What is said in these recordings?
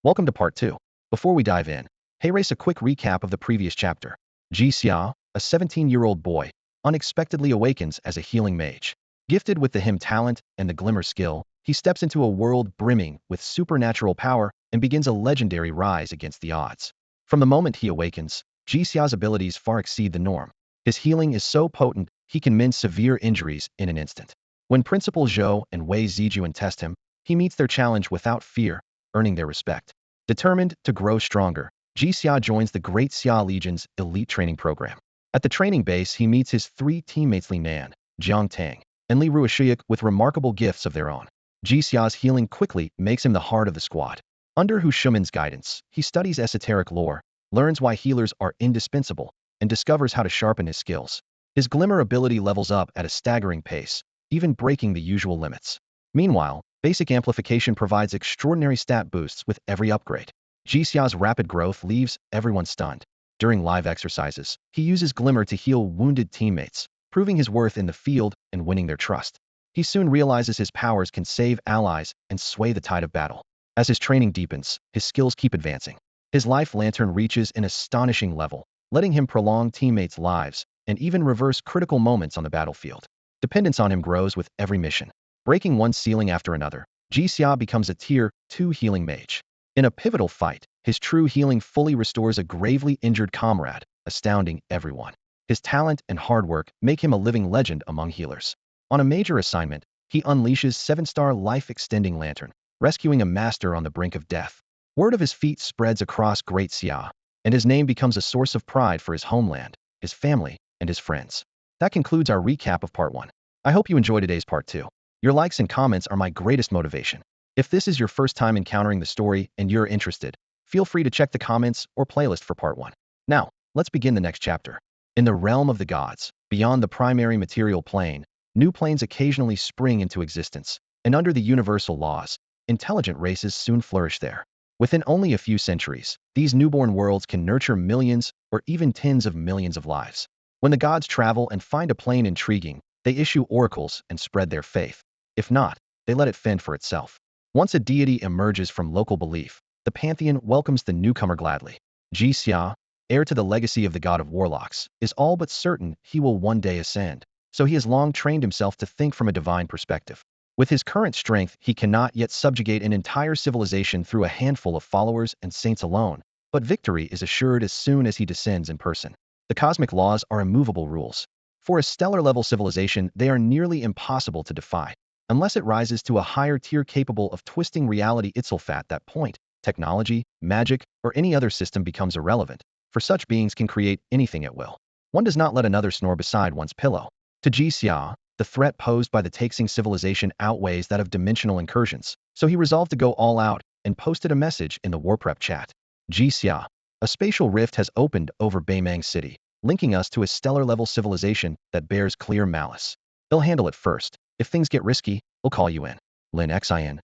Welcome to part 2. Before we dive in, hey race a quick recap of the previous chapter. Jixia, a 17-year-old boy, unexpectedly awakens as a healing mage. Gifted with the hymn talent and the glimmer skill, he steps into a world brimming with supernatural power and begins a legendary rise against the odds. From the moment he awakens, Jixia's abilities far exceed the norm. His healing is so potent, he can mend severe injuries in an instant. When Principal Zhou and Wei Zijuan test him, he meets their challenge without fear, earning their respect. Determined to grow stronger, Jixia joins the Great Xia Legion's elite training program. At the training base, he meets his three teammates Li Nan, Jiang Tang, and Li Ruoshiyuk with remarkable gifts of their own. Jixia's healing quickly makes him the heart of the squad. Under Hu Shumen's guidance, he studies esoteric lore, learns why healers are indispensable, and discovers how to sharpen his skills. His glimmer ability levels up at a staggering pace, even breaking the usual limits. Meanwhile, basic amplification provides extraordinary stat boosts with every upgrade. Jixia's rapid growth leaves everyone stunned. During live exercises, he uses glimmer to heal wounded teammates, proving his worth in the field and winning their trust. He soon realizes his powers can save allies and sway the tide of battle. As his training deepens, his skills keep advancing. His life lantern reaches an astonishing level, letting him prolong teammates' lives and even reverse critical moments on the battlefield. Dependence on him grows with every mission. Breaking one ceiling after another, Jixia becomes a Tier 2 healing mage. In a pivotal fight, his true healing fully restores a gravely injured comrade, astounding everyone. His talent and hard work make him a living legend among healers. On a major assignment, he unleashes 7-star life-extending lantern, rescuing a master on the brink of death. Word of his feat spreads across Great Xia, and his name becomes a source of pride for his homeland, his family, and his friends. That concludes our recap of Part 1. I hope you enjoyed today's Part 2. Your likes and comments are my greatest motivation. If this is your first time encountering the story and you're interested, feel free to check the comments or playlist for Part 1. Now, let's begin the next chapter. In the realm of the gods, beyond the primary material plane, new planes occasionally spring into existence, and under the universal laws, intelligent races soon flourish there. Within only a few centuries, these newborn worlds can nurture millions or even tens of millions of lives. When the gods travel and find a plane intriguing, they issue oracles and spread their faith. If not, they let it fend for itself. Once a deity emerges from local belief, the pantheon welcomes the newcomer gladly. Jixia, heir to the legacy of the god of warlocks, is all but certain he will one day ascend, so he has long trained himself to think from a divine perspective. With his current strength, he cannot yet subjugate an entire civilization through a handful of followers and saints alone, but victory is assured as soon as he descends in person. The cosmic laws are immovable rules. For a stellar-level civilization, they are nearly impossible to defy. Unless it rises to a higher tier capable of twisting reality itself. At that point, technology, magic, or any other system becomes irrelevant, for such beings can create anything at will. One does not let another snore beside one's pillow. To Jixia, the threat posed by the Taxing civilization outweighs that of dimensional incursions, so he resolved to go all out and posted a message in the Warprep chat. Jixia, a spatial rift has opened over Beimang City, linking us to a stellar-level civilization that bears clear malice. They'll handle it first. If things get risky, we'll call you in. Lin Xin.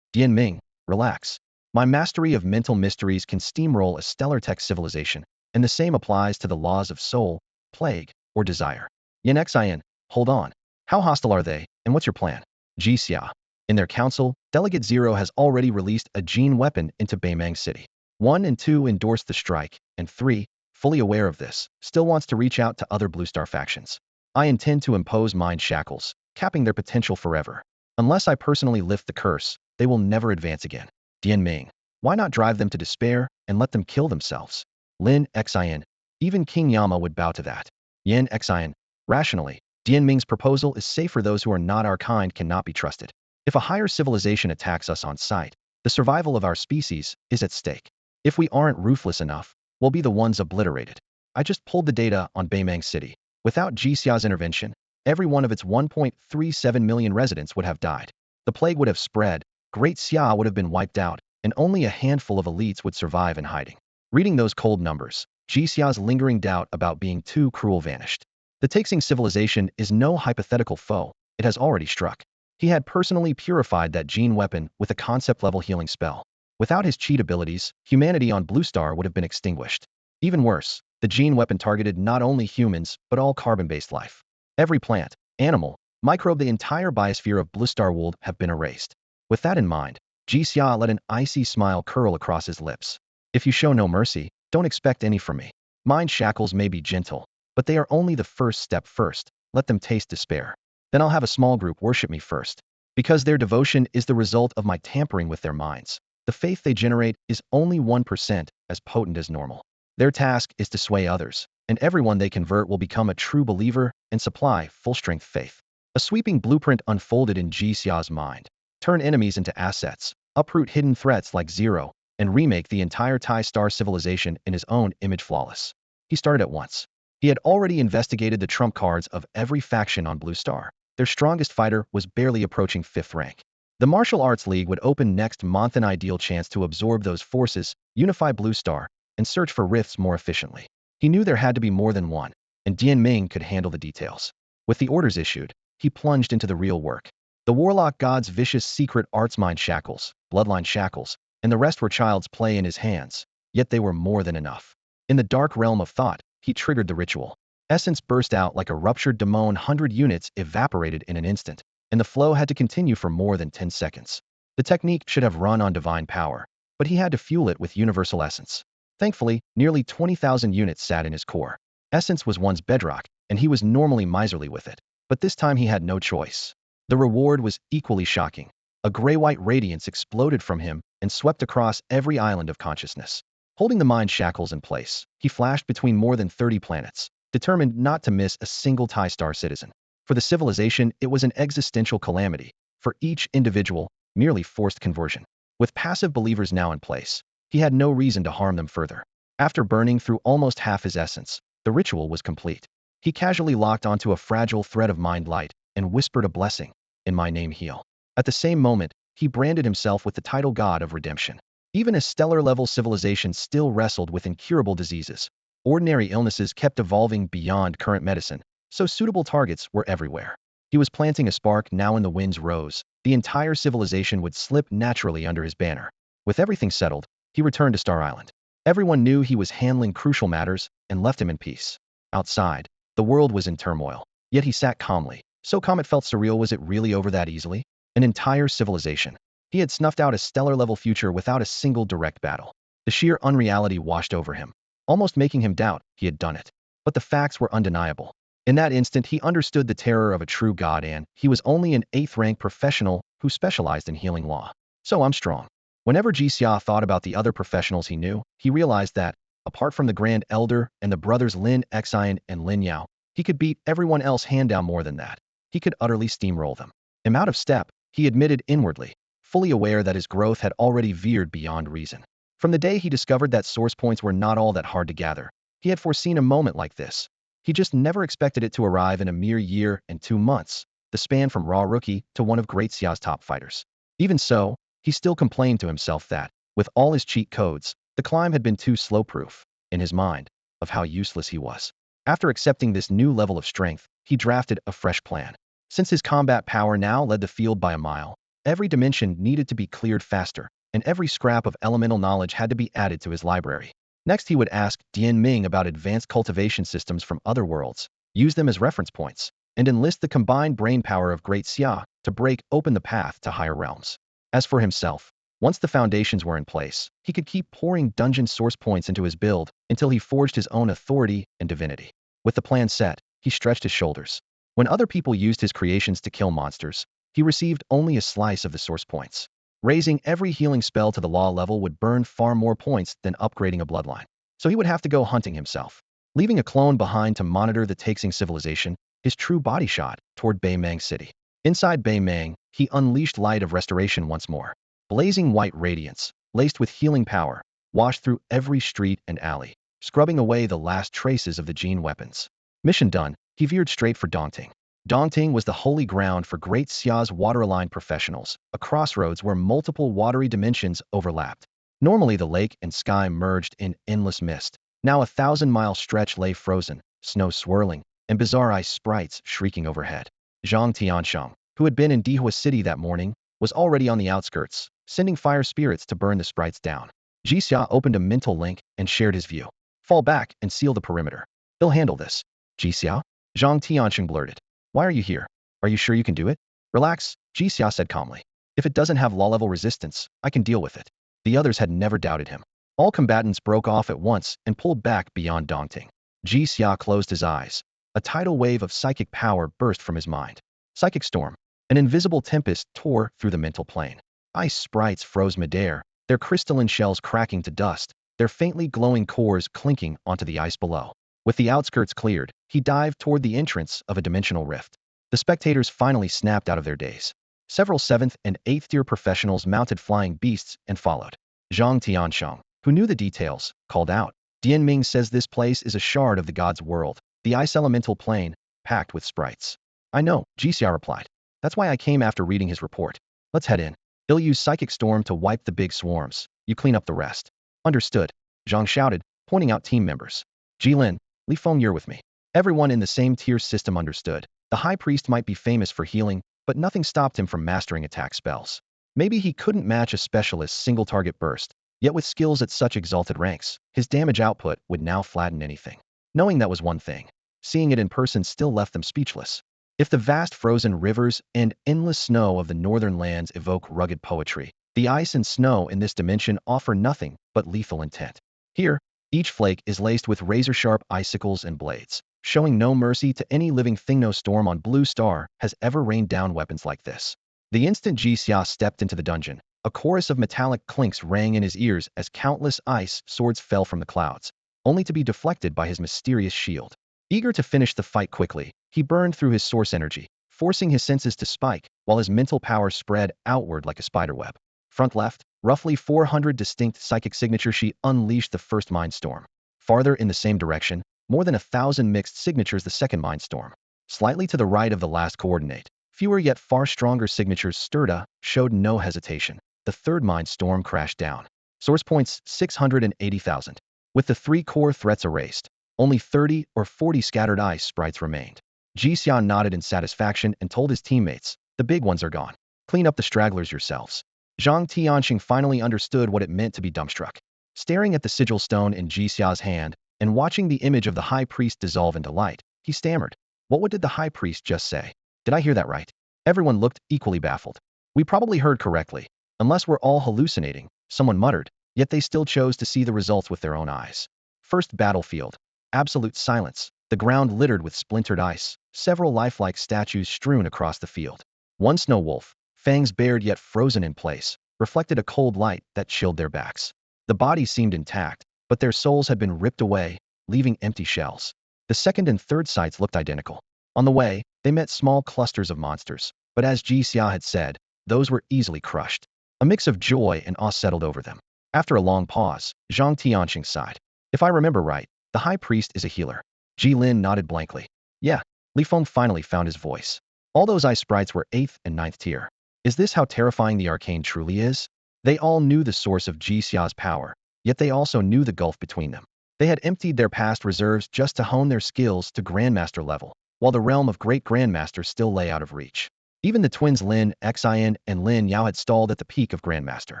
Dian Ming, relax. My mastery of mental mysteries can steamroll a stellar tech civilization, and the same applies to the laws of soul, plague, or desire. Yin Xin, hold on. How hostile are they, and what's your plan? Jixia. In their council, Delegate Zero has already released a gene weapon into Beimang City. 1 and 2 endorsed the strike, and 3, fully aware of this, still wants to reach out to other Blue Star factions. I intend to impose mind shackles, capping their potential forever. Unless I personally lift the curse, they will never advance again. Dian Ming. Why not drive them to despair and let them kill themselves? Lin Xin. Even King Yama would bow to that. Yin Xin. Rationally, Dian Ming's proposal is safe for those who are not our kind cannot be trusted. If a higher civilization attacks us on sight, the survival of our species is at stake. If we aren't ruthless enough, we'll be the ones obliterated. I just pulled the data on Beimang City. Without Jixia's intervention, every one of its 1.37 million residents would have died. The plague would have spread, Great Xia would have been wiped out, and only a handful of elites would survive in hiding. Reading those cold numbers, Jixia's lingering doubt about being too cruel vanished. The Taxing civilization is no hypothetical foe, it has already struck. He had personally purified that gene weapon with a concept-level healing spell. Without his cheat abilities, humanity on Blue Star would have been extinguished. Even worse, the gene weapon targeted not only humans, but all carbon-based life. Every plant, animal, microbe, the entire biosphere of Blue Star would have been erased. With that in mind, Jixia let an icy smile curl across his lips. If you show no mercy, don't expect any from me. Mind shackles may be gentle, but they are only the first step first. Let them taste despair. Then I'll have a small group worship me first. Because their devotion is the result of my tampering with their minds. The faith they generate is only 1% as potent as normal. Their task is to sway others, and everyone they convert will become a true believer and supply full-strength faith. A sweeping blueprint unfolded in Jixia's mind. Turn enemies into assets, uproot hidden threats like Zero, and remake the entire Tai Star civilization in his own image flawless. He started at once. He had already investigated the trump cards of every faction on Blue Star. Their strongest fighter was barely approaching 5th rank. The Martial Arts League would open next month, an ideal chance to absorb those forces, unify Blue Star, and search for rifts more efficiently. He knew there had to be more than one, and Dian Ming could handle the details. With the orders issued, he plunged into the real work. The Warlock God's vicious secret arts mind shackles, bloodline shackles, and the rest were child's play in his hands, yet they were more than enough. In the dark realm of thought, he triggered the ritual. Essence burst out like a ruptured demon. 100 units evaporated in an instant, and the flow had to continue for more than 10 seconds. The technique should have run on divine power, but he had to fuel it with universal essence. Thankfully, nearly 20,000 units sat in his core. Essence was one's bedrock, and he was normally miserly with it, but this time he had no choice. The reward was equally shocking. A gray-white radiance exploded from him and swept across every island of consciousness. Holding the mind shackles in place, he flashed between more than 30 planets, determined not to miss a single Tai Star citizen. For the civilization, it was an existential calamity. For each individual, merely forced conversion. With passive believers now in place, he had no reason to harm them further. After burning through almost half his essence, the ritual was complete. He casually locked onto a fragile thread of mind light and whispered a blessing. In my name, heal. At the same moment, he branded himself with the title God of Redemption. Even as stellar-level civilizations still wrestled with incurable diseases, ordinary illnesses kept evolving beyond current medicine, so suitable targets were everywhere. He was planting a spark now. In the winds rose, the entire civilization would slip naturally under his banner. With everything settled, he returned to Star Island. Everyone knew he was handling crucial matters and left him in peace. Outside, the world was in turmoil, yet he sat calmly. So calm it felt surreal. Was it really over that easily? An entire civilization. He had snuffed out a stellar-level future without a single direct battle. The sheer unreality washed over him, almost making him doubt he had done it. But the facts were undeniable. In that instant, he understood the terror of a true god, and he was only an 8th-rank professional who specialized in healing law. So I'm strong. Whenever Jixia thought about the other professionals he knew, he realized that, apart from the Grand Elder and the brothers Lin Xian and Lin Yao, he could beat everyone else hand down. More than that, he could utterly steamroll them. Out of step, he admitted inwardly, fully aware that his growth had already veered beyond reason. From the day he discovered that source points were not all that hard to gather, he had foreseen a moment like this. He just never expected it to arrive in a mere year and 2 months, the span from raw rookie to one of Great Xia's top fighters. Even so, he still complained to himself that, with all his cheat codes, the climb had been too slow-proof, in his mind, of how useless he was. After accepting this new level of strength, he drafted a fresh plan. Since his combat power now led the field by a mile, every dimension needed to be cleared faster, and every scrap of elemental knowledge had to be added to his library. Next, he would ask Dian Ming about advanced cultivation systems from other worlds, use them as reference points, and enlist the combined brainpower of Great Xia to break open the path to higher realms. As for himself, once the foundations were in place, he could keep pouring dungeon source points into his build until he forged his own authority and divinity. With the plan set, he stretched his shoulders. When other people used his creations to kill monsters, he received only a slice of the source points. Raising every healing spell to the law level would burn far more points than upgrading a bloodline. So he would have to go hunting himself, leaving a clone behind to monitor the Taxing civilization, his true body shot toward Baimang City. Inside Baimang, he unleashed light of restoration once more. Blazing white radiance, laced with healing power, washed through every street and alley, scrubbing away the last traces of the gene weapons. Mission done, he veered straight for Dongting. Dongting was the holy ground for Great Xia's water-aligned professionals, a crossroads where multiple watery dimensions overlapped. Normally the lake and sky merged in endless mist. Now a 1,000-mile stretch lay frozen, snow swirling, and bizarre ice sprites shrieking overhead. Zhang Tiansheng, who had been in Dihua City that morning, was already on the outskirts, sending fire spirits to burn the sprites down. Jixia opened a mental link and shared his view. Fall back and seal the perimeter. They'll handle this. Jixia? Zhang Tiansheng blurted. Why are you here? Are you sure you can do it? Relax, Jixia said calmly. If it doesn't have law-level resistance, I can deal with it. The others had never doubted him. All combatants broke off at once and pulled back beyond daunting. Ji Xia closed his eyes. A tidal wave of psychic power burst from his mind. Psychic storm. An invisible tempest tore through the mental plane. Ice sprites froze midair, their crystalline shells cracking to dust, their faintly glowing cores clinking onto the ice below. With the outskirts cleared, he dived toward the entrance of a dimensional rift. The spectators finally snapped out of their daze. Several 7th and 8th tier professionals mounted flying beasts and followed. Zhang Tiansheng, who knew the details, called out. Dian Ming says this place is a shard of the god's world, the ice elemental plane, packed with sprites. I know, Ji Xia replied. That's why I came after reading his report. Let's head in. He'll use Psychic Storm to wipe the big swarms. You clean up the rest. Understood, Zhang shouted, pointing out team members. Jilin, Li Feng, you're with me. Everyone in the same tier system understood. The high priest might be famous for healing, but nothing stopped him from mastering attack spells. Maybe he couldn't match a specialist's single target burst, yet with skills at such exalted ranks, his damage output would now flatten anything. Knowing that was one thing. Seeing it in person still left them speechless. If the vast frozen rivers and endless snow of the northern lands evoke rugged poetry, the ice and snow in this dimension offer nothing but lethal intent. Here, each flake is laced with razor-sharp icicles and blades, showing no mercy to any living thing. No storm on Blue Star has ever rained down weapons like this. The instant Ji Xia stepped into the dungeon, a chorus of metallic clinks rang in his ears as countless ice swords fell from the clouds, only to be deflected by his mysterious shield. Eager to finish the fight quickly, he burned through his source energy, forcing his senses to spike, while his mental power spread outward like a spiderweb. Front left, roughly 400 distinct psychic signatures. She unleashed the first mind storm. Farther in the same direction, more than 1,000 mixed signatures. The second mind storm. Slightly to the right of the last coordinate, fewer yet far stronger signatures stirred up, showed no hesitation. The third mind storm crashed down. Source points 680,000. With the 3 core threats erased, only 30 or 40 scattered ice sprites remained. Ji Xia nodded in satisfaction and told his teammates, the big ones are gone. Clean up the stragglers yourselves. Zhang Tianxing finally understood what it meant to be dumbstruck. Staring at the sigil stone in Ji Xia's hand and watching the image of the high priest dissolve into light, he stammered. What did the high priest just say? Did I hear that right? Everyone looked equally baffled. We probably heard correctly. Unless we're all hallucinating, someone muttered, yet they still chose to see the results with their own eyes. First battlefield. Absolute silence, the ground littered with splintered ice, several lifelike statues strewn across the field. One snow wolf, fangs bared yet frozen in place, reflected a cold light that chilled their backs. The bodies seemed intact, but their souls had been ripped away, leaving empty shells. The second and third sites looked identical. On the way, they met small clusters of monsters, but as Ji Xia had said, those were easily crushed. A mix of joy and awe settled over them. After a long pause, Zhang Tianxing sighed. If I remember right, the high priest is a healer. Ji Lin nodded blankly. Yeah, Li Feng finally found his voice. All those ice sprites were 8th and 9th tier. Is this how terrifying the arcane truly is? They all knew the source of Ji Xia's power, yet they also knew the gulf between them. They had emptied their past reserves just to hone their skills to Grandmaster level, while the realm of Great Grandmaster still lay out of reach. Even the twins Lin Xian and Lin Yao had stalled at the peak of Grandmaster.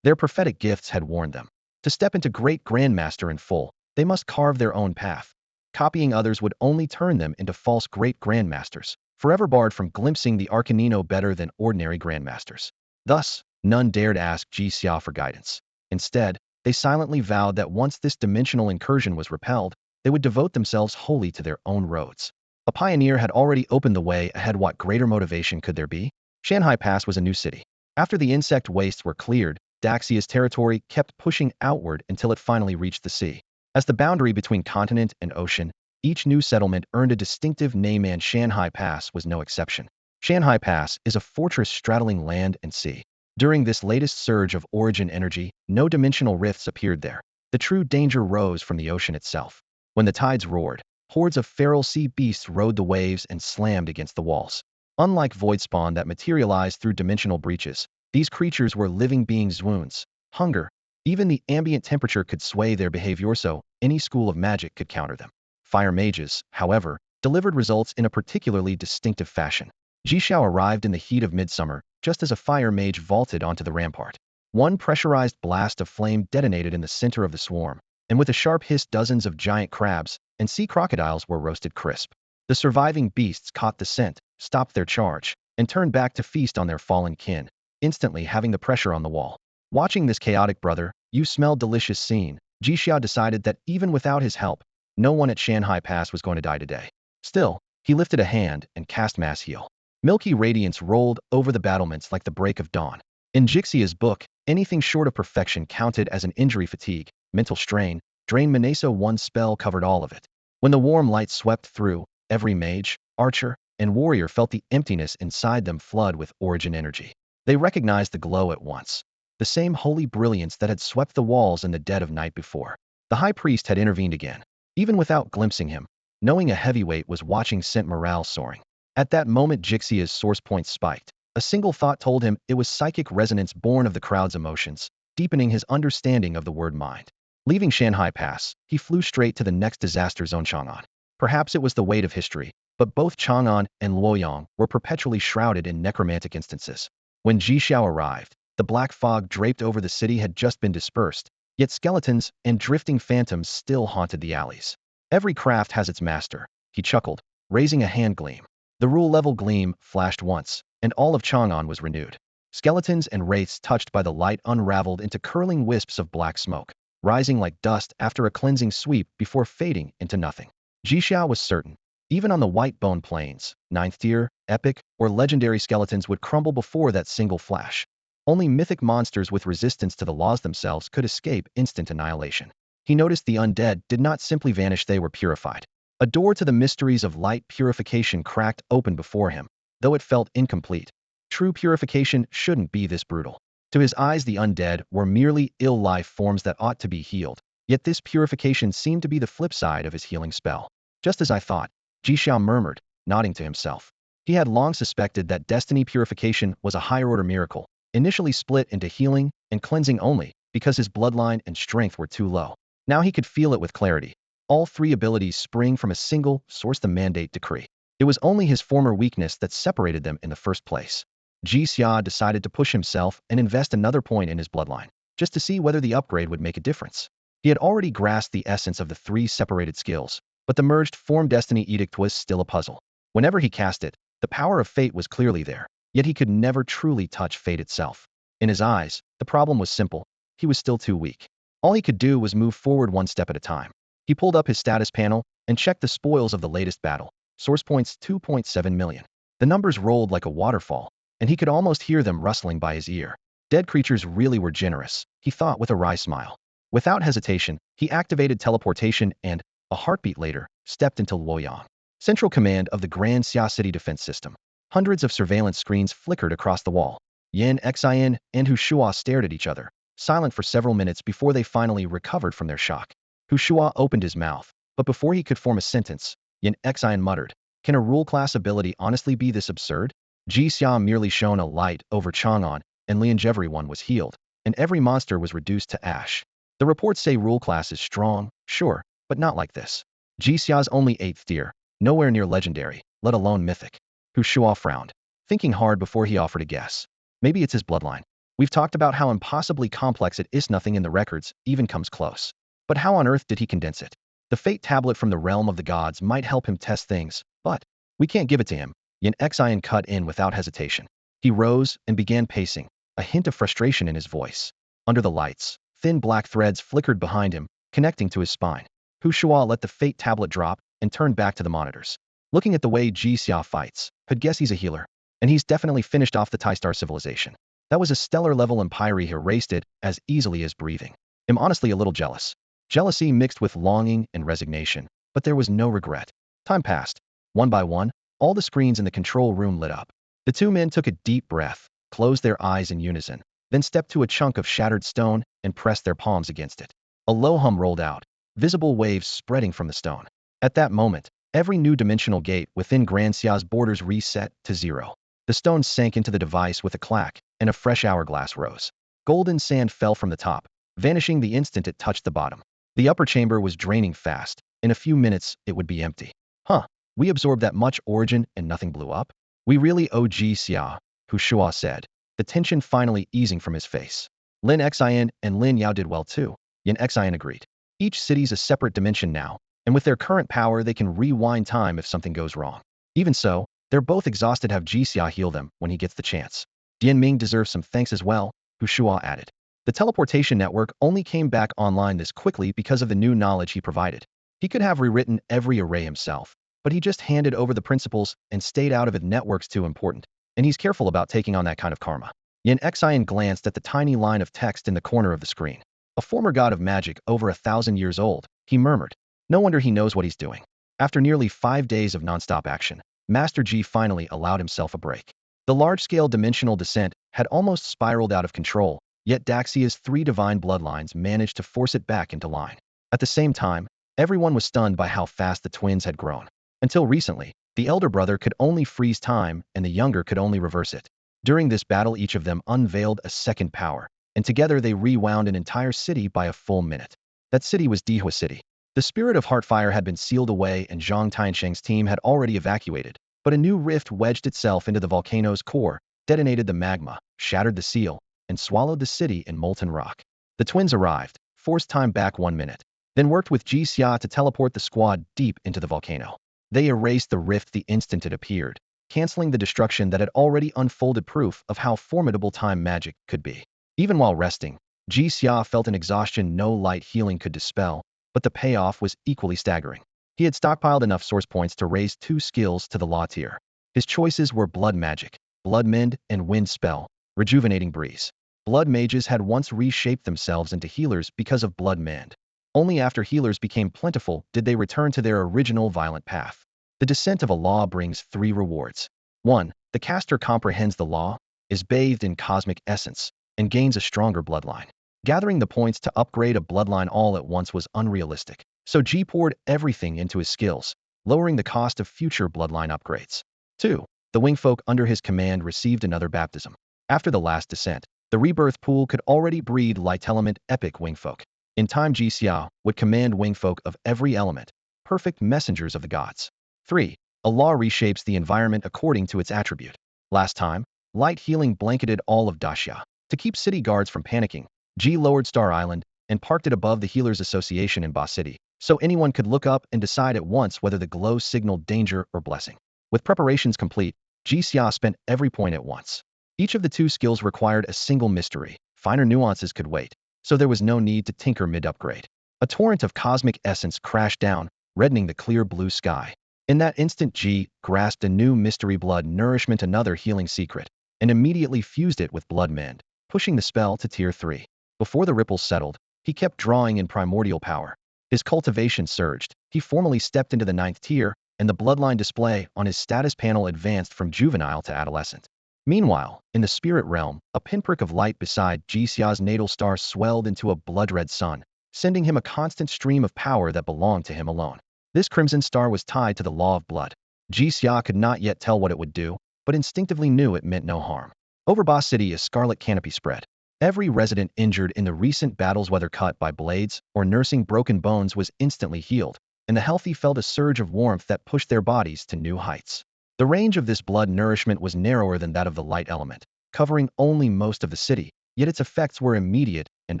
Their prophetic gifts had warned them. To step into Great Grandmaster in full, they must carve their own path. Copying others would only turn them into false Great Grandmasters, forever barred from glimpsing the Arcanino better than ordinary Grandmasters. Thus, none dared ask Ji Xia for guidance. Instead, they silently vowed that once this dimensional incursion was repelled, they would devote themselves wholly to their own roads. A pioneer had already opened the way ahead. What greater motivation could there be? Shanhai Pass was a new city. After the insect wastes were cleared, Daxia's territory kept pushing outward until it finally reached the sea. As the boundary between continent and ocean, each new settlement earned a distinctive name, and Shanhai Pass was no exception. Shanhai Pass is a fortress straddling land and sea. During this latest surge of origin energy, no dimensional rifts appeared there. The true danger rose from the ocean itself. When the tides roared, hordes of feral sea beasts rode the waves and slammed against the walls. Unlike void spawn that materialized through dimensional breaches, these creatures were living beings' wounds, hunger. Even the ambient temperature could sway their behavior, so any school of magic could counter them. Fire mages, however, delivered results in a particularly distinctive fashion. Ji Xiao arrived in the heat of midsummer, just as a fire mage vaulted onto the rampart. One pressurized blast of flame detonated in the center of the swarm, and with a sharp hiss dozens of giant crabs and sea crocodiles were roasted crisp. The surviving beasts caught the scent, stopped their charge, and turned back to feast on their fallen kin. instantly having the pressure on the wall. Watching this chaotic brother, you smell delicious scene, Jixia decided that even without his help, no one at Shanghai Pass was going to die today. Still, he lifted a hand and cast mass heal. Milky radiance rolled over the battlements like the break of dawn. In Jixia's book, anything short of perfection counted as an injury fatigue, mental strain, drain Minaso one spell covered all of it. When the warm light swept through, every mage, archer, and warrior felt the emptiness inside them flood with origin energy. They recognized the glow at once. The same holy brilliance that had swept the walls in the dead of night before. The high priest had intervened again. Even without glimpsing him, knowing a heavyweight was watching sent morale soaring. At that moment Jixia's source point spiked. A single thought told him it was psychic resonance born of the crowd's emotions, deepening his understanding of the word mind. Leaving Shanghai Pass, he flew straight to the next disaster zone, Chang'an. Perhaps it was the weight of history, but both Chang'an and Luoyang were perpetually shrouded in necromantic instances. When Ji Xiao arrived, the black fog draped over the city had just been dispersed, yet skeletons and drifting phantoms still haunted the alleys. Every craft has its master, he chuckled, raising a hand gleam. The rule-level gleam flashed once, and all of Chang'an was renewed. Skeletons and wraiths touched by the light unraveled into curling wisps of black smoke, rising like dust after a cleansing sweep before fading into nothing. Ji Xiao was certain. Even on the white bone plains, 9th tier, epic, or legendary skeletons would crumble before that single flash. Only mythic monsters with resistance to the laws themselves could escape instant annihilation. He noticed the undead did not simply vanish, they were purified. A door to the mysteries of light purification cracked open before him, though it felt incomplete. True purification shouldn't be this brutal. To his eyes the undead were merely ill life forms that ought to be healed, yet this purification seemed to be the flip side of his healing spell. Just as I thought, Ji Xiao murmured, nodding to himself. He had long suspected that destiny purification was a higher-order miracle, initially split into healing and cleansing only, because his bloodline and strength were too low. Now he could feel it with clarity. All three abilities spring from a single source, the mandate decree. It was only his former weakness that separated them in the first place. Ji Xia decided to push himself and invest another point in his bloodline, just to see whether the upgrade would make a difference. He had already grasped the essence of the three separated skills, but the merged form destiny edict was still a puzzle. Whenever he cast it, the power of fate was clearly there, yet he could never truly touch fate itself. In his eyes, the problem was simple. He was still too weak. All he could do was move forward one step at a time. He pulled up his status panel and checked the spoils of the latest battle. Source points 2.7 million. The numbers rolled like a waterfall, and he could almost hear them rustling by his ear. Dead creatures really were generous, he thought with a wry smile. Without hesitation, he activated teleportation and, a heartbeat later, stepped into Luoyang, central command of the Grand Xia City defense system. Hundreds of surveillance screens flickered across the wall. Yan Xian and Hu Shua stared at each other, silent for several minutes before they finally recovered from their shock. Hu Shua opened his mouth, but before he could form a sentence, Yan Xian muttered, "Can a rule class ability honestly be this absurd?" Ji Xia merely shone a light over Chang'an, and Liange everyone was healed, and every monster was reduced to ash. The reports say rule class is strong, sure, but not like this. Ji Xia's only 8th tier, nowhere near legendary, let alone mythic. Hu Shua frowned, thinking hard before he offered a guess. Maybe it's his bloodline. We've talked about how impossibly complex it is, nothing in the records even comes close. But how on earth did he condense it? The fate tablet from the realm of the gods might help him test things, but we can't give it to him. Yan Xian cut in without hesitation. He rose and began pacing, a hint of frustration in his voice. Under the lights, thin black threads flickered behind him, connecting to his spine. Hu Shua let the fate tablet drop and turned back to the monitors. Looking at the way Ji Xia fights, could guess he's a healer. And he's definitely finished off the Tai-Star civilization. That was a stellar level Empire, he erased it as easily as breathing. I'm honestly a little jealous. Jealousy mixed with longing and resignation, but there was no regret. Time passed. One by one, all the screens in the control room lit up. The two men took a deep breath, closed their eyes in unison, then stepped to a chunk of shattered stone and pressed their palms against it. A low hum rolled out, visible waves spreading from the stone. At that moment, every new dimensional gate within Grand Xia's borders reset to 0. The stone sank into the device with a clack, and a fresh hourglass rose. Golden sand fell from the top, vanishing the instant it touched the bottom. The upper chamber was draining fast. In a few minutes, it would be empty. Huh, we absorbed that much origin and nothing blew up? We really owe Ji Xia, Hu Shua said, the tension finally easing from his face. Lin Xian and Lin Yao did well too, Yan Xian agreed. Each city's a separate dimension now, and with their current power they can rewind time if something goes wrong. Even so, they're both exhausted. Have Ji Xia heal them when he gets the chance. Ming deserves some thanks as well, Hu Shua added. The teleportation network only came back online this quickly because of the new knowledge he provided. He could have rewritten every array himself, but he just handed over the principles and stayed out of it. Network's too important, and he's careful about taking on that kind of karma. Yin Xian glanced at the tiny line of text in the corner of the screen. A former god of magic over 1,000 years old, he murmured. No wonder he knows what he's doing. After nearly 5 days of nonstop action, Master Ji finally allowed himself a break. The large-scale dimensional descent had almost spiraled out of control, yet Daxia's 3 divine bloodlines managed to force it back into line. At the same time, everyone was stunned by how fast the twins had grown. Until recently, the elder brother could only freeze time and the younger could only reverse it. During this battle, each of them unveiled a second power, and together they rewound an entire city by a full minute. That city was Dihua City. The spirit of Heartfire had been sealed away and Zhang Tiansheng's team had already evacuated, but a new rift wedged itself into the volcano's core, detonated the magma, shattered the seal, and swallowed the city in molten rock. The twins arrived, forced time back 1 minute, then worked with Ji Xia to teleport the squad deep into the volcano. They erased the rift the instant it appeared, canceling the destruction that had already unfolded, proof of how formidable time magic could be. Even while resting, Ji Xia felt an exhaustion no light healing could dispel, but the payoff was equally staggering. He had stockpiled enough source points to raise 2 skills to the law tier. His choices were Blood Magic, Blood Mend, and Wind Spell, Rejuvenating Breeze. Blood mages had once reshaped themselves into healers because of Blood Mend. Only after healers became plentiful did they return to their original violent path. The descent of a law brings 3 rewards. 1. The caster comprehends the law, is bathed in cosmic essence, and gains a stronger bloodline. Gathering the points to upgrade a bloodline all at once was unrealistic, so Ji poured everything into his skills, lowering the cost of future bloodline upgrades. 2. The wingfolk under his command received another baptism. After the last descent, the rebirth pool could already breed light element epic wingfolk. In time, Ji Xia would command wingfolk of every element, perfect messengers of the gods. 3. A law reshapes the environment according to its attribute. Last time, light healing blanketed all of Daxia. To keep city guards from panicking, Ji lowered Star Island and parked it above the Healers Association in Ba City, so anyone could look up and decide at once whether the glow signaled danger or blessing. With preparations complete, Ji Xia spent every point at once. Each of the 2 skills required a single mystery. Finer nuances could wait, so there was no need to tinker mid-upgrade. A torrent of cosmic essence crashed down, reddening the clear blue sky. In that instant, Ji grasped a new mystery, Blood Nourishment, another healing secret, and immediately fused it with Blood Mend, pushing the spell to tier 3. Before the ripples settled, he kept drawing in primordial power. His cultivation surged. He formally stepped into the 9th tier, and the bloodline display on his status panel advanced from juvenile to adolescent. Meanwhile, in the spirit realm, a pinprick of light beside Ji Xia's natal star swelled into a blood-red sun, sending him a constant stream of power that belonged to him alone. This crimson star was tied to the law of blood. Ji Xia could not yet tell what it would do, but instinctively knew it meant no harm. Over Ba City, a scarlet canopy spread. Every resident injured in the recent battles, whether cut by blades or nursing broken bones, was instantly healed, and the healthy felt a surge of warmth that pushed their bodies to new heights. The range of this blood nourishment was narrower than that of the light element, covering only most of the city, yet its effects were immediate and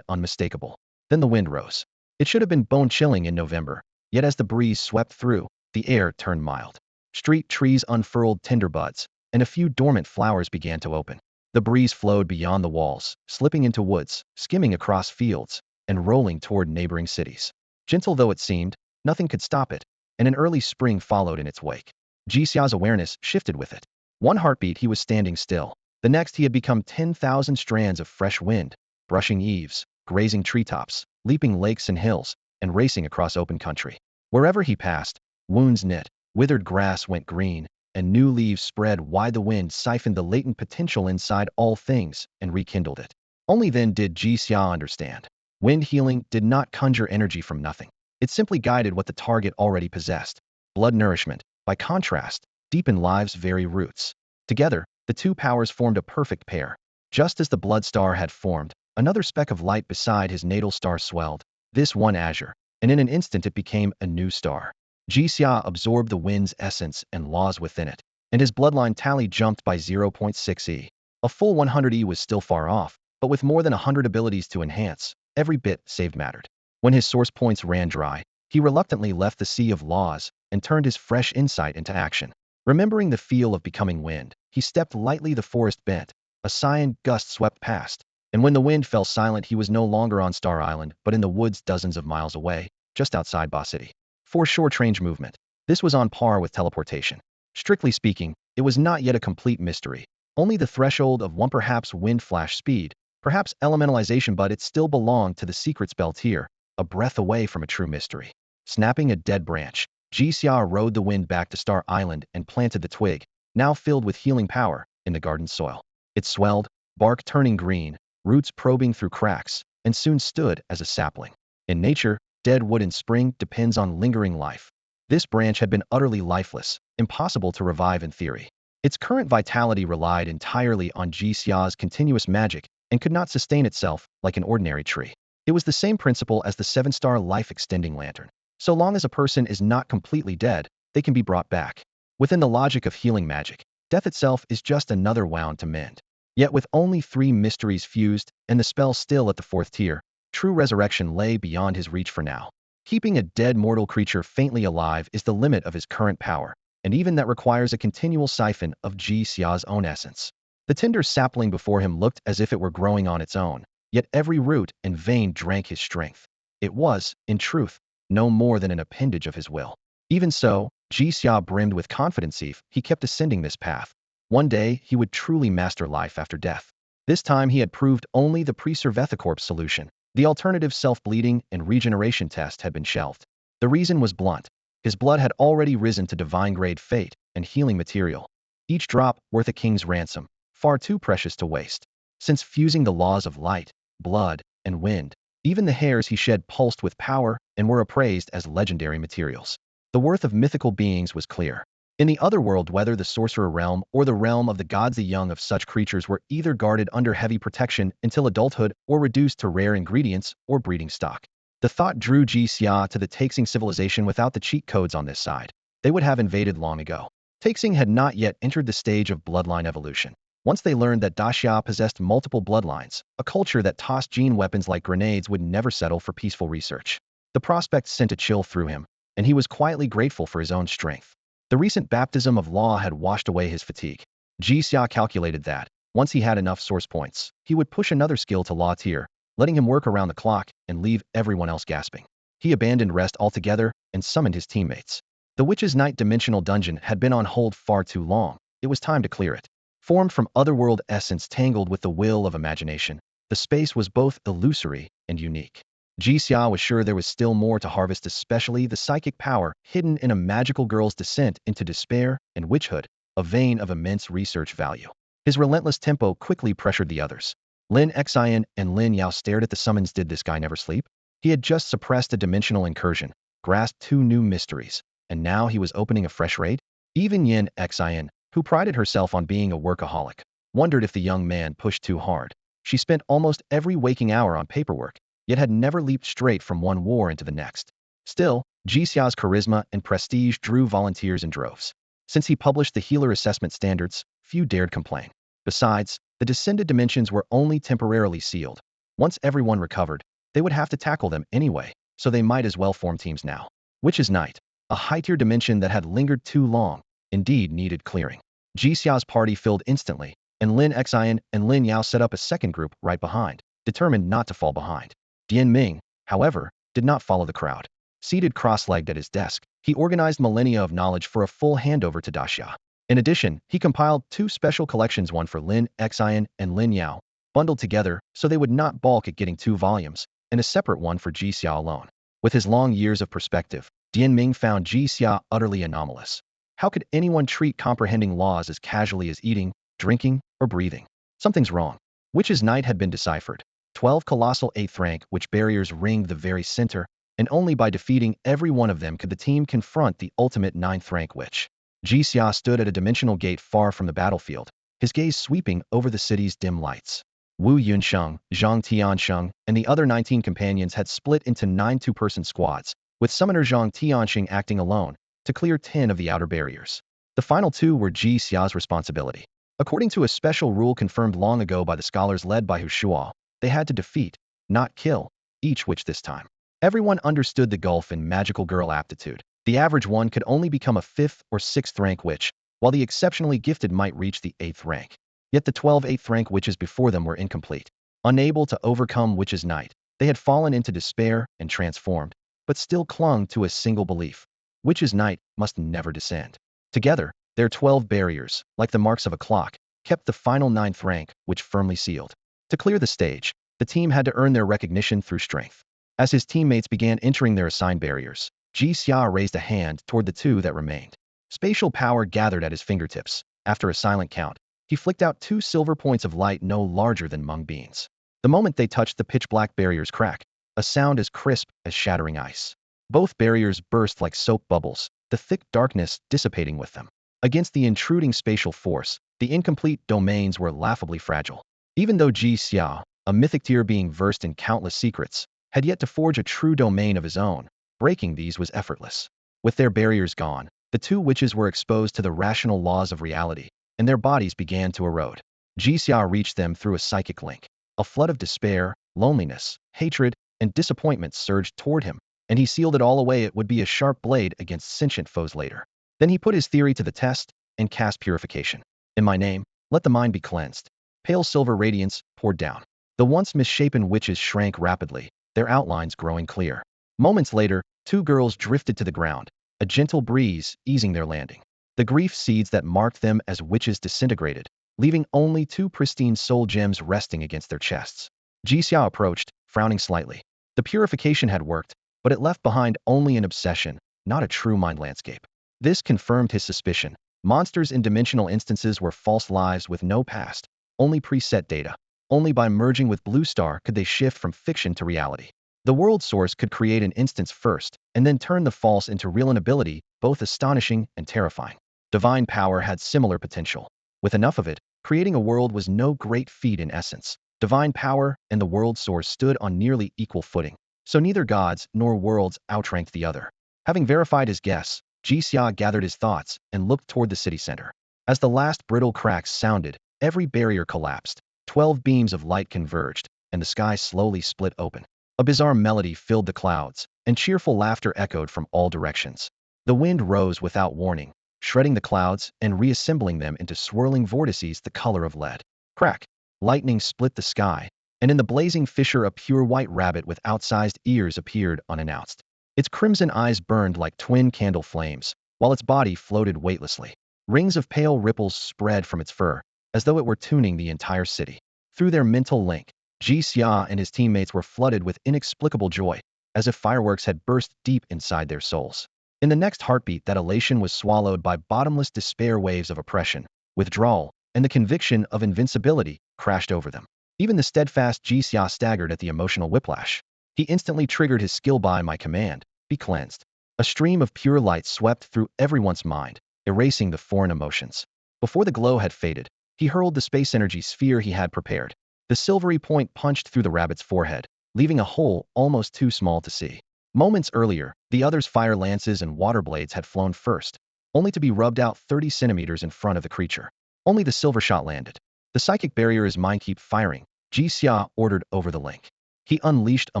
unmistakable. Then the wind rose. It should have been bone-chilling in November, yet as the breeze swept through, the air turned mild. Street trees unfurled tender buds, and a few dormant flowers began to open. The breeze flowed beyond the walls, slipping into woods, skimming across fields, and rolling toward neighboring cities. Gentle though it seemed, nothing could stop it, and an early spring followed in its wake. Ji Xia's awareness shifted with it. One heartbeat he was standing still. The next he had become 10,000 strands of fresh wind, brushing eaves, grazing treetops, leaping lakes and hills, and racing across open country. Wherever he passed, wounds knit, withered grass went green, and new leaves spread wide. The wind siphoned the latent potential inside all things and rekindled it. Only then did Ji Xia understand. Wind healing did not conjure energy from nothing. It simply guided what the target already possessed. Blood nourishment, by contrast, deepened life's very roots. Together, the 2 powers formed a perfect pair. Just as the blood star had formed, another speck of light beside his natal star swelled, this one azure, and in an instant it became a new star. Ji Xia absorbed the wind's essence and laws within it, and his bloodline tally jumped by 0.6 E. A full 100 E was still far off, but with more than 100 abilities to enhance, every bit saved mattered. When his source points ran dry, he reluctantly left the sea of laws and turned his fresh insight into action. Remembering the feel of becoming wind, he stepped lightly. The forest bent, A cyan gust swept past, and when the wind fell silent, he was no longer on Star Island, but in the woods dozens of miles away, just outside Ba City. For short-range movement, this was on par with teleportation. Strictly speaking, it was not yet a complete mystery, only the threshold of one, perhaps wind flash speed, perhaps elementalization, but it still belonged to the secret spell tier, a breath away from a true mystery. Snapping a dead branch, Jixia rode the wind back to Star Island and planted the twig, now filled with healing power, in the garden soil. It swelled, bark turning green, roots probing through cracks, and soon stood as a sapling. In nature, dead wood in spring depends on lingering life. This branch had been utterly lifeless, impossible to revive in theory. Its current vitality relied entirely on Jixia's continuous magic and could not sustain itself like an ordinary tree. It was the same principle as the 7-star life-extending lantern. So long as a person is not completely dead, they can be brought back. Within the logic of healing magic, death itself is just another wound to mend. Yet with only 3 mysteries fused and the spell still at the 4th tier, true resurrection lay beyond his reach for now. Keeping a dead mortal creature faintly alive is the limit of his current power, and even that requires a continual siphon of Jixia's own essence. The tender sapling before him looked as if it were growing on its own, yet every root and vein drank his strength. It was, in truth, no more than an appendage of his will. Even so, Jixia brimmed with confidence. He kept ascending this path. One day, he would truly master life after death. This time he had proved only the pre-Servethicorp solution. The alternative self-bleeding and regeneration test had been shelved. The reason was blunt. His blood had already risen to divine-grade fate and healing material. Each drop worth a king's ransom, far too precious to waste. Since fusing the laws of light, blood, and wind, even the hairs he shed pulsed with power and were appraised as legendary materials. The worth of mythical beings was clear. In the other world, whether the sorcerer realm or the realm of the gods, the young of such creatures were either guarded under heavy protection until adulthood or reduced to rare ingredients or breeding stock. The thought drew Jixia to the Taxing civilization. Without the cheat codes on this side, they would have invaded long ago. Taxing had not yet entered the stage of bloodline evolution. Once they learned that Daxia possessed multiple bloodlines, a culture that tossed gene weapons like grenades would never settle for peaceful research. The prospect sent a chill through him, and he was quietly grateful for his own strength. The recent baptism of law had washed away his fatigue. Jixia calculated that, once he had enough source points, he would push another skill to law tier, letting him work around the clock and leave everyone else gasping. He abandoned rest altogether and summoned his teammates. The Witch's Night dimensional dungeon had been on hold far too long. It was time to clear it. Formed from otherworld essence tangled with the will of imagination, the space was both illusory and unique. Jixia was sure there was still more to harvest, especially the psychic power hidden in a magical girl's descent into despair and witchhood, a vein of immense research value. His relentless tempo quickly pressured the others. Lin Xian and Lin Yao stared at the summons. Did this guy never sleep? He had just suppressed a dimensional incursion, grasped 2 new mysteries, and now he was opening a fresh raid? Even Yin Xian, who prided herself on being a workaholic, wondered if the young man pushed too hard. She spent almost every waking hour on paperwork, yet had never leaped straight from one war into the next. Still, Jixia's charisma and prestige drew volunteers in droves. Since he published the healer assessment standards, few dared complain. Besides, the descended dimensions were only temporarily sealed. Once everyone recovered, they would have to tackle them anyway, so they might as well form teams now. Witch's Night, a high-tier dimension that had lingered too long, indeed needed clearing. Jixia's party filled instantly, and Lin Xian and Lin Yao set up a second group right behind, determined not to fall behind. Dian Ming, however, did not follow the crowd. Seated cross-legged at his desk, he organized millennia of knowledge for a full handover to Daxia. In addition, he compiled 2 special collections, one for Lin Xian and Lin Yao, bundled together so they would not balk at getting 2 volumes, and a separate one for Jixia alone. With his long years of perspective, Dian Ming found Jixia utterly anomalous. How could anyone treat comprehending laws as casually as eating, drinking, or breathing? Something's wrong. Witch's Night had been deciphered. 12 colossal 8th rank witch barriers ringed the very center, and only by defeating every one of them could the team confront the ultimate 9th rank witch. Jixia stood at a dimensional gate far from the battlefield, his gaze sweeping over the city's dim lights. Wu Yunsheng, Zhang Tiansheng, and the other 19 companions had split into 9 2-person squads, with summoner Zhang Tiansheng acting alone, to clear 10 of the outer barriers. The final 2 were Jixia's responsibility. According to a special rule confirmed long ago by the scholars led by Hu Shuo, they had to defeat, not kill, each witch this time. Everyone understood the gulf in magical girl aptitude. The average one could only become a 5th or 6th rank witch, while the exceptionally gifted might reach the 8th rank. Yet the 12 eighth-rank witches before them were incomplete. Unable to overcome Witch's Night, they had fallen into despair and transformed, but still clung to a single belief. Witch's Night must never descend. Together, their 12 barriers, like the marks of a clock, kept the final 9th rank, which firmly sealed. To clear the stage, the team had to earn their recognition through strength. As his teammates began entering their assigned barriers, Jixia raised a hand toward the 2 that remained. Spatial power gathered at his fingertips. After a silent count, he flicked out 2 silver points of light no larger than mung beans. The moment they touched the pitch-black barrier's crack, a sound as crisp as shattering ice. Both barriers burst like soap bubbles, the thick darkness dissipating with them. Against the intruding spatial force, the incomplete domains were laughably fragile. Even though Ji Xia, a mythic tier being versed in countless secrets, had yet to forge a true domain of his own, breaking these was effortless. With their barriers gone, the 2 witches were exposed to the rational laws of reality, and their bodies began to erode. Ji Xia reached them through a psychic link. A flood of despair, loneliness, hatred, and disappointment surged toward him, and he sealed it all away. It would be a sharp blade against sentient foes later. Then he put his theory to the test and cast purification. In my name, let the mind be cleansed. Pale silver radiance poured down. The once misshapen witches shrank rapidly, their outlines growing clear. Moments later, 2 girls drifted to the ground, a gentle breeze easing their landing. The grief seeds that marked them as witches disintegrated, leaving only 2 pristine soul gems resting against their chests. Jixia approached, frowning slightly. The purification had worked, but it left behind only an obsession, not a true mind landscape. This confirmed his suspicion. Monsters in dimensional instances were false lives with no past, only preset data. Only by merging with Blue Star could they shift from fiction to reality. The world source could create an instance first, and then turn the false into real, an ability both astonishing and terrifying. Divine power had similar potential. With enough of it, creating a world was no great feat in essence. Divine power and the world source stood on nearly equal footing, so neither gods nor worlds outranked the other. Having verified his guess, Jixia gathered his thoughts and looked toward the city center. As the last brittle cracks sounded, every barrier collapsed. 12 beams of light converged, and the sky slowly split open. A bizarre melody filled the clouds, and cheerful laughter echoed from all directions. The wind rose without warning, shredding the clouds and reassembling them into swirling vortices the color of lead. Crack! Lightning split the sky, and in the blazing fissure a pure white rabbit with outsized ears appeared unannounced. Its crimson eyes burned like twin candle flames, while its body floated weightlessly. Rings of pale ripples spread from its fur, as though it were tuning the entire city. Through their mental link, Ji Xia and his teammates were flooded with inexplicable joy, as if fireworks had burst deep inside their souls. In the next heartbeat, that elation was swallowed by bottomless despair. Waves of oppression, withdrawal, and the conviction of invincibility crashed over them. Even the steadfast Ji Xia staggered at the emotional whiplash. He instantly triggered his skill. By my command, be cleansed. A stream of pure light swept through everyone's mind, erasing the foreign emotions. Before the glow had faded, he hurled the space energy sphere he had prepared. The silvery point punched through the rabbit's forehead, leaving a hole almost too small to see. Moments earlier, the other's fire lances and water blades had flown first, only to be rubbed out 30 centimeters in front of the creature. Only the silver shot landed. The psychic barrier is mine. Keep firing, Ji Xia ordered over the link. He unleashed a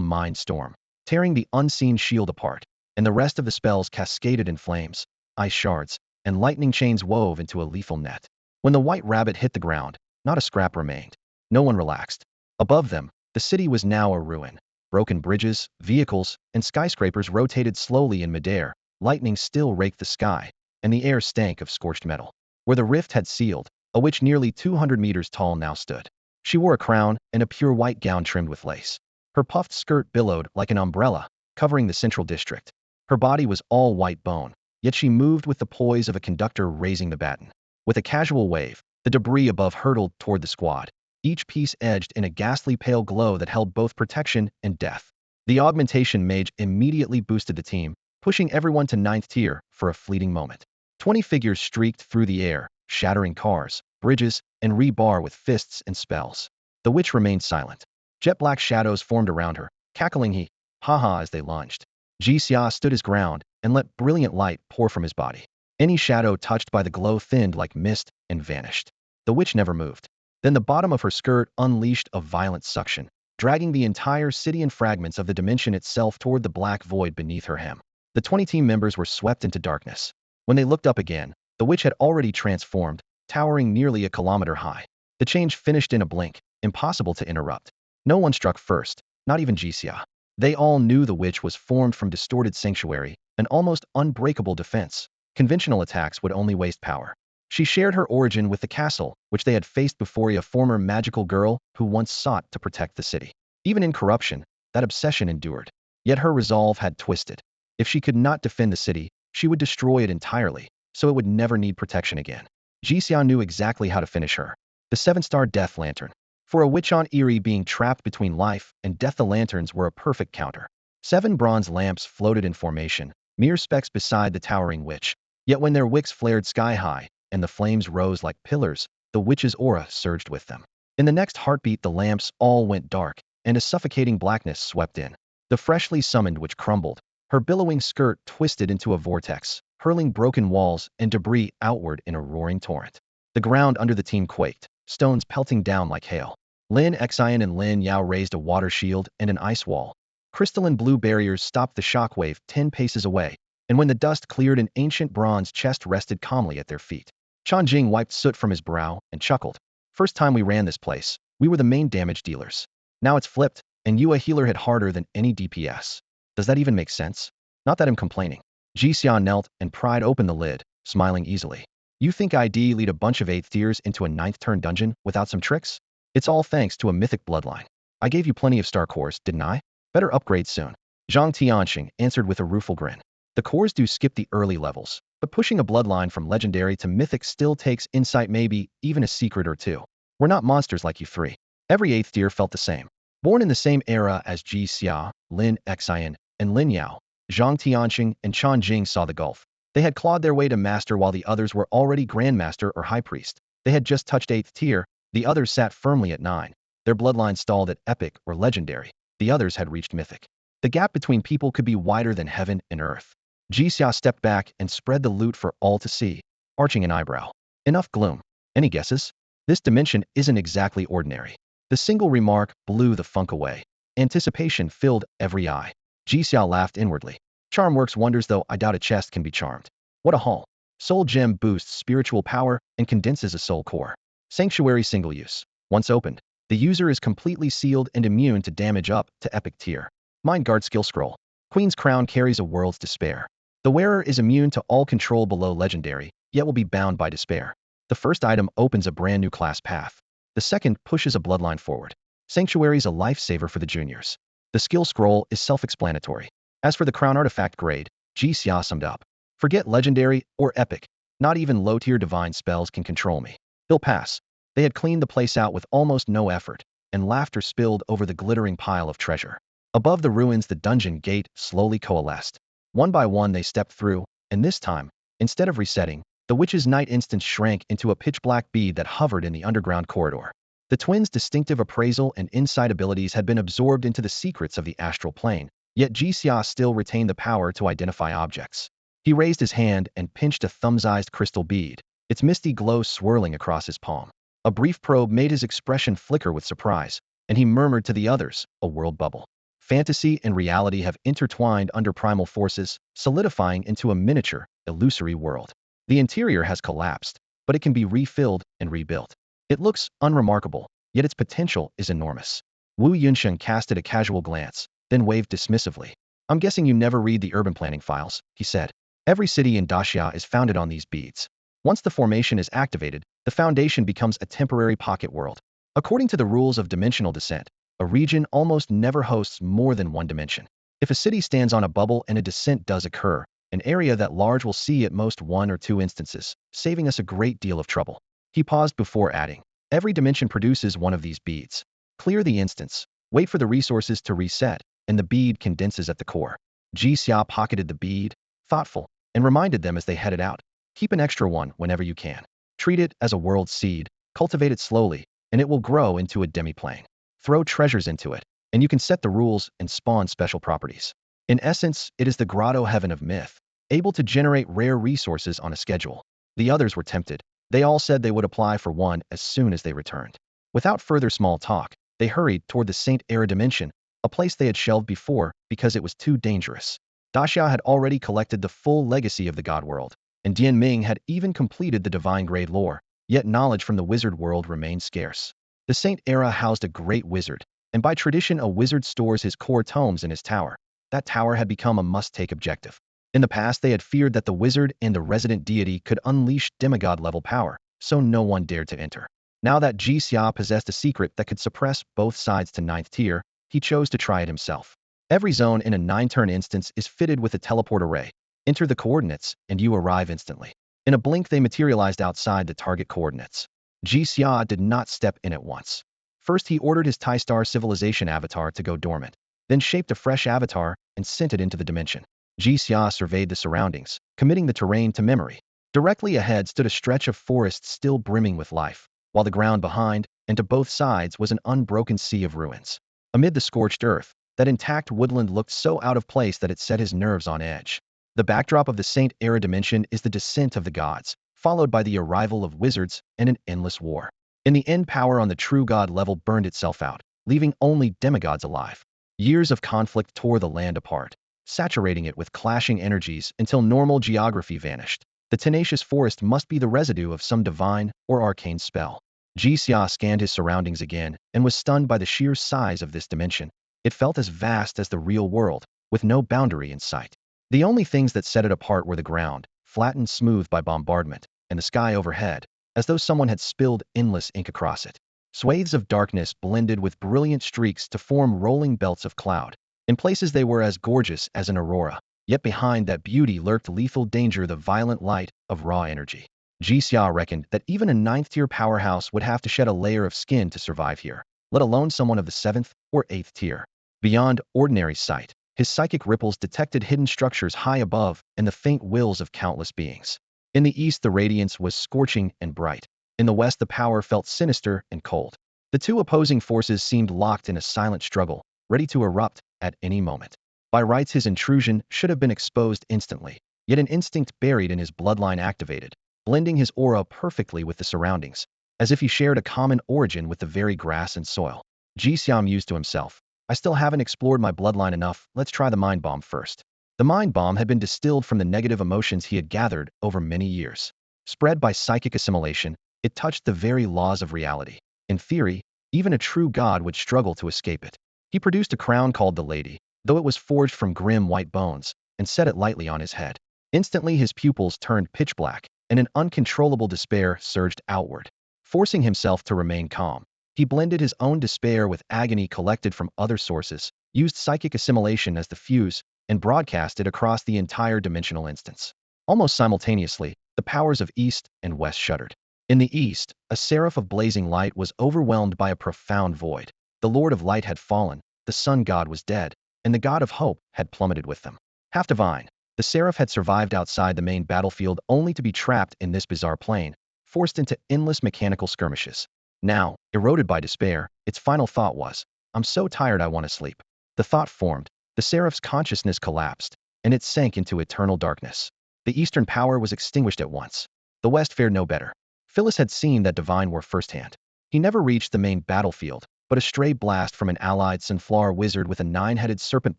mind storm, tearing the unseen shield apart, and the rest of the spells cascaded in flames, ice shards, and lightning chains wove into a lethal net. When the white rabbit hit the ground, not a scrap remained. No one relaxed. Above them, the city was now a ruin. Broken bridges, vehicles, and skyscrapers rotated slowly in midair. Lightning still raked the sky, and the air stank of scorched metal. Where the rift had sealed, a witch nearly 200 meters tall now stood. She wore a crown and a pure white gown trimmed with lace. Her puffed skirt billowed like an umbrella, covering the central district. Her body was all white bone, yet she moved with the poise of a conductor raising the baton. With a casual wave, the debris above hurtled toward the squad, each piece edged in a ghastly pale glow that held both protection and death. The augmentation mage immediately boosted the team, pushing everyone to 9th tier for a fleeting moment. 20 figures streaked through the air, shattering cars, bridges, and rebar with fists and spells. The witch remained silent. Jet black shadows formed around her, cackling ha as they lunged. Ji Xia stood his ground and let brilliant light pour from his body. Any shadow touched by the glow thinned like mist and vanished. The witch never moved. Then the bottom of her skirt unleashed a violent suction, dragging the entire city and fragments of the dimension itself toward the black void beneath her hem. The 20 team members were swept into darkness. When they looked up again, the witch had already transformed, towering nearly a kilometer high. The change finished in a blink, impossible to interrupt. No one struck first, not even Jixia. They all knew the witch was formed from distorted sanctuary, an almost unbreakable defense. Conventional attacks would only waste power. She shared her origin with the castle, which they had faced before, a former magical girl who once sought to protect the city. Even in corruption, that obsession endured. Yet her resolve had twisted. If she could not defend the city, she would destroy it entirely, so it would never need protection again. Jixia knew exactly how to finish her. The 7-star death lantern. For a witch on Eerie being trapped between life and death, the lanterns were a perfect counter. 7 bronze lamps floated in formation, mere specks beside the towering witch. Yet when their wicks flared sky high, and the flames rose like pillars, the witch's aura surged with them. In the next heartbeat, the lamps all went dark, and a suffocating blackness swept in. The freshly summoned witch crumbled. Her billowing skirt twisted into a vortex, hurling broken walls and debris outward in a roaring torrent. The ground under the team quaked, stones pelting down like hail. Lin Xian and Lin Yao raised a water shield and an ice wall. Crystalline blue barriers stopped the shockwave 10 paces away, and when the dust cleared, an ancient bronze chest rested calmly at their feet. Chanjing wiped soot from his brow and chuckled. First time we ran this place, we were the main damage dealers. Now it's flipped, and you a healer hit harder than any DPS. Does that even make sense? Not that I'm complaining. Jixia knelt and pried open the lid, smiling easily. You think I'd lead a bunch of 8th tiers into a 9th turn dungeon without some tricks? It's all thanks to a mythic bloodline. I gave you plenty of star cores, didn't I? Better upgrade soon. Zhang Tianxing answered with a rueful grin. The cores do skip the early levels, but pushing a bloodline from legendary to mythic still takes insight, maybe even a secret or two. We're not monsters like you 3. Every 8th tier felt the same. Born in the same era as Jixia, Lin Xian, and Lin Yao, Zhang Tianxing and Chan Jing saw the gulf. They had clawed their way to master while the others were already grandmaster or high priest. They had just touched 8th tier, the others sat firmly at 9. Their bloodline stalled at epic or legendary. The others had reached mythic. The gap between people could be wider than heaven and earth. Jixia stepped back and spread the loot for all to see, arching an eyebrow. Enough gloom. Any guesses? This dimension isn't exactly ordinary. The single remark blew the funk away. Anticipation filled every eye. Jixia laughed inwardly. Charm works wonders, though I doubt a chest can be charmed. What a haul. Soul gem boosts spiritual power and condenses a soul core. Sanctuary single use. Once opened, the user is completely sealed and immune to damage up to epic tier. Mind guard skill scroll. Queen's crown carries a world's despair. The wearer is immune to all control below legendary, yet will be bound by despair. The first item opens a brand new class path. The second pushes a bloodline forward. Sanctuary's a lifesaver for the juniors. The skill scroll is self-explanatory. As for the crown artifact grade, Jixia summed up. Forget legendary or epic. Not even low-tier divine spells can control me. They'll pass. They had cleaned the place out with almost no effort, and laughter spilled over the glittering pile of treasure. Above the ruins, the dungeon gate slowly coalesced. One by one they stepped through, and this time, instead of resetting, the witch's night instance shrank into a pitch-black bead that hovered in the underground corridor. The twins' distinctive appraisal and insight abilities had been absorbed into the secrets of the astral plane, yet Jixia still retained the power to identify objects. He raised his hand and pinched a thumb-sized crystal bead, its misty glow swirling across his palm. A brief probe made his expression flicker with surprise, and he murmured to the others, a world bubble. Fantasy and reality have intertwined under primal forces, solidifying into a miniature, illusory world. The interior has collapsed, but it can be refilled and rebuilt. It looks unremarkable, yet its potential is enormous. Wu Yunsheng casted a casual glance, then waved dismissively. I'm guessing you never read the urban planning files, he said. Every city in Daxia is founded on these beads. Once the formation is activated, the foundation becomes a temporary pocket world. According to the rules of dimensional descent, a region almost never hosts more than one dimension. If a city stands on a bubble and a descent does occur, an area that large will see at most 1 or 2 instances, saving us a great deal of trouble. He paused before adding, every dimension produces one of these beads. Clear the instance, wait for the resources to reset, and the bead condenses at the core. Jixia pocketed the bead, thoughtful, and reminded them as they headed out. Keep an extra one whenever you can. Treat it as a world seed, cultivate it slowly, and it will grow into a demiplane. Throw treasures into it, and you can set the rules and spawn special properties. In essence, it is the grotto heaven of myth, able to generate rare resources on a schedule. The others were tempted. They all said they would apply for one as soon as they returned. Without further small talk, they hurried toward the Saint Era dimension, a place they had shelved before because it was too dangerous. Daxia had already collected the full legacy of the God world, and Dian Ming had even completed the divine grade lore, yet knowledge from the wizard world remained scarce. The Saint era housed a great wizard, and by tradition a wizard stores his core tomes in his tower. That tower had become a must-take objective. In the past they had feared that the wizard and the resident deity could unleash demigod-level power, so no one dared to enter. Now that Jixia possessed a secret that could suppress both sides to 9th tier, he chose to try it himself. Every zone in a 9-turn instance is fitted with a teleport array. Enter the coordinates, and you arrive instantly. In a blink they materialized outside the target coordinates. Jixia did not step in at once. First he ordered his Tai-Star civilization avatar to go dormant, then shaped a fresh avatar and sent it into the dimension. Jixia surveyed the surroundings, committing the terrain to memory. Directly ahead stood a stretch of forest still brimming with life, while the ground behind and to both sides was an unbroken sea of ruins. Amid the scorched earth, that intact woodland looked so out of place that it set his nerves on edge. The backdrop of the Saint Era dimension is the descent of the gods, followed by the arrival of wizards and an endless war. In the end, power on the true god level burned itself out, leaving only demigods alive. Years of conflict tore the land apart, saturating it with clashing energies until normal geography vanished. The tenacious forest must be the residue of some divine or arcane spell. Jixia scanned his surroundings again and was stunned by the sheer size of this dimension. It felt as vast as the real world, with no boundary in sight. The only things that set it apart were the ground, flattened smooth by bombardment, and the sky overhead, as though someone had spilled endless ink across it. Swathes of darkness blended with brilliant streaks to form rolling belts of cloud. In places they were as gorgeous as an aurora. Yet behind that beauty lurked lethal danger, the violent light of raw energy. Jixia reckoned that even a 9th-tier powerhouse would have to shed a layer of skin to survive here, let alone someone of the 7th or 8th tier. Beyond ordinary sight, his psychic ripples detected hidden structures high above and the faint wills of countless beings. In the east the radiance was scorching and bright. In the west the power felt sinister and cold. The two opposing forces seemed locked in a silent struggle, ready to erupt at any moment. By rights his intrusion should have been exposed instantly, yet an instinct buried in his bloodline activated, blending his aura perfectly with the surroundings, as if he shared a common origin with the very grass and soil. Jixia mused to himself, I still haven't explored my bloodline enough, let's try the mind bomb first. The mind bomb had been distilled from the negative emotions he had gathered over many years. Spread by psychic assimilation, it touched the very laws of reality. In theory, even a true god would struggle to escape it. He produced a crown called the Lady, though it was forged from grim white bones, and set it lightly on his head. Instantly his pupils turned pitch black, and an uncontrollable despair surged outward. Forcing himself to remain calm, he blended his own despair with agony collected from other sources, used psychic assimilation as the fuse, and broadcast it across the entire dimensional instance. Almost simultaneously, the powers of East and West shuddered. In the East, a seraph of blazing light was overwhelmed by a profound void. The Lord of Light had fallen, the Sun God was dead, and the God of Hope had plummeted with them. Half divine, the seraph had survived outside the main battlefield only to be trapped in this bizarre plane, forced into endless mechanical skirmishes. Now, eroded by despair, its final thought was, I'm so tired I want to sleep. The thought formed, the seraph's consciousness collapsed, and it sank into eternal darkness. The Eastern power was extinguished at once. The West fared no better. Phyllis had seen that divine war firsthand. He never reached the main battlefield, but a stray blast from an allied sunflower wizard with a 9-headed serpent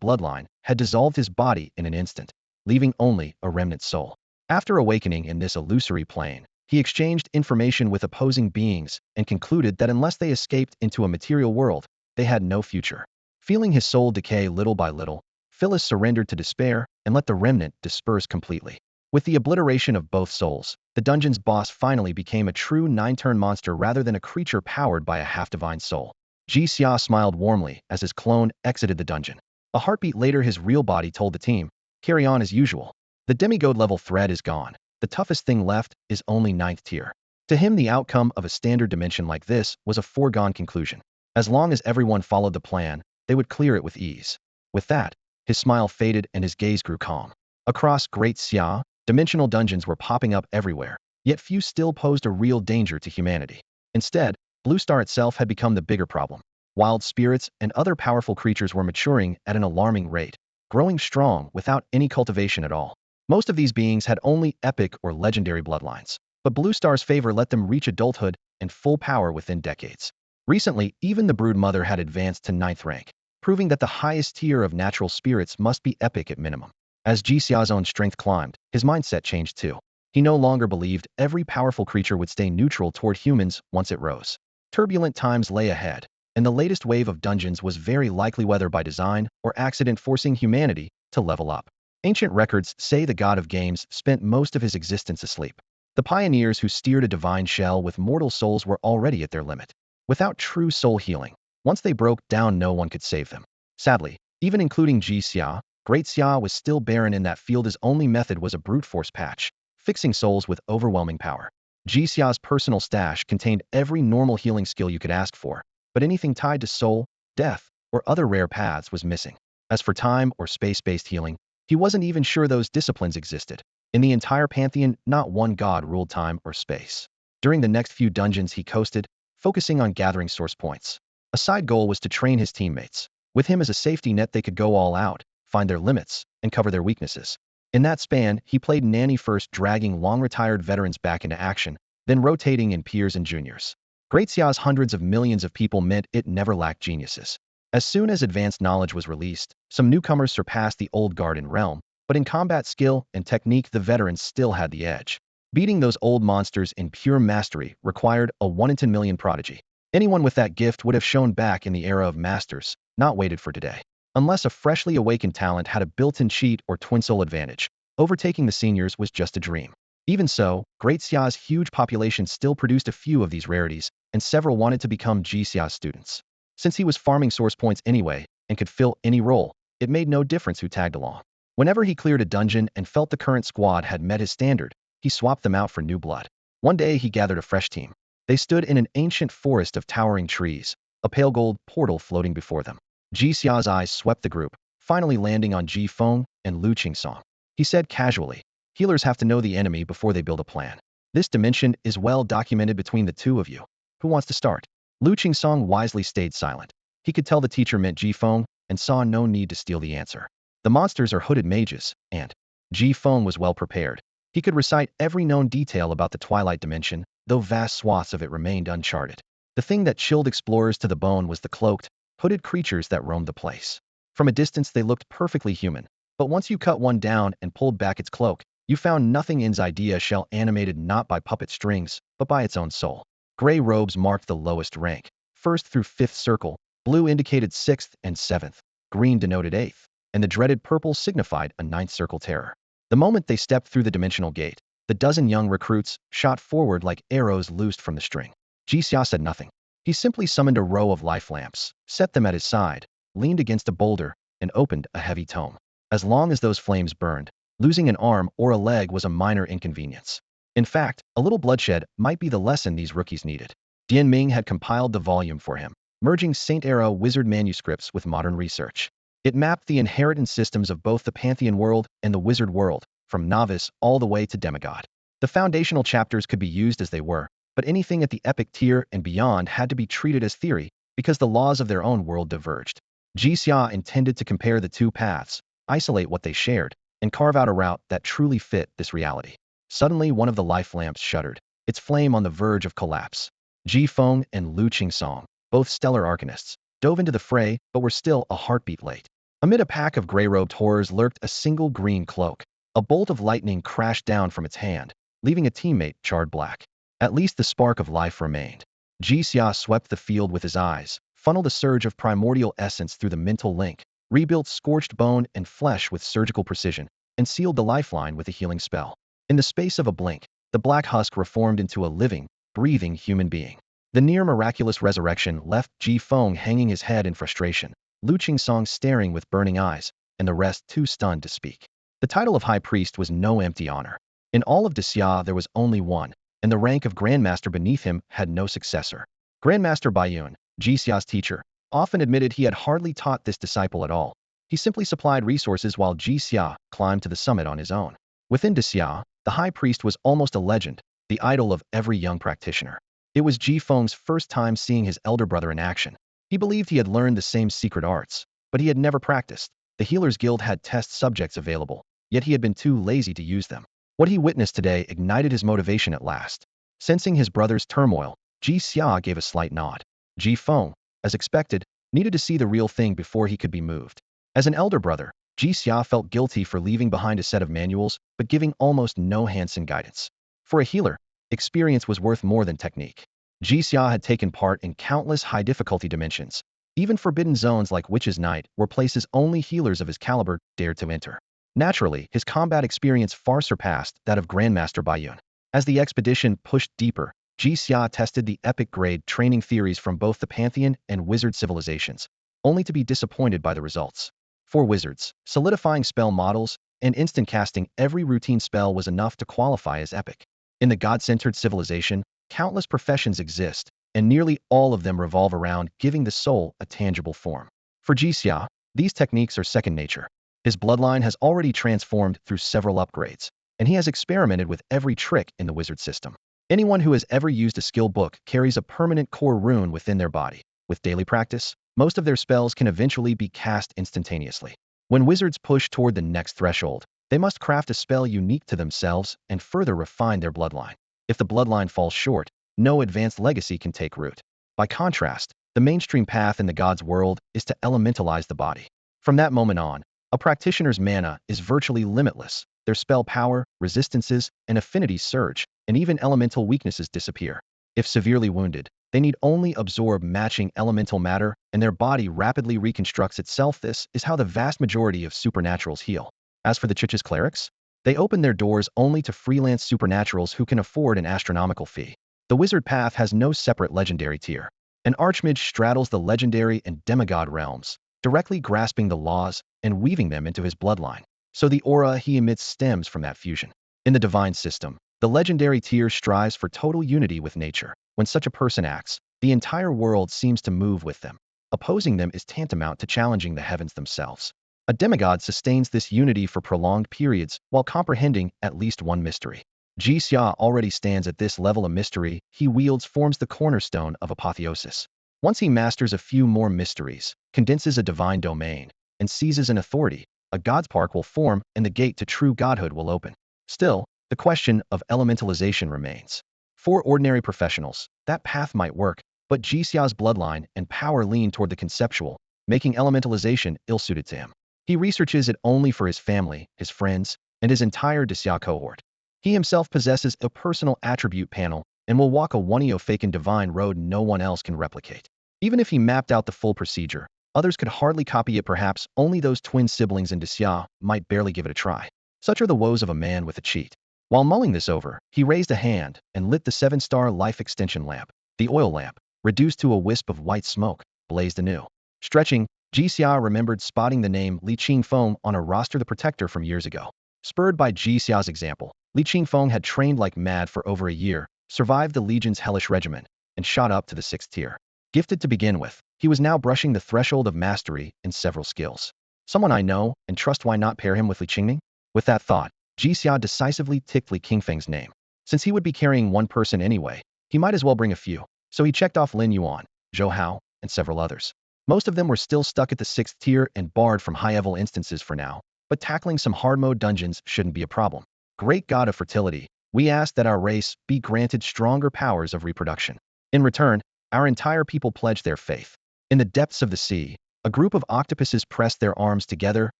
bloodline had dissolved his body in an instant, leaving only a remnant soul. After awakening in this illusory plane, he exchanged information with opposing beings and concluded that unless they escaped into a material world, they had no future. Feeling his soul decay little by little, Phyllis surrendered to despair and let the remnant disperse completely. With the obliteration of both souls, the dungeon's boss finally became a true 9-turn monster rather than a creature powered by a half-divine soul. Jixia smiled warmly as his clone exited the dungeon. A heartbeat later his real body told the team, carry on as usual. The demigod level threat is gone. The toughest thing left is only 9th tier. To him the outcome of a standard dimension like this was a foregone conclusion. As long as everyone followed the plan, they would clear it with ease. With that, his smile faded and his gaze grew calm. Across Great Xia, dimensional dungeons were popping up everywhere, yet few still posed a real danger to humanity. Instead, Blue Star itself had become the bigger problem. Wild spirits and other powerful creatures were maturing at an alarming rate, growing strong without any cultivation at all. Most of these beings had only epic or legendary bloodlines, but Blue Star's favor let them reach adulthood and full power within decades. Recently, even the Brood Mother had advanced to 9th rank, proving that the highest tier of natural spirits must be epic at minimum. As Jixia's own strength climbed, his mindset changed too. He no longer believed every powerful creature would stay neutral toward humans once it rose. Turbulent times lay ahead, and the latest wave of dungeons was very likely whether by design or accident forcing humanity to level up. Ancient records say the god of games spent most of his existence asleep. The pioneers who steered a divine shell with mortal souls were already at their limit. Without true soul healing, once they broke down no one could save them. Sadly, even including Jixia, Great Xia was still barren in that field. His only method was a brute force patch, fixing souls with overwhelming power. Jixia's personal stash contained every normal healing skill you could ask for, but anything tied to soul, death, or other rare paths was missing. As for time or space-based healing, he wasn't even sure those disciplines existed. In the entire pantheon, not one god ruled time or space. During the next few dungeons he coasted, focusing on gathering source points. A side goal was to train his teammates. With him as a safety net, they could go all out, find their limits, and cover their weaknesses. In that span, he played nanny first, dragging long-retired veterans back into action, then rotating in peers and juniors. Great Xia's hundreds of millions of people meant it never lacked geniuses. As soon as advanced knowledge was released, some newcomers surpassed the old guard in realm, but in combat skill and technique the veterans still had the edge. Beating those old monsters in pure mastery required a 1 in 10 million prodigy. Anyone with that gift would have shown back in the era of masters, not waited for today. Unless a freshly awakened talent had a built-in cheat or twin soul advantage, overtaking the seniors was just a dream. Even so, Great Xia's huge population still produced a few of these rarities, and several wanted to become Xia's students. Since he was farming source points anyway, and could fill any role, it made no difference who tagged along. Whenever he cleared a dungeon and felt the current squad had met his standard, he swapped them out for new blood. One day he gathered a fresh team. They stood in an ancient forest of towering trees, a pale gold portal floating before them. Xia's eyes swept the group, finally landing on Ji Feng and Lu Qingsong. He said casually, "Healers have to know the enemy before they build a plan. This dimension is well documented between the two of you. Who wants to start?" Lu Qingsong wisely stayed silent. He could tell the teacher meant Ji Feng and saw no need to steal the answer. The monsters are hooded mages, and Ji Feng was well prepared. He could recite every known detail about the Twilight Dimension, though vast swaths of it remained uncharted. The thing that chilled explorers to the bone was the cloaked, hooded creatures that roamed the place. From a distance they looked perfectly human, but once you cut one down and pulled back its cloak, you found nothing in's idea shell animated not by puppet strings, but by its own soul. Gray robes marked the lowest rank, 1st through 5th circle, blue indicated 6th and 7th, green denoted 8th, and the dreaded purple signified a 9th circle terror. The moment they stepped through the dimensional gate, the dozen young recruits shot forward like arrows loosed from the string. Jixia said nothing. He simply summoned a row of life lamps, set them at his side, leaned against a boulder, and opened a heavy tome. As long as those flames burned, losing an arm or a leg was a minor inconvenience. In fact, a little bloodshed might be the lesson these rookies needed. Dian Ming had compiled the volume for him, merging Saint-Era wizard manuscripts with modern research. It mapped the inheritance systems of both the Pantheon world and the wizard world, from novice all the way to demigod. The foundational chapters could be used as they were, but anything at the epic tier and beyond had to be treated as theory, because the laws of their own world diverged. Jixia intended to compare the two paths, isolate what they shared, and carve out a route that truly fit this reality. Suddenly one of the life lamps shuddered, its flame on the verge of collapse. Ji Feng and Lu Qingsong, both stellar arcanists, dove into the fray but were still a heartbeat late. Amid a pack of gray-robed horrors lurked a single green cloak. A bolt of lightning crashed down from its hand, leaving a teammate charred black. At least the spark of life remained. Jixia swept the field with his eyes, funneled a surge of primordial essence through the mental link, rebuilt scorched bone and flesh with surgical precision, and sealed the lifeline with a healing spell. In the space of a blink, the black husk reformed into a living, breathing human being. The near-miraculous resurrection left Ji Feng hanging his head in frustration, Lu Qingsong staring with burning eyes, and the rest too stunned to speak. The title of High Priest was no empty honor. In all of Daxia there was only one, and the rank of Grandmaster beneath him had no successor. Grandmaster Baiyun, Jixia's teacher, often admitted he had hardly taught this disciple at all. He simply supplied resources while Jixia climbed to the summit on his own. Within Daxia, the High Priest was almost a legend, the idol of every young practitioner. It was Ji Feng's first time seeing his elder brother in action. He believed he had learned the same secret arts, but he had never practiced. The Healers Guild had test subjects available, yet he had been too lazy to use them. What he witnessed today ignited his motivation at last. Sensing his brother's turmoil, Jixia gave a slight nod. Ji Feng, as expected, needed to see the real thing before he could be moved. As an elder brother, Jixia felt guilty for leaving behind a set of manuals, but giving almost no hands-on guidance. For a healer, experience was worth more than technique. Jixia had taken part in countless high-difficulty dimensions. Even forbidden zones like Witch's Night were places only healers of his caliber dared to enter. Naturally, his combat experience far surpassed that of Grandmaster Baiyun. As the expedition pushed deeper, Jixia tested the epic-grade training theories from both the Pantheon and wizard civilizations, only to be disappointed by the results. For wizards, solidifying spell models and instant casting every routine spell was enough to qualify as epic. In the god-centered civilization, countless professions exist, and nearly all of them revolve around giving the soul a tangible form. For Jixia, these techniques are second nature. His bloodline has already transformed through several upgrades, and he has experimented with every trick in the wizard system. Anyone who has ever used a skill book carries a permanent core rune within their body. With daily practice, most of their spells can eventually be cast instantaneously. When wizards push toward the next threshold, they must craft a spell unique to themselves and further refine their bloodline. If the bloodline falls short, no advanced legacy can take root. By contrast, the mainstream path in the god's world is to elementalize the body. From that moment on, a practitioner's mana is virtually limitless. Their spell power, resistances, and affinities surge, and even elemental weaknesses disappear. If severely wounded, they need only absorb matching elemental matter, and their body rapidly reconstructs itself. This is how the vast majority of supernaturals heal. As for the Chich's clerics, they open their doors only to freelance supernaturals who can afford an astronomical fee. The wizard path has no separate legendary tier. An archmage straddles the legendary and demigod realms, directly grasping the laws and weaving them into his bloodline. So the aura he emits stems from that fusion. In the divine system, the legendary tier strives for total unity with nature. When such a person acts, the entire world seems to move with them. Opposing them is tantamount to challenging the heavens themselves. A demigod sustains this unity for prolonged periods while comprehending at least one mystery. Jixia already stands at this level. A mystery he wields forms the cornerstone of apotheosis. Once he masters a few more mysteries, condenses a divine domain, and seizes an authority, a god's park will form and the gate to true godhood will open. Still, the question of elementalization remains. For ordinary professionals, that path might work, but Jixia's bloodline and power lean toward the conceptual, making elementalization ill-suited to him. He researches it only for his family, his friends, and his entire Daxia cohort. He himself possesses a personal attribute panel and will walk a one-faken divine road no one else can replicate. Even if he mapped out the full procedure, others could hardly copy it. Perhaps only those twin siblings in Daxia might barely give it a try. Such are the woes of a man with a cheat. While mulling this over, he raised a hand and lit the 7-star life extension lamp. The oil lamp, reduced to a wisp of white smoke, blazed anew. Stretching, Jixia remembered spotting the name Li Qingfeng on a roster the protector from years ago. Spurred by Jixia's example, Li Qingfeng had trained like mad for over a year, survived the Legion's hellish regimen, and shot up to the 6th tier. Gifted to begin with, he was now brushing the threshold of mastery in several skills. Someone I know and trust, why not pair him with Li Qingning? With that thought, Jixia decisively ticked Li Qingfeng's name. Since he would be carrying one person anyway, he might as well bring a few. So he checked off Lin Yuan, Zhou Hao, and several others. Most of them were still stuck at the 6th tier and barred from high-level instances for now, but tackling some hard-mode dungeons shouldn't be a problem. Great God of fertility, we ask that our race be granted stronger powers of reproduction. In return, our entire people pledged their faith. In the depths of the sea, a group of octopuses pressed their arms together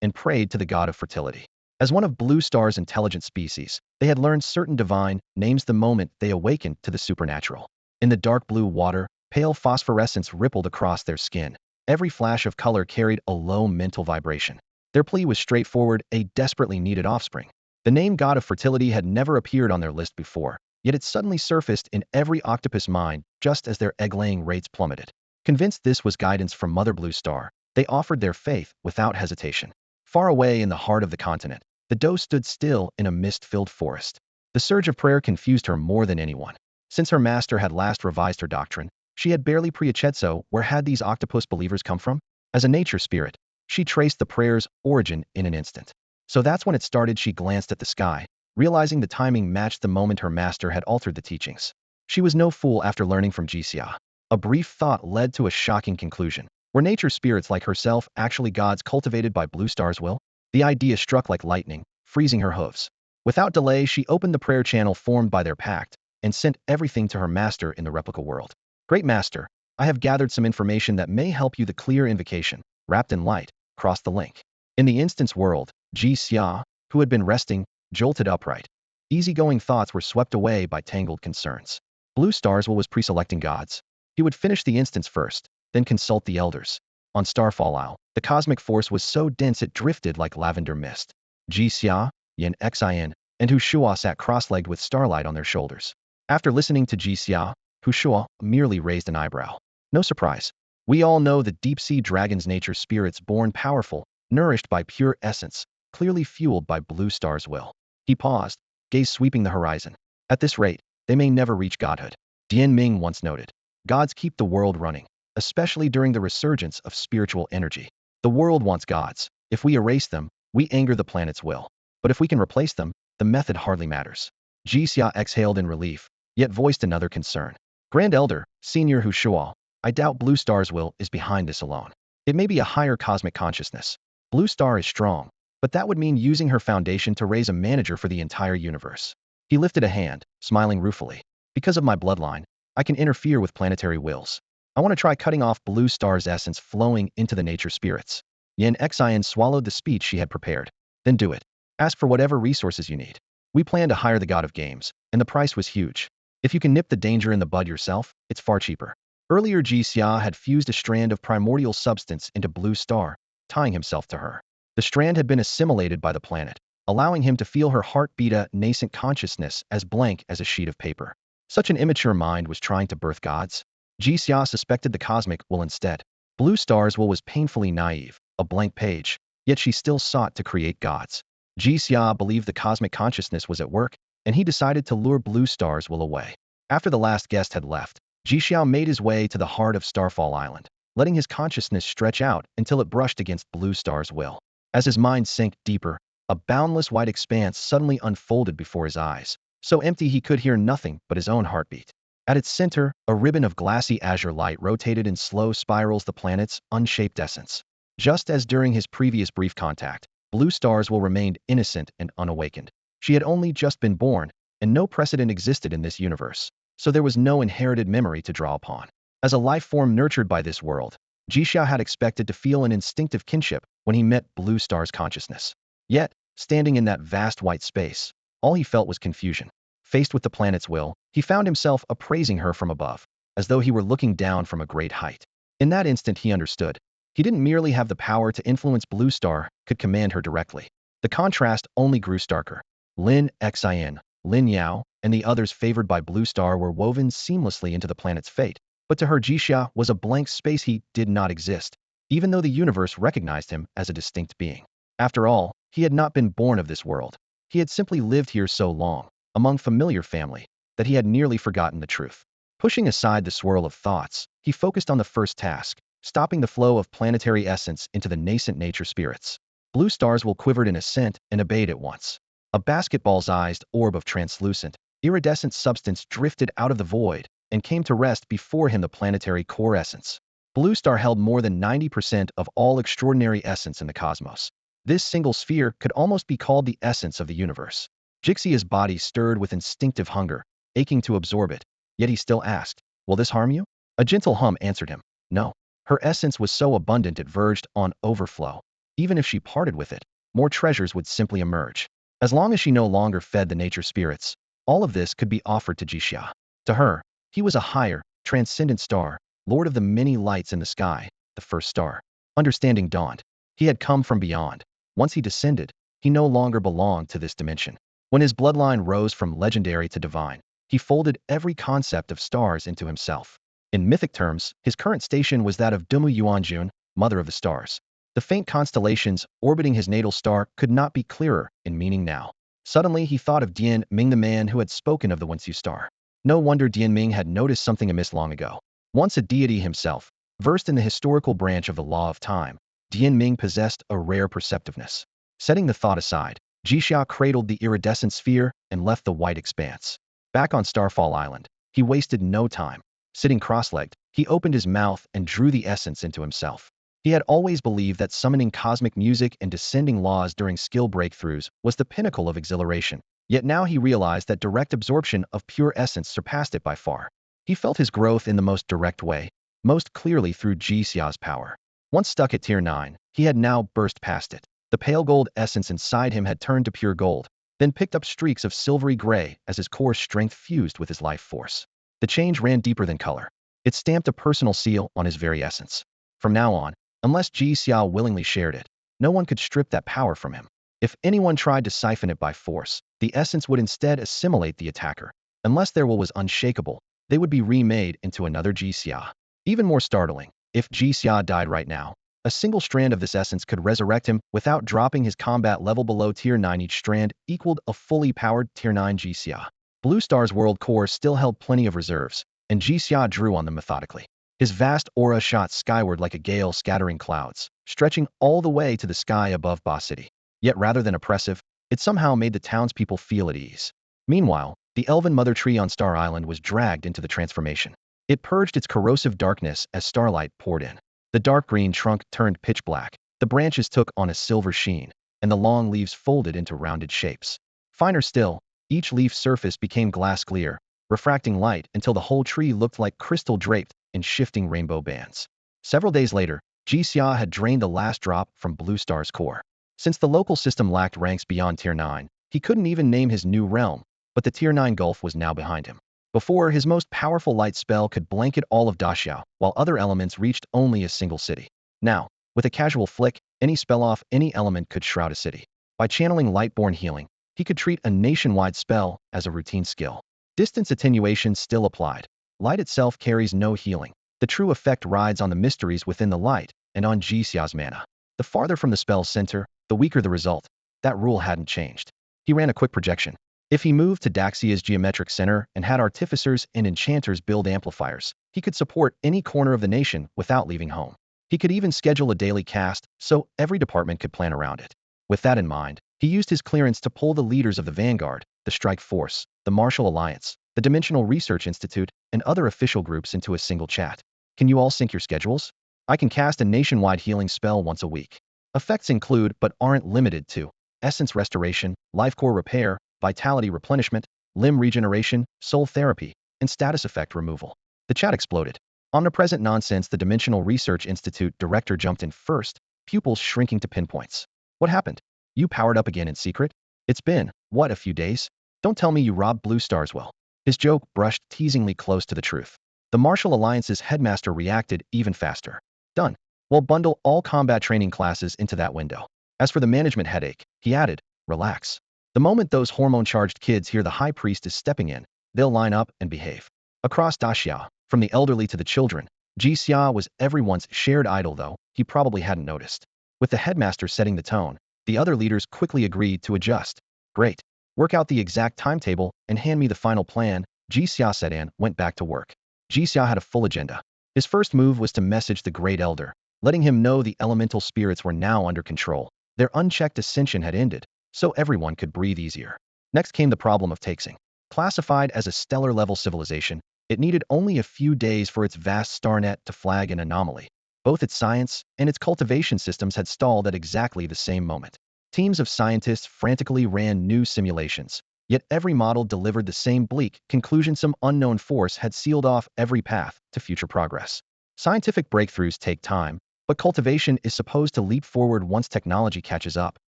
and prayed to the god of fertility. As one of Blue Star's intelligent species, they had learned certain divine names the moment they awakened to the supernatural. In the dark blue water, pale phosphorescence rippled across their skin. Every flash of color carried a low mental vibration. Their plea was straightforward, a desperately needed offspring. The name god of fertility had never appeared on their list before, yet it suddenly surfaced in every octopus mind just as their egg-laying rates plummeted. Convinced this was guidance from Mother Blue Star, they offered their faith without hesitation. Far away in the heart of the continent, the doe stood still in a mist-filled forest. The surge of prayer confused her more than anyone. Since her master had last revised her doctrine, she had barely preached. So where had these octopus believers come from? As a nature spirit, she traced the prayer's origin in an instant. So that's when it started. She glanced at the sky, realizing the timing matched the moment her master had altered the teachings. She was no fool after learning from Jixia. A brief thought led to a shocking conclusion. Were nature spirits like herself actually gods cultivated by Blue Star's will? The idea struck like lightning, freezing her hooves. Without delay, she opened the prayer channel formed by their pact and sent everything to her master in the replica world. Great master, I have gathered some information that may help you. The clear invocation, wrapped in light, crossed the link. In the instance world, Jixia, who had been resting, jolted upright. Easygoing thoughts were swept away by tangled concerns. Blue Starswell was pre-selecting gods. He would finish the instance first, then consult the elders. On Starfall Isle, the cosmic force was so dense it drifted like lavender mist. Jixia, Yin Xin, and Hushua sat cross-legged with starlight on their shoulders. After listening to Jixia, Hushua merely raised an eyebrow. No surprise. We all know the deep-sea dragon's nature spirits born powerful, nourished by pure essence, clearly fueled by Blue Star's will. He paused, gaze sweeping the horizon. At this rate, they may never reach godhood. Dian Ming once noted, gods keep the world running, especially during the resurgence of spiritual energy. The world wants gods. If we erase them, we anger the planet's will. But if we can replace them, the method hardly matters. Jixia exhaled in relief, yet voiced another concern. Grand Elder, Senior Hushua, I doubt Blue Star's will is behind this alone. It may be a higher cosmic consciousness. Blue Star is strong, but that would mean using her foundation to raise a manager for the entire universe. He lifted a hand, smiling ruefully. Because of my bloodline, I can interfere with planetary wills. I want to try cutting off Blue Star's essence flowing into the nature spirits. Yin Xian swallowed the speech she had prepared. Then do it. Ask for whatever resources you need. We plan to hire the god of games, and the price was huge. If you can nip the danger in the bud yourself, it's far cheaper. Earlier Jixia had fused a strand of primordial substance into Blue Star, tying himself to her. The strand had been assimilated by the planet, allowing him to feel her heartbeat, a nascent consciousness as blank as a sheet of paper. Such an immature mind was trying to birth gods? Jixia suspected the cosmic will instead. Blue Star's will was painfully naive, a blank page, yet she still sought to create gods. Jixia believed the cosmic consciousness was at work, and he decided to lure Blue Star's will away. After the last guest had left, Jixia made his way to the heart of Starfall Island, letting his consciousness stretch out until it brushed against Blue Star's will. As his mind sank deeper, a boundless white expanse suddenly unfolded before his eyes, so empty he could hear nothing but his own heartbeat. At its center, a ribbon of glassy azure light rotated in slow spirals the planet's unshaped essence. Just as during his previous brief contact, Blue Star's will remained innocent and unawakened. She had only just been born, and no precedent existed in this universe, so there was no inherited memory to draw upon. As a life form nurtured by this world, Jixia had expected to feel an instinctive kinship when he met Blue Star's consciousness. Yet, standing in that vast white space, all he felt was confusion. Faced with the planet's will, he found himself appraising her from above, as though he were looking down from a great height. In that instant he understood. He didn't merely have the power to influence Blue Star, could command her directly. The contrast only grew starker. Lin Xian, Lin Yao, and the others favored by Blue Star were woven seamlessly into the planet's fate, but to her Jixia was a blank space. He did not exist, even though the universe recognized him as a distinct being. After all, he had not been born of this world. He had simply lived here so long, among familiar family, that he had nearly forgotten the truth. Pushing aside the swirl of thoughts, he focused on the first task, stopping the flow of planetary essence into the nascent nature spirits. Blue Star's will quivered in assent and obeyed at once. A basketball-sized orb of translucent, iridescent substance drifted out of the void and came to rest before him, the planetary core essence. Blue Star held more than 90% of all extraordinary essence in the cosmos. This single sphere could almost be called the essence of the universe. Jixia's body stirred with instinctive hunger, aching to absorb it, yet he still asked, "Will this harm you?" A gentle hum answered him, "No." Her essence was so abundant it verged on overflow. Even if she parted with it, more treasures would simply emerge. As long as she no longer fed the nature spirits, all of this could be offered to Jixia. To her, he was a higher, transcendent star, lord of the many lights in the sky, the first star. Understanding dawned. He had come from beyond. Once he descended, he no longer belonged to this dimension. When his bloodline rose from legendary to divine, he folded every concept of stars into himself. In mythic terms, his current station was that of Dumu Yuanjun, mother of the stars. The faint constellations orbiting his natal star could not be clearer in meaning now. Suddenly he thought of Dian Ming, the man who had spoken of the Wensu star. No wonder Dian Ming had noticed something amiss long ago. Once a deity himself, versed in the historical branch of the law of time, Dian Ming possessed a rare perceptiveness. Setting the thought aside, Jixia cradled the iridescent sphere and left the white expanse. Back on Starfall Island, he wasted no time. Sitting cross-legged, he opened his mouth and drew the essence into himself. He had always believed that summoning cosmic music and descending laws during skill breakthroughs was the pinnacle of exhilaration. Yet now he realized that direct absorption of pure essence surpassed it by far. He felt his growth in the most direct way, most clearly through Jixia's power. Once stuck at Tier 9, he had now burst past it. The pale gold essence inside him had turned to pure gold, then picked up streaks of silvery gray as his core strength fused with his life force. The change ran deeper than color. It stamped a personal seal on his very essence. From now on, unless Ji Xiao willingly shared it, no one could strip that power from him. If anyone tried to siphon it by force, the essence would instead assimilate the attacker. Unless their will was unshakable, they would be remade into another Ji Xia. Even more startling, if Ji Xia died right now, a single strand of this essence could resurrect him without dropping his combat level below Tier 9. Each strand equaled a fully powered Tier 9 Ji Xia. Blue Star's world core still held plenty of reserves, and Ji Xia drew on them methodically. His vast aura shot skyward like a gale scattering clouds, stretching all the way to the sky above Ba City. Yet rather than oppressive, it somehow made the townspeople feel at ease. Meanwhile, the elven mother tree on Star Island was dragged into the transformation. It purged its corrosive darkness as starlight poured in. The dark green trunk turned pitch black, the branches took on a silver sheen, and the long leaves folded into rounded shapes. Finer still, each leaf surface became glass clear, refracting light until the whole tree looked like crystal draped in shifting rainbow bands. Several days later, Ji Xia had drained the last drop from Blue Star's core. Since the local system lacked ranks beyond Tier 9, he couldn't even name his new realm, but the Tier 9 gulf was now behind him. Before, his most powerful light spell could blanket all of Daxia, while other elements reached only a single city. Now, with a casual flick, any spell off any element could shroud a city. By channeling Lightborn Healing, he could treat a nationwide spell as a routine skill. Distance attenuation still applied. Light itself carries no healing. The true effect rides on the mysteries within the light and on Ji Xia's mana. The farther from the spell's center, the weaker the result. That rule hadn't changed. He ran a quick projection. If he moved to Daxia's geometric center and had artificers and enchanters build amplifiers, he could support any corner of the nation without leaving home. He could even schedule a daily cast, so every department could plan around it. With that in mind, he used his clearance to pull the leaders of the Vanguard, the Strike Force, the Martial Alliance, the Dimensional Research Institute, and other official groups into a single chat. Can you all sync your schedules? I can cast a nationwide healing spell once a week. Effects include, but aren't limited to, essence restoration, life core repair, vitality replenishment, limb regeneration, soul therapy, and status effect removal. The chat exploded. Omnipresent nonsense. The Dimensional Research Institute director jumped in first, pupils shrinking to pinpoints. What happened? You powered up again in secret? It's been, what, a few days? Don't tell me you robbed Blue Star's well. His joke brushed teasingly close to the truth. The Martial Alliance's headmaster reacted even faster. Done. Well, bundle all combat training classes into that window. As for the management headache, he added, relax. The moment those hormone-charged kids hear the high priest is stepping in, they'll line up and behave. Across Daxia, from the elderly to the children, Ji Xia was everyone's shared idol, though he probably hadn't noticed. With the headmaster setting the tone, the other leaders quickly agreed to adjust. Great. Work out the exact timetable and hand me the final plan, Ji Xia said and went back to work. Ji Xia had a full agenda. His first move was to message the Great Elder, letting him know the elemental spirits were now under control. Their unchecked ascension had ended, so everyone could breathe easier. Next came the problem of Taxing. Classified as a stellar-level civilization, it needed only a few days for its vast star net to flag an anomaly. Both its science and its cultivation systems had stalled at exactly the same moment. Teams of scientists frantically ran new simulations, yet every model delivered the same bleak conclusion: some unknown force had sealed off every path to future progress. Scientific breakthroughs take time, but cultivation is supposed to leap forward once technology catches up.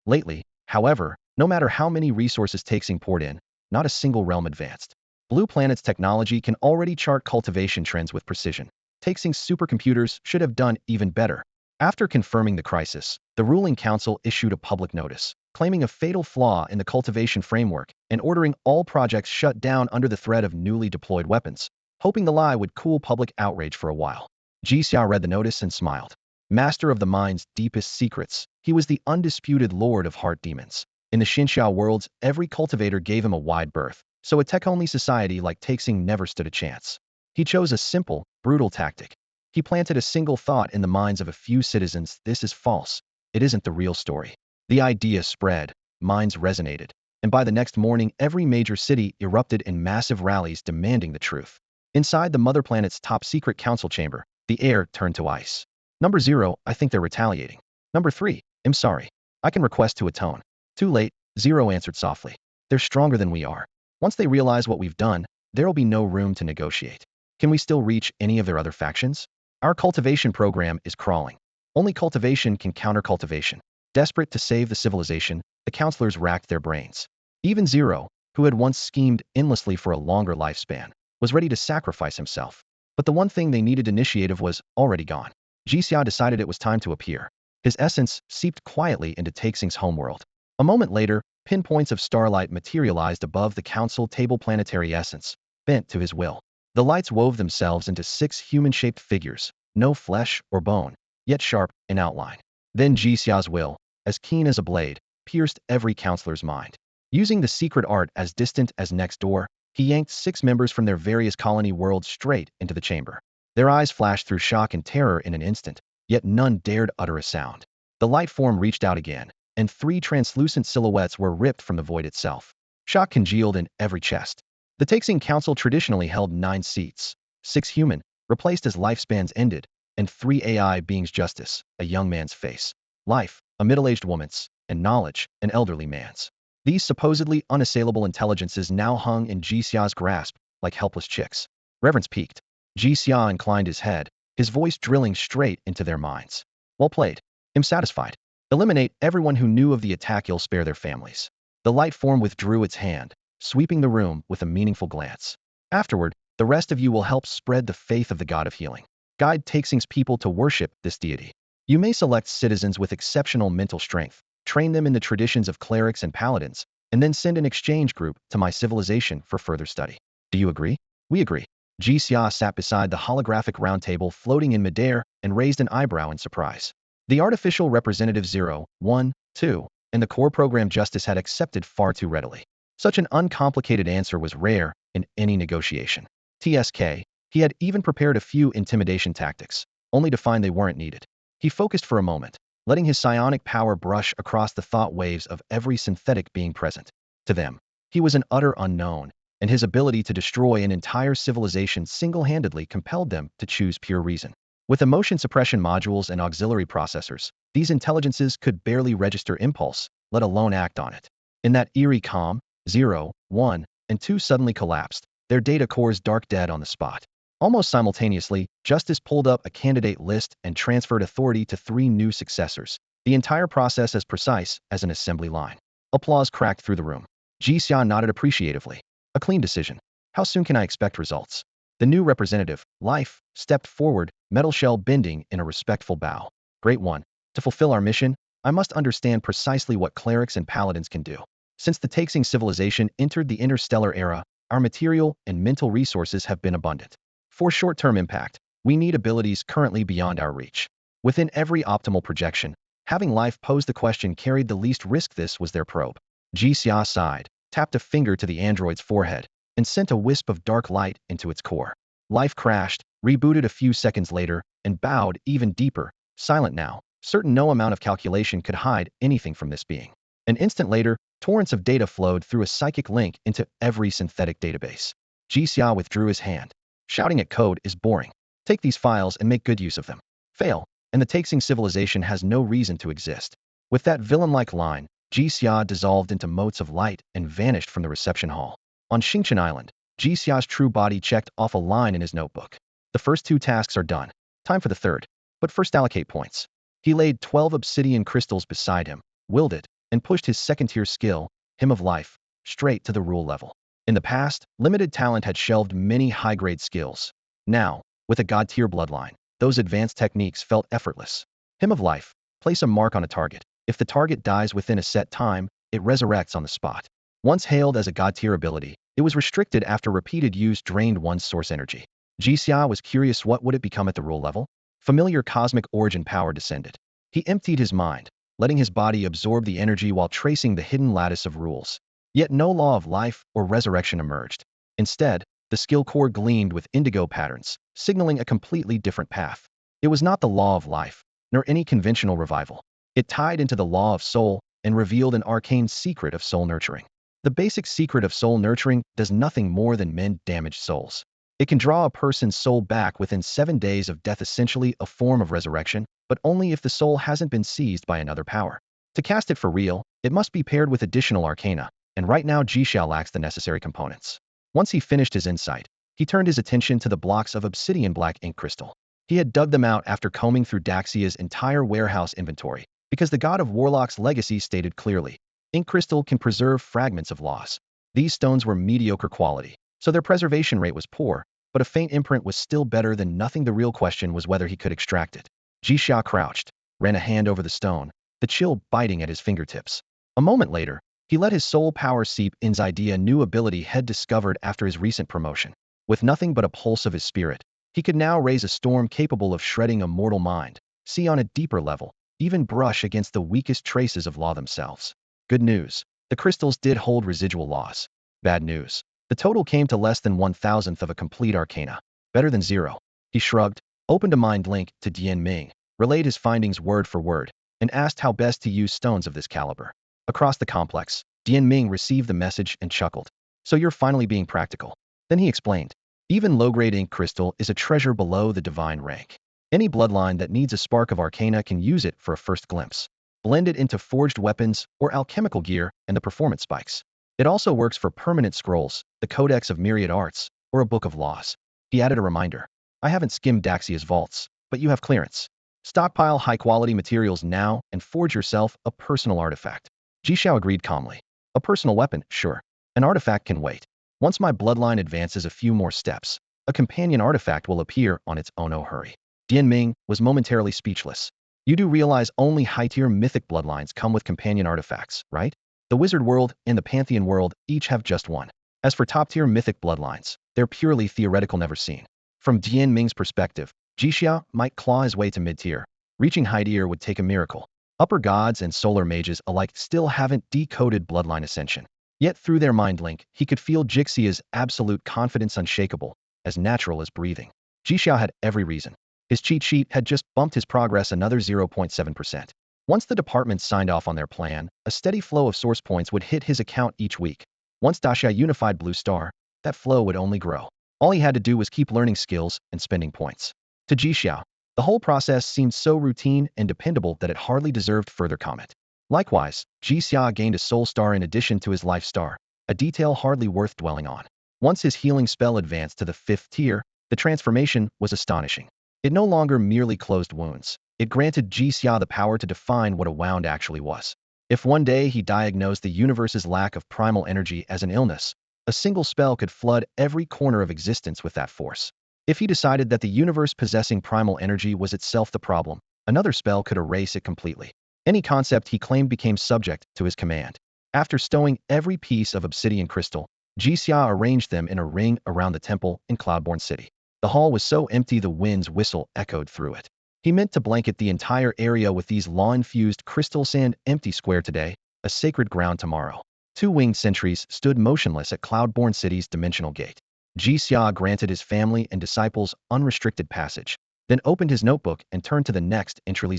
Lately, however, no matter how many resources Taxing poured in, not a single realm advanced. Blue Planet's technology can already chart cultivation trends with precision. Taxing's supercomputers should have done even better. After confirming the crisis, the ruling council issued a public notice, claiming a fatal flaw in the cultivation framework and ordering all projects shut down under the threat of newly deployed weapons, hoping the lie would cool public outrage for a while. Ji Xia read the notice and smiled. Master of the mind's deepest secrets, he was the undisputed lord of heart demons. In the Xinxiao worlds, every cultivator gave him a wide berth, so a tech-only society like Taxing never stood a chance. He chose a simple, brutal tactic. He planted a single thought in the minds of a few citizens: this is false. It isn't the real story. The idea spread, minds resonated, and by the next morning every major city erupted in massive rallies demanding the truth. Inside the Mother Planet's top-secret council chamber, the air turned to ice. Number 0, I think they're retaliating. Number 3, I'm sorry. I can request to atone. Too late, 0 answered softly. They're stronger than we are. Once they realize what we've done, there'll be no room to negotiate. Can we still reach any of their other factions? Our cultivation program is crawling. Only cultivation can counter cultivation. Desperate to save the civilization, the counselors racked their brains. Even Zero, who had once schemed endlessly for a longer lifespan, was ready to sacrifice himself. But the one thing they needed initiative was already gone. Jixia decided it was time to appear. His essence seeped quietly into Taixing's homeworld. A moment later, pinpoints of starlight materialized above the council table, planetary essence, bent to his will. The lights wove themselves into 6 human-shaped figures, no flesh or bone, yet sharp in outline. Then Jixia's will, as keen as a blade, pierced every counselor's mind. Using the secret art as distant as next door, he yanked 6 members from their various colony worlds straight into the chamber. Their eyes flashed through shock and terror in an instant, yet none dared utter a sound. The light form reached out again, and 3 translucent silhouettes were ripped from the void itself. Shock congealed in every chest. The Taixing Council traditionally held 9 seats, 6 human, replaced as lifespans ended, and 3 AI beings: justice, a young man's face; life, a middle-aged woman's; and knowledge, an elderly man's. These supposedly unassailable intelligences now hung in Jixia's grasp like helpless chicks. Reverence peaked. Jixia inclined his head, his voice drilling straight into their minds. Well played. I'm satisfied. Eliminate everyone who knew of the attack, you'll spare their families. The light form withdrew its hand, sweeping the room with a meaningful glance. Afterward, the rest of you will help spread the faith of the god of healing. Guide Taixing's people to worship this deity. You may select citizens with exceptional mental strength, train them in the traditions of clerics and paladins, and then send an exchange group to my civilization for further study. Do you agree? We agree. Jixia sat beside the holographic round table floating in midair and raised an eyebrow in surprise. The artificial representative 0, 1, 2, and the core program Justice had accepted far too readily. Such an uncomplicated answer was rare in any negotiation. TSK, he had even prepared a few intimidation tactics, only to find they weren't needed. He focused for a moment, letting his psionic power brush across the thought waves of every synthetic being present. To them, he was an utter unknown, and his ability to destroy an entire civilization single-handedly compelled them to choose pure reason. With emotion suppression modules and auxiliary processors, these intelligences could barely register impulse, let alone act on it. In that eerie calm, 0, 1, and 2 suddenly collapsed, their data cores dark dead on the spot. Almost simultaneously, Justice pulled up a candidate list and transferred authority to 3 new successors, the entire process as precise as an assembly line. Applause cracked through the room. Jixia nodded appreciatively. A clean decision. How soon can I expect results? The new representative, Life, stepped forward, metal shell bending in a respectful bow. Great one. To fulfill our mission, I must understand precisely what clerics and paladins can do. Since the Taixing civilization entered the interstellar era, our material and mental resources have been abundant. For short-term impact, we need abilities currently beyond our reach. Within every optimal projection, having Life pose the question carried the least risk. This was their probe. Jixia sighed, tapped a finger to the android's forehead, and sent a wisp of dark light into its core. Life crashed, rebooted a few seconds later, and bowed even deeper, silent now, certain no amount of calculation could hide anything from this being. An instant later, torrents of data flowed through a psychic link into every synthetic database. Jixia withdrew his hand. Shouting at code is boring. Take these files and make good use of them. Fail, and the Taixing civilization has no reason to exist. With that villain-like line, Jixia dissolved into motes of light and vanished from the reception hall. On Xingchen Island, Jixia's true body checked off a line in his notebook. The first 2 tasks are done. Time for the third. But first allocate points. He laid 12 obsidian crystals beside him, willed it, and pushed his second-tier skill, Hymn of Life, straight to the rule level. In the past, limited talent had shelved many high-grade skills. Now, with a god-tier bloodline, those advanced techniques felt effortless. Hymn of Life, place a mark on a target. If the target dies within a set time, it resurrects on the spot. Once hailed as a god-tier ability, it was restricted after repeated use drained one's source energy. Jixia was curious, what would it become at the rule level? Familiar cosmic origin power descended. He emptied his mind, letting his body absorb the energy while tracing the hidden lattice of rules. Yet no law of life or resurrection emerged. Instead, the skill core gleamed with indigo patterns, signaling a completely different path. It was not the law of life, nor any conventional revival. It tied into the law of soul and revealed an arcane secret of soul nurturing. The basic secret of soul nurturing does nothing more than mend damaged souls. It can draw a person's soul back within 7 days of death, essentially a form of resurrection, but only if the soul hasn't been seized by another power. To cast it for real, it must be paired with additional arcana, and right now Jixia lacks the necessary components. Once he finished his insight, he turned his attention to the blocks of obsidian black ink crystal. He had dug them out after combing through Daxia's entire warehouse inventory, Because the god of warlocks' legacy stated clearly, ink crystal can preserve fragments of loss. These stones were mediocre quality, so their preservation rate was poor, but a faint imprint was still better than nothing. The real question was whether he could extract it. Jixia crouched, ran a hand over the stone, the chill biting at his fingertips. A moment later, he let his soul power seep inside a new ability had discovered after his recent promotion. With nothing but a pulse of his spirit, he could now raise a storm capable of shredding a mortal mind, see on a deeper level, even brush against the weakest traces of law themselves. Good news. The crystals did hold residual laws. Bad news. The total came to less than 1,000th of a complete arcana. Better than zero. He shrugged, opened a mind link to Dian Ming, relayed his findings word for word, and asked how best to use stones of this caliber. Across the complex, Dian Ming received the message and chuckled. So you're finally being practical. Then he explained. Even low-grade ink crystal is a treasure below the divine rank. Any bloodline that needs a spark of arcana can use it for a first glimpse. Blend it into forged weapons or alchemical gear and the performance spikes. It also works for permanent scrolls, the Codex of Myriad Arts, or a Book of Laws. He added a reminder. I haven't skimmed Daxia's vaults, but you have clearance. Stockpile high-quality materials now and forge yourself a personal artifact. Jixia agreed calmly. A personal weapon, sure. An artifact can wait. Once my bloodline advances a few more steps, a companion artifact will appear on its own. No hurry. Dian Ming was momentarily speechless. You do realize only high-tier mythic bloodlines come with companion artifacts, right? The wizard world and the pantheon world each have just one. As for top-tier mythic bloodlines, they're purely theoretical, never seen. From Dian Ming's perspective, Jixia might claw his way to mid-tier. Reaching high tier would take a miracle. Upper gods and solar mages alike still haven't decoded bloodline ascension. Yet through their mind link, he could feel Jixia's absolute confidence, unshakable, as natural as breathing. Jixia had every reason. His cheat sheet had just bumped his progress another 0.7%. Once the department signed off on their plan, a steady flow of source points would hit his account each week. Once Daxia unified Blue Star, that flow would only grow. All he had to do was keep learning skills and spending points. To Jixia, the whole process seemed so routine and dependable that it hardly deserved further comment. Likewise, Jixia gained a soul star in addition to his life star, a detail hardly worth dwelling on. Once his healing spell advanced to the 5th tier, the transformation was astonishing. It no longer merely closed wounds. It granted Jixia the power to define what a wound actually was. If one day he diagnosed the universe's lack of primal energy as an illness, a single spell could flood every corner of existence with that force. If he decided that the universe possessing primal energy was itself the problem, another spell could erase it completely. Any concept he claimed became subject to his command. After stowing every piece of obsidian crystal, Jixia arranged them in a ring around the temple in Cloudborn City. The hall was so empty the wind's whistle echoed through it. He meant to blanket the entire area with these law-infused crystals and empty square today, a sacred ground tomorrow. 2 winged sentries stood motionless at Cloudborn City's dimensional gate. Jixia granted his family and disciples unrestricted passage, then opened his notebook and turned to the next entry. Li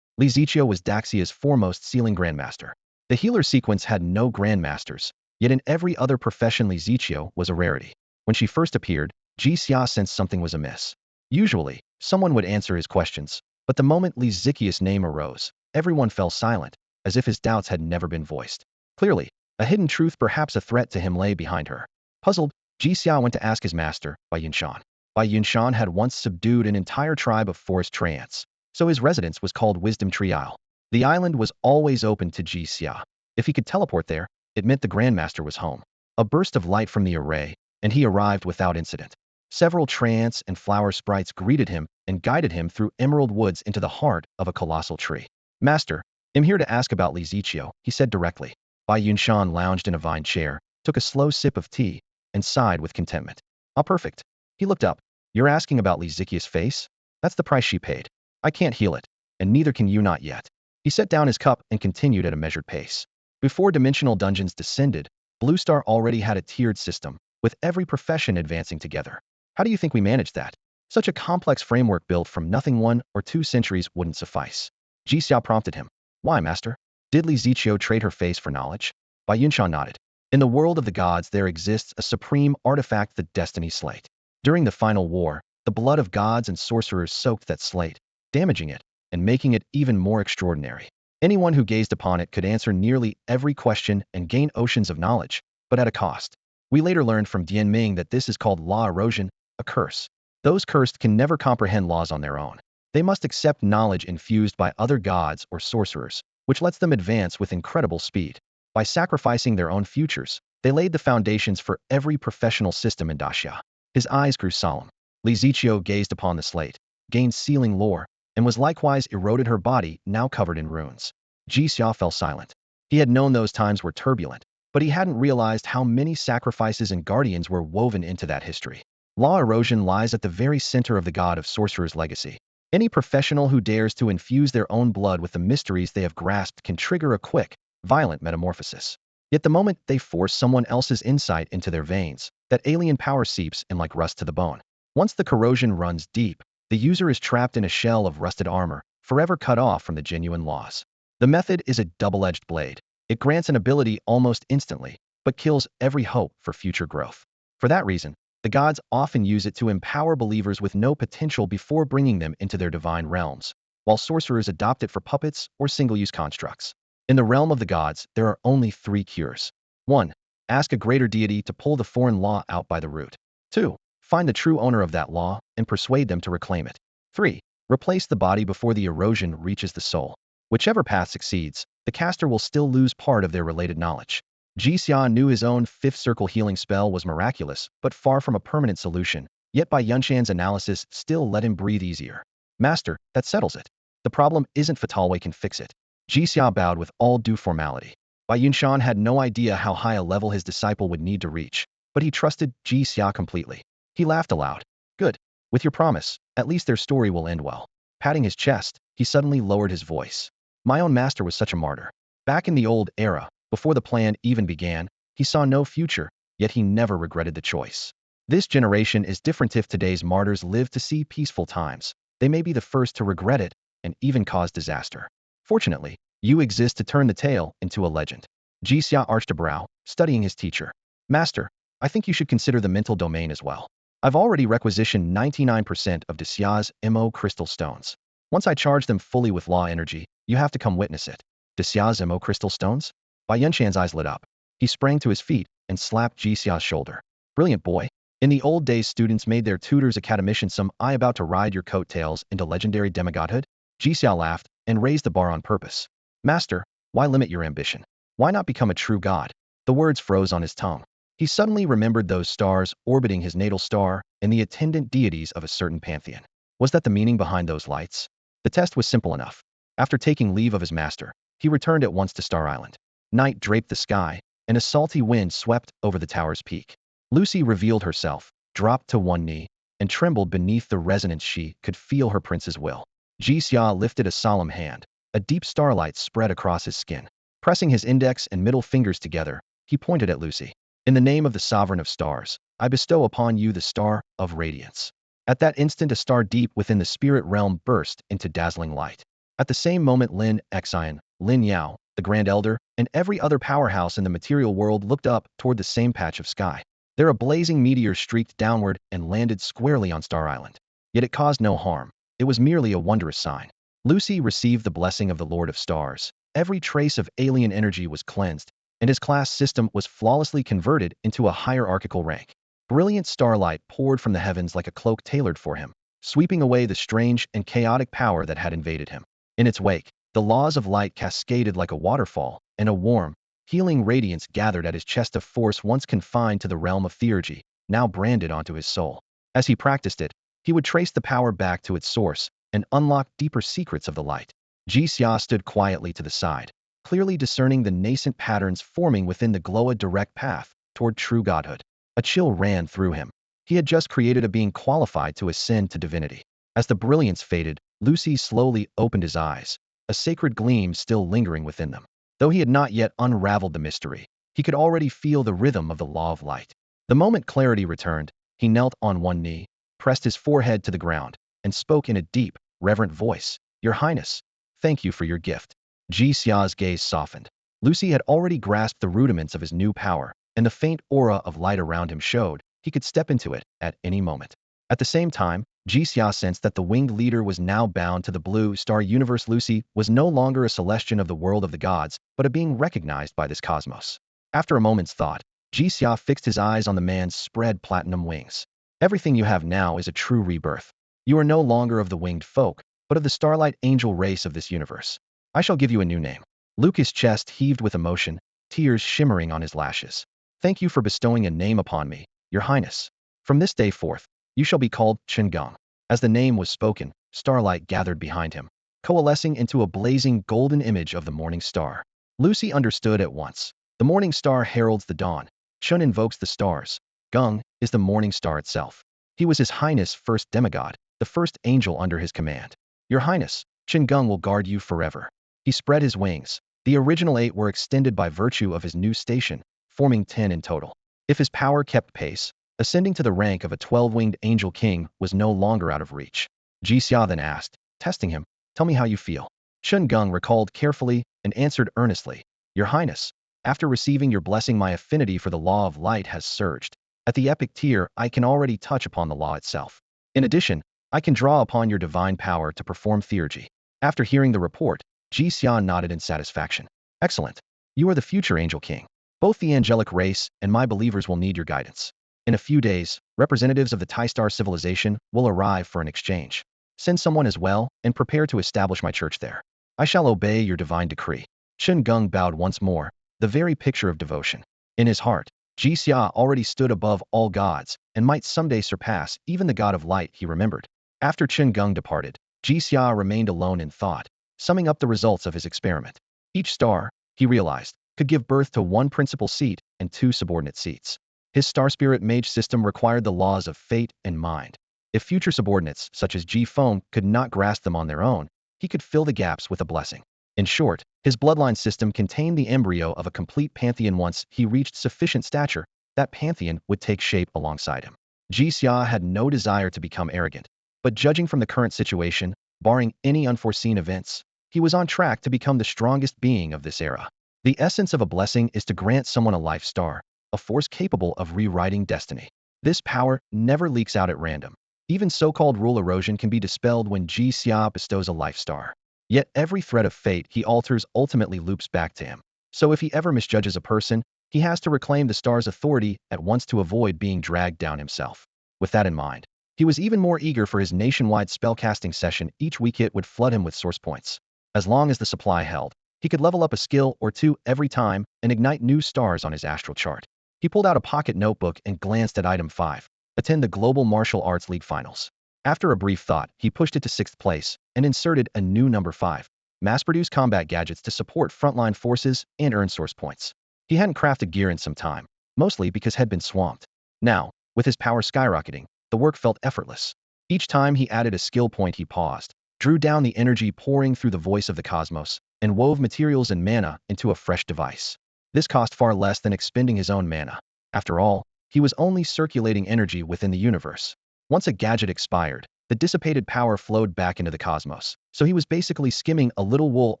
Zichio was Daxia's foremost sealing grandmaster. The healer sequence had no grandmasters, yet in every other profession Li Zichio was a rarity. When she first appeared, Jixia sensed something was amiss. Usually, someone would answer his questions, but the moment Li Zichia's name arose, everyone fell silent, as if his doubts had never been voiced. Clearly, a hidden truth, perhaps a threat to him, lay behind her. Puzzled, Jixia went to ask his master, Bai Yunshan. Bai Yunshan had once subdued an entire tribe of forest treants, so his residence was called Wisdom Tree Isle. The island was always open to Jixia. If he could teleport there, it meant the Grandmaster was home. A burst of light from the array, and he arrived without incident. Several trance and flower sprites greeted him and guided him through emerald woods into the heart of a colossal tree. Master, I'm here to ask about Li Zichio, he said directly. Bai Yunshan lounged in a vine chair, took a slow sip of tea, and sighed with contentment. Ah, perfect. He looked up. You're asking about Li Zichia's face? That's the price she paid. I can't heal it, and neither can you, not yet. He set down his cup and continued at a measured pace. Before dimensional dungeons descended, Blue Star already had a tiered system, with every profession advancing together. How do you think we managed that? Such a complex framework built from nothing 1 or 2 centuries wouldn't suffice. Jixia prompted him. Why, master? Did Li Zichio trade her face for knowledge? Bai Yunshan nodded. In the world of the gods there exists a supreme artifact, the Destiny Slate. During the final war, the blood of gods and sorcerers soaked that slate, damaging it, and making it even more extraordinary. Anyone who gazed upon it could answer nearly every question and gain oceans of knowledge, but at a cost. We later learned from Dian Ming that this is called law erosion, a curse. Those cursed can never comprehend laws on their own. They must accept knowledge infused by other gods or sorcerers, which lets them advance with incredible speed. By sacrificing their own futures, they laid the foundations for every professional system in Daxia. His eyes grew solemn. Li Ziqiu gazed upon the slate, gained sealing lore, and was likewise eroded her body, now covered in runes. Ji Xia fell silent. He had known those times were turbulent, but he hadn't realized how many sacrifices and guardians were woven into that history. Law erosion lies at the very center of the god of sorcerer's legacy. Any professional who dares to infuse their own blood with the mysteries they have grasped can trigger a quick, violent metamorphosis. Yet the moment they force someone else's insight into their veins, that alien power seeps in like rust to the bone. Once the corrosion runs deep, the user is trapped in a shell of rusted armor, forever cut off from the genuine laws. The method is a double-edged blade. It grants an ability almost instantly, but kills every hope for future growth. For that reason, the gods often use it to empower believers with no potential before bringing them into their divine realms, while sorcerers adopt it for puppets or single-use constructs. In the realm of the gods, there are only 3 cures. 1. Ask a greater deity to pull the foreign law out by the root. 2. Find the true owner of that law and persuade them to reclaim it. 3. Replace the body before the erosion reaches the soul. Whichever path succeeds, the caster will still lose part of their related knowledge. Ji Xia knew his own 5th circle healing spell was miraculous, but far from a permanent solution, yet by Yunshan's analysis still let him breathe easier. Master, that settles it. The problem isn't Fatalway can fix it. Ji Xia bowed with all due formality. Bai Yunshan had no idea how high a level his disciple would need to reach, but he trusted Ji Xia completely. He laughed aloud. Good. With your promise, at least their story will end well. Patting his chest, he suddenly lowered his voice. My own master was such a martyr. Back in the old era, before the plan even began, he saw no future, yet he never regretted the choice. This generation is different. If today's martyrs live to see peaceful times, they may be the first to regret it and even cause disaster. Fortunately, you exist to turn the tale into a legend. Ji Xia arched a brow, studying his teacher. Master, I think you should consider the mental domain as well. I've already requisitioned 99% of Daxia's MO crystal stones. Once I charge them fully with law energy, you have to come witness it. Daxia's MO crystal stones? Bai Yunshan's eyes lit up. He sprang to his feet and slapped Ji Xia's shoulder. Brilliant boy. In the old days, students made their tutors academicians. Some I about to ride your coattails into legendary demigodhood? Ji Xia laughed and raised the bar on purpose. Master, why limit your ambition? Why not become a true god? The words froze on his tongue. He suddenly remembered those stars orbiting his natal star and the attendant deities of a certain pantheon. Was that the meaning behind those lights? The test was simple enough. After taking leave of his master, he returned at once to Star Island. Night draped the sky, and a salty wind swept over the tower's peak. Lucy revealed herself, dropped to one knee, and trembled beneath the resonance. She could feel her prince's will. Ji Xia lifted a solemn hand. A deep starlight spread across his skin. Pressing his index and middle fingers together, he pointed at Lucy. In the name of the sovereign of stars, I bestow upon you the star of radiance. At that instant, a star deep within the spirit realm burst into dazzling light. At the same moment, Lin Xian, Lin Yao, the Grand Elder, and every other powerhouse in the material world looked up toward the same patch of sky. There a blazing meteor streaked downward and landed squarely on Star Island. Yet it caused no harm. It was merely a wondrous sign. Lucy received the blessing of the Lord of Stars. Every trace of alien energy was cleansed, and his class system was flawlessly converted into a hierarchical rank. Brilliant starlight poured from the heavens like a cloak tailored for him, sweeping away the strange and chaotic power that had invaded him. In its wake, the laws of light cascaded like a waterfall, and a warm, healing radiance gathered at his chest of force once confined to the realm of theurgy, now branded onto his soul. As he practiced it, he would trace the power back to its source and unlock deeper secrets of the light. Ji Xia stood quietly to the side, clearly discerning the nascent patterns forming within the glow. A direct path toward true godhood. A chill ran through him. He had just created a being qualified to ascend to divinity. As the brilliance faded, Lucy slowly opened his eyes, a sacred gleam still lingering within them. Though he had not yet unraveled the mystery, he could already feel the rhythm of the law of light. The moment clarity returned, he knelt on one knee, pressed his forehead to the ground, and spoke in a deep, reverent voice. Your Highness, thank you for your gift. Ji Xia's gaze softened. Lucy had already grasped the rudiments of his new power, and the faint aura of light around him showed he could step into it at any moment. At the same time, Ji Xia sensed that the winged leader was now bound to the blue star universe. Lucy was no longer a celestian of the world of the gods, but a being recognized by this cosmos. After a moment's thought, Ji Xia fixed his eyes on the man's spread platinum wings. Everything you have now is a true rebirth. You are no longer of the winged folk, but of the starlight angel race of this universe. I shall give you a new name. Lucas' chest heaved with emotion, tears shimmering on his lashes. Thank you for bestowing a name upon me, Your Highness. From this day forth, you shall be called Qingong. As the name was spoken, starlight gathered behind him, coalescing into a blazing golden image of the morning star. Lucy understood at once. The morning star heralds the dawn. Chun invokes the stars. Gung is the morning star itself. He was His Highness' first demigod, the first angel under his command. Your Highness, Qingong will guard you forever. He spread his wings. The original 8 were extended by virtue of his new station, forming 10 in total. If his power kept pace, ascending to the rank of a 12-winged angel king was no longer out of reach. Jixia then asked, testing him, tell me how you feel. Qingong recalled carefully and answered earnestly, Your Highness, after receiving your blessing my affinity for the law of light has surged. At the epic tier, I can already touch upon the law itself. In addition, I can draw upon your divine power to perform theurgy. After hearing the report, Ji Xian nodded in satisfaction. Excellent. You are the future Angel King. Both the angelic race and my believers will need your guidance. In a few days, representatives of the Tai-Star civilization will arrive for an exchange. Send someone as well and prepare to establish my church there. I shall obey your divine decree. Qingong bowed once more, the very picture of devotion. In his heart, Ji Xia already stood above all gods and might someday surpass even the god of light he remembered. After Qingong departed, Ji Xia remained alone in thought, summing up the results of his experiment. Each star, he realized, could give birth to 1 principal seat and 2 subordinate seats. His star spirit mage system required the laws of fate and mind. If future subordinates, such as Ji Feng, could not grasp them on their own, he could fill the gaps with a blessing. In short, his bloodline system contained the embryo of a complete pantheon. Once he reached sufficient stature, that pantheon would take shape alongside him. Ji Xia had no desire to become arrogant, but judging from the current situation, barring any unforeseen events, he was on track to become the strongest being of this era. The essence of a blessing is to grant someone a life star, a force capable of rewriting destiny. This power never leaks out at random. Even so-called rule erosion can be dispelled when Ji Xia bestows a life star. Yet every thread of fate he alters ultimately loops back to him. So if he ever misjudges a person, he has to reclaim the star's authority at once to avoid being dragged down himself. With that in mind, he was even more eager for his nationwide spellcasting session. Each week it would flood him with source points. As long as the supply held, he could level up a skill or 2 every time and ignite new stars on his astral chart. He pulled out a pocket notebook and glanced at item 5, attend the Global Martial Arts League Finals. After a brief thought, he pushed it to 6th place and inserted a new number 5, mass-produce combat gadgets to support frontline forces and earn source points. He hadn't crafted gear in some time, mostly because had been swamped. Now, with his power skyrocketing, the work felt effortless. Each time he added a skill point he paused, drew down the energy pouring through the voice of the cosmos, and wove materials and mana into a fresh device. This cost far less than expending his own mana. After all, he was only circulating energy within the universe. Once a gadget expired, the dissipated power flowed back into the cosmos, so he was basically skimming a little wool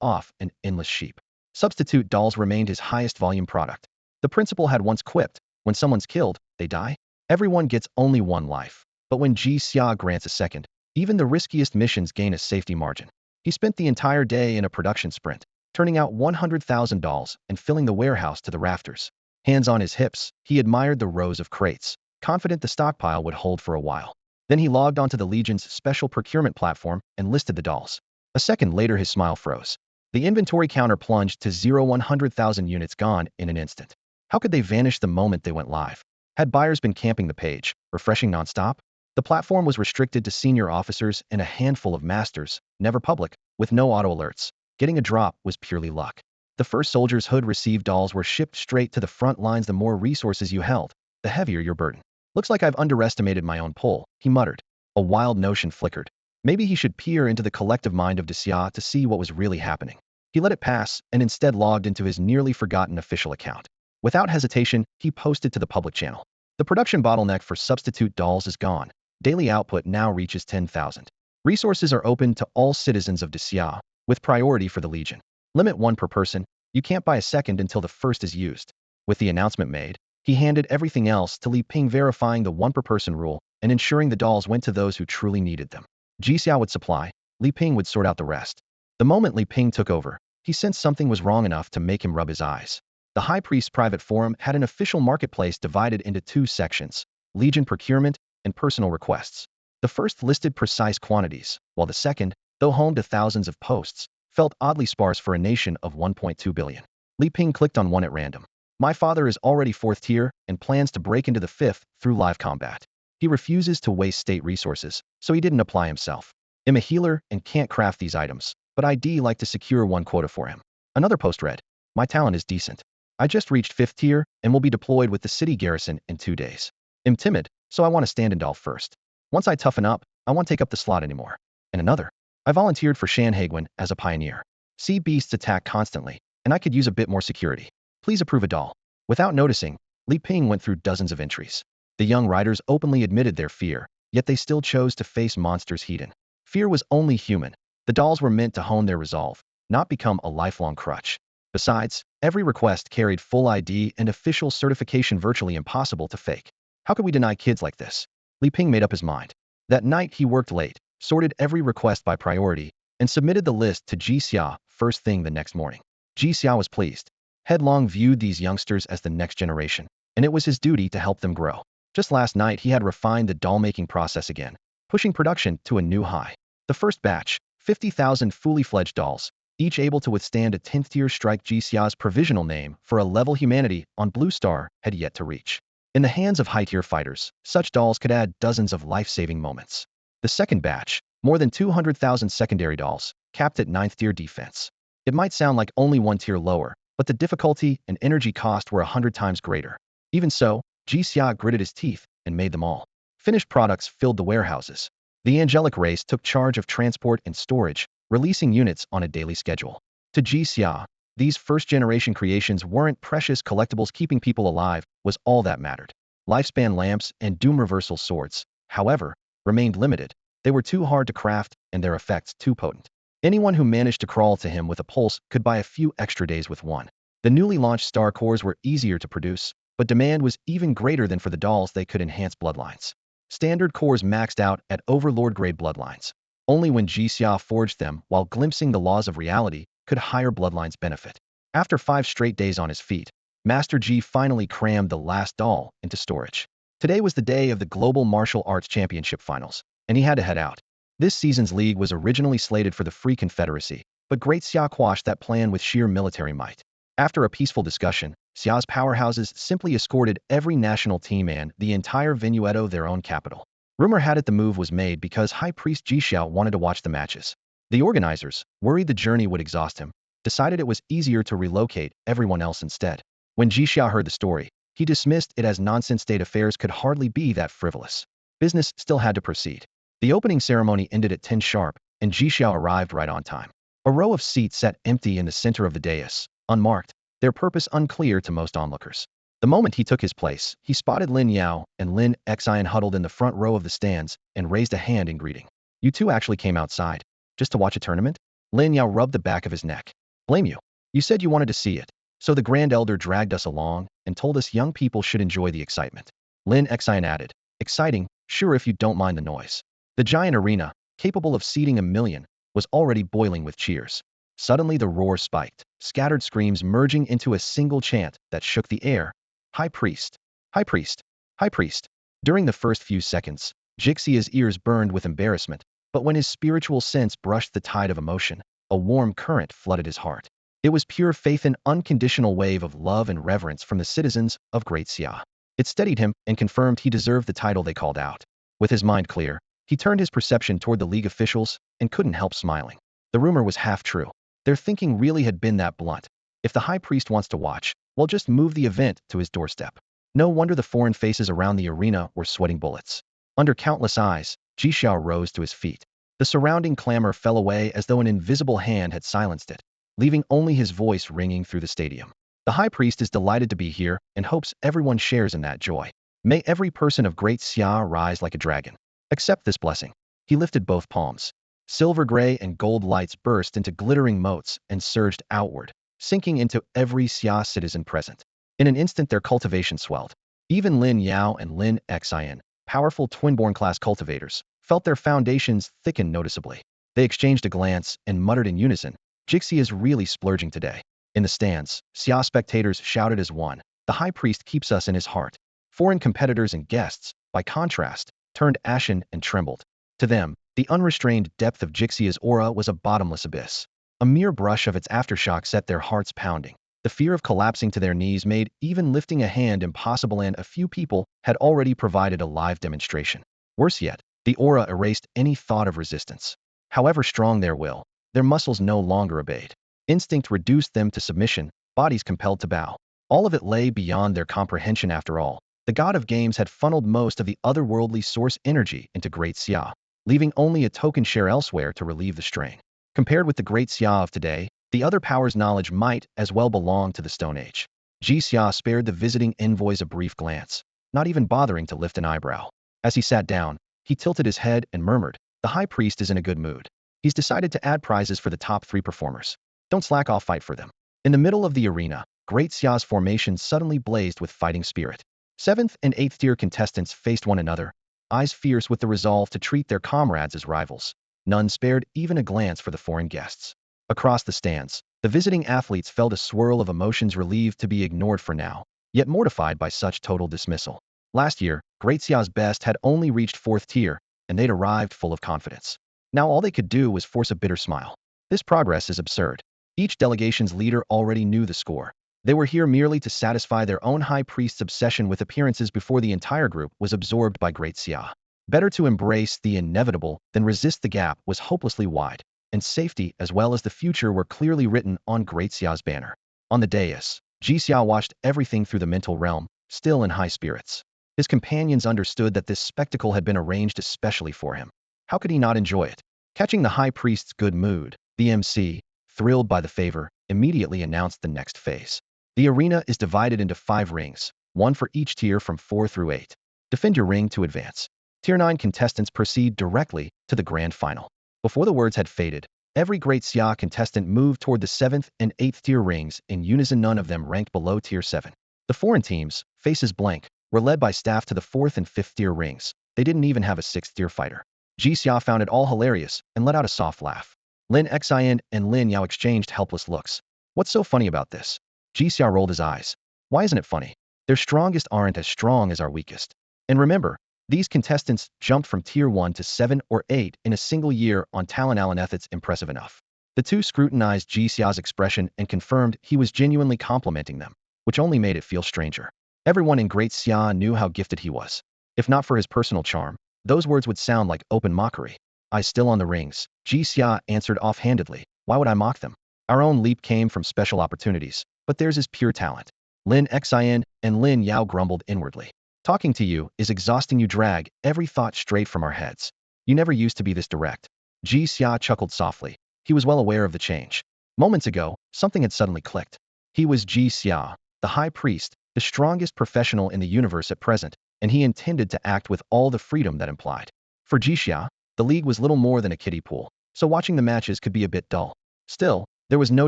off an endless sheep. Substitute dolls remained his highest volume product. The principal had once quipped, when someone's killed, they die. Everyone gets only 1 life. But when Ji Xia grants a second, even the riskiest missions gain a safety margin. He spent the entire day in a production sprint, turning out 100,000 dolls and filling the warehouse to the rafters. Hands on his hips, he admired the rows of crates, confident the stockpile would hold for a while. Then he logged onto the Legion's special procurement platform and listed the dolls. A second later his smile froze. The inventory counter plunged to 100,000 units gone in an instant. How could they vanish the moment they went live? Had buyers been camping the page, refreshing nonstop? The platform was restricted to senior officers and a handful of masters, never public, with no auto alerts. Getting a drop was purely luck. The first soldier's hood received dolls were shipped straight to the front lines. The more resources you held, the heavier your burden. Looks like I've underestimated my own pull, he muttered. A wild notion flickered. Maybe he should peer into the collective mind of Daxia to see what was really happening. He let it pass and instead logged into his nearly forgotten official account. Without hesitation, he posted to the public channel. The production bottleneck for substitute dolls is gone. Daily output now reaches 10,000. Resources are open to all citizens of Daxia, with priority for the Legion. Limit 1 per person. You can't buy a second until the first is used. With the announcement made, he handed everything else to Li Ping, verifying the 1 per person rule and ensuring the dolls went to those who truly needed them. Ji Xiao would supply, Li Ping would sort out the rest. The moment Li Ping took over, he sensed something was wrong enough to make him rub his eyes. The High Priest's private forum had an official marketplace divided into 2 sections, Legion procurement and personal requests. The first listed precise quantities, while the second though home to thousands of posts, felt oddly sparse for a nation of 1.2 billion. Li Ping clicked on one at random. My father is already 4th tier and plans to break into the 5th through live combat. He refuses to waste state resources, so he didn't apply himself. I'm a healer and can't craft these items, but I'd like to secure one quota for him. Another post read, my talent is decent. I just reached 5th tier and will be deployed with the city garrison in 2 days. I'm timid, so I want to stand in doll first. Once I toughen up, I won't take up the slot anymore. And another, I volunteered for Shanhaguan as a pioneer. Sea beasts attack constantly, and I could use a bit more security. Please approve a doll. Without noticing, Li Ping went through dozens of entries. The young riders openly admitted their fear, yet they still chose to face monsters hidden. Fear was only human. The dolls were meant to hone their resolve, not become a lifelong crutch. Besides, every request carried full ID and official certification, virtually impossible to fake. How could we deny kids like this? Li Ping made up his mind. That night he worked late, sorted every request by priority, and submitted the list to Jixia first thing the next morning. Jixia was pleased. Headlong viewed these youngsters as the next generation, and it was his duty to help them grow. Just last night he had refined the doll-making process again, pushing production to a new high. The first batch, 50,000 fully fledged dolls, each able to withstand a 10th tier strike. Jixia's provisional name for a level humanity on Blue Star had yet to reach. In the hands of high-tier fighters, such dolls could add dozens of life-saving moments. The second batch, more than 200,000 secondary dolls, capped at 9th tier defense. It might sound like only 1 tier lower, but the difficulty and energy cost were 100 times greater. Even so, Jixia gritted his teeth and made them all. Finished products filled the warehouses. The angelic race took charge of transport and storage, releasing units on a daily schedule. To Jixia, these first-generation creations weren't precious collectibles. Keeping people alive was all that mattered. Lifespan lamps and doom reversal swords, however, remained limited. They were too hard to craft and their effects too potent. Anyone who managed to crawl to him with a pulse could buy a few extra days with one. The newly launched star cores were easier to produce, but demand was even greater than for the dolls. They could enhance bloodlines. Standard cores maxed out at overlord-grade bloodlines. Only when Jixia forged them while glimpsing the laws of reality could higher bloodlines benefit. After 5 straight days on his feet, Master Ji finally crammed the last doll into storage. Today was the day of the Global Martial Arts Championship Finals, and he had to head out. This season's league was originally slated for the Free Confederacy, but Great Xia quashed that plan with sheer military might. After a peaceful discussion, Xia's powerhouses simply escorted every national team and the entire Venueto their own capital. Rumor had it the move was made because High Priest Jixia wanted to watch the matches. The organizers, worried the journey would exhaust him, decided it was easier to relocate everyone else instead. When Jixia heard the story, he dismissed it as nonsense. State affairs could hardly be that frivolous. Business still had to proceed. The opening ceremony ended at 10 sharp, and Jixia arrived right on time. A row of seats sat empty in the center of the dais, unmarked, their purpose unclear to most onlookers. The moment he took his place, he spotted Lin Yao and Lin Xian huddled in the front row of the stands and raised a hand in greeting. You two actually came outside, just to watch a tournament? Lin Yao rubbed the back of his neck. Blame you. You said you wanted to see it, so the Grand Elder dragged us along and told us young people should enjoy the excitement. Lin Xian added, exciting, sure if you don't mind the noise. The giant arena, capable of seating 1 million, was already boiling with cheers. Suddenly the roar spiked, scattered screams merging into a single chant that shook the air. High Priest! High Priest! High Priest! During the first few seconds, Jixia's ears burned with embarrassment, but when his spiritual sense brushed the tide of emotion, a warm current flooded his heart. It was pure faith, an unconditional wave of love and reverence from the citizens of Great Xia. It steadied him and confirmed he deserved the title they called out. With his mind clear, he turned his perception toward the league officials and couldn't help smiling. The rumor was half true. Their thinking really had been that blunt. If the High Priest wants to watch, well, just move the event to his doorstep. No wonder the foreign faces around the arena were sweating bullets. Under countless eyes, Jixia rose to his feet. The surrounding clamor fell away as though an invisible hand had silenced it, leaving only his voice ringing through the stadium. The High Priest is delighted to be here and hopes everyone shares in that joy. May every person of Great Xia rise like a dragon. Accept this blessing. He lifted both palms. Silver gray and gold lights burst into glittering motes and surged outward, sinking into every Xia citizen present. In an instant their cultivation swelled. Even Lin Yao and Lin Xian, powerful twin-born-class cultivators, felt their foundations thicken noticeably. They exchanged a glance and muttered in unison, Jixia is really splurging today. In the stands, Xia spectators shouted as one, the High Priest keeps us in his heart. Foreign competitors and guests, by contrast, turned ashen and trembled. To them, The unrestrained depth of Jixia's aura was a bottomless abyss. A mere brush of its aftershock set their hearts pounding. The fear of collapsing to their knees made even lifting a hand impossible, and a few people had already provided a live demonstration. Worse yet, the aura erased any thought of resistance. However strong their will, their muscles no longer obeyed. Instinct reduced them to submission, bodies compelled to bow. All of it lay beyond their comprehension after all. The god of games had funneled most of the otherworldly source energy into Great Xia, leaving only a token share elsewhere to relieve the strain. Compared with the Great Xia of today, the other power's knowledge might as well belong to the Stone Age. Ji Xia spared the visiting envoys a brief glance, not even bothering to lift an eyebrow. As he sat down, he tilted his head and murmured, "The High Priest is in a good mood. He's decided to add prizes for the top 3 performers. Don't slack off, fight for them." In the middle of the arena, Great Xia's formation suddenly blazed with fighting spirit. 7th and 8th tier contestants faced one another, eyes fierce with the resolve to treat their comrades as rivals. None spared even a glance for the foreign guests. Across the stands, the visiting athletes felt a swirl of emotions, relieved to be ignored for now, yet mortified by such total dismissal. Last year, Great Xia's best had only reached 4th tier, and they'd arrived full of confidence. Now all they could do was force a bitter smile. This progress is absurd. Each delegation's leader already knew the score. They were here merely to satisfy their own high priest's obsession with appearances before the entire group was absorbed by Great Xia. Better to embrace the inevitable than resist. The gap was hopelessly wide, and safety as well as the future were clearly written on Great Xia's banner. On the dais, Ji Xia watched everything through the mental realm, still in high spirits. His companions understood that this spectacle had been arranged especially for him. How could he not enjoy it? Catching the high priest's good mood, the MC, thrilled by the favor, immediately announced the next phase. The arena is divided into 5 rings, one for each tier from 4 through 8. Defend your ring to advance. Tier 9 contestants proceed directly to the grand final. Before the words had faded, every Great Xia contestant moved toward the 7th and 8th tier rings in unison, none of them ranked below tier 7. The foreign teams, faces blank, were led by staff to the 4th and 5th tier rings. They didn't even have a 6th tier fighter. Ji Xia found it all hilarious and let out a soft laugh. Lin Xian and Lin Yao exchanged helpless looks. What's so funny about this? Ji Xia rolled his eyes. Why isn't it funny? Their strongest aren't as strong as our weakest. And remember, these contestants jumped from tier 1 to 7 or 8 in a single year on talent. It's impressive enough. The two scrutinized Ji Xia's expression and confirmed he was genuinely complimenting them, which only made it feel stranger. Everyone in Great Xia knew how gifted he was. If not for his personal charm, those words would sound like open mockery. "Eyes still on the rings," Ji Xia answered offhandedly. "Why would I mock them? Our own leap came from special opportunities, but theirs is pure talent." Lin Xian and Lin Yao grumbled inwardly. "Talking to you is exhausting. You drag every thought straight from our heads. You never used to be this direct." Ji Xia chuckled softly. He was well aware of the change. Moments ago, something had suddenly clicked. He was Ji Xia, the high priest, the strongest professional in the universe at present, and he intended to act with all the freedom that implied. For Ji Xia, the league was little more than a kiddie pool, so watching the matches could be a bit dull. Still, there was no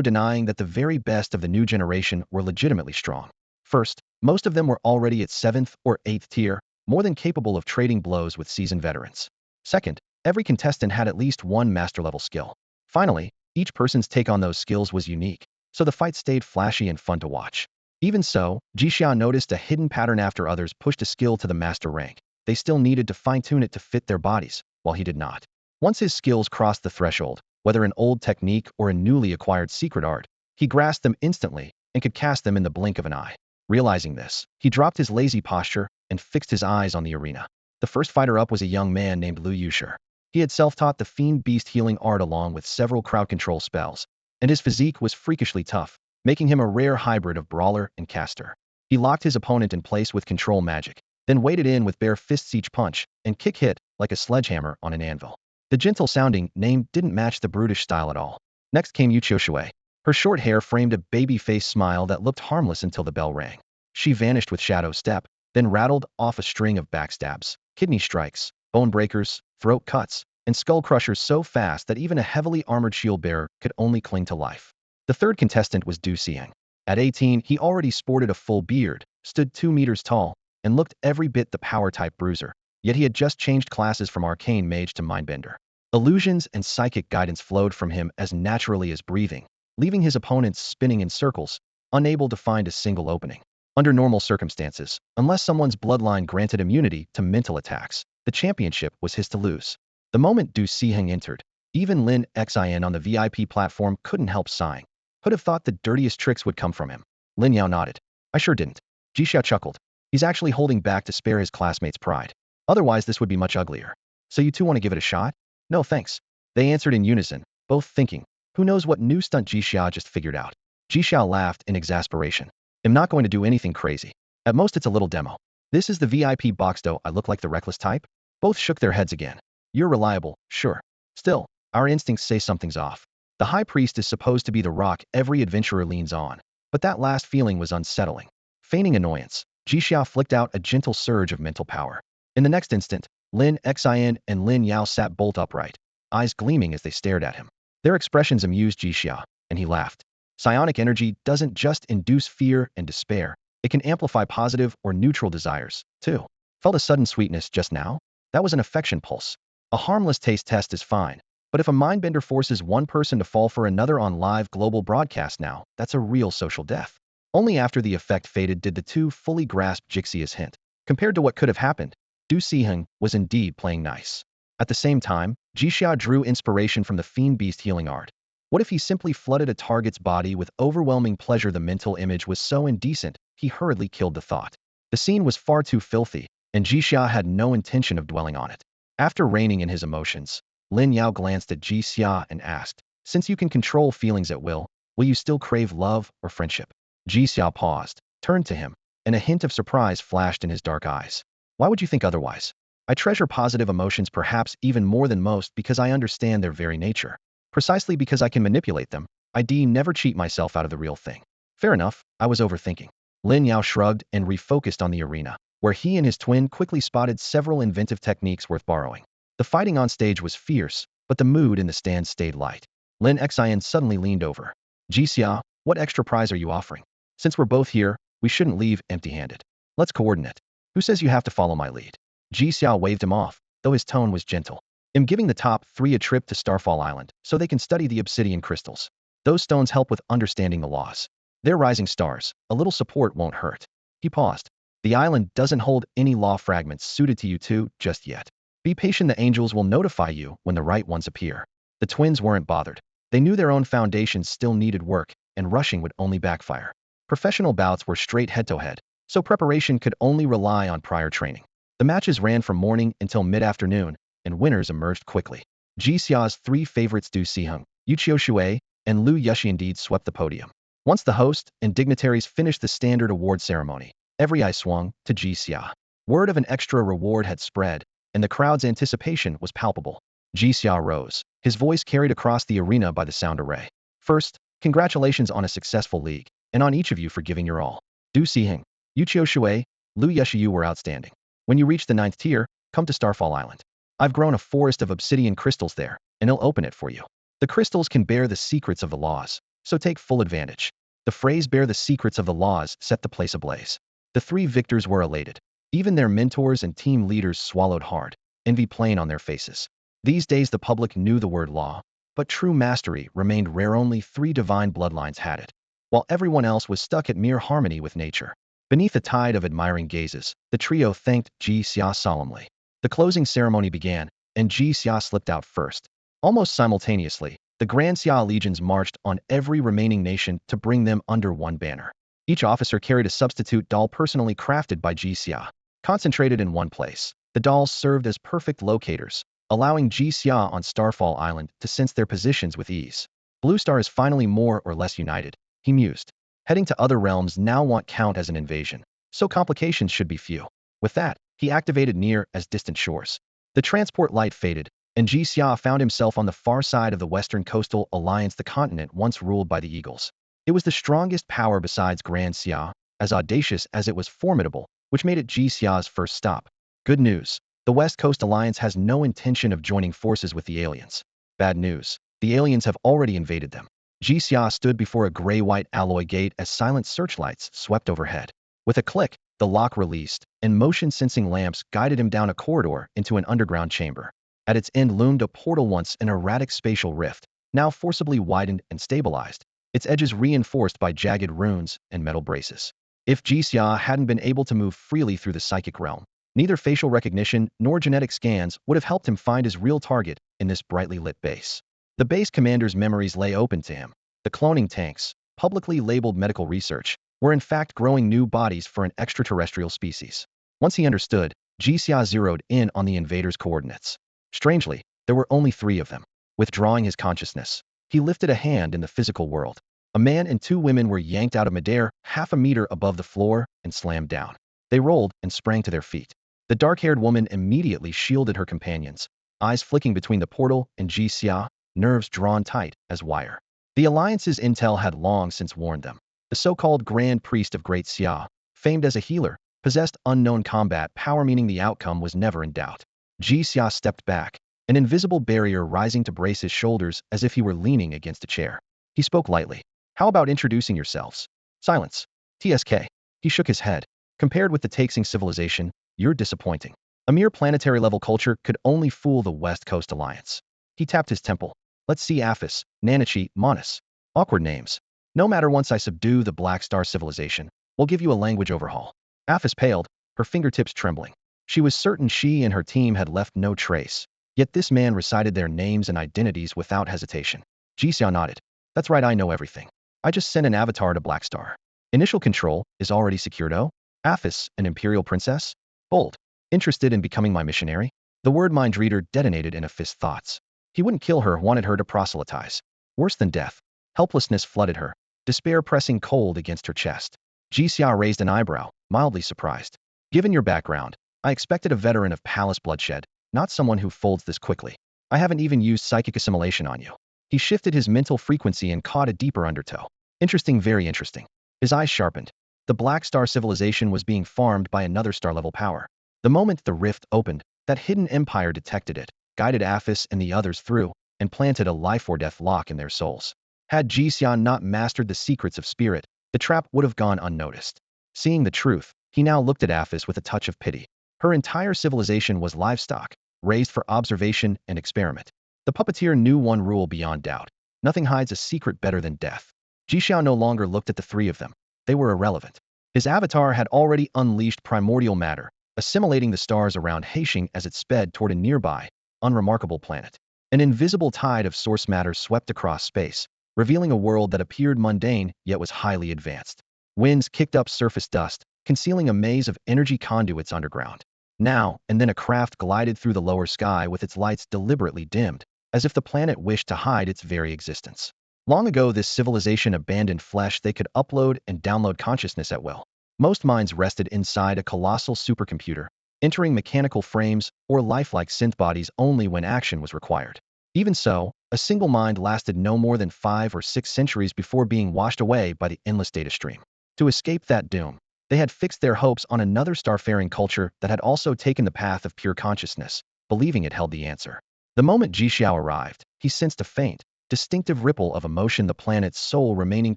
denying that the very best of the new generation were legitimately strong. First, most of them were already at 7th or 8th tier, more than capable of trading blows with seasoned veterans. Second, every contestant had at least one master-level skill. Finally, each person's take on those skills was unique, so the fight stayed flashy and fun to watch. Even so, Ji Xia noticed a hidden pattern. After others pushed a skill to the master rank, they still needed to fine-tune it to fit their bodies, while he did not. Once his skills crossed the threshold, whether an old technique or a newly acquired secret art, he grasped them instantly and could cast them in the blink of an eye. Realizing this, he dropped his lazy posture and fixed his eyes on the arena. The first fighter up was a young man named Lu Yushi. He had self-taught the Fiend Beast healing art along with several crowd control spells, and his physique was freakishly tough, making him a rare hybrid of brawler and caster. He locked his opponent in place with control magic, then weighted in with bare fists each punch, and kick hit like a sledgehammer on an anvil. The gentle-sounding name didn't match the brutish style at all. Next came Yu Shui. Her short hair framed a baby-faced smile that looked harmless until the bell rang. She vanished with shadow step, then rattled off a string of backstabs, kidney strikes, bone breakers, throat cuts, and skull crushers so fast that even a heavily armored shield bearer could only cling to life. The third contestant was Du Xiang. At 18, he already sported a full beard, stood 2 meters tall, and looked every bit the power-type bruiser, yet he had just changed classes from arcane mage to mindbender. Illusions and psychic guidance flowed from him as naturally as breathing, leaving his opponents spinning in circles, unable to find a single opening. Under normal circumstances, unless someone's bloodline granted immunity to mental attacks, the championship was his to lose. The moment Du Siheng entered, even Lin Xin on the VIP platform couldn't help sighing. Who'd have thought the dirtiest tricks would come from him? Lin Yao nodded. I sure didn't. Jixia chuckled. He's actually holding back to spare his classmates' pride. Otherwise, this would be much uglier. So you two want to give it a shot? No thanks. They answered in unison, both thinking, who knows what new stunt Jixia just figured out. Jixia laughed in exasperation. I'm not going to do anything crazy. At most it's a little demo. This is the VIP box though. I look like the reckless type? Both shook their heads again. You're reliable, sure. Still, our instincts say something's off. The high priest is supposed to be the rock every adventurer leans on. But that last feeling was unsettling. Feigning annoyance, Jixia flicked out a gentle surge of mental power. In the next instant, Lin Xin and Lin Yao sat bolt upright, eyes gleaming as they stared at him. Their expressions amused Jixia, and he laughed. Psionic energy doesn't just induce fear and despair, it can amplify positive or neutral desires, too. Felt a sudden sweetness just now? That was an affection pulse. A harmless taste test is fine, but if a mindbender forces one person to fall for another on live global broadcast now, that's a real social death. Only after the effect faded did the two fully grasp Jixia's hint. Compared to what could have happened, Du Siheng was indeed playing nice. At the same time, Jixia drew inspiration from the fiend beast healing art. What if he simply flooded a target's body with overwhelming pleasure? The mental image was so indecent, he hurriedly killed the thought. The scene was far too filthy, and Jixia had no intention of dwelling on it. After reining in his emotions, Lin Yao glanced at Jixia and asked, since you can control feelings at will you still crave love or friendship? Jixia paused, turned to him, and a hint of surprise flashed in his dark eyes. Why would you think otherwise? I treasure positive emotions perhaps even more than most because I understand their very nature. Precisely because I can manipulate them, I never cheat myself out of the real thing. Fair enough, I was overthinking. Lin Yao shrugged and refocused on the arena, where he and his twin quickly spotted several inventive techniques worth borrowing. The fighting on stage was fierce, but the mood in the stands stayed light. Lin Xin suddenly leaned over. Jixia, what extra prize are you offering? Since we're both here, we shouldn't leave empty-handed. Let's coordinate. Who says you have to follow my lead? Jixia waved him off, though his tone was gentle. I'm giving the top 3 a trip to Starfall Island, so they can study the obsidian crystals. Those stones help with understanding the laws. They're rising stars. A little support won't hurt. He paused. The island doesn't hold any law fragments suited to you two just yet. Be patient, the angels will notify you when the right ones appear. The twins weren't bothered. They knew their own foundations still needed work, and rushing would only backfire. Professional bouts were straight head-to-head, so preparation could only rely on prior training. The matches ran from morning until mid-afternoon, and winners emerged quickly. Jixia's 3 favorites Du Siheng, Yuqiu Shui, and Lu Yushi indeed swept the podium. Once the host and dignitaries finished the standard award ceremony, every eye swung to Jixia. Word of an extra reward had spread, and the crowd's anticipation was palpable. Jixia rose, his voice carried across the arena by the sound array. First, congratulations on a successful league, and on each of you for giving your all. Du Siheng, Yuqiu Shui, Lu Yushi, you were outstanding. When you reach the 9th tier, come to Starfall Island. I've grown a forest of obsidian crystals there, and I'll open it for you. The crystals can bear the secrets of the laws, so take full advantage. The phrase bear the secrets of the laws set the place ablaze. The 3 victors were elated. Even their mentors and team leaders swallowed hard, envy plain on their faces. These days the public knew the word law, but true mastery remained rare. Only 3 divine bloodlines had it, while everyone else was stuck at mere harmony with nature. Beneath a tide of admiring gazes, the trio thanked Jixia solemnly. The closing ceremony began, and Jixia slipped out first. Almost simultaneously, the Grand Xia legions marched on every remaining nation to bring them under one banner. Each officer carried a substitute doll personally crafted by Jixia, concentrated in one place. The dolls served as perfect locators, allowing Jixia on Starfall Island to sense their positions with ease. Blue Star is finally more or less united, he mused. Heading to other realms now won't count as an invasion, so complications should be few. With that, he activated near as distant shores. The transport light faded, and Jixia found himself on the far side of the Western Coastal Alliance, the continent once ruled by the Eagles. It was the strongest power besides Grand Xia, as audacious as it was formidable, which made it Jixia's first stop. Good news. The West Coast Alliance has no intention of joining forces with the aliens. Bad news. The aliens have already invaded them. Jixia stood before a gray-white alloy gate as silent searchlights swept overhead. With a click, the lock released, and motion-sensing lamps guided him down a corridor into an underground chamber. At its end loomed a portal, once an erratic spatial rift, now forcibly widened and stabilized, its edges reinforced by jagged runes and metal braces. If Jixia hadn't been able to move freely through the psychic realm, Neither facial recognition nor genetic scans would have helped him find his real target in this brightly lit base. The base commander's memories lay open to him. The cloning tanks, publicly labeled medical research, were in fact growing new bodies for an extraterrestrial species. Once he understood, Jixia zeroed in on the invaders' coordinates. Strangely, there were only 3 of them. Withdrawing his consciousness, he lifted a hand in the physical world. A man and 2 women were yanked out of midair half a meter above the floor and slammed down. They rolled and sprang to their feet. The dark-haired woman immediately shielded her companions, eyes flicking between the portal and Jixia, nerves drawn tight as wire. The Alliance's intel had long since warned them. The so-called Grand Priest of Great Xia, famed as a healer, possessed unknown combat power, meaning the outcome was never in doubt. Jixia stepped back, an invisible barrier rising to brace his shoulders as if he were leaning against a chair. He spoke lightly. How about introducing yourselves? Silence. TSK. He shook his head. Compared with the Taxing civilization, you're disappointing. A mere planetary-level culture could only fool the West Coast Alliance. He tapped his temple. Let's see Aphis, Nanachi, Monas. Awkward names. No matter, once I subdue the Black Star civilization, we'll give you a language overhaul. Aphis paled, her fingertips trembling. She was certain she and her team had left no trace. Yet this man recited their names and identities without hesitation. Jixia nodded. That's right, I know everything. I just sent an avatar to Black Star. Initial control is already secured. Oh? Aphis, an imperial princess? Bold. Interested in becoming my missionary? The word mind reader detonated in Aphis' thoughts. He wouldn't kill her, wanted her to proselytize. Worse than death. Helplessness flooded her, despair pressing cold against her chest. Jixia raised an eyebrow, mildly surprised. Given your background, I expected a veteran of palace bloodshed, not someone who folds this quickly. I haven't even used psychic assimilation on you. He shifted his mental frequency and caught a deeper undertow. Interesting, very interesting. His eyes sharpened. The Black Star civilization was being farmed by another star-level power. The moment the rift opened, that hidden empire detected it, guided Aphis and the others through, and planted a life-or-death lock in their souls. Had Jixia not mastered the secrets of spirit, the trap would have gone unnoticed. Seeing the truth, he now looked at Aphis with a touch of pity. Her entire civilization was livestock, raised for observation and experiment. The puppeteer knew one rule beyond doubt. Nothing hides a secret better than death. Jixia no longer looked at the 3 of them. They were irrelevant. His avatar had already unleashed primordial matter, assimilating the stars around Heishing as it sped toward a nearby, unremarkable planet. An invisible tide of source matter swept across space, revealing a world that appeared mundane yet was highly advanced. Winds kicked up surface dust, concealing a maze of energy conduits underground. Now and then a craft glided through the lower sky with its lights deliberately dimmed, as if the planet wished to hide its very existence. Long ago, this civilization abandoned flesh. They could upload and download consciousness at will. Most minds rested inside a colossal supercomputer, entering mechanical frames or lifelike synth bodies only when action was required. Even so, a single mind lasted no more than 5 or 6 centuries before being washed away by the endless data stream. To escape that doom, they had fixed their hopes on another starfaring culture that had also taken the path of pure consciousness, believing it held the answer. The moment Jixia arrived, he sensed a faint, distinctive ripple of emotion, the planet's sole remaining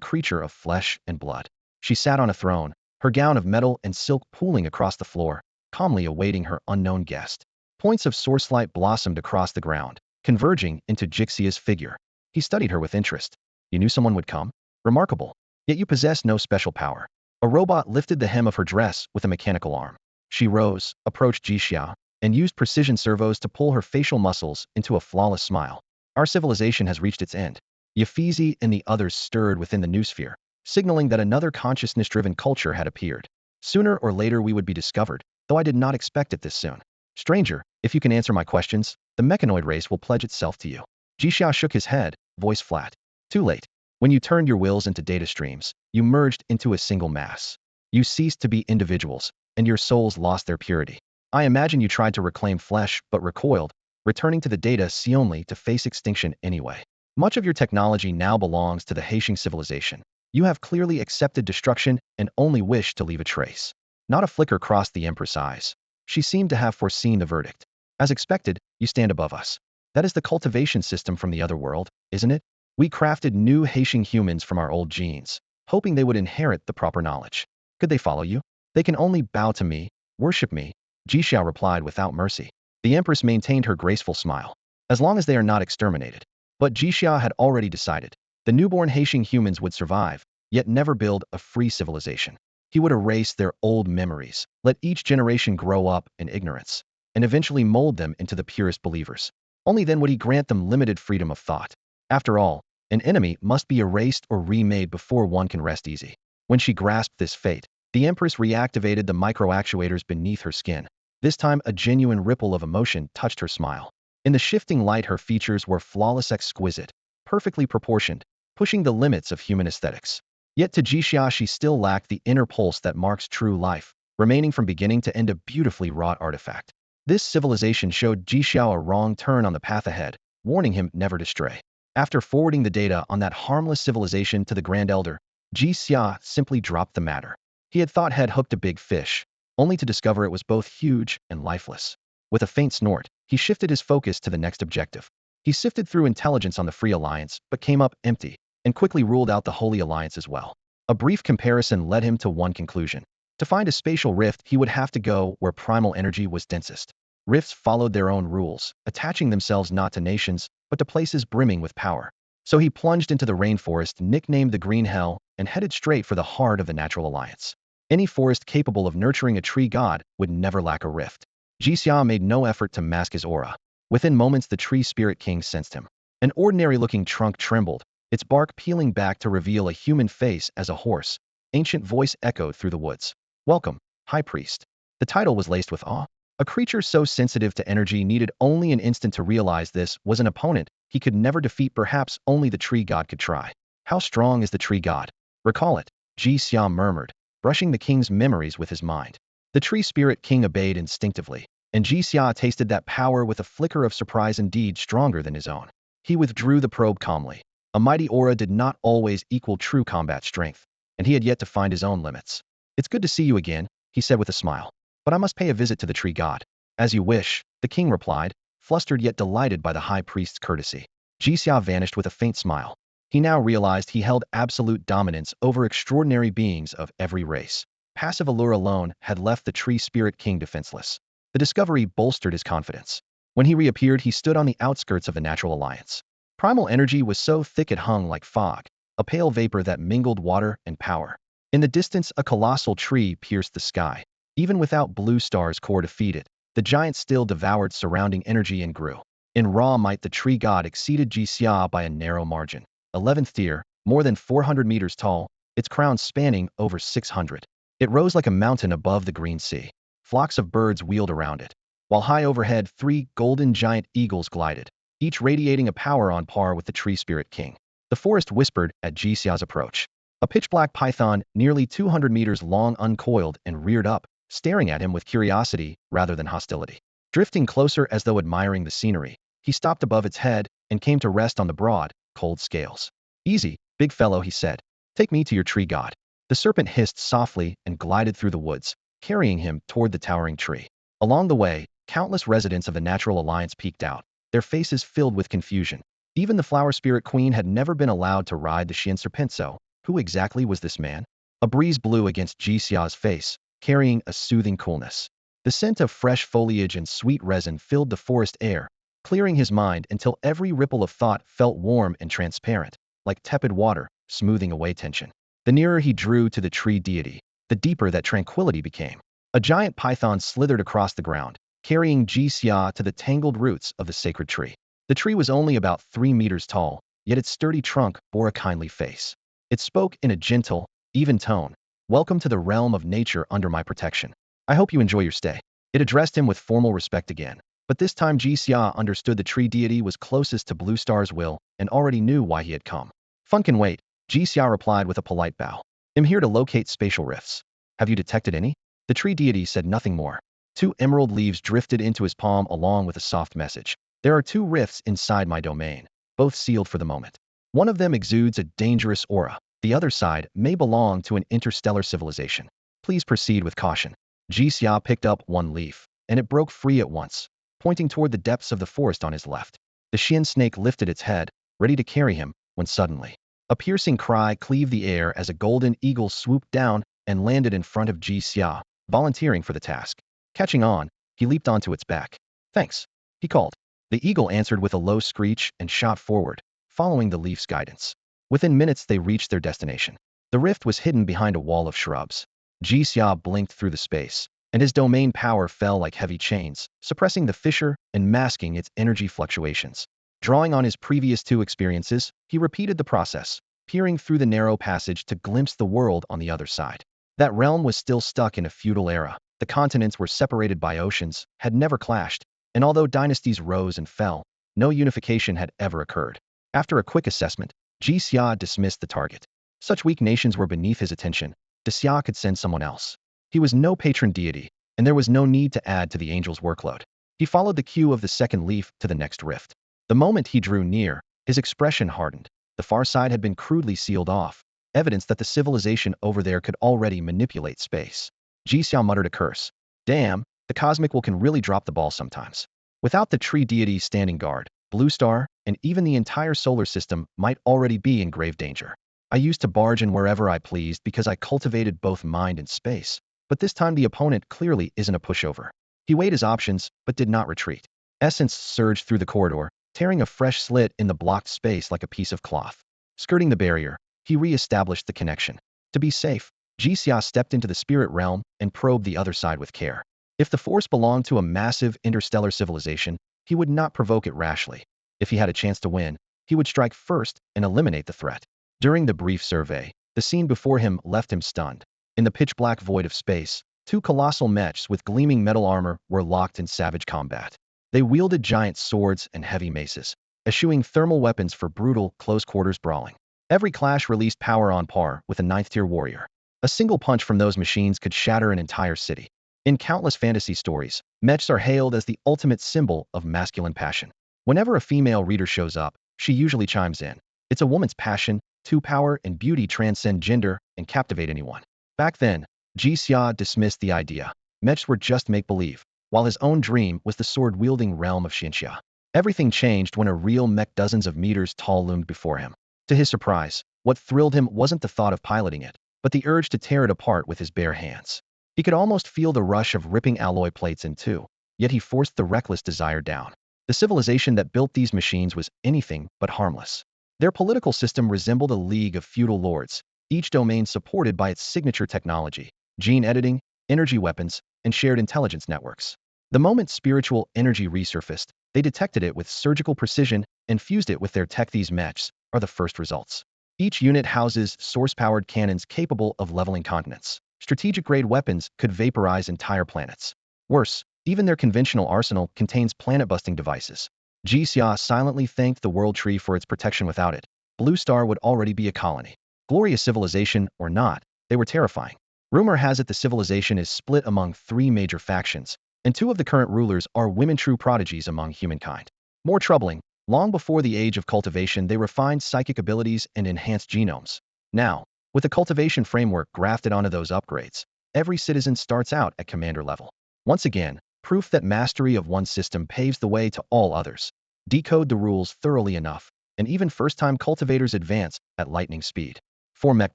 creature of flesh and blood. She sat on a throne, her gown of metal and silk pooling across the floor, calmly awaiting her unknown guest. Points of source light blossomed across the ground, converging into Jixia's figure. He studied her with interest. You knew someone would come? Remarkable. Yet you possess no special power. A robot lifted the hem of her dress with a mechanical arm. She rose, approached Jixia, and used precision servos to pull her facial muscles into a flawless smile. Our civilization has reached its end. Yafizi and the others stirred within the noosphere, signaling that another consciousness-driven culture had appeared. Sooner or later we would be discovered, though I did not expect it this soon. Stranger, if you can answer my questions, the mechanoid race will pledge itself to you. Jixia shook his head, voice flat. Too late. When you turned your wills into data streams, you merged into a single mass. You ceased to be individuals, and your souls lost their purity. I imagine you tried to reclaim flesh but recoiled, returning to the data sea only to face extinction anyway. Much of your technology now belongs to the Heishing civilization. You have clearly accepted destruction and only wish to leave a trace. Not a flicker crossed the Empress' eyes. She seemed to have foreseen the verdict. As expected, you stand above us. That is the cultivation system from the other world, isn't it? We crafted new Heishing humans from our old genes, hoping they would inherit the proper knowledge. Could they follow you? They can only bow to me, worship me, Jixia replied without mercy. The Empress maintained her graceful smile. As long as they are not exterminated. But Jixia had already decided. The newborn Heishing humans would survive, yet never build a free civilization. He would erase their old memories, let each generation grow up in ignorance, and eventually mold them into the purest believers. Only then would he grant them limited freedom of thought. After all, an enemy must be erased or remade before one can rest easy. When she grasped this fate, the Empress reactivated the micro-actuators beneath her skin. This time, a genuine ripple of emotion touched her smile. In the shifting light, her features were flawless, exquisite, perfectly proportioned, pushing the limits of human aesthetics. Yet to Jixia she still lacked the inner pulse that marks true life, remaining from beginning to end a beautifully wrought artifact. This civilization showed Jixia a wrong turn on the path ahead, warning him never to stray. After forwarding the data on that harmless civilization to the Grand Elder, Jixia simply dropped the matter. He had thought had hooked a big fish, only to discover it was both huge and lifeless. With a faint snort, he shifted his focus to the next objective. He sifted through intelligence on the Free Alliance, but came up empty, and quickly ruled out the Holy Alliance as well. A brief comparison led him to one conclusion. To find a spatial rift, he would have to go where primal energy was densest. Rifts followed their own rules, attaching themselves not to nations, but to places brimming with power. So he plunged into the rainforest, nicknamed the Green Hell, and headed straight for the heart of the Natural Alliance. Any forest capable of nurturing a tree god would never lack a rift. Jixia made no effort to mask his aura. Within moments, the tree spirit king sensed him. An ordinary-looking trunk trembled, its bark peeling back to reveal a human face as a hoarse, ancient voice echoed through the woods. "Welcome, High Priest." The title was laced with awe. A creature so sensitive to energy needed only an instant to realize this was an opponent he could never defeat. Perhaps only the tree god could try. How strong is the tree god? Recall it, Jixia murmured, brushing the king's memories with his mind. The tree spirit king obeyed instinctively, and Jixia tasted that power with a flicker of surprise, indeed stronger than his own. He withdrew the probe calmly. A mighty aura did not always equal true combat strength, and he had yet to find his own limits. "It's good to see you again," he said with a smile. "But I must pay a visit to the tree god." "As you wish," the king replied, flustered yet delighted by the high priest's courtesy. Jixia vanished with a faint smile. He now realized he held absolute dominance over extraordinary beings of every race. Passive allure alone had left the tree spirit king defenseless. The discovery bolstered his confidence. When he reappeared, he stood on the outskirts of the Natural Alliance. Primal energy was so thick it hung like fog, a pale vapor that mingled water and power. In the distance, a colossal tree pierced the sky. Even without blue stars core to feed it, the giant still devoured surrounding energy and grew. In raw might, the tree god exceeded Jixia by a narrow margin. 11th tier, more than 400 meters tall, its crown spanning over 600. It rose like a mountain above the green sea. Flocks of birds wheeled around it, while high overhead 3 golden giant eagles glided, each radiating a power on par with the tree spirit king. The forest whispered at Jixia's approach. A pitch-black python, nearly 200 meters long, uncoiled and reared up, staring at him with curiosity rather than hostility. Drifting closer as though admiring the scenery, he stopped above its head and came to rest on the broad, cold scales. "Easy, big fellow," he said. "Take me to your tree god." The serpent hissed softly and glided through the woods, carrying him toward the towering tree. Along the way, countless residents of the Natural Alliance peeked out, their faces filled with confusion. Even the flower spirit queen had never been allowed to ride the Xian serpent, so who exactly was this man? A breeze blew against Jixia's face, carrying a soothing coolness. The scent of fresh foliage and sweet resin filled the forest air, clearing his mind until every ripple of thought felt warm and transparent, like tepid water, smoothing away tension. The nearer he drew to the tree deity, the deeper that tranquility became. A giant python slithered across the ground, carrying Jixia to the tangled roots of the sacred tree. The tree was only about 3 meters tall, yet its sturdy trunk bore a kindly face. It spoke in a gentle, even tone. "Welcome to the realm of nature under my protection. I hope you enjoy your stay." It addressed him with formal respect again, but this time Jixia understood the tree deity was closest to Blue Star's will and already knew why he had come. "Fun can wait," Jixia replied with a polite bow. "I'm here to locate spatial rifts. Have you detected any?" The tree deity said nothing more. 2 emerald leaves drifted into his palm along with a soft message. "There are 2 rifts inside my domain, both sealed for the moment. One of them exudes a dangerous aura. The other side may belong to an interstellar civilization. Please proceed with caution." Jixia picked up one leaf, and it broke free at once, pointing toward the depths of the forest on his left. The Xian snake lifted its head, ready to carry him, when suddenly, a piercing cry cleaved the air as a golden eagle swooped down and landed in front of Jixia, volunteering for the task. Catching on, he leaped onto its back. "Thanks," he called. The eagle answered with a low screech and shot forward, following the leaf's guidance. Within minutes they reached their destination. The rift was hidden behind a wall of shrubs. Jixia blinked through the space, and his domain power fell like heavy chains, suppressing the fissure and masking its energy fluctuations. Drawing on his previous two experiences, he repeated the process, peering through the narrow passage to glimpse the world on the other side. That realm was still stuck in a feudal era. The continents were separated by oceans, had never clashed, and although dynasties rose and fell, no unification had ever occurred. After a quick assessment, Jixia dismissed the target. Such weak nations were beneath his attention. Daxia could send someone else. He was no patron deity, and there was no need to add to the angel's workload. He followed the cue of the second leaf to the next rift. The moment he drew near, his expression hardened. The far side had been crudely sealed off, evidence that the civilization over there could already manipulate space. Jixia muttered a curse. Damn, the cosmic will can really drop the ball sometimes. Without the tree deities standing guard, Blue Star, and even the entire solar system might already be in grave danger. I used to barge in wherever I pleased because I cultivated both mind and space, but this time the opponent clearly isn't a pushover. He weighed his options, but did not retreat. Essence surged through the corridor, tearing a fresh slit in the blocked space like a piece of cloth. Skirting the barrier, he re-established the connection. To be safe, Jixia stepped into the spirit realm and probed the other side with care. If the force belonged to a massive interstellar civilization, he would not provoke it rashly. If he had a chance to win, he would strike first and eliminate the threat. During the brief survey, the scene before him left him stunned. In the pitch-black void of space, two colossal mechs with gleaming metal armor were locked in savage combat. They wielded giant swords and heavy maces, eschewing thermal weapons for brutal, close-quarters brawling. Every clash released power on par with a ninth-tier warrior. A single punch from those machines could shatter an entire city. In countless fantasy stories, mechs are hailed as the ultimate symbol of masculine passion. Whenever a female reader shows up, she usually chimes in. It's a woman's passion, to power and beauty transcend gender and captivate anyone. Back then, Jixia dismissed the idea. Mechs were just make-believe, while his own dream was the sword-wielding realm of Xinxia. Everything changed when a real mech dozens of meters tall loomed before him. To his surprise, what thrilled him wasn't the thought of piloting it, but the urge to tear it apart with his bare hands. He could almost feel the rush of ripping alloy plates in two, yet he forced the reckless desire down. The civilization that built these machines was anything but harmless. Their political system resembled a league of feudal lords, each domain supported by its signature technology, gene editing, energy weapons, and shared intelligence networks. The moment spiritual energy resurfaced, they detected it with surgical precision and fused it with their tech. These mechs are the first results. Each unit houses source-powered cannons capable of leveling continents. Strategic-grade weapons could vaporize entire planets. Worse, even their conventional arsenal contains planet-busting devices. Jixia silently thanked the World Tree for its protection. Without it, Blue Star would already be a colony. Glorious civilization or not, they were terrifying. Rumor has it the civilization is split among three major factions, and two of the current rulers are women, true prodigies among humankind. More troubling, long before the age of cultivation they refined psychic abilities and enhanced genomes. Now, with the cultivation framework grafted onto those upgrades, every citizen starts out at commander level. Once again, proof that mastery of one system paves the way to all others. Decode the rules thoroughly enough, and even first-time cultivators advance at lightning speed. For mech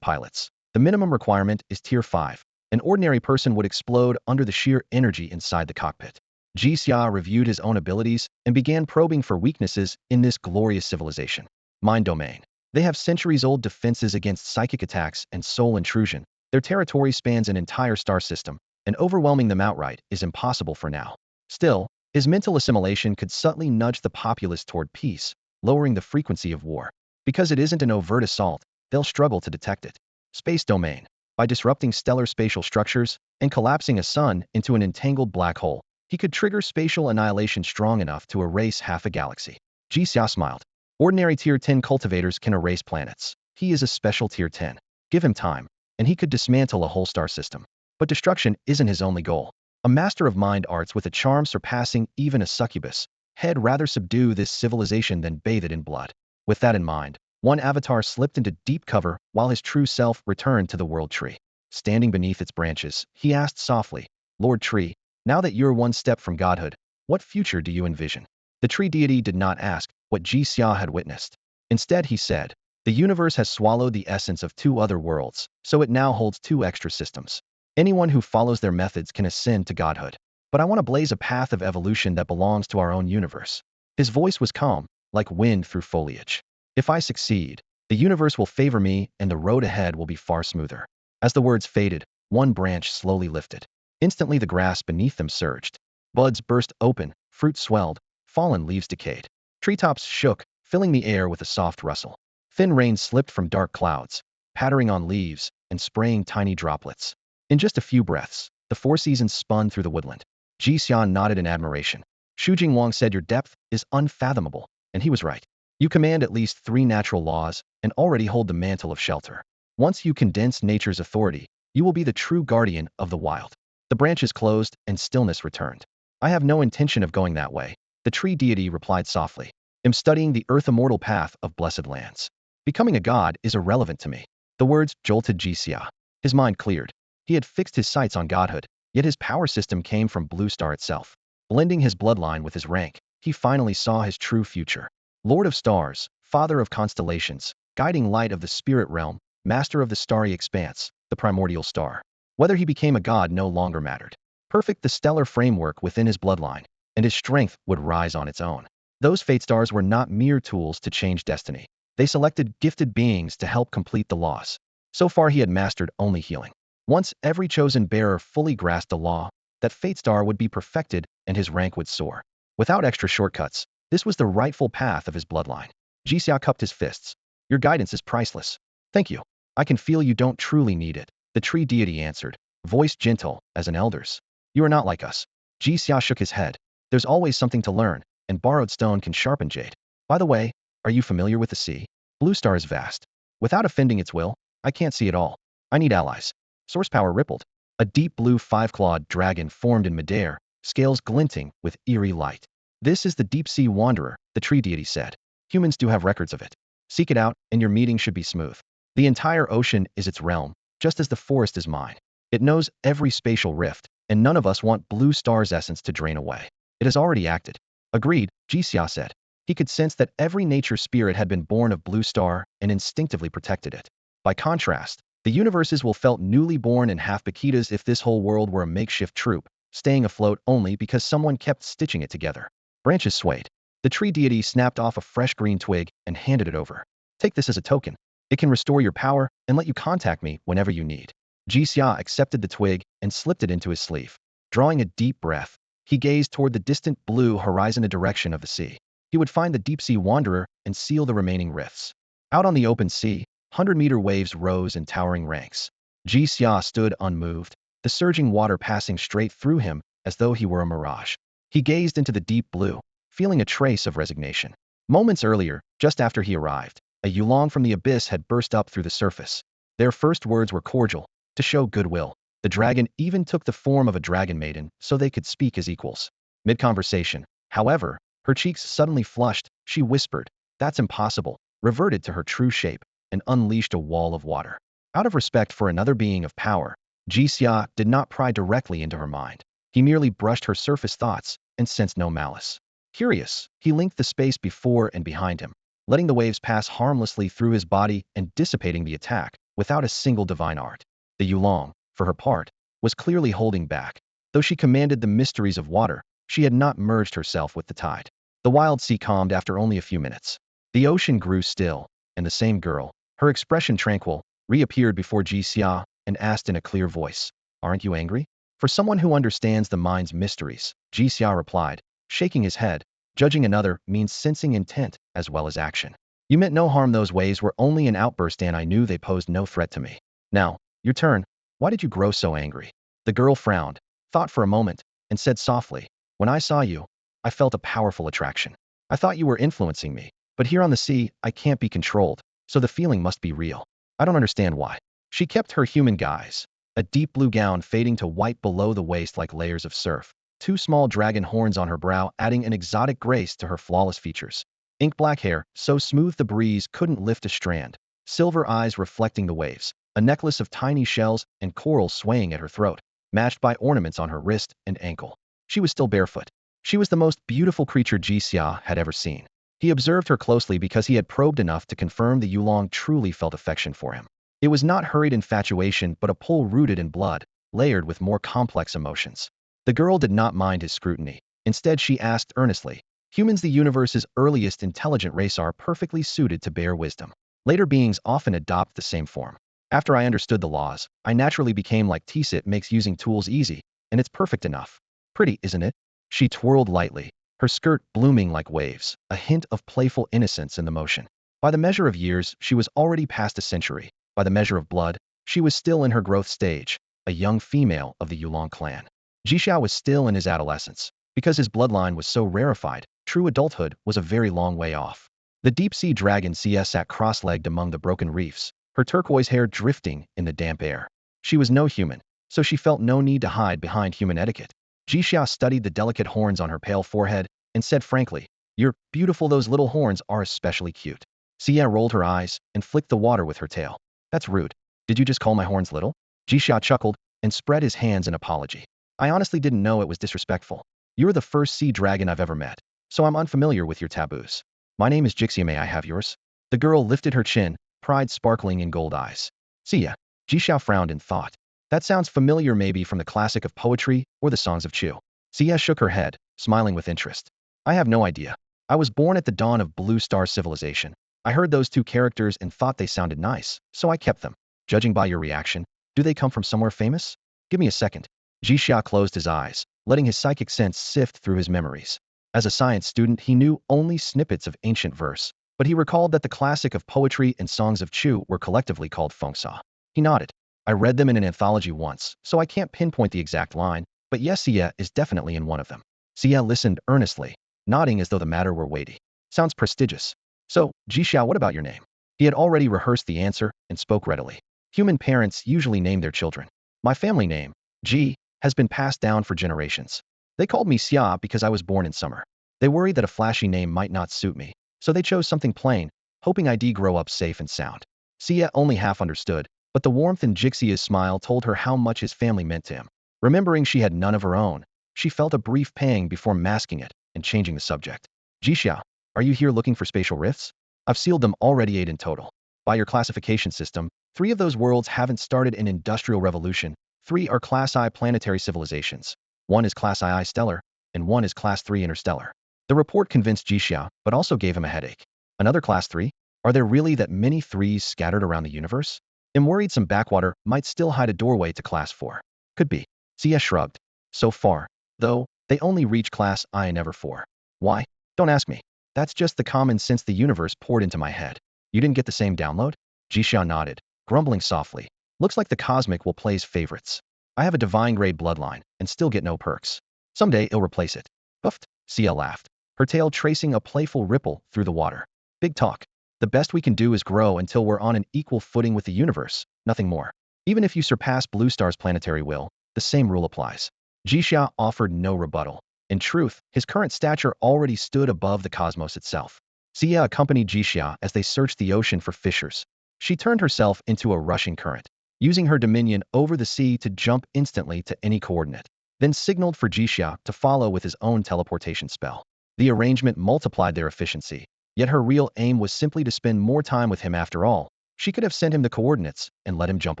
pilots, the minimum requirement is Tier 5. An ordinary person would explode under the sheer energy inside the cockpit. Jixia reviewed his own abilities and began probing for weaknesses in this glorious civilization. Mind domain. They have centuries-old defenses against psychic attacks and soul intrusion. Their territory spans an entire star system, and overwhelming them outright is impossible for now. Still, his mental assimilation could subtly nudge the populace toward peace, lowering the frequency of war. Because it isn't an overt assault, they'll struggle to detect it. Space domain. By disrupting stellar spatial structures and collapsing a sun into an entangled black hole, he could trigger spatial annihilation strong enough to erase half a galaxy. Jixia smiled. Ordinary Tier 10 cultivators can erase planets. He is a special Tier 10. Give him time, and he could dismantle a whole star system. But destruction isn't his only goal. A master of mind arts with a charm surpassing even a succubus, had rather subdue this civilization than bathe it in blood. With that in mind, one avatar slipped into deep cover while his true self returned to the World Tree. Standing beneath its branches, he asked softly, Lord Tree, now that you're one step from godhood, what future do you envision? The tree deity did not ask what Jixia had witnessed. Instead, he said, the universe has swallowed the essence of two other worlds, so it now holds two extra systems. Anyone who follows their methods can ascend to godhood. But I want to blaze a path of evolution that belongs to our own universe. His voice was calm, like wind through foliage. If I succeed, the universe will favor me and the road ahead will be far smoother. As the words faded, one branch slowly lifted. Instantly the grass beneath them surged. Buds burst open, fruit swelled, fallen leaves decayed. Treetops shook, filling the air with a soft rustle. Thin rain slipped from dark clouds, pattering on leaves and spraying tiny droplets. In just a few breaths, the four seasons spun through the woodland. Ji Xian nodded in admiration. Shu Jingwang said your depth is unfathomable, and he was right. You command at least 3 natural laws and already hold the mantle of shelter. Once you condense nature's authority, you will be the true guardian of the wild. The branches closed and stillness returned. I have no intention of going that way, the tree deity replied softly. I'm studying the earth immortal path of blessed lands. Becoming a god is irrelevant to me. The words jolted Ji Xia. His mind cleared. He had fixed his sights on godhood, yet his power system came from Blue Star itself. Blending his bloodline with his rank, he finally saw his true future. Lord of stars, father of constellations, guiding light of the spirit realm, master of the starry expanse, the primordial star. Whether he became a god no longer mattered. Perfect the stellar framework within his bloodline, and his strength would rise on its own. Those fate stars were not mere tools to change destiny. They selected gifted beings to help complete the laws. So far he had mastered only healing. Once every chosen bearer fully grasped the law, that fate star would be perfected and his rank would soar. Without extra shortcuts, this was the rightful path of his bloodline. Ji Xia cupped his fists. Your guidance is priceless. Thank you. I can feel you don't truly need it, the tree deity answered, voice gentle as an elder's. You are not like us. Ji Xia shook his head. There's always something to learn, and borrowed stone can sharpen jade. By the way, are you familiar with the sea? Blue Star is vast. Without offending its will, I can't see it all. I need allies. Source power rippled. A deep blue 5-clawed dragon formed in midair, scales glinting with eerie light. This is the deep sea wanderer, the tree deity said. Humans do have records of it. Seek it out, and your meeting should be smooth. The entire ocean is its realm, just as the forest is mine. It knows every spatial rift, and none of us want Blue Star's essence to drain away. It has already acted. Agreed, Ji Xia said. He could sense that every nature spirit had been born of Blue Star and instinctively protected it. By contrast, the universes will felt newly born and half Paquitas if this whole world were a makeshift troop, staying afloat only because someone kept stitching it together. Branches swayed. The tree deity snapped off a fresh green twig and handed it over. Take this as a token. It can restore your power and let you contact me whenever you need. Ji Xia accepted the twig and slipped it into his sleeve. Drawing a deep breath, he gazed toward the distant blue horizon, a direction of the sea. He would find the deep-sea wanderer and seal the remaining rifts. Out on the open sea, 100-meter waves rose in towering ranks. Ji Xia stood unmoved, the surging water passing straight through him as though he were a mirage. He gazed into the deep blue, feeling a trace of resignation. Moments earlier, just after he arrived, a Yulong from the abyss had burst up through the surface. Their first words were cordial, to show goodwill. The dragon even took the form of a dragon maiden so they could speak as equals. Mid-conversation, however, her cheeks suddenly flushed, she whispered, "That's impossible," reverted to her true shape, and unleashed a wall of water. Out of respect for another being of power, Ji Xia did not pry directly into her mind. He merely brushed her surface thoughts and sensed no malice. Curious, he linked the space before and behind him, letting the waves pass harmlessly through his body and dissipating the attack without a single divine art. The Yulong, for her part, was clearly holding back. Though she commanded the mysteries of water, she had not merged herself with the tide. The wild sea calmed after only a few minutes. The ocean grew still, and the same girl, her expression tranquil, reappeared before Ji Xia and asked in a clear voice, "Aren't you angry?" "For someone who understands the mind's mysteries," Ji Xia replied, shaking his head, "judging another means sensing intent as well as action. You meant no harm. Those waves were only an outburst and I knew they posed no threat to me. Now, your turn. Why did you grow so angry?" The girl frowned, thought for a moment, and said softly, "When I saw you, I felt a powerful attraction. I thought you were influencing me, but here on the sea, I can't be controlled, so the feeling must be real. I don't understand why." She kept her human guise, a deep blue gown fading to white below the waist like layers of surf, 2 small dragon horns on her brow adding an exotic grace to her flawless features. Ink black hair, so smooth the breeze couldn't lift a strand, silver eyes reflecting the waves, a necklace of tiny shells and coral swaying at her throat, matched by ornaments on her wrist and ankle. She was still barefoot. She was the most beautiful creature Ji Xia had ever seen. He observed her closely because he had probed enough to confirm the Yulong truly felt affection for him. It was not hurried infatuation but a pull rooted in blood, layered with more complex emotions. The girl did not mind his scrutiny. Instead she asked earnestly, "Humans, the universe's earliest intelligent race, are perfectly suited to bear wisdom. Later beings often adopt the same form. After I understood the laws, I naturally became like T-Sit makes using tools easy, and it's perfect enough. Pretty, isn't it? She twirled lightly, her skirt blooming like waves, a hint of playful innocence in the motion. By the measure of years, she was already past a century. By the measure of blood, she was still in her growth stage, a young female of the Yulong clan. Jixia was still in his adolescence. Because his bloodline was so rarefied, true adulthood was a very long way off. The deep-sea dragon Cia sat cross-legged among the broken reefs, her turquoise hair drifting in the damp air. She was no human, so she felt no need to hide behind human etiquette. Jixia studied the delicate horns on her pale forehead and said frankly, "You're beautiful. Those little horns are especially cute." Cia rolled her eyes and flicked the water with her tail. "That's rude. Did you just call my horns little?" Jixia chuckled and spread his hands in apology. "I honestly didn't know it was disrespectful. You're the first sea dragon I've ever met, so I'm unfamiliar with your taboos. My name is Jixia. May I have yours?" The girl lifted her chin, pride sparkling in gold eyes. "Cia." Jixia frowned in thought. "That sounds familiar, maybe from the classic of poetry or the songs of Chu." Cia shook her head, smiling with interest. "I have no idea. I was born at the dawn of Blue Star civilization. I heard those two characters and thought they sounded nice, so I kept them. Judging by your reaction, do they come from somewhere famous? Give me a second." Jixia closed his eyes, letting his psychic sense sift through his memories. As a science student, he knew only snippets of ancient verse, but he recalled that the classic of poetry and songs of Chu were collectively called fengsa. He nodded. "I read them in an anthology once, so I can't pinpoint the exact line, but yes, Cia is definitely in one of them." Cia listened earnestly, nodding as though the matter were weighty. "Sounds prestigious. So, Jixia, what about your name?" He had already rehearsed the answer and spoke readily. Human parents usually name their children. My family name, Ji, has been passed down for generations. They called me Xia because I was born in summer. They worried that a flashy name might not suit me, so they chose something plain, hoping I'd grow up safe and sound. Xia only half understood, but the warmth in Jixia's smile told her how much his family meant to him. Remembering she had none of her own, she felt a brief pang before masking it and changing the subject. "Jixia, are you here looking for spatial rifts? I've sealed them already 8 in total. By your classification system, 3 of those worlds haven't started an industrial revolution. 3 are Class I planetary civilizations. 1 is Class II stellar, and 1 is Class 3 interstellar." The report convinced Jixia, but also gave him a headache. Another Class 3? Are there really that many 3s scattered around the universe? I'm worried some backwater might still hide a doorway to Class 4. Could be. Xia shrugged. So far, though, they only reach Class I and never 4. Why? Don't ask me. That's just the common sense the universe poured into my head. You didn't get the same download? Jixia nodded, grumbling softly. Looks like the cosmic will plays favorites. I have a divine grade bloodline and still get no perks. Someday it'll replace it. Puffed. Xia laughed, her tail tracing a playful ripple through the water. Big talk. The best we can do is grow until we're on an equal footing with the universe, nothing more. Even if you surpass Blue Star's planetary will, the same rule applies. Jixia offered no rebuttal. In truth, his current stature already stood above the cosmos itself. Xia accompanied Jixia as they searched the ocean for fissures. She turned herself into a rushing current, using her dominion over the sea to jump instantly to any coordinate, then signaled for Jixia to follow with his own teleportation spell. The arrangement multiplied their efficiency, yet her real aim was simply to spend more time with him after all. She could have sent him the coordinates and let him jump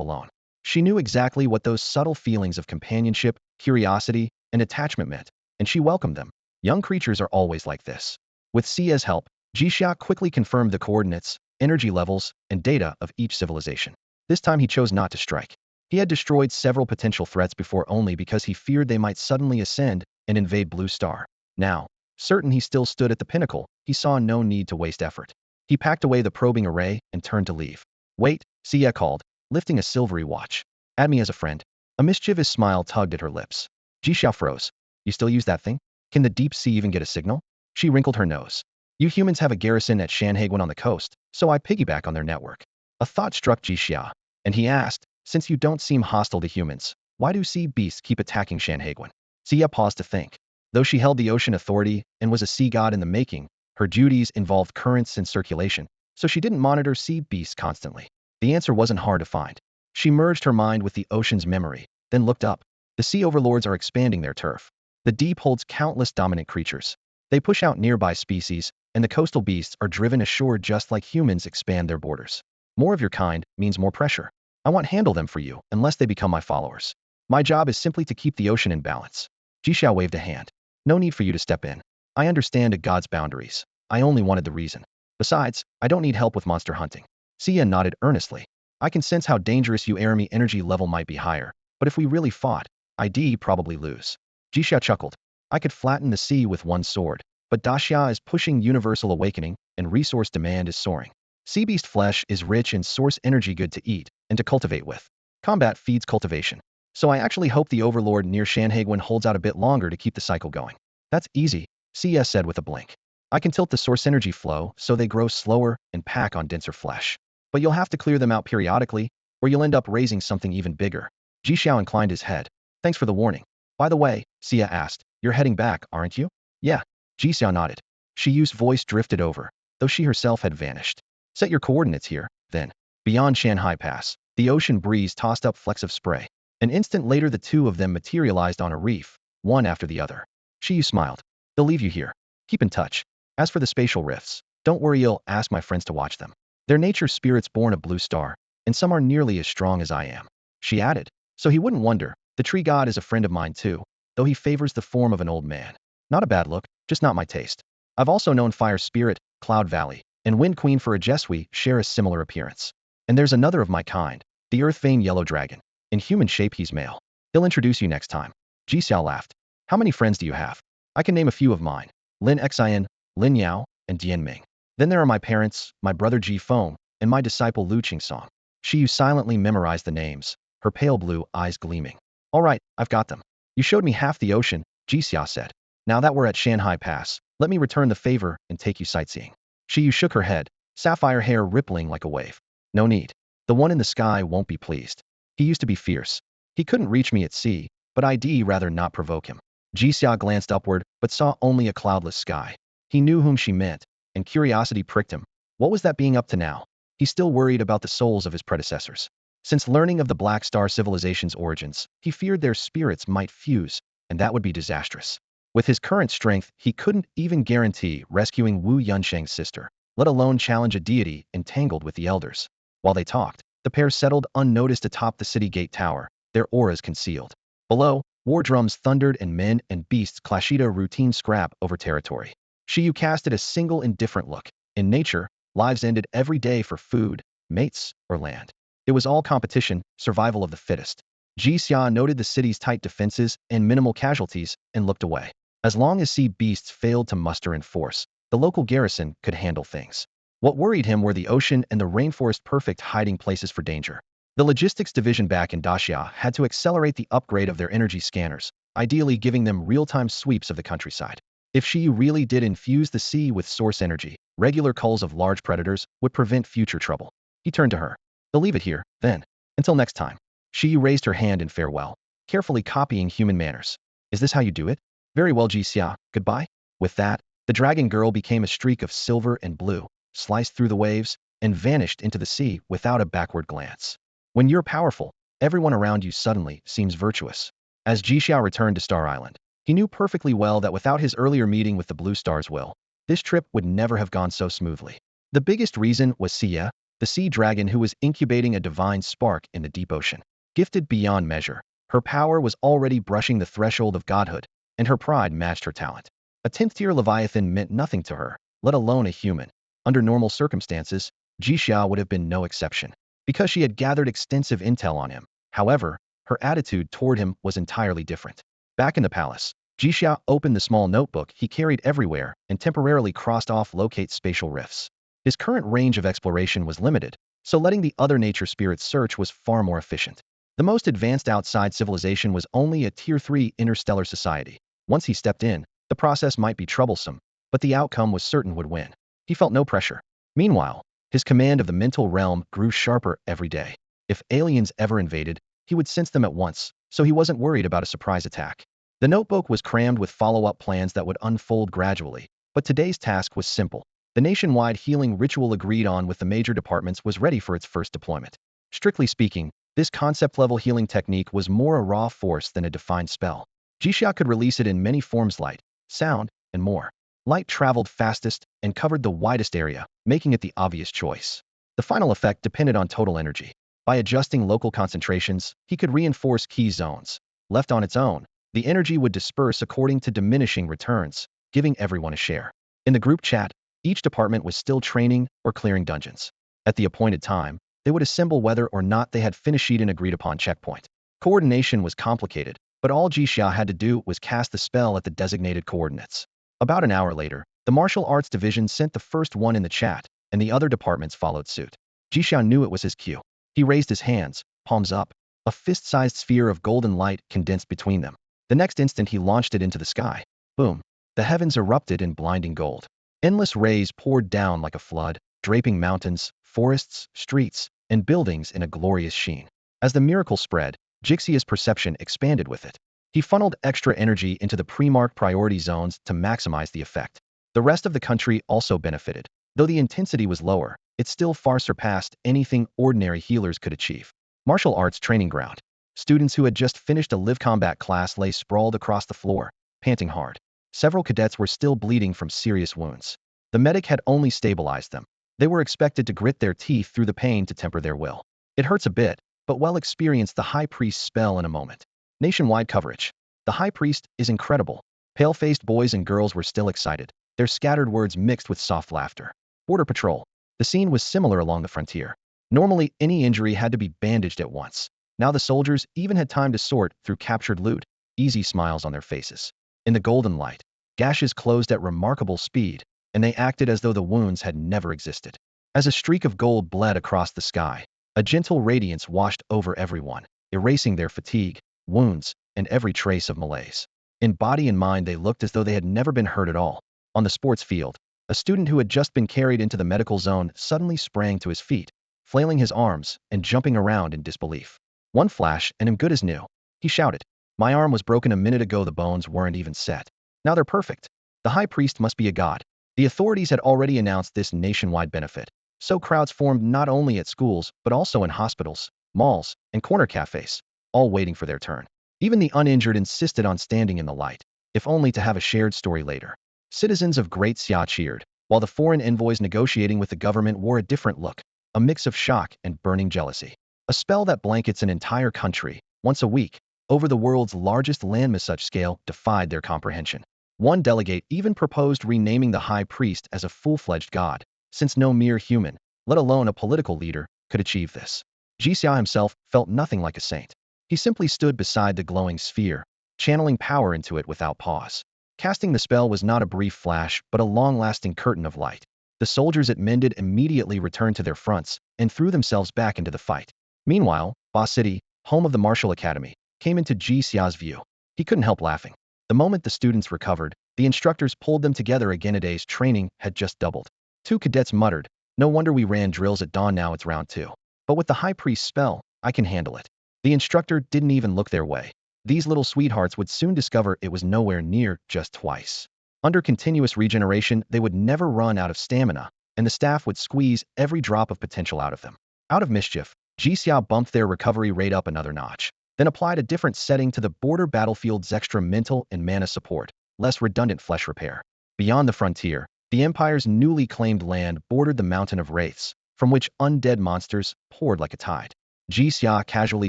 alone. She knew exactly what those subtle feelings of companionship, curiosity, and attachment meant, and she welcomed them. Young creatures are always like this. With Xia's help, Jixia quickly confirmed the coordinates, energy levels, and data of each civilization. This time he chose not to strike. He had destroyed several potential threats before only because he feared they might suddenly ascend and invade Blue Star. Now, certain he still stood at the pinnacle, he saw no need to waste effort. He packed away the probing array and turned to leave. "Wait," Xia called, lifting a silvery watch. "Add me as a friend." A mischievous smile tugged at her lips. Jixia froze. "You still use that thing? Can the deep sea even get a signal?" She wrinkled her nose. "You humans have a garrison at Shanhaiguan on the coast, so I piggyback on their network." A thought struck Jixia, and he asked, "Since you don't seem hostile to humans, why do sea beasts keep attacking Shanhaiguan?" Xia paused to think. Though she held the ocean authority and was a sea god in the making, her duties involved currents and circulation, so she didn't monitor sea beasts constantly. The answer wasn't hard to find. She merged her mind with the ocean's memory, then looked up. The sea overlords are expanding their turf. The deep holds countless dominant creatures. They push out nearby species, and the coastal beasts are driven ashore just like humans expand their borders. More of your kind means more pressure. I won't handle them for you unless they become my followers. My job is simply to keep the ocean in balance." Jixia waved a hand. "No need for you to step in. I understand a god's boundaries. I only wanted the reason. Besides, I don't need help with monster hunting." Xia nodded earnestly. I can sense how dangerous you enemy energy level might be higher, but if we really fought, I'd probably lose. Jixia chuckled. I could flatten the sea with one sword, but Daxia is pushing universal awakening, and resource demand is soaring. Sea beast flesh is rich in source energy good to eat and to cultivate with. Combat feeds cultivation. So I actually hope the overlord near Shanhaiguan holds out a bit longer to keep the cycle going. That's easy, CS said with a blink. I can tilt the source energy flow so they grow slower and pack on denser flesh. But you'll have to clear them out periodically, or you'll end up raising something even bigger. Ji Xiao inclined his head. Thanks for the warning. By the way, Sia asked, you're heading back, aren't you? Yeah. Ji Xiao nodded. Shiyu's voice drifted over, though she herself had vanished. Set your coordinates here, then. Beyond Shanhai Pass, the ocean breeze tossed up flecks of spray. An instant later the two of them materialized on a reef, one after the other. Shiyu smiled. They'll leave you here. Keep in touch. As for the spatial rifts, don't worry, I'll ask my friends to watch them. They're nature spirits born of blue star, and some are nearly as strong as I am. She added. So he wouldn't wonder, the tree god is a friend of mine too, though he favors the form of an old man. Not a bad look, just not my taste. I've also known Fire Spirit, Cloud Valley, and Wind Queen for a Jesui share a similar appearance. And there's another of my kind, the Earth Vein Yellow Dragon. In human shape he's male. He'll introduce you next time. Ji Xiao laughed. How many friends do you have? I can name a few of mine. Lin Xin, Lin Yao, and Dian Ming. Then there are my parents, my brother Ji Feng, and my disciple Lu Qingsong. Shiyu silently memorized the names, her pale blue eyes gleaming. All right, I've got them. You showed me half the ocean, Ji Xia said. Now that we're at Shanhai Pass, let me return the favor and take you sightseeing. Shiyu shook her head, sapphire hair rippling like a wave. No need. The one in the sky won't be pleased. He used to be fierce. He couldn't reach me at sea, but I'd rather not provoke him. Ji Xia glanced upward, but saw only a cloudless sky. He knew whom she meant, and curiosity pricked him. What was that being up to now? He still worried about the souls of his predecessors. Since learning of the Black Star civilization's origins, he feared their spirits might fuse, and that would be disastrous. With his current strength, he couldn't even guarantee rescuing Wu Yunsheng's sister, let alone challenge a deity entangled with the elders. While they talked, the pair settled unnoticed atop the city gate tower, their auras concealed. Below, war drums thundered and men and beasts clashed a routine scrap over territory. Shiyu casted a single indifferent look. In nature, lives ended every day for food, mates, or land. It was all competition, survival of the fittest. Ji Xia noted the city's tight defenses and minimal casualties and looked away. As long as sea beasts failed to muster in force, the local garrison could handle things. What worried him were the ocean and the rainforest perfect hiding places for danger. The logistics division back in Daxia had to accelerate the upgrade of their energy scanners, ideally giving them real-time sweeps of the countryside. If Shiyu really did infuse the sea with source energy, regular culls of large predators would prevent future trouble. He turned to her. They'll leave it here, then. Until next time. Shiyu raised her hand in farewell, carefully copying human manners. Is this how you do it? Very well, Ji Xia. Goodbye. With that, the dragon girl became a streak of silver and blue, sliced through the waves, and vanished into the sea without a backward glance. When you're powerful, everyone around you suddenly seems virtuous. As Ji Xiao returned to Star Island, he knew perfectly well that without his earlier meeting with the Blue Star's will, this trip would never have gone so smoothly. The biggest reason was Sia, the sea dragon who was incubating a divine spark in the deep ocean. Gifted beyond measure, her power was already brushing the threshold of godhood, and her pride matched her talent. A 10th-tier Leviathan meant nothing to her, let alone a human. Under normal circumstances, Ji Xiao would have been no exception, because she had gathered extensive intel on him. However, her attitude toward him was entirely different. Back in the palace, Ji Xiao opened the small notebook he carried everywhere and temporarily crossed off locate spatial rifts. His current range of exploration was limited, so letting the other nature spirits search was far more efficient. The most advanced outside civilization was only a Tier 3 interstellar society. Once he stepped in, the process might be troublesome, but the outcome was certain would win. He felt no pressure. Meanwhile, his command of the mental realm grew sharper every day. If aliens ever invaded, he would sense them at once, so he wasn't worried about a surprise attack. The notebook was crammed with follow-up plans that would unfold gradually, but today's task was simple. The nationwide healing ritual agreed on with the major departments was ready for its first deployment. Strictly speaking, this concept-level healing technique was more a raw force than a defined spell. Ji Xiao could release it in many forms: light, sound, and more. Light traveled fastest and covered the widest area, making it the obvious choice. The final effect depended on total energy. By adjusting local concentrations, he could reinforce key zones. Left on its own, the energy would disperse according to diminishing returns, giving everyone a share. In the group chat, each department was still training or clearing dungeons. At the appointed time, they would assemble whether or not they had finished an agreed-upon checkpoint. Coordination was complicated, but all Jixia had to do was cast the spell at the designated coordinates. About an hour later, the martial arts division sent the first one in the chat, and the other departments followed suit. Jixia knew it was his cue. He raised his hands, palms up. A fist-sized sphere of golden light condensed between them. The next instant he launched it into the sky. Boom! The heavens erupted in blinding gold. Endless rays poured down like a flood, draping mountains, forests, streets, and buildings in a glorious sheen. As the miracle spread, Jixia's perception expanded with it. He funneled extra energy into the pre-marked priority zones to maximize the effect. The rest of the country also benefited. Though the intensity was lower, it still far surpassed anything ordinary healers could achieve. Martial arts training ground. Students who had just finished a live combat class lay sprawled across the floor, panting hard. Several cadets were still bleeding from serious wounds. The medic had only stabilized them. They were expected to grit their teeth through the pain to temper their will. It hurts a bit, but well experienced the High Priest's spell in a moment. Nationwide coverage. The High Priest is incredible. Pale-faced boys and girls were still excited, their scattered words mixed with soft laughter. Border Patrol. The scene was similar along the frontier. Normally, any injury had to be bandaged at once. Now the soldiers even had time to sort through captured loot, easy smiles on their faces. In the golden light, gashes closed at remarkable speed, and they acted as though the wounds had never existed. As a streak of gold bled across the sky, a gentle radiance washed over everyone, erasing their fatigue, wounds, and every trace of malaise. In body and mind they looked as though they had never been hurt at all. On the sports field, a student who had just been carried into the medical zone suddenly sprang to his feet, flailing his arms and jumping around in disbelief. One flash and I'm good as new, he shouted. My arm was broken a minute ago, the bones weren't even set. Now they're perfect. The High Priest must be a god. The authorities had already announced this nationwide benefit, so crowds formed not only at schools but also in hospitals, malls, and corner cafes, all waiting for their turn. Even the uninjured insisted on standing in the light, if only to have a shared story later. Citizens of Great Xia cheered, while the foreign envoys negotiating with the government wore a different look, a mix of shock and burning jealousy. A spell that blankets an entire country, once a week, over the world's largest landmass such scale defied their comprehension. One delegate even proposed renaming the High Priest as a full-fledged god, since no mere human, let alone a political leader, could achieve this. Jixia himself felt nothing like a saint. He simply stood beside the glowing sphere, channeling power into it without pause. Casting the spell was not a brief flash, but a long-lasting curtain of light. The soldiers it mended immediately returned to their fronts and threw themselves back into the fight. Meanwhile, Ba City, home of the Martial Academy, came into Jixia's view. He couldn't help laughing. The moment the students recovered, the instructors pulled them together again. A day's training had just doubled. Two cadets muttered, "No wonder we ran drills at dawn, now it's round 2. But with the High Priest's spell, I can handle it." The instructor didn't even look their way. These little sweethearts would soon discover it was nowhere near just twice. Under continuous regeneration, they would never run out of stamina, and the staff would squeeze every drop of potential out of them. Out of mischief, Jixia bumped their recovery rate up another notch, then applied a different setting to the border battlefield's extra mental and mana support, less redundant flesh repair. Beyond the frontier, the Empire's newly claimed land bordered the mountain of wraiths, from which undead monsters poured like a tide. Jixia casually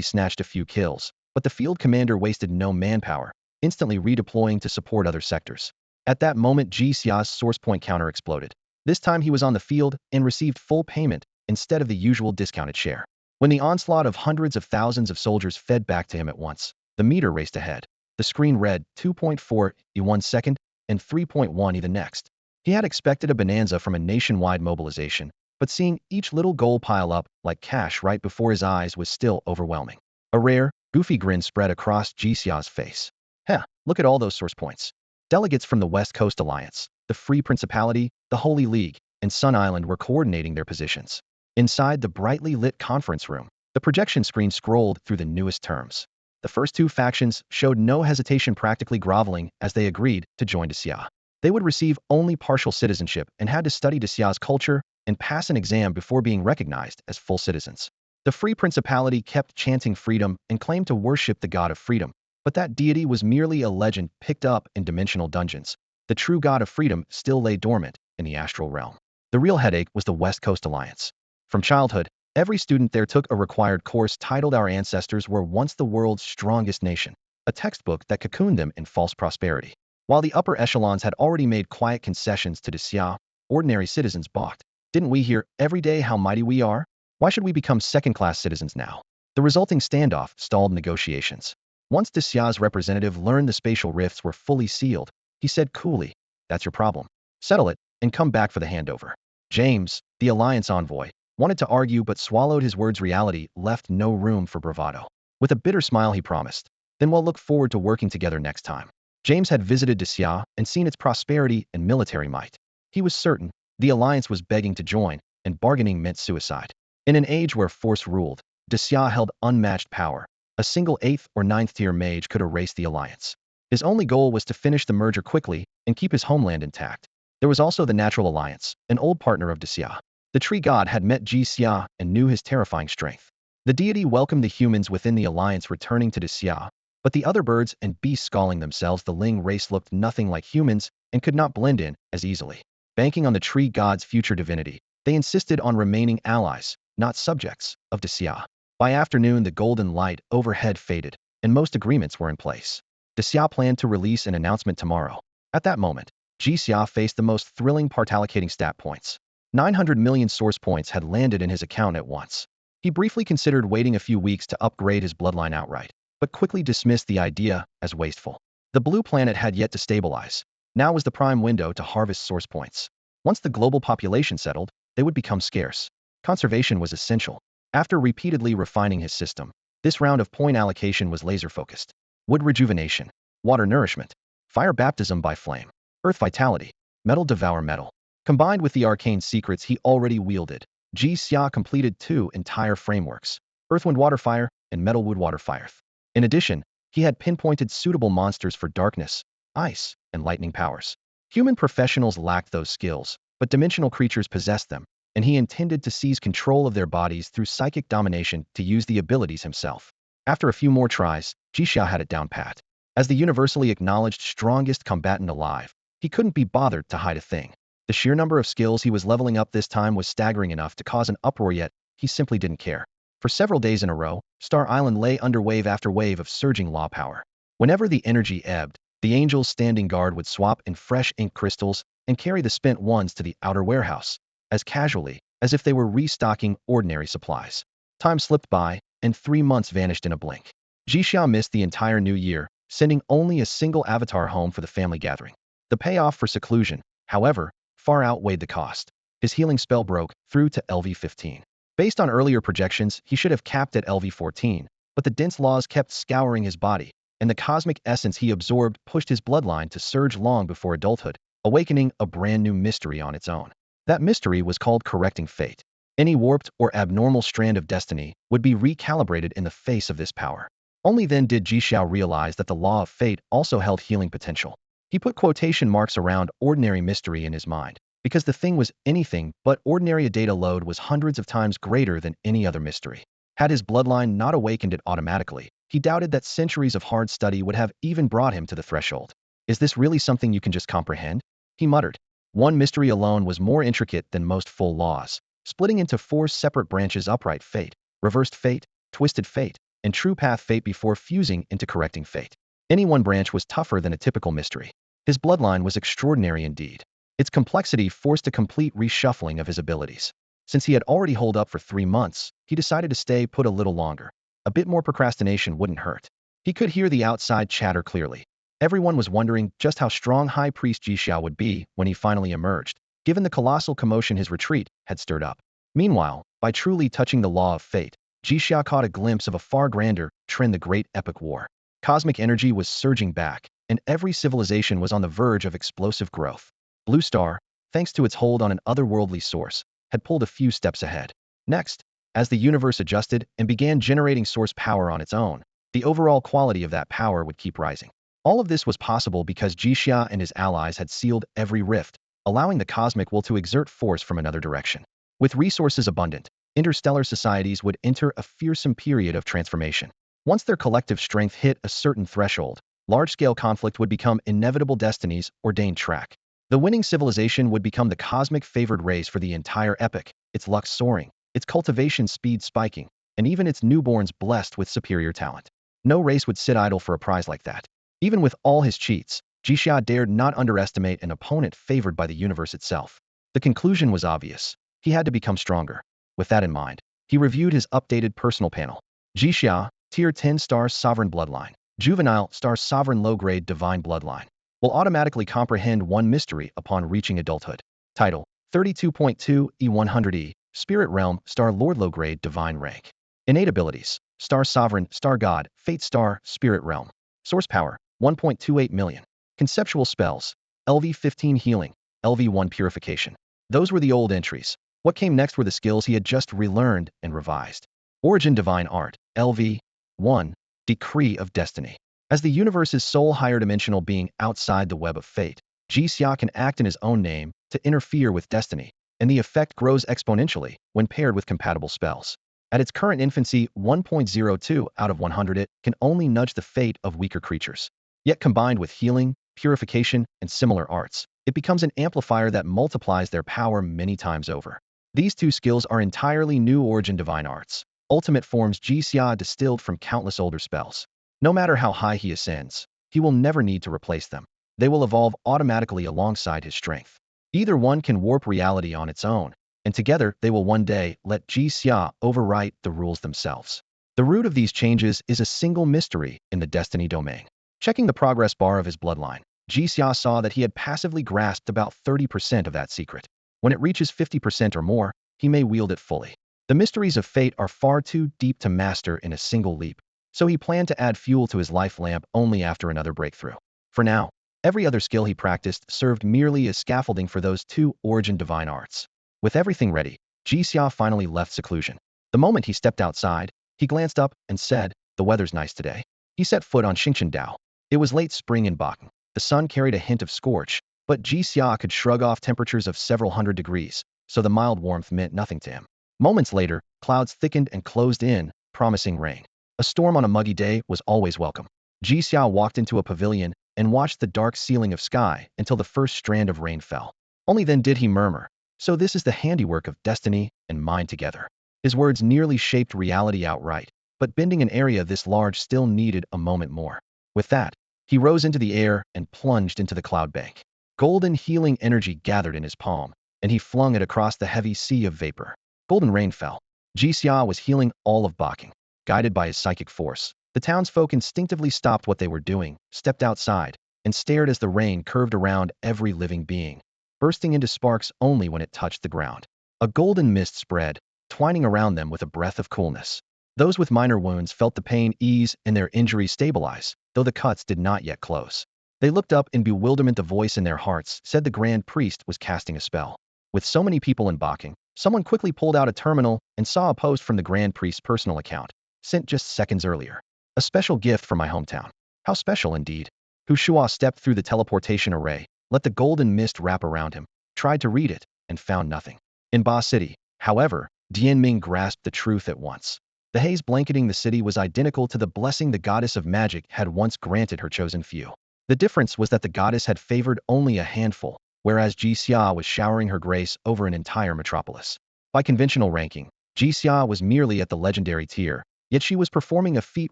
snatched a few kills, but the field commander wasted no manpower, instantly redeploying to support other sectors. At that moment, Jixia's source point counter exploded. This time he was on the field and received full payment instead of the usual discounted share. When the onslaught of hundreds of thousands of soldiers fed back to him at once, the meter raced ahead. The screen read 2.4 E 1 second and 3.1 E the next. He had expected a bonanza from a nationwide mobilization, but seeing each little goal pile up like cash right before his eyes was still overwhelming. A rare, goofy grin spread across Jixia's face. Heh, look at all those source points. Delegates from the West Coast Alliance, the Free Principality, the Holy League, and Sun Island were coordinating their positions. Inside the brightly lit conference room, the projection screen scrolled through the newest terms. The first two factions showed no hesitation, practically groveling as they agreed to join Daxia. They would receive only partial citizenship and had to study Daxia's culture and pass an exam before being recognized as full citizens. The Free Principality kept chanting freedom and claimed to worship the god of freedom, but that deity was merely a legend picked up in dimensional dungeons. The true god of freedom still lay dormant in the astral realm. The real headache was the West Coast Alliance. From childhood, every student there took a required course titled Our Ancestors Were Once the World's Strongest Nation, a textbook that cocooned them in false prosperity. While the upper echelons had already made quiet concessions to Daxia, ordinary citizens balked. Didn't we hear every day how mighty we are? Why should we become second-class citizens now? The resulting standoff stalled negotiations. Once Daxia's representative learned the spatial rifts were fully sealed, he said coolly, "That's your problem. Settle it, and come back for the handover." James, the Alliance envoy, wanted to argue but swallowed his words. Reality left no room for bravado. With a bitter smile he promised, "Then we'll look forward to working together next time." James had visited Daxia and seen its prosperity and military might. He was certain the Alliance was begging to join, and bargaining meant suicide. In an age where force ruled, Daxia held unmatched power. A single 8th or 9th tier mage could erase the Alliance. His only goal was to finish the merger quickly and keep his homeland intact. There was also the Natural Alliance, an old partner of Daxia. The tree god had met Daxia and knew his terrifying strength. The deity welcomed the humans within the Alliance returning to Daxia, but the other birds and beasts calling themselves the Ling race looked nothing like humans and could not blend in as easily. Banking on the tree god's future divinity, they insisted on remaining allies, not subjects, of Daxia. By afternoon, the golden light overhead faded, and most agreements were in place. Daxia planned to release an announcement tomorrow. At that moment, Daxia faced the most thrilling part: allocating stat points. 900 million source points had landed in his account at once. He briefly considered waiting a few weeks to upgrade his bloodline outright, but quickly dismissed the idea as wasteful. The blue planet had yet to stabilize. Now was the prime window to harvest source points. Once the global population settled, they would become scarce. Conservation was essential. After repeatedly refining his system, this round of point allocation was laser-focused. Wood rejuvenation, water nourishment, fire baptism by flame, earth vitality, metal devour metal. Combined with the arcane secrets he already wielded, Daxia completed 2 entire frameworks: earth wind water fire and metal wood water fire. In addition, he had pinpointed suitable monsters for darkness, ice, and lightning powers. Human professionals lacked those skills, but dimensional creatures possessed them, and he intended to seize control of their bodies through psychic domination to use the abilities himself. After a few more tries, Daxia had it down pat. As the universally acknowledged strongest combatant alive, he couldn't be bothered to hide a thing. The sheer number of skills he was leveling up this time was staggering enough to cause an uproar, yet he simply didn't care. For several days in a row, Star Island lay under wave after wave of surging law power. Whenever the energy ebbed, the angels standing guard would swap in fresh ink crystals and carry the spent ones to the outer warehouse, as casually as if they were restocking ordinary supplies. Time slipped by, and 3 months vanished in a blink. Daxia missed the entire new year, sending only a single avatar home for the family gathering. The payoff for seclusion, however, far outweighed the cost. His healing spell broke through to LV15. Based on earlier projections, he should have capped at LV14, but the dense laws kept scouring his body, and the cosmic essence he absorbed pushed his bloodline to surge long before adulthood, awakening a brand new mystery on its own. That mystery was called correcting fate. Any warped or abnormal strand of destiny would be recalibrated in the face of this power. Only then did Daxia realize that the law of fate also held healing potential. He put quotation marks around ordinary mystery in his mind, because the thing was anything but ordinary. A data load was hundreds of times greater than any other mystery. Had his bloodline not awakened it automatically, he doubted that centuries of hard study would have even brought him to the threshold. "Is this really something you can just comprehend?" he muttered. One mystery alone was more intricate than most full laws, splitting into 4 separate branches: upright fate, reversed fate, twisted fate, and true path fate before fusing into correcting fate. Any one branch was tougher than a typical mystery. His bloodline was extraordinary indeed. Its complexity forced a complete reshuffling of his abilities. Since he had already holed up for 3 months, he decided to stay put a little longer. A bit more procrastination wouldn't hurt. He could hear the outside chatter clearly. Everyone was wondering just how strong High Priest Daxia would be when he finally emerged, given the colossal commotion his retreat had stirred up. Meanwhile, by truly touching the law of fate, Daxia caught a glimpse of a far grander trend: the Great Epic War. Cosmic energy was surging back, and every civilization was on the verge of explosive growth. Blue Star, thanks to its hold on an otherworldly source, had pulled a few steps ahead. Next, as the universe adjusted and began generating source power on its own, the overall quality of that power would keep rising. All of this was possible because Daxia and his allies had sealed every rift, allowing the cosmic will to exert force from another direction. With resources abundant, interstellar societies would enter a fearsome period of transformation. Once their collective strength hit a certain threshold, large-scale conflict would become inevitable destinies ordained track. The winning civilization would become the cosmic favored race for the entire epic, its luck soaring, its cultivation speed spiking, and even its newborns blessed with superior talent. No race would sit idle for a prize like that. Even with all his cheats, Daxia dared not underestimate an opponent favored by the universe itself. The conclusion was obvious. He had to become stronger. With that in mind, He reviewed his updated personal panel. Jixia, Tier 10 Star Sovereign Bloodline. Juvenile Star Sovereign Low-Grade Divine Bloodline. Will automatically comprehend one mystery upon reaching adulthood. Title: 32.2 E100E, Spirit Realm Star Lord Low-Grade Divine Rank. Innate abilities: Star Sovereign, Star God, Fate Star, Spirit Realm. Source power: 1.28 million. Conceptual spells: LV-15 Healing, LV-1 Purification. Those were the old entries. What came next were the skills he had just relearned and revised. Origin Divine Art, LV-1, Decree of Destiny. As the universe's sole higher dimensional being outside the web of fate, Jixia can act in his own name to interfere with destiny, and the effect grows exponentially when paired with compatible spells. At its current infancy, 1.02 out of 100 it can only nudge the fate of weaker creatures. Yet combined with healing, purification, and similar arts, it becomes an amplifier that multiplies their power many times over. These two skills are entirely new origin divine arts, ultimate forms Jixia distilled from countless older spells. No matter how high he ascends, he will never need to replace them. They will evolve automatically alongside his strength. Either one can warp reality on its own, and together they will one day let Jixia overwrite the rules themselves. The root of these changes is a single mystery in the destiny domain. Checking the progress bar of his bloodline, Jixia saw that he had passively grasped about 30% of that secret. When it reaches 50% or more, he may wield it fully. The mysteries of fate are far too deep to master in a single leap, so he planned to add fuel to his life lamp only after another breakthrough. For now, every other skill he practiced served merely as scaffolding for those two origin divine arts. With everything ready, Jixia finally left seclusion. The moment he stepped outside, he glanced up and said, "The weather's nice today." He set foot on Xingqiandao. It was late spring in Bakken. The sun carried a hint of scorch, but Jixia could shrug off temperatures of several hundred degrees, so the mild warmth meant nothing to him. Moments later, clouds thickened and closed in, promising rain. A storm on a muggy day was always welcome. Jixia walked into a pavilion and watched the dark ceiling of sky until the first strand of rain fell. Only then did he murmur, "So this is the handiwork of destiny and mind together." His words nearly shaped reality outright, but bending an area this large still needed a moment more. With that, he rose into the air and plunged into the cloud bank. Golden healing energy gathered in his palm, and he flung it across the heavy sea of vapor. Golden rain fell. Jixia was healing all of Bakken. Guided by his psychic force, the townsfolk instinctively stopped what they were doing, stepped outside, and stared as the rain curved around every living being, bursting into sparks only when it touched the ground. A golden mist spread, twining around them with a breath of coolness. Those with minor wounds felt the pain ease and their injuries stabilize, though the cuts did not yet close. They looked up in bewilderment. The voice in their hearts said the grand priest was casting a spell. With so many people in Bakken, someone quickly pulled out a terminal and saw a post from the grand priest's personal account, sent just seconds earlier. "A special gift from my hometown." How special indeed. Hu Shua stepped through the teleportation array, let the golden mist wrap around him, tried to read it, and found nothing. In Ba City, however, Dianming grasped the truth at once. The haze blanketing the city was identical to the blessing the goddess of magic had once granted her chosen few. The difference was that the goddess had favored only a handful, whereas Jixia was showering her grace over an entire metropolis. By conventional ranking, Jixia was merely at the legendary tier, yet she was performing a feat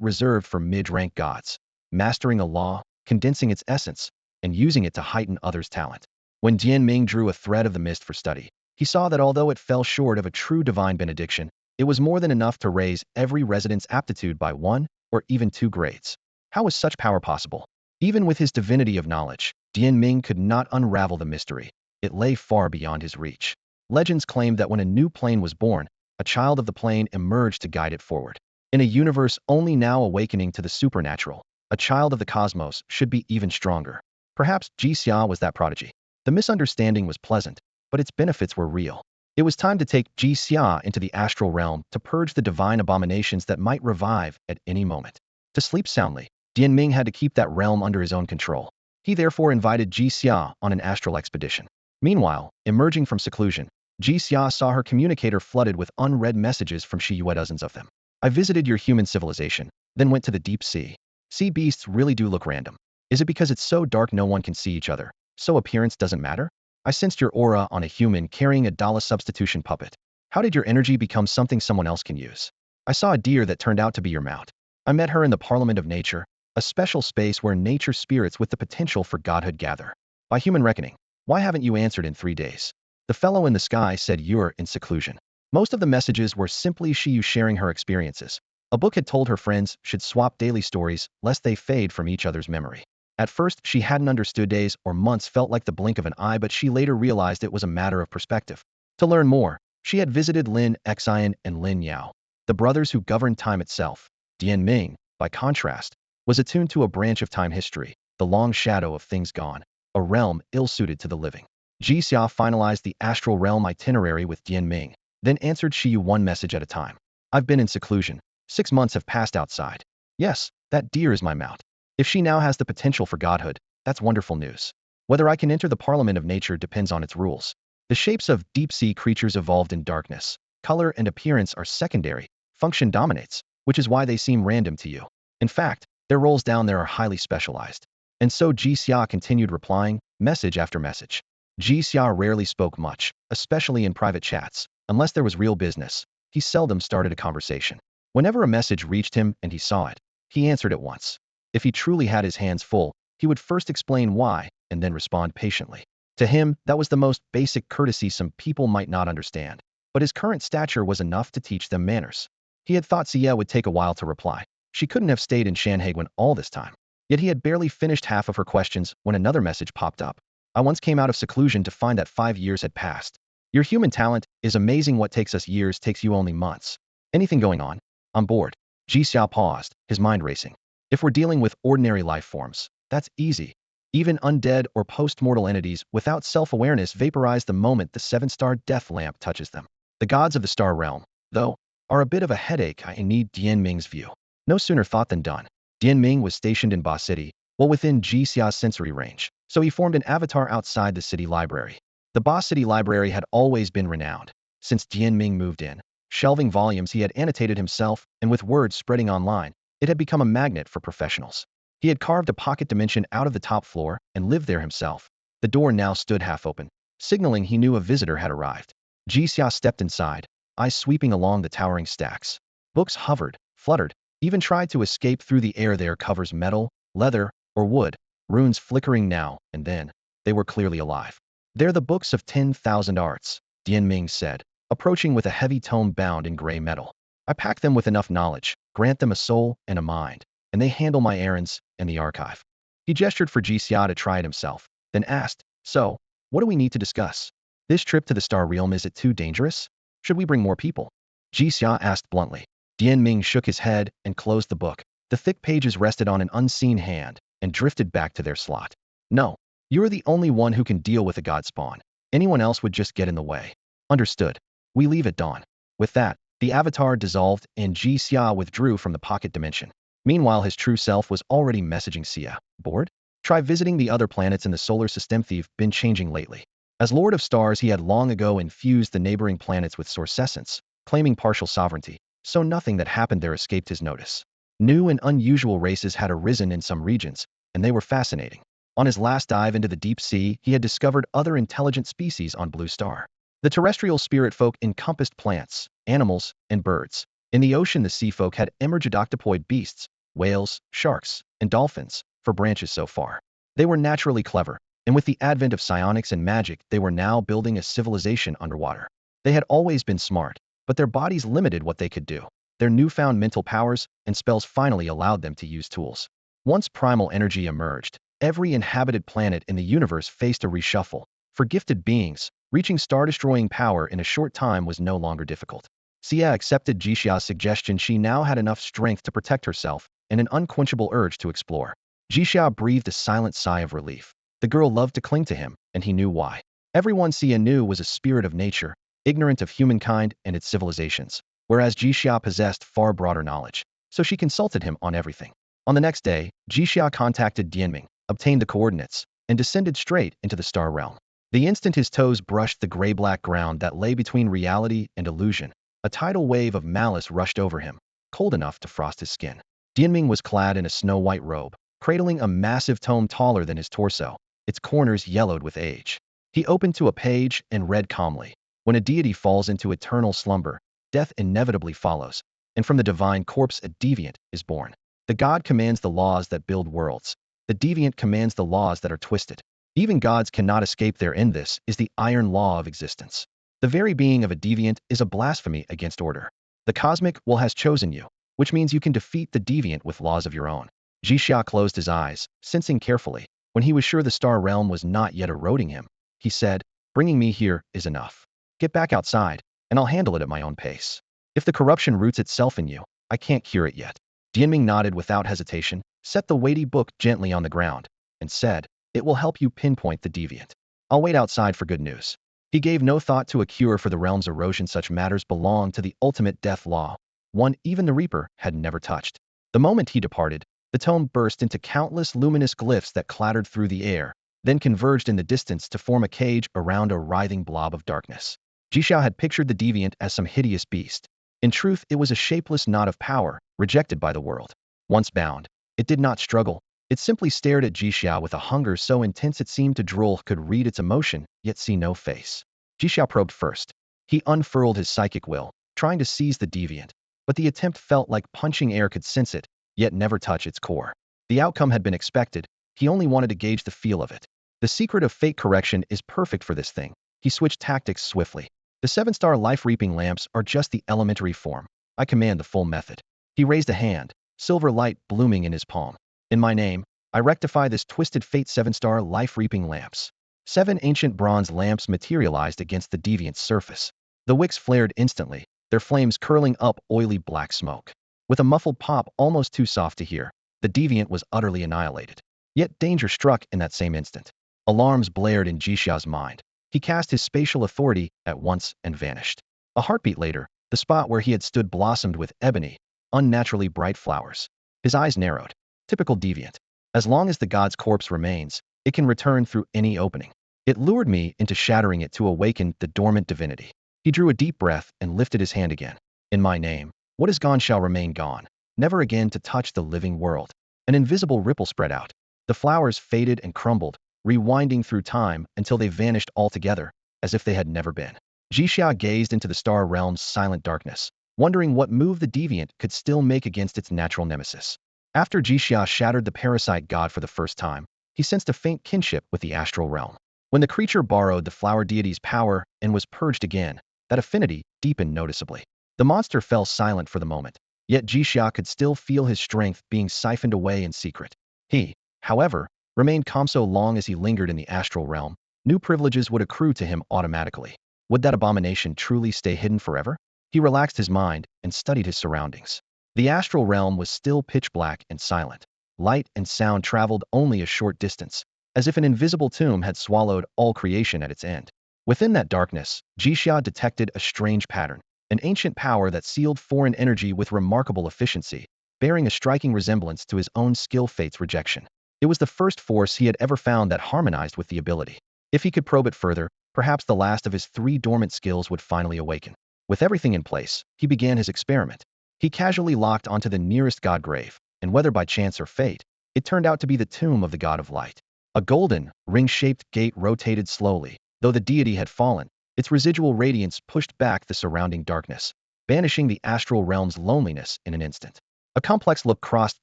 reserved for mid-rank gods, mastering a law, condensing its essence, and using it to heighten others' talent. When Dianming drew a thread of the mist for study, he saw that although it fell short of a true divine benediction, it was more than enough to raise every resident's aptitude by 1 or even 2 grades. How was such power possible? Even with his divinity of knowledge, Dianming could not unravel the mystery. It lay far beyond his reach. Legends claimed that when a new plane was born, a child of the plane emerged to guide it forward. In a universe only now awakening to the supernatural, a child of the cosmos should be even stronger. Perhaps Jixia was that prodigy. The misunderstanding was pleasant, but its benefits were real. It was time to take Jixia into the astral realm to purge the divine abominations that might revive at any moment. To sleep soundly, Dianming had to keep that realm under his own control. He therefore invited Jixia on an astral expedition. Meanwhile, emerging from seclusion, Jixia saw her communicator flooded with unread messages from Shiyue, dozens of them. "I visited your human civilization, then went to the deep sea. Sea beasts really do look random. Is it because it's so dark no one can see each other, so appearance doesn't matter? I sensed your aura on a human carrying a Dala substitution puppet. How did your energy become something someone else can use? I saw a deer that turned out to be your mount. I met her in the Parliament of Nature, a special space where nature spirits with the potential for godhood gather. By human reckoning, why haven't you answered in 3 days? The fellow in the sky said you're in seclusion. Most of the messages were simply Shiyu sharing her experiences. A book had told her friends should swap daily stories lest they fade from each other's memory. At first, she hadn't understood days or months felt like the blink of an eye, but she later realized it was a matter of perspective. To learn more, she had visited Lin Xian and Lin Yao, the brothers who governed time itself. Dian Ming, by contrast, was attuned to a branch of time history, the long shadow of things gone, a realm ill-suited to the living. Jixia finalized the astral realm itinerary with Dian Ming, then answered Shiyu one message at a time. I've been in seclusion. 6 months have passed outside. Yes, that deer is my mount. If she now has the potential for godhood, that's wonderful news. Whether I can enter the parliament of nature depends on its rules. The shapes of deep-sea creatures evolved in darkness. Color and appearance are secondary. Function dominates, which is why they seem random to you. In fact, their roles down there are highly specialized. And so Jixia continued replying, message after message. Jixia rarely spoke much, especially in private chats. Unless there was real business, he seldom started a conversation. Whenever a message reached him and he saw it, he answered at once. If he truly had his hands full, he would first explain why, and then respond patiently. To him, that was the most basic courtesy some people might not understand. But his current stature was enough to teach them manners. He had thought Xia would take a while to reply. She couldn't have stayed in Shanhaiguan all this time. Yet he had barely finished half of her questions when another message popped up. I once came out of seclusion to find that 5 years had passed. Your human talent is amazing. What takes us years takes you only months. Anything going on? On board. Ji Xiao paused, his mind racing. If we're dealing with ordinary life forms, that's easy. Even undead or post-mortal entities without self-awareness vaporize the moment the 7-star death lamp touches them. The gods of the star realm, though, are a bit of a headache. I need Dian Ming's view. No sooner thought than done. Dian Ming was stationed in Ba City, well within Ji Xia's sensory range, so he formed an avatar outside the city library. The Ba City library had always been renowned. Since Dian Ming moved in, shelving volumes he had annotated himself, and with words spreading online, it had become a magnet for professionals. He had carved a pocket dimension out of the top floor and lived there himself. The door now stood half open, signaling he knew a visitor had arrived. Ji Xia stepped inside, eyes sweeping along the towering stacks. Books hovered, fluttered, even tried to escape through the air. Their covers metal, leather, or wood, runes flickering now and then. They were clearly alive. They're the books of 10,000 arts, Dian Ming said, approaching with a heavy tome bound in gray metal. I pack them with enough knowledge, grant them a soul and a mind, and they handle my errands and the archive. He gestured for Ji Xia to try it himself, then asked, so, what do we need to discuss? This trip to the Star Realm, is it too dangerous? Should we bring more people? Ji Xia asked bluntly. Dian Ming shook his head and closed the book. The thick pages rested on an unseen hand and drifted back to their slot. No, you're the only one who can deal with a god spawn. Anyone else would just get in the way. Understood. We leave at dawn. With that, the avatar dissolved and Ji Xia withdrew from the pocket dimension. Meanwhile, his true self was already messaging Xia. Bored? Try visiting the other planets in the solar system. They've been changing lately. As Lord of Stars, he had long ago infused the neighboring planets with source essence, claiming partial sovereignty, so nothing that happened there escaped his notice. New and unusual races had arisen in some regions, and they were fascinating. On his last dive into the deep sea, he had discovered other intelligent species on Blue Star. The terrestrial spirit folk encompassed plants, animals, and birds. In the ocean, the sea folk had emerged octopoid beasts, whales, sharks, and dolphins, for branches so far. They were naturally clever, and with the advent of psionics and magic, they were now building a civilization underwater. They had always been smart, but their bodies limited what they could do. Their newfound mental powers and spells finally allowed them to use tools. Once primal energy emerged, every inhabited planet in the universe faced a reshuffle. For gifted beings, reaching star-destroying power in a short time was no longer difficult. Xia accepted Jixia's suggestion. She now had enough strength to protect herself and an unquenchable urge to explore. Jixia breathed a silent sigh of relief. The girl loved to cling to him, and he knew why. Everyone Xia knew was a spirit of nature, ignorant of humankind and its civilizations, whereas Jixia possessed far broader knowledge, so she consulted him on everything. On the next day, Jixia contacted Dianming, obtained the coordinates, and descended straight into the star realm. The instant his toes brushed the gray-black ground that lay between reality and illusion, a tidal wave of malice rushed over him, cold enough to frost his skin. Dianming was clad in a snow-white robe, cradling a massive tome taller than his torso, its corners yellowed with age. He opened to a page and read calmly. When a deity falls into eternal slumber, death inevitably follows, and from the divine corpse a deviant is born. The god commands the laws that build worlds. The deviant commands the laws that are twisted. Even gods cannot escape their end. This is the iron law of existence. The very being of a deviant is a blasphemy against order. The cosmic will has chosen you, which means you can defeat the deviant with laws of your own. Jixia closed his eyes, sensing carefully. When he was sure the star realm was not yet eroding him, he said, bringing me here is enough. Get back outside, and I'll handle it at my own pace. If the corruption roots itself in you, I can't cure it yet. Dianming nodded without hesitation, set the weighty book gently on the ground, and said, it will help you pinpoint the deviant. I'll wait outside for good news. He gave no thought to a cure for the realm's erosion. Such matters belong to the ultimate death law, one even the Reaper had never touched. The moment he departed, the tome burst into countless luminous glyphs that clattered through the air, then converged in the distance to form a cage around a writhing blob of darkness. Jixia had pictured the deviant as some hideous beast. In truth, it was a shapeless knot of power, rejected by the world. Once bound, it did not struggle. It simply stared at Jixia with a hunger so intense it seemed to drool could read its emotion, yet see no face. Jixia probed first. He unfurled his psychic will, trying to seize the deviant, but the attempt felt like punching air could sense it, yet never touch its core. The outcome had been expected. He only wanted to gauge the feel of it. The secret of fate correction is perfect for this thing. He switched tactics swiftly. The 7-star life-reaping lamps are just the elementary form. I command the full method. He raised a hand, silver light blooming in his palm. In my name, I rectify this twisted fate. 7-star life-reaping lamps. 7 ancient bronze lamps materialized against the deviant's surface. The wicks flared instantly, their flames curling up oily black smoke. With a muffled pop almost too soft to hear, the deviant was utterly annihilated. Yet danger struck in that same instant. Alarms blared in Jixia's mind. He cast his spatial authority at once and vanished. A heartbeat later, the spot where he had stood blossomed with ebony, unnaturally bright flowers. His eyes narrowed. Typical deviant. As long as the god's corpse remains, it can return through any opening. It lured me into shattering it to awaken the dormant divinity. He drew a deep breath and lifted his hand again. In my name, what is gone shall remain gone, never again to touch the living world. An invisible ripple spread out. The flowers faded and crumbled, rewinding through time until they vanished altogether, as if they had never been. Jixia gazed into the star realm's silent darkness, wondering what move the deviant could still make against its natural nemesis. After Jixia shattered the parasite god for the first time, he sensed a faint kinship with the astral realm. When the creature borrowed the flower deity's power and was purged again, that affinity deepened noticeably. The monster fell silent for the moment, yet Jixia could still feel his strength being siphoned away in secret. He, however, remained calm. So long as he lingered in the astral realm, new privileges would accrue to him automatically. Would that abomination truly stay hidden forever? He relaxed his mind and studied his surroundings. The astral realm was still pitch black and silent. Light and sound traveled only a short distance, as if an invisible tomb had swallowed all creation at its end. Within that darkness, Jixia detected a strange pattern, an ancient power that sealed foreign energy with remarkable efficiency, bearing a striking resemblance to his own skill. Fate's rejection. It was the first force he had ever found that harmonized with the ability. If he could probe it further, perhaps the last of his 3 dormant skills would finally awaken. With everything in place, he began his experiment. He casually locked onto the nearest god grave, and whether by chance or fate, it turned out to be the tomb of the god of light. A golden, ring-shaped gate rotated slowly. Though the deity had fallen, its residual radiance pushed back the surrounding darkness, banishing the astral realm's loneliness in an instant. A complex look crossed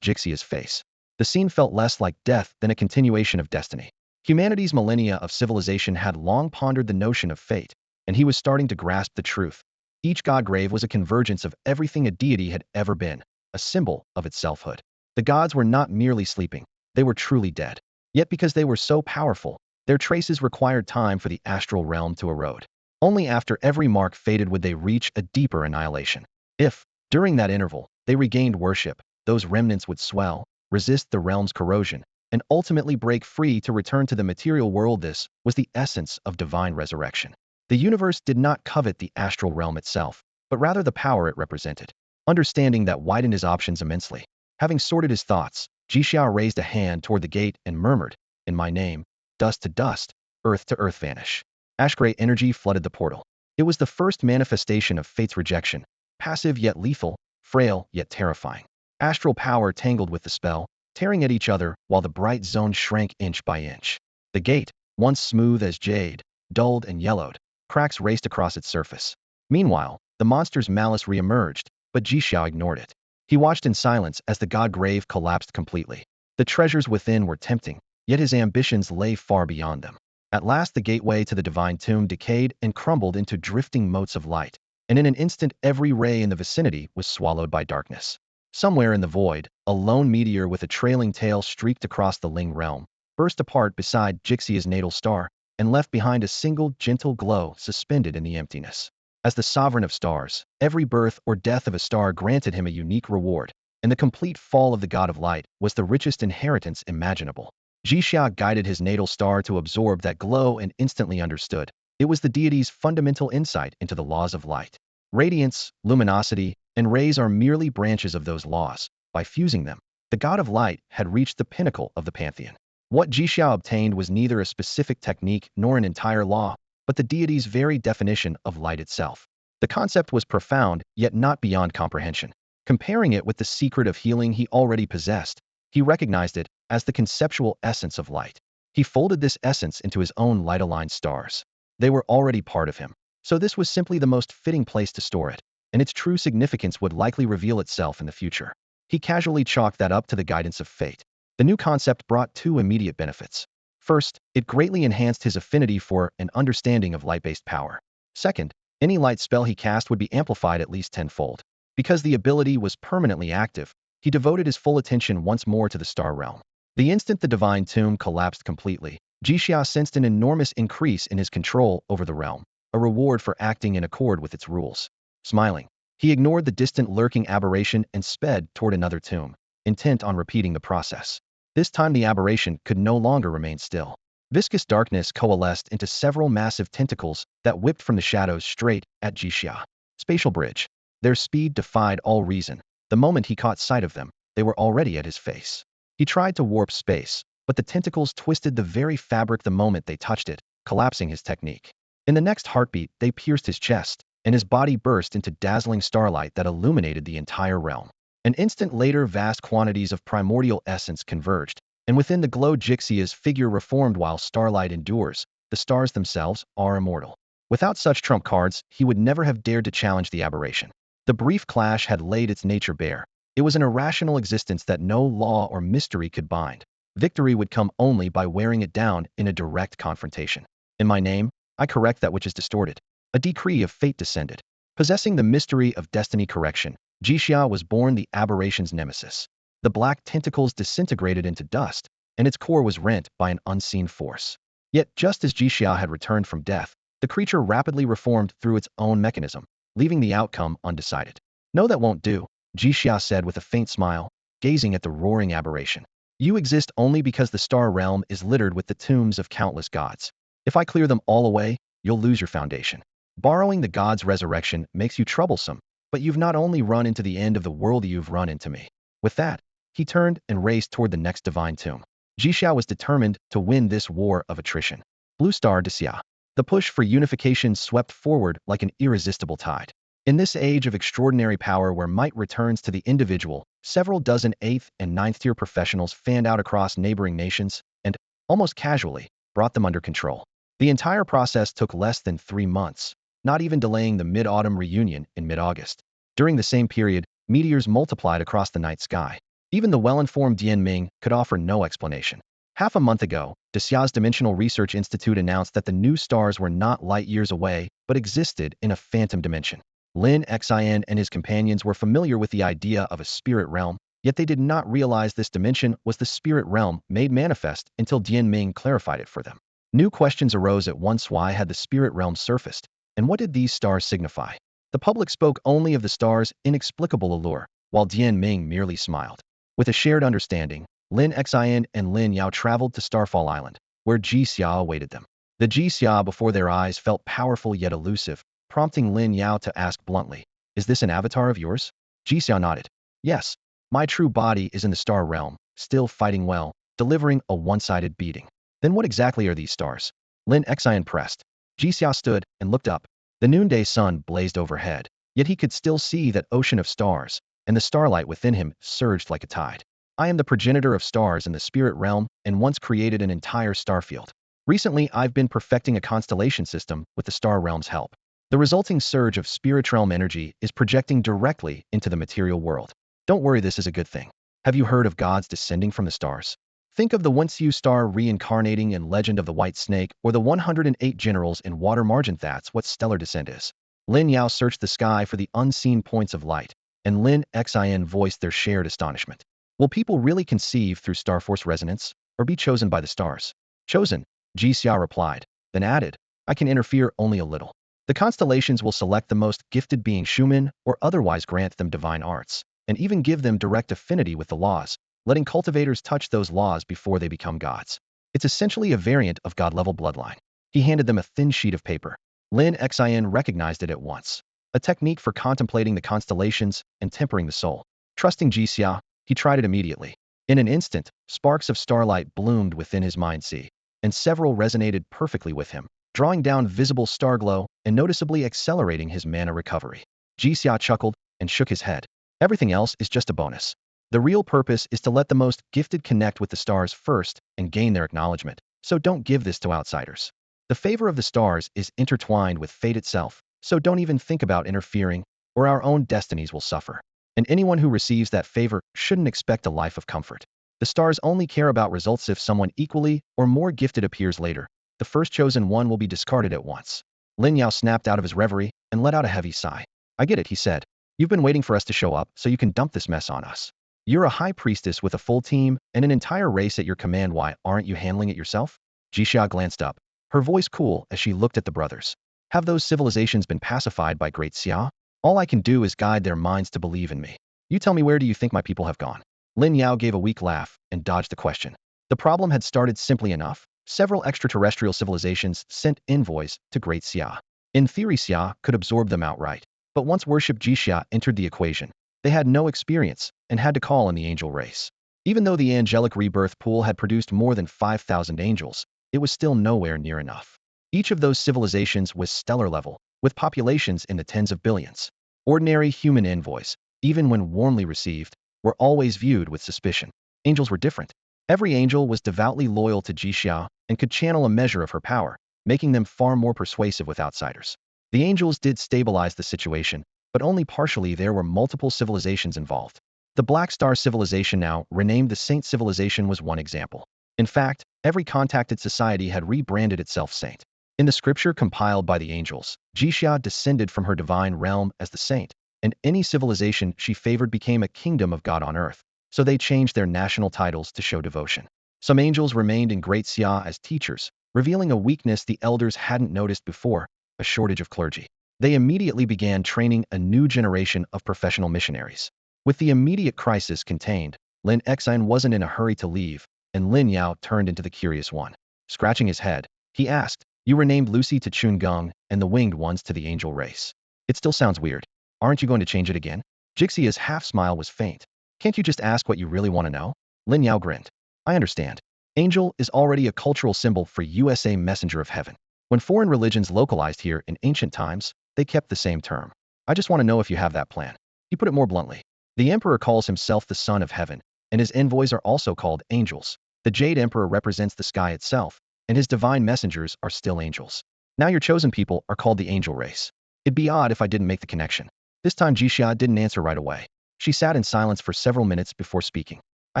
Jixia's face. The scene felt less like death than a continuation of destiny. Humanity's millennia of civilization had long pondered the notion of fate, and he was starting to grasp the truth. Each god grave was a convergence of everything a deity had ever been, a symbol of its selfhood. The gods were not merely sleeping, they were truly dead. Yet because they were so powerful, their traces required time for the astral realm to erode. Only after every mark faded would they reach a deeper annihilation. If, during that interval, they regained worship, those remnants would swell, resist the realm's corrosion, and ultimately break free to return to the material world. This was the essence of divine resurrection. The universe did not covet the astral realm itself, but rather the power it represented. Understanding that widened his options immensely. Having sorted his thoughts, Jixia raised a hand toward the gate and murmured, in my name, dust to dust, earth to earth vanish. Ash-gray energy flooded the portal. It was the first manifestation of fate's rejection, passive yet lethal, frail yet terrifying. Astral power tangled with the spell, tearing at each other while the bright zone shrank inch by inch. The gate, once smooth as jade, dulled and yellowed. Cracks raced across its surface. Meanwhile, the monster's malice re-emerged, but Jixia ignored it. He watched in silence as the god grave collapsed completely. The treasures within were tempting, yet his ambitions lay far beyond them. At last the gateway to the divine tomb decayed and crumbled into drifting motes of light, and in an instant every ray in the vicinity was swallowed by darkness. Somewhere in the void, a lone meteor with a trailing tail streaked across the Ling realm, burst apart beside Jixia's natal star, and left behind a single gentle glow suspended in the emptiness. As the sovereign of stars, every birth or death of a star granted him a unique reward, and the complete fall of the god of light was the richest inheritance imaginable. Jixia guided his natal star to absorb that glow and instantly understood. It was the deity's fundamental insight into the laws of light. Radiance, luminosity, and rays are merely branches of those laws. By fusing them, the god of light had reached the pinnacle of the pantheon. What Jixia obtained was neither a specific technique nor an entire law, but the deity's very definition of light itself. The concept was profound, yet not beyond comprehension. Comparing it with the secret of healing he already possessed, he recognized it as the conceptual essence of light. He folded this essence into his own light-aligned stars. They were already part of him, so this was simply the most fitting place to store it, and its true significance would likely reveal itself in the future. He casually chalked that up to the guidance of fate. The new concept brought two immediate benefits. First, it greatly enhanced his affinity for and understanding of light-based power. Second, any light spell he cast would be amplified at least tenfold. Because the ability was permanently active, he devoted his full attention once more to the star realm. The instant the divine tomb collapsed completely, Jixia sensed an enormous increase in his control over the realm, a reward for acting in accord with its rules. Smiling, he ignored the distant lurking aberration and sped toward another tomb, intent on repeating the process. This time the aberration could no longer remain still. Viscous darkness coalesced into several massive tentacles that whipped from the shadows straight at Jixia. Spatial bridge. Their speed defied all reason. The moment he caught sight of them, they were already at his face. He tried to warp space, but the tentacles twisted the very fabric the moment they touched it, collapsing his technique. In the next heartbeat, they pierced his chest, and his body burst into dazzling starlight that illuminated the entire realm. An instant later, vast quantities of primordial essence converged, and within the glow Jixia's figure reformed. While starlight endures, the stars themselves are immortal. Without such trump cards, he would never have dared to challenge the aberration. The brief clash had laid its nature bare. It was an irrational existence that no law or mystery could bind. Victory would come only by wearing it down in a direct confrontation. In my name, I correct that which is distorted. A decree of fate descended. Possessing the mystery of destiny correction, Jixia was born the aberration's nemesis. The black tentacles disintegrated into dust, and its core was rent by an unseen force. Yet just as Jixia had returned from death, the creature rapidly reformed through its own mechanism, leaving the outcome undecided. No, that won't do, Jixia said with a faint smile, gazing at the roaring aberration. You exist only because the star realm is littered with the tombs of countless gods. If I clear them all away, you'll lose your foundation. Borrowing the god's resurrection makes you troublesome, but you've not only run into the end of the world, you've run into me. With that, he turned and raced toward the next divine tomb. Jixia was determined to win this war of attrition. Blue Star Daxia. The push for unification swept forward like an irresistible tide. In this age of extraordinary power where might returns to the individual, several dozen 8th and 9th tier professionals fanned out across neighboring nations and, almost casually, brought them under control. The entire process took less than 3 months, not even delaying the mid-autumn reunion in mid-August. During the same period, meteors multiplied across the night sky. Even the well-informed Dian Ming could offer no explanation. Half a month ago, Daxia's Dimensional Research Institute announced that the new stars were not light years away, but existed in a phantom dimension. Lin Xin and his companions were familiar with the idea of a spirit realm, yet they did not realize this dimension was the spirit realm made manifest until Dian Ming clarified it for them. New questions arose at once. Why had the spirit realm surfaced, and what did these stars signify? The public spoke only of the stars' inexplicable allure, while Dian Ming merely smiled. With a shared understanding, Lin Xin and Lin Yao traveled to Starfall Island, where Jixia awaited them. The Jixia before their eyes felt powerful yet elusive, prompting Lin Yao to ask bluntly, "Is this an avatar of yours?" Jixia nodded. "Yes, my true body is in the star realm, still fighting well, delivering a one-sided beating." "Then what exactly are these stars?" Lin Xin pressed. Jixia stood and looked up. The noonday sun blazed overhead, yet he could still see that ocean of stars, and the starlight within him surged like a tide. "I am the progenitor of stars in the spirit realm and once created an entire star field. Recently, I've been perfecting a constellation system with the star realm's help. The resulting surge of spirit realm energy is projecting directly into the material world. Don't worry, this is a good thing. Have you heard of gods descending from the stars?" Think of the once-used star reincarnating in Legend of the White Snake or the 108 generals in Water Margin. That's what stellar descent is. Lin Yao searched the sky for the unseen points of light, and Lin Xin voiced their shared astonishment. Will people really conceive through star force resonance, or be chosen by the stars? Chosen, Jixia replied, then added, I can interfere only a little. The constellations will select the most gifted being human or otherwise grant them divine arts, and even give them direct affinity with the laws, letting cultivators touch those laws before they become gods. It's essentially a variant of god-level bloodline. He handed them a thin sheet of paper. Lin Xin recognized it at once. A technique for contemplating the constellations and tempering the soul. Trusting Jixia, he tried it immediately. In an instant, sparks of starlight bloomed within his mind sea, and several resonated perfectly with him, drawing down visible starglow and noticeably accelerating his mana recovery. Jixia chuckled and shook his head. Everything else is just a bonus. The real purpose is to let the most gifted connect with the stars first and gain their acknowledgement, so don't give this to outsiders. The favor of the stars is intertwined with fate itself, so don't even think about interfering, or our own destinies will suffer. And anyone who receives that favor shouldn't expect a life of comfort. The stars only care about results if someone equally or more gifted appears later. The first chosen one will be discarded at once. Lin Yao snapped out of his reverie and let out a heavy sigh. I get it, he said. You've been waiting for us to show up so you can dump this mess on us. You're a high priestess with a full team and an entire race at your command. Why aren't you handling it yourself? Jixia glanced up, her voice cool as she looked at the brothers. Have those civilizations been pacified by Great Xia? All I can do is guide their minds to believe in me. You tell me, where do you think my people have gone? Lin Yao gave a weak laugh and dodged the question. The problem had started simply enough. Several extraterrestrial civilizations sent envoys to Great Xia. In theory, Xia could absorb them outright. But once worship Jixia entered the equation, they had no experience and had to call on the angel race. Even though the angelic rebirth pool had produced more than 5,000 angels, it was still nowhere near enough. Each of those civilizations was stellar level, with populations in the tens of billions. Ordinary human envoys, even when warmly received, were always viewed with suspicion. Angels were different. Every angel was devoutly loyal to Jixia and could channel a measure of her power, making them far more persuasive with outsiders. The angels did stabilize the situation, but only partially. There were multiple civilizations involved. The Black Star civilization, now renamed the Saint civilization, was one example. In fact, every contacted society had rebranded itself Saint. In the scripture compiled by the angels, Jixia descended from her divine realm as the Saint, and any civilization she favored became a kingdom of God on earth, so they changed their national titles to show devotion. Some angels remained in Great Xia as teachers, revealing a weakness the elders hadn't noticed before, a shortage of clergy. They immediately began training a new generation of professional missionaries. With the immediate crisis contained, Lin Xin wasn't in a hurry to leave, and Lin Yao turned into the curious one. Scratching his head, he asked, You renamed Lucy to Chun Gong and the winged ones to the angel race. It still sounds weird. Aren't you going to change it again? Jixia's half-smile was faint. Can't you just ask what you really want to know? Lin Yao grinned. I understand. Angel is already a cultural symbol for USA messenger of heaven. When foreign religions localized here in ancient times, they kept the same term. I just want to know if you have that plan. He put it more bluntly. The emperor calls himself the son of heaven, and his envoys are also called angels. The Jade Emperor represents the sky itself, and his divine messengers are still angels. Now your chosen people are called the angel race. It'd be odd if I didn't make the connection. This time Jixia didn't answer right away. She sat in silence for several minutes before speaking. I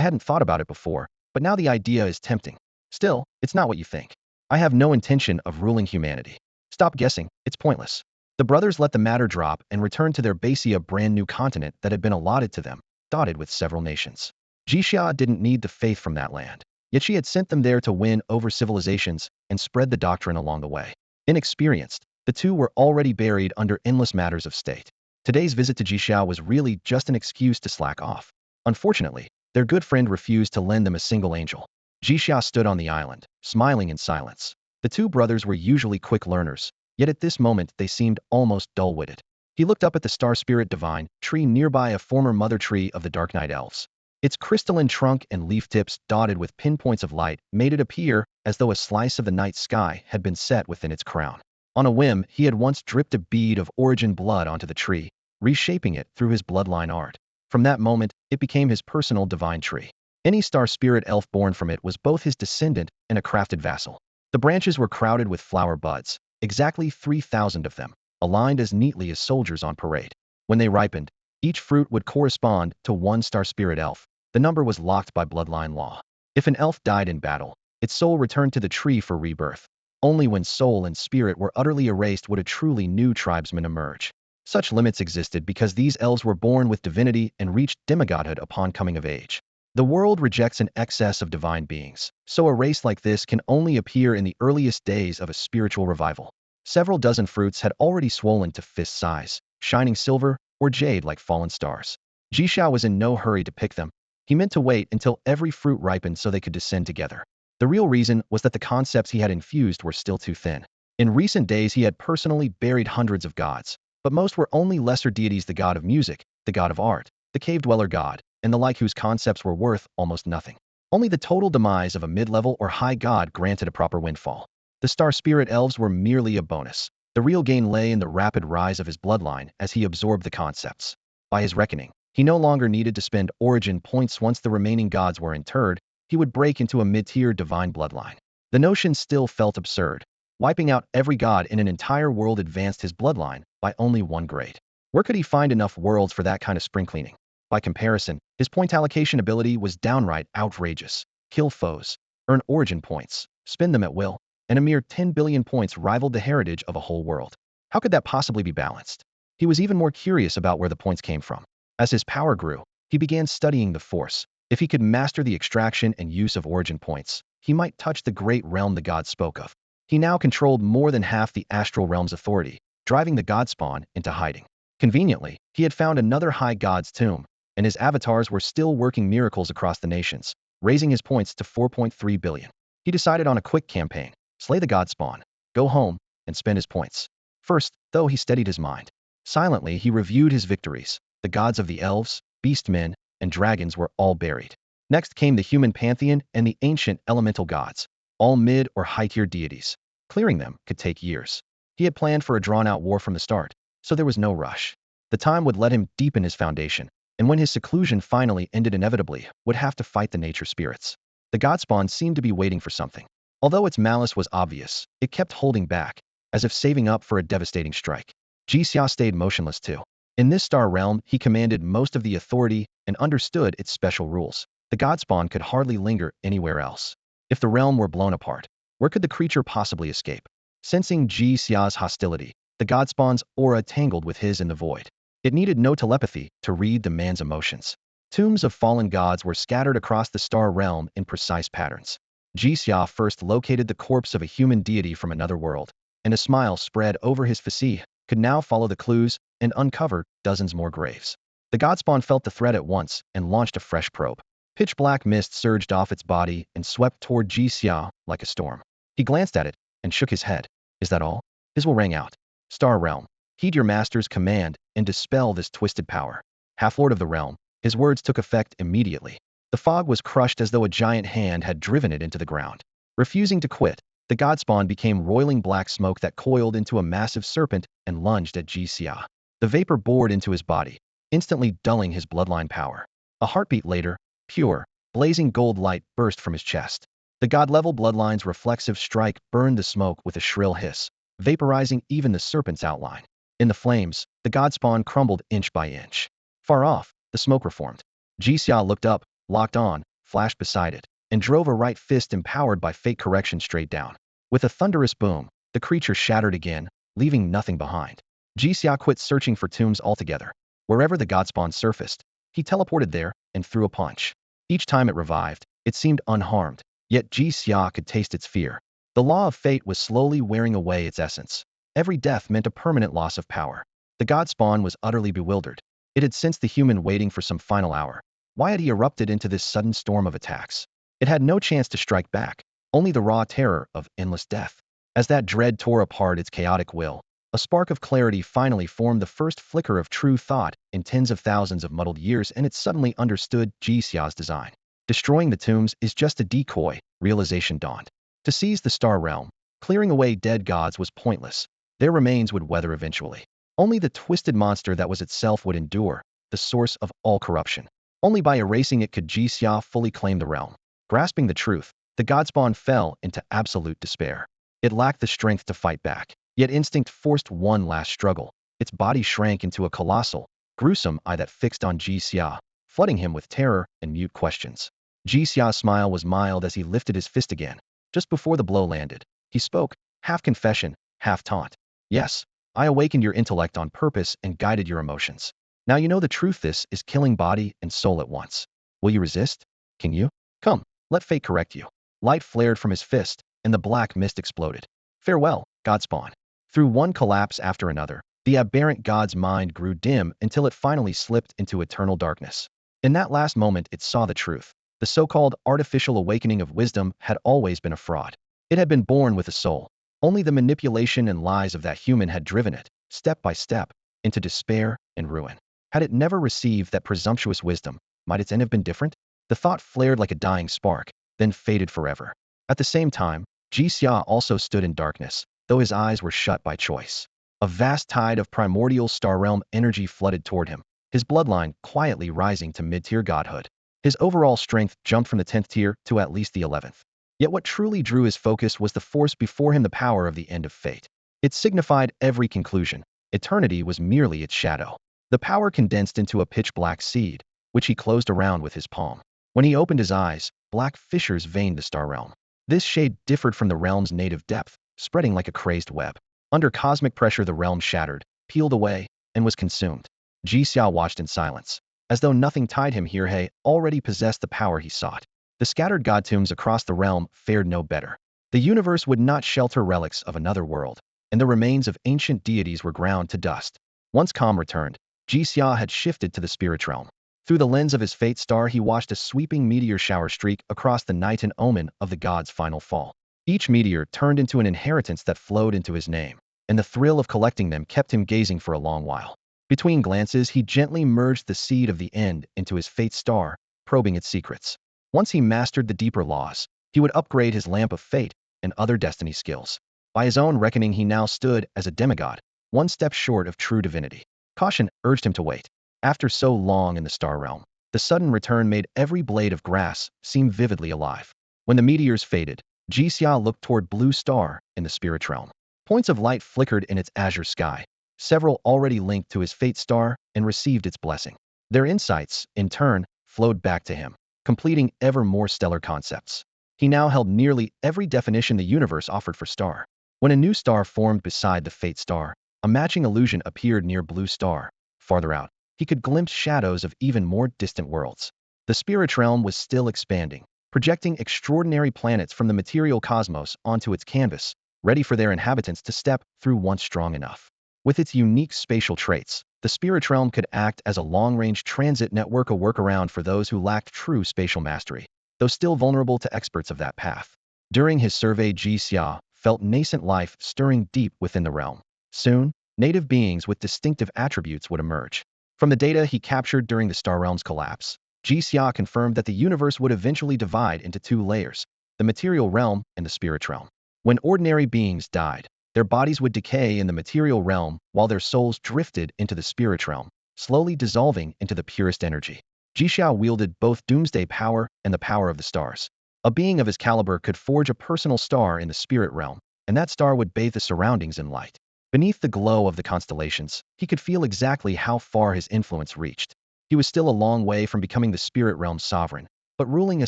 hadn't thought about it before, but now the idea is tempting. Still, it's not what you think. I have no intention of ruling humanity. Stop guessing, it's pointless. The brothers let the matter drop and returned to their base, a brand new continent that had been allotted to them, dotted with several nations. Jixia didn't need the faith from that land, yet she had sent them there to win over civilizations and spread the doctrine along the way. Inexperienced, the two were already buried under endless matters of state. Today's visit to Jixia was really just an excuse to slack off. Unfortunately, their good friend refused to lend them a single angel. Jixia stood on the island, smiling in silence. The two brothers were usually quick learners, yet at this moment they seemed almost dull-witted. He looked up at the star spirit divine tree nearby, a former mother tree of the Dark Night Elves. Its crystalline trunk and leaf tips dotted with pinpoints of light made it appear as though a slice of the night sky had been set within its crown. On a whim, he had once dripped a bead of origin blood onto the tree, reshaping it through his bloodline art. From that moment, it became his personal divine tree. Any star spirit elf born from it was both his descendant and a crafted vassal. The branches were crowded with flower buds, exactly 3,000 of them, aligned as neatly as soldiers on parade. When they ripened, each fruit would correspond to one star spirit elf. The number was locked by bloodline law. If an elf died in battle, its soul returned to the tree for rebirth. Only when soul and spirit were utterly erased would a truly new tribesman emerge. Such limits existed because these elves were born with divinity and reached demigodhood upon coming of age. The world rejects an excess of divine beings, so a race like this can only appear in the earliest days of a spiritual revival. Several dozen fruits had already swollen to fist size, shining silver or jade like fallen stars. Jixia was in no hurry to pick them. He meant to wait until every fruit ripened so they could descend together. The real reason was that the concepts he had infused were still too thin. In recent days he had personally buried hundreds of gods, but most were only lesser deities: the god of music, the god of art, the cave-dweller god, and the like, whose concepts were worth almost nothing. Only the total demise of a mid-level or high god granted a proper windfall. The star spirit elves were merely a bonus. The real gain lay in the rapid rise of his bloodline as he absorbed the concepts. By his reckoning, he no longer needed to spend origin points. Once the remaining gods were interred, he would break into a mid-tier divine bloodline. The notion still felt absurd. Wiping out every god in an entire world advanced his bloodline by only one grade. Where could he find enough worlds for that kind of spring cleaning? By comparison, his point allocation ability was downright outrageous. Kill foes, earn origin points, spend them at will, and a mere 10 billion points rivaled the heritage of a whole world. How could that possibly be balanced? He was even more curious about where the points came from. As his power grew, he began studying the Force. If he could master the extraction and use of origin points, he might touch the great realm the gods spoke of. He now controlled more than half the astral realm's authority, driving the god spawn into hiding. Conveniently, he had found another high god's tomb, and his avatars were still working miracles across the nations, raising his points to 4.3 billion. He decided on a quick campaign: slay the god spawn, go home, and spend his points. First, though, he steadied his mind. Silently, he reviewed his victories. The gods of the elves, beastmen, and dragons were all buried. Next came the human pantheon and the ancient elemental gods, all mid or high-tier deities. Clearing them could take years. He had planned for a drawn-out war from the start, so there was no rush. The time would let him deepen his foundation, and when his seclusion finally ended, inevitably would have to fight the nature spirits. The god spawn seemed to be waiting for something. Although its malice was obvious, it kept holding back, as if saving up for a devastating strike. Jixia stayed motionless too. In this star realm, he commanded most of the authority and understood its special rules. The god spawn could hardly linger anywhere else. If the realm were blown apart, where could the creature possibly escape? Sensing Jixia's hostility, the god spawn's aura tangled with his in the void. It needed no telepathy to read the man's emotions. Tombs of fallen gods were scattered across the star realm in precise patterns. Jixia first located the corpse of a human deity from another world, and a smile spread over his face. Could now follow the clues and uncover dozens more graves. The god spawn felt the threat at once and launched a fresh probe. Pitch black mist surged off its body and swept toward Jixia like a storm. He glanced at it and shook his head. Is that all? His will rang out. Star realm, heed your master's command and dispel this twisted power. Half-lord of the realm, his words took effect immediately. The fog was crushed as though a giant hand had driven it into the ground. Refusing to quit, the god spawn became roiling black smoke that coiled into a massive serpent and lunged at Jixia. The vapor bored into his body, instantly dulling his bloodline power. A heartbeat later, pure, blazing gold light burst from his chest. The god-level bloodline's reflexive strike burned the smoke with a shrill hiss, vaporizing even the serpent's outline. In the flames, the god spawn crumbled inch by inch. Far off, the smoke reformed. Jixia looked up, locked on, flashed beside it, and drove a right fist empowered by fate correction straight down. With a thunderous boom, the creature shattered again, leaving nothing behind. Jixia quit searching for tombs altogether. Wherever the god spawn surfaced, he teleported there and threw a punch. Each time it revived, it seemed unharmed, yet Jixia could taste its fear. The law of fate was slowly wearing away its essence. Every death meant a permanent loss of power. The god spawn was utterly bewildered. It had sensed the human waiting for some final hour. Why had he erupted into this sudden storm of attacks? It had no chance to strike back, only the raw terror of endless death. As that dread tore apart its chaotic will, a spark of clarity finally formed, the first flicker of true thought in tens of thousands of muddled years, and it suddenly understood Jixia's design. Destroying the tombs is just a decoy, realization dawned. To seize the star realm, clearing away dead gods was pointless. Their remains would weather eventually. Only the twisted monster that was itself would endure, the source of all corruption. Only by erasing it could Jixia fully claim the realm. Grasping the truth, the god spawn fell into absolute despair. It lacked the strength to fight back, yet instinct forced one last struggle. Its body shrank into a colossal, gruesome eye that fixed on Jixia, flooding him with terror and mute questions. Jixia's smile was mild as he lifted his fist again. Just before the blow landed, he spoke, half confession, half taunt. Yes, I awakened your intellect on purpose and guided your emotions. Now you know the truth. This is killing body and soul at once. Will you resist? Can you? Come, let fate correct you. Light flared from his fist, and the black mist exploded. Farewell, Godspawn. Through one collapse after another, the aberrant god's mind grew dim until it finally slipped into eternal darkness. In that last moment it saw the truth. The so-called artificial awakening of wisdom had always been a fraud. It had been born with a soul. Only the manipulation and lies of that human had driven it, step by step, into despair and ruin. Had it never received that presumptuous wisdom, might its end have been different? The thought flared like a dying spark, then faded forever. At the same time, Jixia also stood in darkness, though his eyes were shut by choice. A vast tide of primordial star realm energy flooded toward him, his bloodline quietly rising to mid-tier godhood. His overall strength jumped from the 10th tier to at least the 11th. Yet what truly drew his focus was the force before him, the power of the end of fate. It signified every conclusion. Eternity was merely its shadow. The power condensed into a pitch-black seed, which he closed around with his palm. When he opened his eyes, black fissures veined the star realm. This shade differed from the realm's native depth, spreading like a crazed web. Under cosmic pressure the realm shattered, peeled away, and was consumed. Jixia watched in silence. As though nothing tied him here, he already possessed the power he sought. The scattered god tombs across the realm fared no better. The universe would not shelter relics of another world, and the remains of ancient deities were ground to dust. Once calm returned, Jixia had shifted to the spirit realm. Through the lens of his fate star he watched a sweeping meteor shower streak across the night, an omen of the god's final fall. Each meteor turned into an inheritance that flowed into his name, and the thrill of collecting them kept him gazing for a long while. Between glances he gently merged the seed of the end into his fate star, probing its secrets. Once he mastered the deeper laws, he would upgrade his lamp of fate and other destiny skills. By his own reckoning he now stood as a demigod, one step short of true divinity. Caution urged him to wait. After so long in the star realm, the sudden return made every blade of grass seem vividly alive. When the meteors faded, Jixia looked toward Blue Star in the spirit realm. Points of light flickered in its azure sky, several already linked to his fate star and received its blessing. Their insights, in turn, flowed back to him, completing ever more stellar concepts. He now held nearly every definition the universe offered for star. When a new star formed beside the fate star, a matching illusion appeared near Blue Star. Farther out, he could glimpse shadows of even more distant worlds. The spirit realm was still expanding, projecting extraordinary planets from the material cosmos onto its canvas, ready for their inhabitants to step through once strong enough. With its unique spatial traits, the spirit realm could act as a long-range transit network, a workaround for those who lacked true spatial mastery, though still vulnerable to experts of that path. During his survey, Jixia felt nascent life stirring deep within the realm. Soon, native beings with distinctive attributes would emerge. From the data he captured during the star realm's collapse, Jixia confirmed that the universe would eventually divide into two layers, the material realm and the spirit realm. When ordinary beings died, their bodies would decay in the material realm while their souls drifted into the spirit realm, slowly dissolving into the purest energy. Jixia wielded both doomsday power and the power of the stars. A being of his caliber could forge a personal star in the spirit realm, and that star would bathe the surroundings in light. Beneath the glow of the constellations, he could feel exactly how far his influence reached. He was still a long way from becoming the spirit realm's sovereign, but ruling a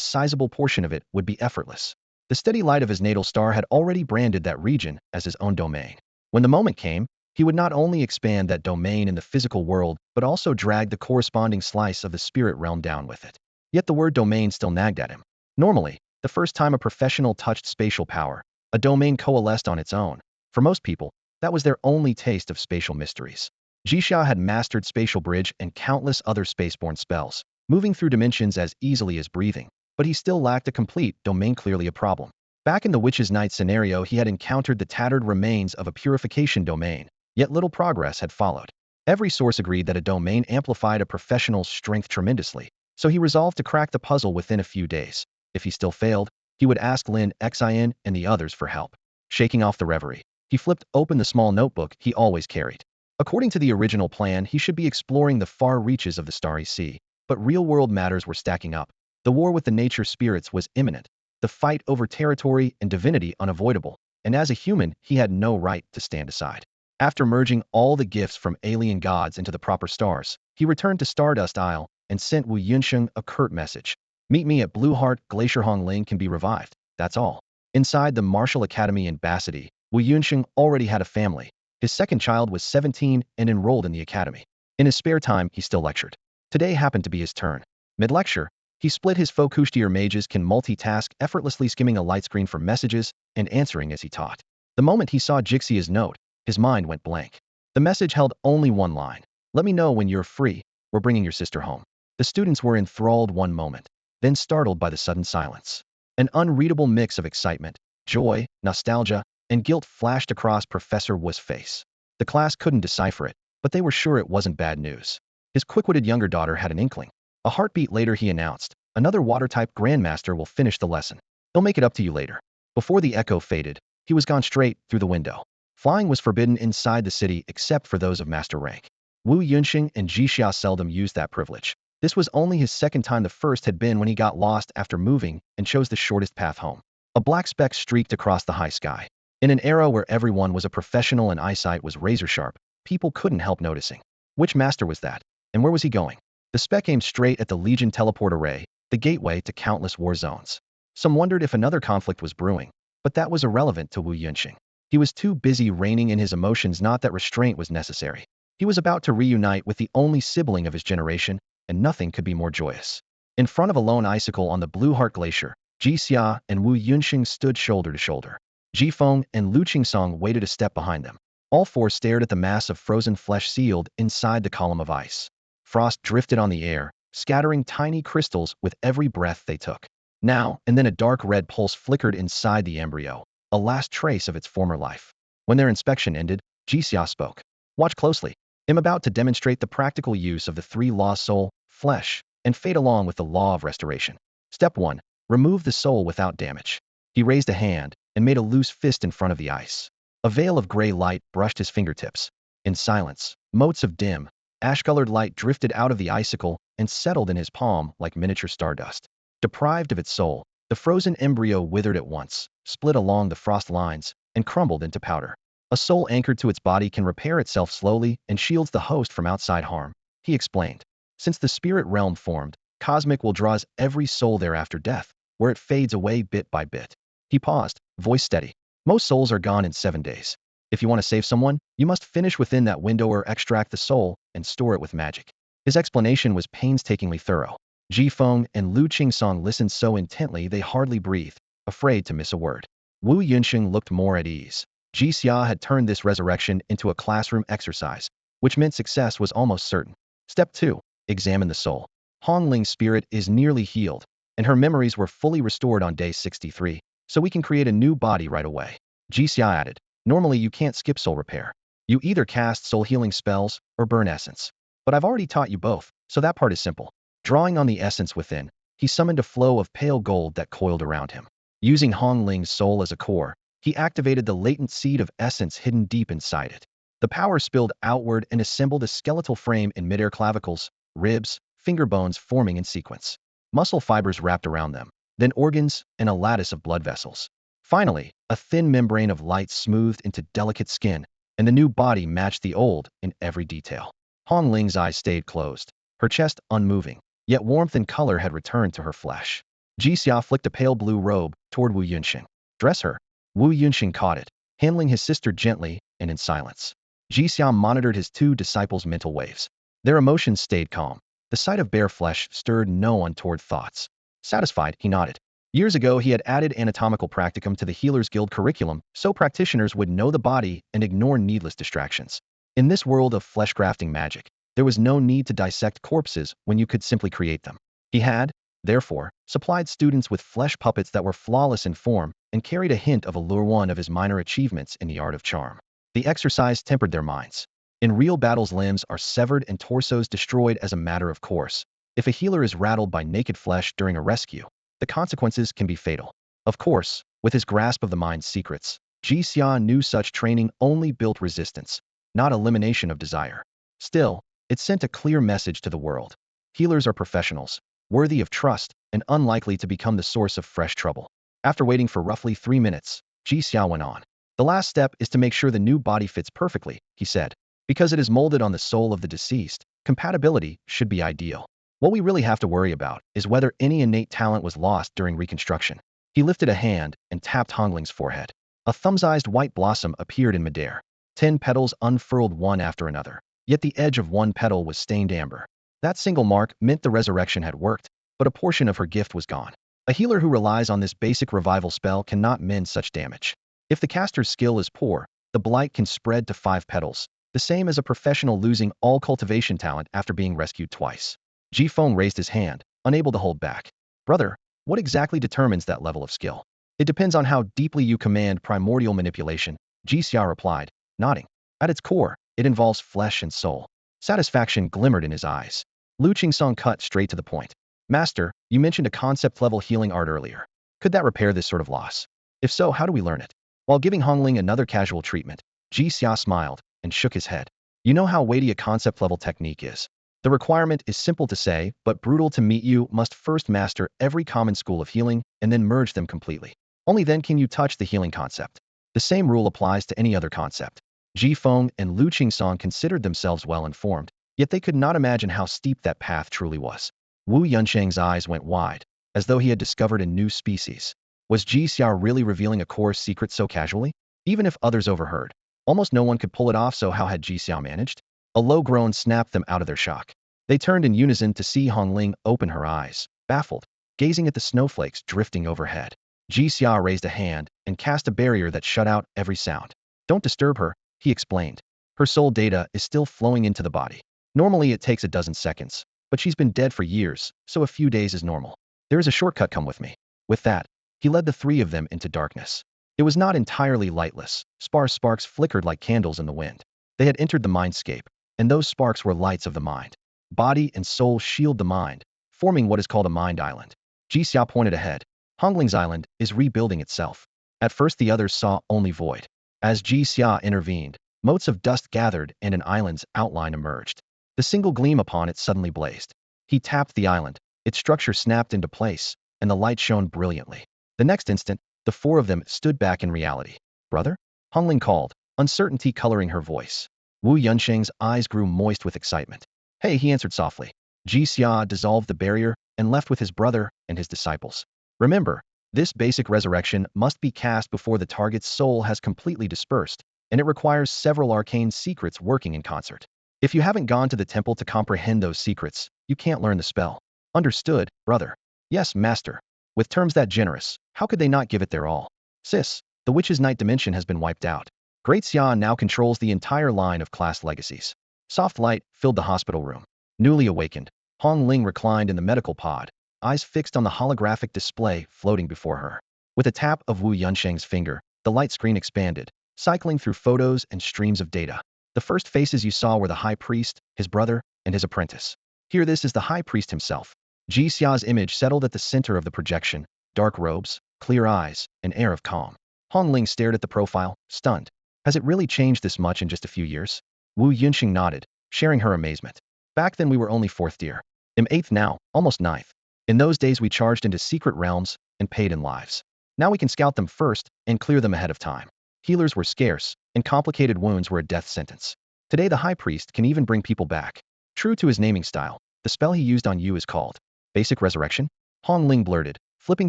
sizable portion of it would be effortless. The steady light of his natal star had already branded that region as his own domain. When the moment came, he would not only expand that domain in the physical world, but also drag the corresponding slice of the spirit realm down with it. Yet the word domain still nagged at him. Normally, the first time a professional touched spatial power, a domain coalesced on its own. For most people, that was their only taste of spatial mysteries. Jixia had mastered spatial bridge and countless other spaceborne spells, moving through dimensions as easily as breathing, but he still lacked a complete domain, clearly a problem. Back in the Witch's Night scenario, he had encountered the tattered remains of a purification domain, yet little progress had followed. Every source agreed that a domain amplified a professional's strength tremendously, so he resolved to crack the puzzle within a few days. If he still failed, he would ask Lin Xin and the others for help. Shaking off the reverie, he flipped open the small notebook he always carried. According to the original plan, he should be exploring the far reaches of the Starry Sea, but real-world matters were stacking up. The war with the nature spirits was imminent, the fight over territory and divinity unavoidable, and as a human, he had no right to stand aside. After merging all the gifts from alien gods into the proper stars, he returned to Stardust Isle and sent Wu Yunsheng a curt message. Meet me at Blue Heart Glacier. Hong Ling can be revived, that's all. Inside the martial academy in Basity, Wu Yunxing already had a family. His second child was 17 and enrolled in the academy. In his spare time, he still lectured. Today happened to be his turn. Mid-lecture, he split his focus. Tier mages can multitask, effortlessly skimming a light screen for messages and answering as he taught. The moment he saw Jixia's note, his mind went blank. The message held only one line. Let me know when you're free. We're bringing your sister home. The students were enthralled one moment, then startled by the sudden silence. An unreadable mix of excitement, joy, nostalgia, and guilt flashed across Professor Wu's face. The class couldn't decipher it, but they were sure it wasn't bad news. His quick-witted younger daughter had an inkling. A heartbeat later he announced, another water-type grandmaster will finish the lesson. He'll make it up to you later. Before the echo faded, he was gone straight through the window. Flying was forbidden inside the city except for those of master rank. Wu Yunxing and Jixia seldom used that privilege. This was only his second time. The first had been when he got lost after moving and chose the shortest path home. A black speck streaked across the high sky. In an era where everyone was a professional and eyesight was razor-sharp, people couldn't help noticing. Which master was that? And where was he going? The speck aimed straight at the Legion teleport array, the gateway to countless war zones. Some wondered if another conflict was brewing, but that was irrelevant to Wu Yunxing. He was too busy reining in his emotions. Not that restraint was necessary. He was about to reunite with the only sibling of his generation, and nothing could be more joyous. In front of a lone icicle on the Blue Heart Glacier, Jixia and Wu Yunxing stood shoulder to shoulder. Jifeng and Lu Qingsong waited a step behind them. All four stared at the mass of frozen flesh sealed inside the column of ice. Frost drifted on the air, scattering tiny crystals with every breath they took. Now and then a dark red pulse flickered inside the embryo, a last trace of its former life. When their inspection ended, Jixia spoke. Watch closely. I'm about to demonstrate the practical use of the three laws: soul, flesh, and fate along with the law of restoration. Step 1. Remove the soul without damage. He raised a hand and made a loose fist in front of the ice. A veil of gray light brushed his fingertips. In silence, motes of dim, ash-colored light drifted out of the icicle and settled in his palm like miniature stardust. Deprived of its soul, the frozen embryo withered at once, split along the frost lines, and crumbled into powder. A soul anchored to its body can repair itself slowly and shields the host from outside harm, he explained. Since the spirit realm formed, cosmic will draws every soul there after death, where it fades away bit by bit. He paused, voice steady. Most souls are gone in 7 days. If you want to save someone, you must finish within that window or extract the soul and store it with magic. His explanation was painstakingly thorough. Jifeng and Lu Qingsong listened so intently they hardly breathed, afraid to miss a word. Wu Yunxing looked more at ease. Jixia had turned this resurrection into a classroom exercise, which meant success was almost certain. Step 2. Examine the soul. Hong Ling's spirit is nearly healed, and her memories were fully restored on day 63, so we can create a new body right away. Jixia added, normally you can't skip soul repair. You either cast soul healing spells or burn essence. But I've already taught you both, so that part is simple. Drawing on the essence within, he summoned a flow of pale gold that coiled around him. Using Hong Ling's soul as a core, he activated the latent seed of essence hidden deep inside it. The power spilled outward and assembled a skeletal frame in midair: clavicles, ribs, finger bones forming in sequence. Muscle fibers wrapped around them, then organs and a lattice of blood vessels. Finally, a thin membrane of light smoothed into delicate skin, and the new body matched the old in every detail. Hong Ling's eyes stayed closed, her chest unmoving, yet warmth and color had returned to her flesh. Jixia flicked a pale blue robe toward Wu Yunxing. Dress her. Wu Yunxing caught it, handling his sister gently and in silence. Jixia monitored his two disciples' mental waves. Their emotions stayed calm. The sight of bare flesh stirred no untoward thoughts. Satisfied, he nodded. Years ago, he had added anatomical practicum to the Healers Guild curriculum so practitioners would know the body and ignore needless distractions. In this world of flesh-grafting magic, there was no need to dissect corpses when you could simply create them. He had, therefore, supplied students with flesh puppets that were flawless in form and carried a hint of allure. One of his minor achievements in the art of charm. The exercise tempered their minds. In real battles, limbs are severed and torsos destroyed as a matter of course. If a healer is rattled by naked flesh during a rescue, the consequences can be fatal. Of course, with his grasp of the mind's secrets, Jixia knew such training only built resistance, not elimination of desire. Still, it sent a clear message to the world. Healers are professionals, worthy of trust, and unlikely to become the source of fresh trouble. After waiting for roughly 3 minutes, Jixia went on. The last step is to make sure the new body fits perfectly, he said. Because it is molded on the soul of the deceased, compatibility should be ideal. What we really have to worry about is whether any innate talent was lost during reconstruction. He lifted a hand and tapped Hongling's forehead. A thumb-sized white blossom appeared in midair. 10 petals unfurled one after another, yet the edge of one petal was stained amber. That single mark meant the resurrection had worked, but a portion of her gift was gone. A healer who relies on this basic revival spell cannot mend such damage. If the caster's skill is poor, the blight can spread to 5 petals, the same as a professional losing all cultivation talent after being rescued twice. Ji Feng raised his hand, unable to hold back. Brother, what exactly determines that level of skill? It depends on how deeply you command primordial manipulation, Ji Xia replied, nodding. At its core, it involves flesh and soul. Satisfaction glimmered in his eyes. Lu Qingsong cut straight to the point. Master, you mentioned a concept-level healing art earlier. Could that repair this sort of loss? If so, how do we learn it? While giving Hongling another casual treatment, Ji Xia smiled and shook his head. You know how weighty a concept-level technique is. The requirement is simple to say, but brutal to meet. You must first master every common school of healing and then merge them completely. Only then can you touch the healing concept. The same rule applies to any other concept. Ji Feng and Lu Qingsong considered themselves well informed, yet they could not imagine how steep that path truly was. Wu Yunsheng's eyes went wide, as though he had discovered a new species. Was Ji Xia really revealing a core secret so casually? Even if others overheard, almost no one could pull it off, so how had Ji Xia managed? A low groan snapped them out of their shock. They turned in unison to see Hongling open her eyes, baffled, gazing at the snowflakes drifting overhead. Ji Xia raised a hand and cast a barrier that shut out every sound. Don't disturb her, he explained. Her soul data is still flowing into the body. Normally it takes a dozen seconds, but she's been dead for years, so a few days is normal. There is a shortcut, come with me. With that, he led the 3 of them into darkness. It was not entirely lightless. Sparse sparks flickered like candles in the wind. They had entered the mindscape, and those sparks were lights of the mind. Body and soul shield the mind, forming what is called a mind island. Ji Xia pointed ahead. Hongling's island is rebuilding itself. At first the others saw only void. As Ji Xia intervened, motes of dust gathered and an island's outline emerged. The single gleam upon it suddenly blazed. He tapped the island, its structure snapped into place, and the light shone brilliantly. The next instant, the 4 of them stood back in reality. Brother? Hongling called, uncertainty coloring her voice. Wu Yunsheng's eyes grew moist with excitement. Hey, he answered softly. Ji Xia dissolved the barrier and left with his brother and his disciples. Remember, this basic resurrection must be cast before the target's soul has completely dispersed, and it requires several arcane secrets working in concert. If you haven't gone to the temple to comprehend those secrets, you can't learn the spell. Understood, brother? Yes, master. With terms that generous, how could they not give it their all? Sis, the witch's night dimension has been wiped out. Great Xia now controls the entire line of class legacies. Soft light filled the hospital room. Newly awakened, Hong Ling reclined in the medical pod, eyes fixed on the holographic display floating before her. With a tap of Wu Yunsheng's finger, the light screen expanded, cycling through photos and streams of data. The first faces you saw were the high priest, his brother, and his apprentice. Here this is the high priest himself. Ji Xia's image settled at the center of the projection, dark robes, clear eyes, an air of calm. Hong Ling stared at the profile, stunned. Has it really changed this much in just a few years? Wu Yunsheng nodded, sharing her amazement. Back then we were only 4th tier. I'm 8th now, almost 9th. In those days we charged into secret realms and paid in lives. Now we can scout them first and clear them ahead of time. Healers were scarce, and complicated wounds were a death sentence. Today the high priest can even bring people back. True to his naming style, the spell he used on you is called Basic Resurrection? Hong Ling blurted, flipping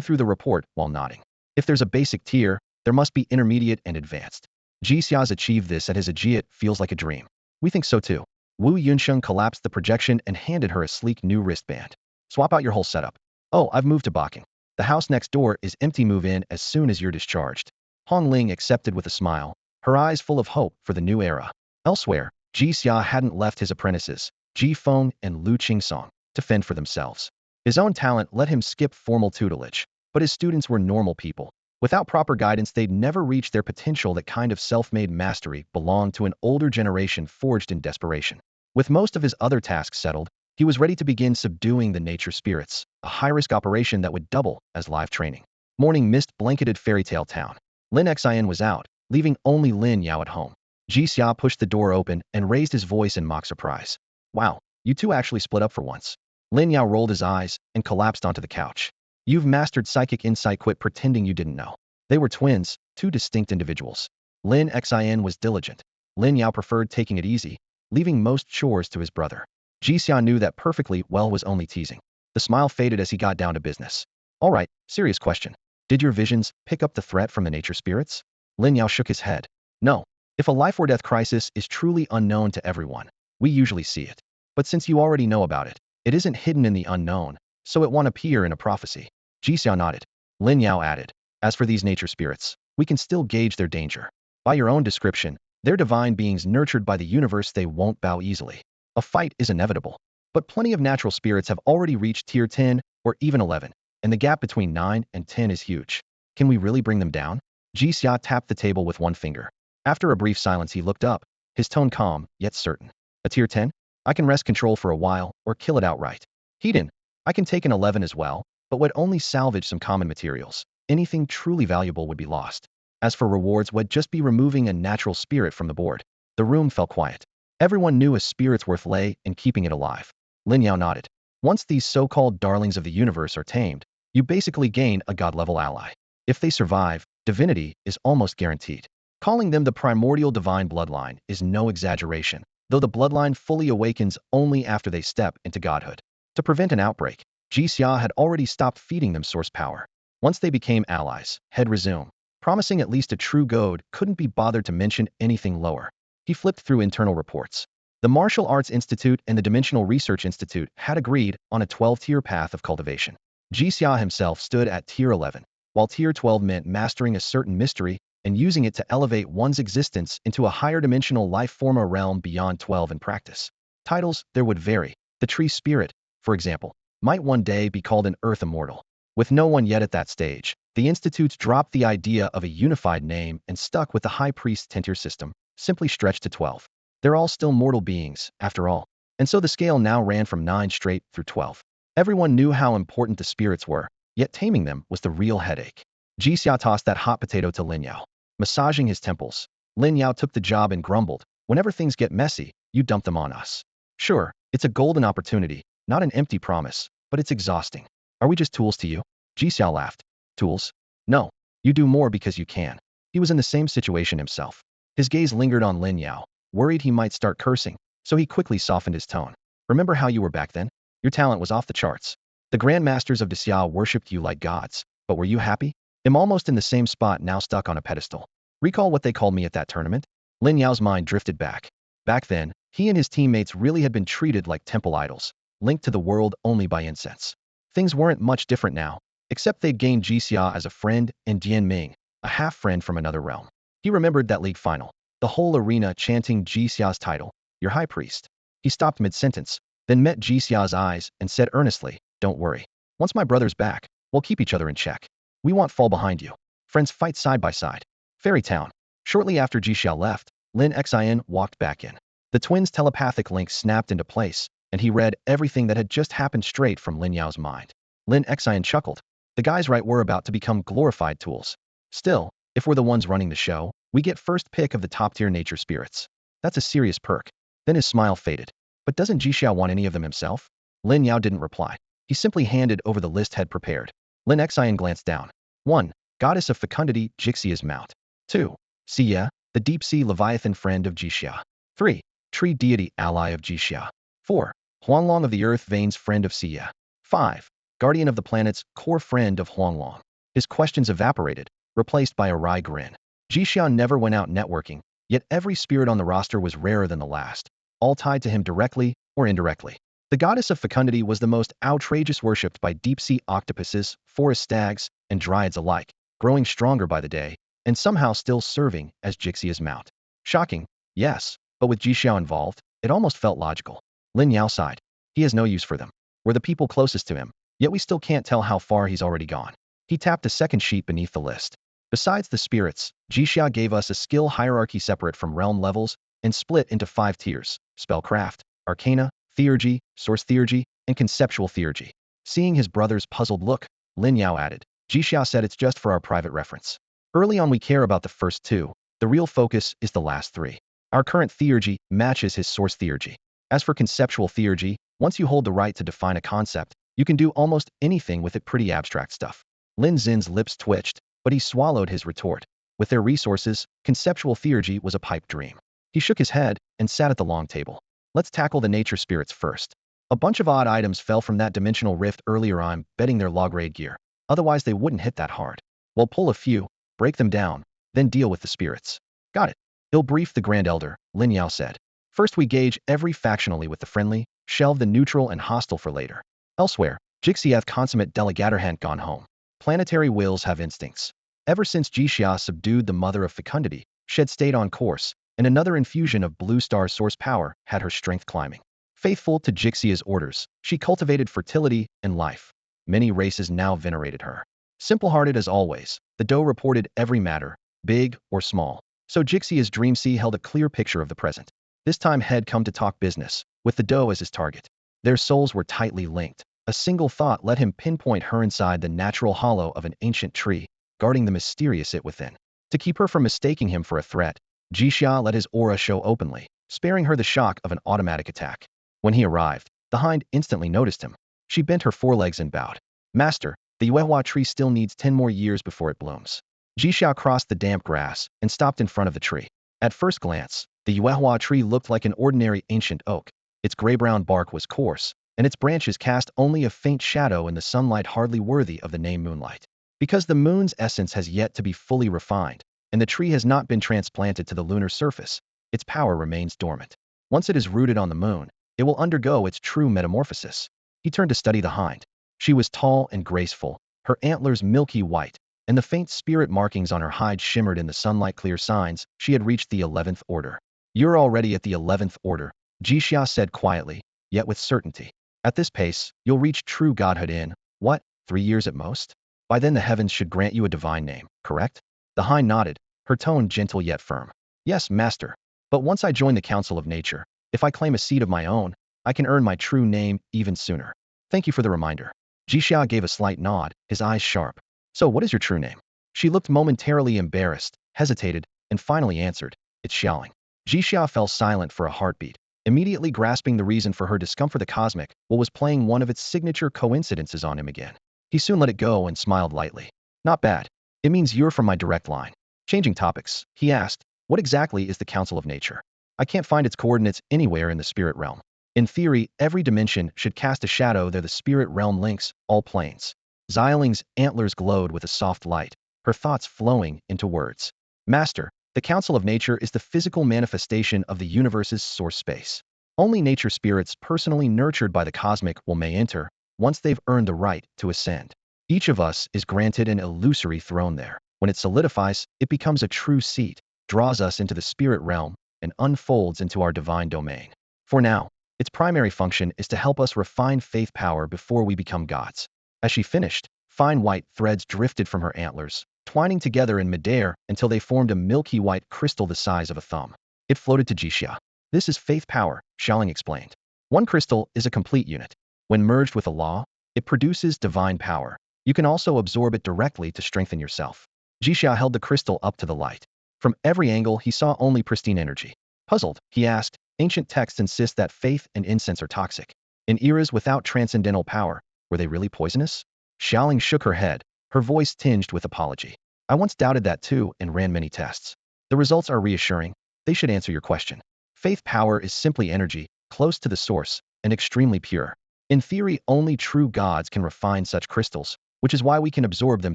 through the report while nodding. If there's a basic tier, there must be intermediate and advanced. Ji Xia's achieved this at his Aegeat feels like a dream. We think so too. Wu Yunsheng collapsed the projection and handed her a sleek new wristband. Swap out your whole setup. Oh, I've moved to Baking. The house next door is empty, move in as soon as you're discharged. Hong Ling accepted with a smile, her eyes full of hope for the new era. Elsewhere, Ji Xia hadn't left his apprentices, Ji Feng and Lu Qingsong, to fend for themselves. His own talent let him skip formal tutelage, but his students were normal people. Without proper guidance they'd never reach their potential. That kind of self-made mastery belonged to an older generation forged in desperation. With most of his other tasks settled, he was ready to begin subduing the nature spirits, a high-risk operation that would double as live training. Morning mist blanketed fairy tale town. Lin Xin was out, leaving only Lin Yao at home. Ji Xia pushed the door open and raised his voice in mock surprise. Wow, you two actually split up for once. Lin Yao rolled his eyes and collapsed onto the couch. You've mastered psychic insight, quit pretending you didn't know. They were twins, 2 distinct individuals. Lin Xin was diligent. Lin Yao preferred taking it easy, leaving most chores to his brother. Jixia knew that perfectly well was only teasing. The smile faded as he got down to business. All right, serious question. Did your visions pick up the threat from the nature spirits? Lin Yao shook his head. No. If a life or death crisis is truly unknown to everyone, we usually see it. But since you already know about it, it isn't hidden in the unknown, so it won't appear in a prophecy. Jixia nodded. Lin Yao added, as for these nature spirits, we can still gauge their danger. By your own description, they're divine beings nurtured by the universe. They won't bow easily. A fight is inevitable. But plenty of natural spirits have already reached tier 10 or even 11, and the gap between 9 and 10 is huge. Can we really bring them down? Jixia tapped the table with one finger. After a brief silence he looked up, his tone calm, yet certain. A tier 10? I can wrest control for a while, or kill it outright. Heaton, I can take an 11 as well, but would only salvage some common materials. Anything truly valuable would be lost. As for rewards, would just be removing a natural spirit from the board. The room fell quiet. Everyone knew a spirit's worth lay in keeping it alive. Lin Yao nodded. Once these so-called darlings of the universe are tamed, you basically gain a god-level ally. If they survive, divinity is almost guaranteed. Calling them the primordial divine bloodline is no exaggeration, though the bloodline fully awakens only after they step into godhood. To prevent an outbreak, Jixia had already stopped feeding them source power. Once they became allies, he'd resume, promising at least a true god couldn't be bothered to mention anything lower. He flipped through internal reports. The Martial Arts Institute and the Dimensional Research Institute had agreed on a 12-tier path of cultivation. Jixia himself stood at tier 11, while tier 12 meant mastering a certain mystery and using it to elevate one's existence into a higher dimensional life form, a realm beyond 12 in practice. Titles, there would vary. The tree spirit, for example, might one day be called an earth immortal. With no one yet at that stage, the institutes dropped the idea of a unified name and stuck with the high priest 10-tier system, simply stretched to 12. They're all still mortal beings, after all. And so the scale now ran from 9 straight through 12. Everyone knew how important the spirits were, yet taming them was the real headache. Jixia tossed that hot potato to Lin Yao, massaging his temples. Lin Yao took the job and grumbled, whenever things get messy, you dump them on us. Sure, it's a golden opportunity, not an empty promise, but it's exhausting. Are we just tools to you? Jixia laughed. Tools? No. You do more because you can. He was in the same situation himself. His gaze lingered on Lin Yao, worried he might start cursing, so he quickly softened his tone. Remember how you were back then? Your talent was off the charts. The grandmasters of Daxia worshipped you like gods, but were you happy? I'm almost in the same spot now, stuck on a pedestal. Recall what they called me at that tournament? Lin Yao's mind drifted back. Back then, he and his teammates really had been treated like temple idols, linked to the world only by incense. Things weren't much different now, except they'd gained Jixia as a friend and Dian Ming, a half-friend from another realm. He remembered that league final, the whole arena chanting Jixia's title, your high priest. He stopped mid-sentence, then met Jixia's eyes and said earnestly, don't worry. Once my brother's back, we'll keep each other in check. We won't fall behind you. Friends fight side by side. Fairy Town. Shortly after Jixia left, Lin Xin walked back in. The twins' telepathic link snapped into place, and he read everything that had just happened straight from Lin Yao's mind. Lin Xin chuckled. The guy's right, we're about to become glorified tools. Still, if we're the ones running the show, we get first pick of the top-tier nature spirits. That's a serious perk. Then his smile faded. But doesn't Jixia want any of them himself? Lin Yao didn't reply. He simply handed over the list he'd prepared. Lin Xin glanced down. 1. Goddess of fecundity, Jixia's mount. 2. Xia, the deep-sea leviathan friend of Jixia. 3. Tree deity, ally of Jixia. 4. Huanglong of the earth veins, friend of Xia. 5. Guardian of the planets, core friend of Huanglong. His questions evaporated, replaced by a wry grin. Jixia never went out networking, yet every spirit on the roster was rarer than the last, all tied to him directly or indirectly. The goddess of fecundity was the most outrageous, worshipped by deep-sea octopuses, forest stags, and dryads alike, growing stronger by the day, and somehow still serving as Jixia's mount. Shocking, yes, but with Jixia involved, it almost felt logical. Lin Yao sighed. He has no use for them. We're the people closest to him, yet we still can't tell how far he's already gone. He tapped a second sheet beneath the list. Besides the spirits, Jixia gave us a skill hierarchy separate from realm levels and split into 5 tiers: spellcraft, arcana, theurgy, source theurgy, and conceptual theurgy. Seeing his brother's puzzled look, Lin Yao added, Jixia said it's just for our private reference. Early on we care about the first 2, the real focus is the last 3. Our current theurgy matches his source theurgy. As for conceptual theurgy, once you hold the right to define a concept, you can do almost anything with it, pretty abstract stuff. Lin Xin's lips twitched, but he swallowed his retort. With their resources, conceptual theurgy was a pipe dream. He shook his head and sat at the long table. Let's tackle the nature spirits first. A bunch of odd items fell from that dimensional rift earlier. I'm betting they're log raid gear. Otherwise they wouldn't hit that hard. We'll pull a few, break them down, then deal with the spirits. Got it. He'll brief the Grand Elder, Lin Yao said. First we gauge every factionally with the friendly, shelve the neutral and hostile for later. Elsewhere, Jixiath consummate delegator hadn't gone home. Planetary wills have instincts. Ever since Jixia subdued the mother of fecundity, she had stayed on course, and another infusion of Blue Star's source power had her strength climbing. Faithful to Jixia's orders, she cultivated fertility and life. Many races now venerated her. Simple-hearted as always, the doe reported every matter, big or small. So Jixia's dream sea held a clear picture of the present. This time Head come to talk business, with the doe as his target. Their souls were tightly linked. A single thought let him pinpoint her inside the natural hollow of an ancient tree, guarding the mysterious it within. To keep her from mistaking him for a threat, Jixia let his aura show openly, sparing her the shock of an automatic attack. When he arrived, the hind instantly noticed him. She bent her forelegs and bowed. Master, the Yuehua tree still needs 10 more years before it blooms. Jixia crossed the damp grass and stopped in front of the tree. At first glance, the Yuehua tree looked like an ordinary ancient oak. Its gray-brown bark was coarse, and its branches cast only a faint shadow in the sunlight hardly worthy of the name moonlight. Because the moon's essence has yet to be fully refined, and the tree has not been transplanted to the lunar surface, its power remains dormant. Once it is rooted on the moon, it will undergo its true metamorphosis. He turned to study the hind. She was tall and graceful, her antlers milky white, and the faint spirit markings on her hide shimmered in the sunlight, clear signs she had reached the 11th order. You're already at the 11th order, Jixia said quietly, yet with certainty. At this pace, you'll reach true godhood in, what, 3 years at most? By then the heavens should grant you a divine name, correct? The hind nodded, her tone gentle yet firm. Yes, master. But once I join the Council of Nature, if I claim a seat of my own, I can earn my true name even sooner. Thank you for the reminder. Jixia gave a slight nod, his eyes sharp. So what is your true name? She looked momentarily embarrassed, hesitated, and finally answered, it's Xiaoling. Jixia fell silent for a heartbeat, immediately grasping the reason for her discomfort. The cosmic will was playing one of its signature coincidences on him again. He soon let it go and smiled lightly. Not bad. It means you're from my direct line. Changing topics, he asked, what exactly is the Council of Nature? I can't find its coordinates anywhere in the spirit realm. In theory, every dimension should cast a shadow there. The spirit realm links all planes. Xiaoling's antlers glowed with a soft light, her thoughts flowing into words. Master, the Council of Nature is the physical manifestation of the universe's source space. Only nature spirits personally nurtured by the cosmic will may enter, once they've earned the right to ascend. Each of us is granted an illusory throne there. When it solidifies, it becomes a true seat, draws us into the spirit realm, and unfolds into our divine domain. For now, its primary function is to help us refine faith power before we become gods. As she finished, fine white threads drifted from her antlers, twining together in midair until they formed a milky white crystal the size of a thumb. It floated to Jixia. This is faith power, Xiaoling explained. One crystal is a complete unit. When merged with a law, it produces divine power. You can also absorb it directly to strengthen yourself. Jixia held the crystal up to the light. From every angle he saw only pristine energy. Puzzled, he asked, ancient texts insist that faith and incense are toxic. In eras without transcendental power, were they really poisonous? Xiaoling shook her head, her voice tinged with apology. I once doubted that too and ran many tests. The results are reassuring. They should answer your question. Faith power is simply energy, close to the source, and extremely pure. In theory, only true gods can refine such crystals, which is why we can absorb them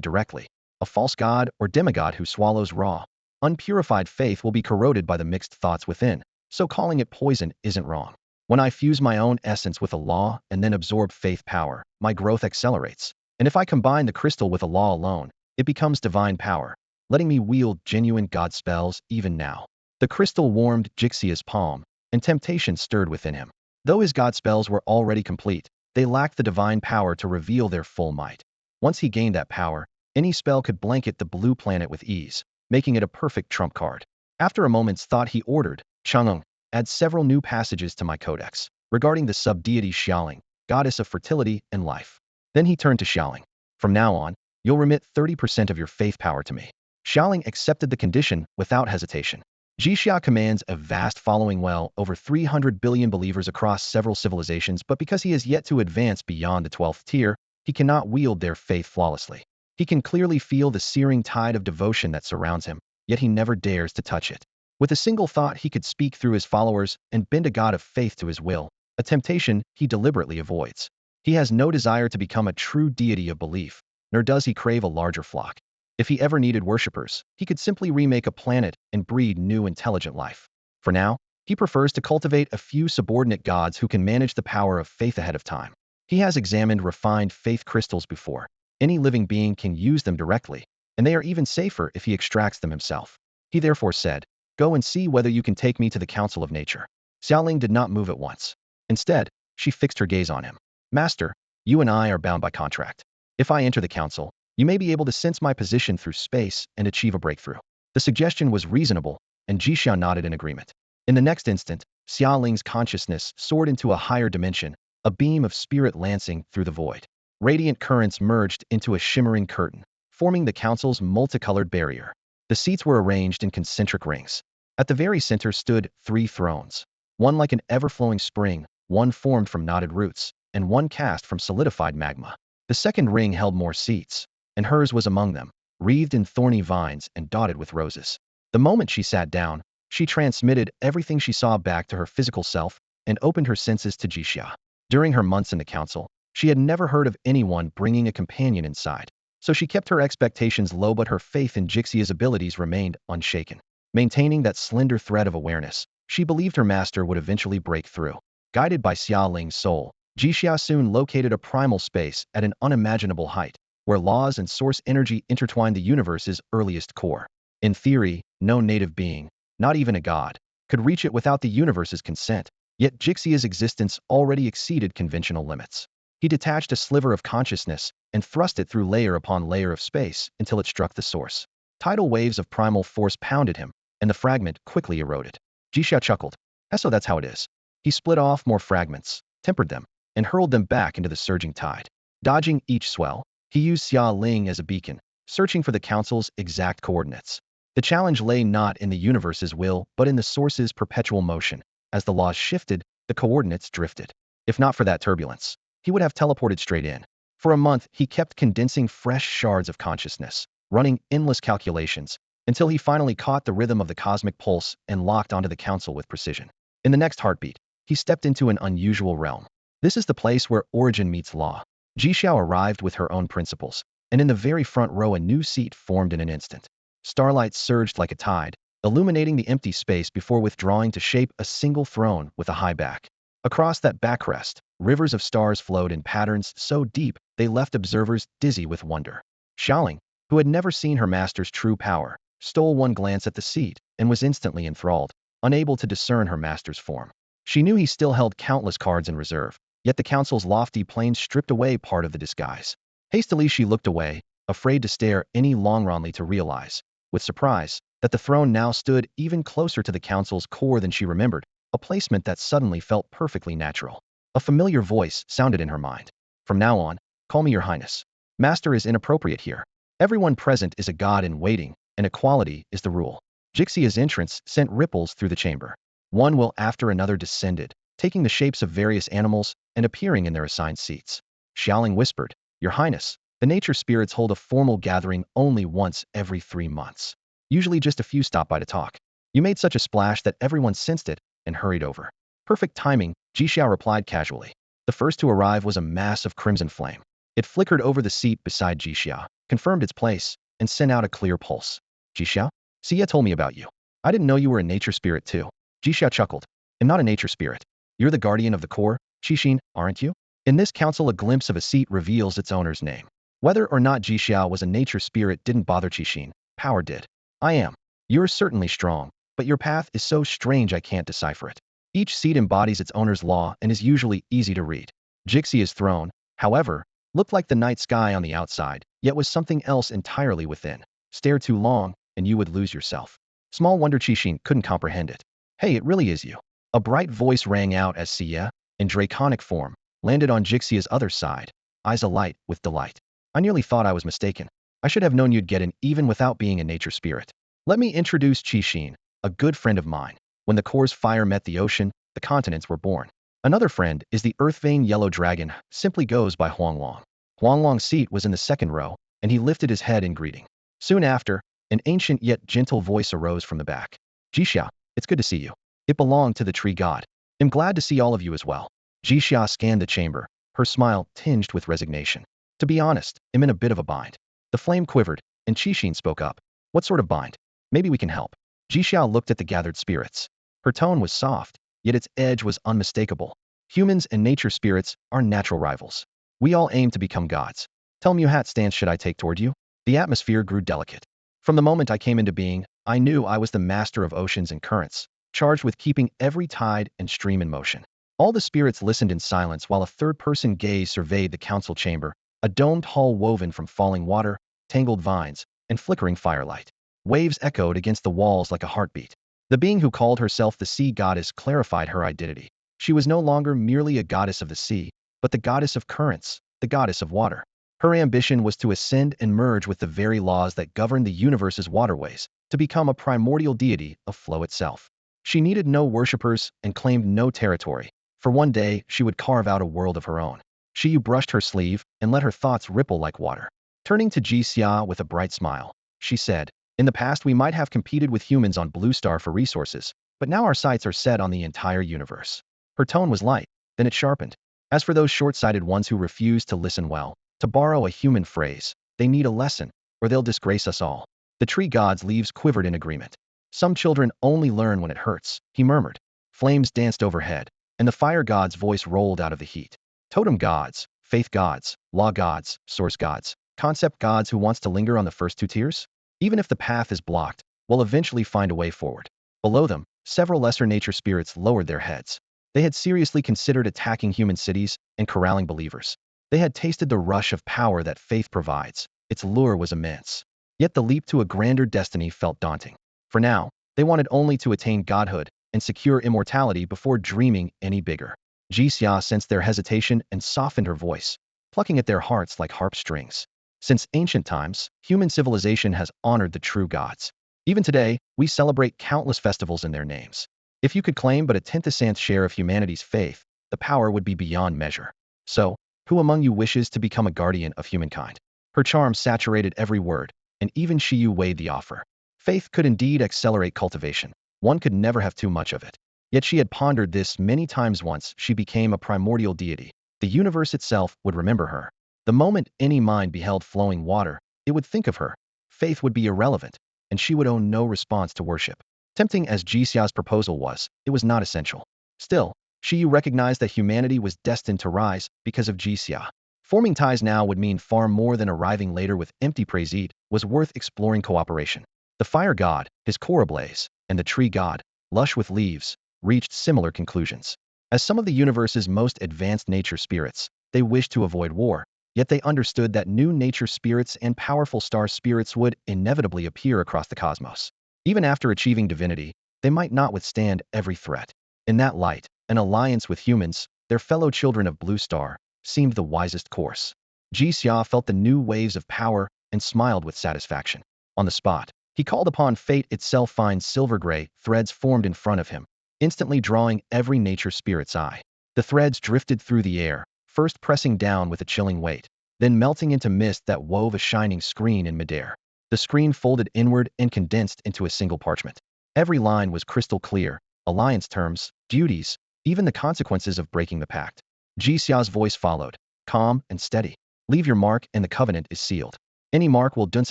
directly. A false god or demigod who swallows raw, unpurified faith will be corroded by the mixed thoughts within, so calling it poison isn't wrong. When I fuse my own essence with a law and then absorb faith power, my growth accelerates. And if I combine the crystal with a law alone, it becomes divine power, letting me wield genuine god spells even now. The crystal warmed Jixia's palm, and temptation stirred within him. Though his god spells were already complete, they lacked the divine power to reveal their full might. Once he gained that power, any spell could blanket the blue planet with ease, making it a perfect trump card. After a moment's thought he ordered, Chang'eng, add several new passages to my codex, regarding the sub-deity Xiaoling, goddess of fertility and life. Then he turned to Xiaoling. From now on, you'll remit 30% of your faith power to me. Xiaoling accepted the condition without hesitation. Jixia commands a vast following, well over 300 billion believers across several civilizations, but because he has yet to advance beyond the 12th tier, he cannot wield their faith flawlessly. He can clearly feel the searing tide of devotion that surrounds him, yet he never dares to touch it. With a single thought, he could speak through his followers and bend a god of faith to his will, a temptation he deliberately avoids. He has no desire to become a true deity of belief, nor does he crave a larger flock. If he ever needed worshippers, he could simply remake a planet and breed new intelligent life. For now, he prefers to cultivate a few subordinate gods who can manage the power of faith ahead of time. He has examined refined faith crystals before. Any living being can use them directly, and they are even safer if he extracts them himself. He therefore said, "Go and see whether you can take me to the Council of Nature." Xiaoling did not move at once. Instead, she fixed her gaze on him. "Master, you and I are bound by contract. If I enter the council, you may be able to sense my position through space and achieve a breakthrough." The suggestion was reasonable, and Jixia nodded in agreement. In the next instant, Xiaoling's consciousness soared into a higher dimension, a beam of spirit lancing through the void. Radiant currents merged into a shimmering curtain, forming the council's multicolored barrier. The seats were arranged in concentric rings. At the very center stood 3 thrones, one like an ever-flowing spring, one formed from knotted roots, and one cast from solidified magma. The second ring held more seats, and hers was among them, wreathed in thorny vines and dotted with roses. The moment she sat down, she transmitted everything she saw back to her physical self and opened her senses to Jixia. During her months in the council, she had never heard of anyone bringing a companion inside, so she kept her expectations low, but her faith in Jixia's abilities remained unshaken. Maintaining that slender thread of awareness, she believed her master would eventually break through. Guided by Xiaoling's soul, Jixia soon located a primal space at an unimaginable height, where laws and source energy intertwined the universe's earliest core. In theory, no native being, not even a god, could reach it without the universe's consent, yet Jixia's existence already exceeded conventional limits. He detached a sliver of consciousness and thrust it through layer upon layer of space until it struck the source. Tidal waves of primal force pounded him, and the fragment quickly eroded. Jixia chuckled. "So that's how it is." He split off more fragments, tempered them, and hurled them back into the surging tide. Dodging each swell, he used Xia Ling as a beacon, searching for the council's exact coordinates. The challenge lay not in the universe's will, but in the source's perpetual motion. As the laws shifted, the coordinates drifted. If not for that turbulence, he would have teleported straight in. For a month, he kept condensing fresh shards of consciousness, running endless calculations, until he finally caught the rhythm of the cosmic pulse and locked onto the council with precision. In the next heartbeat, he stepped into an unusual realm. This is the place where origin meets law. Jixia arrived with her own principles, and in the very front row a new seat formed in an instant. Starlight surged like a tide, illuminating the empty space before withdrawing to shape a single throne with a high back. Across that backrest, rivers of stars flowed in patterns so deep they left observers dizzy with wonder. Xiaoling, who had never seen her master's true power, stole one glance at the seat and was instantly enthralled, unable to discern her master's form. She knew he still held countless cards in reserve, yet the council's lofty planes stripped away part of the disguise. Hastily she looked away, afraid to stare any longer, only to realize, with surprise, that the throne now stood even closer to the council's core than she remembered, a placement that suddenly felt perfectly natural. A familiar voice sounded in her mind. "From now on, call me your highness. Master is inappropriate here. Everyone present is a god in waiting, and equality is the rule." Jixia's entrance sent ripples through the chamber. One will after another descended, taking the shapes of various animals and appearing in their assigned seats. Xiaoling whispered, "Your highness, the nature spirits hold a formal gathering only once every 3 months. Usually just a few stop by to talk." You made such a splash that everyone sensed it and hurried over. "Perfect timing," Jixia replied casually. The first to arrive was a mass of crimson flame. It flickered over the seat beside Jixia, confirmed its place, and sent out a clear pulse. "Jixia? Xia told me about you. I didn't know you were a nature spirit too." Jixia chuckled. "I'm not a nature spirit. You're the guardian of the core, Qixin, aren't you?" In this council, a glimpse of a seat reveals its owner's name. Whether or not Jixia was a nature spirit didn't bother Qixin. Power did. "I am. You're certainly strong, but your path is so strange I can't decipher it." Each seat embodies its owner's law and is usually easy to read. Jixia's throne, however, looked like the night sky on the outside, yet was something else entirely within. Stare too long, and you would lose yourself. Small wonder Qixin couldn't comprehend it. "Hey, it really is you." A bright voice rang out as Xia, in draconic form, landed on Jixia's other side, eyes alight with delight. "I nearly thought I was mistaken. I should have known you'd get in even without being a nature spirit. Let me introduce Qixin, a good friend of mine. When the core's fire met the ocean, the continents were born. Another friend is the earth-vein yellow dragon, simply goes by Huanglong." Huanglong's seat was in the second row, and he lifted his head in greeting. Soon after, an ancient yet gentle voice arose from the back. Jixia, it's good to see you. It belonged to the tree god. I'm glad to see all of you as well. Jixia scanned the chamber, her smile tinged with resignation. To be honest, I'm in a bit of a bind. The flame quivered, and Qixin spoke up. What sort of bind? Maybe we can help. Jixia looked at the gathered spirits. Her tone was soft, yet its edge was unmistakable. Humans and nature spirits are natural rivals. We all aim to become gods. Tell me what stance should I take toward you? The atmosphere grew delicate. From the moment I came into being, I knew I was the master of oceans and currents, charged with keeping every tide and stream in motion. All the spirits listened in silence while a third-person gaze surveyed the council chamber, a domed hall woven from falling water, tangled vines, and flickering firelight. Waves echoed against the walls like a heartbeat. The being who called herself the sea goddess clarified her identity. She was no longer merely a goddess of the sea, but the goddess of currents, the goddess of water. Her ambition was to ascend and merge with the very laws that govern the universe's waterways, to become a primordial deity of flow itself. She needed no worshippers and claimed no territory, for one day she would carve out a world of her own. She brushed her sleeve and let her thoughts ripple like water. Turning to Ji Xia with a bright smile, she said, in the past we might have competed with humans on Blue Star for resources, but now our sights are set on the entire universe. Her tone was light, then it sharpened. As for those short-sighted ones who refuse to listen well, to borrow a human phrase, they need a lesson, or they'll disgrace us all. The tree god's leaves quivered in agreement. Some children only learn when it hurts, he murmured. Flames danced overhead, and the fire god's voice rolled out of the heat. Totem gods, faith gods, law gods, source gods, concept gods who wants to linger on the first two tiers? Even if the path is blocked, we'll eventually find a way forward. Below them, several lesser nature spirits lowered their heads. They had seriously considered attacking human cities and corralling believers. They had tasted the rush of power that faith provides. Its lure was immense. Yet the leap to a grander destiny felt daunting. For now, they wanted only to attain godhood and secure immortality before dreaming any bigger. Ji Xia sensed their hesitation and softened her voice, plucking at their hearts like harp strings. Since ancient times, human civilization has honored the true gods. Even today, we celebrate countless festivals in their names. If you could claim but a tenth share of humanity's faith, the power would be beyond measure. So, who among you wishes to become a guardian of humankind? Her charm saturated every word, and even Shiyu weighed the offer. Faith could indeed accelerate cultivation. One could never have too much of it. Yet she had pondered this many times once she became a primordial deity. The universe itself would remember her. The moment any mind beheld flowing water, it would think of her. Faith would be irrelevant, and she would owe no response to worship. Tempting as Ji Xia's proposal was, it was not essential. Still, Shiyu recognized that humanity was destined to rise because of Ji Xia. Forming ties now would mean far more than arriving later with empty praise. It was worth exploring cooperation. The fire god, his core ablaze, and the tree god, lush with leaves, reached similar conclusions. As some of the universe's most advanced nature spirits, they wished to avoid war, yet they understood that new nature spirits and powerful star spirits would inevitably appear across the cosmos. Even after achieving divinity, they might not withstand every threat. In that light, an alliance with humans, their fellow children of Blue Star, seemed the wisest course. Ji Xia felt the new waves of power and smiled with satisfaction. On the spot, he called upon fate itself. Fine silver-gray threads formed in front of him, instantly drawing every nature spirit's eye. The threads drifted through the air, first pressing down with a chilling weight, then melting into mist that wove a shining screen in midair. The screen folded inward and condensed into a single parchment. Every line was crystal clear, alliance terms, duties, even the consequences of breaking the pact. Ji Xia's voice followed, calm and steady. Leave your mark and the covenant is sealed. Any mark will once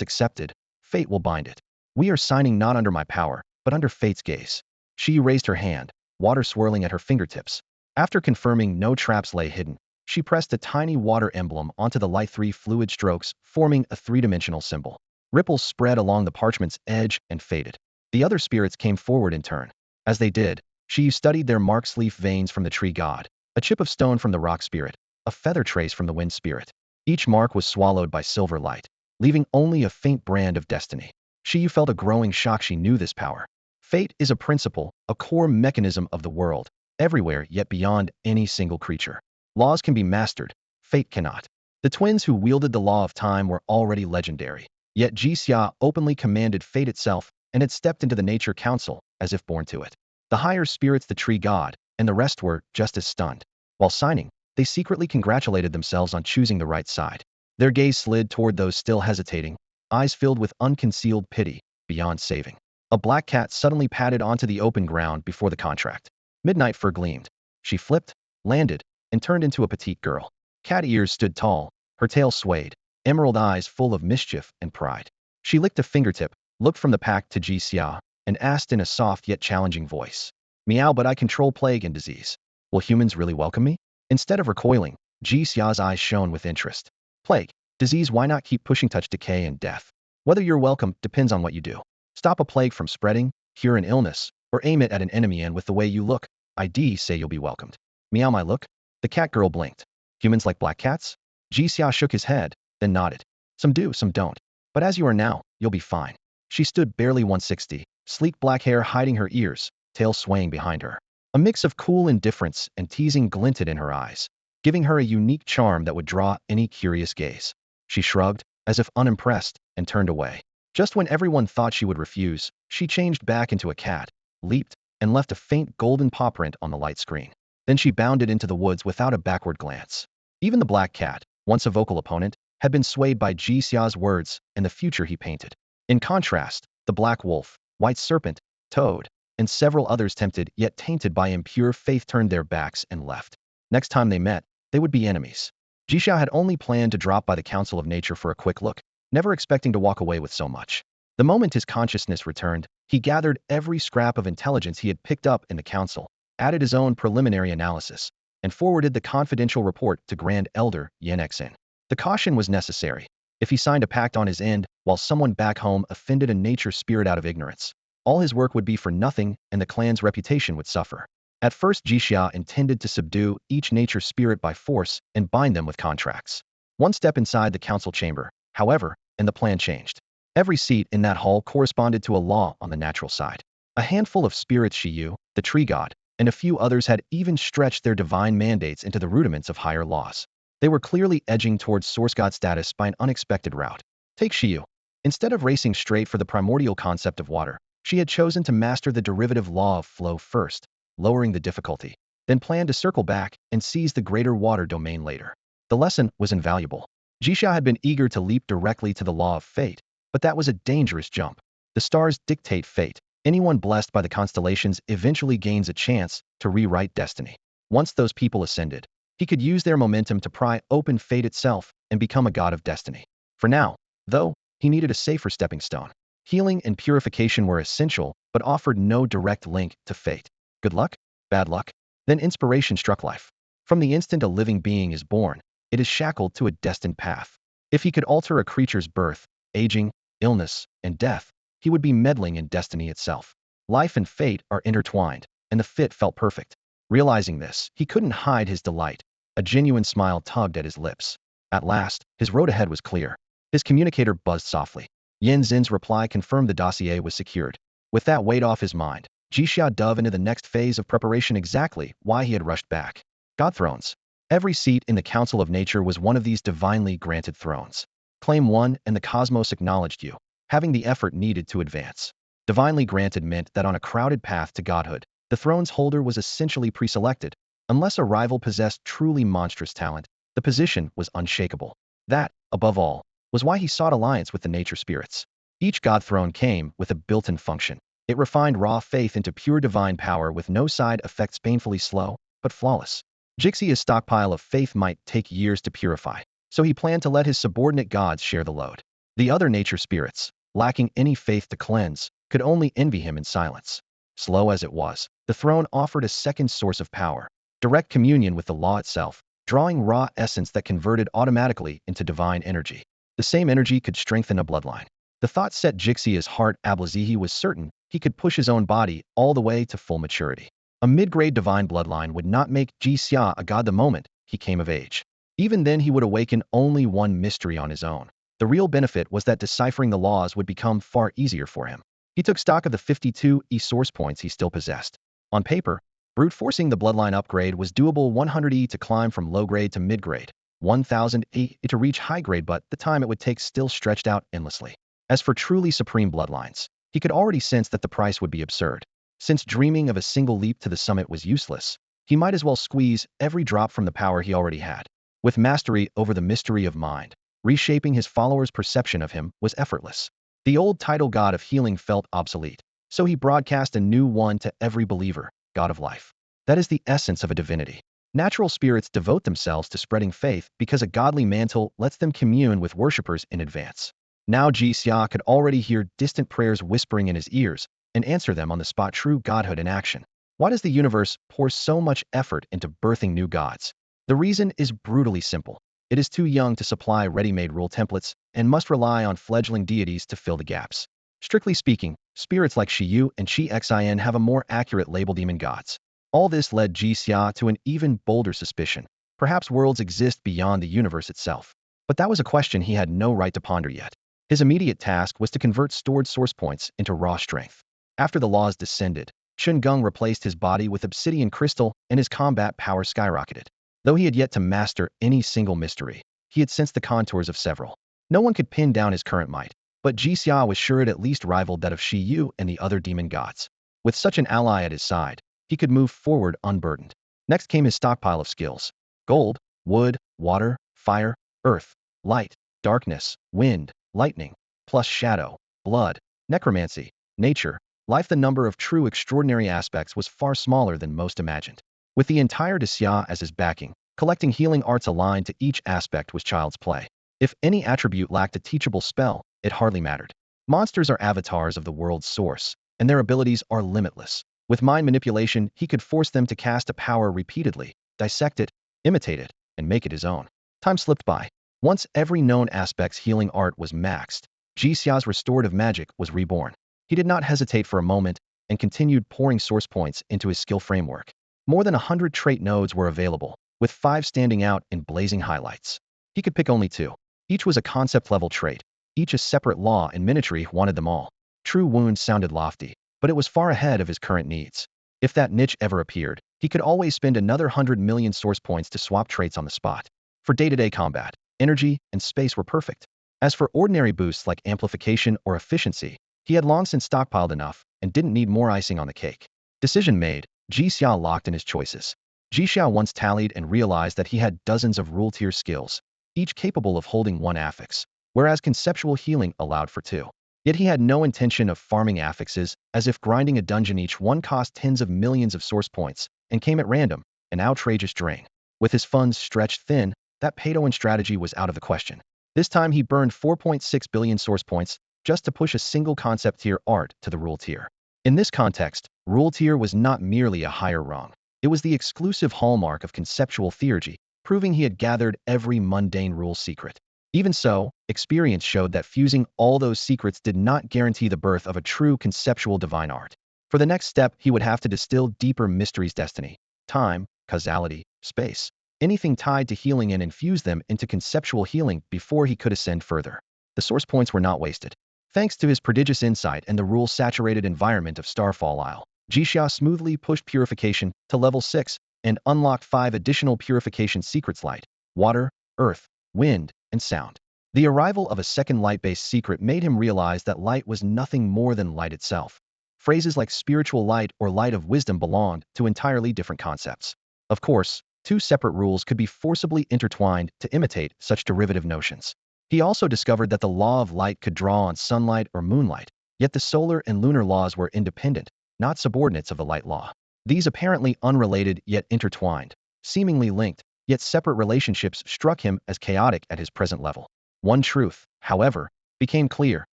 accepted, fate will bind it. We are signing not under my power, but under fate's gaze. She raised her hand, water swirling at her fingertips. After confirming no traps lay hidden, she pressed a tiny water emblem onto the light. 3 fluid strokes, forming a three-dimensional symbol. Ripples spread along the parchment's edge and faded. The other spirits came forward in turn. As they did, she studied their marks: leaf veins from the tree god, a chip of stone from the rock spirit, a feather trace from the wind spirit. Each mark was swallowed by silver light, leaving only a faint brand of destiny. She felt a growing shock. She knew this power. Fate is a principle, a core mechanism of the world, everywhere yet beyond any single creature. Laws can be mastered, fate cannot. The twins who wielded the law of time were already legendary, yet Ji Xia openly commanded fate itself and had stepped into the nature council as if born to it. The higher spirits, the tree god, and the rest were just as stunned. While signing, they secretly congratulated themselves on choosing the right side. Their gaze slid toward those still hesitating, eyes filled with unconcealed pity, beyond saving. A black cat suddenly padded onto the open ground before the contract. Midnight fur gleamed. She flipped, landed, and turned into a petite girl. Cat ears stood tall, her tail swayed, emerald eyes full of mischief and pride. She licked a fingertip, looked from the pack to Jixia, and asked in a soft yet challenging voice, "Meow, but I control plague and disease. Will humans really welcome me?" Instead of recoiling, Jixia's eyes shone with interest. "Plague, disease, why not keep pushing? Touch, decay, and death. Whether you're welcome depends on what you do. Stop a plague from spreading, cure an illness, or aim it at an enemy, and with the way you look, I'd say you'll be welcomed." "Meow, my look?" The cat girl blinked. "Humans like black cats?" Jixia shook his head, then nodded. "Some do, some don't. But as you are now, you'll be fine." She stood barely 160, sleek black hair hiding her ears, tail swaying behind her. A mix of cool indifference and teasing glinted in her eyes, giving her a unique charm that would draw any curious gaze. She shrugged, as if unimpressed, and turned away. Just when everyone thought she would refuse, she changed back into a cat, leaped, and left a faint golden paw print on the light screen. Then she bounded into the woods without a backward glance. Even the black cat, once a vocal opponent, had been swayed by Jixia's words and the future he painted. In contrast, the black wolf, white serpent, toad, and several others tempted yet tainted by impure faith turned their backs and left. Next time they met, they would be enemies. Jixia had only planned to drop by the Council of Nature for a quick look, never expecting to walk away with so much. The moment his consciousness returned, he gathered every scrap of intelligence he had picked up in the council, added his own preliminary analysis, and forwarded the confidential report to Grand Elder Yenexin. The caution was necessary. If he signed a pact on his end, while someone back home offended a nature spirit out of ignorance, all his work would be for nothing and the clan's reputation would suffer. At first, Jixia intended to subdue each nature spirit by force and bind them with contracts. One step inside the council chamber, however, and the plan changed. Every seat in that hall corresponded to a law on the natural side. A handful of spirits, Shiyu, the tree god, and a few others had even stretched their divine mandates into the rudiments of higher laws. They were clearly edging towards source god status by an unexpected route. Take Shiyu. Instead of racing straight for the primordial concept of water, she had chosen to master the derivative law of flow first, lowering the difficulty, then planned to circle back and seize the greater water domain later. The lesson was invaluable. Jixia had been eager to leap directly to the law of fate, but that was a dangerous jump. The stars dictate fate. Anyone blessed by the constellations eventually gains a chance to rewrite destiny. Once those people ascended, he could use their momentum to pry open fate itself and become a god of destiny. For now, though, he needed a safer stepping stone. Healing and purification were essential, but offered no direct link to fate. Good luck? Bad luck? Then inspiration struck life. From the instant a living being is born, it is shackled to a destined path. If he could alter a creature's birth, aging, illness, and death, he would be meddling in destiny itself. Life and fate are intertwined, and the fit felt perfect. Realizing this, he couldn't hide his delight. A genuine smile tugged at his lips. At last, his road ahead was clear. His communicator buzzed softly. Yen Zin's reply confirmed the dossier was secured. With that weight off his mind, Jixia dove into the next phase of preparation, exactly why he had rushed back. God thrones. Every seat in the Council of Nature was one of these divinely granted thrones. Claim one and the cosmos acknowledged you, having the effort needed to advance. Divinely granted meant that on a crowded path to godhood, the throne's holder was essentially pre-selected. Unless a rival possessed truly monstrous talent, the position was unshakable. That, above all, was why he sought alliance with the nature spirits. Each god throne came with a built-in function. It refined raw faith into pure divine power with no side effects, painfully slow, but flawless. Jixia's stockpile of faith might take years to purify, so he planned to let his subordinate gods share the load. The other nature spirits, lacking any faith to cleanse, could only envy him in silence. Slow as it was, the throne offered a second source of power, direct communion with the law itself, drawing raw essence that converted automatically into divine energy. The same energy could strengthen a bloodline. The thought set Jixia's heart ablaze. He was certain he could push his own body all the way to full maturity. A mid-grade divine bloodline would not make Jixia a god the moment he came of age. Even then, he would awaken only one mystery on his own. The real benefit was that deciphering the laws would become far easier for him. He took stock of the 52 source points he still possessed. On paper, brute forcing the bloodline upgrade was doable. 100 to climb from low grade to mid grade, 1000 to reach high grade, but the time it would take still stretched out endlessly. As for truly supreme bloodlines, he could already sense that the price would be absurd. Since dreaming of a single leap to the summit was useless, he might as well squeeze every drop from the power he already had. With mastery over the mystery of mind, reshaping his followers' perception of him was effortless. The old title god of healing felt obsolete. So he broadcast a new one to every believer, God of life. That is the essence of a divinity. Natural spirits devote themselves to spreading faith because a godly mantle lets them commune with worshippers in advance. Now Jixia could already hear distant prayers whispering in his ears and answer them on the spot. True godhood in action. Why does the universe pour so much effort into birthing new gods? The reason is brutally simple. It is too young to supply ready-made rule templates and must rely on fledgling deities to fill the gaps. Strictly speaking, spirits like Shiyu and Chi Xin have a more accurate label: demon gods. All this led Jixia to an even bolder suspicion. Perhaps worlds exist beyond the universe itself. But that was a question he had no right to ponder yet. His immediate task was to convert stored source points into raw strength. After the laws descended, Chun Gong replaced his body with obsidian crystal and his combat power skyrocketed. Though he had yet to master any single mystery, he had sensed the contours of several. No one could pin down his current might, but Jixia was sure it at least rivaled that of Shi Yu and the other demon gods. With such an ally at his side, he could move forward unburdened. Next came his stockpile of skills: gold, wood, water, fire, earth, light, darkness, wind, lightning, plus shadow, blood, necromancy, nature, life. The number of true extraordinary aspects was far smaller than most imagined. With the entire Daxia as his backing, collecting healing arts aligned to each aspect was child's play. If any attribute lacked a teachable spell, it hardly mattered. Monsters are avatars of the world's source, and their abilities are limitless. With mind manipulation, he could force them to cast a power repeatedly, dissect it, imitate it, and make it his own. Time slipped by. Once every known aspect's healing art was maxed, Jixia's restorative magic was reborn. He did not hesitate for a moment and continued pouring source points into his skill framework. More than 100 trait nodes were available, with 5 standing out in blazing highlights. He could pick only 2. Each was a concept-level trait, each a separate law, and Minotaur wanted them all. True Wound sounded lofty, but it was far ahead of his current needs. If that niche ever appeared, he could always spend another 100 million source points to swap traits on the spot. For day-to-day combat, energy and space were perfect. As for ordinary boosts like amplification or efficiency, he had long since stockpiled enough and didn't need more icing on the cake. Decision made, Jixia locked in his choices. Jixia once tallied and realized that he had dozens of rule-tier skills, each capable of holding 1 affix, whereas conceptual healing allowed for 2. Yet he had no intention of farming affixes, as if grinding a dungeon. Each one cost tens of millions of source points and came at random, an outrageous drain. With his funds stretched thin, that pay-to-win strategy was out of the question. This time he burned 4.6 billion source points just to push a single concept tier art to the rule tier. In this context, rule tier was not merely a higher rung. It was the exclusive hallmark of conceptual theurgy, proving he had gathered every mundane rule secret. Even so, experience showed that fusing all those secrets did not guarantee the birth of a true conceptual divine art. For the next step, he would have to distill deeper mysteries: destiny, time, causality, space, anything tied to healing, and infuse them into conceptual healing before he could ascend further. The source points were not wasted. Thanks to his prodigious insight and the rule-saturated environment of Starfall Isle, Jixia smoothly pushed purification to level 6 and unlocked 5 additional purification secrets: light, water, earth, wind, and sound. The arrival of a second light-based secret made him realize that light was nothing more than light itself. Phrases like spiritual light or light of wisdom belonged to entirely different concepts. Of course, 2 separate rules could be forcibly intertwined to imitate such derivative notions. He also discovered that the law of light could draw on sunlight or moonlight, yet the solar and lunar laws were independent, not subordinates of the light law. These apparently unrelated yet intertwined, seemingly linked, yet separate relationships struck him as chaotic at his present level. One truth, however, became clear: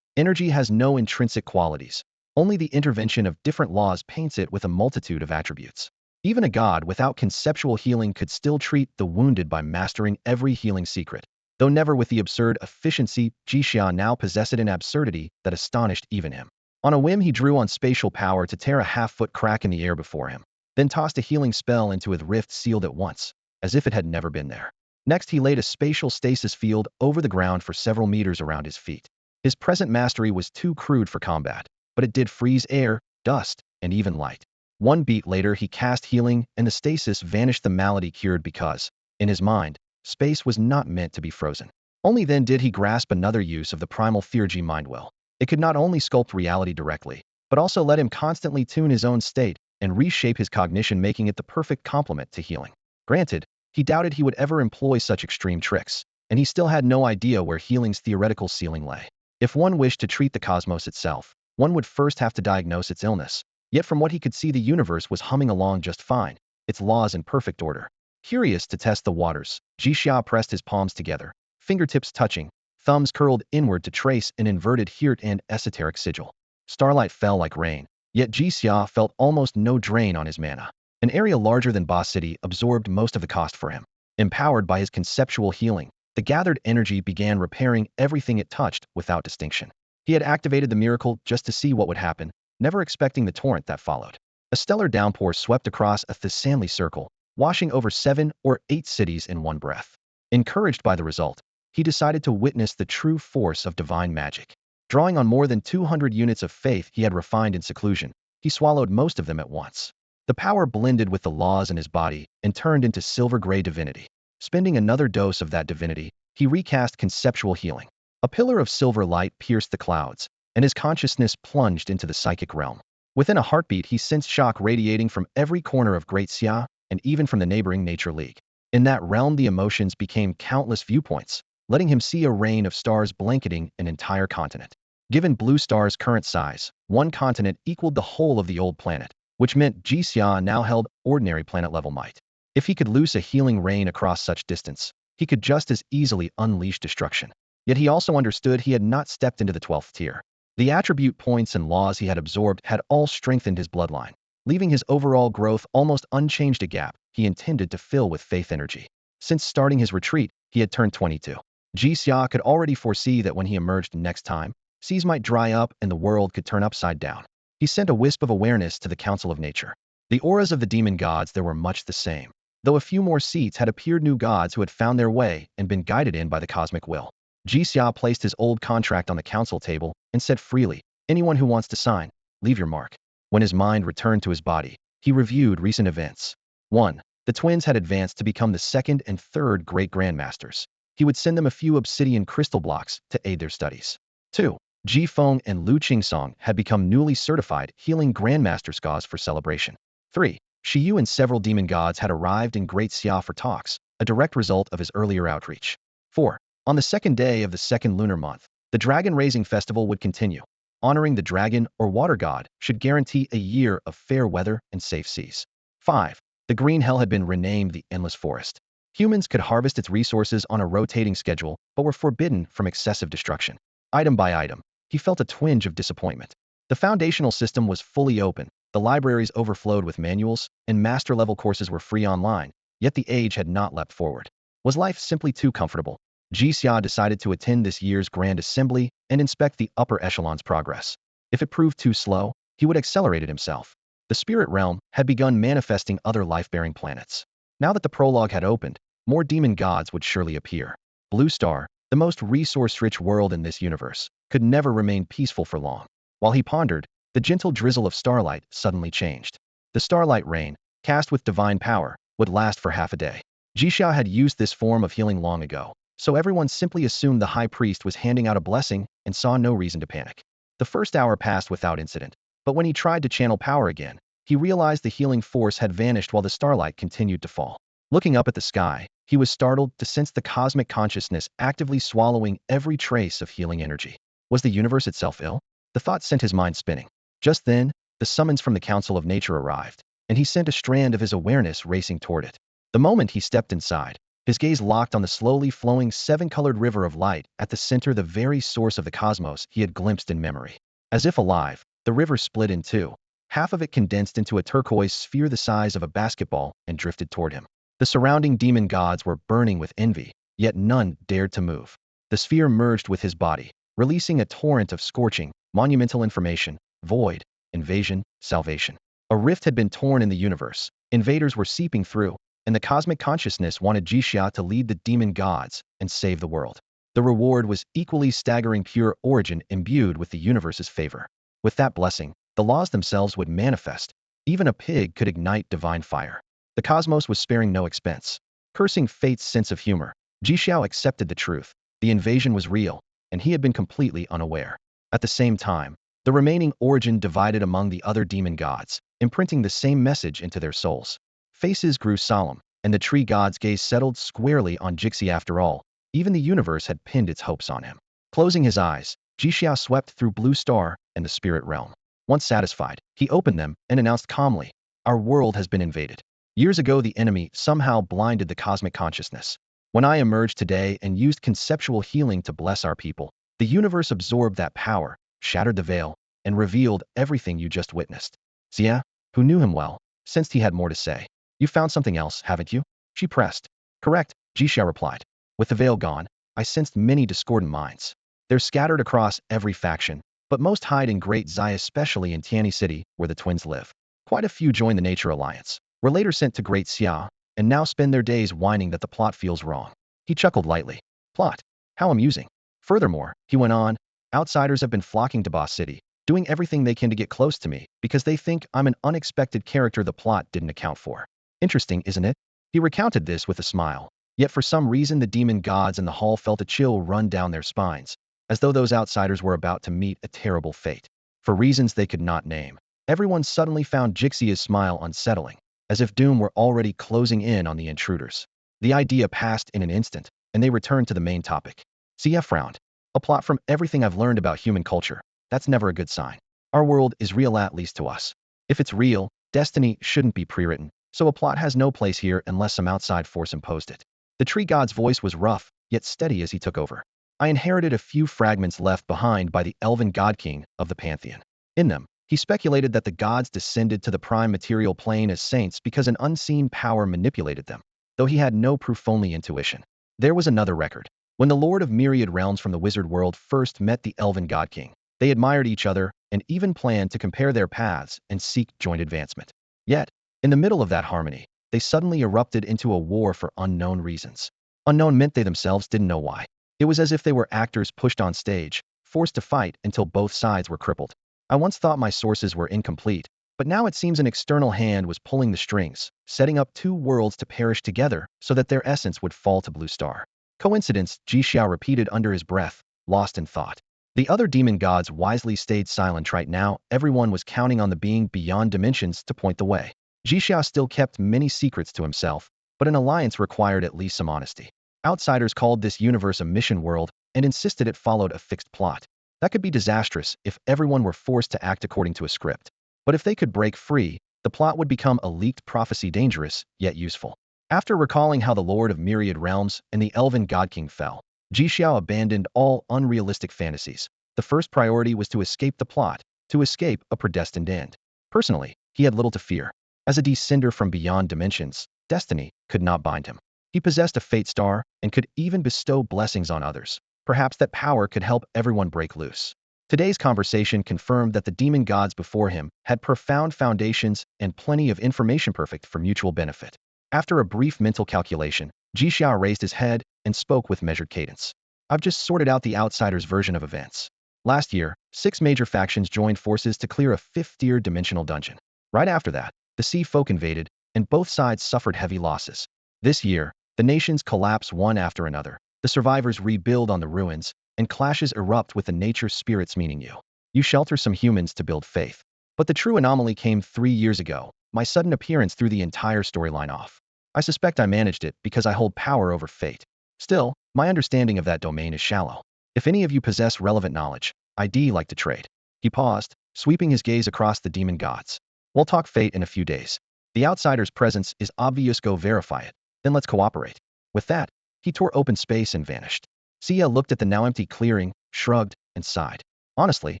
energy has no intrinsic qualities. Only the intervention of different laws paints it with a multitude of attributes. Even a god without conceptual healing could still treat the wounded by mastering every healing secret. Though never with the absurd efficiency Jixia now possessed, an absurdity that astonished even him. On a whim, he drew on spatial power to tear a half-foot crack in the air before him, then tossed a healing spell into a rift sealed at once, as if it had never been there. Next, he laid a spatial stasis field over the ground for several meters around his feet. His present mastery was too crude for combat, but it did freeze air, dust, and even light. One beat later, he cast healing, and the stasis vanished, the malady cured, because, in his mind, space was not meant to be frozen. Only then did he grasp another use of the primal theurgy mind will. It could not only sculpt reality directly, but also let him constantly tune his own state and reshape his cognition, making it the perfect complement to healing. Granted, he doubted he would ever employ such extreme tricks, and he still had no idea where healing's theoretical ceiling lay. If one wished to treat the cosmos itself, one would first have to diagnose its illness. Yet from what he could see, the universe was humming along just fine, its laws in perfect order. Curious to test the waters, Jixia pressed his palms together, fingertips touching, thumbs curled inward to trace an inverted hirt and esoteric sigil. Starlight fell like rain, yet Jixia felt almost no drain on his mana. An area larger than Boss City absorbed most of the cost for him. Empowered by his conceptual healing, the gathered energy began repairing everything it touched without distinction. He had activated the miracle just to see what would happen, never expecting the torrent that followed. A stellar downpour swept across a Thessaly circle, washing over 7 or 8 cities in one breath. Encouraged by the result, he decided to witness the true force of divine magic. Drawing on more than 200 units of faith he had refined in seclusion, he swallowed most of them at once. The power blended with the laws in his body and turned into silver-gray divinity. Spending another dose of that divinity, he recast conceptual healing. A pillar of silver light pierced the clouds, and his consciousness plunged into the psychic realm. Within a heartbeat, he sensed shock radiating from every corner of Great Xia and even from the neighboring Nature League. In that realm, the emotions became countless viewpoints, letting him see a rain of stars blanketing an entire continent. Given Blue Star's current size, one continent equaled the whole of the old planet, which meant Jixia now held ordinary planet-level might. If he could loose a healing rain across such distance, he could just as easily unleash destruction. Yet he also understood he had not stepped into the 12th tier. The attribute points and laws he had absorbed had all strengthened his bloodline, leaving his overall growth almost unchanged, a gap he intended to fill with faith energy. Since starting his retreat, he had turned 22. Jixia could already foresee that when he emerged next time, seas might dry up and the world could turn upside down. He sent a wisp of awareness to the Council of Nature. The auras of the demon gods there were much the same, though a few more seats had appeared, new gods who had found their way and been guided in by the cosmic will. Jixia placed his old contract on the council table and said freely, "Anyone who wants to sign, leave your mark." When his mind returned to his body, he reviewed recent events. 1. The twins had advanced to become the second and third great grandmasters. He would send them a few obsidian crystal blocks to aid their studies. 2. Ji Feng and Lu Qingsong had become newly certified healing grandmaster sagas for celebration. 3. Shiyu and several demon gods had arrived in Great Xia for talks, a direct result of his earlier outreach. 4. On the second day of the second lunar month, the dragon-raising festival would continue. Honoring the dragon or water god should guarantee a year of fair weather and safe seas. 5. The Green Hell had been renamed the Endless Forest. Humans could harvest its resources on a rotating schedule, but were forbidden from excessive destruction. Item by item, he felt a twinge of disappointment. The foundational system was fully open, the libraries overflowed with manuals, and master-level courses were free online, yet the age had not leapt forward. Was life simply too comfortable? Jixia decided to attend this year's Grand Assembly and inspect the upper echelon's progress. If it proved too slow, he would accelerate it himself. The spirit realm had begun manifesting other life-bearing planets. Now that the prologue had opened, more demon gods would surely appear. Blue Star, the most resource-rich world in this universe, could never remain peaceful for long. While he pondered, the gentle drizzle of starlight suddenly changed. The starlight rain, cast with divine power, would last for half a day. Jixia had used this form of healing long ago, so everyone simply assumed the high priest was handing out a blessing and saw no reason to panic. The first hour passed without incident, but when he tried to channel power again, he realized the healing force had vanished while the starlight continued to fall. Looking up at the sky, he was startled to sense the cosmic consciousness actively swallowing every trace of healing energy. Was the universe itself ill? The thought sent his mind spinning. Just then, the summons from the Council of Nature arrived, and he sent a strand of his awareness racing toward it. The moment he stepped inside, his gaze locked on the slowly flowing 7-colored river of light at the center, the very source of the cosmos he had glimpsed in memory. As if alive, the river split in two. Half of it condensed into a turquoise sphere the size of a basketball and drifted toward him. The surrounding demon gods were burning with envy, yet none dared to move. The sphere merged with his body, releasing a torrent of scorching, monumental information: void, invasion, salvation. A rift had been torn in the universe, invaders were seeping through, and the cosmic consciousness wanted Jixia to lead the demon gods and save the world. The reward was equally staggering: pure origin imbued with the universe's favor. With that blessing, the laws themselves would manifest. Even a pig could ignite divine fire. The cosmos was sparing no expense. Cursing fate's sense of humor, Jixia accepted the truth. The invasion was real, and he had been completely unaware. At the same time, the remaining origin divided among the other demon gods, imprinting the same message into their souls. Faces grew solemn, and the tree god's gaze settled squarely on Jixia. After all, even the universe had pinned its hopes on him. Closing his eyes, Jixia swept through Blue Star, and the spirit realm. Once satisfied, he opened them and announced calmly, "Our world has been invaded. Years ago, the enemy somehow blinded the cosmic consciousness. When I emerged today and used conceptual healing to bless our people, the universe absorbed that power, shattered the veil, and revealed everything you just witnessed." Xia, who knew him well, sensed he had more to say. "You found something else, haven't you?" She pressed. "Correct," Jixia replied. "With the veil gone, I sensed many discordant minds. They're scattered across every faction, but most hide in Great Zai, especially in Tianyi City, where the twins live. Quite a few joined the Nature Alliance, were later sent to Great Xia, and now spend their days whining that the plot feels wrong." He chuckled lightly. "Plot? How amusing." "Furthermore," he went on, "outsiders have been flocking to Boss City, doing everything they can to get close to me, because they think I'm an unexpected character the plot didn't account for. Interesting, isn't it?" He recounted this with a smile. Yet for some reason the demon gods in the hall felt a chill run down their spines, as though those outsiders were about to meet a terrible fate. For reasons they could not name, everyone suddenly found Jixia's smile unsettling, as if doom were already closing in on the intruders. The idea passed in an instant, and they returned to the main topic. Xia frowned. "A plot from everything I've learned about human culture. That's never a good sign. Our world is real, at least to us. If it's real, destiny shouldn't be pre-written, so a plot has no place here unless some outside force imposed it." The tree god's voice was rough, yet steady as he took over. "I inherited a few fragments left behind by the elven god king of the pantheon. In them, he speculated that the gods descended to the prime material plane as saints because an unseen power manipulated them, though he had no proof, only intuition. There was another record. When the Lord of Myriad Realms from the wizard world first met the elven god king, they admired each other and even planned to compare their paths and seek joint advancement. Yet, in the middle of that harmony, they suddenly erupted into a war for unknown reasons. Unknown meant they themselves didn't know why. It was as if they were actors pushed on stage, forced to fight until both sides were crippled. I once thought my sources were incomplete, but now it seems an external hand was pulling the strings, setting up two worlds to perish together so that their essence would fall to Blue Star." "Coincidence," Ji Xiao repeated under his breath, lost in thought. The other demon gods wisely stayed silent. Right now, everyone was counting on the being beyond dimensions to point the way. Ji Xiao still kept many secrets to himself, but an alliance required at least some honesty. Outsiders called this universe a mission world and insisted it followed a fixed plot. That could be disastrous if everyone were forced to act according to a script. But if they could break free, the plot would become a leaked prophecy, dangerous, yet useful. After recalling how the Lord of Myriad Realms and the Elven God King fell, Ji Xiao abandoned all unrealistic fantasies. The first priority was to escape the plot, to escape a predestined end. Personally, he had little to fear. As a descender from beyond dimensions, destiny could not bind him. He possessed a fate star and could even bestow blessings on others. Perhaps that power could help everyone break loose. Today's conversation confirmed that the demon gods before him had profound foundations and plenty of information perfect for mutual benefit. After a brief mental calculation, Ji Xiao raised his head and spoke with measured cadence. "I've just sorted out the outsider's version of events. Last year, 6 major factions joined forces to clear a 5th-tier dimensional dungeon. Right after that, the sea folk invaded, and both sides suffered heavy losses. This year, the nations collapse one after another. The survivors rebuild on the ruins, and clashes erupt with the nature spirits, meaning you. You shelter some humans to build faith. But the true anomaly came 3 years ago. My sudden appearance threw the entire storyline off. I suspect I managed it because I hold power over fate. Still, my understanding of that domain is shallow. If any of you possess relevant knowledge, I'd like to trade." He paused, sweeping his gaze across the demon gods. "We'll talk fate in a few days. The outsider's presence is obvious. Go verify it. Then let's cooperate." With that, he tore open space and vanished. Xia looked at the now empty clearing, shrugged, and sighed. "Honestly,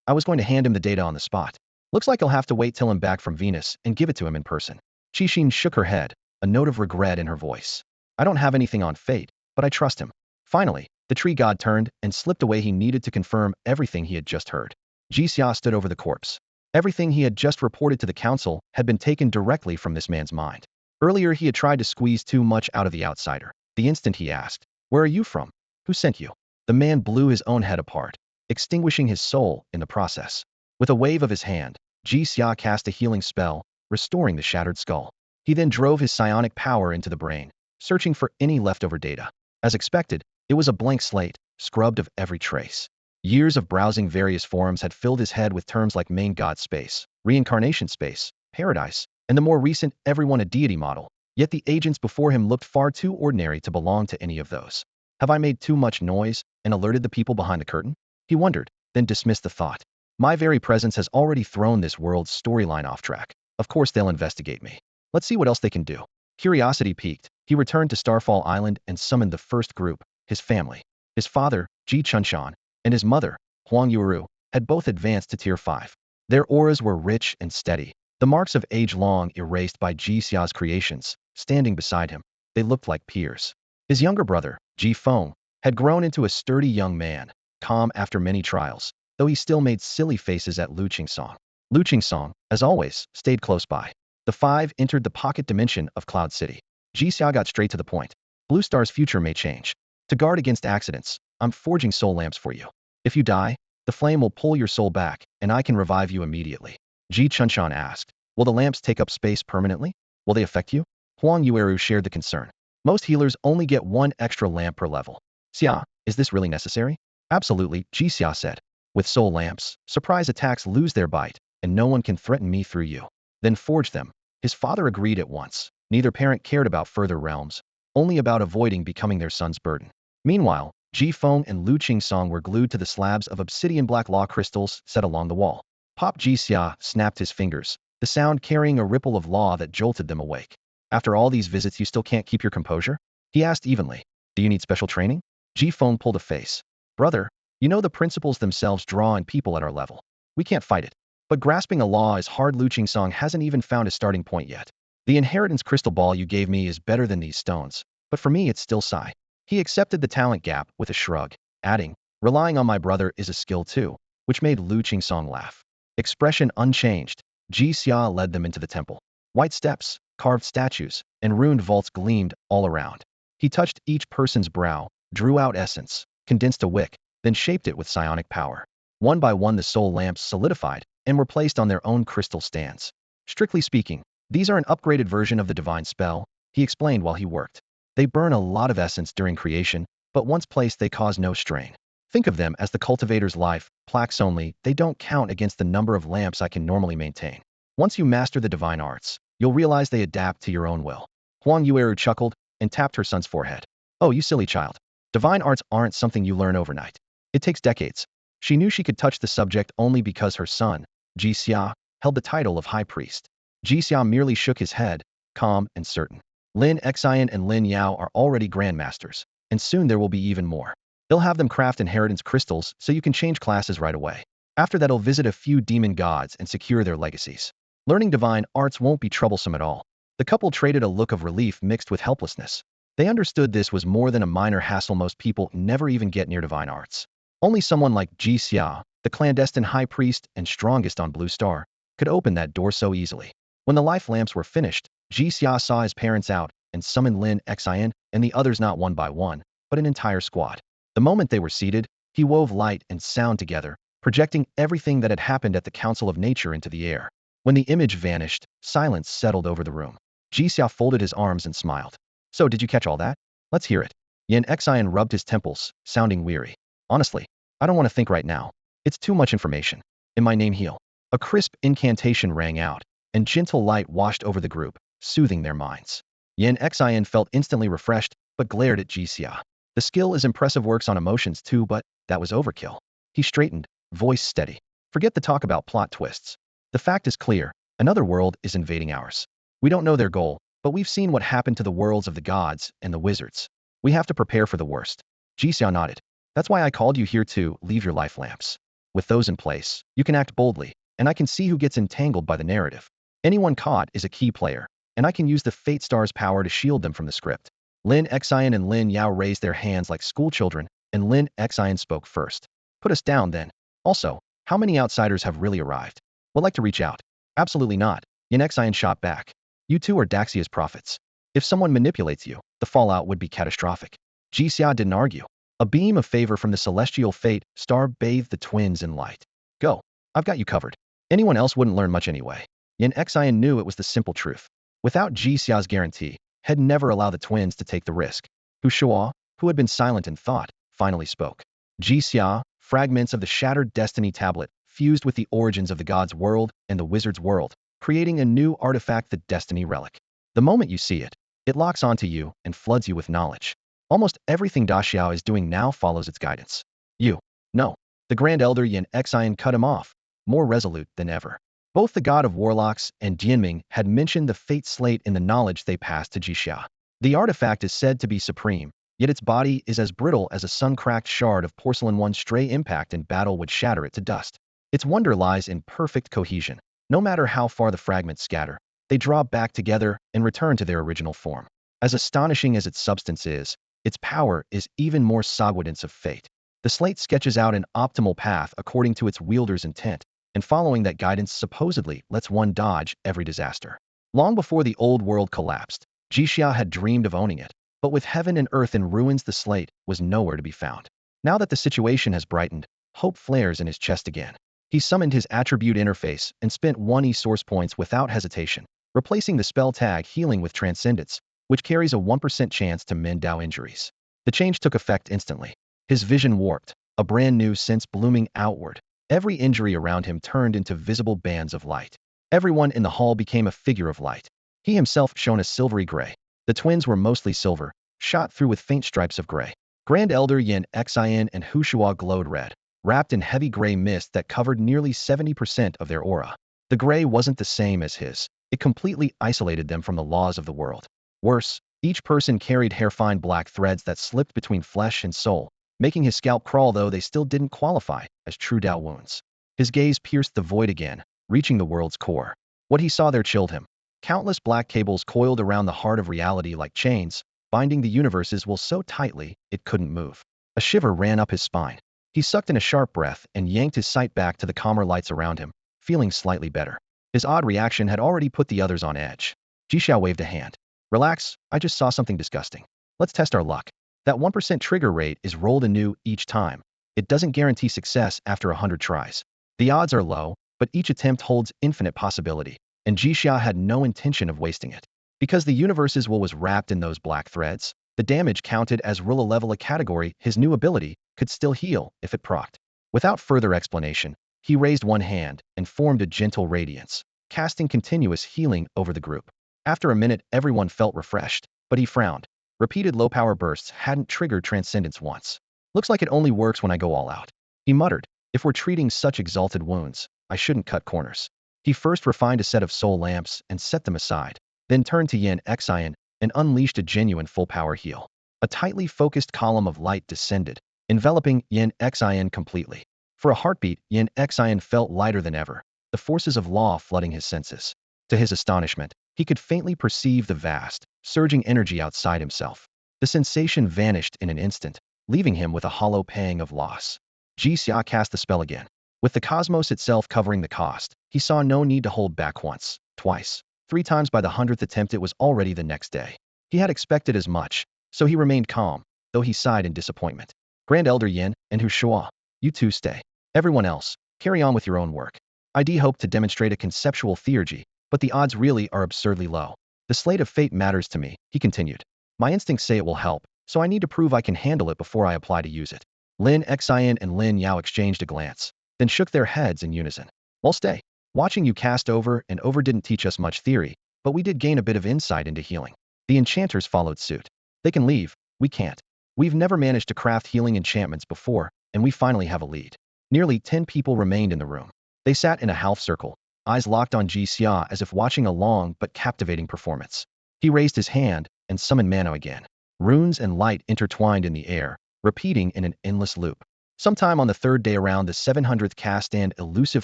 I was going to hand him the data on the spot. Looks like I'll have to wait till I'm back from Venus and give it to him in person." Qixin shook her head, a note of regret in her voice. "I don't have anything on fate, but I trust him." Finally, the tree god turned and slipped away. He needed to confirm everything he had just heard. Ji Xia stood over the corpse. Everything he had just reported to the council had been taken directly from this man's mind. Earlier he had tried to squeeze too much out of the outsider. The instant he asked, "Where are you from? Who sent you?" the man blew his own head apart, extinguishing his soul in the process. With a wave of his hand, Ji Xia cast a healing spell, restoring the shattered skull. He then drove his psionic power into the brain, searching for any leftover data. As expected, it was a blank slate, scrubbed of every trace. Years of browsing various forums had filled his head with terms like main god space, reincarnation space, paradise, and the more recent everyone a deity model. Yet the agents before him looked far too ordinary to belong to any of those. Have I made too much noise and alerted the people behind the curtain? He wondered, then dismissed the thought. My very presence has already thrown this world's storyline off track. Of course they'll investigate me. Let's see what else they can do. Curiosity piqued, he returned to Starfall Island and summoned the first group, his family. His father, Ji Chunshan, and his mother, Huang Yuuru, had both advanced to Tier 5. Their auras were rich and steady, the marks of age long erased by Ji Xia's creations. Standing beside him, they looked like peers. His younger brother, Ji Feng, had grown into a sturdy young man, calm after many trials, though he still made silly faces at Lu Qingsong. Lu Qingsong, as always, stayed close by. The five entered the pocket dimension of Cloud City. Ji Xia got straight to the point. Blue Star's future may change. To guard against accidents, I'm forging soul lamps for you. If you die, the flame will pull your soul back, and I can revive you immediately. Ji Chunshan asked, will the lamps take up space permanently? Will they affect you? Huang Yueru shared the concern. Most healers only get one extra lamp per level. Xia, is this really necessary? Absolutely, Ji Xia said. With soul lamps, surprise attacks lose their bite, and no one can threaten me through you. Then forge them. His father agreed at once. Neither parent cared about further realms, only about avoiding becoming their son's burden. Meanwhile, Ji Feng and Lu Qingsong were glued to the slabs of obsidian black law crystals set along the wall. Pop Ji Xia snapped his fingers, the sound carrying a ripple of law that jolted them awake. After all these visits you still can't keep your composure? He asked evenly. Do you need special training? Ji Feng pulled a face. Brother, you know the principles themselves draw in people at our level. We can't fight it. But grasping a law is hard. Lu Qingsong hasn't even found a starting point yet. The inheritance crystal ball you gave me is better than these stones, but for me it's still Sai. He accepted the talent gap with a shrug, adding, relying on my brother is a skill too, which made Lu Qingsong laugh. Expression unchanged, Ji Xia led them into the temple. White steps, carved statues, and ruined vaults gleamed all around. He touched each person's brow, drew out essence, condensed a wick, then shaped it with psionic power. One by one the soul lamps solidified and were placed on their own crystal stands. Strictly speaking, these are an upgraded version of the divine spell, he explained while he worked. They burn a lot of essence during creation, but once placed they cause no strain. Think of them as the cultivator's life, plaques only, they don't count against the number of lamps I can normally maintain. Once you master the divine arts, you'll realize they adapt to your own will. Huang Yueru chuckled and tapped her son's forehead. Oh, you silly child. Divine arts aren't something you learn overnight. It takes decades. She knew she could touch the subject only because her son, Ji Xia, held the title of High Priest. Ji Xia merely shook his head, calm and certain. Lin Xian and Lin Yao are already grandmasters, and soon there will be even more. They'll have them craft inheritance crystals so you can change classes right away. After that, they'll visit a few demon gods and secure their legacies. Learning divine arts won't be troublesome at all. The couple traded a look of relief mixed with helplessness. They understood this was more than a minor hassle. Most people never even get near divine arts. Only someone like Ji Xia, the clandestine high priest and strongest on Blue Star, could open that door so easily. When the life lamps were finished, Ji Xia saw his parents out and summoned Lin Xian and the others not one by one, but an entire squad. The moment they were seated, he wove light and sound together, projecting everything that had happened at the Council of Nature into the air. When the image vanished, silence settled over the room. Ji Xia folded his arms and smiled. So did you catch all that? Let's hear it. Yin Xian rubbed his temples, sounding weary. Honestly, I don't want to think right now. It's too much information. In my name heal. A crisp incantation rang out, and gentle light washed over the group, soothing their minds. Yin Xian felt instantly refreshed, but glared at Ji Xia. The skill is impressive, works on emotions too, but that was overkill. He straightened, voice steady. Forget the talk about plot twists. The fact is clear, another world is invading ours. We don't know their goal, but we've seen what happened to the worlds of the gods and the wizards. We have to prepare for the worst. Ji Xia nodded. That's why I called you here to leave your life lamps. With those in place, you can act boldly, and I can see who gets entangled by the narrative. Anyone caught is a key player, and I can use the Fate Star's power to shield them from the script. Lin Xian and Lin Yao raised their hands like schoolchildren, and Lin Xian spoke first. Put us down then. Also, how many outsiders have really arrived? Would like to reach out? Absolutely not. Yin Xian shot back. You two are Daxia's prophets. If someone manipulates you, the fallout would be catastrophic. Ji Xia didn't argue. A beam of favor from the celestial Fate Star bathed the twins in light. Go. I've got you covered. Anyone else wouldn't learn much anyway. Yin Xian knew it was the simple truth. Without Ji Xia's guarantee, had never allowed the twins to take the risk. Hu Shuo, who had been silent in thought, finally spoke. Ji Xia, fragments of the shattered destiny tablet, fused with the origins of the god's world and the wizard's world, creating a new artifact, the destiny relic. The moment you see it, it locks onto you and floods you with knowledge. Almost everything Daxiao is doing now follows its guidance. You. No. The Grand Elder Yin Xian cut him off, more resolute than ever. Both the god of warlocks and Jianming had mentioned the fate slate in the knowledge they passed to Jixia. The artifact is said to be supreme, yet its body is as brittle as a sun-cracked shard of porcelain. One stray impact in battle would shatter it to dust. Its wonder lies in perfect cohesion. No matter how far the fragments scatter, they draw back together and return to their original form. As astonishing as its substance is, its power is even more sagwadance of fate. The slate sketches out an optimal path according to its wielder's intent, and following that guidance supposedly lets one dodge every disaster. Long before the old world collapsed, Jixia had dreamed of owning it, but with heaven and earth in ruins, the slate was nowhere to be found. Now that the situation has brightened, hope flares in his chest again. He summoned his attribute interface and spent 1 e-source points without hesitation, replacing the spell tag Healing with Transcendence, which carries a 1% chance to mend Dao injuries. The change took effect instantly. His vision warped, a brand new sense blooming outward. Every injury around him turned into visible bands of light. Everyone in the hall became a figure of light. He himself shone a silvery gray. The twins were mostly silver, shot through with faint stripes of gray. Grand Elder Yin Xian and Hushua glowed red, wrapped in heavy gray mist that covered nearly 70% of their aura. The gray wasn't the same as his. It completely isolated them from the laws of the world. Worse, each person carried hair-fine black threads that slipped between flesh and soul, making his scalp crawl, though they still didn't qualify as true Dao wounds. His gaze pierced the void again, reaching the world's core. What he saw there chilled him. Countless black cables coiled around the heart of reality like chains, binding the universe's will so tightly it couldn't move. A shiver ran up his spine. He sucked in a sharp breath and yanked his sight back to the calmer lights around him, feeling slightly better. His odd reaction had already put the others on edge. Jixia waved a hand. Relax, I just saw something disgusting. Let's test our luck. That 1% trigger rate is rolled anew each time. It doesn't guarantee success after 100 tries. The odds are low, but each attempt holds infinite possibility, and Jixia had no intention of wasting it. Because the universe's will was wrapped in those black threads, the damage counted as Rula level a category. His new ability could still heal if it procced. Without further explanation, he raised one hand and formed a gentle radiance, casting continuous healing over the group. After a minute, everyone felt refreshed, but he frowned. Repeated low-power bursts hadn't triggered transcendence once. Looks like it only works when I go all out. He muttered, if we're treating such exalted wounds, I shouldn't cut corners. He first refined a set of soul lamps and set them aside, then turned to Yin Xian and unleashed a genuine full-power heal. A tightly focused column of light descended, enveloping Yin Xian completely. For a heartbeat, Yin Xian felt lighter than ever, the forces of law flooding his senses. To his astonishment, he could faintly perceive the vast, surging energy outside himself. The sensation vanished in an instant, leaving him with a hollow pang of loss. Jixia cast the spell again. With the cosmos itself covering the cost, he saw no need to hold back once, twice, 3 times. By the 100th attempt it was already the next day. He had expected as much, so he remained calm, though he sighed in disappointment. Grand Elder Yin and Hushua, you two stay. Everyone else, carry on with your own work. I hope to demonstrate a conceptual theurgy, but the odds really are absurdly low. The slate of fate matters to me, he continued. My instincts say it will help, so I need to prove I can handle it before I apply to use it. Lin Xian and Lin Yao exchanged a glance, then shook their heads in unison. We'll stay. Watching you cast over and over didn't teach us much theory, but we did gain a bit of insight into healing. The enchanters followed suit. They can leave, we can't. We've never managed to craft healing enchantments before, and we finally have a lead. Nearly 10 people remained in the room. They sat in a half circle, eyes locked on Jixia as if watching a long but captivating performance. He raised his hand and summoned Mano again. Runes and light intertwined in the air, repeating in an endless loop. Sometime on the 3rd day around the 700th cast and elusive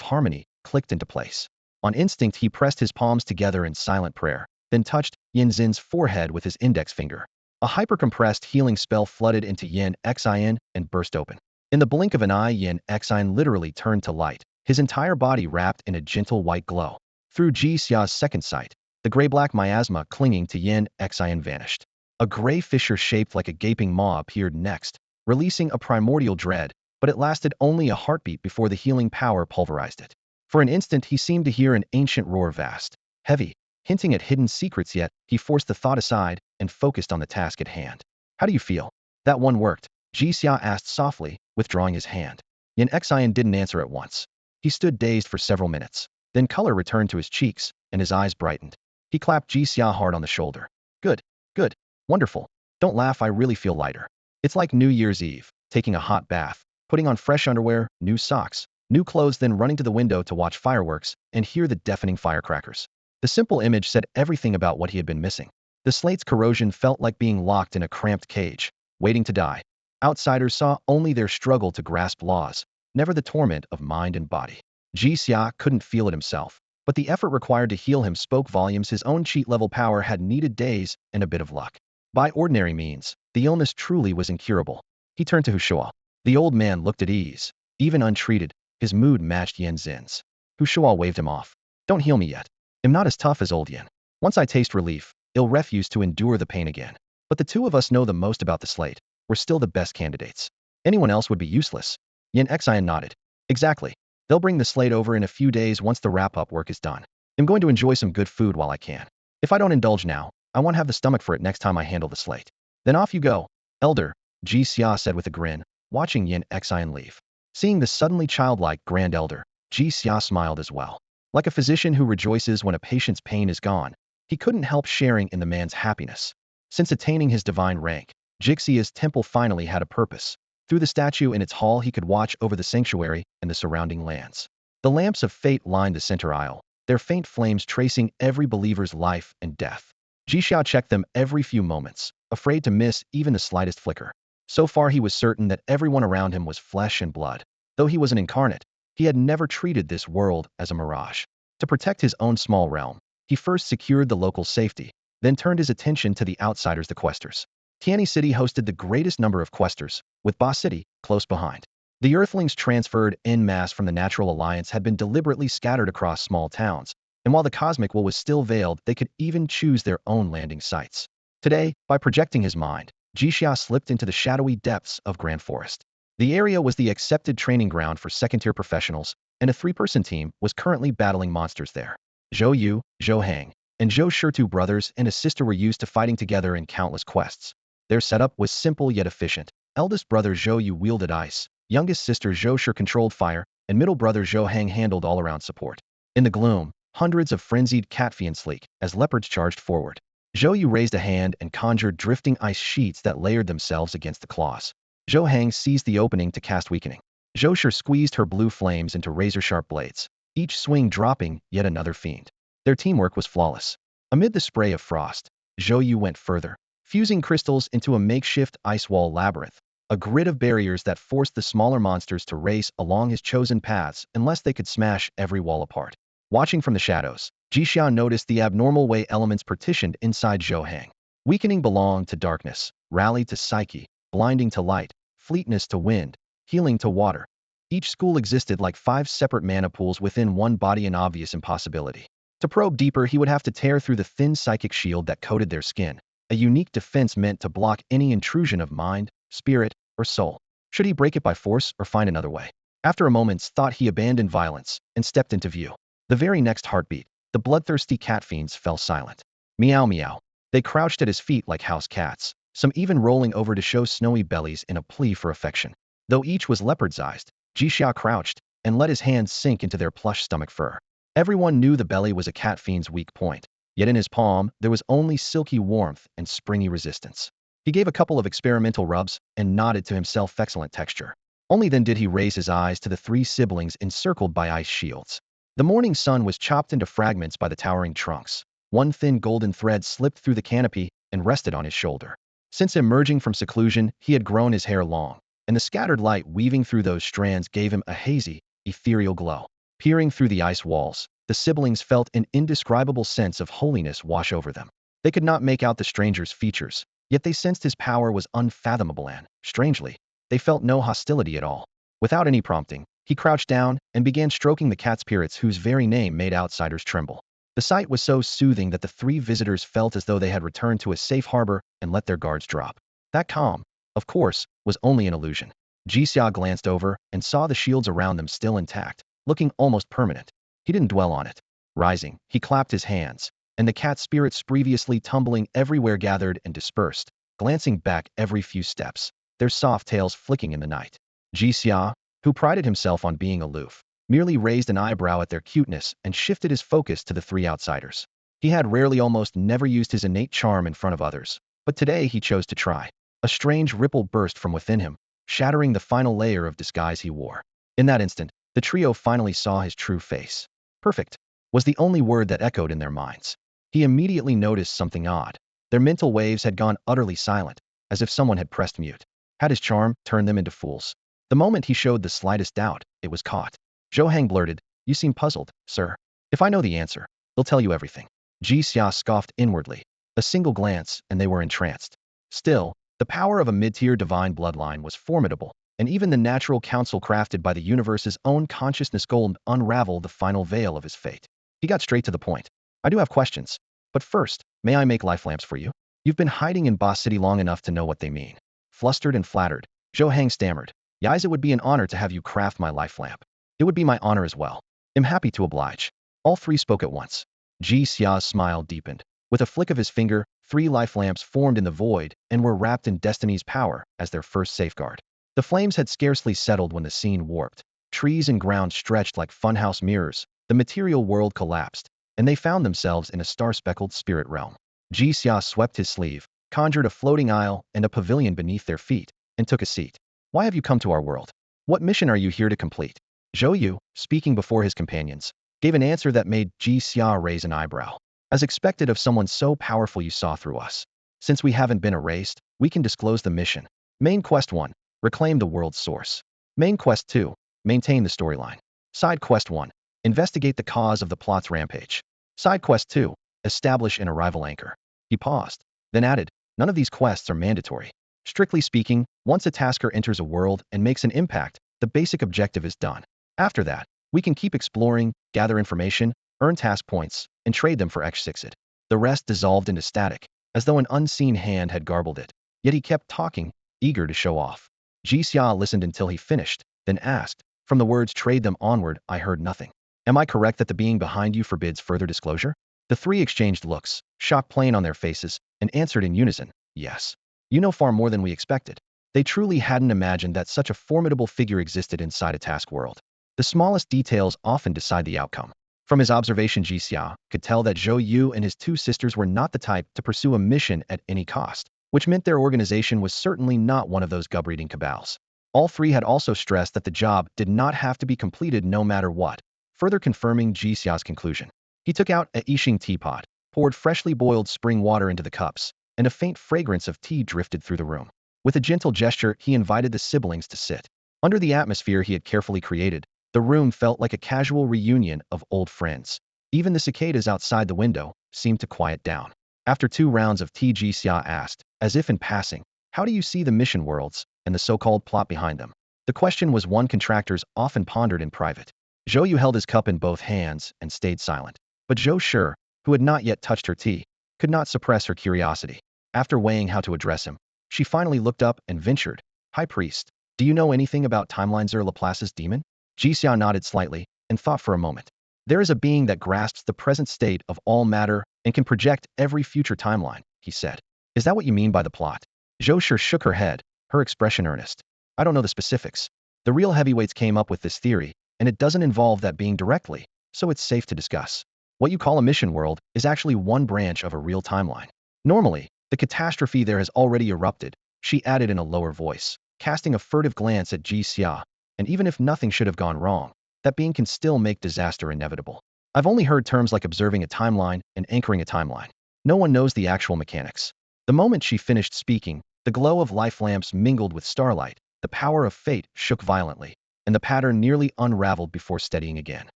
harmony clicked into place. On instinct he pressed his palms together in silent prayer, then touched Yin Zin's forehead with his index finger. A hyper-compressed healing spell flooded into Yin Xian and burst open. In the blink of an eye, Yin Xian literally turned to light, his entire body wrapped in a gentle white glow. Through Jixia's second sight, the gray-black miasma clinging to Yin Xian vanished. A gray fissure shaped like a gaping maw appeared next, releasing a primordial dread, but it lasted only a heartbeat before the healing power pulverized it. For an instant he seemed to hear an ancient roar, vast, heavy, hinting at hidden secrets, yet he forced the thought aside and focused on the task at hand. How do you feel? That one worked, Jixia asked softly, withdrawing his hand. Yin Xian didn't answer at once. He stood dazed for several minutes. Then color returned to his cheeks, and his eyes brightened. He clapped Jixia hard on the shoulder. Good, good, wonderful. Don't laugh, I really feel lighter. It's like New Year's Eve, taking a hot bath, putting on fresh underwear, new socks, new clothes, then running to the window to watch fireworks and hear the deafening firecrackers. The simple image said everything about what he had been missing. The slate's corrosion felt like being locked in a cramped cage, waiting to die. Outsiders saw only their struggle to grasp laws, never the torment of mind and body. Jixia couldn't feel it himself, but the effort required to heal him spoke volumes. His own cheat-level power had needed days and a bit of luck. By ordinary means, the illness truly was incurable. He turned to Hushua. The old man looked at ease. Even untreated, his mood matched Yan Zin's. Hushua waved him off. Don't heal me yet. I'm not as tough as old Yan. Once I taste relief, I'll refuse to endure the pain again. But the two of us know the most about the slate. We're still the best candidates. Anyone else would be useless. Yan Xian nodded. Exactly. They'll bring the slate over in a few days once the wrap-up work is done. I'm going to enjoy some good food while I can. If I don't indulge now, I won't have the stomach for it next time I handle the slate. Then off you go, Elder, Jixia said with a grin, watching Yan Xian leave. Seeing the suddenly childlike Grand Elder, Jixia smiled as well. Like a physician who rejoices when a patient's pain is gone, he couldn't help sharing in the man's happiness. Since attaining his divine rank, Jixia's temple finally had a purpose. Through the statue in its hall, he could watch over the sanctuary and the surrounding lands. The lamps of fate lined the center aisle, their faint flames tracing every believer's life and death. Jixia checked them every few moments, afraid to miss even the slightest flicker. So far he was certain that everyone around him was flesh and blood. Though he was an incarnate, he had never treated this world as a mirage. To protect his own small realm, he first secured the local safety, then turned his attention to the outsiders, the questers. Tiani City hosted the greatest number of questers, with Ba City close behind. The Earthlings transferred en masse from the Natural Alliance had been deliberately scattered across small towns, and while the cosmic will was still veiled, they could even choose their own landing sites. Today, by projecting his mind, Jixia slipped into the shadowy depths of Grand Forest. The area was the accepted training ground for second-tier professionals, and a three-person team was currently battling monsters there. Zhou Yu, Zhou Hang, and Zhou Shi, two brothers and a sister, were used to fighting together in countless quests. Their setup was simple yet efficient. Eldest brother Zhou Yu wielded ice, youngest sister Zhou Shi controlled fire, and middle brother Zhou Hang handled all-around support. In the gloom, hundreds of frenzied catfiends sleek as leopards charged forward. Zhou Yu raised a hand and conjured drifting ice sheets that layered themselves against the claws. Zhou Hang seized the opening to cast weakening. Zhou Shi squeezed her blue flames into razor-sharp blades, each swing dropping yet another fiend. Their teamwork was flawless. Amid the spray of frost, Zhou Yu went further, fusing crystals into a makeshift ice wall labyrinth, a grid of barriers that forced the smaller monsters to race along his chosen paths unless they could smash every wall apart. Watching from the shadows, Jixia noticed the abnormal way elements partitioned inside Zhou Hang. Weakening belonged to darkness, rally to psyche, blinding to light, fleetness to wind, healing to water. Each school existed like 5 separate mana pools within one body, an obvious impossibility. To probe deeper, he would have to tear through the thin psychic shield that coated their skin, a unique defense meant to block any intrusion of mind, spirit, or soul. Should he break it by force or find another way? After a moment's thought, he abandoned violence and stepped into view. The very next heartbeat, the bloodthirsty catfiends fell silent. Meow meow. They crouched at his feet like house cats, some even rolling over to show snowy bellies in a plea for affection. Though each was leopard-sized, Jixia crouched and let his hands sink into their plush stomach fur. Everyone knew the belly was a catfiend's weak point, yet in his palm there was only silky warmth and springy resistance. He gave a couple of experimental rubs and nodded to himself. Excellent texture. Only then did he raise his eyes to the 3 siblings encircled by ice shields. The morning sun was chopped into fragments by the towering trunks. One thin golden thread slipped through the canopy and rested on his shoulder. Since emerging from seclusion, he had grown his hair long, and the scattered light weaving through those strands gave him a hazy, ethereal glow. Peering through the ice walls, the siblings felt an indescribable sense of holiness wash over them. They could not make out the stranger's features, yet they sensed his power was unfathomable and, strangely, they felt no hostility at all. Without any prompting, he crouched down and began stroking the cat spirits whose very name made outsiders tremble. The sight was so soothing that the 3 visitors felt as though they had returned to a safe harbor and let their guards drop. That calm, of course, was only an illusion. Jixia glanced over and saw the shields around them still intact, looking almost permanent. He didn't dwell on it. Rising, he clapped his hands, and the cat spirits previously tumbling everywhere gathered and dispersed, glancing back every few steps, their soft tails flicking in the night. Jixia, who prided himself on being aloof, merely raised an eyebrow at their cuteness and shifted his focus to the 3 outsiders. He had rarely, almost never, used his innate charm in front of others, but today he chose to try. A strange ripple burst from within him, shattering the final layer of disguise he wore. In that instant, The trio finally saw his true face. Perfect was the only word that echoed in their minds. He immediately noticed something odd. Their mental waves had gone utterly silent, as if someone had pressed mute. Had his charm turned them into fools? The moment he showed the slightest doubt, it was caught. Zhou Hang blurted, "You seem puzzled, sir. If I know the answer, they'll tell you everything." Ji Xia scoffed inwardly. A single glance, and they were entranced. Still, the power of a mid-tier divine bloodline was formidable, and even the natural counsel crafted by the universe's own consciousness goal unraveled the final veil of his fate. He got straight to the point. "I do have questions. But first, may I make life lamps for you? You've been hiding in Boss City long enough to know what they mean." Flustered and flattered, Zhou Hang stammered, "Yes, it would be an honor to have you craft my life lamp." "It would be my honor as well. I'm happy to oblige." All three spoke at once. Ji Xia's smile deepened. With a flick of his finger, 3 life lamps formed in the void and were wrapped in destiny's power as their first safeguard. The flames had scarcely settled when the scene warped. Trees and ground stretched like funhouse mirrors, the material world collapsed, and they found themselves in a star-speckled spirit realm. Ji Xia swept his sleeve, conjured a floating isle and a pavilion beneath their feet, and took a seat. "Why have you come to our world? What mission are you here to complete?" Zhou Yu, speaking before his companions, gave an answer that made Ji Xia raise an eyebrow. "As expected of someone so powerful you saw through us. Since we haven't been erased, we can disclose the mission. Main Quest 1. Reclaim the world's source. Main Quest 2. Maintain the storyline. Side Quest 1. Investigate the cause of the plot's rampage. Side Quest 2. Establish an arrival anchor." He paused, then added, "None of these quests are mandatory. Strictly speaking, once a tasker enters a world and makes an impact, the basic objective is done. After that, we can keep exploring, gather information, earn task points, and trade them for X6. The rest dissolved into static, as though an unseen hand had garbled it. Yet he kept talking, eager to show off. Ji Xia listened until he finished, then asked, "From the words trade them onward, I heard nothing. Am I correct that the being behind you forbids further disclosure?" The three exchanged looks, shock plain on their faces, and answered in unison, "Yes. You know far more than we expected." They truly hadn't imagined that such a formidable figure existed inside a task world. The smallest details often decide the outcome. From his observation, Ji Xia could tell that Zhou Yu and his 2 sisters were not the type to pursue a mission at any cost, which meant their organization was certainly not one of those gub-reading cabals. All three had also stressed that the job did not have to be completed no matter what, further confirming Ji Xia's conclusion. He took out a Yixing teapot, poured freshly boiled spring water into the cups, and a faint fragrance of tea drifted through the room. With a gentle gesture, he invited the siblings to sit. Under the atmosphere he had carefully created, the room felt like a casual reunion of old friends. Even the cicadas outside the window seemed to quiet down. After 2 rounds of tea, Ji Xia asked, as if in passing, "How do you see the mission worlds and the so-called plot behind them?" The question was one contractors often pondered in private. Zhou Yu held his cup in both hands and stayed silent. But Zhou Shi, who had not yet touched her tea, could not suppress her curiosity. After weighing how to address him, she finally looked up and ventured, "High Priest, do you know anything about Timeline's Laplace's demon?" Ji Xia nodded slightly and thought for a moment. "There is a being that grasps the present state of all matter and can project every future timeline," he said. "Is that what you mean by the plot?" Zhou Shi shook her head, her expression earnest. "I don't know the specifics. The real heavyweights came up with this theory, and it doesn't involve that being directly, so it's safe to discuss. What you call a mission world is actually one branch of a real timeline. Normally, the catastrophe there has already erupted," she added in a lower voice, casting a furtive glance at Ji Xia. "And even if nothing should have gone wrong, that being can still make disaster inevitable. I've only heard terms like observing a timeline and anchoring a timeline. No one knows the actual mechanics." The moment she finished speaking, the glow of life lamps mingled with starlight, the power of fate shook violently, and the pattern nearly unraveled before steadying again.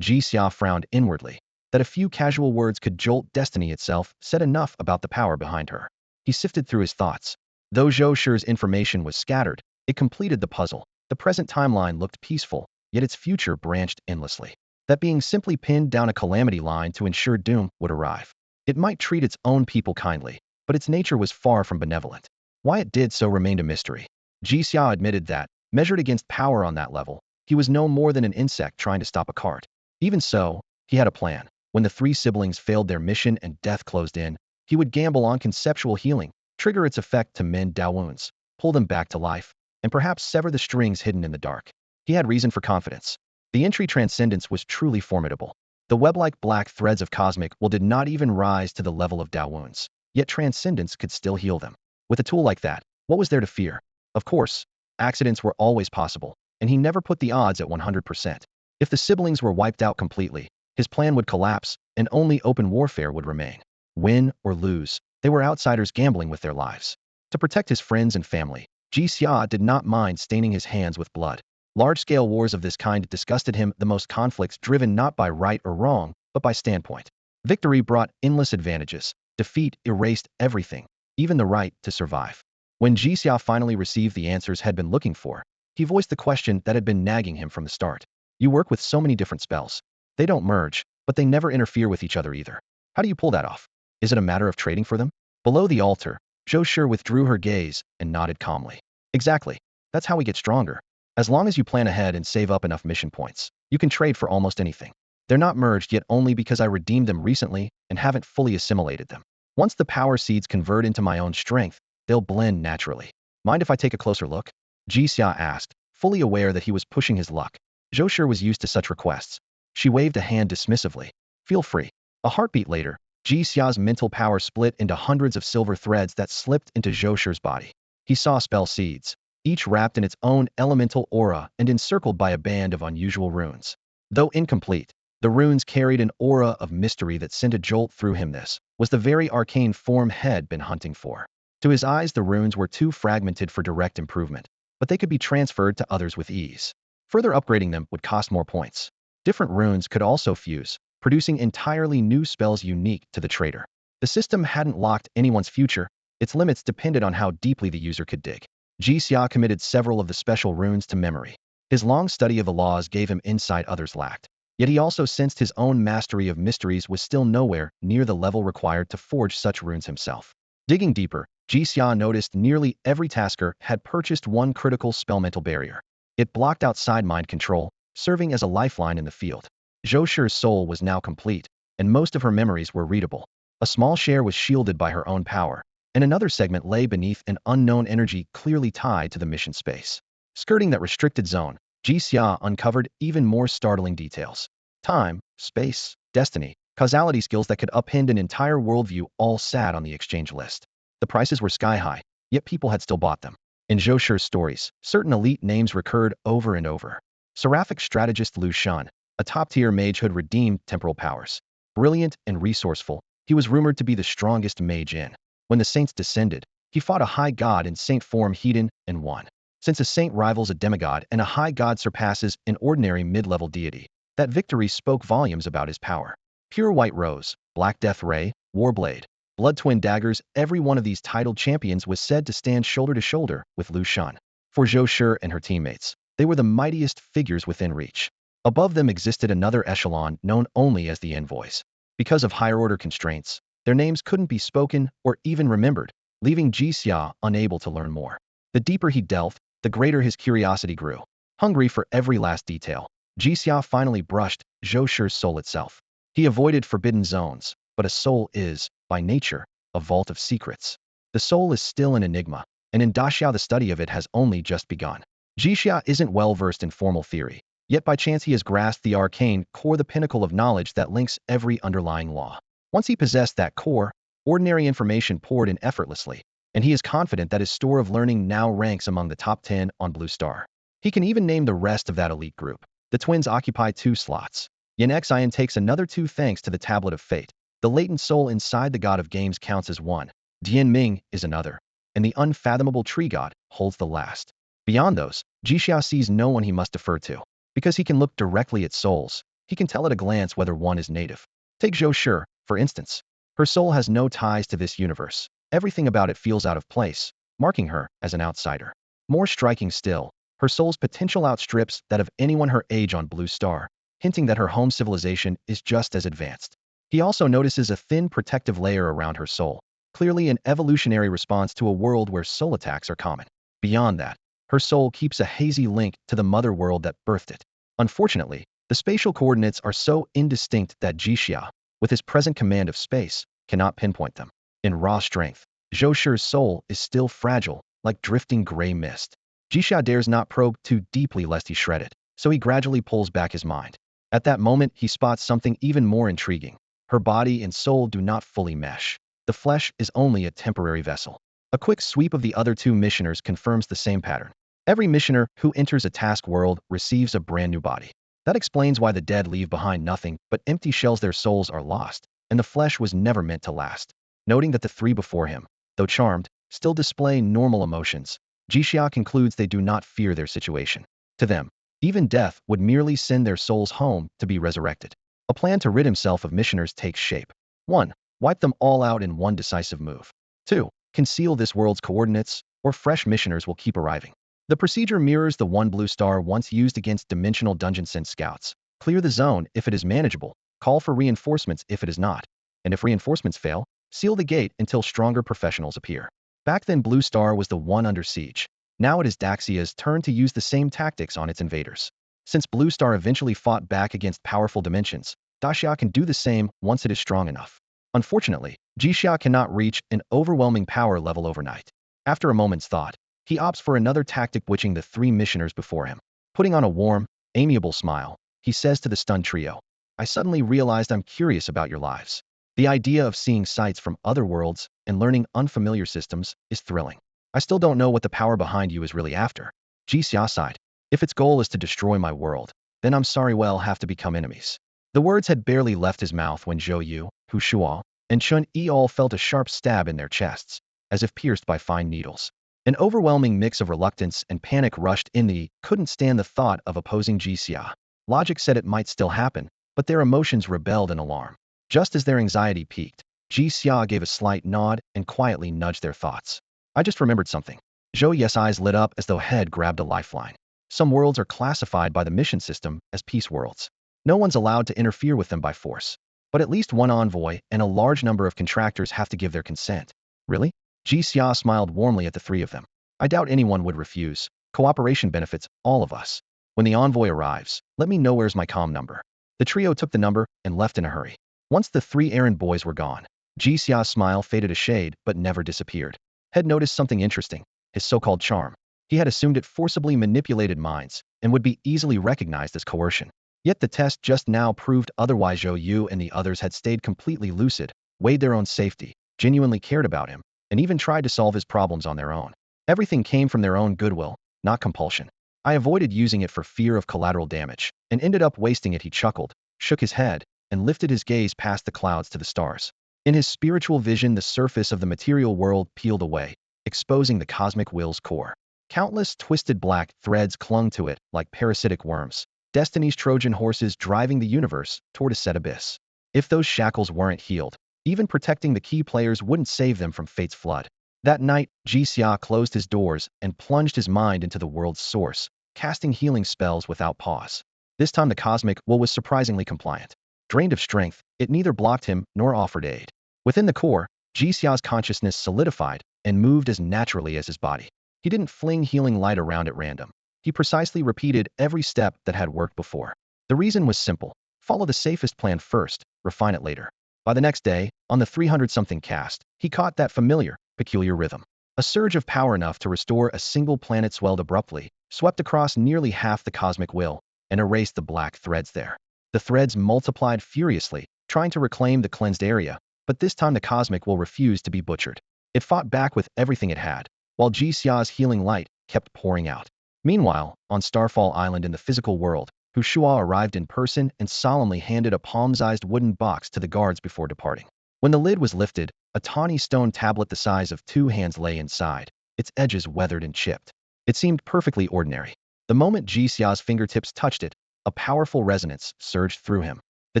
Ji Xia frowned inwardly. That a few casual words could jolt destiny itself said enough about the power behind her. He sifted through his thoughts. Though Zhou Shi's information was scattered, it completed the puzzle. The present timeline looked peaceful, yet its future branched endlessly. That being simply pinned down a calamity line to ensure doom would arrive. It might treat its own people kindly, but its nature was far from benevolent. Why it did so remained a mystery. Ji Xia admitted that, measured against power on that level, he was no more than an insect trying to stop a cart. Even so, he had a plan. When the 3 siblings failed their mission and death closed in, he would gamble on conceptual healing, trigger its effect to mend Dao wounds, pull them back to life, and perhaps sever the strings hidden in the dark. He had reason for confidence. The entry transcendence was truly formidable. The web-like black threads of cosmic will did not even rise to the level of Dao wounds, yet transcendence could still heal them. With a tool like that, what was there to fear? Of course, accidents were always possible, and he never put the odds at 100%. If the siblings were wiped out completely, his plan would collapse and only open warfare would remain. Win or lose, they were outsiders gambling with their lives. To protect his friends and family, Jixia did not mind staining his hands with blood. Large-scale wars of this kind disgusted him, the most conflicts driven not by right or wrong, but by standpoint. Victory brought endless advantages. Defeat erased everything, even the right to survive. When Jixia finally received the answers he'd been looking for, he voiced the question that had been nagging him from the start. You work with so many different spells. They don't merge, but they never interfere with each other either. How do you pull that off? Is it a matter of trading for them? Below the altar, Zhou Shi withdrew her gaze and nodded calmly. Exactly. That's how we get stronger. As long as you plan ahead and save up enough mission points, you can trade for almost anything. They're not merged yet only because I redeemed them recently and haven't fully assimilated them. Once the power seeds convert into my own strength, they'll blend naturally. Mind if I take a closer look? Jixia asked, fully aware that he was pushing his luck. Zhou Shi was used to such requests. She waved a hand dismissively. Feel free. A heartbeat later, Jixia's mental power split into hundreds of silver threads that slipped into Zhou Shi's body. He saw spell seeds, each wrapped in its own elemental aura and encircled by a band of unusual runes. Though incomplete, the runes carried an aura of mystery that sent a jolt through him. This was the very arcane form he'd been hunting for. To his eyes, the runes were too fragmented for direct improvement, but they could be transferred to others with ease. Further upgrading them would cost more points. Different runes could also fuse, producing entirely new spells unique to the trader. The system hadn't locked anyone's future. Its limits depended on how deeply the user could dig. Jixia committed several of the special runes to memory. His long study of the laws gave him insight others lacked. Yet he also sensed his own mastery of mysteries was still nowhere near the level required to forge such runes himself. Digging deeper, Jixia noticed nearly every tasker had purchased one critical spellmental barrier. It blocked outside mind control, serving as a lifeline in the field. Zhou Shi's soul was now complete, and most of her memories were readable. A small share was shielded by her own power, and another segment lay beneath an unknown energy clearly tied to the mission space. Skirting that restricted zone, Jixia uncovered even more startling details. Time, space, destiny, causality skills that could upend an entire worldview all sat on the exchange list. The prices were sky-high, yet people had still bought them. In Zhou Shi's stories, certain elite names recurred over and over. Seraphic strategist Lu Shan, a top-tier mage who'd redeemed temporal powers. Brilliant and resourceful, he was rumored to be the strongest mage in. When the saints descended, he fought a high god in saint form hidden and won. Since a saint rivals a demigod and a high god surpasses an ordinary mid-level deity, that victory spoke volumes about his power. Pure White Rose, Black Death Ray, Warblade, Blood Twin Daggers, every one of these titled champions was said to stand shoulder to shoulder with Lu Shan. For Zhou Shi and her teammates, they were the mightiest figures within reach. Above them existed another echelon known only as the envoys. Because of higher-order constraints, their names couldn't be spoken or even remembered, leaving Jixia unable to learn more. The deeper he delved, the greater his curiosity grew. Hungry for every last detail, Jixia finally brushed Zhou Shi's soul itself. He avoided forbidden zones, but a soul is, by nature, a vault of secrets. The soul is still an enigma, and in Daxia the study of it has only just begun. Jixia isn't well-versed in formal theory, yet by chance he has grasped the arcane core, the pinnacle of knowledge that links every underlying law. Once he possessed that core, ordinary information poured in effortlessly, and he is confident that his store of learning now ranks among the top 10 on Blue Star. He can even name the rest of that elite group. The twins occupy 2 slots. Yin Xian takes another 2 thanks to the Tablet of Fate. The latent soul inside the God of Games counts as 1. Dian Ming is another, and the unfathomable Tree God holds the last. Beyond those, Jixia sees no one he must defer to. Because he can look directly at souls, he can tell at a glance whether one is native. Take Zhou Shi, for instance. Her soul has no ties to this universe. Everything about it feels out of place, marking her as an outsider. More striking still, her soul's potential outstrips that of anyone her age on Blue Star, hinting that her home civilization is just as advanced. He also notices a thin protective layer around her soul, clearly an evolutionary response to a world where soul attacks are common. Beyond that, her soul keeps a hazy link to the mother world that birthed it. Unfortunately, the spatial coordinates are so indistinct that Jixia, with his present command of space, cannot pinpoint them. In raw strength, Zhou Shi's soul is still fragile, like drifting gray mist. Jixia dares not probe too deeply lest he shred it, so he gradually pulls back his mind. At that moment, he spots something even more intriguing. Her body and soul do not fully mesh. The flesh is only a temporary vessel. A quick sweep of the other 2 missioners confirms the same pattern. Every missioner who enters a task world receives a brand new body. That explains why the dead leave behind nothing but empty shells. Their souls are lost, and the flesh was never meant to last. Noting that the three before him, though charmed, still display normal emotions, Jixia concludes they do not fear their situation. To them, even death would merely send their souls home to be resurrected. A plan to rid himself of missioners takes shape. 1. Wipe them all out in one decisive move. 2. Conceal this world's coordinates, or fresh missioners will keep arriving. The procedure mirrors the one blue star once used against dimensional dungeon sent scouts. Clear the zone if it is manageable, call for reinforcements if it is not, and if reinforcements fail, seal the gate until stronger professionals appear. Back then Blue Star was the one under siege. Now it is Daxia's turn to use the same tactics on its invaders. Since Blue Star eventually fought back against powerful dimensions, Daxia can do the same once it is strong enough. Unfortunately, Jixia cannot reach an overwhelming power level overnight. After a moment's thought, he opts for another tactic, witching the three missioners before him. Putting on a warm, amiable smile, he says to the stunned trio, "I suddenly realized I'm curious about your lives. The idea of seeing sights from other worlds and learning unfamiliar systems is thrilling. I still don't know what the power behind you is really after." Jixia sighed. "If its goal is to destroy my world, then I'm sorry we'll have to become enemies." The words had barely left his mouth when Zhou Yu, Hu Shuo, and Chun Yi all felt a sharp stab in their chests, as if pierced by fine needles. An overwhelming mix of reluctance and panic rushed in. They couldn't stand the thought of opposing Jixia. Logic said it might still happen, but their emotions rebelled in alarm. Just as their anxiety peaked, Jixia gave a slight nod and quietly nudged their thoughts. "I just remembered something." Zhou Yu's eyes lit up as though he'd grabbed a lifeline. Some worlds are classified by the mission system as peace worlds. No one's allowed to interfere with them by force. But at least one envoy and a large number of contractors have to give their consent. Really? Jixia smiled warmly at the three of them. "I doubt anyone would refuse. Cooperation benefits all of us. When the envoy arrives, let me know where's my comm number." The trio took the number and left in a hurry. Once the three errand boys were gone, Jixia's smile faded a shade but never disappeared. Had noticed something interesting: his so-called charm. He had assumed it forcibly manipulated minds and would be easily recognized as coercion. Yet the test just now proved otherwise. Zhou Yu and the others had stayed completely lucid, weighed their own safety, genuinely cared about him, and even tried to solve his problems on their own. Everything came from their own goodwill, not compulsion. "I avoided using it for fear of collateral damage, and ended up wasting it." He chuckled, shook his head, and lifted his gaze past the clouds to the stars. In his spiritual vision, the surface of the material world peeled away, exposing the cosmic will's core. Countless twisted black threads clung to it like parasitic worms, Destiny's Trojan horses driving the universe toward a set abyss. If those shackles weren't healed, even protecting the key players wouldn't save them from fate's flood. That night, Jixia closed his doors and plunged his mind into the world's source, casting healing spells without pause. This time the cosmic will was surprisingly compliant. Drained of strength, it neither blocked him nor offered aid. Within the core, Jixia's consciousness solidified and moved as naturally as his body. He didn't fling healing light around at random. He precisely repeated every step that had worked before. The reason was simple: follow the safest plan first, refine it later. By the next day, on the 300-something cast, he caught that familiar, peculiar rhythm. A surge of power enough to restore a single planet swelled abruptly, swept across nearly half the cosmic will, and erased the black threads there. The threads multiplied furiously, trying to reclaim the cleansed area, but this time the cosmic will refused to be butchered. It fought back with everything it had, while Jixia's healing light kept pouring out. Meanwhile, on Starfall Island in the physical world, Hu Shuo arrived in person and solemnly handed a palm-sized wooden box to the guards before departing. When the lid was lifted, a tawny stone tablet the size of 2 hands lay inside, its edges weathered and chipped. It seemed perfectly ordinary. The moment Jixia's fingertips touched it, a powerful resonance surged through him. The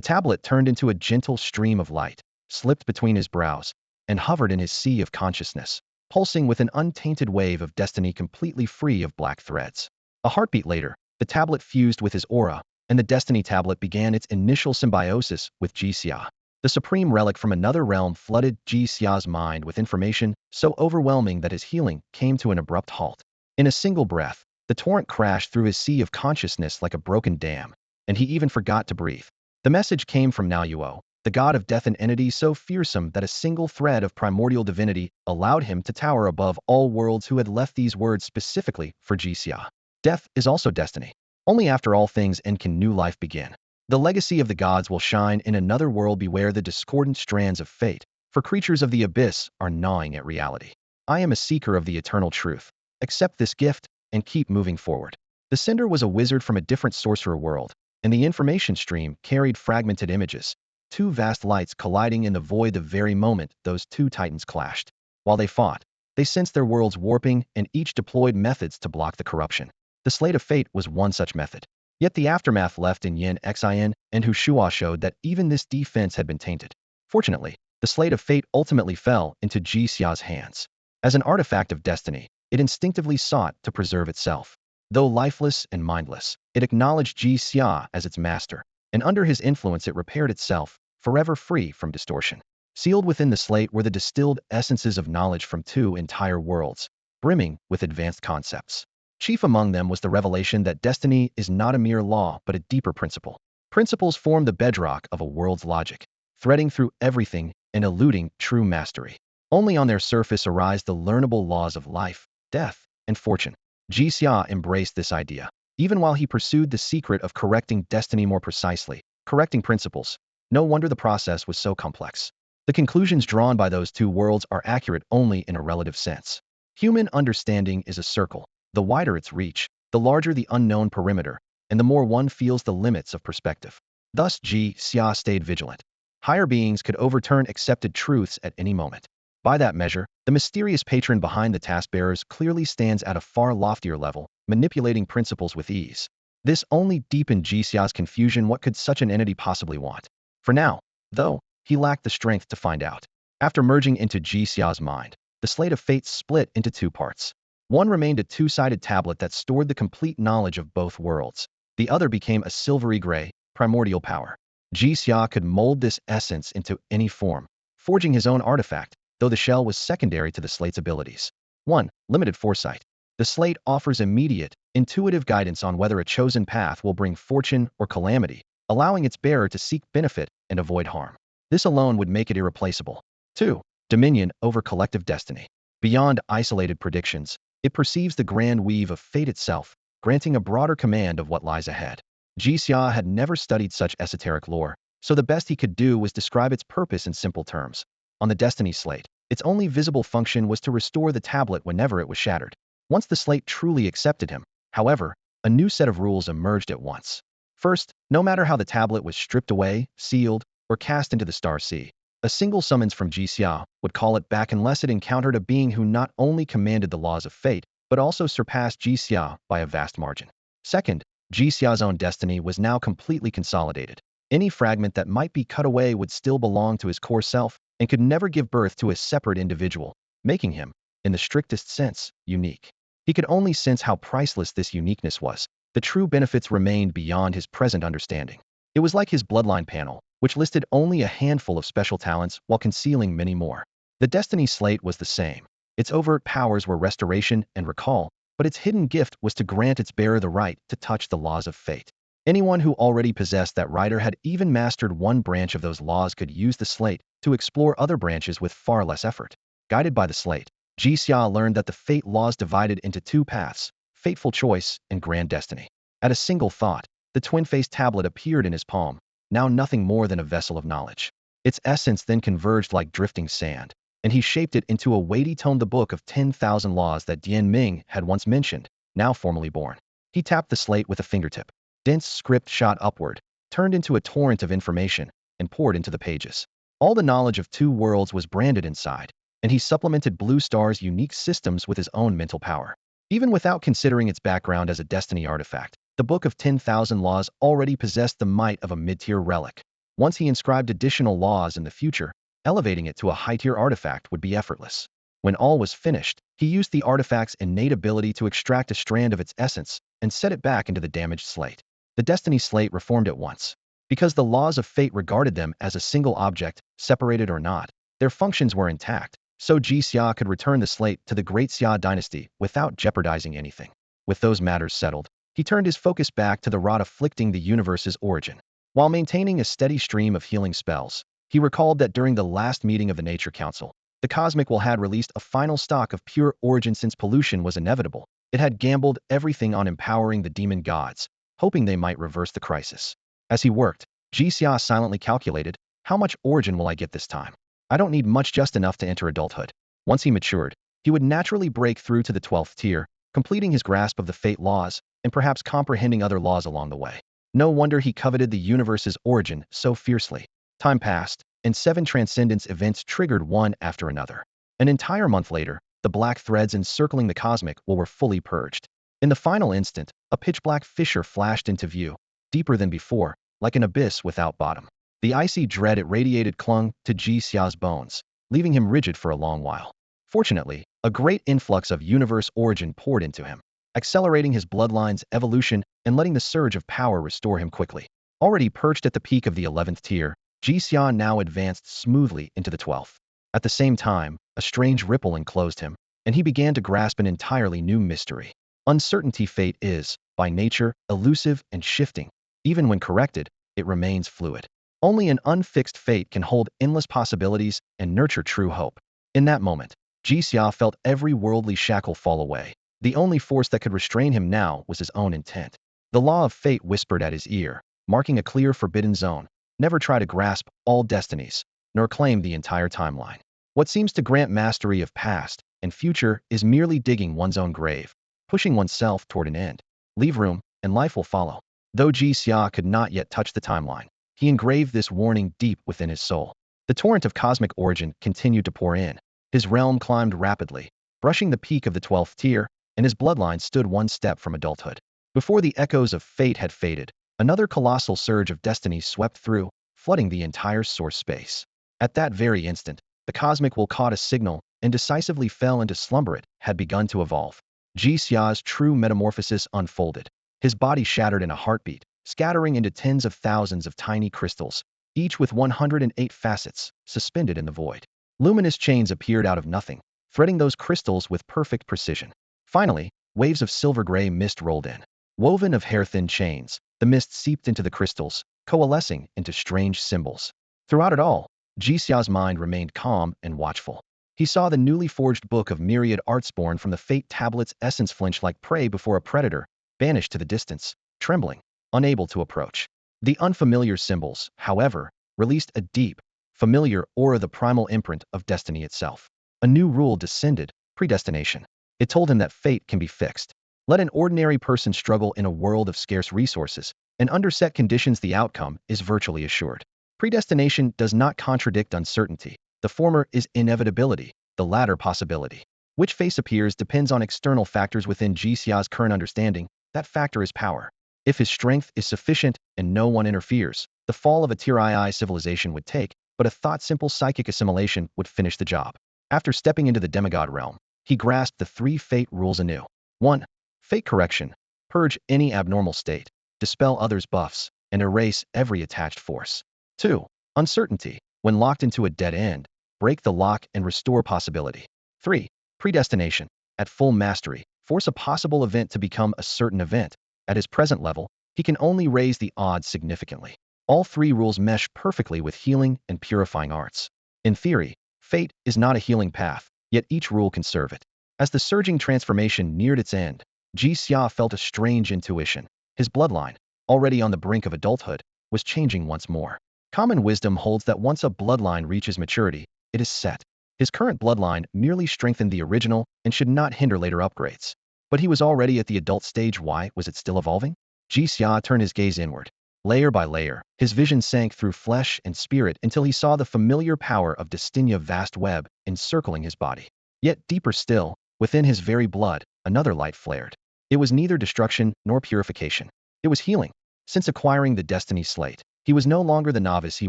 tablet turned into a gentle stream of light, slipped between his brows, and hovered in his sea of consciousness, pulsing with an untainted wave of destiny completely free of black threads. A heartbeat later, the tablet fused with his aura, and the destiny tablet began its initial symbiosis with Jixia. The supreme relic from another realm flooded Jixia's mind with information so overwhelming that his healing came to an abrupt halt. In a single breath, the torrent crashed through his sea of consciousness like a broken dam, and he even forgot to breathe. The message came from Naoyuo, the god of death, an entity so fearsome that a single thread of primordial divinity allowed him to tower above all worlds. Who had left these words specifically for Jixia? "Death is also destiny. Only after all things end can new life begin. The legacy of the gods will shine in another world. Beware the discordant strands of fate, for creatures of the abyss are gnawing at reality. I am a seeker of the eternal truth. Accept this gift and keep moving forward." The sender was a wizard from a different sorcerer world, and the information stream carried fragmented images, two vast lights colliding in the void the very moment those two titans clashed. While they fought, they sensed their worlds warping and each deployed methods to block the corruption. The Slate of Fate was one such method. Yet the aftermath left in Yin Xin and Hushua showed that even this defense had been tainted. Fortunately, the Slate of Fate ultimately fell into Jixia's hands. As an artifact of destiny, it instinctively sought to preserve itself. Though lifeless and mindless, it acknowledged Jixia as its master, and under his influence it repaired itself, forever free from distortion. Sealed within the slate were the distilled essences of knowledge from two entire worlds, brimming with advanced concepts. Chief among them was the revelation that destiny is not a mere law but a deeper principle. Principles form the bedrock of a world's logic, threading through everything and eluding true mastery. Only on their surface arise the learnable laws of life, death, and fortune. Jixia embraced this idea, even while he pursued the secret of correcting destiny more precisely, correcting principles. No wonder the process was so complex. The conclusions drawn by those two worlds are accurate only in a relative sense. Human understanding is a circle. The wider its reach, the larger the unknown perimeter, and the more one feels the limits of perspective. Thus Jixia stayed vigilant. Higher beings could overturn accepted truths at any moment. By that measure, the mysterious patron behind the taskbearers clearly stands at a far loftier level, manipulating principles with ease. This only deepened Jixia's confusion. What could such an entity possibly want? For now, though, he lacked the strength to find out. After merging into Jixia's mind, the Slate of Fate split into two parts. One remained a two-sided tablet that stored the complete knowledge of both worlds. The other became a silvery gray, primordial power. Jixia could mold this essence into any form, forging his own artifact, though the shell was secondary to the slate's abilities. 1. Limited foresight. The slate offers immediate, intuitive guidance on whether a chosen path will bring fortune or calamity, allowing its bearer to seek benefit and avoid harm. This alone would make it irreplaceable. 2. Dominion over collective destiny. Beyond isolated predictions, it perceives the grand weave of fate itself, granting a broader command of what lies ahead. Jixia had never studied such esoteric lore, so the best he could do was describe its purpose in simple terms. On the destiny slate, its only visible function was to restore the tablet whenever it was shattered. Once the slate truly accepted him, however, a new set of rules emerged at once. First, no matter how the tablet was stripped away, sealed, or cast into the star sea, a single summons from Jixia would call it back unless it encountered a being who not only commanded the laws of fate, but also surpassed Jixia by a vast margin. Second, Jixia's own destiny was now completely consolidated. Any fragment that might be cut away would still belong to his core self and could never give birth to a separate individual, making him, in the strictest sense, unique. He could only sense how priceless this uniqueness was. The true benefits remained beyond his present understanding. It was like his bloodline panel, which listed only a handful of special talents while concealing many more. The destiny slate was the same. Its overt powers were restoration and recall, but its hidden gift was to grant its bearer the right to touch the laws of fate. Anyone who already possessed that right or had even mastered one branch of those laws could use the slate to explore other branches with far less effort. Guided by the slate, Jixia learned that the fate laws divided into two paths, fateful choice and grand destiny. At a single thought, the twin-faced tablet appeared in his palm, now nothing more than a vessel of knowledge. Its essence then converged like drifting sand, and he shaped it into a weighty tome, the book of 10,000 laws that Dian Ming had once mentioned, now formally born. He tapped the slate with a fingertip. Dense script shot upward, turned into a torrent of information, and poured into the pages. All the knowledge of two worlds was branded inside, and he supplemented Blue Star's unique systems with his own mental power. Even without considering its background as a destiny artifact, the Book of 10,000 Laws already possessed the might of a mid-tier relic. Once he inscribed additional laws in the future, elevating it to a high-tier artifact would be effortless. When all was finished, he used the artifact's innate ability to extract a strand of its essence and set it back into the damaged slate. The destiny slate reformed at once. Because the laws of fate regarded them as a single object, separated or not, their functions were intact, so Jixia could return the slate to the Great Xia dynasty without jeopardizing anything. With those matters settled, he turned his focus back to the rot afflicting the universe's origin. While maintaining a steady stream of healing spells, he recalled that during the last meeting of the Nature Council, the Cosmic Will had released a final stock of pure origin. Since pollution was inevitable, it had gambled everything on empowering the demon gods, hoping they might reverse the crisis. As he worked, Jixia silently calculated, how much origin will I get this time? I don't need much, just enough to enter adulthood. Once he matured, he would naturally break through to the 12th tier, completing his grasp of the fate laws, and perhaps comprehending other laws along the way. No wonder he coveted the universe's origin so fiercely. Time passed, and 7 transcendence events triggered one after another. An entire month later, the black threads encircling the cosmic will were fully purged. In the final instant, a pitch-black fissure flashed into view, deeper than before, like an abyss without bottom. The icy dread it radiated clung to Ji Xia's bones, leaving him rigid for a long while. Fortunately, a great influx of universe origin poured into him, accelerating his bloodline's evolution and letting the surge of power restore him quickly. Already perched at the peak of the 11th tier, Ji Xia now advanced smoothly into the 12th. At the same time, a strange ripple enclosed him, and he began to grasp an entirely new mystery. Uncertainty fate is, by nature, elusive and shifting. Even when corrected, it remains fluid. Only an unfixed fate can hold endless possibilities and nurture true hope. In that moment, Ji Xia felt every worldly shackle fall away. The only force that could restrain him now was his own intent. The law of fate whispered at his ear, marking a clear forbidden zone. Never try to grasp all destinies, nor claim the entire timeline. What seems to grant mastery of past and future is merely digging one's own grave, pushing oneself toward an end. Leave room, and life will follow. Though Ji Xia could not yet touch the timeline, he engraved this warning deep within his soul. The torrent of cosmic origin continued to pour in. His realm climbed rapidly, brushing the peak of the 12th tier, and his bloodline stood one step from adulthood. Before the echoes of fate had faded, another colossal surge of destiny swept through, flooding the entire source space. At that very instant, the cosmic will caught a signal and decisively fell into slumber. It had begun to evolve. Ji Xia's true metamorphosis unfolded. His body shattered in a heartbeat, scattering into tens of thousands of tiny crystals, each with 108 facets, suspended in the void. Luminous chains appeared out of nothing, threading those crystals with perfect precision. Finally, waves of silver-gray mist rolled in. Woven of hair-thin chains, the mist seeped into the crystals, coalescing into strange symbols. Throughout it all, Ji Xia's mind remained calm and watchful. He saw the newly forged book of myriad arts born from the fate tablet's essence flinch like prey before a predator, banished to the distance, trembling, unable to approach. The unfamiliar symbols, however, released a deep, familiar aura, the primal imprint of destiny itself. A new rule descended, predestination. It told him that fate can be fixed. Let an ordinary person struggle in a world of scarce resources, and under set conditions the outcome is virtually assured. Predestination does not contradict uncertainty. The former is inevitability, the latter possibility. Which face appears depends on external factors within Ji Xia's current understanding. That factor is power. If his strength is sufficient and no one interferes, the fall of a Tier II civilization would take, but a thought-simple psychic assimilation would finish the job. After stepping into the demigod realm, he grasped the 3 fate rules anew. 1. Fate correction. Purge any abnormal state, dispel others' buffs, and erase every attached force. 2. Uncertainty. When locked into a dead end, break the lock and restore possibility. 3. Predestination. At full mastery, force a possible event to become a certain event. At his present level, he can only raise the odds significantly. All 3 rules mesh perfectly with healing and purifying arts. In theory, fate is not a healing path, yet each rule can serve it. As the surging transformation neared its end, Ji Xia felt a strange intuition. His bloodline, already on the brink of adulthood, was changing once more. Common wisdom holds that once a bloodline reaches maturity, it is set. His current bloodline merely strengthened the original and should not hinder later upgrades. But he was already at the adult stage. Why was it still evolving? Ji Xia turned his gaze inward. Layer by layer, his vision sank through flesh and spirit until he saw the familiar power of Destinia, vast web encircling his body. Yet deeper still, within his very blood, another light flared. It was neither destruction nor purification. It was healing. Since acquiring the Destiny Slate, he was no longer the novice he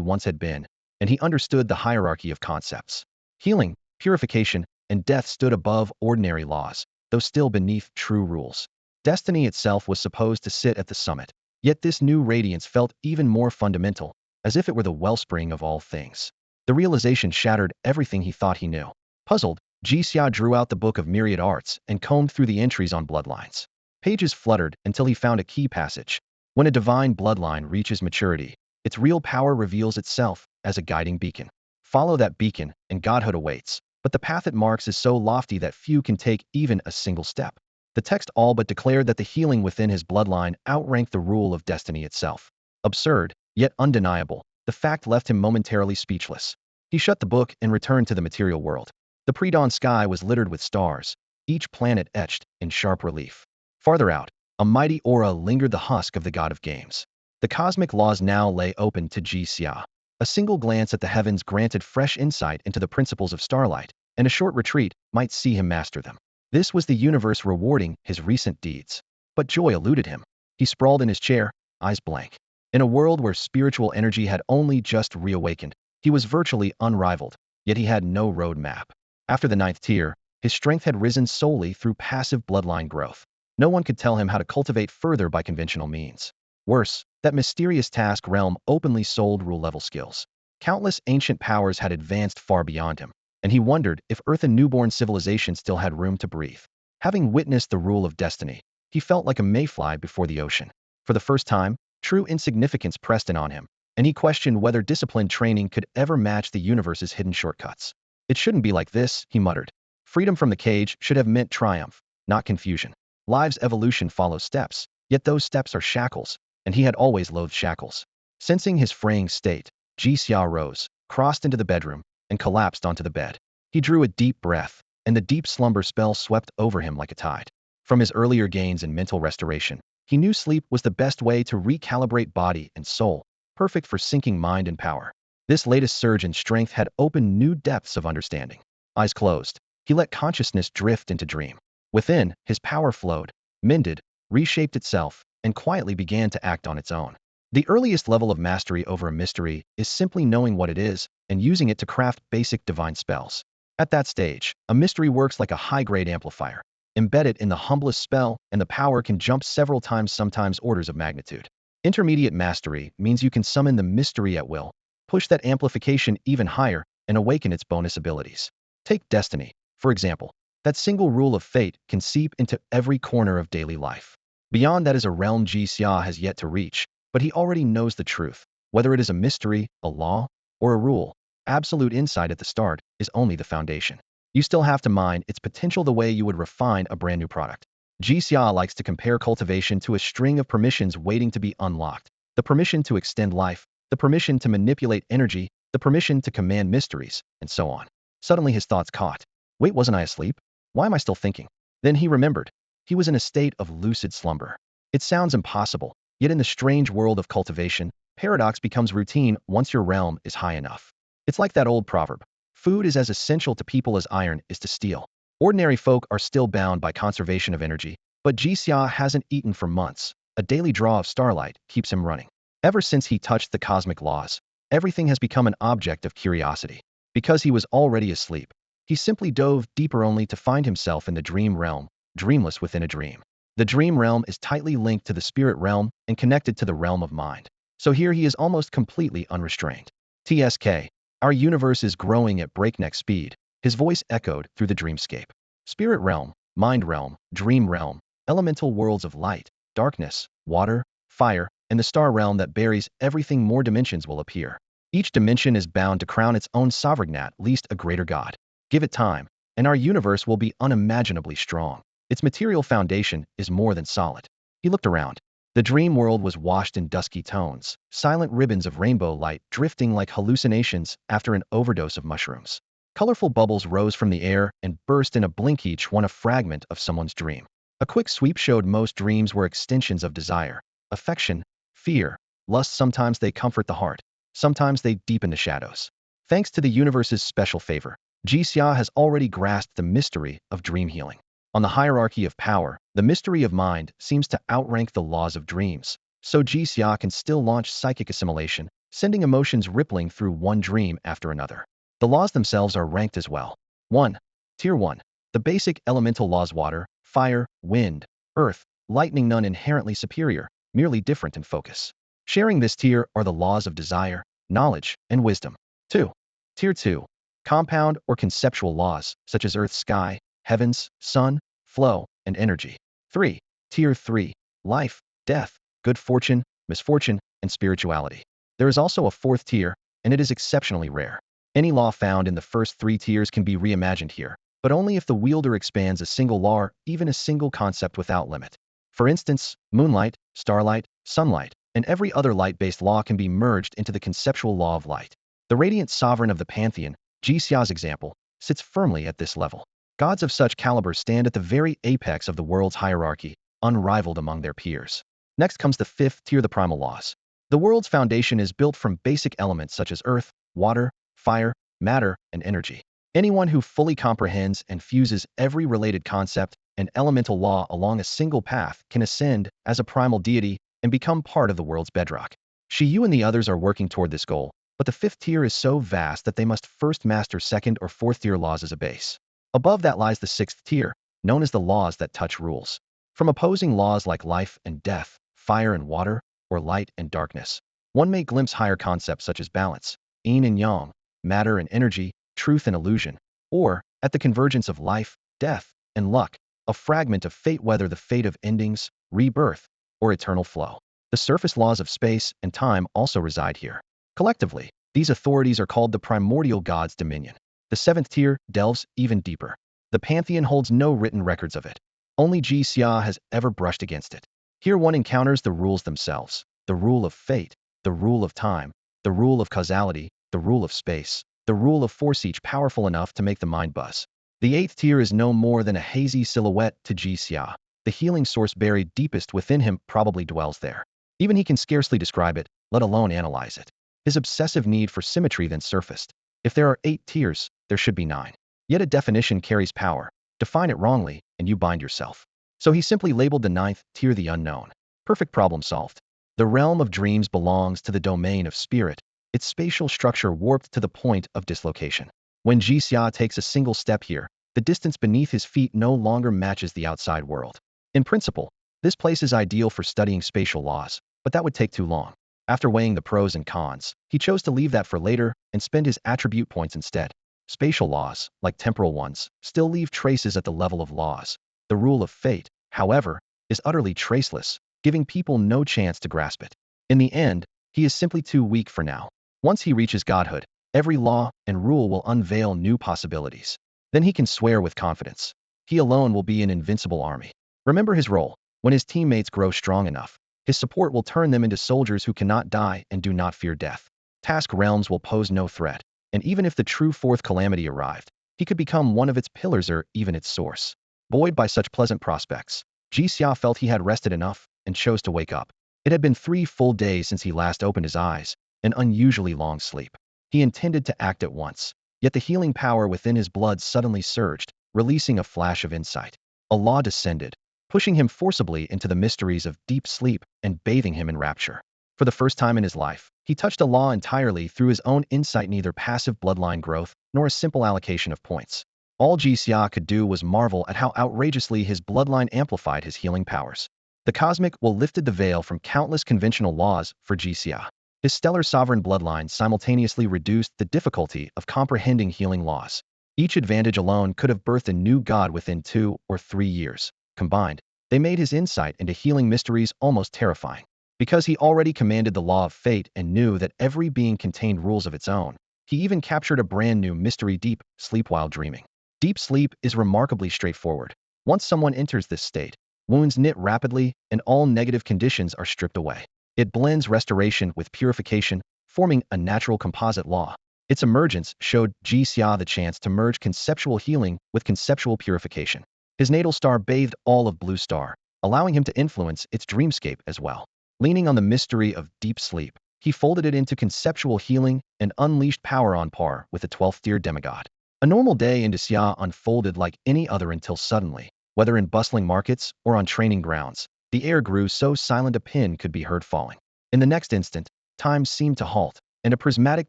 once had been, and he understood the hierarchy of concepts. Healing, purification, and death stood above ordinary laws, though still beneath true rules. Destiny itself was supposed to sit at the summit. Yet this new radiance felt even more fundamental, as if it were the wellspring of all things. The realization shattered everything he thought he knew. Puzzled, Ji Xia drew out the book of myriad arts and combed through the entries on bloodlines. Pages fluttered until he found a key passage. When a divine bloodline reaches maturity, its real power reveals itself as a guiding beacon. Follow that beacon, and godhood awaits. But the path it marks is so lofty that few can take even a single step. The text all but declared that the healing within his bloodline outranked the rule of destiny itself. Absurd, yet undeniable, the fact left him momentarily speechless. He shut the book and returned to the material world. The pre-dawn sky was littered with stars, each planet etched in sharp relief. Farther out, a mighty aura lingered, the husk of the god of games. The cosmic laws now lay open to Jixia. A single glance at the heavens granted fresh insight into the principles of starlight, and a short retreat might see him master them. This was the universe rewarding his recent deeds. But joy eluded him. He sprawled in his chair, eyes blank. In a world where spiritual energy had only just reawakened, he was virtually unrivaled, yet he had no road map. After the 9th tier, his strength had risen solely through passive bloodline growth. No one could tell him how to cultivate further by conventional means. Worse, that mysterious task realm openly sold rule-level skills. Countless ancient powers had advanced far beyond him, and he wondered if Earth and newborn civilization still had room to breathe. Having witnessed the rule of destiny, he felt like a mayfly before the ocean. For the first time, true insignificance pressed in on him, and he questioned whether disciplined training could ever match the universe's hidden shortcuts. It shouldn't be like this, he muttered. Freedom from the cage should have meant triumph, not confusion. Life's evolution follows steps, yet those steps are shackles, and he had always loathed shackles. Sensing his fraying state, Jixia rose, crossed into the bedroom, and collapsed onto the bed. He drew a deep breath, and the deep slumber spell swept over him like a tide. From his earlier gains in mental restoration, he knew sleep was the best way to recalibrate body and soul, perfect for sinking mind and power. This latest surge in strength had opened new depths of understanding. Eyes closed, he let consciousness drift into dream. Within, his power flowed, mended, reshaped itself, and quietly began to act on its own. The earliest level of mastery over a mystery is simply knowing what it is and using it to craft basic divine spells. At that stage, a mystery works like a high-grade amplifier. Embed it in the humblest spell, and the power can jump several times, sometimes orders of magnitude. Intermediate mastery means you can summon the mystery at will, push that amplification even higher, and awaken its bonus abilities. Take destiny, for example. That single rule of fate can seep into every corner of daily life. Beyond that is a realm Jixia has yet to reach, but he already knows the truth. Whether it is a mystery, a law, or a rule, absolute insight at the start is only the foundation. You still have to mine its potential the way you would refine a brand new product. Jixia likes to compare cultivation to a string of permissions waiting to be unlocked. The permission to extend life, the permission to manipulate energy, the permission to command mysteries, and so on. Suddenly his thoughts caught. Wait, wasn't I asleep? Why am I still thinking? Then he remembered. He was in a state of lucid slumber. It sounds impossible, yet in the strange world of cultivation, paradox becomes routine once your realm is high enough. It's like that old proverb. Food is as essential to people as iron is to steel. Ordinary folk are still bound by conservation of energy, but Jixia hasn't eaten for months. A daily draw of starlight keeps him running. Ever since he touched the cosmic laws, everything has become an object of curiosity. Because he was already asleep, he simply dove deeper only to find himself in the dream realm, dreamless within a dream. The dream realm is tightly linked to the spirit realm and connected to the realm of mind. So here he is almost completely unrestrained. TSK, our universe is growing at breakneck speed. His voice echoed through the dreamscape. Spirit realm, mind realm, dream realm, elemental worlds of light, darkness, water, fire, and the star realm that buries everything. More dimensions will appear. Each dimension is bound to crown its own sovereign, at least a greater god. Give it time, and our universe will be unimaginably strong. Its material foundation is more than solid. He looked around. The dream world was washed in dusky tones, silent ribbons of rainbow light drifting like hallucinations after an overdose of mushrooms. Colorful bubbles rose from the air and burst in a blink, each one a fragment of someone's dream. A quick sweep showed most dreams were extensions of desire, affection, fear, lust. Sometimes they comfort the heart, sometimes they deepen the shadows. Thanks to the universe's special favor, Jixia has already grasped the mystery of dream healing. On the hierarchy of power, the mystery of mind seems to outrank the laws of dreams, so Jixia can still launch psychic assimilation, sending emotions rippling through one dream after another. The laws themselves are ranked as well. 1. Tier 1. The basic elemental laws: water, fire, wind, earth, lightning. None inherently superior, merely different in focus. Sharing this tier are the laws of desire, knowledge, and wisdom. 2. Tier 2. Compound or conceptual laws, such as earth, sky, heavens, sun, flow, and energy. 3. Tier 3. Life, death, good fortune, misfortune, and spirituality. There is also a 4th tier, and it is exceptionally rare. Any law found in the first 3 tiers can be reimagined here, but only if the wielder expands a single law or even a single concept without limit. For instance, moonlight, starlight, sunlight, and every other light-based law can be merged into the conceptual law of light. The radiant sovereign of the pantheon, Jixia's example, sits firmly at this level. Gods of such caliber stand at the very apex of the world's hierarchy, unrivaled among their peers. Next comes the 5th tier, the primal laws. The world's foundation is built from basic elements such as earth, water, fire, matter, and energy. Anyone who fully comprehends and fuses every related concept and elemental law along a single path can ascend as a primal deity and become part of the world's bedrock. Yu and the others are working toward this goal, but the fifth tier is so vast that they must first master second or fourth tier laws as a base. Above that lies the sixth tier, known as the laws that touch rules. From opposing laws like life and death, fire and water, or light and darkness, one may glimpse higher concepts such as balance, yin and yang, matter and energy, truth and illusion, or, at the convergence of life, death, and luck, a fragment of fate, whether the fate of endings, rebirth, or eternal flow. The surface laws of space and time also reside here. Collectively, these authorities are called the primordial god's dominion. The seventh tier delves even deeper. The pantheon holds no written records of it. Only Daxia has ever brushed against it. Here one encounters the rules themselves, the rule of fate, the rule of time, the rule of causality, the rule of space, the rule of force, each powerful enough to make the mind buzz. The eighth tier is no more than a hazy silhouette to Daxia. The healing source buried deepest within him probably dwells there. Even he can scarcely describe it, let alone analyze it. His obsessive need for symmetry then surfaced. If there are 8 tiers, there should be 9. Yet a definition carries power. Define it wrongly, and you bind yourself. So he simply labeled the 9th tier the unknown. Perfect problem solved. The realm of dreams belongs to the domain of spirit, its spatial structure warped to the point of dislocation. When Daxia takes a single step here, the distance beneath his feet no longer matches the outside world. In principle, this place is ideal for studying spatial laws, but that would take too long. After weighing the pros and cons, he chose to leave that for later and spend his attribute points instead. Spatial laws, like temporal ones, still leave traces at the level of laws. The rule of fate, however, is utterly traceless, giving people no chance to grasp it. In the end, he is simply too weak for now. Once he reaches godhood, every law and rule will unveil new possibilities. Then he can swear with confidence. He alone will be an invincible army. Remember his role. When his teammates grow strong enough, his support will turn them into soldiers who cannot die and do not fear death. Task realms will pose no threat, and even if the true fourth calamity arrived, he could become one of its pillars or even its source. Buoyed by such pleasant prospects, Daxia felt he had rested enough and chose to wake up. It had been 3 full days since he last opened his eyes, an unusually long sleep. He intended to act at once, yet the healing power within his blood suddenly surged, releasing a flash of insight. A law descended, pushing him forcibly into the mysteries of deep sleep and bathing him in rapture. For the first time in his life, he touched a law entirely through his own insight, neither passive bloodline growth nor a simple allocation of points. All Daxia could do was marvel at how outrageously his bloodline amplified his healing powers. The cosmic will lifted the veil from countless conventional laws for Daxia. His stellar sovereign bloodline simultaneously reduced the difficulty of comprehending healing laws. Each advantage alone could have birthed a new god within 2 or 3 years. Combined, they made his insight into healing mysteries almost terrifying. Because he already commanded the law of fate and knew that every being contained rules of its own, he even captured a brand new mystery: deep sleep while dreaming. Deep sleep is remarkably straightforward. Once someone enters this state, wounds knit rapidly and all negative conditions are stripped away. It blends restoration with purification, forming a natural composite law. Its emergence showed Daxia the chance to merge conceptual healing with conceptual purification. His natal star bathed all of Blue Star, allowing him to influence its dreamscape as well. Leaning on the mystery of deep sleep, he folded it into conceptual healing and unleashed power on par with the 12th tier demigod. A normal day in Daxia unfolded like any other until suddenly, whether in bustling markets or on training grounds, the air grew so silent a pin could be heard falling. In the next instant, time seemed to halt, and a prismatic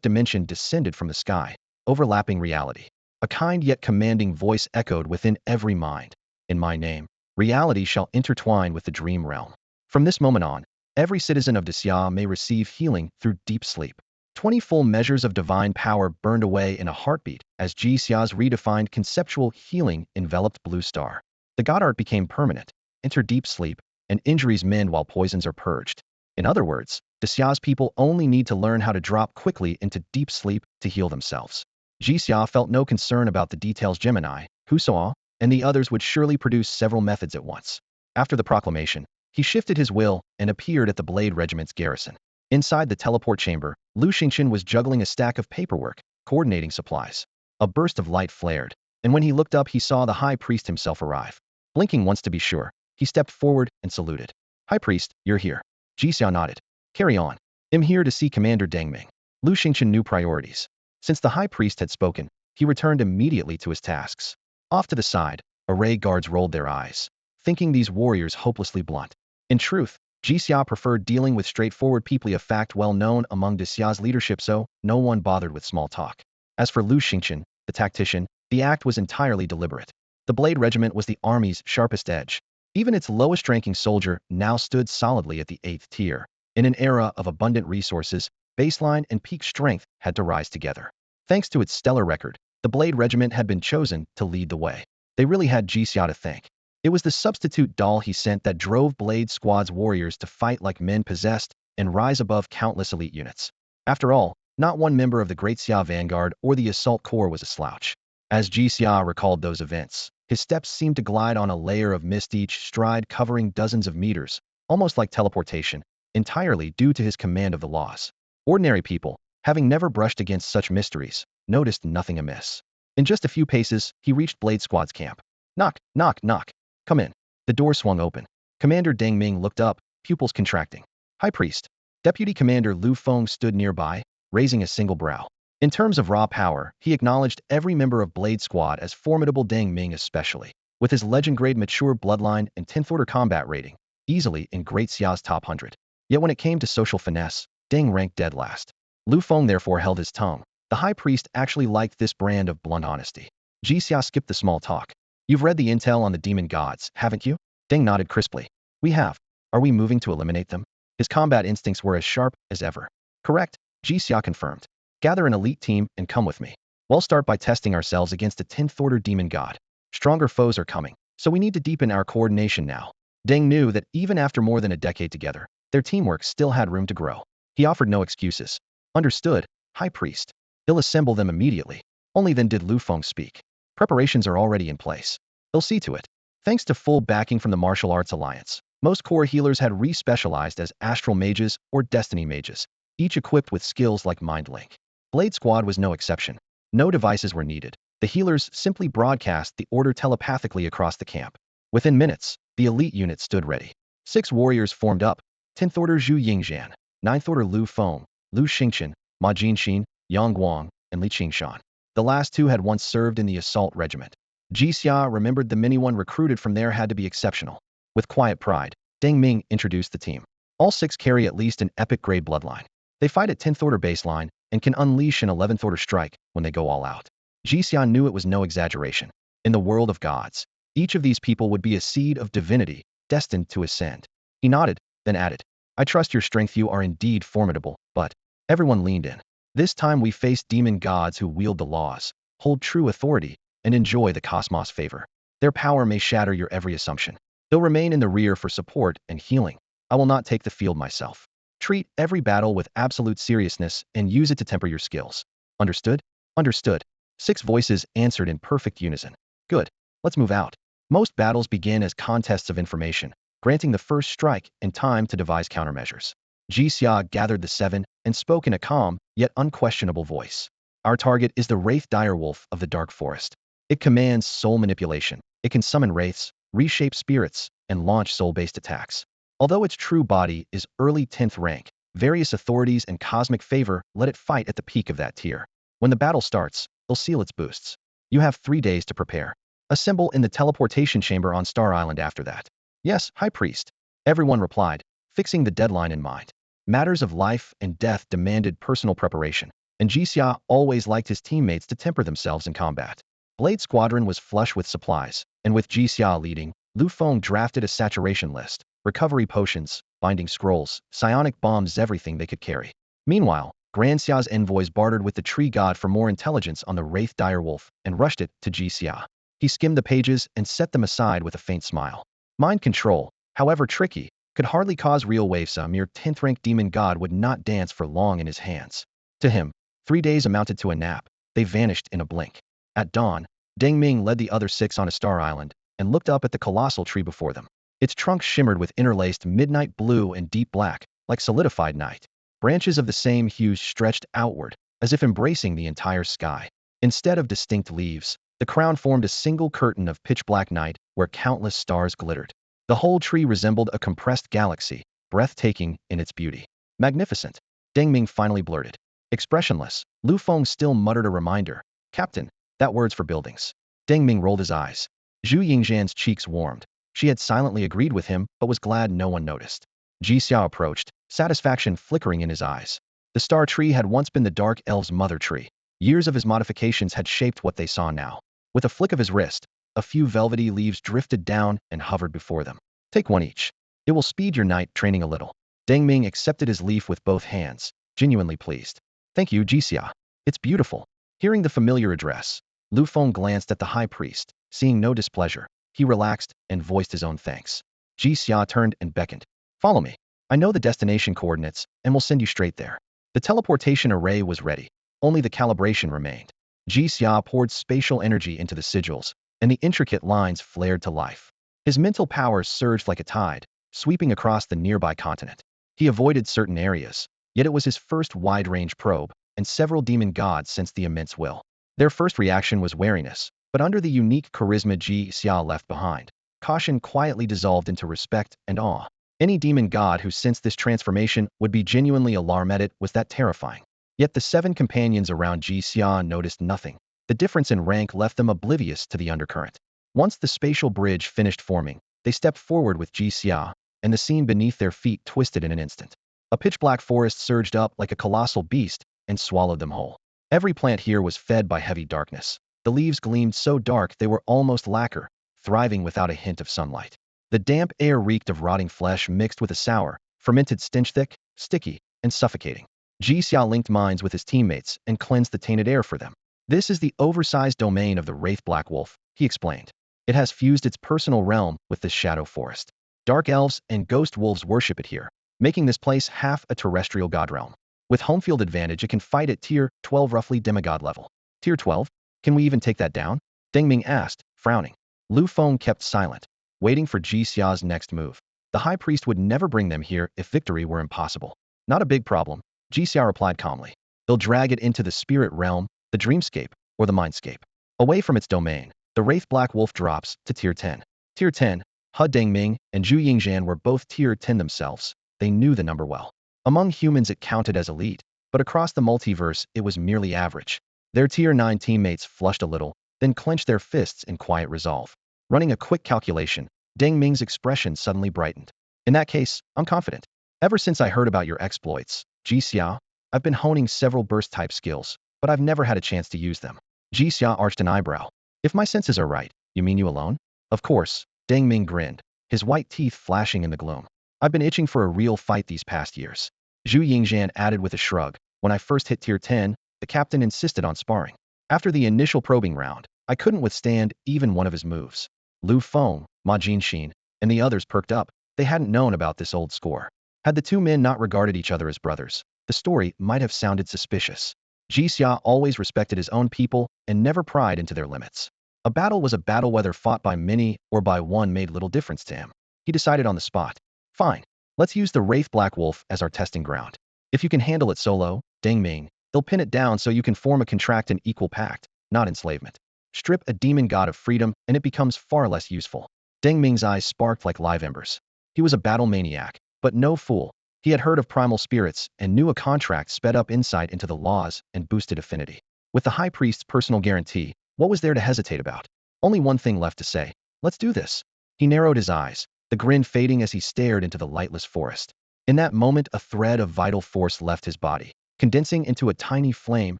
dimension descended from the sky, overlapping reality. A kind yet commanding voice echoed within every mind. In my name, reality shall intertwine with the dream realm. From this moment on, every citizen of Daxia may receive healing through deep sleep. 20 full measures of divine power burned away in a heartbeat as Daxia's redefined conceptual healing enveloped Blue Star. The god art became permanent. Enter deep sleep, and injuries mend while poisons are purged. In other words, Daxia's people only need to learn how to drop quickly into deep sleep to heal themselves. Daxia felt no concern about the details. Gemini, Hussaw, and the others would surely produce several methods at once. After the proclamation, he shifted his will and appeared at the Blade Regiment's garrison. Inside the teleport chamber, Lu Xingqian was juggling a stack of paperwork, coordinating supplies. A burst of light flared, and when he looked up he saw the High Priest himself arrive. Blinking once to be sure, he stepped forward and saluted. "High Priest, you're here." Daxia nodded. "Carry on." "I'm here to see Commander Deng Ming." Lu Xingchen knew priorities. Since the high priest had spoken, he returned immediately to his tasks. Off to the side, array guards rolled their eyes, thinking these warriors hopelessly blunt. In truth, Jixia preferred dealing with straightforward people, a fact well known among Daxia's leadership, so no one bothered with small talk. As for Lu Xingchen, the tactician, the act was entirely deliberate. The Blade Regiment was the army's sharpest edge. Even its lowest-ranking soldier now stood solidly at the 8th tier. In an era of abundant resources, baseline and peak strength had to rise together. Thanks to its stellar record, the Blade Regiment had been chosen to lead the way. They really had Jixia to thank. It was the substitute doll he sent that drove Blade Squad's warriors to fight like men possessed and rise above countless elite units. After all, not one member of the Great Xia Vanguard or the Assault Corps was a slouch. As Jixia recalled those events, his steps seemed to glide on a layer of mist, each stride covering dozens of meters, almost like teleportation, entirely due to his command of the laws. Ordinary people, having never brushed against such mysteries, noticed nothing amiss. In just a few paces, he reached Blade Squad's camp. Knock, knock, knock. Come in. The door swung open. Commander Deng Ming looked up, pupils contracting. High Priest. Deputy Commander Lu Feng stood nearby, raising a single brow. In terms of raw power, he acknowledged every member of Blade Squad as formidable, Deng Ming especially. With his legend-grade mature bloodline and 10th order combat rating, easily in Great Xia's top 100. Yet when it came to social finesse, Deng ranked dead last. Lu Feng therefore held his tongue. The High Priest actually liked this brand of blunt honesty. Jixia skipped the small talk. You've read the intel on the demon gods, haven't you? Deng nodded crisply. We have. Are we moving to eliminate them? His combat instincts were as sharp as ever. Correct, Jixia confirmed. Gather an elite team and come with me. We'll start by testing ourselves against a 10th order demon god. Stronger foes are coming, so we need to deepen our coordination now. Deng knew that even after more than a decade together, their teamwork still had room to grow. He offered no excuses. Understood, High Priest. He'll assemble them immediately. Only then did Lu Feng speak. Preparations are already in place. They'll see to it. Thanks to full backing from the Martial Arts Alliance, most core healers had re-specialized as astral mages or destiny mages, each equipped with skills like Mind Link. Blade Squad was no exception. No devices were needed. The healers simply broadcast the order telepathically across the camp. Within minutes, the elite unit stood ready. 6 warriors formed up: 10th order Zhu Yingzhan, 9th order Lu Feng, Lu Xingchen, Ma Jinxin, Yang Guang, and Li Qingshan. The last 2 had once served in the assault regiment. Jixia remembered the anyone recruited from there had to be exceptional. With quiet pride, Deng Ming introduced the team. All 6 carry at least an epic-grade bloodline. They fight at 10th order baseline and can unleash an 11th order strike when they go all out. Jixia knew it was no exaggeration. In the world of gods, each of these people would be a seed of divinity, destined to ascend. He nodded, then added, I trust your strength. You are indeed formidable, but... Everyone leaned in. This time we face demon gods who wield the laws, hold true authority, and enjoy the cosmos' favor. Their power may shatter your every assumption. They'll remain in the rear for support and healing. I will not take the field myself. Treat every battle with absolute seriousness and use it to temper your skills. Understood? Understood. 6 voices answered in perfect unison. Good. Let's move out. Most battles begin as contests of information, granting the first strike and time to devise countermeasures. Jixia gathered the 7 and spoke in a calm, yet unquestionable voice. Our target is the Wraith Direwolf of the Dark Forest. It commands soul manipulation. It can summon wraiths, reshape spirits, and launch soul-based attacks. Although its true body is early 10th rank, various authorities and cosmic favor let it fight at the peak of that tier. When the battle starts, they'll seal its boosts. You have 3 days to prepare. Assemble in the teleportation chamber on Star Island after that. Yes, High Priest. Everyone replied, fixing the deadline in mind. Matters of life and death demanded personal preparation, and Jixia always liked his teammates to temper themselves in combat. Blade Squadron was flush with supplies, and with Jixia leading, Lu Feng drafted a saturation list: recovery potions, binding scrolls, psionic bombs, everything they could carry. Meanwhile, Grand Xia's envoys bartered with the tree god for more intelligence on the Wraith Direwolf and rushed it to Jixia. He skimmed the pages and set them aside with a faint smile. Mind control, however tricky, could hardly cause real waves. A mere 10th rank demon god would not dance for long in his hands. To him, 3 days amounted to a nap. They vanished in a blink. At dawn, Deng Ming led the other 6 on a star island and looked up at the colossal tree before them. Its trunk shimmered with interlaced midnight blue and deep black, like solidified night. Branches of the same hues stretched outward, as if embracing the entire sky. Instead of distinct leaves, the crown formed a single curtain of pitch-black night where countless stars glittered. The whole tree resembled a compressed galaxy, breathtaking in its beauty. Magnificent. Deng Ming finally blurted. Expressionless, Lu Feng still muttered a reminder. Captain, that word's for buildings. Deng Ming rolled his eyes. Zhu Yingzhan's cheeks warmed. She had silently agreed with him, but was glad no one noticed. Ji Xiao approached, satisfaction flickering in his eyes. The star tree had once been the dark elf's mother tree. Years of his modifications had shaped what they saw now. With a flick of his wrist, a few velvety leaves drifted down and hovered before them. Take one each. It will speed your night training a little. Deng Ming accepted his leaf with both hands, genuinely pleased. Thank you, Ji Xia. It's beautiful. Hearing the familiar address, Lu Feng glanced at the high priest. Seeing no displeasure, he relaxed and voiced his own thanks. Ji Xia turned and beckoned. Follow me. I know the destination coordinates and will send you straight there. The teleportation array was ready. Only the calibration remained. Ji Xia poured spatial energy into the sigils, and the intricate lines flared to life. His mental powers surged like a tide, sweeping across the nearby continent. He avoided certain areas, yet it was his first wide-range probe, and several demon gods sensed the immense will. Their first reaction was wariness, but under the unique charisma Ji Xia left behind, caution quietly dissolved into respect and awe. Any demon god who sensed this transformation would be genuinely alarmed at it. Was that terrifying? Yet the 7 companions around Ji Xia noticed nothing. The difference in rank left them oblivious to the undercurrent. Once the spatial bridge finished forming, they stepped forward with Ji Xia, and the scene beneath their feet twisted in an instant. A pitch-black forest surged up like a colossal beast and swallowed them whole. Every plant here was fed by heavy darkness. The leaves gleamed so dark they were almost lacquer, thriving without a hint of sunlight. The damp air reeked of rotting flesh mixed with a sour, fermented stench, thick, sticky, and suffocating. Ji Xia linked minds with his teammates and cleansed the tainted air for them. This is the oversized domain of the Wraith Black Wolf, he explained. It has fused its personal realm with this shadow forest. Dark elves and ghost wolves worship it here, making this place half a terrestrial god realm. With home field advantage, it can fight at tier 12, roughly demigod level. Tier 12? Can we even take that down? Deng Ming asked, frowning. Lu Feng kept silent, waiting for Ji Xia's next move. The high priest would never bring them here if victory were impossible. Not a big problem, Ji Xia replied calmly. They'll drag it into the spirit realm, the dreamscape, or the mindscape. Away from its domain, the Wraith Black Wolf drops to tier 10. Tier 10, He Deng Ming and Zhu Yingzhan were both tier 10 themselves. They knew the number well. Among humans it counted as elite, but across the multiverse it was merely average. Their tier 9 teammates flushed a little, then clenched their fists in quiet resolve. Running a quick calculation, Deng Ming's expression suddenly brightened. In that case, I'm confident. Ever since I heard about your exploits, Ji Xia, I've been honing several burst-type skills, but I've never had a chance to use them. Ji Xia arched an eyebrow. If my senses are right, you mean you alone? Of course, Deng Ming grinned, his white teeth flashing in the gloom. I've been itching for a real fight these past years. Zhu Yingzhan added with a shrug. When I first hit tier 10, the captain insisted on sparring. After the initial probing round, I couldn't withstand even one of his moves. Lu Feng, Ma Jinxin, and the others perked up. They hadn't known about this old score. Had the two men not regarded each other as brothers, the story might have sounded suspicious. Ji Xia always respected his own people and never pried into their limits. A battle was a battle, whether fought by many or by one made little difference to him. He decided on the spot. Fine, let's use the Wraith Black Wolf as our testing ground. If you can handle it solo, Deng Ming, they'll pin it down so you can form a contract and equal pact, not enslavement. Strip a demon god of freedom and it becomes far less useful. Deng Ming's eyes sparked like live embers. He was a battle maniac, but no fool. He had heard of primal spirits and knew a contract sped up insight into the laws and boosted affinity. With the high priest's personal guarantee, what was there to hesitate about? Only one thing left to say. Let's do this. He narrowed his eyes, the grin fading as he stared into the lightless forest. In that moment, a thread of vital force left his body, condensing into a tiny flame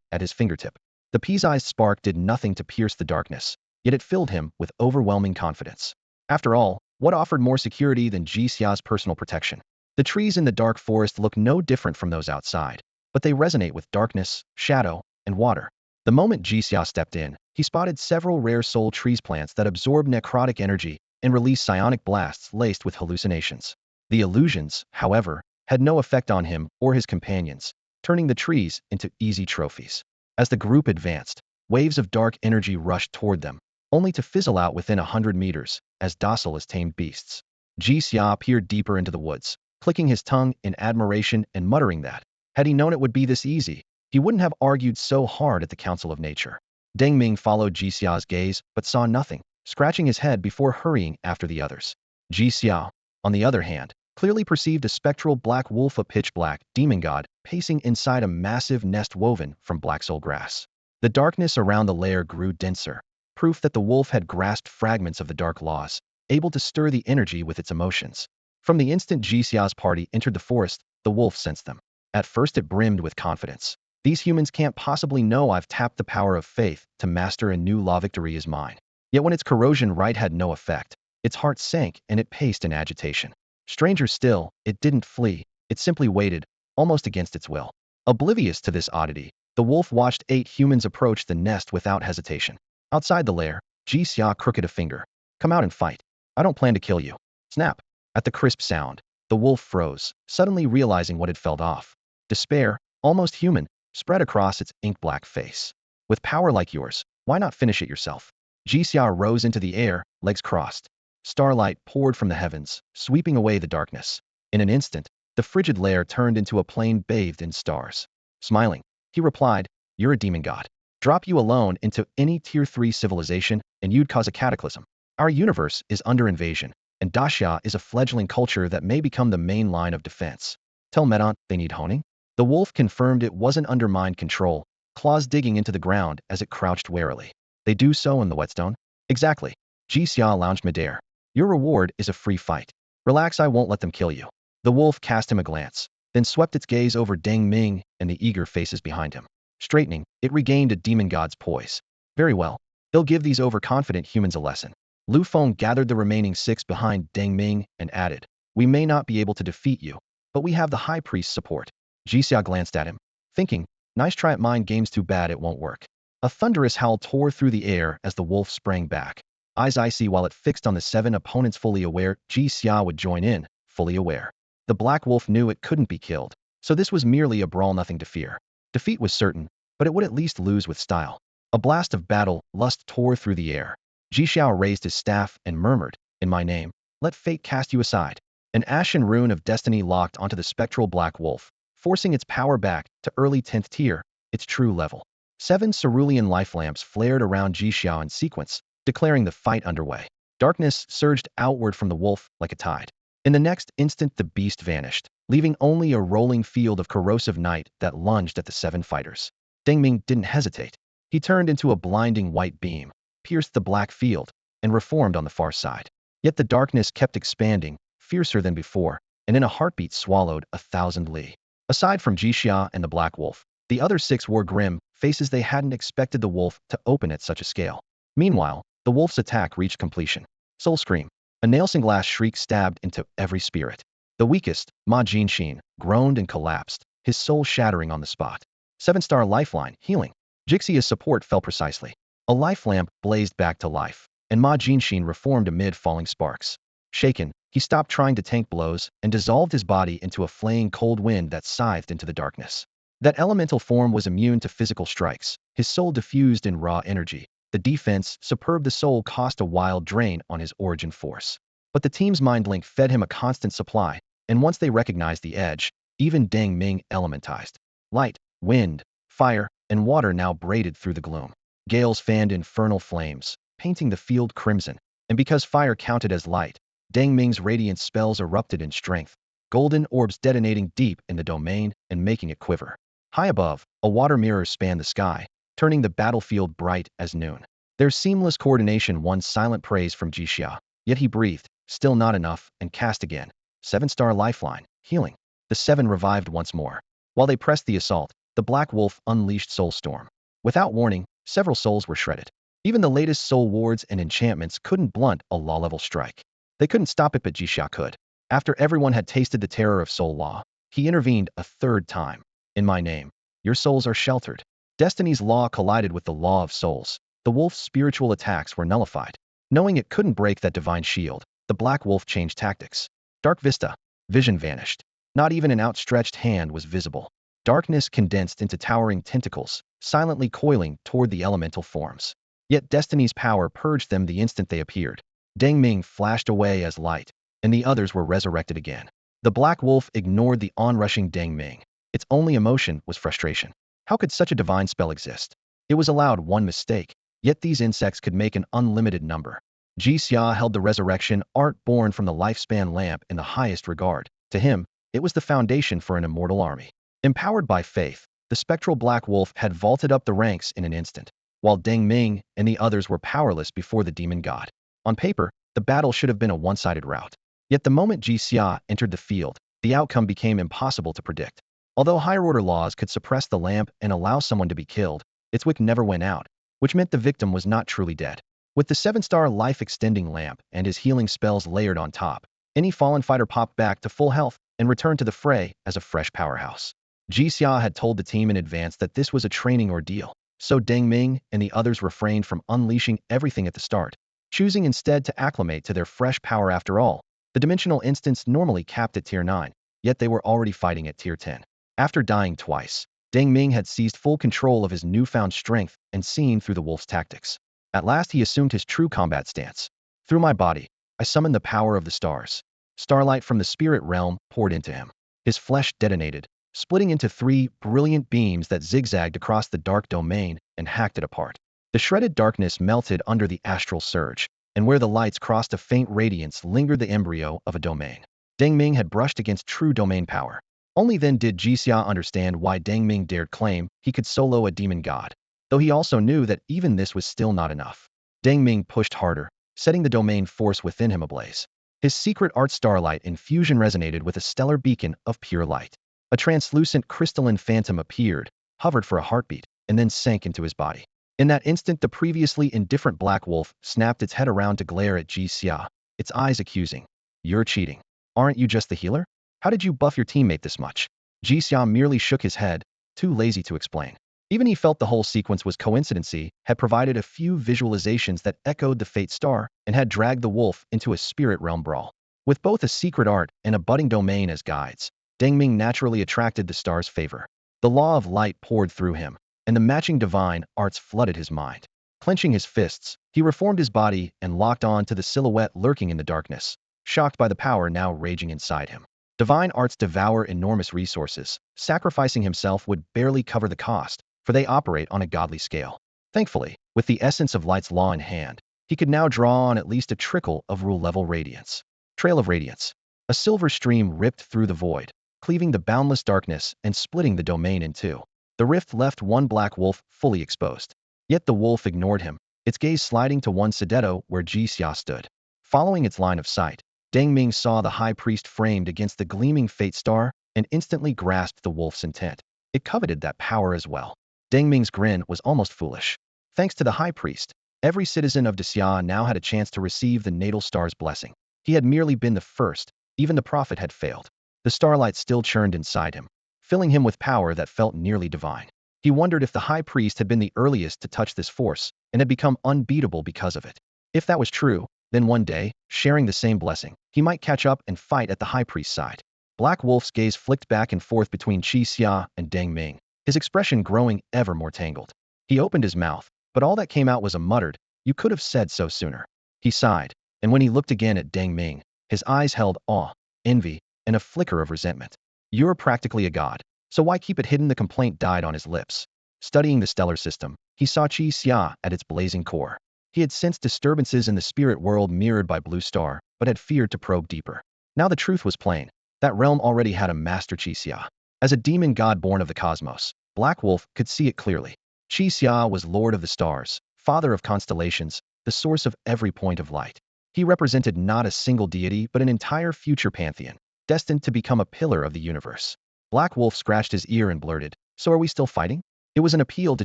at his fingertip. The pea-sized spark did nothing to pierce the darkness, yet it filled him with overwhelming confidence. After all, what offered more security than Ji Xia's personal protection? The trees in the dark forest look no different from those outside, but they resonate with darkness, shadow, and water. The moment Ji Xia stepped in, he spotted several rare soul trees plants that absorb necrotic energy and release psionic blasts laced with hallucinations. The illusions, however, had no effect on him or his companions, turning the trees into easy trophies. As the group advanced, waves of dark energy rushed toward them, only to fizzle out within 100 meters, as docile as tamed beasts. Ji Xia peered deeper into the woods, clicking his tongue in admiration and muttering that, had he known it would be this easy, he wouldn't have argued so hard at the Council of Nature. Deng Ming followed Ji Xia's gaze, but saw nothing, scratching his head before hurrying after the others. Ji Xia, on the other hand, clearly perceived a spectral black wolf, a pitch-black demon god, pacing inside a massive nest woven from black soul grass. The darkness around the lair grew denser, proof that the wolf had grasped fragments of the dark laws, able to stir the energy with its emotions. From the instant Jixia's party entered the forest, the wolf sensed them. At first it brimmed with confidence. These humans can't possibly know I've tapped the power of faith to master a new law. Victory is mine. Yet when its corrosion right had no effect, its heart sank and it paced in agitation. Stranger still, it didn't flee, it simply waited, almost against its will. Oblivious to this oddity, the wolf watched 8 humans approach the nest without hesitation. Outside the lair, Jixia crooked a finger. Come out and fight. I don't plan to kill you. Snap. At the crisp sound, the wolf froze, suddenly realizing what had felt off. Despair, almost human, spread across its ink-black face. With power like yours, why not finish it yourself? Jixia rose into the air, legs crossed. Starlight poured from the heavens, sweeping away the darkness. In an instant, the frigid lair turned into a plain bathed in stars. Smiling, he replied, "You're a demon god. Drop you alone into any tier 3 civilization and you'd cause a cataclysm. Our universe is under invasion, and Daxia is a fledgling culture that may become the main line of defense. Tell Medon they need honing." The wolf confirmed it wasn't under mind control, claws digging into the ground as it crouched warily. They do so in the whetstone? Exactly. Jixia lounged midair. Your reward is a free fight. Relax, I won't let them kill you. The wolf cast him a glance, then swept its gaze over Deng Ming and the eager faces behind him. Straightening, it regained a demon god's poise. Very well. They'll give these overconfident humans a lesson. Lu Feng gathered the remaining 6 behind Deng Ming and added, we may not be able to defeat you, but we have the high priest's support. Jixia glanced at him, thinking, nice try at mind games, too bad it won't work. A thunderous howl tore through the air as the wolf sprang back, eyes icy while it fixed on the 7 opponents, fully aware Jixia would join in, fully aware. The black wolf knew it couldn't be killed, so this was merely a brawl, nothing to fear. Defeat was certain, but it would at least lose with style. A blast of battle lust tore through the air. Jixia raised his staff and murmured, in my name, let fate cast you aside. An ashen rune of destiny locked onto the spectral black wolf, forcing its power back to early 10th tier, its true level. 7 cerulean life lamps flared around Jixia in sequence, declaring the fight underway. Darkness surged outward from the wolf like a tide. In the next instant the beast vanished, leaving only a rolling field of corrosive night that lunged at the 7 fighters. Deng Ming didn't hesitate. He turned into a blinding white beam, pierced the black field, and reformed on the far side. Yet the darkness kept expanding, fiercer than before, and in a heartbeat swallowed 1,000 li. Aside from Jixia and the black wolf, the other 6 wore grim faces. They hadn't expected the wolf to open at such a scale. Meanwhile, the wolf's attack reached completion. Soul Scream. A nail-singlass shriek stabbed into every spirit. The weakest, Ma Jinxin, groaned and collapsed, his soul shattering on the spot. 7-star lifeline, healing. Jixia's support fell precisely. A life lamp blazed back to life, and Ma Jinxin reformed amid falling sparks. Shaken, he stopped trying to tank blows and dissolved his body into a flaying cold wind that scythed into the darkness. That elemental form was immune to physical strikes, his soul diffused in raw energy. The defense, superb, the soul cost a wild drain on his origin force. But the team's mind link fed him a constant supply, and once they recognized the edge, even Deng Ming elementized. Light, wind, fire, and water now braided through the gloom. Gales fanned infernal flames, painting the field crimson, and because fire counted as light, Deng Ming's radiant spells erupted in strength, golden orbs detonating deep in the domain and making it quiver. High above, a water mirror spanned the sky, turning the battlefield bright as noon. Their seamless coordination won silent praise from Jixia, yet he breathed, still not enough, and cast again. 7-star lifeline, healing. The 7 revived once more. While they pressed the assault, the black wolf unleashed Soul Storm. Without warning, several souls were shredded. Even the latest soul wards and enchantments couldn't blunt a law-level strike. They couldn't stop it, but Jixia could. After everyone had tasted the terror of soul law, he intervened a 3rd time. In my name, your souls are sheltered. Destiny's law collided with the law of souls. The wolf's spiritual attacks were nullified. Knowing it couldn't break that divine shield, the black wolf changed tactics. Dark Vista. Vision vanished. Not even an outstretched hand was visible. Darkness condensed into towering tentacles, silently coiling toward the elemental forms. Yet Destiny's power purged them the instant they appeared. Deng Ming flashed away as light, and the others were resurrected again. The black wolf ignored the onrushing Deng Ming. Its only emotion was frustration. How could such a divine spell exist? It was allowed one mistake, yet these insects could make an unlimited number. Jixia held the resurrection art born from the lifespan lamp in the highest regard. To him, it was the foundation for an immortal army. Empowered by faith, the spectral black wolf had vaulted up the ranks in an instant, while Deng Ming and the others were powerless before the demon god. On paper, the battle should have been a one-sided rout. Yet the moment Jixia entered the field, the outcome became impossible to predict. Although higher-order laws could suppress the lamp and allow someone to be killed, its wick never went out, which meant the victim was not truly dead. With the 7-star life-extending lamp and his healing spells layered on top, any fallen fighter popped back to full health and returned to the fray as a fresh powerhouse. Jixia had told the team in advance that this was a training ordeal, so Deng Ming and the others refrained from unleashing everything at the start, choosing instead to acclimate to their fresh power. After all, the dimensional instance normally capped at Tier 9, yet they were already fighting at Tier 10. After dying twice, Deng Ming had seized full control of his newfound strength and seen through the wolf's tactics. At last he assumed his true combat stance. Through my body, I summoned the power of the stars. Starlight from the spirit realm poured into him. His flesh detonated, splitting into 3 brilliant beams that zigzagged across the dark domain and hacked it apart. The shredded darkness melted under the astral surge, and where the lights crossed a faint radiance lingered the embryo of a domain. Deng Ming had brushed against true domain power. Only then did Jixia understand why Deng Ming dared claim he could solo a demon god, though he also knew that even this was still not enough. Deng Ming pushed harder, setting the domain force within him ablaze. His secret art starlight infusion resonated with a stellar beacon of pure light. A translucent crystalline phantom appeared, hovered for a heartbeat, and then sank into his body. In that instant, the previously indifferent black wolf snapped its head around to glare at Jixia, its eyes accusing. "You're cheating. Aren't you just the healer? How did you buff your teammate this much?" Jixia merely shook his head, too lazy to explain. Even he felt the whole sequence was coincidency, had provided a few visualizations that echoed the fate star, and had dragged the wolf into a spirit realm brawl. With both a secret art and a budding domain as guides, Deng Ming naturally attracted the star's favor. The law of light poured through him, and the matching divine arts flooded his mind. Clenching his fists, he reformed his body and locked on to the silhouette lurking in the darkness, shocked by the power now raging inside him. Divine arts devour enormous resources. Sacrificing himself would barely cover the cost, for they operate on a godly scale. Thankfully, with the essence of light's law in hand, he could now draw on at least a trickle of rule-level radiance. Trail of Radiance. A silver stream ripped through the void, cleaving the boundless darkness and splitting the domain in two. The rift left one black wolf fully exposed. Yet the wolf ignored him, its gaze sliding to one Sedetto where Jixia stood. Following its line of sight, Deng Ming saw the high priest framed against the gleaming fate star and instantly grasped the wolf's intent. It coveted that power as well. Deng Ming's grin was almost foolish. Thanks to the high priest, every citizen of Daxia now had a chance to receive the natal star's blessing. He had merely been the first, even the prophet had failed. The starlight still churned inside him, filling him with power that felt nearly divine. He wondered if the high priest had been the earliest to touch this force and had become unbeatable because of it. If that was true, then one day, sharing the same blessing, he might catch up and fight at the high priest's side. Black Wolf's gaze flicked back and forth between Jixia and Deng Ming, his expression growing ever more tangled. He opened his mouth, but all that came out was a muttered, "You could have said so sooner." He sighed, and when he looked again at Deng Ming, his eyes held awe, envy, and a flicker of resentment. "You're practically a god, so why keep it hidden?" The complaint died on his lips. Studying the stellar system, he saw Jixia at its blazing core. He had sensed disturbances in the spirit world mirrored by Blue Star, but had feared to probe deeper. Now the truth was plain. That realm already had a master Jixia. As a demon god born of the cosmos, Black Wolf could see it clearly. Jixia was lord of the stars, father of constellations, the source of every point of light. He represented not a single deity but an entire future pantheon, destined to become a pillar of the universe. Black Wolf scratched his ear and blurted, "So are we still fighting?" It was an appeal to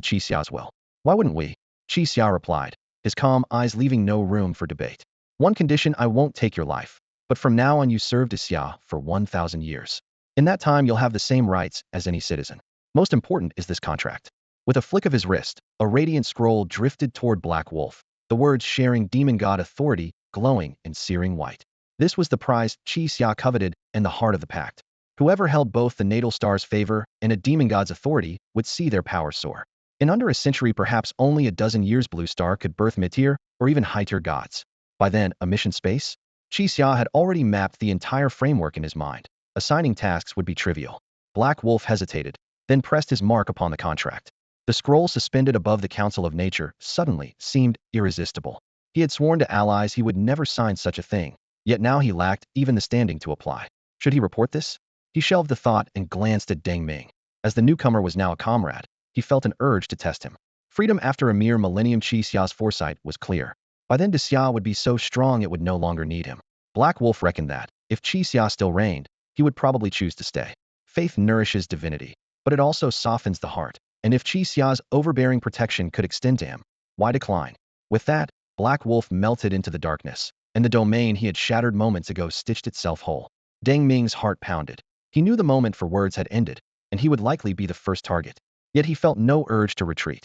Jixia's will. "Why wouldn't we?" Jixia replied, his calm eyes leaving no room for debate. "One condition: I won't take your life, but from now on you serve Daxia for 1,000 years. In that time you'll have the same rights as any citizen. Most important is this contract." With a flick of his wrist, a radiant scroll drifted toward Black Wolf, the words sharing demon god authority glowing in searing white. This was the prize Jixia coveted and the heart of the pact. Whoever held both the natal star's favor and a demon god's authority would see their power soar. In under a century, perhaps only a dozen years, Blue Star could birth mid-tier or even high-tier gods. By then, a mission space? Jixia had already mapped the entire framework in his mind. Assigning tasks would be trivial. Black Wolf hesitated, then pressed his mark upon the contract. The scroll suspended above the Council of Nature suddenly seemed irresistible. He had sworn to allies he would never sign such a thing, yet now he lacked even the standing to apply. Should he report this? He shelved the thought and glanced at Deng Ming. As the newcomer was now a comrade, he felt an urge to test him. Freedom after a mere millennium. Chi Xia's foresight was clear. By then Daxia would be so strong it would no longer need him. Black Wolf reckoned that, if Chi Xia still reigned, he would probably choose to stay. Faith nourishes divinity, but it also softens the heart, and if Chi Xia's overbearing protection could extend to him, why decline? With that, Black Wolf melted into the darkness, and the domain he had shattered moments ago stitched itself whole. Deng Ming's heart pounded. He knew the moment for words had ended, and he would likely be the first target. Yet he felt no urge to retreat.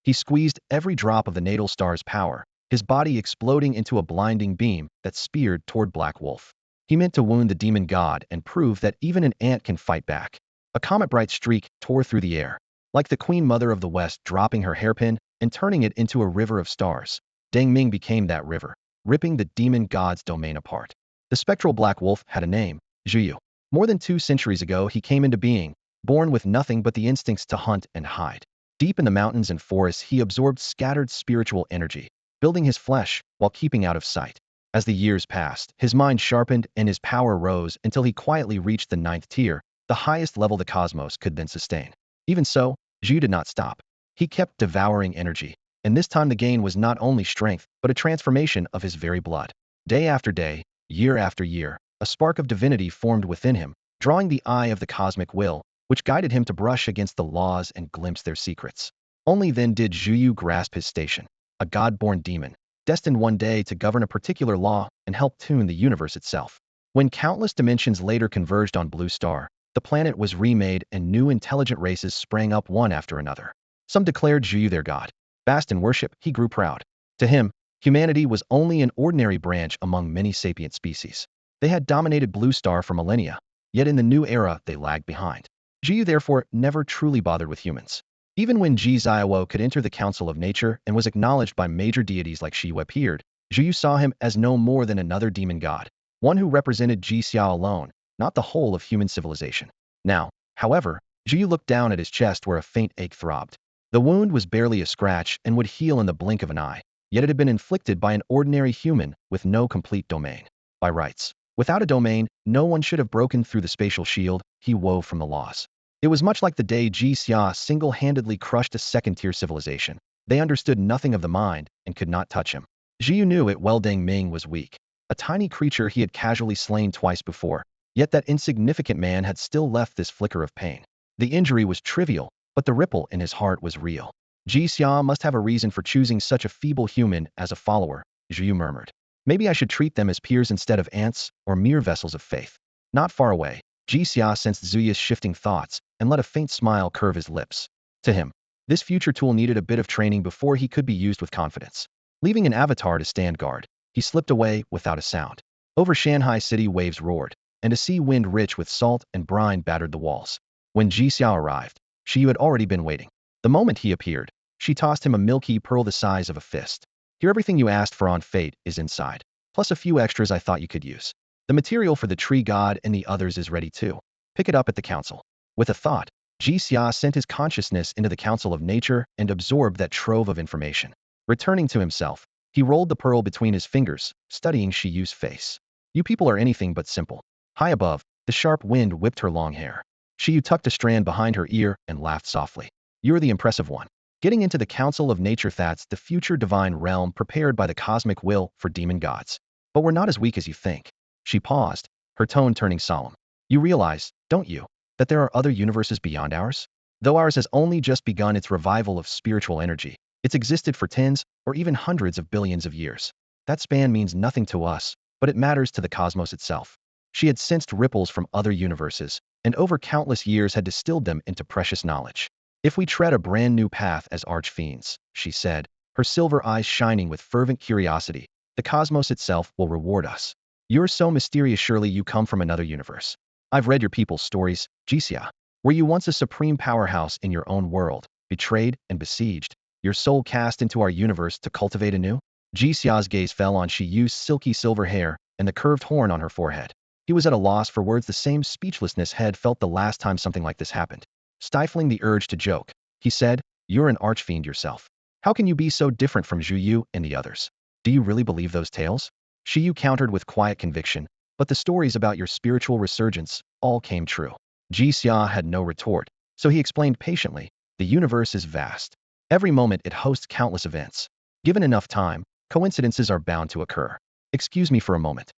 He squeezed every drop of the natal star's power, his body exploding into a blinding beam that speared toward Black Wolf. He meant to wound the demon god and prove that even an ant can fight back. A comet-bright streak tore through the air, like the Queen Mother of the West dropping her hairpin and turning it into a river of stars. Deng Ming became that river, ripping the demon god's domain apart. The spectral Black Wolf had a name, Zhuyu. More than 2 centuries ago he came into being, born with nothing but the instincts to hunt and hide. Deep in the mountains and forests he absorbed scattered spiritual energy, building his flesh while keeping out of sight. As the years passed, his mind sharpened and his power rose until he quietly reached the 9th tier, the highest level the cosmos could then sustain. Even so, Zhu did not stop. He kept devouring energy, and this time the gain was not only strength, but a transformation of his very blood. Day after day, year after year, a spark of divinity formed within him, drawing the eye of the cosmic will, which guided him to brush against the laws and glimpse their secrets. Only then did Zhuyu grasp his station, a god-born demon, destined one day to govern a particular law and help tune the universe itself. When countless dimensions later converged on Blue Star, the planet was remade and new intelligent races sprang up one after another. Some declared Zhuyu their god. Vast in worship, he grew proud. To him, humanity was only an ordinary branch among many sapient species. They had dominated Blue Star for millennia, yet in the new era they lagged behind. Zhuyu therefore never truly bothered with humans. Even when Ji Xiaowo could enter the Council of Nature and was acknowledged by major deities like Shi appeared, Zhuyu saw him as no more than another demon god, one who represented Ji Xiao alone, not the whole of human civilization. Now, however, Zhuyu looked down at his chest where a faint ache throbbed. The wound was barely a scratch and would heal in the blink of an eye, yet it had been inflicted by an ordinary human with no complete domain. By rights, without a domain, no one should have broken through the spatial shield he wove from the laws. It was much like the day Ji Xia single-handedly crushed a second-tier civilization. They understood nothing of the mind and could not touch him. Zhuyu knew it well. Deng Ming was weak, a tiny creature he had casually slain twice before, yet that insignificant man had still left this flicker of pain. The injury was trivial, but the ripple in his heart was real. Ji Xia must have a reason for choosing such a feeble human as a follower, Zhuyu murmured. Maybe I should treat them as peers instead of ants or mere vessels of faith. Not far away, Ji Xia sensed Zuyu's shifting thoughts and let a faint smile curve his lips. To him, this future tool needed a bit of training before he could be used with confidence. Leaving an avatar to stand guard, he slipped away without a sound. Over Shanghai city waves roared, and a sea wind rich with salt and brine battered the walls. When Ji Xiao arrived, Shi had already been waiting. The moment he appeared, she tossed him a milky pearl the size of a fist. Here, everything you asked for on fate is inside, plus a few extras I thought you could use. The material for the tree god and the others is ready too. Pick it up at the council. With a thought, Ji Xia sent his consciousness into the Council of Nature and absorbed that trove of information. Returning to himself, he rolled the pearl between his fingers, studying Shi Yu's face. You people are anything but simple. High above, the sharp wind whipped her long hair. Shi Yu tucked a strand behind her ear and laughed softly. You're the impressive one. Getting into the Council of Nature, that's the future divine realm prepared by the cosmic will for demon gods. But we're not as weak as you think. She paused, her tone turning solemn. You realize, don't you, that there are other universes beyond ours? Though ours has only just begun its revival of spiritual energy, it's existed for tens or even hundreds of billions of years. That span means nothing to us, but it matters to the cosmos itself. She had sensed ripples from other universes, and over countless years had distilled them into precious knowledge. If we tread a brand new path as archfiends, she said, her silver eyes shining with fervent curiosity, the cosmos itself will reward us. You're so mysterious, surely you come from another universe. I've read your people's stories, Jixia. Were you once a supreme powerhouse in your own world, betrayed and besieged, your soul cast into our universe to cultivate anew? Jixia's gaze fell on Shi Yu's silky silver hair and the curved horn on her forehead. He was at a loss for words. The same speechlessness had felt the last time something like this happened. Stifling the urge to joke, he said, you're an archfiend yourself. How can you be so different from Zhu Yu and the others? Do you really believe those tales? Shi Yu countered with quiet conviction, but the stories about your spiritual resurgence all came true. Ji Xia had no retort, So he explained patiently, the universe is vast. Every moment it hosts countless events. Given enough time, coincidences are bound to occur. Excuse me for a moment.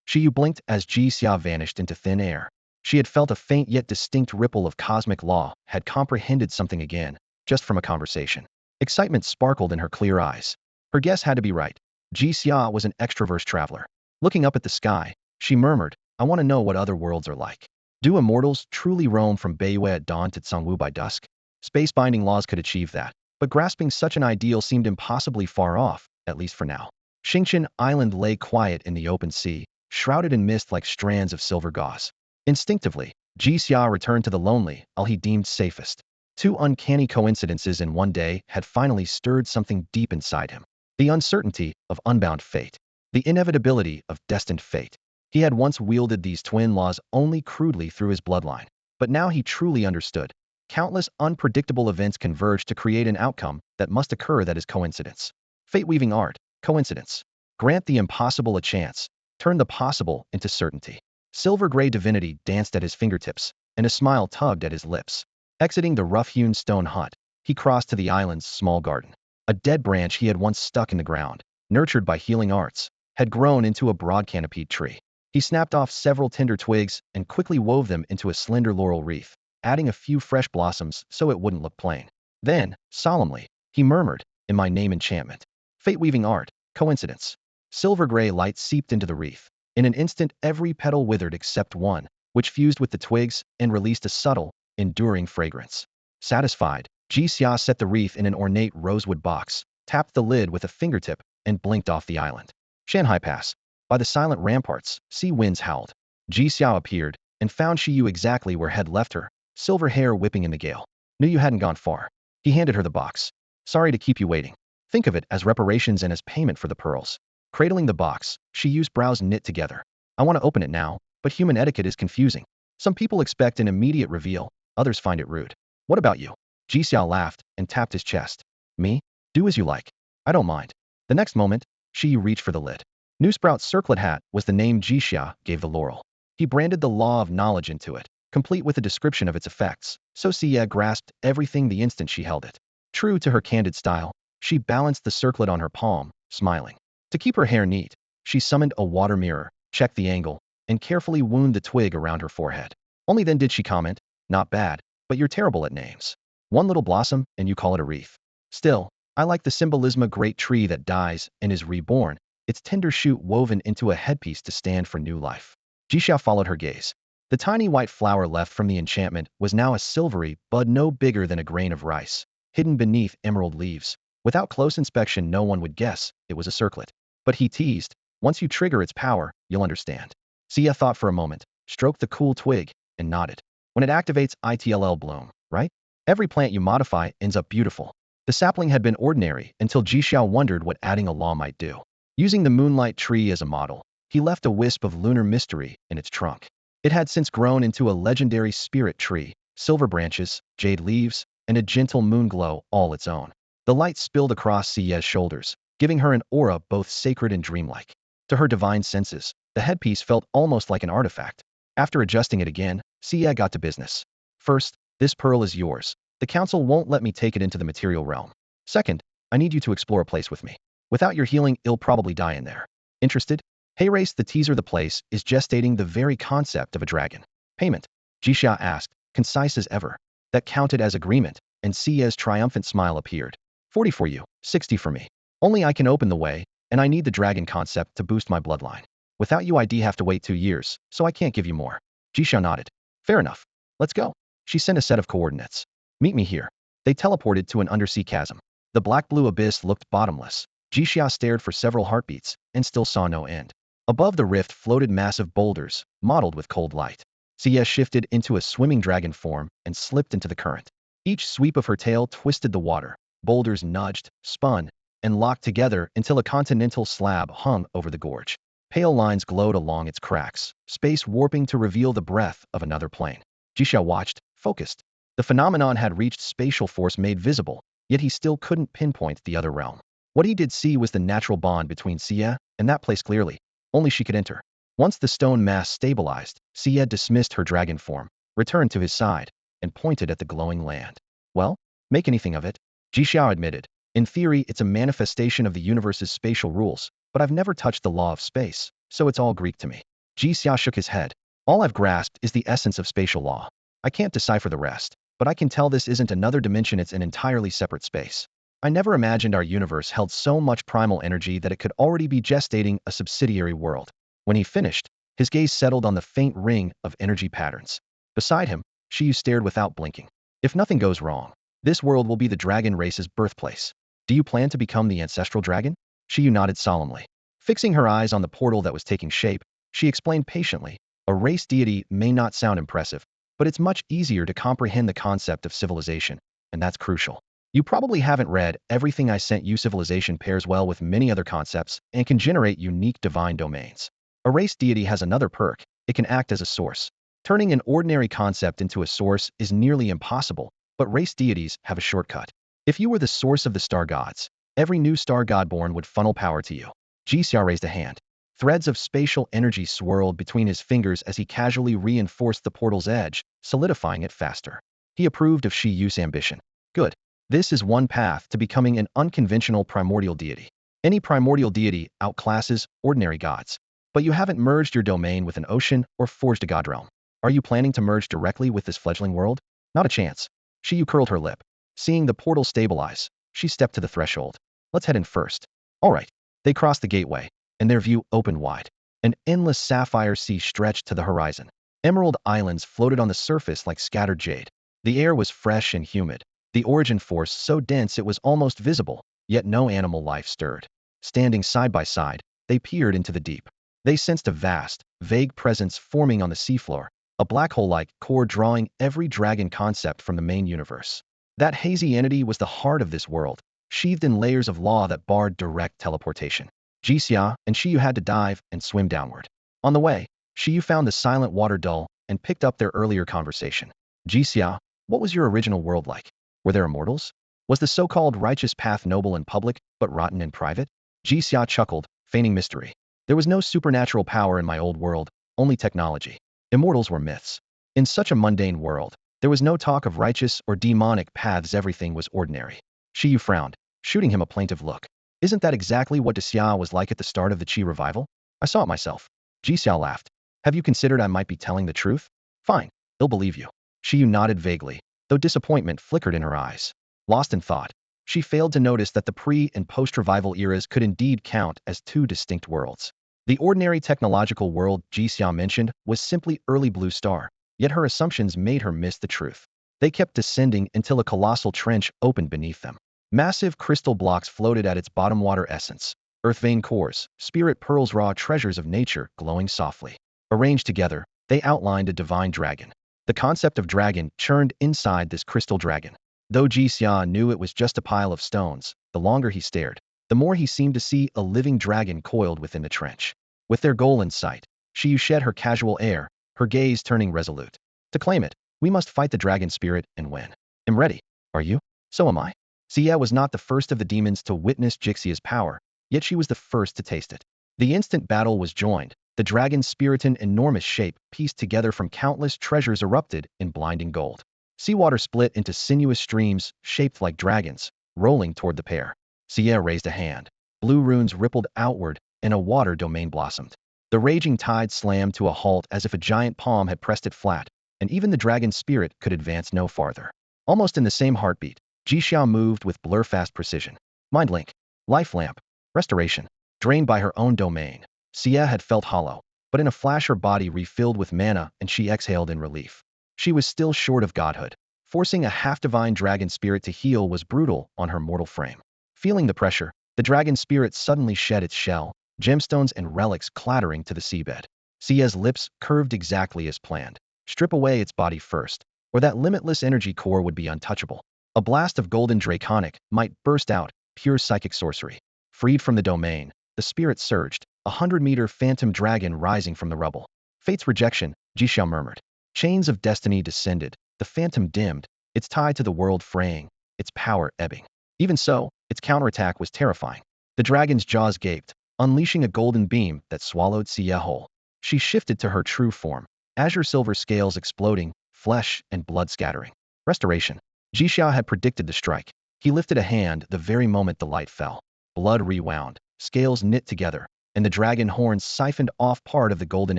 Shiyu blinked as Ji Xia vanished into thin air. She had felt a faint yet distinct ripple of cosmic law, had comprehended something again, just from a conversation. Excitement sparkled in her clear eyes. Her guess had to be right. Ji Xia was an extroverse traveler. Looking up at the sky, she murmured, I want to know what other worlds are like. Do immortals truly roam from Beiyue at dawn to Cangwu by dusk? Space-binding laws could achieve that, but grasping such an ideal seemed impossibly far off, at least for now. Xingqian Island lay quiet in the open sea, shrouded in mist like strands of silver gauze. Instinctively, Ji Xia returned to the lonely, all he deemed safest. Two uncanny coincidences in one day had finally stirred something deep inside him. The uncertainty of unbound fate. The inevitability of destined fate. He had once wielded these twin laws only crudely through his bloodline, but now he truly understood. Countless unpredictable events converge to create an outcome that must occur that is coincidence. Fate-weaving art, coincidence. Grant the impossible a chance. Turn the possible into certainty. Silver-gray divinity danced at his fingertips, and a smile tugged at his lips. Exiting the rough-hewn stone hut, he crossed to the island's small garden. A dead branch he had once stuck in the ground, nurtured by healing arts, had grown into a broad canopied tree. He snapped off several tender twigs and quickly wove them into a slender laurel wreath, adding a few fresh blossoms so it wouldn't look plain. Then, solemnly, he murmured, in my name enchantment. Fate-weaving art, coincidence. Silver-gray light seeped into the wreath. In an instant, every petal withered except one, which fused with the twigs and released a subtle, enduring fragrance. Satisfied, Ji Xia set the wreath in an ornate rosewood box, tapped the lid with a fingertip, and blinked off the island. Shanghai Pass. By the silent ramparts, sea winds howled. Ji Xia appeared, and found Shiyu exactly where had left her, silver hair whipping in the gale. Knew you hadn't gone far. He handed her the box. Sorry to keep you waiting. Think of it as reparations and as payment for the pearls. Cradling the box, Shiyu's brows knit together. I want to open it now, but human etiquette is confusing. Some people expect an immediate reveal, others find it rude. What about you? Ji Xia laughed and tapped his chest. Me? Do as you like. I don't mind. The next moment, Shiyu reached for the lid. New Sprout's circlet hat was the name Ji Xia gave the laurel. He branded the law of knowledge into it, complete with a description of its effects, so Xia grasped everything the instant she held it. True to her candid style, she balanced the circlet on her palm, smiling. To keep her hair neat, she summoned a water mirror, checked the angle, and carefully wound the twig around her forehead. Only then did she comment, not bad, but you're terrible at names. One little blossom, and you call it a wreath. Still, I like the symbolism of a great tree that dies and is reborn, its tender shoot woven into a headpiece to stand for new life. Jixia followed her gaze. The tiny white flower left from the enchantment was now a silvery bud no bigger than a grain of rice, hidden beneath emerald leaves. Without close inspection, no one would guess it was a circlet. But he teased, once you trigger its power, you'll understand. Xia thought for a moment, stroked the cool twig, and nodded. When it activates, it'll bloom, right? Every plant you modify ends up beautiful. The sapling had been ordinary until Jixia wondered what adding a law might do. Using the moonlight tree as a model, he left a wisp of lunar mystery in its trunk. It had since grown into a legendary spirit tree, silver branches, jade leaves, and a gentle moon glow all its own. The light spilled across Xia's shoulders, giving her an aura both sacred and dreamlike. To her divine senses, the headpiece felt almost like an artifact. After adjusting it again, Xia got to business. First, this pearl is yours. The council won't let me take it into the material realm. Second, I need you to explore a place with me. Without your healing, you'll probably die in there. Interested? Hey Race, the teaser, the place is gestating the very concept of a dragon. Payment? Jixia asked, concise as ever. That counted as agreement, and Xia's triumphant smile appeared. 40 for you, 60 for me. Only I can open the way, and I need the dragon concept to boost my bloodline. Without you, I'd have to wait 2 years, so I can't give you more. Jixia nodded. Fair enough. Let's go. She sent a set of coordinates. Meet me here. They teleported to an undersea chasm. The black-blue abyss looked bottomless. Jixia stared for several heartbeats, and still saw no end. Above the rift floated massive boulders, mottled with cold light. Xia shifted into a swimming dragon form and slipped into the current. Each sweep of her tail twisted the water. Boulders nudged, spun, and locked together until a continental slab hung over the gorge. Pale lines glowed along its cracks, space warping to reveal the breadth of another plane. Jixia watched, focused. The phenomenon had reached spatial force made visible, yet he still couldn't pinpoint the other realm. What he did see was the natural bond between Xia and that place clearly. Only she could enter. Once the stone mass stabilized, Xia dismissed her dragon form, returned to his side, and pointed at the glowing land. Well, make anything of it, Jixia admitted. In theory, it's a manifestation of the universe's spatial rules, but I've never touched the law of space, so it's all Greek to me. Jixia shook his head. All I've grasped is the essence of spatial law. I can't decipher the rest, but I can tell this isn't another dimension, it's an entirely separate space. I never imagined our universe held so much primal energy that it could already be gestating a subsidiary world. When he finished, his gaze settled on the faint ring of energy patterns. Beside him, Shiyu stared without blinking. If nothing goes wrong, this world will be the dragon race's birthplace. Do you plan to become the ancestral dragon? Shiyu nodded solemnly. Fixing her eyes on the portal that was taking shape, she explained patiently, a race deity may not sound impressive, but it's much easier to comprehend the concept of civilization, and that's crucial. You probably haven't read everything I sent you. Civilization pairs well with many other concepts and can generate unique divine domains. A race deity has another perk, it can act as a source. Turning an ordinary concept into a source is nearly impossible, but race deities have a shortcut. If you were the source of the star gods, every new star god born would funnel power to you. Jixia raised a hand. Threads of spatial energy swirled between his fingers as he casually reinforced the portal's edge, solidifying it faster. He approved of Shiyu's ambition. Good. This is one path to becoming an unconventional primordial deity. Any primordial deity outclasses ordinary gods. But you haven't merged your domain with an ocean or forged a god realm. Are you planning to merge directly with this fledgling world? Not a chance. Shiyu curled her lip. Seeing the portal stabilize, she stepped to the threshold. Let's head in first. All right. They crossed the gateway, and their view opened wide. An endless sapphire sea stretched to the horizon. Emerald islands floated on the surface like scattered jade. The air was fresh and humid, the origin force so dense it was almost visible, yet no animal life stirred. Standing side by side, they peered into the deep. They sensed a vast, vague presence forming on the seafloor, a black hole-like core drawing every dragon concept from the main universe. That hazy entity was the heart of this world, sheathed in layers of law that barred direct teleportation. Jixia and Shiyu had to dive and swim downward. On the way, Shiyu found the silent water dull and picked up their earlier conversation. Jixia, what was your original world like? Were there immortals? Was the so-called righteous path noble in public, but rotten in private? Jixia chuckled, feigning mystery. There was no supernatural power in my old world, only technology. Immortals were myths. In such a mundane world, there was no talk of righteous or demonic paths, everything was ordinary. Shiyu frowned, shooting him a plaintive look. Isn't that exactly what Daxia was like at the start of the Qi revival? I saw it myself. Jixia laughed. Have you considered I might be telling the truth? Fine, they'll believe you. Shiyu nodded vaguely, though disappointment flickered in her eyes. Lost in thought, she failed to notice that the pre- and post-revival eras could indeed count as two distinct worlds. The ordinary technological world Jixia mentioned was simply early blue star, yet her assumptions made her miss the truth. They kept descending until a colossal trench opened beneath them. Massive crystal blocks floated at its bottom, water essence, earth vein cores, spirit pearls, raw treasures of nature glowing softly. Arranged together, they outlined a divine dragon. The concept of dragon churned inside this crystal dragon. Though Jixia knew it was just a pile of stones, the longer he stared, the more he seemed to see a living dragon coiled within the trench. With their goal in sight, Shiyu shed her casual air, her gaze turning resolute. To claim it, we must fight the dragon spirit and win. I'm ready. Are you? So am I. Xia was not the first of the demons to witness Jixia's power, yet she was the first to taste it. The instant battle was joined, the dragon's spirited enormous shape pieced together from countless treasures erupted in blinding gold. Seawater split into sinuous streams, shaped like dragons, rolling toward the pair. Xia raised a hand. Blue runes rippled outward, and a water domain blossomed. The raging tide slammed to a halt as if a giant palm had pressed it flat, and even the dragon's spirit could advance no farther. Almost in the same heartbeat, Jixia moved with blur-fast precision. Mind link, life lamp, restoration. Drained by her own domain, Xia had felt hollow, but in a flash her body refilled with mana and she exhaled in relief. She was still short of godhood. Forcing a half-divine dragon spirit to heal was brutal on her mortal frame. Feeling the pressure, the dragon spirit suddenly shed its shell, gemstones and relics clattering to the seabed. Xia's lips curved exactly as planned. Strip away its body first, or that limitless energy core would be untouchable. A blast of golden draconic might burst out, pure psychic sorcery. Freed from the domain, the spirit surged, 100-meter phantom dragon rising from the rubble. Fate's rejection, Jixia murmured. Chains of destiny descended, the phantom dimmed, its tie to the world fraying, its power ebbing. Even so, its counterattack was terrifying. The dragon's jaws gaped, unleashing a golden beam that swallowed Xia whole. She shifted to her true form, azure silver scales exploding, flesh and blood scattering. Restoration. Jixia had predicted the strike. He lifted a hand the very moment the light fell. Blood rewound, scales knit together, and the dragon horns siphoned off part of the golden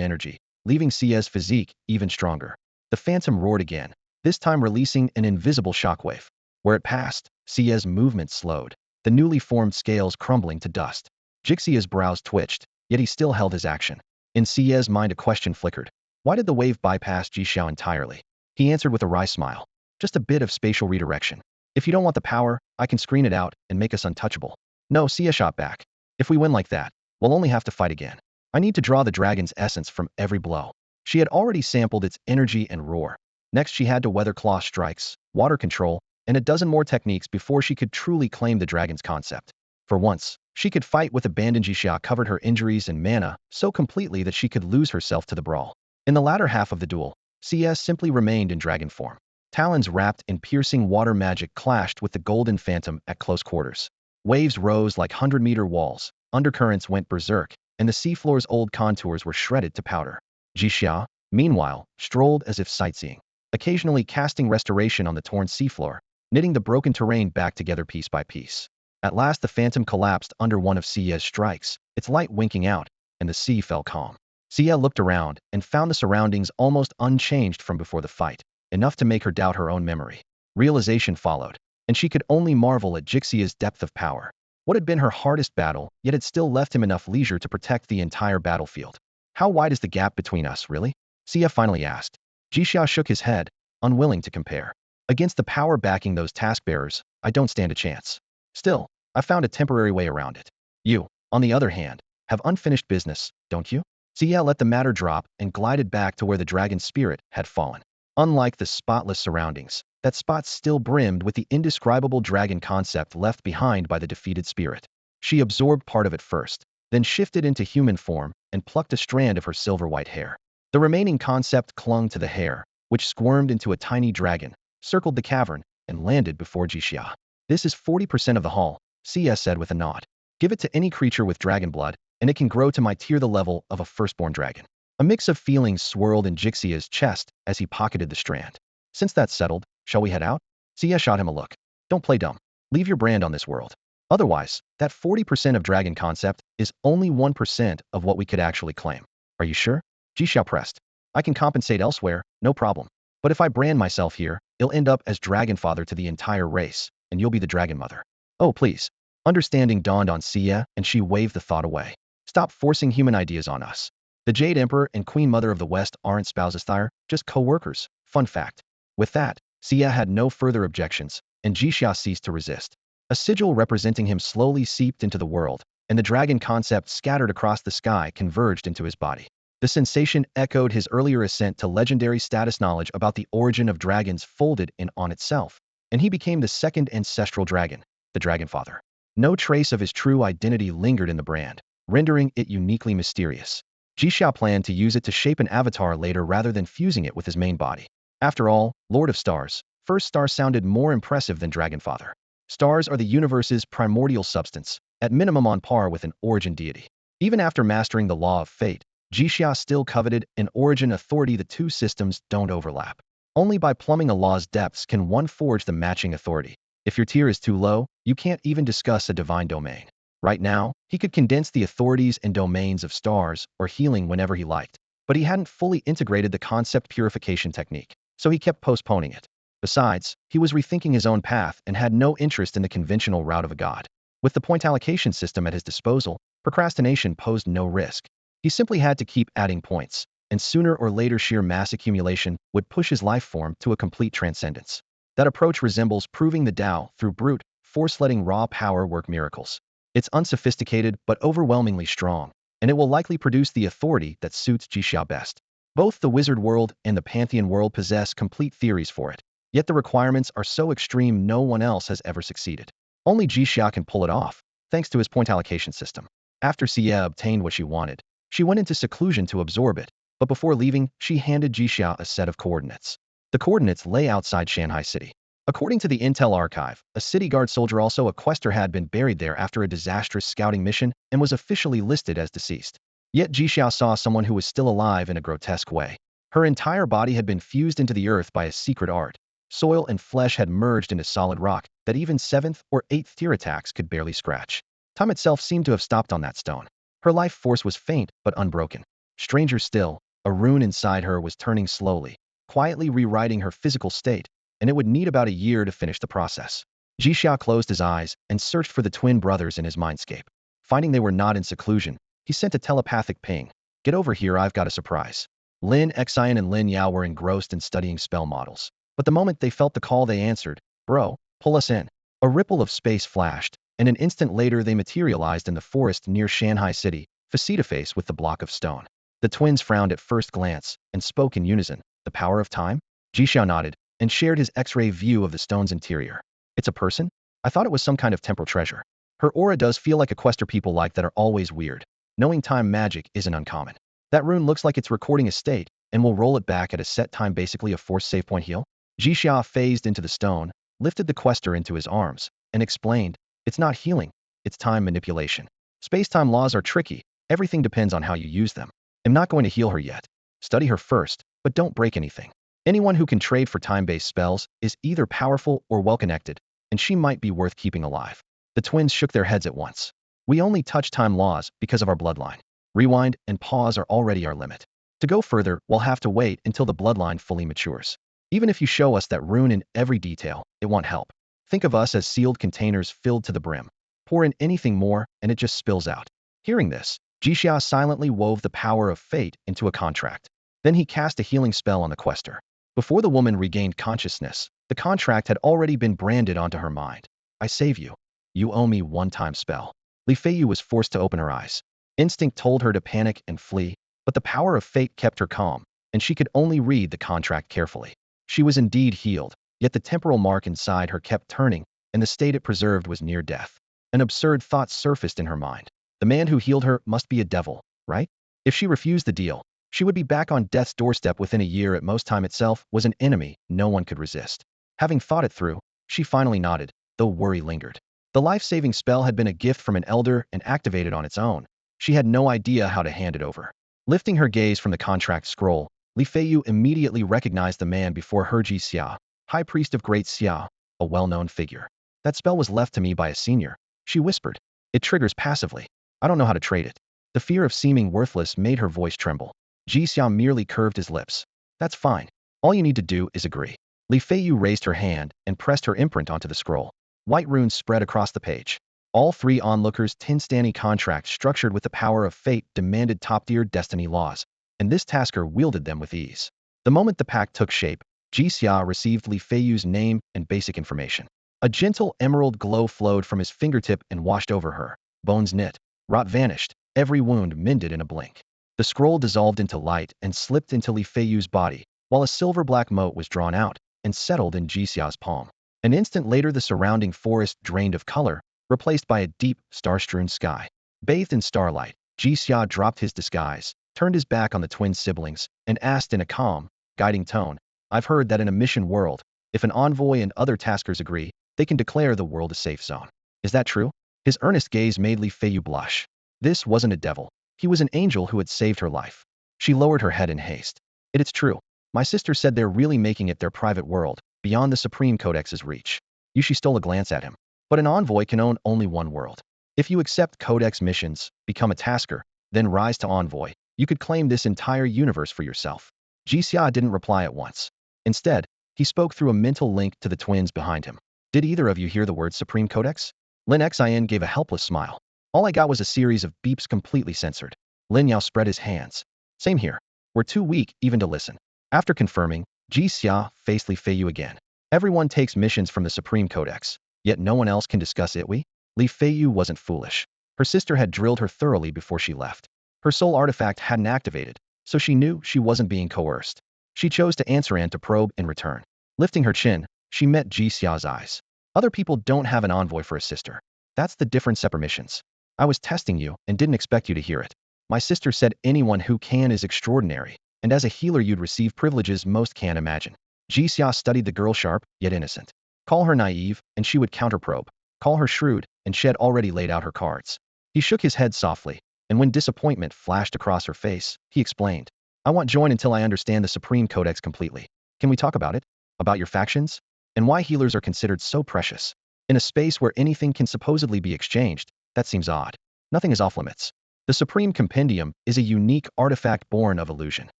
energy, leaving Xia's physique even stronger. The phantom roared again, this time releasing an invisible shockwave. Where it passed, Xia's movement slowed, the newly formed scales crumbling to dust. Jixia's brows twitched, yet he still held his action. In Xia's mind a question flickered. Why did the wave bypass Jixia entirely? He answered with a wry smile. Just a bit of spatial redirection. If you don't want the power, I can screen it out and make us untouchable. No, Xia shot back. If we win like that, we'll only have to fight again. I need to draw the dragon's essence from every blow. She had already sampled its energy and roar. Next she had to weather claw strikes, water control, and a dozen more techniques before she could truly claim the dragon's concept. For once, she could fight with abandon. Jixia covered her injuries and mana so completely that she could lose herself to the brawl. In the latter half of the duel, CS simply remained in dragon form. Talons wrapped in piercing water magic clashed with the golden phantom at close quarters. Waves rose like 100-meter walls, undercurrents went berserk, and the seafloor's old contours were shredded to powder. Jixia, meanwhile, strolled as if sightseeing, occasionally casting restoration on the torn seafloor, knitting the broken terrain back together piece by piece. At last the phantom collapsed under one of Xia's strikes, its light winking out, and the sea fell calm. Xia looked around and found the surroundings almost unchanged from before the fight, enough to make her doubt her own memory. Realization followed, and she could only marvel at Jixia's depth of power. What had been her hardest battle, yet had still left him enough leisure to protect the entire battlefield. How wide is the gap between us, really? Xia finally asked. Jixia shook his head, unwilling to compare. Against the power backing those taskbearers, I don't stand a chance. Still, I found a temporary way around it. You, on the other hand, have unfinished business, don't you? Xia let the matter drop and glided back to where the dragon's spirit had fallen. Unlike the spotless surroundings, that spot still brimmed with the indescribable dragon concept left behind by the defeated spirit. She absorbed part of it first, then shifted into human form and plucked a strand of her silver-white hair. The remaining concept clung to the hair, which squirmed into a tiny dragon, circled the cavern, and landed before Jixia. This is 40% of the haul, Xia said with a nod. Give it to any creature with dragon blood, and it can grow to my tier the level of a firstborn dragon. A mix of feelings swirled in Jixia's chest as he pocketed the strand. Since that's settled, shall we head out? Xia shot him a look. Don't play dumb. Leave your brand on this world. Otherwise, that 40% of dragon concept is only 1% of what we could actually claim. Are you sure? Jixia pressed. I can compensate elsewhere, no problem. But if I brand myself here, it'll end up as dragon father to the entire race, and you'll be the dragon mother. Oh, please. Understanding dawned on Xia, and she waved the thought away. Stop forcing human ideas on us. The Jade Emperor and Queen Mother of the West aren't spouses, they're just co-workers. Fun fact. With that, Xia had no further objections, and Jixia ceased to resist. A sigil representing him slowly seeped into the world, and the dragon concept scattered across the sky converged into his body. The sensation echoed his earlier ascent to legendary status. Knowledge about the origin of dragons folded in on itself, and he became the second ancestral dragon, the Dragon Father. No trace of his true identity lingered in the brand, rendering it uniquely mysterious. Jixia planned to use it to shape an avatar later rather than fusing it with his main body. After all, Lord of Stars, First Star sounded more impressive than Dragon Father. Stars are the universe's primordial substance, at minimum on par with an origin deity. Even after mastering the law of fate, Jixia still coveted an origin authority. The two systems don't overlap. Only by plumbing a law's depths can one forge the matching authority. If your tier is too low, you can't even discuss a divine domain. Right now, he could condense the authorities and domains of stars or healing whenever he liked, but he hadn't fully integrated the concept purification technique, so he kept postponing it. Besides, he was rethinking his own path and had no interest in the conventional route of a god. With the point allocation system at his disposal, procrastination posed no risk. He simply had to keep adding points, and sooner or later sheer mass accumulation would push his life form to a complete transcendence. That approach resembles proving the Tao through brute force, letting raw power work miracles. It's unsophisticated but overwhelmingly strong, and it will likely produce the authority that suits Jixia best. Both the wizard world and the pantheon world possess complete theories for it, yet the requirements are so extreme no one else has ever succeeded. Only Jixia can pull it off, thanks to his point allocation system. After Xia obtained what she wanted, she went into seclusion to absorb it, but before leaving, she handed Jixia a set of coordinates. The coordinates lay outside Shanghai City. According to the Intel archive, a city guard soldier, also a quester, had been buried there after a disastrous scouting mission and was officially listed as deceased. Yet Jixia saw someone who was still alive in a grotesque way. Her entire body had been fused into the earth by a secret art. Soil and flesh had merged into solid rock that even 7th or 8th tier attacks could barely scratch. Time itself seemed to have stopped on that stone. Her life force was faint but unbroken. Stranger still, a rune inside her was turning slowly, quietly rewriting her physical state, and it would need about a year to finish the process. Jixia closed his eyes and searched for the twin brothers in his mindscape. Finding they were not in seclusion, he sent a telepathic ping. Get over here, I've got a surprise. Lin Xian and Lin Yao were engrossed in studying spell models. But the moment they felt the call, they answered, Bro, pull us in. A ripple of space flashed, and an instant later they materialized in the forest near Shanghai City, face to face with the block of stone. The twins frowned at first glance and spoke in unison. The power of time? Jixia nodded and shared his X-ray view of the stone's interior. It's a person? I thought it was some kind of temporal treasure. Her aura does feel like a quester people like that are always weird. Knowing time magic isn't uncommon. That rune looks like it's recording a state, and will roll it back at a set time, basically a forced save point heal. Jixia phased into the stone, lifted the quester into his arms, and explained, it's not healing, it's time manipulation. Space-time laws are tricky, everything depends on how you use them. I'm not going to heal her yet. Study her first, but don't break anything. Anyone who can trade for time-based spells is either powerful or well-connected, and she might be worth keeping alive. The twins shook their heads at once. We only touch time laws because of our bloodline. Rewind and pause are already our limit. To go further, we'll have to wait until the bloodline fully matures. Even if you show us that rune in every detail, it won't help. Think of us as sealed containers filled to the brim. Pour in anything more, and it just spills out. Hearing this, Jixia silently wove the power of fate into a contract. Then he cast a healing spell on the quester. Before the woman regained consciousness, the contract had already been branded onto her mind. I save you. You owe me one-time spell. Li Feiyu was forced to open her eyes. Instinct told her to panic and flee, but the power of fate kept her calm, and she could only read the contract carefully. She was indeed healed, yet the temporal mark inside her kept turning, and the state it preserved was near death. An absurd thought surfaced in her mind. The man who healed her must be a devil, right? If she refused the deal, she would be back on death's doorstep within a year at most. Time itself was an enemy no one could resist. Having thought it through, she finally nodded, though worry lingered. The life-saving spell had been a gift from an elder and activated on its own. She had no idea how to hand it over. Lifting her gaze from the contract scroll, Li Feiyu immediately recognized the man before her, Jixia, High Priest of Great Xia, a well-known figure. That spell was left to me by a senior, she whispered. It triggers passively. I don't know how to trade it. The fear of seeming worthless made her voice tremble. Jixia merely curved his lips. That's fine. All you need to do is agree. Li Feiyu raised her hand and pressed her imprint onto the scroll. White runes spread across the page. All three onlookers' Tinstani contracts structured with the power of fate demanded top-tier destiny laws, and this tasker wielded them with ease. The moment the pact took shape, Jixia received Li Feiyu's name and basic information. A gentle emerald glow flowed from his fingertip and washed over her. Bones knit. Rot vanished. Every wound mended in a blink. The scroll dissolved into light and slipped into Li Feiyu's body, while a silver-black mote was drawn out and settled in Jixia's palm. An instant later, the surrounding forest drained of color, replaced by a deep, star-strewn sky. Bathed in starlight, Jixia dropped his disguise, turned his back on the twin siblings, and asked in a calm, guiding tone, I've heard that in a mission world, if an envoy and other taskers agree, they can declare the world a safe zone. Is that true? His earnest gaze made Li Feiyu blush. This wasn't a devil. He was an angel who had saved her life. She lowered her head in haste. It's true. My sister said they're really making it their private world, beyond the Supreme Codex's reach. Yushi stole a glance at him. But an envoy can own only one world. If you accept Codex missions, become a tasker, then rise to envoy, you could claim this entire universe for yourself. Jixia didn't reply at once. Instead, he spoke through a mental link to the twins behind him. Did either of you hear the word Supreme Codex? Lin Xian gave a helpless smile. All I got was a series of beeps completely censored. Lin Yao spread his hands. Same here. We're too weak even to listen. After confirming, Jixia faced Li Feiyu again. Everyone takes missions from the Supreme Codex, yet no one else can discuss it. Li Feiyu wasn't foolish. Her sister had drilled her thoroughly before she left. Her soul artifact hadn't activated, so she knew she wasn't being coerced. She chose to answer and to probe in return. Lifting her chin, she met Jixia's eyes. Other people don't have an envoy for a sister. That's the difference. Separate missions. I was testing you and didn't expect you to hear it. My sister said anyone who can is extraordinary, and as a healer you'd receive privileges most can't imagine. Jixia studied the girl sharp, yet innocent. Call her naive, and she would counterprobe. Call her shrewd, and she had already laid out her cards. He shook his head softly, and when disappointment flashed across her face, he explained. I won't join until I understand the Supreme Codex completely. Can we talk about it? About your factions? And why healers are considered so precious? In a space where anything can supposedly be exchanged, that seems odd. Nothing is off limits. The Supreme Compendium is a unique artifact born of illusion.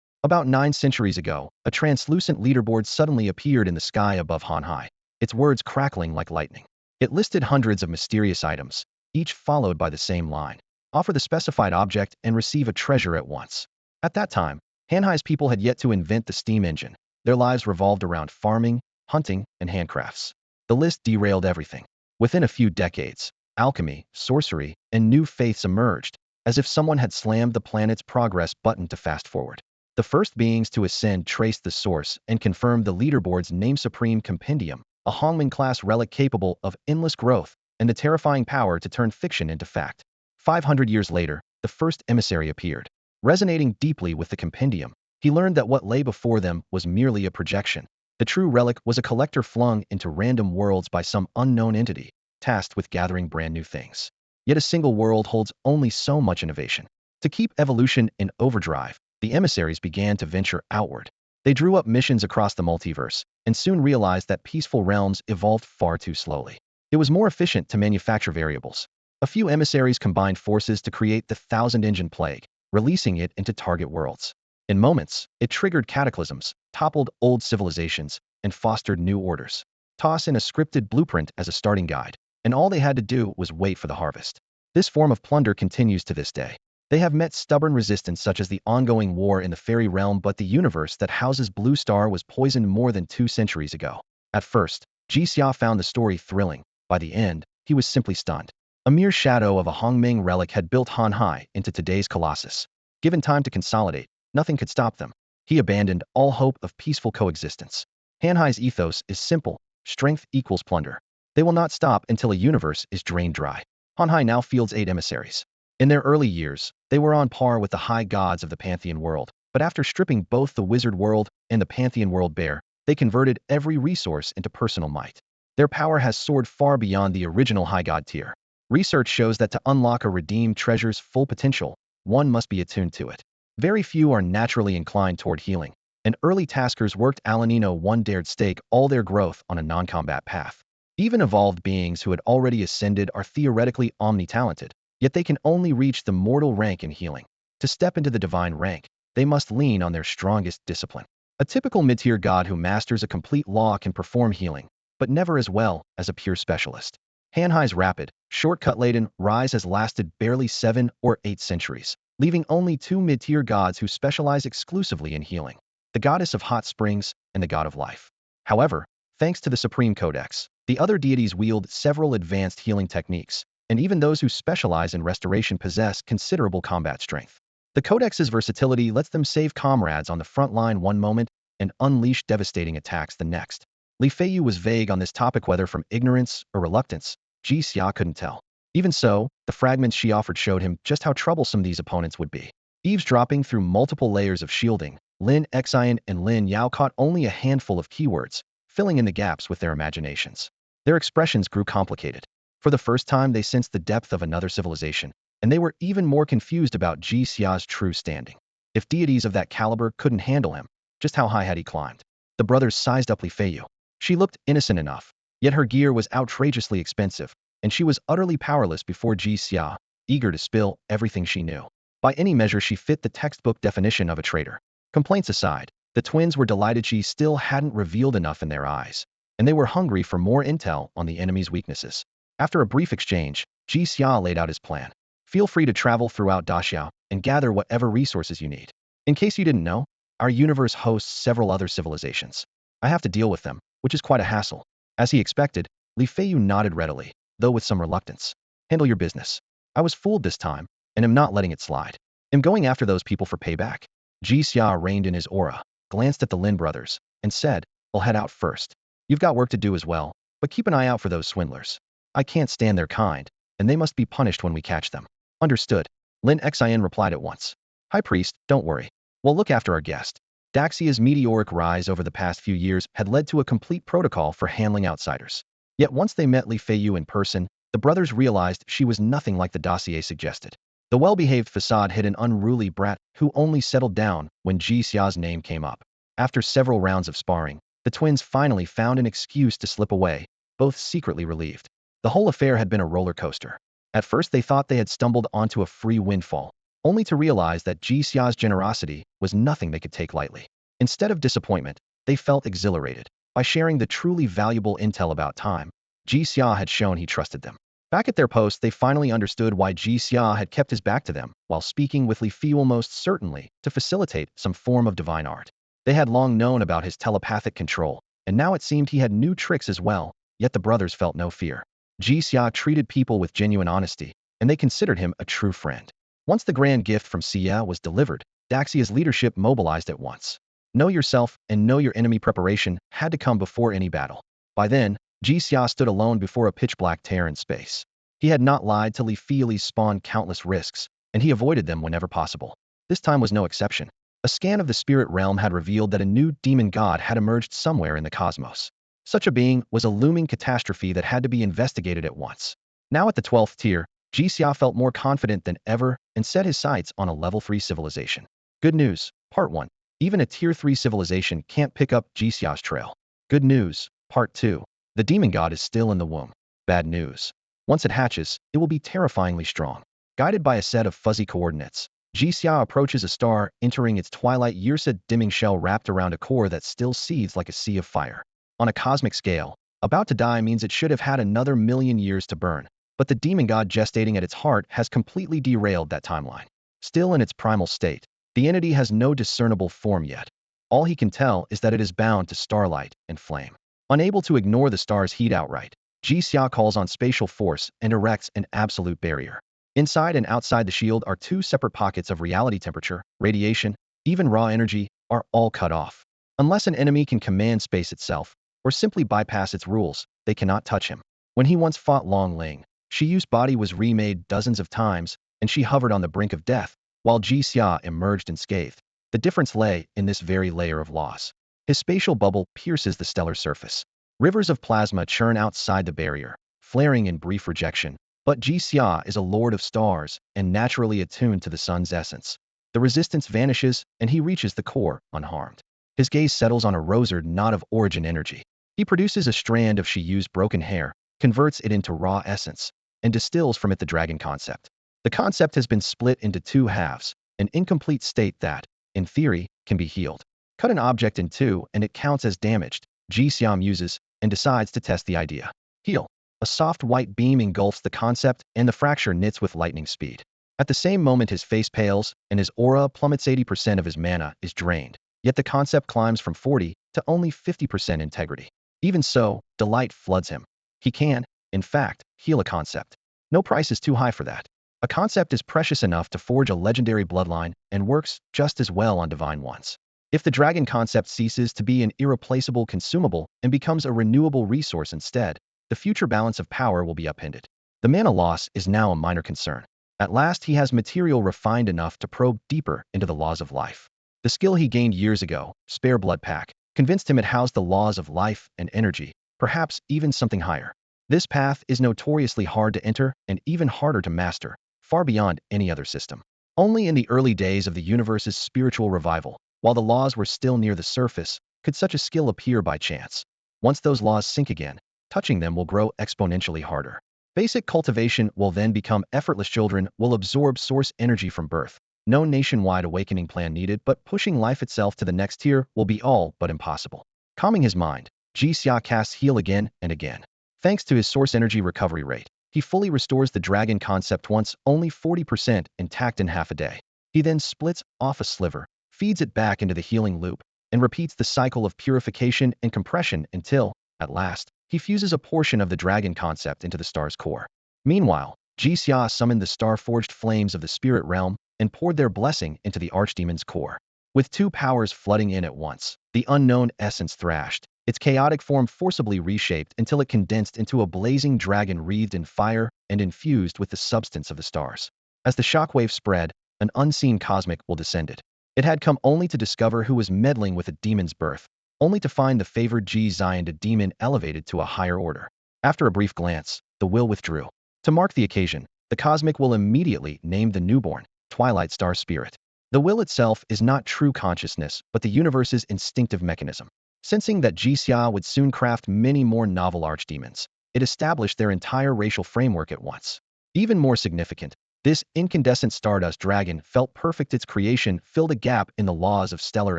About 9 centuries ago, a translucent leaderboard suddenly appeared in the sky above Hanhai, its words crackling like lightning. It listed hundreds of mysterious items, each followed by the same line. Offer the specified object and receive a treasure at once. At that time, Hanhai's people had yet to invent the steam engine. Their lives revolved around farming, hunting, and handcrafts. The list derailed everything. Within a few decades, alchemy, sorcery, and new faiths emerged, as if someone had slammed the planet's progress button to fast forward. The first beings to ascend traced the source and confirmed the leaderboard's name Supreme Compendium, a Hongmen-class relic capable of endless growth and the terrifying power to turn fiction into fact. 500 years later, the first emissary appeared. Resonating deeply with the compendium, he learned that what lay before them was merely a projection. The true relic was a collector flung into random worlds by some unknown entity, tasked with gathering brand new things. Yet a single world holds only so much innovation. To keep evolution in overdrive, the emissaries began to venture outward. They drew up missions across the multiverse, and soon realized that peaceful realms evolved far too slowly. It was more efficient to manufacture variables. A few emissaries combined forces to create the thousand-engine plague, releasing it into target worlds. In moments, it triggered cataclysms, toppled old civilizations, and fostered new orders. Toss in a scripted blueprint as a starting guide, and all they had to do was wait for the harvest. This form of plunder continues to this day. They have met stubborn resistance such as the ongoing war in the fairy realm, but the universe that houses Blue Star was poisoned more than 2 centuries ago. At first, Jixia found the story thrilling. By the end, he was simply stunned. A mere shadow of a Hongming relic had built Hanhai into today's colossus. Given time to consolidate, nothing could stop them. He abandoned all hope of peaceful coexistence. Hanhai's ethos is simple: strength equals plunder. They will not stop until a universe is drained dry. Hanhai now fields 8 emissaries. In their early years, they were on par with the high gods of the pantheon world, but after stripping both the wizard world and the pantheon world bare, they converted every resource into personal might. Their power has soared far beyond the original high god tier. Research shows that to unlock a redeemed treasure's full potential, one must be attuned to it. Very few are naturally inclined toward healing, and early taskers worked Alanino one dared stake all their growth on a non-combat path. Even evolved beings who had already ascended are theoretically omni-talented, yet they can only reach the mortal rank in healing. To step into the divine rank, they must lean on their strongest discipline. A typical mid-tier god who masters a complete law can perform healing, but never as well as a pure specialist. Hanhai's rapid, shortcut-laden rise has lasted barely 7 or 8 centuries, leaving only 2 mid-tier gods who specialize exclusively in healing: the goddess of hot springs and the god of life. However, thanks to the Supreme Codex, the other deities wield several advanced healing techniques, and even those who specialize in restoration possess considerable combat strength. The Codex's versatility lets them save comrades on the front line one moment and unleash devastating attacks the next. Li Feiyu was vague on this topic, whether from ignorance or reluctance. Ji Xia couldn't tell. Even so, the fragments she offered showed him just how troublesome these opponents would be. Eavesdropping through multiple layers of shielding, Lin Xian and Lin Yao caught only a handful of keywords, filling in the gaps with their imaginations. Their expressions grew complicated. For the first time, they sensed the depth of another civilization, and they were even more confused about Ji Xia's true standing. If deities of that caliber couldn't handle him, just how high had he climbed? The brothers sized up Li Feiyu. She looked innocent enough, yet her gear was outrageously expensive, and she was utterly powerless before Ji Xia, eager to spill everything she knew. By any measure, she fit the textbook definition of a traitor. Complaints aside, the twins were delighted she still hadn't revealed enough in their eyes, and they were hungry for more intel on the enemy's weaknesses. After a brief exchange, Ji Xia laid out his plan. Feel free to travel throughout Daxia and gather whatever resources you need. In case you didn't know, our universe hosts several other civilizations. I have to deal with them, which is quite a hassle. As he expected, Li Feiyu nodded readily, though with some reluctance. Handle your business. I was fooled this time, and am not letting it slide. I'm going after those people for payback. Ji Xia reined in his aura, glanced at the Lin brothers, and said, I'll head out first. You've got work to do as well, but keep an eye out for those swindlers. I can't stand their kind, and they must be punished when we catch them. Understood. Lin Xian replied at once. High Priest, don't worry. We'll look after our guest. Daxia's meteoric rise over the past few years had led to a complete protocol for handling outsiders. Yet once they met Li Feiyu in person, the brothers realized she was nothing like the dossier suggested. The well-behaved facade hid an unruly brat who only settled down when Jixia's name came up. After several rounds of sparring, the twins finally found an excuse to slip away, both secretly relieved. The whole affair had been a roller coaster. At first they thought they had stumbled onto a free windfall, only to realize that Jixia's generosity was nothing they could take lightly. Instead of disappointment, they felt exhilarated. By sharing the truly valuable intel about time, Jixia had shown he trusted them. Back at their post, they finally understood why Jixia had kept his back to them while speaking with Li Fi almost certainly to facilitate some form of divine art. They had long known about his telepathic control, and now it seemed he had new tricks as well, yet the brothers felt no fear. Jixia treated people with genuine honesty, and they considered him a true friend. Once the grand gift from Xia was delivered, Daxia's leadership mobilized at once. Know yourself and know your enemy preparation had to come before any battle. By then, Jixia stood alone before a pitch-black tear in space. He had not lied to Li Fi's spawned countless risks, and he avoided them whenever possible. This time was no exception. A scan of the spirit realm had revealed that a new demon god had emerged somewhere in the cosmos. Such a being was a looming catastrophe that had to be investigated at once. Now at the 12th tier, Jixia felt more confident than ever and set his sights on a level 3 civilization. Good news, Part 1. Even a tier 3 civilization can't pick up Jixia's trail. Good news, Part 2. The demon god is still in the womb. Bad news. Once it hatches, it will be terrifyingly strong. Guided by a set of fuzzy coordinates, Jixia approaches a star entering its twilight years, a dimming shell wrapped around a core that still seethes like a sea of fire. On a cosmic scale, about to die means it should have had another million years to burn, but the demon god gestating at its heart has completely derailed that timeline. Still in its primal state, the entity has no discernible form yet. All he can tell is that it is bound to starlight and flame. Unable to ignore the star's heat outright, Jixia calls on spatial force and erects an absolute barrier. Inside and outside the shield are two separate pockets of reality. Temperature, radiation, even raw energy are all cut off. Unless an enemy can command space itself, or simply bypass its rules, they cannot touch him. When he once fought Long Ling, Shiyu's body was remade dozens of times, and she hovered on the brink of death, while Jixia emerged unscathed. The difference lay in this very layer of loss. His spatial bubble pierces the stellar surface. Rivers of plasma churn outside the barrier, flaring in brief rejection. But Jixia is a lord of stars and naturally attuned to the sun's essence. The resistance vanishes, and he reaches the core unharmed. His gaze settles on a rosard knot of origin energy. He produces a strand of Shiyu's broken hair, converts it into raw essence, and distills from it the dragon concept. The concept has been split into two halves, an incomplete state that, in theory, can be healed. Cut an object in two and it counts as damaged, Jixia muses, and decides to test the idea. Heal. A soft white beam engulfs the concept, and the fracture knits with lightning speed. At the same moment his face pales, and his aura plummets. 80% of his mana is drained, yet the concept climbs from 40 to only 50% integrity. Even so, delight floods him. He can, in fact, heal a concept. No price is too high for that. A concept is precious enough to forge a legendary bloodline and works just as well on divine ones. If the dragon concept ceases to be an irreplaceable consumable and becomes a renewable resource instead, the future balance of power will be upended. The mana loss is now a minor concern. At last he has material refined enough to probe deeper into the laws of life. The skill he gained years ago, Spare Blood Pack, convinced him it housed the laws of life and energy, perhaps even something higher. This path is notoriously hard to enter and even harder to master, far beyond any other system. Only in the early days of the universe's spiritual revival, while the laws were still near the surface, could such a skill appear by chance. Once those laws sink again, touching them will grow exponentially harder. Basic cultivation will then become effortless. Children will absorb source energy from birth. No nationwide awakening plan needed, but pushing life itself to the next tier will be all but impossible. Calming his mind, Jixia casts Heal again and again. Thanks to his source energy recovery rate, he fully restores the dragon concept once only 40% intact in half a day. He then splits off a sliver, feeds it back into the healing loop, and repeats the cycle of purification and compression until, at last, he fuses a portion of the dragon concept into the star's core. Meanwhile, Jixia summoned the star-forged flames of the spirit realm and poured their blessing into the archdemon's core. With two powers flooding in at once, the unknown essence thrashed, its chaotic form forcibly reshaped until it condensed into a blazing dragon wreathed in fire and infused with the substance of the stars. As the shockwave spread, an unseen cosmic will descended. It had come only to discover who was meddling with a demon's birth, only to find the favored Zioned, a demon elevated to a higher order. After a brief glance, the will withdrew. To mark the occasion, the cosmic will immediately name the newborn twilight star spirit. The will itself is not true consciousness, but the universe's instinctive mechanism. Sensing that Jixia would soon craft many more novel archdemons, it established their entire racial framework at once. Even more significant, this incandescent stardust dragon felt perfect. Its creation filled a gap in the laws of stellar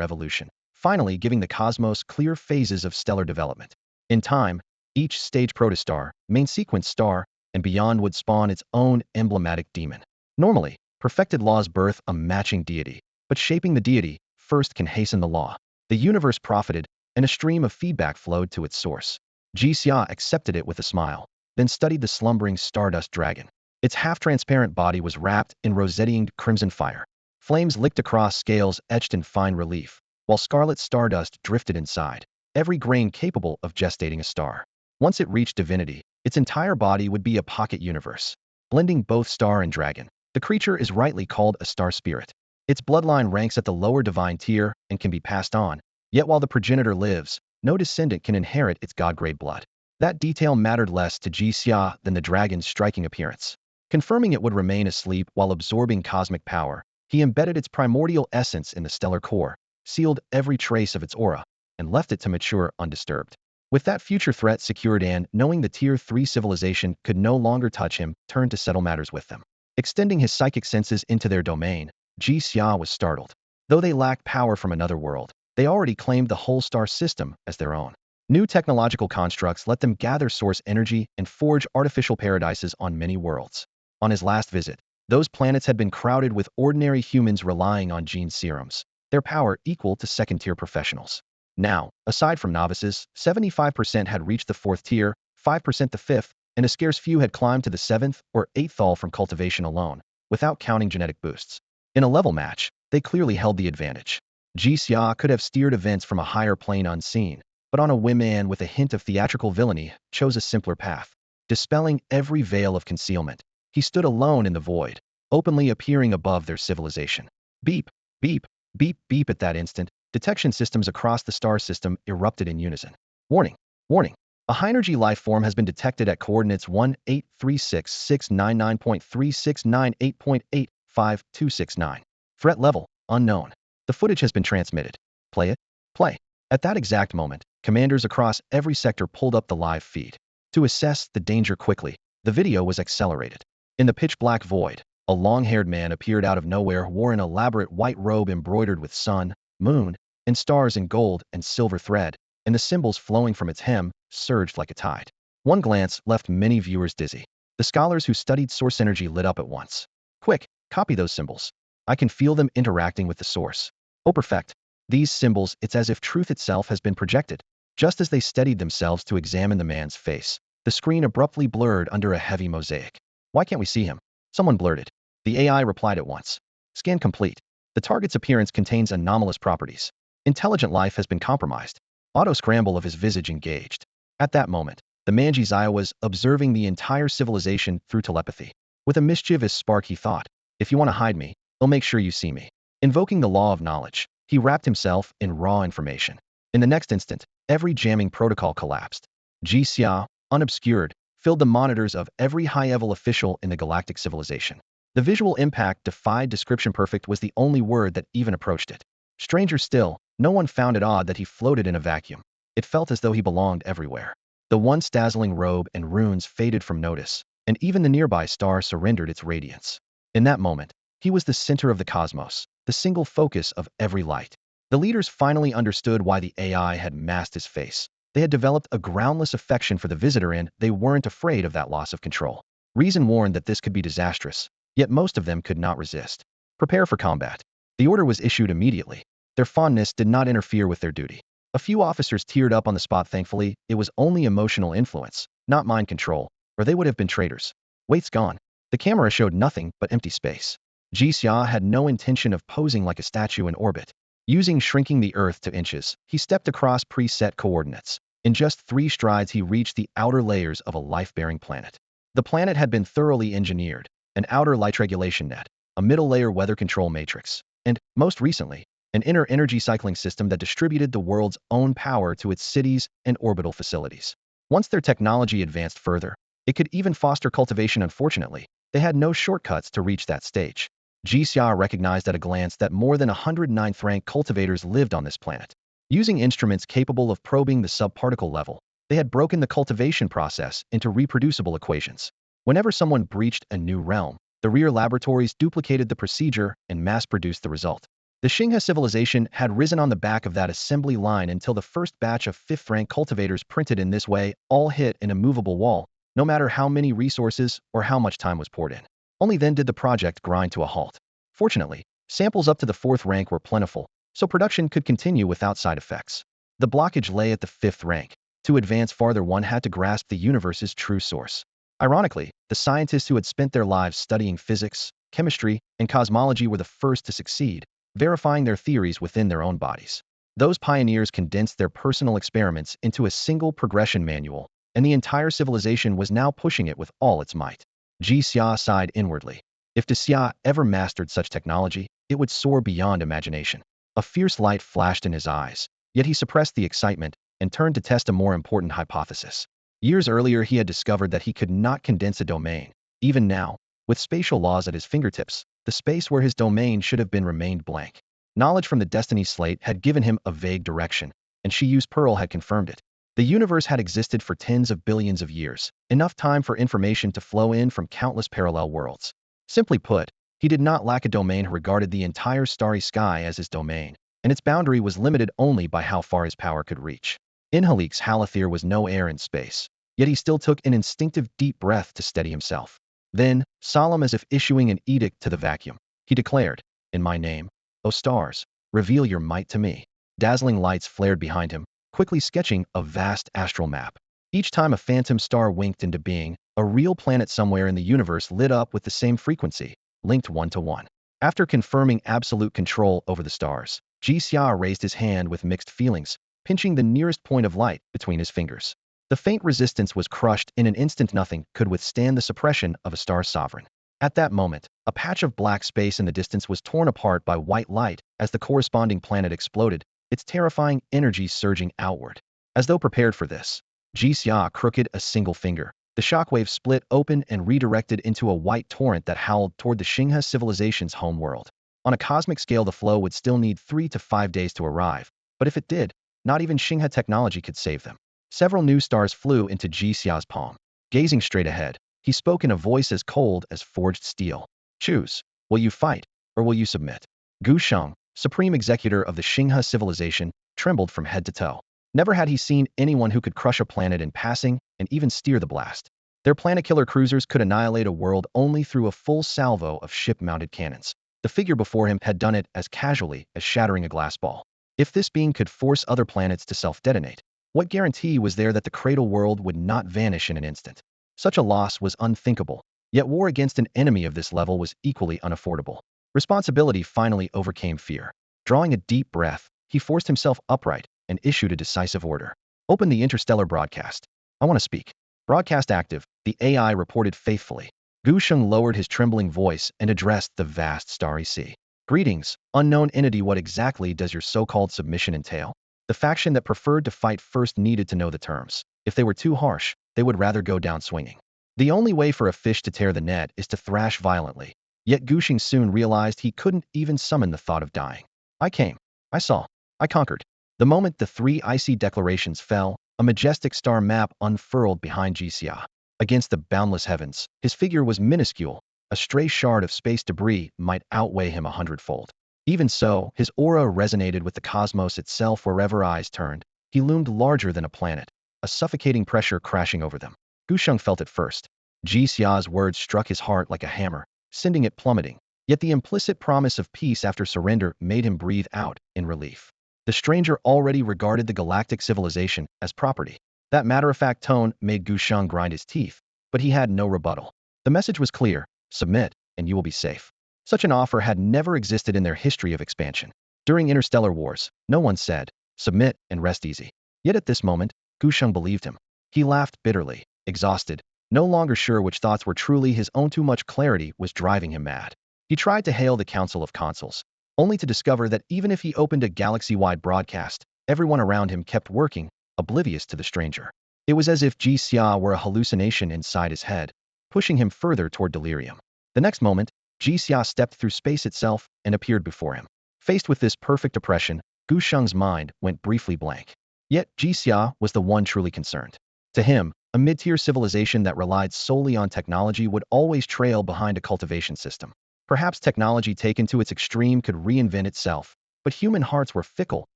evolution, finally giving the cosmos clear phases of stellar development. In time, each stage protostar, main sequence star, and beyond would spawn its own emblematic demon. Normally, perfected laws birth a matching deity, but shaping the deity first can hasten the law. The universe profited, and a stream of feedback flowed to its source. Jixia accepted it with a smile, then studied the slumbering stardust dragon. Its half-transparent body was wrapped in rosetting crimson fire. Flames licked across scales etched in fine relief, while scarlet stardust drifted inside, every grain capable of gestating a star. Once it reached divinity, its entire body would be a pocket universe, blending both star and dragon. The creature is rightly called a star spirit. Its bloodline ranks at the lower divine tier and can be passed on, yet while the progenitor lives, no descendant can inherit its god-grade blood. That detail mattered less to Jixia than the dragon's striking appearance. Confirming it would remain asleep while absorbing cosmic power, he embedded its primordial essence in the stellar core, sealed every trace of its aura, and left it to mature undisturbed. With that future threat secured and knowing the Tier 3 civilization could no longer touch him, turned to settle matters with them. Extending his psychic senses into their domain, Jixia was startled. Though they lacked power from another world, they already claimed the whole star system as their own. New technological constructs let them gather source energy and forge artificial paradises on many worlds. On his last visit, those planets had been crowded with ordinary humans relying on gene serums, their power equal to second-tier professionals. Now, aside from novices, 75% had reached the 4th tier, 5% the 5th, and a scarce few had climbed to the 7th or 8th all from cultivation alone, without counting genetic boosts. In a level match, they clearly held the advantage. Jixia could have steered events from a higher plane unseen, but on a whim and with a hint of theatrical villainy, chose a simpler path. Dispelling every veil of concealment, he stood alone in the void, openly appearing above their civilization. Beep, beep, beep, beep. At that instant, detection systems across the star system erupted in unison. Warning, warning. A high-energy life form has been detected at coordinates 1836699.369.8.85269. Threat level, unknown. The footage has been transmitted. Play it? Play. At that exact moment, commanders across every sector pulled up the live feed. To assess the danger quickly, the video was accelerated. In the pitch-black void, a long-haired man appeared out of nowhere, wore an elaborate white robe embroidered with sun, moon, and stars in gold and silver thread, and the symbols flowing from its hem surged like a tide. One glance left many viewers dizzy. The scholars who studied source energy lit up at once. Quick, copy those symbols. I can feel them interacting with the source. Oh, perfect. These symbols, it's as if truth itself has been projected. Just as they steadied themselves to examine the man's face, the screen abruptly blurred under a heavy mosaic. Why can't we see him? Someone blurted. The AI replied at once. Scan complete. The target's appearance contains anomalous properties. Intelligent life has been compromised. Auto-scramble of his visage engaged. At that moment, the Manjizaya was observing the entire civilization through telepathy. With a mischievous spark he thought, if you want to hide me, I'll make sure you see me. Invoking the law of knowledge, he wrapped himself in raw information. In the next instant, every jamming protocol collapsed. Jixia, unobscured, filled the monitors of every high-level official in the galactic civilization. The visual impact defied description. Perfect was the only word that even approached it. Stranger still, no one found it odd that he floated in a vacuum. It felt as though he belonged everywhere. The once dazzling robe and runes faded from notice, and even the nearby star surrendered its radiance. In that moment, he was the center of the cosmos, the single focus of every light. The leaders finally understood why the AI had masked his face. They had developed a groundless affection for the visitor and they weren't afraid of that loss of control. Reason warned that this could be disastrous, yet most of them could not resist. Prepare for combat. The order was issued immediately. Their fondness did not interfere with their duty. A few officers teared up on the spot. Thankfully, it was only emotional influence, not mind control, or they would have been traitors. Weight's gone. The camera showed nothing but empty space. Jixia had no intention of posing like a statue in orbit. Using shrinking the Earth to inches, he stepped across preset coordinates. In just 3 strides he reached the outer layers of a life-bearing planet. The planet had been thoroughly engineered, an outer light regulation net, a middle layer weather control matrix, and, most recently, an inner energy cycling system that distributed the world's own power to its cities and orbital facilities. Once their technology advanced further, it could even foster cultivation. Unfortunately, They had no shortcuts to reach that stage. Jixia recognized at a glance that more than 100 ninth-rank cultivators lived on this planet. Using instruments capable of probing the subparticle level, they had broken the cultivation process into reproducible equations. Whenever someone breached a new realm, the rear laboratories duplicated the procedure and mass-produced the result. The Xinghe civilization had risen on the back of that assembly line until the first batch of 5th-rank cultivators printed in this way all hit an immovable wall, no matter how many resources or how much time was poured in. Only then did the project grind to a halt. Fortunately, samples up to the 4th rank were plentiful, so production could continue without side effects. The blockage lay at the 5th rank. To advance farther, one had to grasp the universe's true source. Ironically, the scientists who had spent their lives studying physics, chemistry, and cosmology were the first to succeed, verifying their theories within their own bodies. Those pioneers condensed their personal experiments into a single progression manual, and the entire civilization was now pushing it with all its might. Jixia sighed inwardly. If Daxia ever mastered such technology, it would soar beyond imagination. A fierce light flashed in his eyes, yet he suppressed the excitement and turned to test a more important hypothesis. Years earlier, he had discovered that he could not condense a domain. Even now, with spatial laws at his fingertips, the space where his domain should have been remained blank. Knowledge from the destiny slate had given him a vague direction, and Shiyu's pearl had confirmed it. The universe had existed for tens of billions of years, enough time for information to flow in from countless parallel worlds. Simply put, he did not lack a domain who regarded the entire starry sky as his domain, and its boundary was limited only by how far his power could reach. In Halik's Halathir was no air in space, yet he still took an instinctive deep breath to steady himself. Then, solemn as if issuing an edict to the vacuum, he declared, "In my name, O stars, reveal your might to me." Dazzling lights flared behind him, quickly sketching a vast astral map. Each time a phantom star winked into being, a real planet somewhere in the universe lit up with the same frequency, linked one-to-one. After confirming absolute control over the stars, Jixia raised his hand with mixed feelings, pinching the nearest point of light between his fingers. The faint resistance was crushed in an instant. Nothing could withstand the suppression of a star sovereign. At that moment, a patch of black space in the distance was torn apart by white light as the corresponding planet exploded, its terrifying energy surging outward. As though prepared for this, Jixia crooked a single finger. The shockwave split open and redirected into a white torrent that howled toward the Xinghe civilization's home world. On a cosmic scale, the flow would still need 3 to 5 days to arrive, but if it did, not even Xinghe technology could save them. Several new stars flew into Jixia's palm. Gazing straight ahead, he spoke in a voice as cold as forged steel. "Choose. Will you fight, or will you submit?" Gu Sheng, supreme executor of the Xinghe civilization, trembled from head to toe. Never had he seen anyone who could crush a planet in passing and even steer the blast. Their planet-killer cruisers could annihilate a world only through a full salvo of ship-mounted cannons. The figure before him had done it as casually as shattering a glass ball. If this being could force other planets to self-detonate, what guarantee was there that the cradle world would not vanish in an instant? Such a loss was unthinkable, yet war against an enemy of this level was equally unaffordable. Responsibility finally overcame fear. Drawing a deep breath, he forced himself upright and issued a decisive order. "Open the interstellar broadcast. I want to speak." Broadcast active, the AI reported faithfully. Gu Sheng lowered his trembling voice and addressed the vast starry sea. "Greetings, unknown entity. What exactly does your so-called submission entail?" The faction that preferred to fight first needed to know the terms. If they were too harsh, they would rather go down swinging. The only way for a fish to tear the net is to thrash violently. Yet Gu Sheng soon realized he couldn't even summon the thought of dying. "I came. I saw. I conquered." The moment the 3 icy declarations fell, a majestic star map unfurled behind Jixia. Against the boundless heavens, his figure was minuscule. A stray shard of space debris might outweigh him 100-fold. Even so, his aura resonated with the cosmos itself wherever eyes turned. He loomed larger than a planet, a suffocating pressure crashing over them. Gu Sheng felt it first. Jixia's words struck his heart like a hammer, sending it plummeting. Yet the implicit promise of peace after surrender made him breathe out in relief. The stranger already regarded the galactic civilization as property. That matter-of-fact tone made Gu Sheng grind his teeth, but he had no rebuttal. The message was clear: submit, and you will be safe. Such an offer had never existed in their history of expansion. During interstellar wars, no one said, "Submit and rest easy." Yet at this moment, Gu Sheng believed him. He laughed bitterly, exhausted, no longer sure which thoughts were truly his own. Too much clarity was driving him mad. He tried to hail the Council of Consuls, only to discover that even if he opened a galaxy-wide broadcast, everyone around him kept working, oblivious to the stranger. It was as if Jixia were a hallucination inside his head. pushing him further toward delirium. The next moment, Jixia stepped through space itself and appeared before him. Faced with this perfect oppression, Gu Sheng's mind went briefly blank. Yet Jixia was the one truly concerned. To him, a mid-tier civilization that relied solely on technology would always trail behind a cultivation system. Perhaps technology taken to its extreme could reinvent itself, but human hearts were fickle,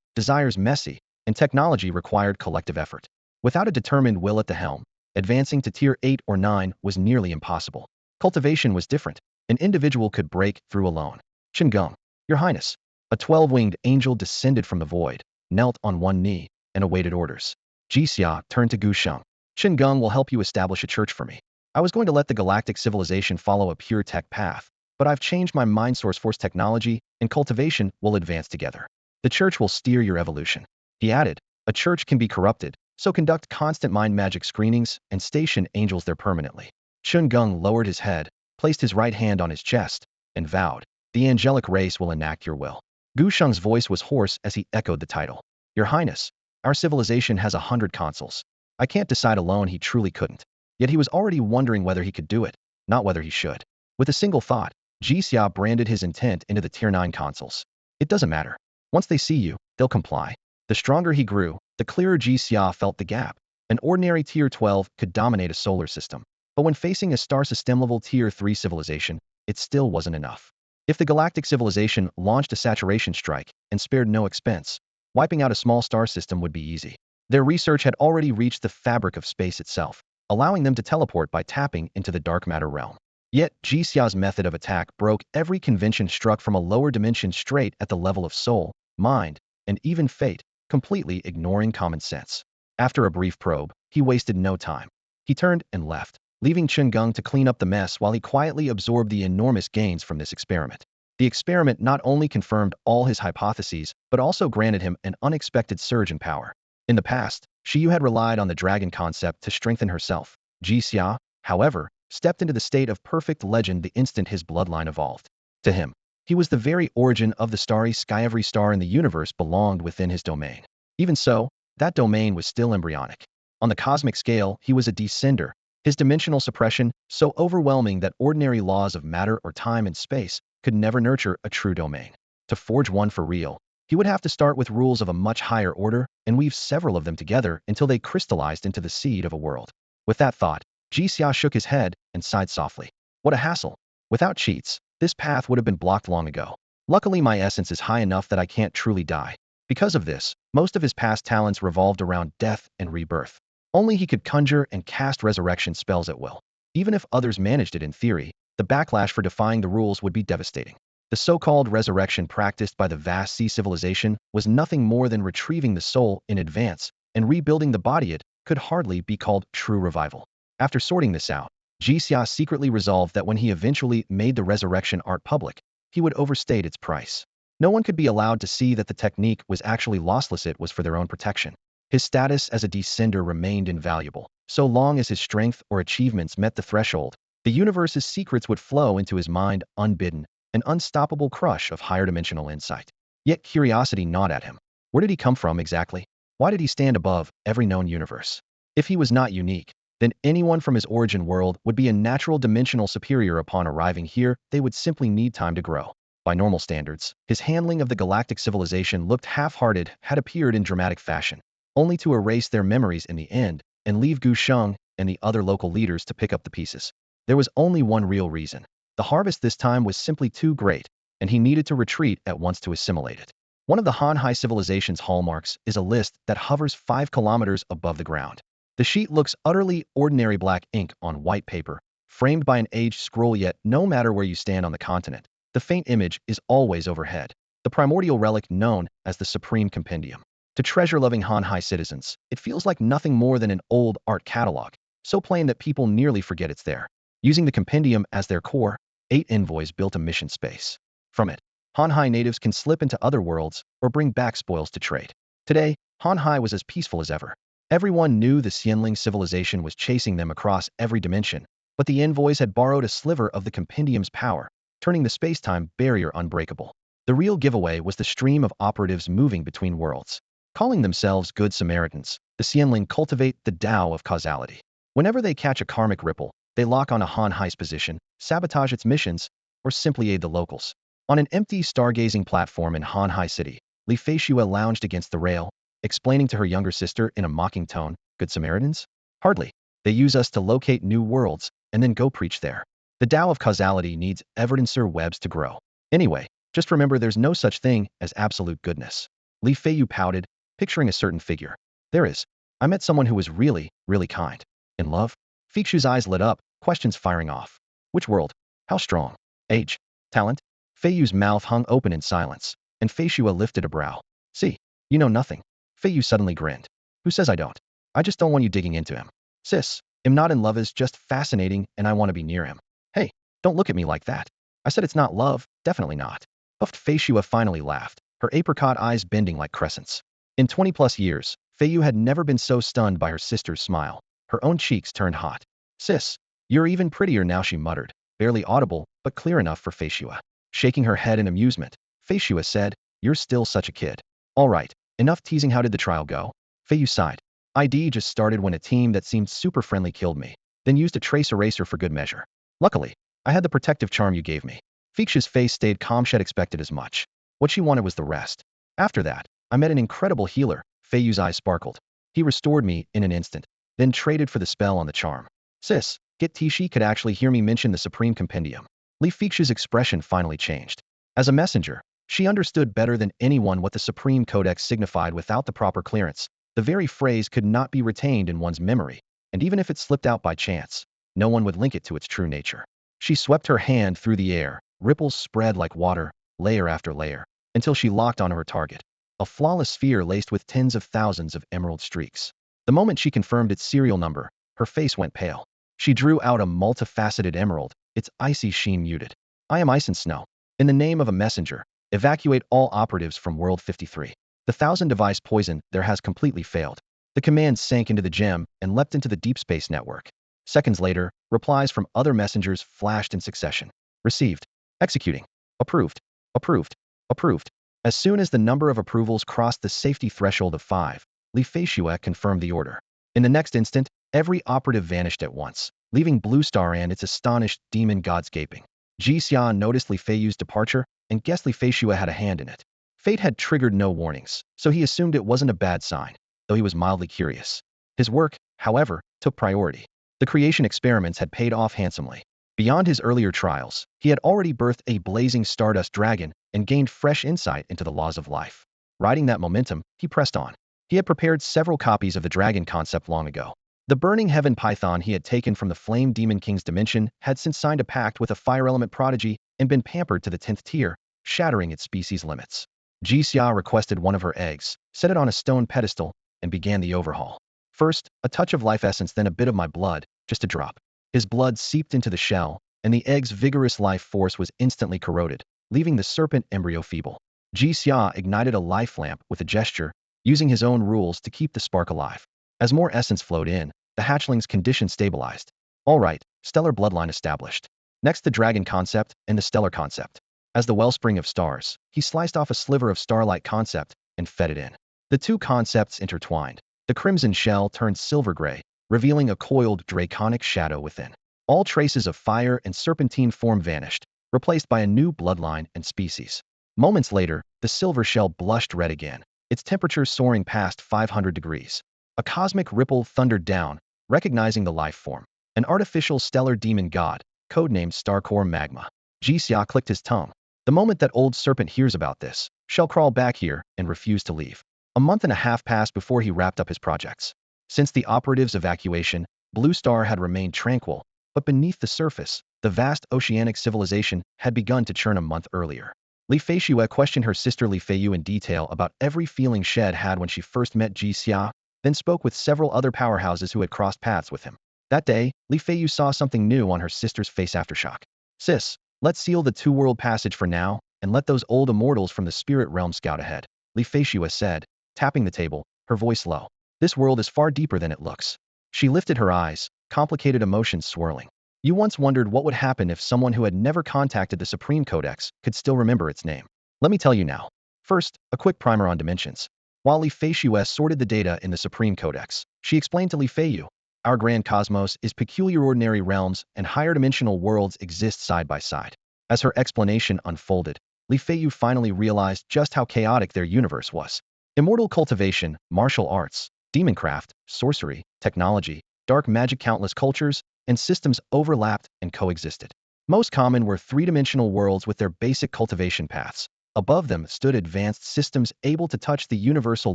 desires messy, and technology required collective effort. Without a determined will at the helm, advancing to tier 8 or 9 was nearly impossible. Cultivation was different. An individual could break through alone. Qingeng, Your Highness. A 12-winged angel descended from the void, knelt on one knee, and awaited orders. Jixia turned to Gu Sheng. Qingeng will help you establish a church for me. I was going to let the galactic civilization follow a pure tech path, but I've changed my mind. Source force technology and cultivation will advance together. The church will steer your evolution. He added, a church can be corrupted, so conduct constant mind magic screenings and station angels there permanently. Qingeng lowered his head, placed his right hand on his chest, and vowed, the angelic race will enact your will. Gu Sheng's voice was hoarse as he echoed the title. Your Highness, our civilization has 100 consuls. I can't decide alone. He truly couldn't. Yet he was already wondering whether he could do it, not whether he should. With a single thought, Jixia branded his intent into the tier 9 consuls. It doesn't matter. Once they see you, they'll comply. The stronger he grew, the clearer Jixia felt the gap. An ordinary tier 12 could dominate a solar system, but when facing a star system level tier 3 civilization, it still wasn't enough. If the galactic civilization launched a saturation strike and spared no expense, wiping out a small star system would be easy. Their research had already reached the fabric of space itself, allowing them to teleport by tapping into the dark matter realm. Yet, Jixia's method of attack broke every convention struck from a lower dimension straight at the level of soul, mind, and even fate, completely ignoring common sense. After a brief probe, he wasted no time. He turned and left, leaving Qingeng to clean up the mess while he quietly absorbed the enormous gains from this experiment. The experiment not only confirmed all his hypotheses, but also granted him an unexpected surge in power. In the past, Xiyu had relied on the dragon concept to strengthen herself. Jixia, however, stepped into the state of perfect legend the instant his bloodline evolved. To him, he was the very origin of the starry sky. Every star in the universe belonged within his domain. Even so, that domain was still embryonic. On the cosmic scale, he was a descender, his dimensional suppression so overwhelming that ordinary laws of matter or time and space could never nurture a true domain. To forge one for real, he would have to start with rules of a much higher order and weave several of them together until they crystallized into the seed of a world. With that thought, Jixia shook his head and sighed softly. What a hassle. Without cheats, this path would have been blocked long ago. Luckily, my essence is high enough that I can't truly die. Because of this, most of his past talents revolved around death and rebirth. Only he could conjure and cast resurrection spells at will. Even if others managed it in theory, the backlash for defying the rules would be devastating. The so-called resurrection practiced by the vast sea civilization was nothing more than retrieving the soul in advance and rebuilding the body. It could hardly be called true revival. After sorting this out, Jixia secretly resolved that when he eventually made the resurrection art public, he would overstate its price. No one could be allowed to see that the technique was actually lossless. It was for their own protection. His status as a descender remained invaluable. So long as his strength or achievements met the threshold, the universe's secrets would flow into his mind unbidden, an unstoppable crush of higher dimensional insight. Yet curiosity gnawed at him. Where did he come from exactly? Why did he stand above every known universe? If he was not unique, then anyone from his origin world would be a natural dimensional superior. Upon arriving here, they would simply need time to grow. By normal standards, his handling of the galactic civilization looked half-hearted. Had appeared in dramatic fashion, only to erase their memories in the end and leave Gu Sheng and the other local leaders to pick up the pieces. There was only one real reason. The harvest this time was simply too great, and he needed to retreat at once to assimilate it. One of the Hanhai civilization's hallmarks is a list that hovers 5 kilometers above the ground. The sheet looks utterly ordinary: black ink on white paper, framed by an aged scroll. Yet no matter where you stand on the continent, the faint image is always overhead. The primordial relic known as the Supreme Compendium. To treasure-loving Hanhai citizens, it feels like nothing more than an old art catalog, so plain that people nearly forget it's there. Using the compendium as their core, 8 envoys built a mission space. From it, Hanhai natives can slip into other worlds or bring back spoils to trade. Today, Hanhai was as peaceful as ever. Everyone knew the Xianling civilization was chasing them across every dimension, but the envoys had borrowed a sliver of the compendium's power, turning the space-time barrier unbreakable. The real giveaway was the stream of operatives moving between worlds. Calling themselves Good Samaritans, the Xianling cultivate the Tao of causality. Whenever they catch a karmic ripple, They lock on a Hanhai's position, sabotage its missions, or simply aid the locals. On an empty stargazing platform in Hanhai City, Li Feishue lounged against the rail, explaining to her younger sister in a mocking tone, "Good Samaritans? Hardly. They use us to locate new worlds, and then go preach there. The Tao of causality needs evidencer webs to grow. Anyway, just remember there's no such thing as absolute goodness." Li Feiyu pouted, picturing a certain figure. "There is. I met someone who was really, really kind." "In love?" Feishue's eyes lit up, questions firing off. "Which world? How strong? Age? Talent?" Feiyu's mouth hung open in silence, and Feishue lifted a brow. "See, you know nothing." Feiyu suddenly grinned. "Who says I don't? I just don't want you digging into him. Sis, I'm not in love is just fascinating and I want to be near him." "Hey, don't look at me like that. I said it's not love, definitely not." Puffed Feishue finally laughed, her apricot eyes bending like crescents. In 20+ years, Feiyu had never been so stunned by her sister's smile. Her own cheeks turned hot. "Sis, you're even prettier now," she muttered, barely audible, but clear enough for Feishue. Shaking her head in amusement, Feishue said, "You're still such a kid." "All right, enough teasing. How did the trial go?" Feiyu sighed. "ID just started when a team that seemed super friendly killed me, then used a trace eraser for good measure. Luckily, I had the protective charm you gave me." Feishue's face stayed calm. She'd expected as much. What she wanted was the rest. "After that, I met an incredible healer." Feiyu's eyes sparkled. "He restored me in an instant, then traded for the spell on the charm." "Sis, get Tishi could actually hear me mention the Supreme Compendium." Li Feishue's expression finally changed. As a messenger, she understood better than anyone what the Supreme Codex signified. Without the proper clearance, the very phrase could not be retained in one's memory, and even if it slipped out by chance, no one would link it to its true nature. She swept her hand through the air, ripples spread like water, layer after layer, until she locked onto her target. A flawless sphere laced with tens of thousands of emerald streaks. The moment she confirmed its serial number, her face went pale. She drew out a multifaceted emerald, its icy sheen muted. "I am ice and snow. In the name of a messenger, evacuate all operatives from World 53. The 1000-device poison there has completely failed." The command sank into the gem and leapt into the deep space network. Seconds later, replies from other messengers flashed in succession. "Received. Executing. Approved. Approved. Approved." As soon as the number of approvals crossed the safety threshold of 5, Li Feishue confirmed the order. In the next instant, every operative vanished at once, leaving Blue Star and its astonished demon gods gaping. Ji Xian noticed Li Feiyu's departure and guessed Li Feishue had a hand in it. Fate had triggered no warnings, so he assumed it wasn't a bad sign, though he was mildly curious. His work, however, took priority. The creation experiments had paid off handsomely. Beyond his earlier trials, he had already birthed a blazing stardust dragon and gained fresh insight into the laws of life. Riding that momentum, he pressed on. He had prepared several copies of the dragon concept long ago. The burning heaven python he had taken from the Flame Demon King's dimension had since signed a pact with a fire element prodigy and been pampered to the 10th tier, shattering its species limits. Ji Xia requested one of her eggs, set it on a stone pedestal, and began the overhaul. "First, a touch of life essence, then a bit of my blood, just a drop." His blood seeped into the shell, and the egg's vigorous life force was instantly corroded, leaving the serpent embryo feeble. Ji Xia ignited a life lamp with a gesture, using his own rules to keep the spark alive. As more essence flowed in, the hatchling's condition stabilized. "All right, stellar bloodline established. Next the dragon concept and the stellar concept." As the wellspring of stars, he sliced off a sliver of starlight concept and fed it in. The two concepts intertwined. The crimson shell turned silver gray, revealing a coiled draconic shadow within. All traces of fire and serpentine form vanished, replaced by a new bloodline and species. Moments later, the silver shell blushed red again, its temperature soaring past 500 degrees. A cosmic ripple thundered down, recognizing the life form. An artificial stellar demon god, codenamed Starcore Magma. Ji Xia clicked his tongue. The moment that old serpent hears about this, she'll crawl back here and refuse to leave. A month and a half passed before he wrapped up his projects. Since the operative's evacuation, Blue Star had remained tranquil, but beneath the surface, the vast oceanic civilization had begun to churn a month earlier. Li Feishue questioned her sister Li Feiyu in detail about every feeling Shed had when she first met Ji Xia, then spoke with several other powerhouses who had crossed paths with him. That day, Li Feiyu saw something new on her sister's face. Aftershock. "Sis, let's seal the two-world passage for now, and let those old immortals from the spirit realm scout ahead," Li Feishue said, tapping the table, her voice low. "This world is far deeper than it looks." She lifted her eyes, complicated emotions swirling. You once wondered what would happen if someone who had never contacted the Supreme Codex could still remember its name. Let me tell you now. First, a quick primer on dimensions. While Li Feishue sorted the data in the Supreme Codex, she explained to Li Feiyu, Our grand cosmos is peculiar. Ordinary realms and higher dimensional worlds exist side by side. As her explanation unfolded, Li Feiyu finally realized just how chaotic their universe was. Immortal cultivation, martial arts, demoncraft, sorcery, technology, dark magic, countless cultures and systems overlapped and coexisted. Most common were three-dimensional worlds with their basic cultivation paths. Above them stood advanced systems able to touch the universal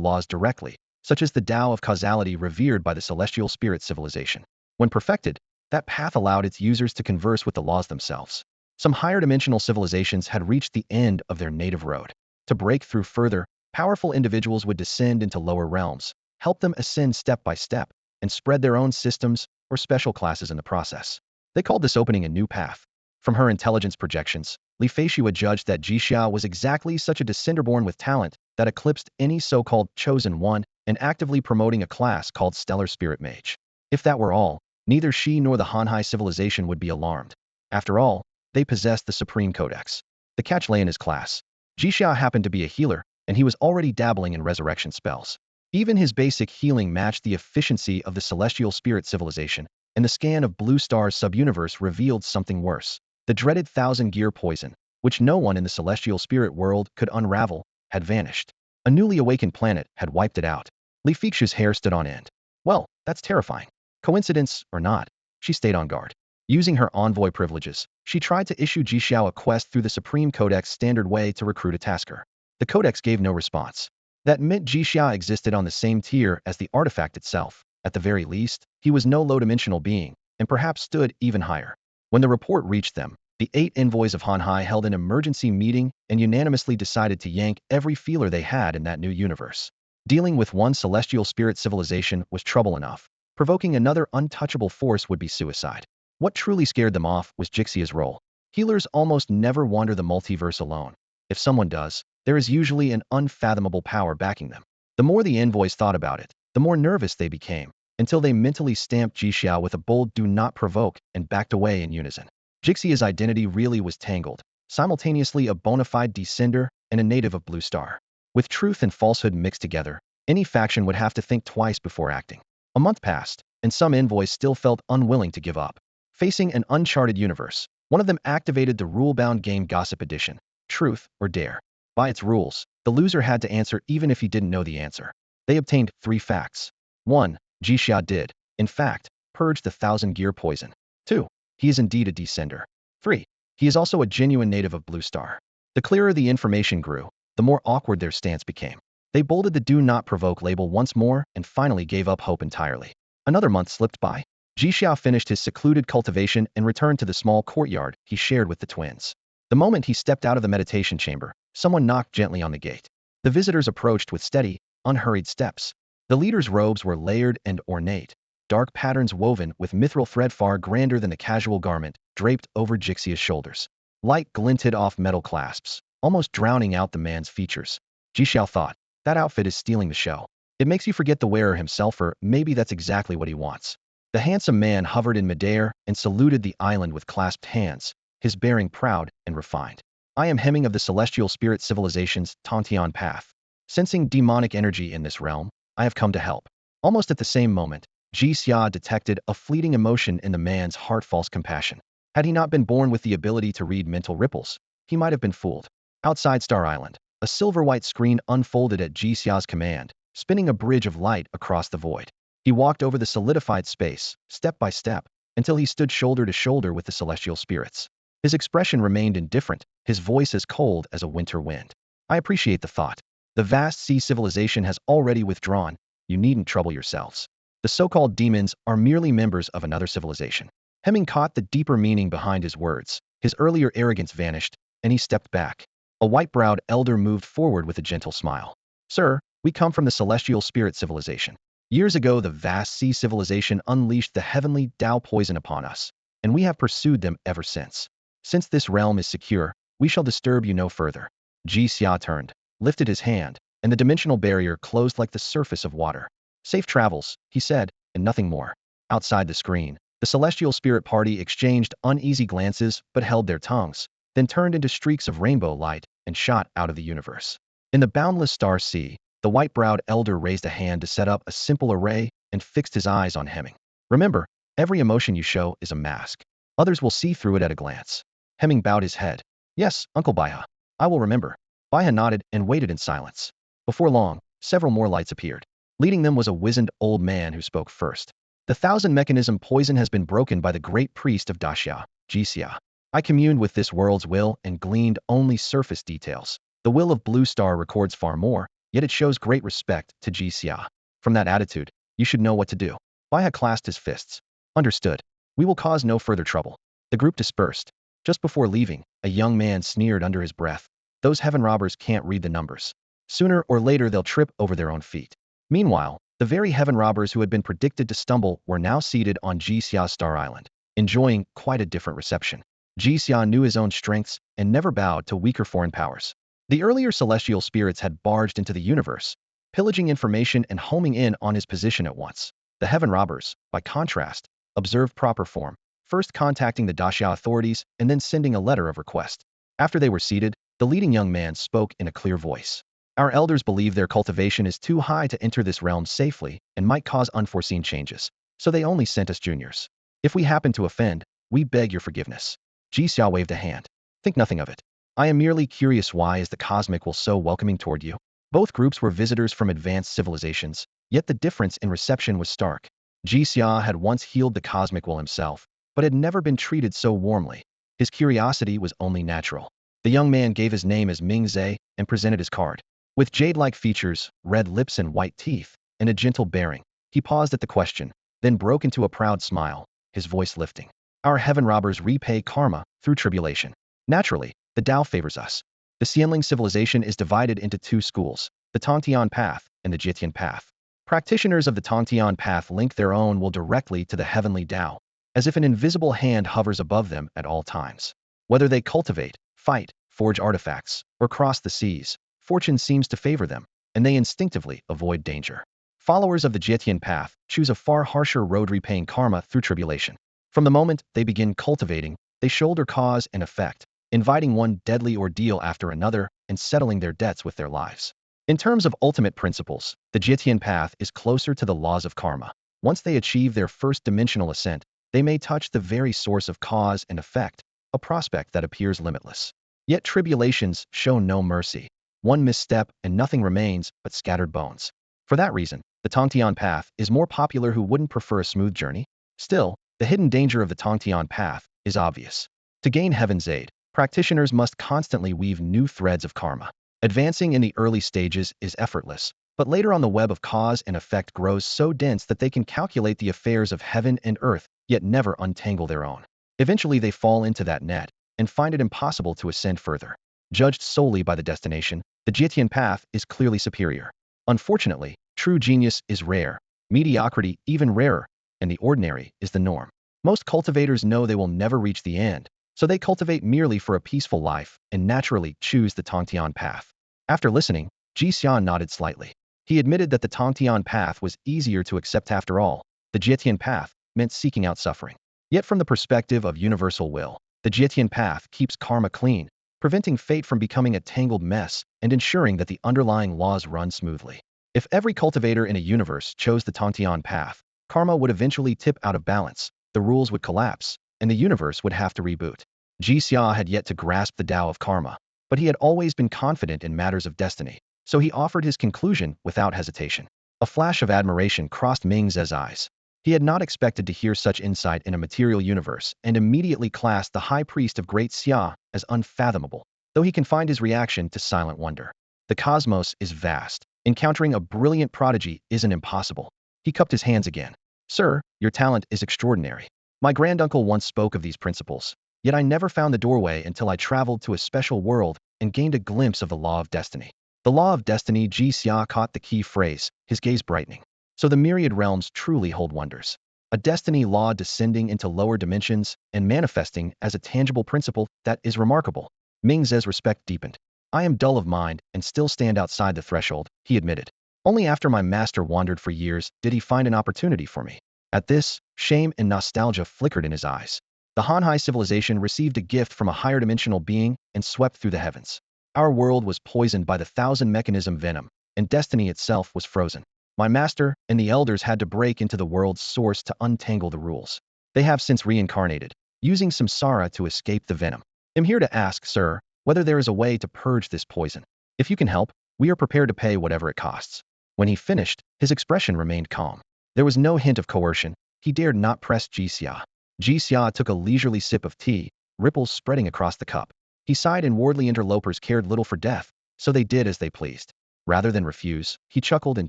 laws directly, such as the Tao of causality revered by the celestial spirit civilization. When perfected, that path allowed its users to converse with the laws themselves. Some higher dimensional civilizations had reached the end of their native road. To break through further, powerful individuals would descend into lower realms, help them ascend step by step, and spread their own systems or special classes in the process. They called this opening a new path. From her intelligence projections, Li Feiyu judged that Jixia was exactly such a descender born with talent that eclipsed any so-called chosen one and actively promoting a class called Stellar Spirit Mage. If that were all, neither she nor the Hanhai civilization would be alarmed. After all, they possessed the Supreme Codex. The catch lay in his class. Jixia happened to be a healer, and he was already dabbling in resurrection spells. Even his basic healing matched the efficiency of the Celestial Spirit civilization, and the scan of Blue Star's subuniverse revealed something worse. The dreaded thousand-gear poison, which no one in the Celestial Spirit world could unravel, had vanished. A newly awakened planet had wiped it out. Li Feiyu's hair stood on end. Well, that's terrifying. Coincidence or not, she stayed on guard. Using her envoy privileges, she tried to issue Jixia a quest through the Supreme Codex standard way to recruit a tasker. The Codex gave no response. That meant Jixia existed on the same tier as the artifact itself. At the very least, he was no low-dimensional being, and perhaps stood even higher. When the report reached them, the 8 envoys of Hanhai held an emergency meeting and unanimously decided to yank every feeler they had in that new universe. Dealing with one celestial spirit civilization was trouble enough. Provoking another untouchable force would be suicide. What truly scared them off was Jixia's role. Healers almost never wander the multiverse alone. If someone does, there is usually an unfathomable power backing them. The more the envoys thought about it, the more nervous they became, until they mentally stamped Jixia with a bold "do not provoke" and backed away in unison. Jixia's identity really was tangled, simultaneously a bona fide descender and a native of Blue Star. With truth and falsehood mixed together, any faction would have to think twice before acting. A month passed, and some envoys still felt unwilling to give up. Facing an uncharted universe, one of them activated the rule-bound game Gossip Edition, Truth or Dare. By its rules, the loser had to answer even if he didn't know the answer. They obtained 3 facts. 1. Jixia did, in fact, purge the thousand-gear poison. 2. He is indeed a descender. 3. He is also a genuine native of Blue Star. The clearer the information grew, the more awkward their stance became. They bolded the "do not provoke" label once more and finally gave up hope entirely. Another month slipped by. Jixia finished his secluded cultivation and returned to the small courtyard he shared with the twins. The moment he stepped out of the meditation chamber, someone knocked gently on the gate. The visitors approached with steady, unhurried steps. The leader's robes were layered and ornate, dark patterns woven with mithril thread far grander than the casual garment draped over Jixia's shoulders. Light glinted off metal clasps, almost drowning out the man's features. Jixia thought, that outfit is stealing the show. It makes you forget the wearer himself, or maybe that's exactly what he wants. The handsome man hovered in midair and saluted the island with clasped hands, his bearing proud and refined. I am Hemming of the Celestial Spirit Civilization's Pantheon path. Sensing demonic energy in this realm, I have come to help. Almost at the same moment, Jixia detected a fleeting emotion in the man's heart, false compassion. Had he not been born with the ability to read mental ripples, he might have been fooled. Outside Star Island, a silver-white screen unfolded at Jixia's command, spinning a bridge of light across the void. He walked over the solidified space, step by step, until he stood shoulder to shoulder with the celestial spirits. His expression remained indifferent, his voice as cold as a winter wind. I appreciate the thought. The vast sea civilization has already withdrawn. You needn't trouble yourselves. The so-called demons are merely members of another civilization. Hemming caught the deeper meaning behind his words. His earlier arrogance vanished, and he stepped back. A white-browed elder moved forward with a gentle smile. Sir, we come from the Celestial Spirit Civilization. Years ago, the vast sea civilization unleashed the heavenly Tao poison upon us, and we have pursued them ever since. Since this realm is secure, we shall disturb you no further. Jixia turned, lifted his hand, and the dimensional barrier closed like the surface of water. Safe travels, he said, and nothing more. Outside the screen, the Celestial Spirit Party exchanged uneasy glances but held their tongues, then turned into streaks of rainbow light and shot out of the universe. In the boundless star sea, the white-browed elder raised a hand to set up a simple array and fixed his eyes on Hemming. Remember, every emotion you show is a mask. Others will see through it at a glance. Hemming bowed his head. Yes, Uncle Baiha. I will remember. Baiha nodded and waited in silence. Before long, several more lights appeared. Leading them was a wizened old man who spoke first. The thousand mechanism poison has been broken by the great priest of Daxia, Jixia. I communed with this world's will and gleaned only surface details. The will of Blue Star records far more, yet it shows great respect to Jixia. From that attitude, you should know what to do. Baiha clasped his fists. Understood. We will cause no further trouble. The group dispersed. Just before leaving, a young man sneered under his breath. Those heaven robbers can't read the numbers. Sooner or later they'll trip over their own feet. Meanwhile, the very heaven robbers who had been predicted to stumble were now seated on Jixia's Star Island, enjoying quite a different reception. Jixia knew his own strengths and never bowed to weaker foreign powers. The earlier celestial spirits had barged into the universe, pillaging information and homing in on his position at once. The heaven robbers, by contrast, observed proper form, first contacting the Daxia authorities and then sending a letter of request. After they were seated, the leading young man spoke in a clear voice. Our elders believe their cultivation is too high to enter this realm safely and might cause unforeseen changes, so they only sent us juniors. If we happen to offend, we beg your forgiveness. Jixia waved a hand. Think nothing of it. I am merely curious, why is the cosmic will so welcoming toward you? Both groups were visitors from advanced civilizations, yet the difference in reception was stark. Jixia had once healed the cosmic will himself, but had never been treated so warmly. His curiosity was only natural. The young man gave his name as Ming Zhe and presented his card. With jade-like features, red lips and white teeth, and a gentle bearing, he paused at the question, then broke into a proud smile, his voice lifting. Our heaven robbers repay karma through tribulation. Naturally, the Tao favors us. The Xianling civilization is divided into two schools, the Tongtian path and the Jitian path. Practitioners of the Tongtian path link their own will directly to the heavenly Tao, as if an invisible hand hovers above them at all times. Whether they cultivate, fight, forge artifacts, or cross the seas, fortune seems to favor them, and they instinctively avoid danger. Followers of the Jitian path choose a far harsher road, repaying karma through tribulation. From the moment they begin cultivating, they shoulder cause and effect, inviting one deadly ordeal after another and settling their debts with their lives. In terms of ultimate principles, the Jitian path is closer to the laws of karma. Once they achieve their first dimensional ascent, they may touch the very source of cause and effect, a prospect that appears limitless. Yet tribulations show no mercy. One misstep and nothing remains but scattered bones. For that reason, the Tongtian path is more popular. Who wouldn't prefer a smooth journey? Still, the hidden danger of the Tongtian path is obvious. To gain heaven's aid, practitioners must constantly weave new threads of karma. Advancing in the early stages is effortless, but later on the web of cause and effect grows so dense that they can calculate the affairs of heaven and earth, yet never untangle their own. Eventually they fall into that net and find it impossible to ascend further. Judged solely by the destination, the Jitian path is clearly superior. Unfortunately, true genius is rare, mediocrity even rarer, and the ordinary is the norm. Most cultivators know they will never reach the end, so they cultivate merely for a peaceful life and naturally choose the Tongtian path. After listening, Jixia nodded slightly. He admitted that the Tongtian path was easier to accept. After all, the Jitian path meant seeking out suffering. Yet from the perspective of universal will, the Jitian path keeps karma clean, preventing fate from becoming a tangled mess and ensuring that the underlying laws run smoothly. If every cultivator in a universe chose the Tongtian path, karma would eventually tip out of balance, the rules would collapse, and the universe would have to reboot. Jixia had yet to grasp the Tao of karma, but he had always been confident in matters of destiny, so he offered his conclusion without hesitation. A flash of admiration crossed Ming Ze's eyes. He had not expected to hear such insight in a material universe and immediately classed the high priest of Great Xia as unfathomable, though he confined his reaction to silent wonder. The cosmos is vast. Encountering a brilliant prodigy isn't impossible. He cupped his hands again. Sir, your talent is extraordinary. My granduncle once spoke of these principles, yet I never found the doorway until I traveled to a special world and gained a glimpse of the law of destiny. The law of destiny. Jixia caught the key phrase, his gaze brightening. So the myriad realms truly hold wonders. A destiny law descending into lower dimensions and manifesting as a tangible principle that is remarkable. Ming Ze's respect deepened. I am dull of mind and still stand outside the threshold, he admitted. Only after my master wandered for years did he find an opportunity for me. At this, shame and nostalgia flickered in his eyes. The Hanhai civilization received a gift from a higher dimensional being and swept through the heavens. Our world was poisoned by the thousand mechanism venom, and destiny itself was frozen. My master and the elders had to break into the world's source to untangle the rules. They have since reincarnated, using samsara to escape the venom. I'm here to ask, sir, whether there is a way to purge this poison. If you can help, we are prepared to pay whatever it costs. When he finished, his expression remained calm. There was no hint of coercion. He dared not press Jixia. Jixia took a leisurely sip of tea, ripples spreading across the cup. He sighed, and wardly interlopers cared little for death, so they did as they pleased. Rather than refuse, he chuckled and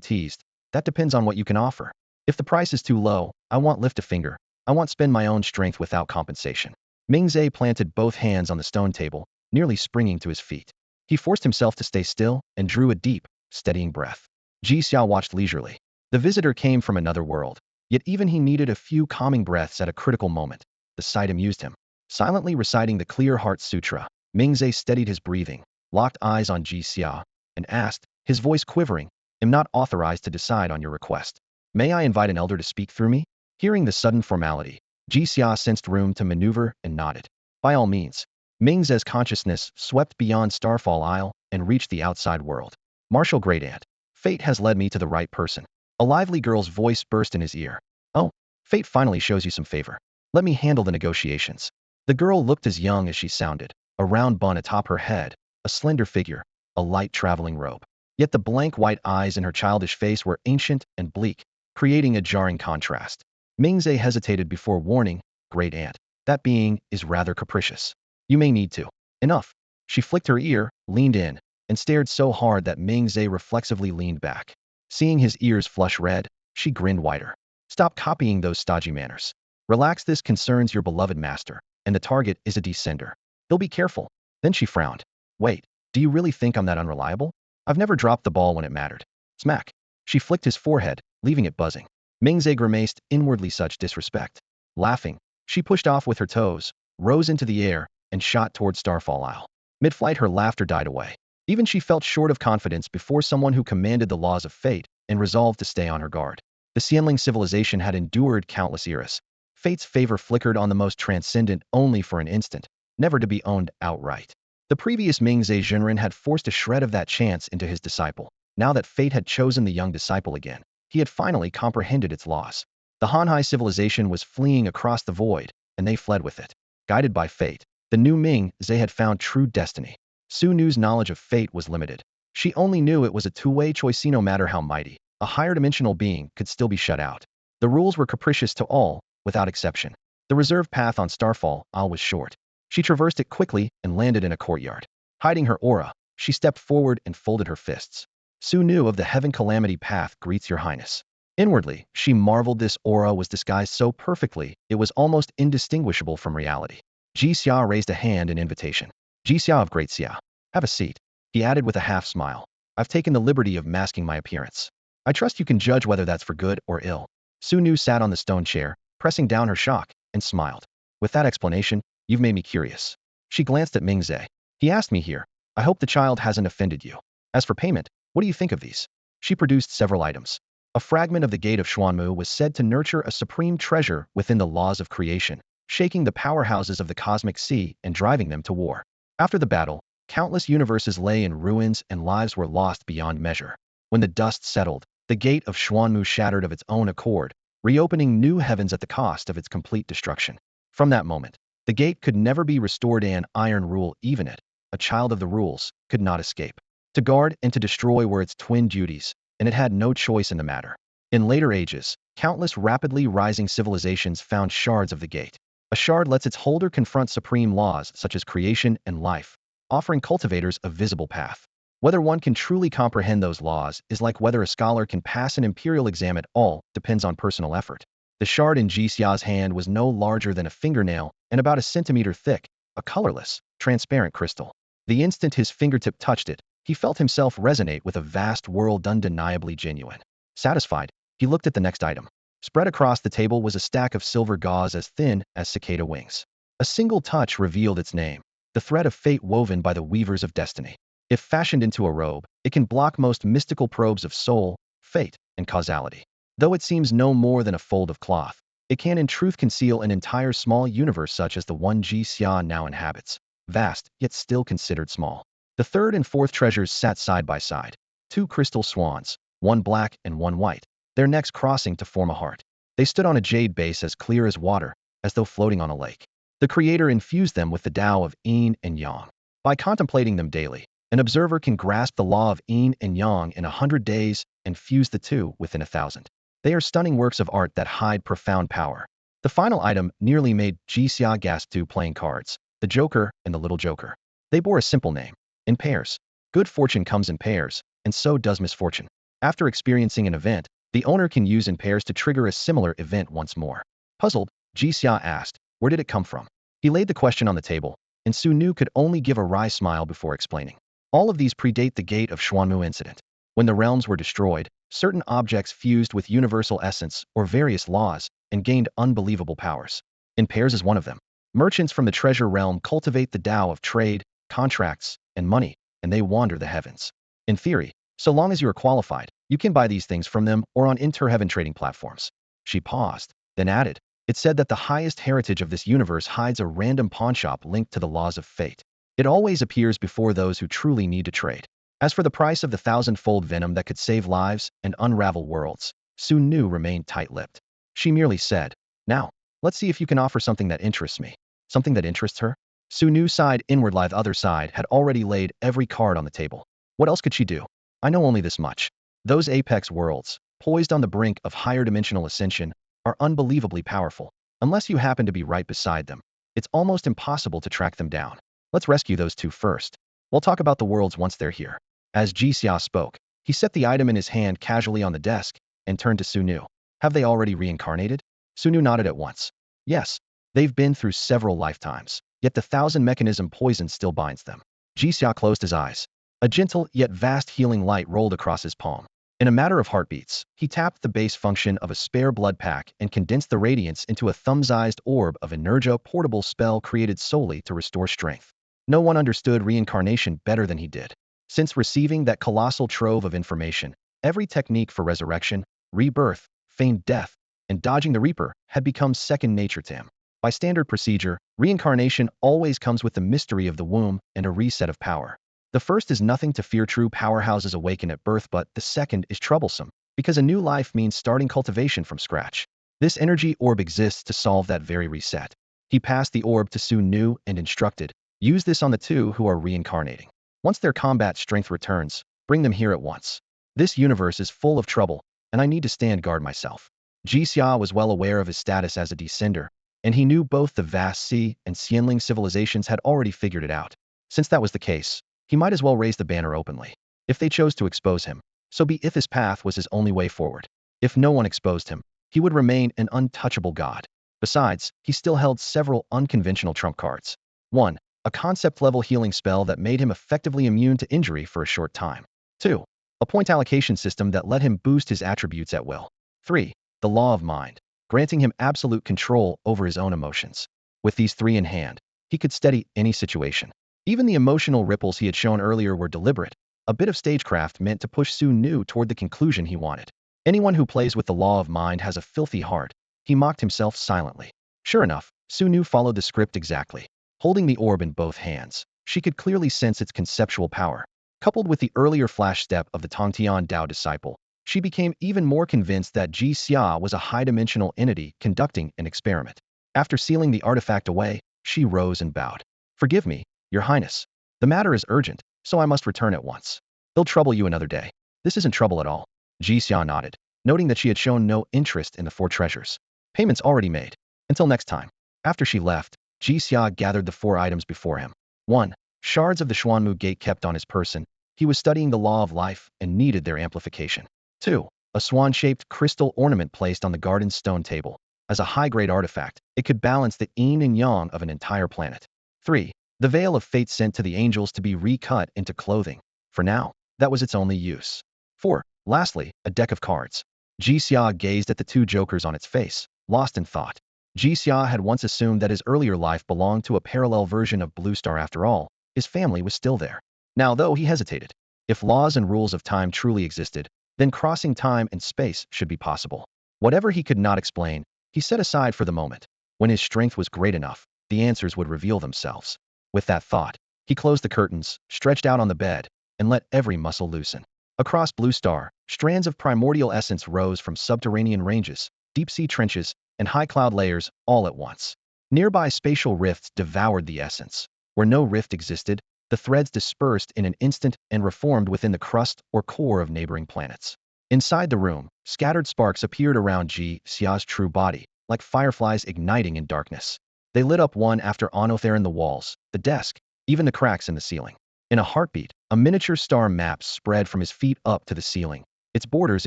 teased. That depends on what you can offer. If the price is too low, I won't lift a finger. I won't spend my own strength without compensation. Mingzhe planted both hands on the stone table, nearly springing to his feet. He forced himself to stay still and drew a deep, steadying breath. Jixia watched leisurely. The visitor came from another world, yet even he needed a few calming breaths at a critical moment. The sight amused him. Silently reciting the Clear Heart Sutra, Mingzhe steadied his breathing, locked eyes on Jixia, and asked, his voice quivering, "Am not authorized to decide on your request. May I invite an elder to speak through me?" Hearing the sudden formality, Jixia sensed room to maneuver and nodded. By all means. Mingzhe's consciousness swept beyond Starfall Isle and reached the outside world. Martial Great Aunt, fate has led me to the right person. A lively girl's voice burst in his ear. Oh, fate finally shows you some favor. Let me handle the negotiations. The girl looked as young as she sounded, a round bun atop her head, a slender figure, a light traveling robe. Yet the blank white eyes in her childish face were ancient and bleak, creating a jarring contrast. Mingzhe hesitated before warning, Great Aunt, that being is rather capricious. You may need to. Enough. She flicked her ear, leaned in, and stared so hard that Mingzhe reflexively leaned back. Seeing his ears flush red, she grinned wider. Stop copying those stodgy manners. Relax, this concerns your beloved master, and the target is a descender. He'll be careful. Then she frowned. Wait, do you really think I'm that unreliable? I've never dropped the ball when it mattered. Smack. She flicked his forehead, leaving it buzzing. Mingzhe grimaced inwardly, such disrespect. Laughing, she pushed off with her toes, rose into the air, and shot toward Starfall Isle. Mid-flight, her laughter died away. Even she felt short of confidence before someone who commanded the laws of fate and resolved to stay on her guard. The Xianling civilization had endured countless eras. Fate's favor flickered on the most transcendent only for an instant, never to be owned outright. The previous Mingzhe Jinren had forced a shred of that chance into his disciple. Now that fate had chosen the young disciple again, he had finally comprehended its laws. The Hanhai civilization was fleeing across the void, and they fled with it. Guided by fate, the new Mingzhe had found true destiny. Su Nu's knowledge of fate was limited. She only knew it was a two-way choice. No matter how mighty, a higher dimensional being could still be shut out. The rules were capricious to all, without exception. The reserved path on Starfall Isle was short. She traversed it quickly and landed in a courtyard. Hiding her aura, she stepped forward and folded her fists. Su Nu of the Heaven Calamity Path greets your highness. Inwardly, she marveled this aura was disguised so perfectly, it was almost indistinguishable from reality. Jixia raised a hand in invitation. Jixia of Great Xia, have a seat, he added with a half-smile. I've taken the liberty of masking my appearance. I trust you can judge whether that's for good or ill. Su Nu sat on the stone chair, pressing down her shock, and smiled. With that explanation, you've made me curious. She glanced at Mingzhe. He asked me here. I hope the child hasn't offended you. As for payment, what do you think of these? She produced several items. A fragment of the Gate of Xuanmu was said to nurture a supreme treasure within the laws of creation, shaking the powerhouses of the cosmic sea and driving them to war. After the battle, countless universes lay in ruins and lives were lost beyond measure. When the dust settled, the Gate of Xuanmu shattered of its own accord, reopening new heavens at the cost of its complete destruction. From that moment, the gate could never be restored, and iron rule, even it, a child of the rules, could not escape. To guard and to destroy were its twin duties, and it had no choice in the matter. In later ages, countless rapidly rising civilizations found shards of the gate. A shard lets its holder confront supreme laws such as creation and life, offering cultivators a visible path. Whether one can truly comprehend those laws is like whether a scholar can pass an imperial exam. It all depends on personal effort. The shard in Jixia's hand was no larger than a fingernail and about a centimeter thick, a colorless, transparent crystal. The instant his fingertip touched it, he felt himself resonate with a vast world undeniably genuine. Satisfied, he looked at the next item. Spread across the table was a stack of silver gauze as thin as cicada wings. A single touch revealed its name, the thread of fate woven by the weavers of destiny. If fashioned into a robe, it can block most mystical probes of soul, fate, and causality. Though it seems no more than a fold of cloth, it can in truth conceal an entire small universe such as the one Jixia now inhabits, vast, yet still considered small. The third and fourth treasures sat side by side, two crystal swans, one black and one white, their necks crossing to form a heart. They stood on a jade base as clear as water, as though floating on a lake. The Creator infused them with the Tao of yin and yang. By contemplating them daily, an observer can grasp the law of yin and yang in 100 days and fuse the two within 1,000. They are stunning works of art that hide profound power. The final item nearly made Jixia gasp two playing cards, the Joker and the Little Joker. They bore a simple name. In pairs. Good fortune comes in pairs, and so does misfortune. After experiencing an event, the owner can use in pairs to trigger a similar event once more. Puzzled, Jixia asked, where did it come from? He laid the question on the table, and Su Nu could only give a wry smile before explaining. All of these predate the Gate of Xuanmu incident. When the realms were destroyed, certain objects fused with universal essence or various laws and gained unbelievable powers. In pairs is one of them. Merchants from the treasure realm cultivate the Tao of trade, contracts, and money, and they wander the heavens. In theory, so long as you are qualified, you can buy these things from them or on inter-heaven trading platforms. She paused, then added, it said that the highest heritage of this universe hides a random pawnshop linked to the laws of fate. It always appears before those who truly need to trade. As for the price of the 1,000-fold venom that could save lives and unravel worlds, Su Nu remained tight-lipped. She merely said, now, let's see if you can offer something that interests me. Something that interests her? Su Nu sighed inwardly. The other side had already laid every card on the table. What else could she do? I know only this much. Those apex worlds, poised on the brink of higher dimensional ascension, are unbelievably powerful. Unless you happen to be right beside them, it's almost impossible to track them down. Let's rescue those two first. We'll talk about the worlds once they're here. As Jixia spoke, he set the item in his hand casually on the desk and turned to Su Nu. Have they already reincarnated? Su Nu nodded at once. Yes, they've been through several lifetimes, yet the 1,000 mechanism poison still binds them. Jixia closed his eyes. A gentle yet vast healing light rolled across his palm. In a matter of heartbeats, he tapped the base function of a spare blood pack and condensed the radiance into a thumb-sized orb of Energia portable spell created solely to restore strength. No one understood reincarnation better than he did. Since receiving that colossal trove of information, every technique for resurrection, rebirth, feigned death, and dodging the Reaper had become second nature to him. By standard procedure, reincarnation always comes with the mystery of the womb and a reset of power. The first is nothing to fear, true powerhouses awaken at birth, but the second is troublesome, because a new life means starting cultivation from scratch. This energy orb exists to solve that very reset. He passed the orb to Su Nu and instructed, use this on the two who are reincarnating. Once their combat strength returns, bring them here at once. This universe is full of trouble, and I need to stand guard myself. Jixia was well aware of his status as a descender, and he knew both the vast sea and Xianling civilizations had already figured it out. Since that was the case, he might as well raise the banner openly. If they chose to expose him, so be it. This path was his only way forward. If no one exposed him, he would remain an untouchable god. Besides, he still held several unconventional trump cards. 1. A concept-level healing spell that made him effectively immune to injury for a short time. 2. A point allocation system that let him boost his attributes at will. 3. The law of mind, granting him absolute control over his own emotions. With these three in hand, he could steady any situation. Even the emotional ripples he had shown earlier were deliberate, a bit of stagecraft meant to push Su Nu toward the conclusion he wanted. Anyone who plays with the law of mind has a filthy heart, he mocked himself silently. Sure enough, Su Nu followed the script exactly. Holding the orb in both hands, she could clearly sense its conceptual power. Coupled with the earlier flash step of the Tongtian Dao disciple, she became even more convinced that Jixia was a high-dimensional entity conducting an experiment. After sealing the artifact away, she rose and bowed. Forgive me, Your Highness. The matter is urgent, so I must return at once. They'll trouble you another day. This isn't trouble at all. Jixia nodded, noting that she had shown no interest in the 4 treasures. Payments already made. Until next time. After she left, Jixia gathered the 4 items before him. 1. Shards of the Xuanmu Gate kept on his person. He was studying the law of life and needed their amplification. 2. A swan-shaped crystal ornament placed on the garden's stone table. As a high-grade artifact, it could balance the yin and yang of an entire planet. 3. The veil of fate sent to the angels to be recut into clothing. For now, that was its only use. 4. Lastly, a deck of cards. Jixia gazed at the 2 jokers on its face, lost in thought. Jixia had once assumed that his earlier life belonged to a parallel version of Blue Star. After all, his family was still there. Now, though, he hesitated. If laws and rules of time truly existed, then crossing time and space should be possible. Whatever he could not explain, he set aside for the moment. When his strength was great enough, the answers would reveal themselves. With that thought, he closed the curtains, stretched out on the bed, and let every muscle loosen. Across Blue Star, strands of primordial essence rose from subterranean ranges, deep-sea trenches, and high cloud layers all at once. Nearby spatial rifts devoured the essence. Where no rift existed, the threads dispersed in an instant and reformed within the crust or core of neighboring planets. Inside the room, scattered sparks appeared around Ji Xia's true body, like fireflies igniting in darkness. They lit up one after another in the walls, the desk, even the cracks in the ceiling. In a heartbeat, a miniature star map spread from his feet up to the ceiling, its borders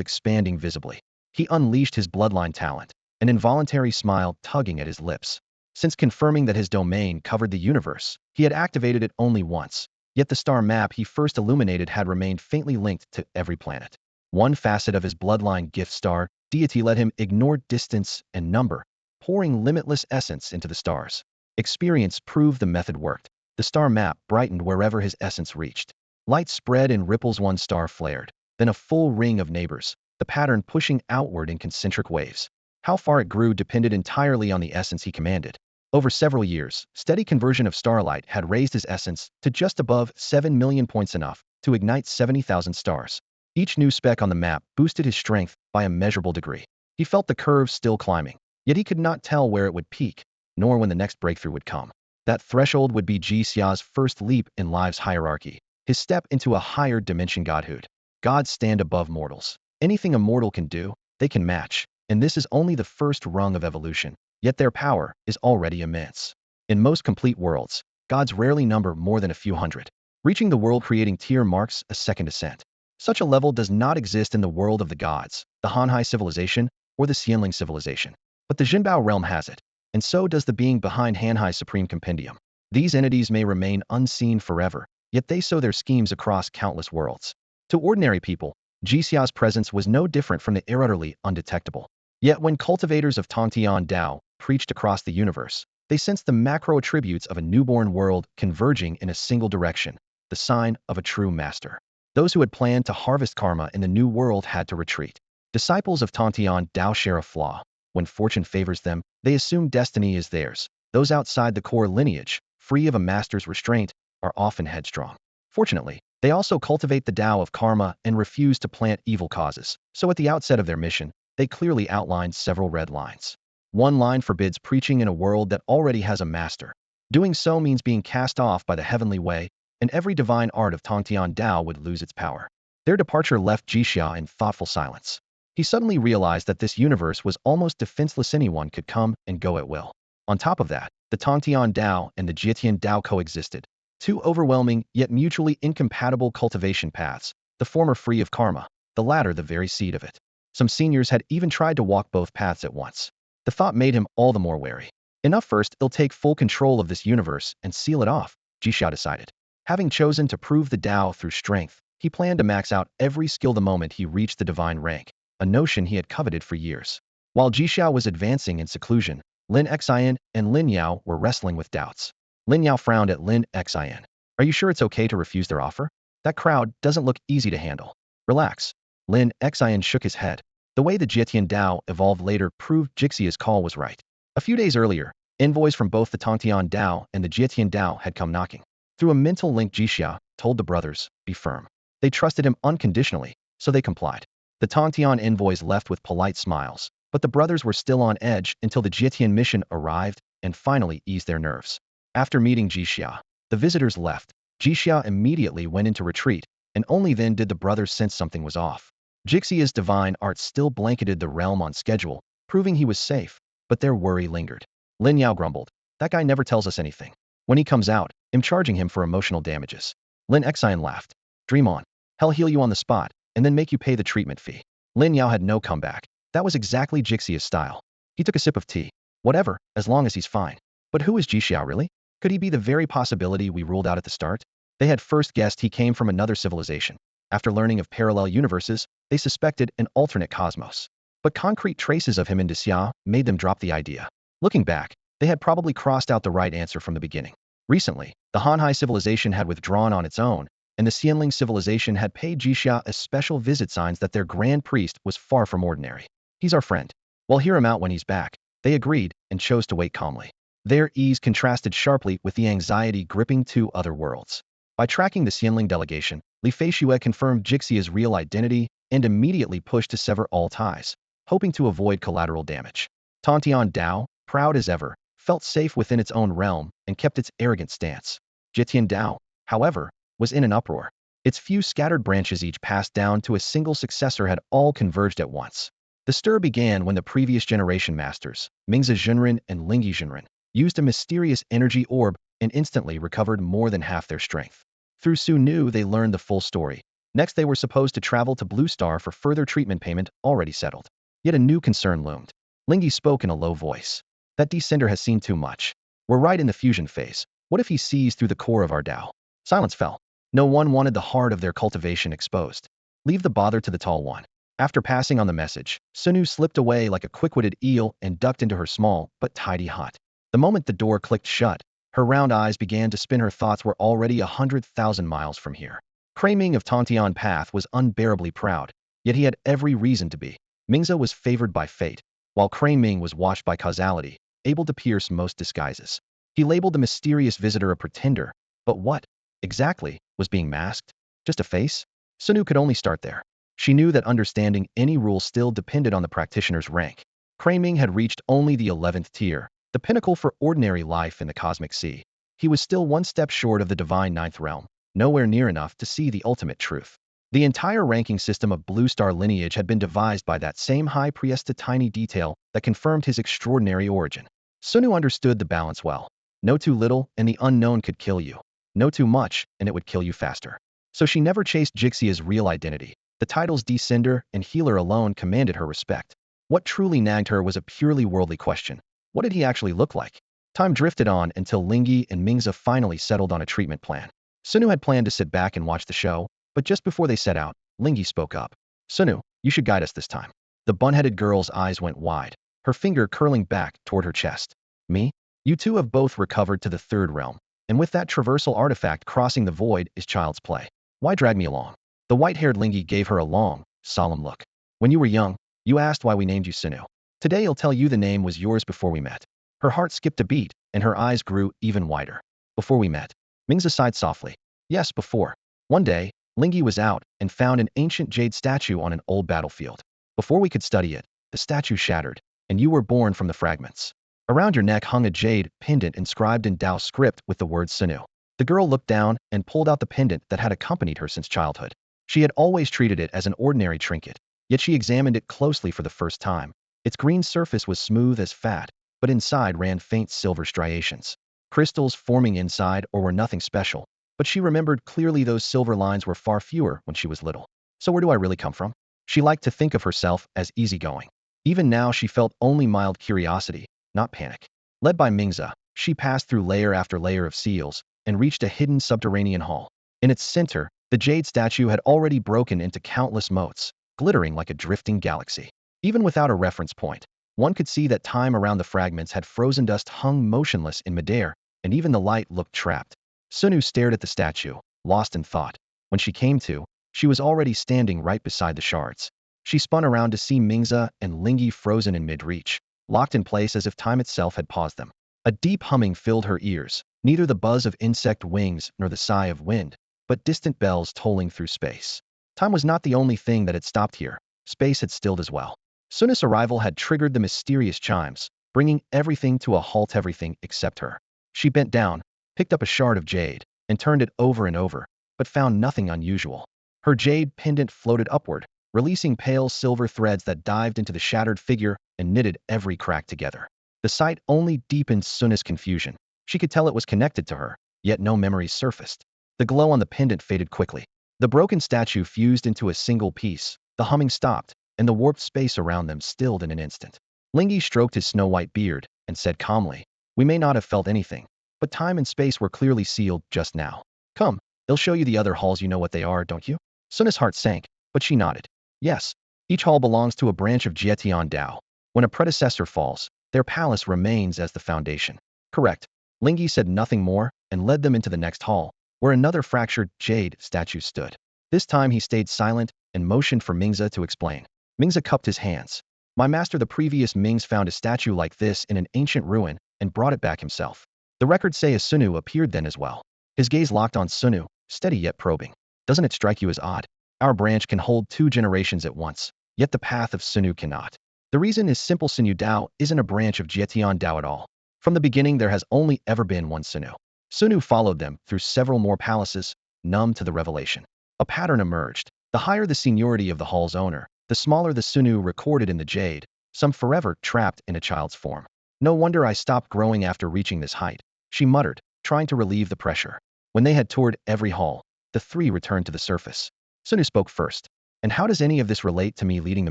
expanding visibly. He unleashed his bloodline talent, an involuntary smile tugging at his lips. Since confirming that his domain covered the universe, he had activated it only once, yet the star map he first illuminated had remained faintly linked to every planet. One facet of his bloodline gift star deity let him ignore distance and number, pouring limitless essence into the stars. Experience proved the method worked. The star map brightened wherever his essence reached. Light spread in ripples, one star flared, then a full ring of neighbors, the pattern pushing outward in concentric waves. How far it grew depended entirely on the essence he commanded. Over several years, steady conversion of starlight had raised his essence to just above 7 million points, enough to ignite 70,000 stars. Each new speck on the map boosted his strength by a measurable degree. He felt the curve still climbing, yet he could not tell where it would peak, nor when the next breakthrough would come. That threshold would be Ji Xia's first leap in life's hierarchy, his step into a higher dimension godhood. Gods stand above mortals. Anything a mortal can do, they can match, and this is only the first rung of evolution, yet their power is already immense. In most complete worlds, gods rarely number more than a few hundred. Reaching the world-creating tier marks a second ascent. Such a level does not exist in the world of the gods, the Hanhai civilization, or the Xianling civilization. But the Jinbao realm has it, and so does the being behind Hanhai's supreme compendium. These entities may remain unseen forever, yet they sow their schemes across countless worlds. To ordinary people, Ji Xia's presence was no different from the utterly undetectable. Yet when cultivators of Tongtian Dao preached across the universe, they sensed the macro attributes of a newborn world converging in a single direction, the sign of a true master. Those who had planned to harvest karma in the new world had to retreat. Disciples of Tongtian Dao share a flaw. When fortune favors them, they assume destiny is theirs. Those outside the core lineage, free of a master's restraint, are often headstrong. Fortunately, they also cultivate the Tao of karma and refuse to plant evil causes. So at the outset of their mission, they clearly outlined several red lines. One line forbids preaching in a world that already has a master. Doing so means being cast off by the heavenly way, and every divine art of Tongtian Dao would lose its power. Their departure left Ji Xia in thoughtful silence. He suddenly realized that this universe was almost defenseless. Anyone could come and go at will. On top of that, the Tongtian Dao and the Jietian Dao coexisted. Two overwhelming, yet mutually incompatible cultivation paths, the former free of karma, the latter the very seed of it. Some seniors had even tried to walk both paths at once. The thought made him all the more wary. Enough first, he'll take full control of this universe and seal it off, Ji Xia decided. Having chosen to prove the Dao through strength, he planned to max out every skill the moment he reached the divine rank, a notion he had coveted for years. While Ji Xia was advancing in seclusion, Lin Xian and Lin Yao were wrestling with doubts. Lin Yao frowned at Lin Xian. Are you sure it's okay to refuse their offer? That crowd doesn't look easy to handle. Relax. Lin Xian shook his head. The way the Jietian Dao evolved later proved Jixia's call was right. A few days earlier, envoys from both the Tongtian Dao and the Jietian Dao had come knocking. Through a mental link, Ji Xia told the brothers, be firm. They trusted him unconditionally, so they complied. The Tongtian envoys left with polite smiles, but the brothers were still on edge until the Jietian mission arrived and finally eased their nerves. After meeting Ji Xia, the visitors left. Ji Xia immediately went into retreat, and only then did the brothers sense something was off. Jixia's divine art still blanketed the realm on schedule, proving he was safe, but their worry lingered. Lin Yao grumbled, that guy never tells us anything. When he comes out, I'm charging him for emotional damages. Lin Xian laughed. Dream on. He'll heal you on the spot, and then make you pay the treatment fee. Lin Yao had no comeback. That was exactly Jixia's style. He took a sip of tea. Whatever, as long as he's fine. But who is Ji Xia really? Could he be the very possibility we ruled out at the start? They had first guessed he came from another civilization. After learning of parallel universes, they suspected an alternate cosmos. But concrete traces of him in Daxia made them drop the idea. Looking back, they had probably crossed out the right answer from the beginning. Recently, the Hanhai civilization had withdrawn on its own, and the Xianling civilization had paid Ji Xia a special visit, signs that their grand priest was far from ordinary. He's our friend. We'll hear him out when he's back. They agreed and chose to wait calmly. Their ease contrasted sharply with the anxiety gripping two other worlds. By tracking the Xianling delegation, Li Feishue confirmed Jixia's real identity and immediately pushed to sever all ties, hoping to avoid collateral damage. Pantheon Dao, proud as ever, felt safe within its own realm and kept its arrogant stance. Jitian Dao, however, was in an uproar. Its few scattered branches, each passed down to a single successor, had all converged at once. The stir began when the previous generation masters, Mingzi Zhenren and Lingyi Zhenren, used a mysterious energy orb and instantly recovered more than half their strength. Through Su Nu, they learned the full story. Next, they were supposed to travel to Blue Star for further treatment, payment already settled. Yet a new concern loomed. Lingyi spoke in a low voice. That descender has seen too much. We're right in the fusion phase. What if he sees through the core of our Dao? Silence fell. No one wanted the heart of their cultivation exposed. Leave the bother to the tall one. After passing on the message, Sunu slipped away like a quick-witted eel and ducked into her small but tidy hut. The moment the door clicked shut, her round eyes began to spin. Her thoughts were already 100,000 miles from here. Ming of Tantian Path was unbearably proud, yet he had every reason to be. Mingzi was favored by fate, while Ming was watched by causality, able to pierce most disguises. He labeled the mysterious visitor a pretender, but what, exactly, was being masked? Just a face? Sunu could only start there. She knew that understanding any rule still depended on the practitioner's rank. Ming had reached only the 11th tier, the pinnacle for ordinary life in the cosmic sea. He was still one step short of the divine ninth realm, nowhere near enough to see the ultimate truth. The entire ranking system of Blue Star lineage had been devised by that same high priest, a tiny detail that confirmed his extraordinary origin. Sunu understood the balance well. No too little, and the unknown could kill you. No too much, and it would kill you faster. So she never chased Jixia's real identity. The titles Descender and Healer alone commanded her respect. What truly nagged her was a purely worldly question. What did he actually look like? Time drifted on until Lingyi and Mingzi finally settled on a treatment plan. Sunu had planned to sit back and watch the show, but just before they set out, Lingyi spoke up. Sunu, you should guide us this time. The bun-headed girl's eyes went wide, her finger curling back toward her chest. Me? You two have both recovered to the third realm, and with that traversal artifact, crossing the void is child's play. Why drag me along? The white-haired Lingyi gave her a long, solemn look. When you were young, you asked why we named you Sunu. Today I'll tell you the name was yours before we met. Her heart skipped a beat, and her eyes grew even wider. Before we met. Mingzi sighed softly. Yes, before. One day, Lingyi was out and found an ancient jade statue on an old battlefield. Before we could study it, the statue shattered, and you were born from the fragments. Around your neck hung a jade pendant inscribed in Dao script with the word Sunu. The girl looked down and pulled out the pendant that had accompanied her since childhood. She had always treated it as an ordinary trinket, yet she examined it closely for the first time. Its green surface was smooth as fat, but inside ran faint silver striations. Crystals forming inside or were nothing special, but she remembered clearly those silver lines were far fewer when she was little. So where do I really come from? She liked to think of herself as easygoing. Even now she felt only mild curiosity, not panic. Led by Mingzi, she passed through layer after layer of seals and reached a hidden subterranean hall. In its center, the jade statue had already broken into countless motes, glittering like a drifting galaxy. Even without a reference point, one could see that time around the fragments had frozen. Dust hung motionless in midair, and even the light looked trapped. Sunu stared at the statue, lost in thought. When she came to, she was already standing right beside the shards. She spun around to see Mingzi and Lingyi frozen in mid-reach, locked in place as if time itself had paused them. A deep humming filled her ears, neither the buzz of insect wings nor the sigh of wind, but distant bells tolling through space. Time was not the only thing that had stopped here. Space had stilled as well. Sunu's arrival had triggered the mysterious chimes, bringing everything to a halt, everything except her. She bent down, picked up a shard of jade, and turned it over and over, but found nothing unusual. Her jade pendant floated upward, releasing pale silver threads that dived into the shattered figure and knitted every crack together. The sight only deepened Sunu's confusion. She could tell it was connected to her, yet no memories surfaced. The glow on the pendant faded quickly. The broken statue fused into a single piece, the humming stopped, and the warped space around them stilled in an instant. Lingyi stroked his snow-white beard and said calmly, "We may not have felt anything, but time and space were clearly sealed just now. Come, they'll show you the other halls. You know what they are, don't you?" Sunu's heart sank, but she nodded. Yes, each hall belongs to a branch of Jietian Dao. When a predecessor falls, their palace remains as the foundation. Correct. Lingyi said nothing more and led them into the next hall, where another fractured jade statue stood. This time he stayed silent and motioned for Mingzi to explain. Mingzi cupped his hands. My master, the previous Mings, found a statue like this in an ancient ruin and brought it back himself. The records say a Sunu appeared then as well. His gaze locked on Sunu, steady yet probing. Doesn't it strike you as odd? Our branch can hold 2 generations at once, yet the path of Sunu cannot. The reason is simple. Sunu Dao isn't a branch of Jietian Dao at all. From the beginning, there has only ever been one Sunu. Sunu followed them through several more palaces, numb to the revelation. A pattern emerged. The higher the seniority of the hall's owner, the smaller the Sunu recorded in the jade, some forever trapped in a child's form. No wonder I stopped growing after reaching this height, she muttered, trying to relieve the pressure. When they had toured every hall, the three returned to the surface. Sunu spoke first. And how does any of this relate to me leading the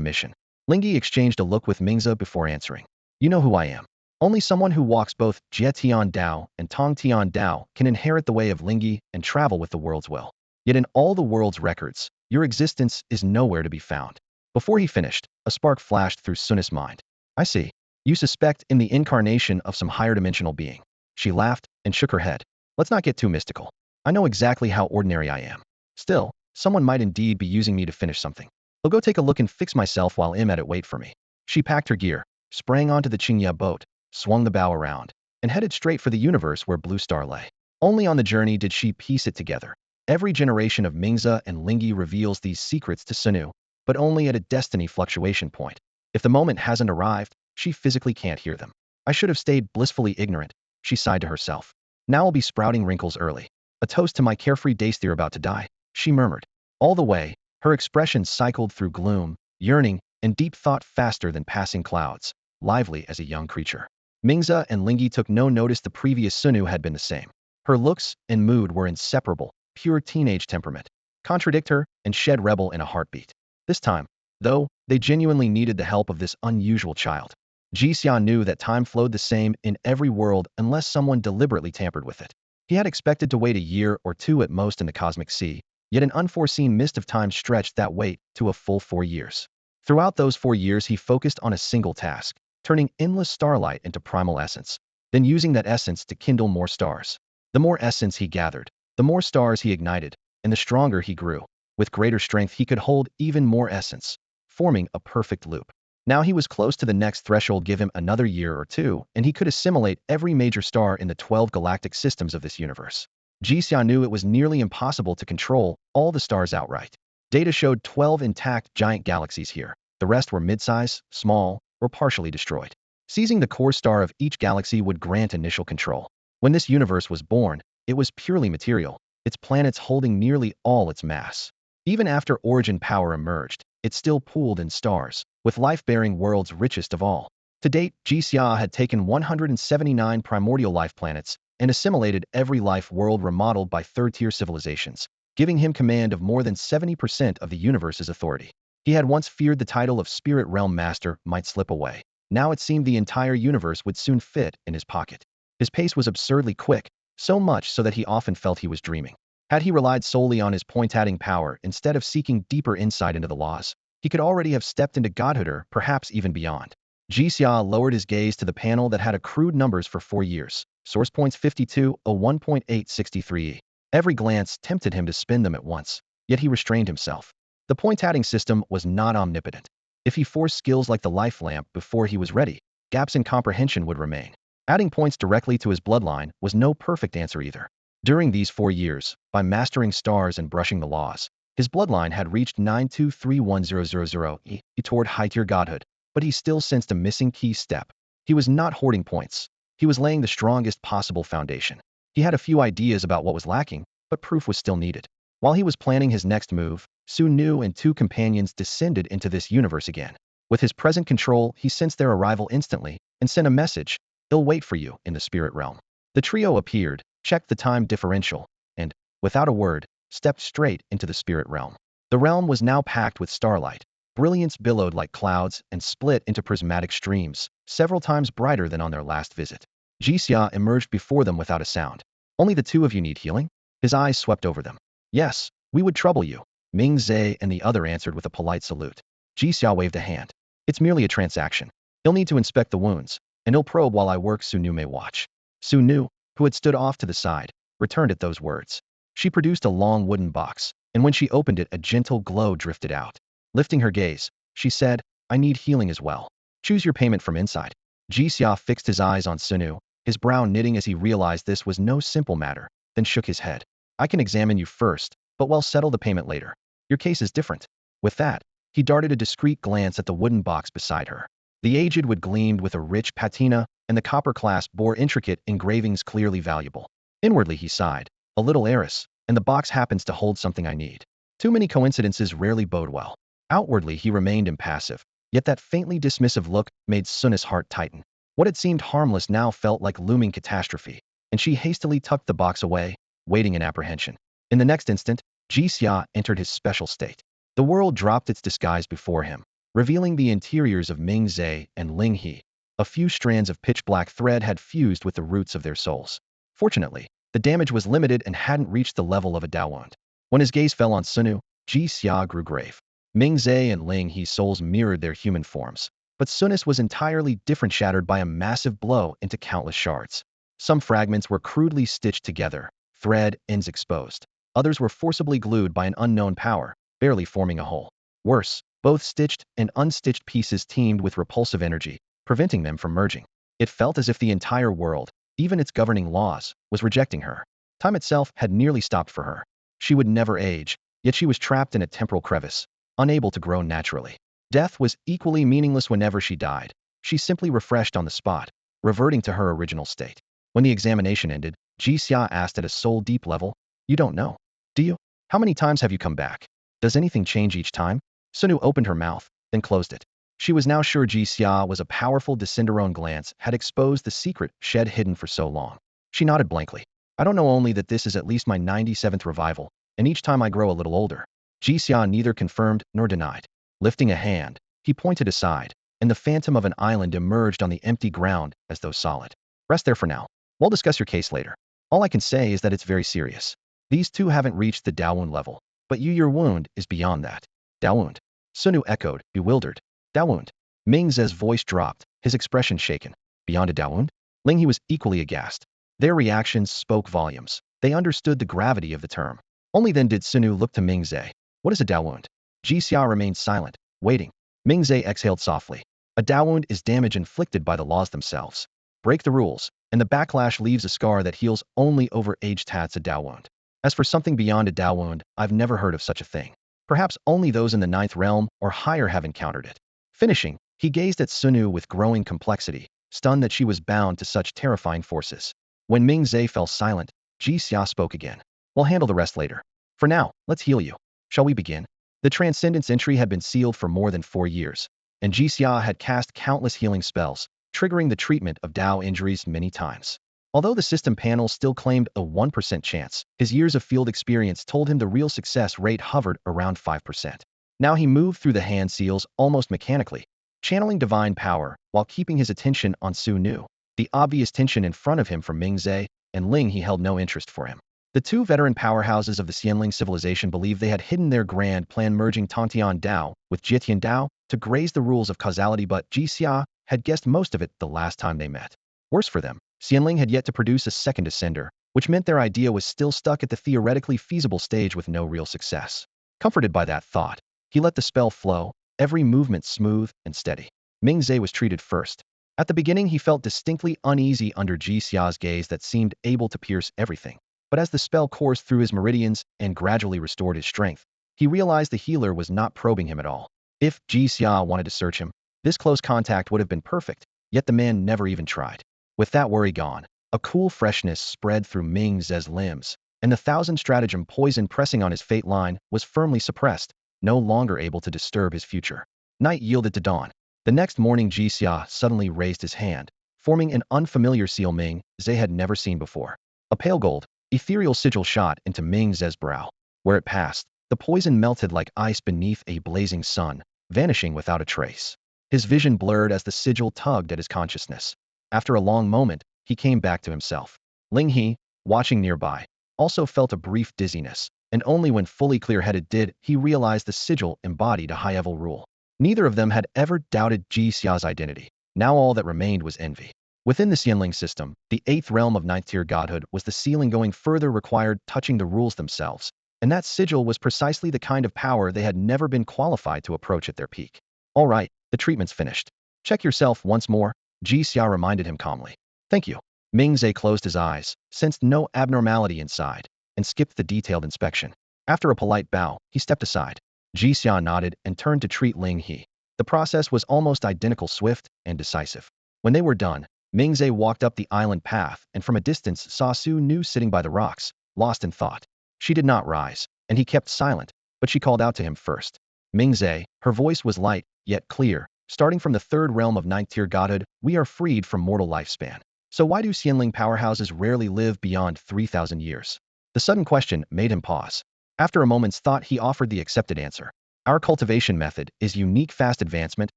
mission? Lingyi exchanged a look with Mingze before answering. You know who I am. Only someone who walks both Jietian Dao and Tongtian Dao can inherit the way of Lingyi and travel with the world's will. Yet in all the world's records, your existence is nowhere to be found. Before he finished, a spark flashed through Sunu's mind. I see. You suspect in the incarnation of some higher dimensional being. She laughed and shook her head. Let's not get too mystical. I know exactly how ordinary I am. Still, someone might indeed be using me to finish something. I'll go take a look and fix myself while I'm at it. Wait for me. She packed her gear, sprang onto the Qingya boat, swung the bow around, and headed straight for the universe where Blue Star lay. Only on the journey did she piece it together. Every generation of Mingze and Lingyi reveals these secrets to Sunu, but only at a destiny fluctuation point. If the moment hasn't arrived, she physically can't hear them. I should have stayed blissfully ignorant, she sighed to herself. Now I'll be sprouting wrinkles early. A toast to my carefree days. They're about to die, she murmured. All the way, her expression cycled through gloom, yearning, and deep thought faster than passing clouds, lively as a young creature. Mingze and Lingyi took no notice. The previous Sunu had been the same. Her looks and mood were inseparable, pure teenage temperament. Contradict her and shed rebel in a heartbeat. This time, though, they genuinely needed the help of this unusual child. Jixia knew that time flowed the same in every world unless someone deliberately tampered with it. He had expected to wait a year or two at most in the cosmic sea, yet an unforeseen mist of time stretched that wait to a full 4 years. Throughout those 4 years, he focused on a single task, turning endless starlight into primal essence, then using that essence to kindle more stars. The more essence he gathered, the more stars he ignited, and the stronger he grew. With greater strength, he could hold even more essence, forming a perfect loop. Now he was close to the next threshold. Give him another year or two, and he could assimilate every major star in the 12 galactic systems of this universe. Jixia knew it was nearly impossible to control all the stars outright. Data showed 12 intact giant galaxies here. The rest were mid-size, small, or partially destroyed. Seizing the core star of each galaxy would grant initial control. When this universe was born, it was purely material, its planets holding nearly all its mass. Even after origin power emerged, it still pooled in stars, with life-bearing worlds richest of all. To date, Jixia had taken 179 primordial life planets and assimilated every life world remodeled by third-tier civilizations, giving him command of more than 70% of the universe's authority. He had once feared the title of Spirit Realm Master might slip away. Now it seemed the entire universe would soon fit in his pocket. His pace was absurdly quick, so much so that he often felt he was dreaming. Had he relied solely on his point-adding power instead of seeking deeper insight into the laws, he could already have stepped into godhood or perhaps even beyond. Jixia lowered his gaze to the panel that had accrued numbers for 4 years. Source points 5201.863. Every glance tempted him to spin them at once, yet he restrained himself. The point-adding system was not omnipotent. If he forced skills like the life lamp before he was ready, gaps in comprehension would remain. Adding points directly to his bloodline was no perfect answer either. During these 4 years, by mastering stars and brushing the laws, his bloodline had reached 9231000 toward high-tier godhood, but he still sensed a missing key step. He was not hoarding points. He was laying the strongest possible foundation. He had a few ideas about what was lacking, but proof was still needed. While he was planning his next move, Su Nu and 2 companions descended into this universe again. With his present control, he sensed their arrival instantly and sent a message: "They'll wait for you in the spirit realm." The trio appeared, checked the time differential, and, without a word, stepped straight into the spirit realm. The realm was now packed with starlight. Brilliance billowed like clouds and split into prismatic streams, several times brighter than on their last visit. Jixia emerged before them without a sound. "Only the 2 of you need healing?" His eyes swept over them. "Yes, we would trouble you," Mingze and the other answered with a polite salute. Jixia waved a hand. "It's merely a transaction. He'll need to inspect the wounds, and he'll probe while I work. Su Nu may watch." Su Nu, who had stood off to the side, returned at those words. She produced a long wooden box, and when she opened it, a gentle glow drifted out. Lifting her gaze, she said, "I need healing as well. Choose your payment from inside." Jixia fixed his eyes on Sunu, his brow knitting as he realized this was no simple matter, then shook his head. "I can examine you first, but we'll settle the payment later. Your case is different. With that, he darted a discreet glance at the wooden box beside her. The aged wood gleamed with a rich patina, and the copper clasp bore intricate engravings clearly valuable. Inwardly he sighed, a little heiress, and the box happens to hold something I need. Too many coincidences rarely bode well. Outwardly he remained impassive, yet that faintly dismissive look made Sunna's heart tighten. What had seemed harmless now felt like looming catastrophe, and she hastily tucked the box away, waiting in apprehension. In the next instant, Jixia entered his special state. The world dropped its disguise before him, revealing the interiors of Ming Zhe and Ling He. A few strands of pitch-black thread had fused with the roots of their souls. Fortunately, the damage was limited and hadn't reached the level of a Dao wound. When his gaze fell on Sunu, Jixia grew grave. Ming Zhe and Ling He's souls mirrored their human forms, but Sun's was entirely different, shattered by a massive blow into countless shards. Some fragments were crudely stitched together, thread ends exposed. Others were forcibly glued by an unknown power, barely forming a whole. Worse, both stitched and unstitched pieces teemed with repulsive energy, preventing them from merging. It felt as if the entire world, even its governing laws, was rejecting her. Time itself had nearly stopped for her. She would never age, yet she was trapped in a temporal crevice, unable to grow naturally. Death was equally meaningless whenever she died. She simply refreshed on the spot, reverting to her original state. When the examination ended, Jixia asked at a soul-deep level, "You don't know, do you? How many times have you come back? Does anything change each time?" Sunu opened her mouth, then closed it. She was now sure Jixia was a powerful Descenderon glance had exposed the secret shed hidden for so long. She nodded blankly. "I don't know, only that this is at least my 97th revival, and each time I grow a little older." Jixia neither confirmed nor denied. Lifting a hand, he pointed aside, and the phantom of an island emerged on the empty ground as though solid. "Rest there for now. We'll discuss your case later. All I can say is that it's very serious. These two haven't reached the Dao wound level, but your wound is beyond that." "Dao wound?" Sunu echoed, bewildered. "Dao wound?" Ming Ze's voice dropped, his expression shaken. "Beyond a Dao wound?" Ling He was equally aghast. Their reactions spoke volumes. They understood the gravity of the term. Only then did Sunu look to Ming Ze. "What is a Dao wound?" Jixia remained silent, waiting. Ming Ze exhaled softly. "A Dao wound is damage inflicted by the laws themselves. Break the rules, and the backlash leaves a scar that heals only over age. That's a Dao wound. As for something beyond a Dao wound, I've never heard of such a thing. Perhaps only those in the 9th realm or higher have encountered it." Finishing, he gazed at Sunu with growing complexity, stunned that she was bound to such terrifying forces. When Ming Ze fell silent, Jixia spoke again. "We'll handle the rest later. For now, let's heal you. Shall we begin?" The Transcendence entry had been sealed for more than 4 years, and Jixia had cast countless healing spells, triggering the treatment of Dao injuries many times. Although the system panel still claimed a 1% chance, his years of field experience told him the real success rate hovered around 5%. Now he moved through the hand seals almost mechanically, channeling divine power while keeping his attention on Su Nu. The obvious tension in front of him from Ming Ze and Ling He held no interest for him. The two veteran powerhouses of the Xianling civilization believed they had hidden their grand plan, merging Pantheon Dao with Jitian Dao to graze the rules of causality, but Jixia had guessed most of it the last time they met. Worse for them, Xianling had yet to produce a second ascender, which meant their idea was still stuck at the theoretically feasible stage with no real success. Comforted by that thought, he let the spell flow, every movement smooth and steady. Ming Ze was treated first. At the beginning he felt distinctly uneasy under Jixia's gaze that seemed able to pierce everything. But as the spell coursed through his meridians and gradually restored his strength, he realized the healer was not probing him at all. If Jixia wanted to search him, this close contact would have been perfect, yet the man never even tried. With that worry gone, a cool freshness spread through Ming Ze's limbs, and the 1,000 stratagem poison pressing on his fate line was firmly suppressed, no longer able to disturb his future. Night yielded to dawn. The next morning Jixia suddenly raised his hand, forming an unfamiliar seal Ming Ze had never seen before. A pale gold, ethereal sigil shot into Ming Ze's brow. Where it passed, the poison melted like ice beneath a blazing sun, vanishing without a trace. His vision blurred as the sigil tugged at his consciousness. After a long moment, he came back to himself. Ling He, watching nearby, also felt a brief dizziness, and only when fully clear-headed did he realize the sigil embodied a high-level rule. Neither of them had ever doubted Jixia's identity. Now all that remained was envy. Within the Xianling system, the 8th realm of 9th-tier godhood was the ceiling. Going further required touching the rules themselves, and that sigil was precisely the kind of power they had never been qualified to approach at their peak. "All right, the treatment's finished. Check yourself once more," Jixia reminded him calmly. "Thank you." Ming Ze closed his eyes, sensed no abnormality inside, and skipped the detailed inspection. After a polite bow, he stepped aside. Jixia nodded and turned to treat Ling He. The process was almost identical, swift and decisive. When they were done, Mingze walked up the island path and from a distance saw Su Nu sitting by the rocks, lost in thought. She did not rise, and he kept silent, but she called out to him first. Mingze, her voice was light, yet clear. Starting from the third realm of ninth-tier godhood, we are freed from mortal lifespan. So why do Xianling powerhouses rarely live beyond 3,000 years? The sudden question made him pause. After a moment's thought, he offered the accepted answer. Our cultivation method is unique. Fast advancement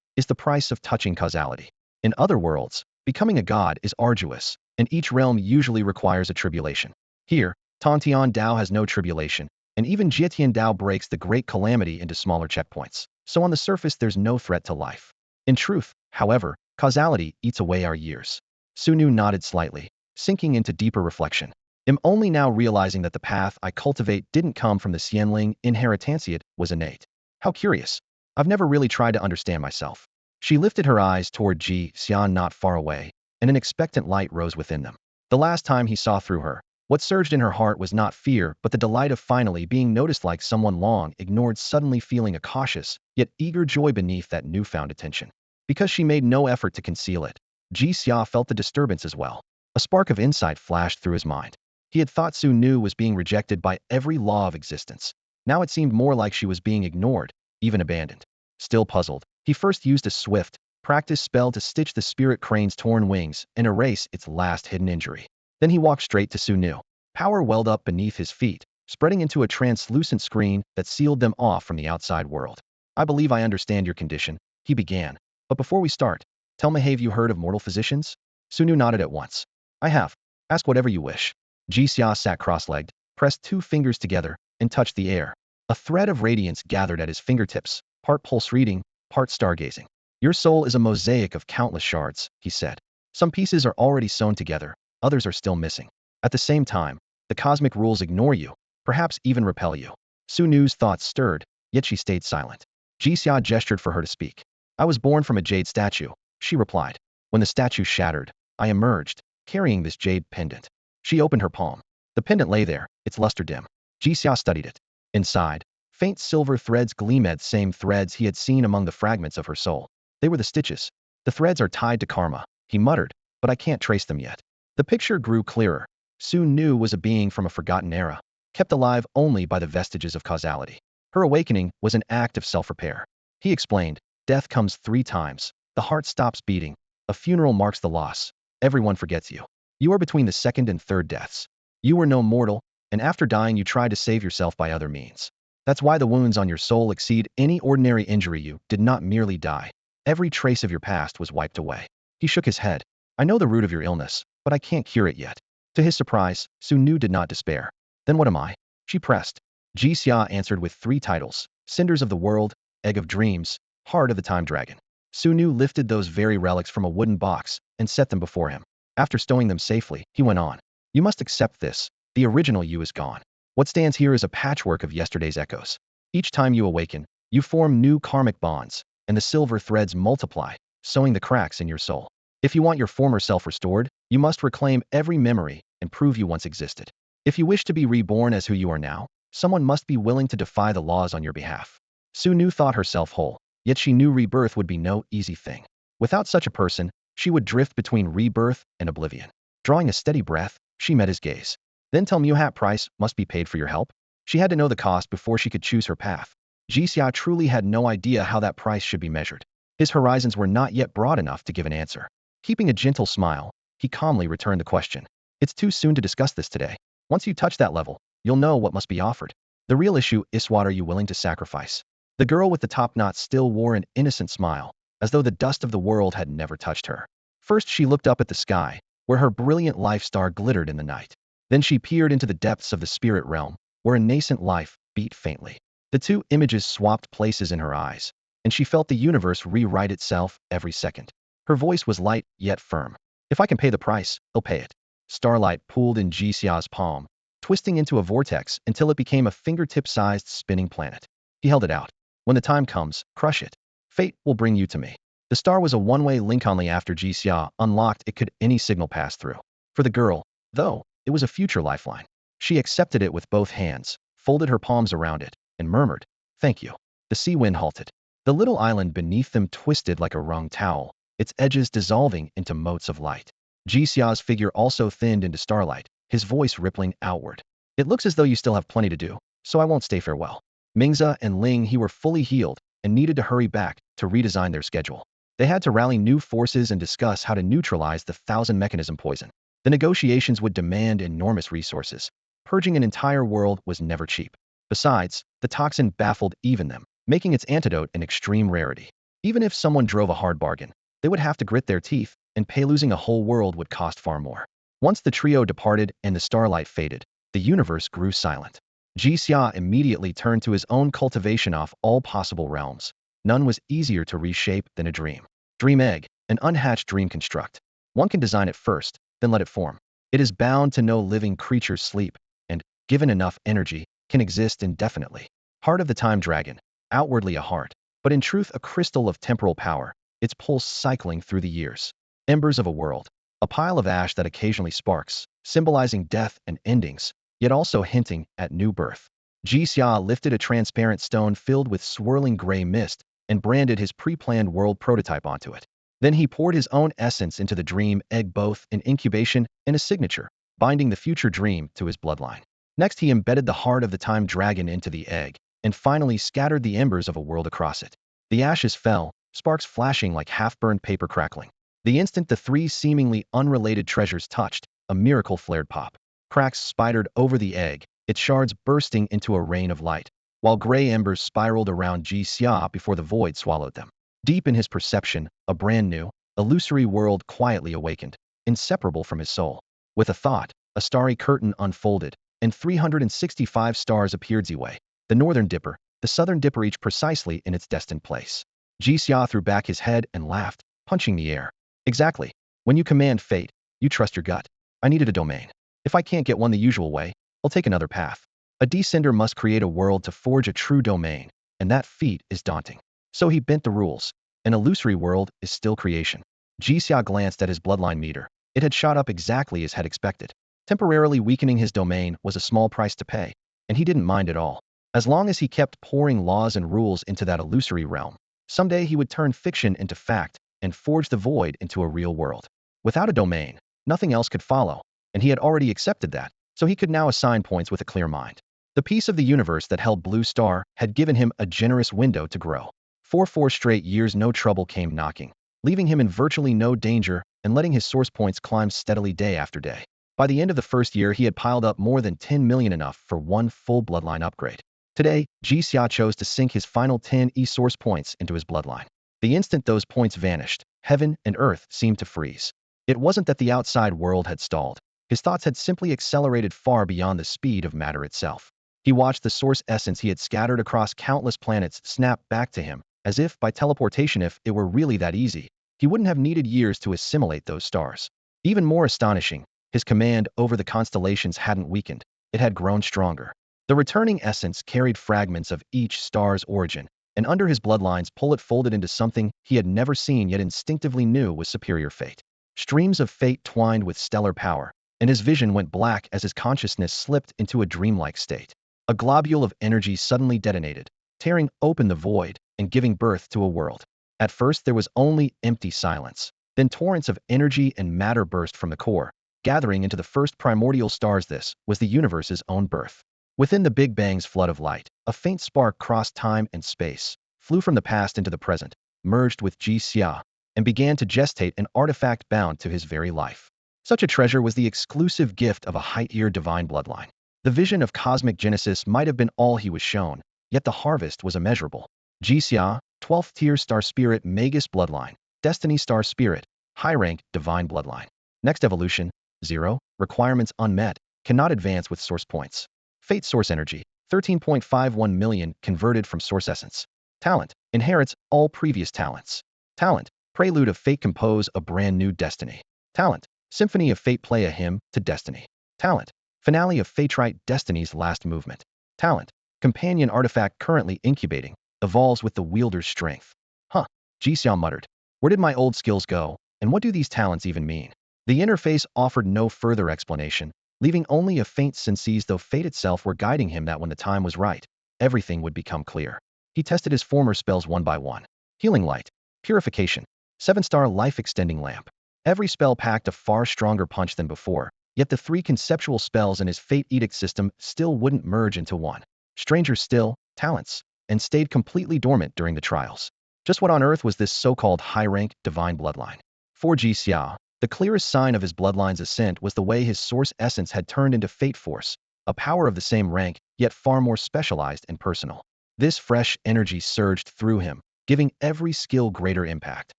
is the price of touching causality. In other worlds, becoming a god is arduous, and each realm usually requires a tribulation. Here, Tantian Dao has no tribulation, and even Jietian Dao breaks the great calamity into smaller checkpoints. So on the surface, there's no threat to life. In truth, however, causality eats away our years. Su Nu nodded slightly, sinking into deeper reflection. I'm only now realizing that the path I cultivate didn't come from the Xianling inheritance, it was innate. How curious. I've never really tried to understand myself. She lifted her eyes toward Ji Xian not far away, and an expectant light rose within them. The last time he saw through her, what surged in her heart was not fear, but the delight of finally being noticed, like someone long ignored, suddenly feeling a cautious, yet eager joy beneath that newfound attention. Because she made no effort to conceal it, Ji Xia felt the disturbance as well. A spark of insight flashed through his mind. He had thought Su Nu was being rejected by every law of existence. Now it seemed more like she was being ignored, even abandoned. Still puzzled, he first used a swift, practiced spell to stitch the spirit crane's torn wings and erase its last hidden injury. Then he walked straight to Su Nu. Power welled up beneath his feet, spreading into a translucent screen that sealed them off from the outside world. I believe I understand your condition, he began. But before we start, tell me, have you heard of mortal physicians? Su Nu nodded at once. I have. Ask whatever you wish. Ji Xia sat cross-legged, pressed two fingers together, and touched the air. A thread of radiance gathered at his fingertips, part pulse reading, part stargazing. Your soul is a mosaic of countless shards, he said. Some pieces are already sewn together, others are still missing. At the same time, the cosmic rules ignore you, perhaps even repel you. Su Nu's thoughts stirred, yet she stayed silent. Ji Xia gestured for her to speak. I was born from a jade statue, she replied. When the statue shattered, I emerged, carrying this jade pendant. She opened her palm. The pendant lay there, its luster dim. Ji Xia studied it. Inside, faint silver threads gleamed, same threads he had seen among the fragments of her soul. They were the stitches. The threads are tied to karma, he muttered, but I can't trace them yet. The picture grew clearer. Su Nu was a being from a forgotten era, kept alive only by the vestiges of causality. Her awakening was an act of self-repair. He explained, death comes 3 times. The heart stops beating. A funeral marks the loss. Everyone forgets you. You are between the second and third deaths. You were no mortal, and after dying you tried to save yourself by other means. That's why the wounds on your soul exceed any ordinary injury. You did not merely die. Every trace of your past was wiped away. He shook his head. I know the root of your illness, but I can't cure it yet. To his surprise, Su Nu did not despair. Then what am I? She pressed. Ji Xia answered with 3 titles: Cinders of the World, Egg of Dreams, Heart of the Time Dragon. Su Nu lifted those very relics from a wooden box and set them before him. After stowing them safely, he went on. You must accept this. The original you is gone. What stands here is a patchwork of yesterday's echoes. Each time you awaken, you form new karmic bonds, and the silver threads multiply, sewing the cracks in your soul. If you want your former self restored, you must reclaim every memory and prove you once existed. If you wish to be reborn as who you are now, someone must be willing to defy the laws on your behalf. Su Nu thought herself whole, yet she knew rebirth would be no easy thing. Without such a person, she would drift between rebirth and oblivion. Drawing a steady breath, she met his gaze. Then tell me, what price must be paid for your help? She had to know the cost before she could choose her path. Ji Xia truly had no idea how that price should be measured. His horizons were not yet broad enough to give an answer. Keeping a gentle smile, he calmly returned the question. It's too soon to discuss this today. Once you touch that level, you'll know what must be offered. The real issue is, what are you willing to sacrifice? The girl with the top knot still wore an innocent smile, as though the dust of the world had never touched her. First she looked up at the sky, where her brilliant life star glittered in the night. Then she peered into the depths of the spirit realm, where a nascent life beat faintly. The 2 images swapped places in her eyes, and she felt the universe rewrite itself every second. Her voice was light, yet firm. If I can pay the price, I'll pay it. Starlight pooled in Ji Xia's palm, twisting into a vortex until it became a fingertip-sized spinning planet. He held it out. When the time comes, crush it. Fate will bring you to me. The star was a one-way link. Only after Ji Xia unlocked it could any signal pass through. For the girl, though, it was a future lifeline. She accepted it with both hands, folded her palms around it, and murmured, "Thank you." The sea wind halted. The little island beneath them twisted like a wrung towel, its edges dissolving into motes of light. Jixia's figure also thinned into starlight, his voice rippling outward. "It looks as though you still have plenty to do, so I won't stay farewell." Mingza and Ling He were fully healed and needed to hurry back to redesign their schedule. They had to rally new forces and discuss how to neutralize the thousand mechanism poison. The negotiations would demand enormous resources. Purging an entire world was never cheap. Besides, the toxin baffled even them, making its antidote an extreme rarity. Even if someone drove a hard bargain, they would have to grit their teeth, and pay. Losing a whole world would cost far more. Once the trio departed and the starlight faded, the universe grew silent. Jixia immediately turned to his own cultivation of all possible realms. None was easier to reshape than a dream. Dream egg, an unhatched dream construct. One can design it first, then let it form. It is bound to no living creature's sleep, and, given enough energy, can exist indefinitely. Heart of the time dragon, outwardly a heart, but in truth a crystal of temporal power, its pulse cycling through the years. Embers of a world, a pile of ash that occasionally sparks, symbolizing death and endings, yet also hinting at new birth. Jixia lifted a transparent stone filled with swirling gray mist and branded his pre-planned world prototype onto it. Then he poured his own essence into the dream egg, both an incubation and a signature, binding the future dream to his bloodline. Next he embedded the heart of the time dragon into the egg, and finally scattered the embers of a world across it. The ashes fell, sparks flashing like half-burned paper crackling. The instant the three seemingly unrelated treasures touched, a miracle flared pop. Cracks spidered over the egg, its shards bursting into a rain of light, while gray embers spiraled around Jixia before the void swallowed them. Deep in his perception, a brand new, illusory world quietly awakened, inseparable from his soul. With a thought, a starry curtain unfolded, and 365 stars appeared Ziwei, the northern dipper, the southern dipper, each precisely in its destined place. Jixia threw back his head and laughed, punching the air. "Exactly. When you command fate, you trust your gut. I needed a domain. If I can't get one the usual way, I'll take another path. A descender must create a world to forge a true domain, and that feat is daunting." So he bent the rules. An illusory world is still creation. Jixia glanced at his bloodline meter. It had shot up exactly as had expected. Temporarily weakening his domain was a small price to pay, and he didn't mind at all. As long as he kept pouring laws and rules into that illusory realm, someday he would turn fiction into fact and forge the void into a real world. Without a domain, nothing else could follow, and he had already accepted that, so he could now assign points with a clear mind. The piece of the universe that held Blue Star had given him a generous window to grow. For 4 straight years no trouble came knocking, leaving him in virtually no danger and letting his source points climb steadily day after day. By the end of the first year he had piled up more than 10 million, enough for one full bloodline upgrade. Today, Jixia chose to sink his final 10 source points into his bloodline. The instant those points vanished, heaven and earth seemed to freeze. It wasn't that the outside world had stalled. His thoughts had simply accelerated far beyond the speed of matter itself. He watched the source essence he had scattered across countless planets snap back to him, as if by teleportation. If it were really that easy, he wouldn't have needed years to assimilate those stars. Even more astonishing, his command over the constellations hadn't weakened, it had grown stronger. The returning essence carried fragments of each star's origin, and under his bloodlines it folded into something he had never seen yet instinctively knew was superior fate. Streams of fate twined with stellar power, and his vision went black as his consciousness slipped into a dreamlike state. A globule of energy suddenly detonated, tearing open the void and giving birth to a world. At first there was only empty silence. Then torrents of energy and matter burst from the core, gathering into the first primordial stars. This was the universe's own birth. Within the Big Bang's flood of light, a faint spark crossed time and space, flew from the past into the present, merged with Jixia, and began to gestate an artifact bound to his very life. Such a treasure was the exclusive gift of a high-tier divine bloodline. The vision of cosmic genesis might have been all he was shown, yet the harvest was immeasurable. Jixia, 12th tier star spirit Magus bloodline, Destiny star spirit, high rank divine bloodline. Next evolution, 0, requirements unmet, cannot advance with source points. Fate source energy, 13.51 million converted from source essence. Talent, inherits all previous talents. Talent, prelude of fate, compose a brand new destiny. Talent, symphony of fate, play a hymn to destiny. Talent, finale of fate, write destiny's last movement. Talent, companion artifact currently incubating, evolves with the wielder's strength. Huh, Jixia muttered. Where did my old skills go, and what do these talents even mean? The interface offered no further explanation, leaving only a faint sense though fate itself were guiding him that when the time was right, everything would become clear. He tested his former spells one by one. Healing Light, Purification, 7-star life-extending lamp. Every spell packed a far stronger punch than before, yet the 3 conceptual spells in his Fate Edict system still wouldn't merge into one. Stranger still, talents, and stayed completely dormant during the trials. Just what on earth was this so-called high-rank, divine bloodline? For Jixia, the clearest sign of his bloodline's ascent was the way his source essence had turned into Fate Force, a power of the same rank, yet far more specialized and personal. This fresh energy surged through him, giving every skill greater impact.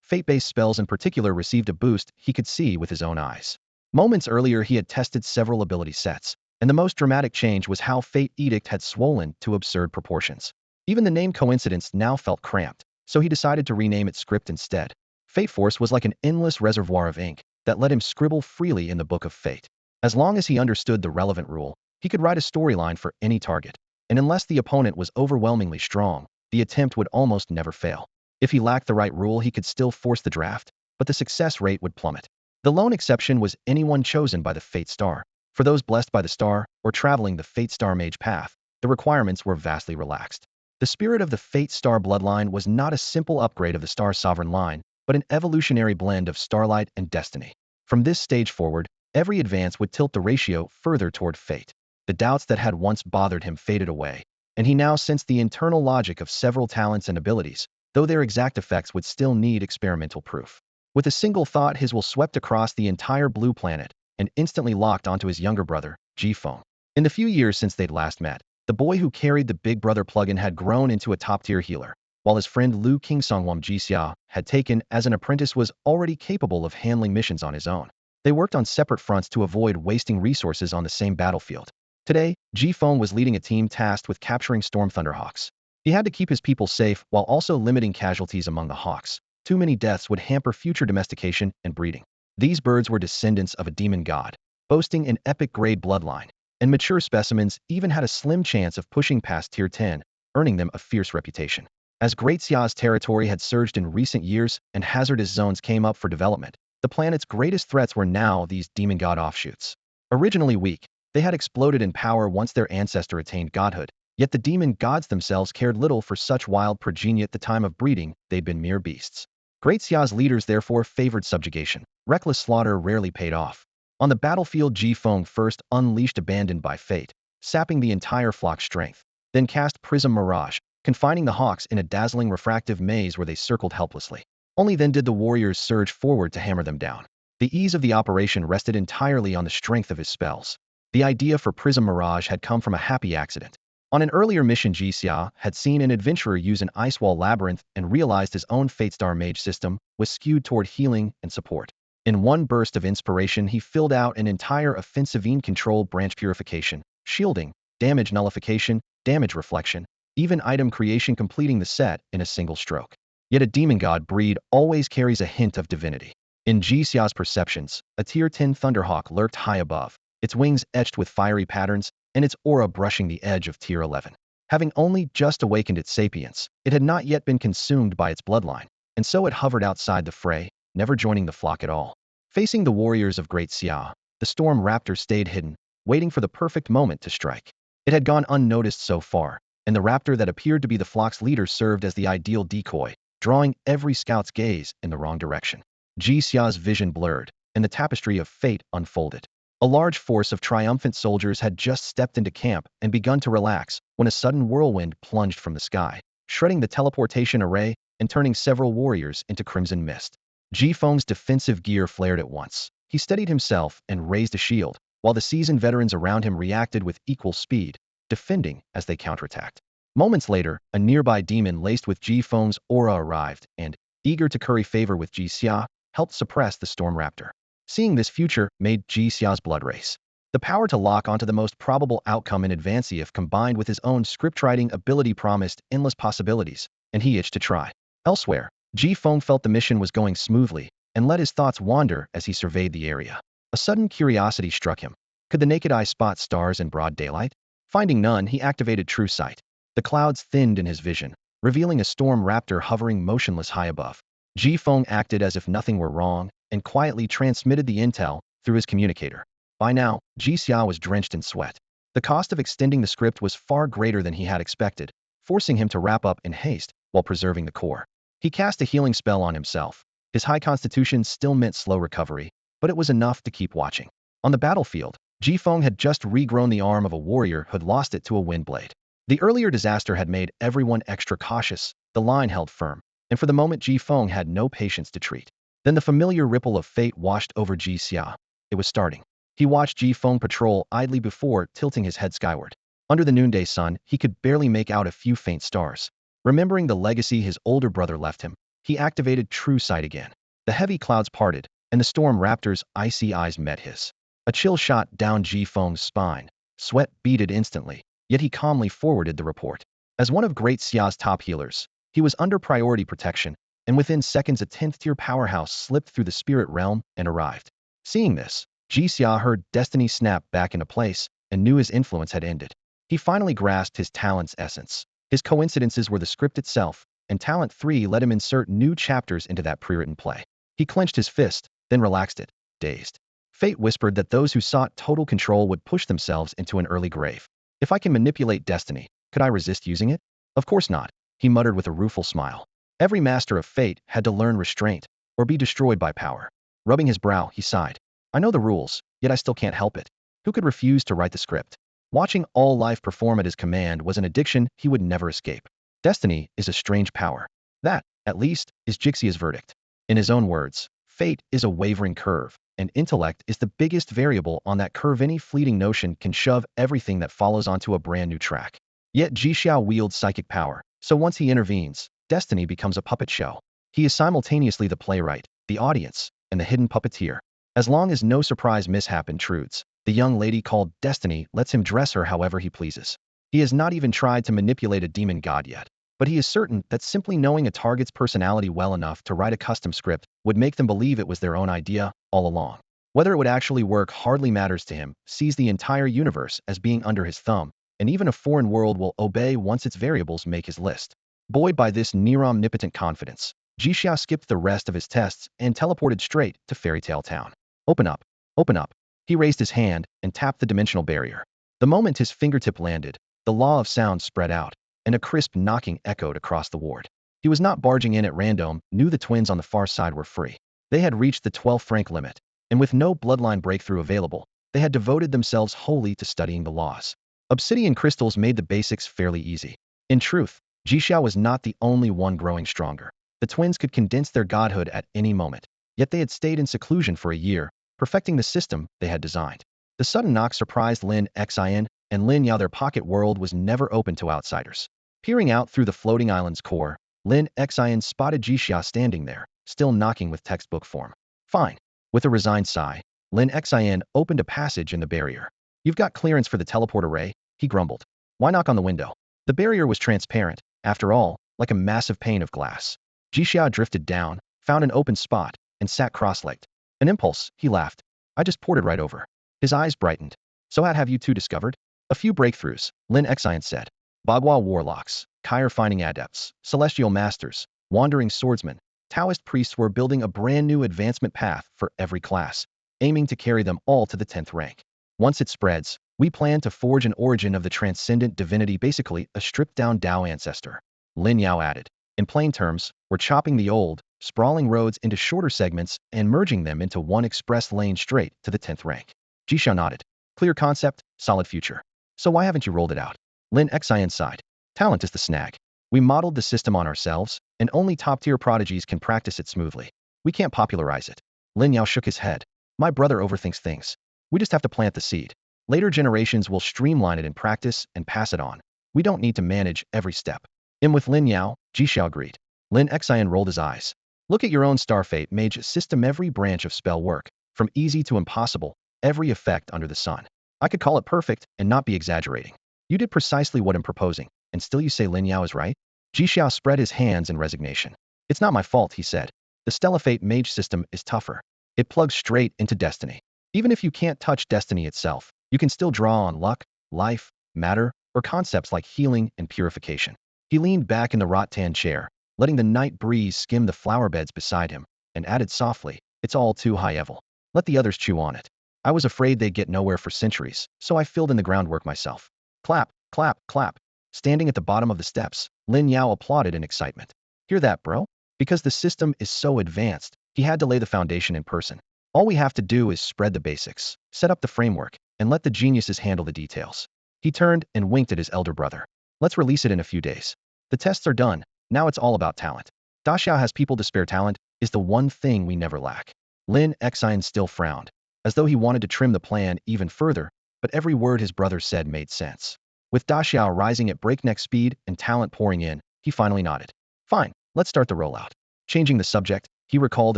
Fate-based spells in particular received a boost he could see with his own eyes. Moments earlier he had tested several ability sets, and the most dramatic change was how Fate Edict had swollen to absurd proportions. Even the name coincidence now felt cramped, so he decided to rename it Script instead. Fate Force was like an endless reservoir of ink that let him scribble freely in the Book of Fate. As long as he understood the relevant rule, he could write a storyline for any target, and unless the opponent was overwhelmingly strong, the attempt would almost never fail. If he lacked the right rule, he could still force the draft, but the success rate would plummet. The lone exception was anyone chosen by the Fate Star. For those blessed by the star, or traveling the Fate Star Mage path, the requirements were vastly relaxed. The spirit of the Fate Star bloodline was not a simple upgrade of the Star Sovereign line, but an evolutionary blend of starlight and destiny. From this stage forward, every advance would tilt the ratio further toward fate. The doubts that had once bothered him faded away, and he now sensed the internal logic of several talents and abilities, though their exact effects would still need experimental proof. With a single thought, his will swept across the entire blue planet and instantly locked onto his younger brother, Jifeng. In the few years since they'd last met, the boy who carried the Big Brother plugin had grown into a top-tier healer, while his friend Liu Kingsongwam Jixia had taken as an apprentice was already capable of handling missions on his own. They worked on separate fronts to avoid wasting resources on the same battlefield. Today, Jifeng was leading a team tasked with capturing Storm Thunderhawks. He had to keep his people safe while also limiting casualties among the hawks. Too many deaths would hamper future domestication and breeding. These birds were descendants of a demon god, boasting an epic-grade bloodline, and mature specimens even had a slim chance of pushing past Tier 10, earning them a fierce reputation. As Great Xia's territory had surged in recent years and hazardous zones came up for development, the planet's greatest threats were now these demon god offshoots. Originally weak, they had exploded in power once their ancestor attained godhood, yet the demon gods themselves cared little for such wild progeny at the time of breeding. They'd been mere beasts. Great Xia's leaders therefore favored subjugation. Reckless slaughter rarely paid off. On the battlefield, Jifeng first unleashed abandoned by fate, sapping the entire flock's strength, then cast Prism Mirage, confining the hawks in a dazzling refractive maze where they circled helplessly. Only then did the warriors surge forward to hammer them down. The ease of the operation rested entirely on the strength of his spells. The idea for Prism Mirage had come from a happy accident. On an earlier mission, Jixia had seen an adventurer use an ice wall labyrinth and realized his own Fate Star Mage system was skewed toward healing and support. In one burst of inspiration, he filled out an entire offensive-controlled branch purification, shielding, damage nullification, damage reflection, even item creation, completing the set in a single stroke. Yet a demon god breed always carries a hint of divinity. In Jixia's perceptions, a Tier 10 Thunderhawk lurked high above, its wings etched with fiery patterns, and its aura brushing the edge of Tier 11. Having only just awakened its sapience, it had not yet been consumed by its bloodline, and so it hovered outside the fray, never joining the flock at all. Facing the warriors of Great Xia, the Storm Raptor stayed hidden, waiting for the perfect moment to strike. It had gone unnoticed so far, and the raptor that appeared to be the flock's leader served as the ideal decoy, drawing every scout's gaze in the wrong direction. Jixia's vision blurred, and the tapestry of fate unfolded. A large force of triumphant soldiers had just stepped into camp and begun to relax when a sudden whirlwind plunged from the sky, shredding the teleportation array and turning several warriors into crimson mist. Jifeng's defensive gear flared at once. He steadied himself and raised a shield, while the seasoned veterans around him reacted with equal speed, defending as they counterattacked. Moments later, a nearby demon laced with Jifeng's aura arrived and, eager to curry favor with Jixia, helped suppress the Storm Raptor. Seeing this future made Jixia's blood race. The power to lock onto the most probable outcome in advance if combined with his own scriptwriting ability promised endless possibilities, and he itched to try. Elsewhere, Jifeng felt the mission was going smoothly and let his thoughts wander as he surveyed the area. A sudden curiosity struck him. Could the naked eye spot stars in broad daylight? Finding none, he activated True Sight. The clouds thinned in his vision, revealing a Storm Raptor hovering motionless high above. Jifeng acted as if nothing were wrong and quietly transmitted the intel through his communicator. By now, Jixia was drenched in sweat. The cost of extending the script was far greater than he had expected, forcing him to wrap up in haste while preserving the core. He cast a healing spell on himself. His high constitution still meant slow recovery, but it was enough to keep watching. On the battlefield, Jifeng had just regrown the arm of a warrior who had lost it to a wind blade. The earlier disaster had made everyone extra cautious. The line held firm, and for the moment Jifeng had no patience to treat. Then the familiar ripple of fate washed over Jixia. It was starting. He watched Jifeng patrol idly before tilting his head skyward. Under the noonday sun, he could barely make out a few faint stars. Remembering the legacy his older brother left him, he activated true sight again. The heavy clouds parted, and the storm raptor's icy eyes met his. A chill shot down Jifeng's spine. Sweat beaded instantly, yet he calmly forwarded the report. As one of Great Xia's top healers, he was under priority protection, and within seconds a 10th-tier powerhouse slipped through the spirit realm and arrived. Seeing this, Jixia heard destiny snap back into place and knew his influence had ended. He finally grasped his talent's essence. His coincidences were the script itself, and Talent 3 let him insert new chapters into that pre-written play. He clenched his fist, then relaxed it, dazed. Fate whispered that those who sought total control would push themselves into an early grave. If I can manipulate destiny, could I resist using it? Of course not, he muttered with a rueful smile. Every master of fate had to learn restraint, or be destroyed by power. Rubbing his brow, he sighed. I know the rules, yet I still can't help it. Who could refuse to write the script? Watching all life perform at his command was an addiction he would never escape. Destiny is a strange power. That, at least, is Jixia's verdict. In his own words, fate is a wavering curve, and intellect is the biggest variable on that curve. Any fleeting notion can shove everything that follows onto a brand new track. Yet Jixia wields psychic power, so once he intervenes, destiny becomes a puppet show. He is simultaneously the playwright, the audience, and the hidden puppeteer. As long as no surprise mishap intrudes, the young lady called Destiny lets him dress her however he pleases. He has not even tried to manipulate a demon god yet, but he is certain that simply knowing a target's personality well enough to write a custom script would make them believe it was their own idea all along. Whether it would actually work hardly matters to him. Sees the entire universe as being under his thumb, and even a foreign world will obey once its variables make his list. Buoyed by this near-omnipotent confidence, Jixia skipped the rest of his tests and teleported straight to Fairy Tale Town. Open up, open up. He raised his hand and tapped the dimensional barrier. The moment his fingertip landed, the law of sound spread out, and a crisp knocking echoed across the ward. He was not barging in at random, knew the twins on the far side were free. They had reached the 12 franc limit, and with no bloodline breakthrough available, they had devoted themselves wholly to studying the laws. Obsidian crystals made the basics fairly easy. In truth, Jixia was not the only one growing stronger. The twins could condense their godhood at any moment, yet they had stayed in seclusion for a year, perfecting the system they had designed. The sudden knock surprised Lin Xin and Lin Yao. Their pocket world was never open to outsiders. Peering out through the floating island's core, Lin Xin spotted Jixia standing there, still knocking with textbook form. Fine. With a resigned sigh, Lin Xin opened a passage in the barrier. You've got clearance for the teleport array, he grumbled. Why knock on the window? The barrier was transparent, after all, like a massive pane of glass. Jixia drifted down, found an open spot, and sat cross-legged. An impulse, he laughed. I just ported right over. His eyes brightened. So what have you two discovered? A few breakthroughs, Lin Xin said. Bagua warlocks, Kyre-finding adepts, celestial masters, wandering swordsmen, Taoist priests were building a brand new advancement path for every class, aiming to carry them all to the 10th rank. Once it spreads, we plan to forge an origin of the transcendent divinity, basically a stripped-down Tao ancestor. Lin Yao added. In plain terms, we're chopping the old, sprawling roads into shorter segments and merging them into one express lane straight to the 10th rank. Jixia nodded. Clear concept, solid future. So why haven't you rolled it out? Lin Xin sighed. Talent is the snag. We modeled the system on ourselves, and only top-tier prodigies can practice it smoothly. We can't popularize it. Lin Yao shook his head. My brother overthinks things. We just have to plant the seed. Later generations will streamline it in practice and pass it on. We don't need to manage every step. In with Lin Yao, Jixia agreed. Lin Xin rolled his eyes. Look at your own Starfate Mage system. Every branch of spell work, from easy to impossible, every effect under the sun. I could call it perfect and not be exaggerating. You did precisely what I'm proposing, and still you say Lin Yao is right? Jixia spread his hands in resignation. It's not my fault, he said. The Stellafate Mage system is tougher. It plugs straight into destiny. Even if you can't touch destiny itself, you can still draw on luck, life, matter, or concepts like healing and purification. He leaned back in the rattan chair, letting the night breeze skim the flower beds beside him, and added softly, it's all too high level. Let the others chew on it. I was afraid they'd get nowhere for centuries, so I filled in the groundwork myself. Clap, clap, clap. Standing at the bottom of the steps, Lin Yao applauded in excitement. Hear that, bro? Because the system is so advanced, he had to lay the foundation in person. All we have to do is spread the basics, set up the framework, and let the geniuses handle the details. He turned and winked at his elder brother. Let's release it in a few days. The tests are done, now it's all about talent. Daxia has people to spare. Talent is the one thing we never lack. Lin Xian still frowned, as though he wanted to trim the plan even further, but every word his brother said made sense. With Daxia rising at breakneck speed and talent pouring in, he finally nodded. Fine, let's start the rollout. Changing the subject, he recalled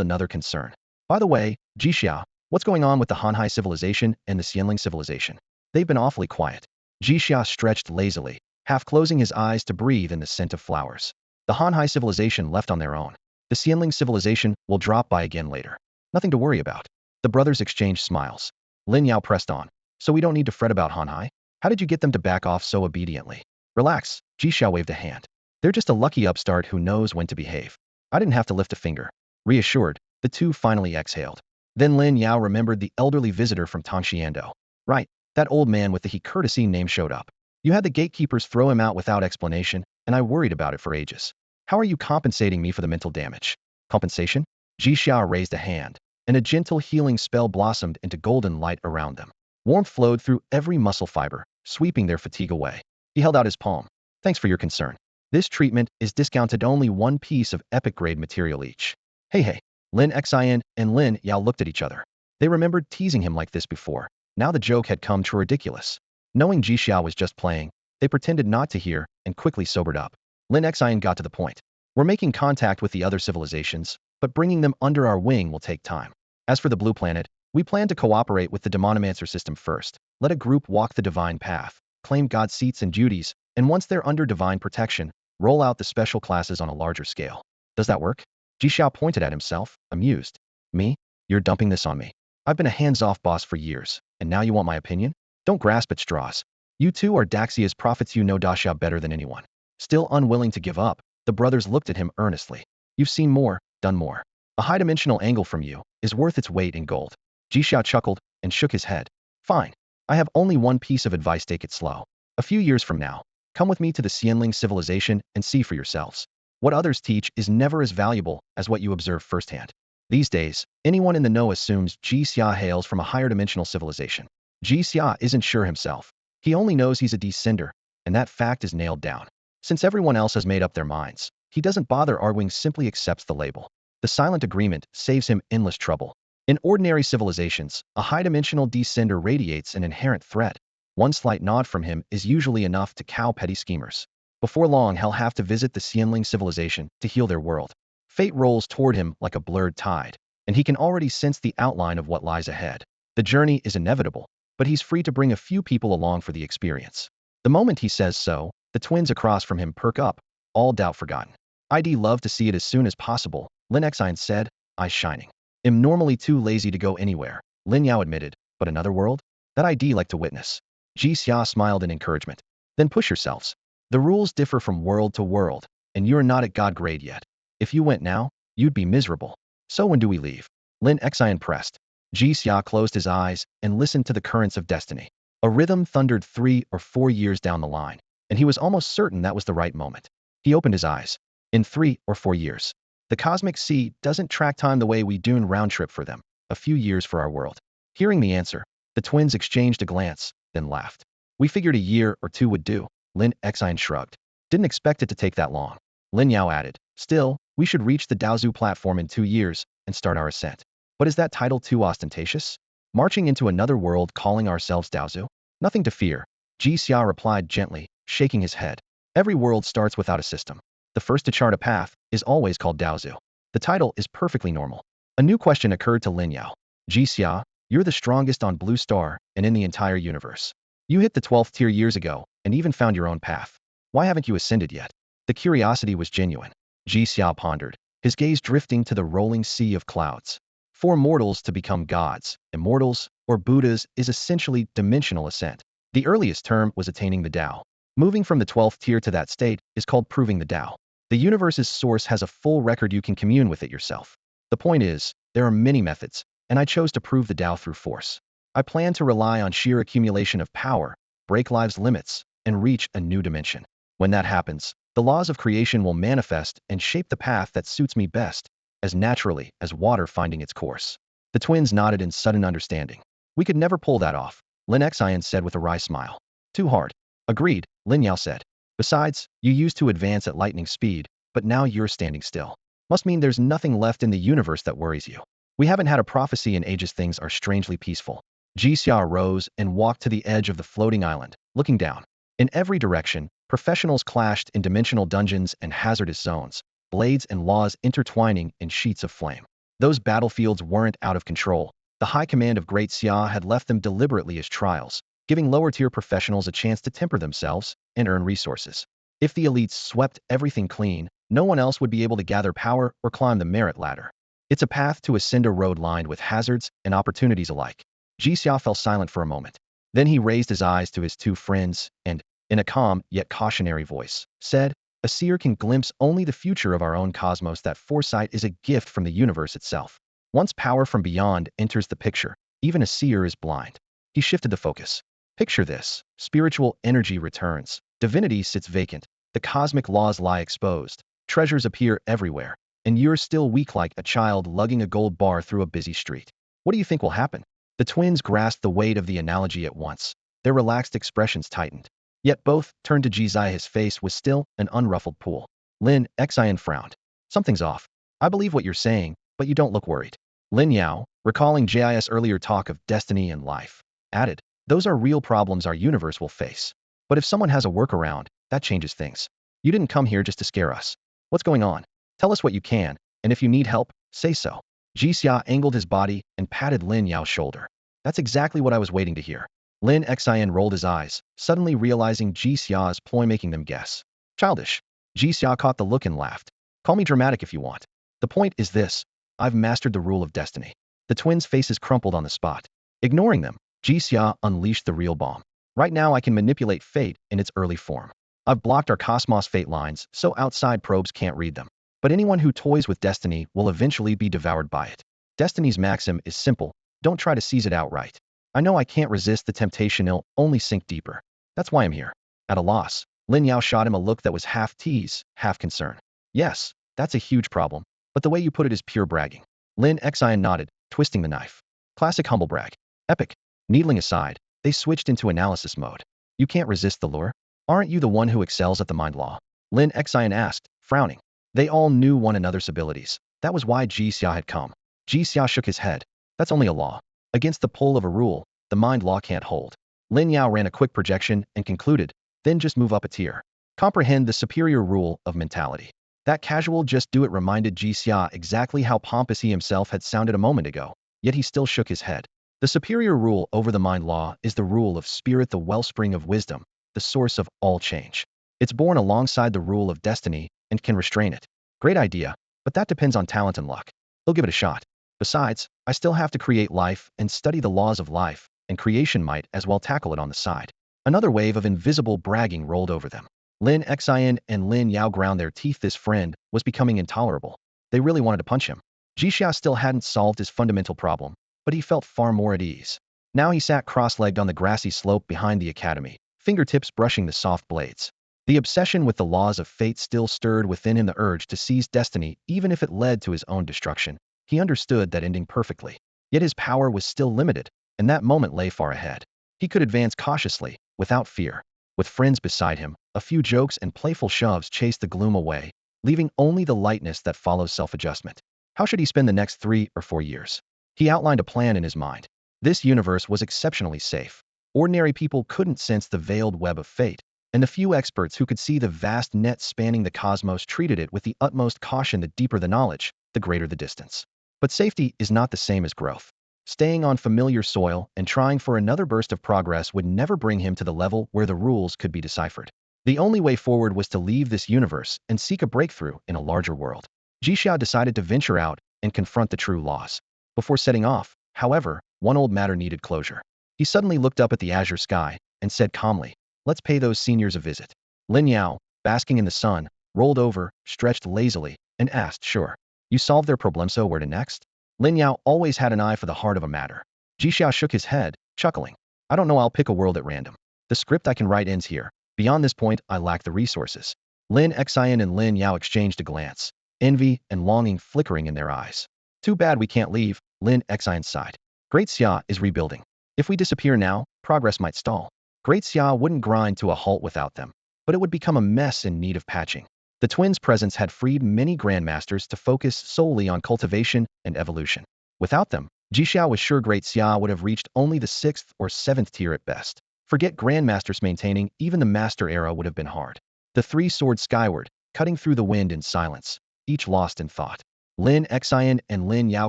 another concern. By the way, Jixia, what's going on with the Hanhai civilization and the Xianling civilization? They've been awfully quiet. Jixia stretched lazily, half closing his eyes to breathe in the scent of flowers. The Hanhai civilization left on their own. The Xianling civilization will drop by again later. Nothing to worry about. The brothers exchanged smiles. Lin Yao pressed on. So we don't need to fret about Hanhai? How did you get them to back off so obediently? Relax, Jixia waved a hand. They're just a lucky upstart who knows when to behave. I didn't have to lift a finger. Reassured, the two finally exhaled. Then Lin Yao remembered the elderly visitor from Tangshiando. Right, that old man with the he courtesy name showed up. You had the gatekeepers throw him out without explanation, and I worried about it for ages. How are you compensating me for the mental damage? Compensation? Jixia raised a hand, and a gentle healing spell blossomed into golden light around them. Warmth flowed through every muscle fiber, sweeping their fatigue away. He held out his palm. Thanks for your concern. This treatment is discounted only one piece of epic-grade material each. Hey. Lin Xian and Lin Yao looked at each other. They remembered teasing him like this before. Now the joke had come true ridiculous. Knowing Jixia was just playing, they pretended not to hear and quickly sobered up. Lin Xian got to the point. We're making contact with the other civilizations, but bringing them under our wing will take time. As for the blue planet, we plan to cooperate with the demonomancer system first. Let a group walk the divine path, claim God's seats and duties, and once they're under divine protection, roll out the special classes on a larger scale. Does that work? Jixia pointed at himself, amused. Me? You're dumping this on me. I've been a hands-off boss for years, and now you want my opinion? Don't grasp at straws. You two are Daxia's prophets. You know Daxia better than anyone. Still unwilling to give up, the brothers looked at him earnestly. You've seen more, done more. A high-dimensional angle from you is worth its weight in gold. Jixia chuckled and shook his head. Fine. I have only one piece of advice. Take it slow. A few years from now, come with me to the Xianling civilization and see for yourselves. What others teach is never as valuable as what you observe firsthand. These days, anyone in the know assumes Jixia hails from a higher dimensional civilization. Jixia isn't sure himself. He only knows he's a descender, and that fact is nailed down. Since everyone else has made up their minds, he doesn't bother arguing, simply accepts the label. The silent agreement saves him endless trouble. In ordinary civilizations, a high-dimensional descender radiates an inherent threat. One slight nod from him is usually enough to cow petty schemers. Before long, he'll have to visit the Xianling civilization to heal their world. Fate rolls toward him like a blurred tide, and he can already sense the outline of what lies ahead. The journey is inevitable, but he's free to bring a few people along for the experience. The moment he says so, the twins across from him perk up, all doubt forgotten. I'd love to see it as soon as possible, Lin Xian said, eyes shining. I'm normally too lazy to go anywhere, Lin Yao admitted, but another world? That I'd like to witness. Jixia smiled in encouragement. Then push yourselves. The rules differ from world to world, and you're not at God grade yet. If you went now, you'd be miserable. So when do we leave? Lin Xian pressed. Jixia closed his eyes and listened to the currents of destiny. A rhythm thundered 3 or 4 years down the line, and he was almost certain that was the right moment. He opened his eyes. In 3 or 4 years. The cosmic sea doesn't track time the way we do round trip for them. A few years for our world. Hearing the answer, the twins exchanged a glance, then laughed. We figured a year or 2 would do. Lin Xian shrugged. Didn't expect it to take that long. Lin Yao added. Still, we should reach the Daozu platform in 2 years and start our ascent. But is that title too ostentatious? Marching into another world calling ourselves Daozu? Nothing to fear. Jixia replied gently, shaking his head. Every world starts without a system. The first to chart a path is always called Daozu. The title is perfectly normal. A new question occurred to Lin Yao. Jixia, you're the strongest on Blue Star and in the entire universe. You hit the 12th tier years ago and even found your own path. Why haven't you ascended yet? The curiosity was genuine. Jixia pondered, his gaze drifting to the rolling sea of clouds. For mortals to become gods, immortals, or Buddhas is essentially dimensional ascent. The earliest term was attaining the Tao. Moving from the 12th tier to that state is called proving the Tao. The universe's source has a full record, you can commune with it yourself. The point is, there are many methods, and I chose to prove the Tao through force. I plan to rely on sheer accumulation of power, break life's limits, and reach a new dimension. When that happens, the laws of creation will manifest and shape the path that suits me best, as naturally as water finding its course. The twins nodded in sudden understanding. We could never pull that off, Lin Xian said with a wry smile. Too hard. Agreed, Lin Yao said. Besides, you used to advance at lightning speed, but now you're standing still. Must mean there's nothing left in the universe that worries you. We haven't had a prophecy in ages. Things are strangely peaceful. Jixia rose and walked to the edge of the floating island, looking down. In every direction, professionals clashed in dimensional dungeons and hazardous zones, blades and laws intertwining in sheets of flame. Those battlefields weren't out of control. The high command of Great Xia had left them deliberately as trials, giving lower-tier professionals a chance to temper themselves and earn resources. If the elites swept everything clean, no one else would be able to gather power or climb the merit ladder. It's a path to ascend, a road lined with hazards and opportunities alike. Jixia fell silent for a moment. Then he raised his eyes to his two friends and, in a calm yet cautionary voice, said, "A seer can glimpse only the future of our own cosmos. That foresight is a gift from the universe itself. Once power from beyond enters the picture, even a seer is blind." He shifted the focus. Picture this. Spiritual energy returns. Divinity sits vacant. The cosmic laws lie exposed. Treasures appear everywhere. And you're still weak like a child lugging a gold bar through a busy street. What do you think will happen? The twins grasped the weight of the analogy at once. Their relaxed expressions tightened. Yet both turned to Jixia. His face was still an unruffled pool. Lin Xian frowned. Something's off. I believe what you're saying, but you don't look worried. Lin Yao, recalling Jis' earlier talk of destiny and life, added, "Those are real problems our universe will face. But if someone has a workaround, that changes things. You didn't come here just to scare us. What's going on? Tell us what you can, and if you need help, say so." Jixia angled his body and patted Lin Yao's shoulder. "That's exactly what I was waiting to hear." Lin Xian rolled his eyes, suddenly realizing Jixia's ploy, making them guess. Childish. Jixia caught the look and laughed. "Call me dramatic if you want. The point is this. I've mastered the rule of destiny." The twins' faces crumpled on the spot. Ignoring them, Jixia unleashed the real bomb. "Right now I can manipulate fate in its early form. I've blocked our cosmos fate lines so outside probes can't read them. But anyone who toys with destiny will eventually be devoured by it. Destiny's maxim is simple: don't try to seize it outright. I know I can't resist the temptation, it'll only sink deeper. That's why I'm here." At a loss, Lin Yao shot him a look that was half tease, half concern. "Yes, that's a huge problem, but the way you put it is pure bragging." Lin Xian nodded, twisting the knife. Classic humble brag. Epic. Needling aside, they switched into analysis mode. "You can't resist the lure? Aren't you the one who excels at the mind law?" Lin Xian asked, frowning. They all knew one another's abilities. That was why Jixia had come. Jixia shook his head. "That's only a law. Against the pull of a rule, the mind law can't hold." Lin Yao ran a quick projection and concluded, "Then just move up a tier. Comprehend the superior rule of mentality." That casual "just do it" reminded Jixia exactly how pompous he himself had sounded a moment ago, yet he still shook his head. The superior rule over the mind law is the rule of spirit, the wellspring of wisdom, the source of all change. It's born alongside the rule of destiny and can restrain it. Great idea, but that depends on talent and luck. He'll give it a shot. Besides, I still have to create life and study the laws of life, and creation might as well tackle it on the side. Another wave of invisible bragging rolled over them. Lin Xian and Lin Yao ground their teeth. This friend was becoming intolerable. They really wanted to punch him. Jixia still hadn't solved his fundamental problem, but he felt far more at ease. Now he sat cross-legged on the grassy slope behind the academy, fingertips brushing the soft blades. The obsession with the laws of fate still stirred within him, the urge to seize destiny even if it led to his own destruction. He understood that ending perfectly. Yet his power was still limited, and that moment lay far ahead. He could advance cautiously, without fear. With friends beside him, a few jokes and playful shoves chased the gloom away, leaving only the lightness that follows self-adjustment. How should he spend the next 3 or 4 years? He outlined a plan in his mind. This universe was exceptionally safe. Ordinary people couldn't sense the veiled web of fate, and the few experts who could see the vast net spanning the cosmos treated it with the utmost caution. The deeper the knowledge, the greater the distance. But safety is not the same as growth. Staying on familiar soil and trying for another burst of progress would never bring him to the level where the rules could be deciphered. The only way forward was to leave this universe and seek a breakthrough in a larger world. Jixia decided to venture out and confront the true laws. Before setting off, however, one old matter needed closure. He suddenly looked up at the azure sky and said calmly, "Let's pay those seniors a visit." Lin Yao, basking in the sun, rolled over, stretched lazily, and asked, "Sure. You solved their problem, so where to next?" Lin Yao always had an eye for the heart of a matter. Jixia shook his head, chuckling. I don't know, I'll pick a world at random. The script I can write ends here. Beyond this point, I lack the resources. Lin Xian and Lin Yao exchanged a glance, envy and longing flickering in their eyes. Too bad we can't leave, Lin Xian sighed. Great Xia is rebuilding. If we disappear now, progress might stall. Great Xia wouldn't grind to a halt without them, but it would become a mess in need of patching. The twins' presence had freed many grandmasters to focus solely on cultivation and evolution. Without them, Jixia was sure Great Xia would have reached only the 6th or 7th tier at best. Forget grandmasters maintaining, even the master era would have been hard. The three soared skyward, cutting through the wind in silence, each lost in thought. Lin Xian and Lin Yao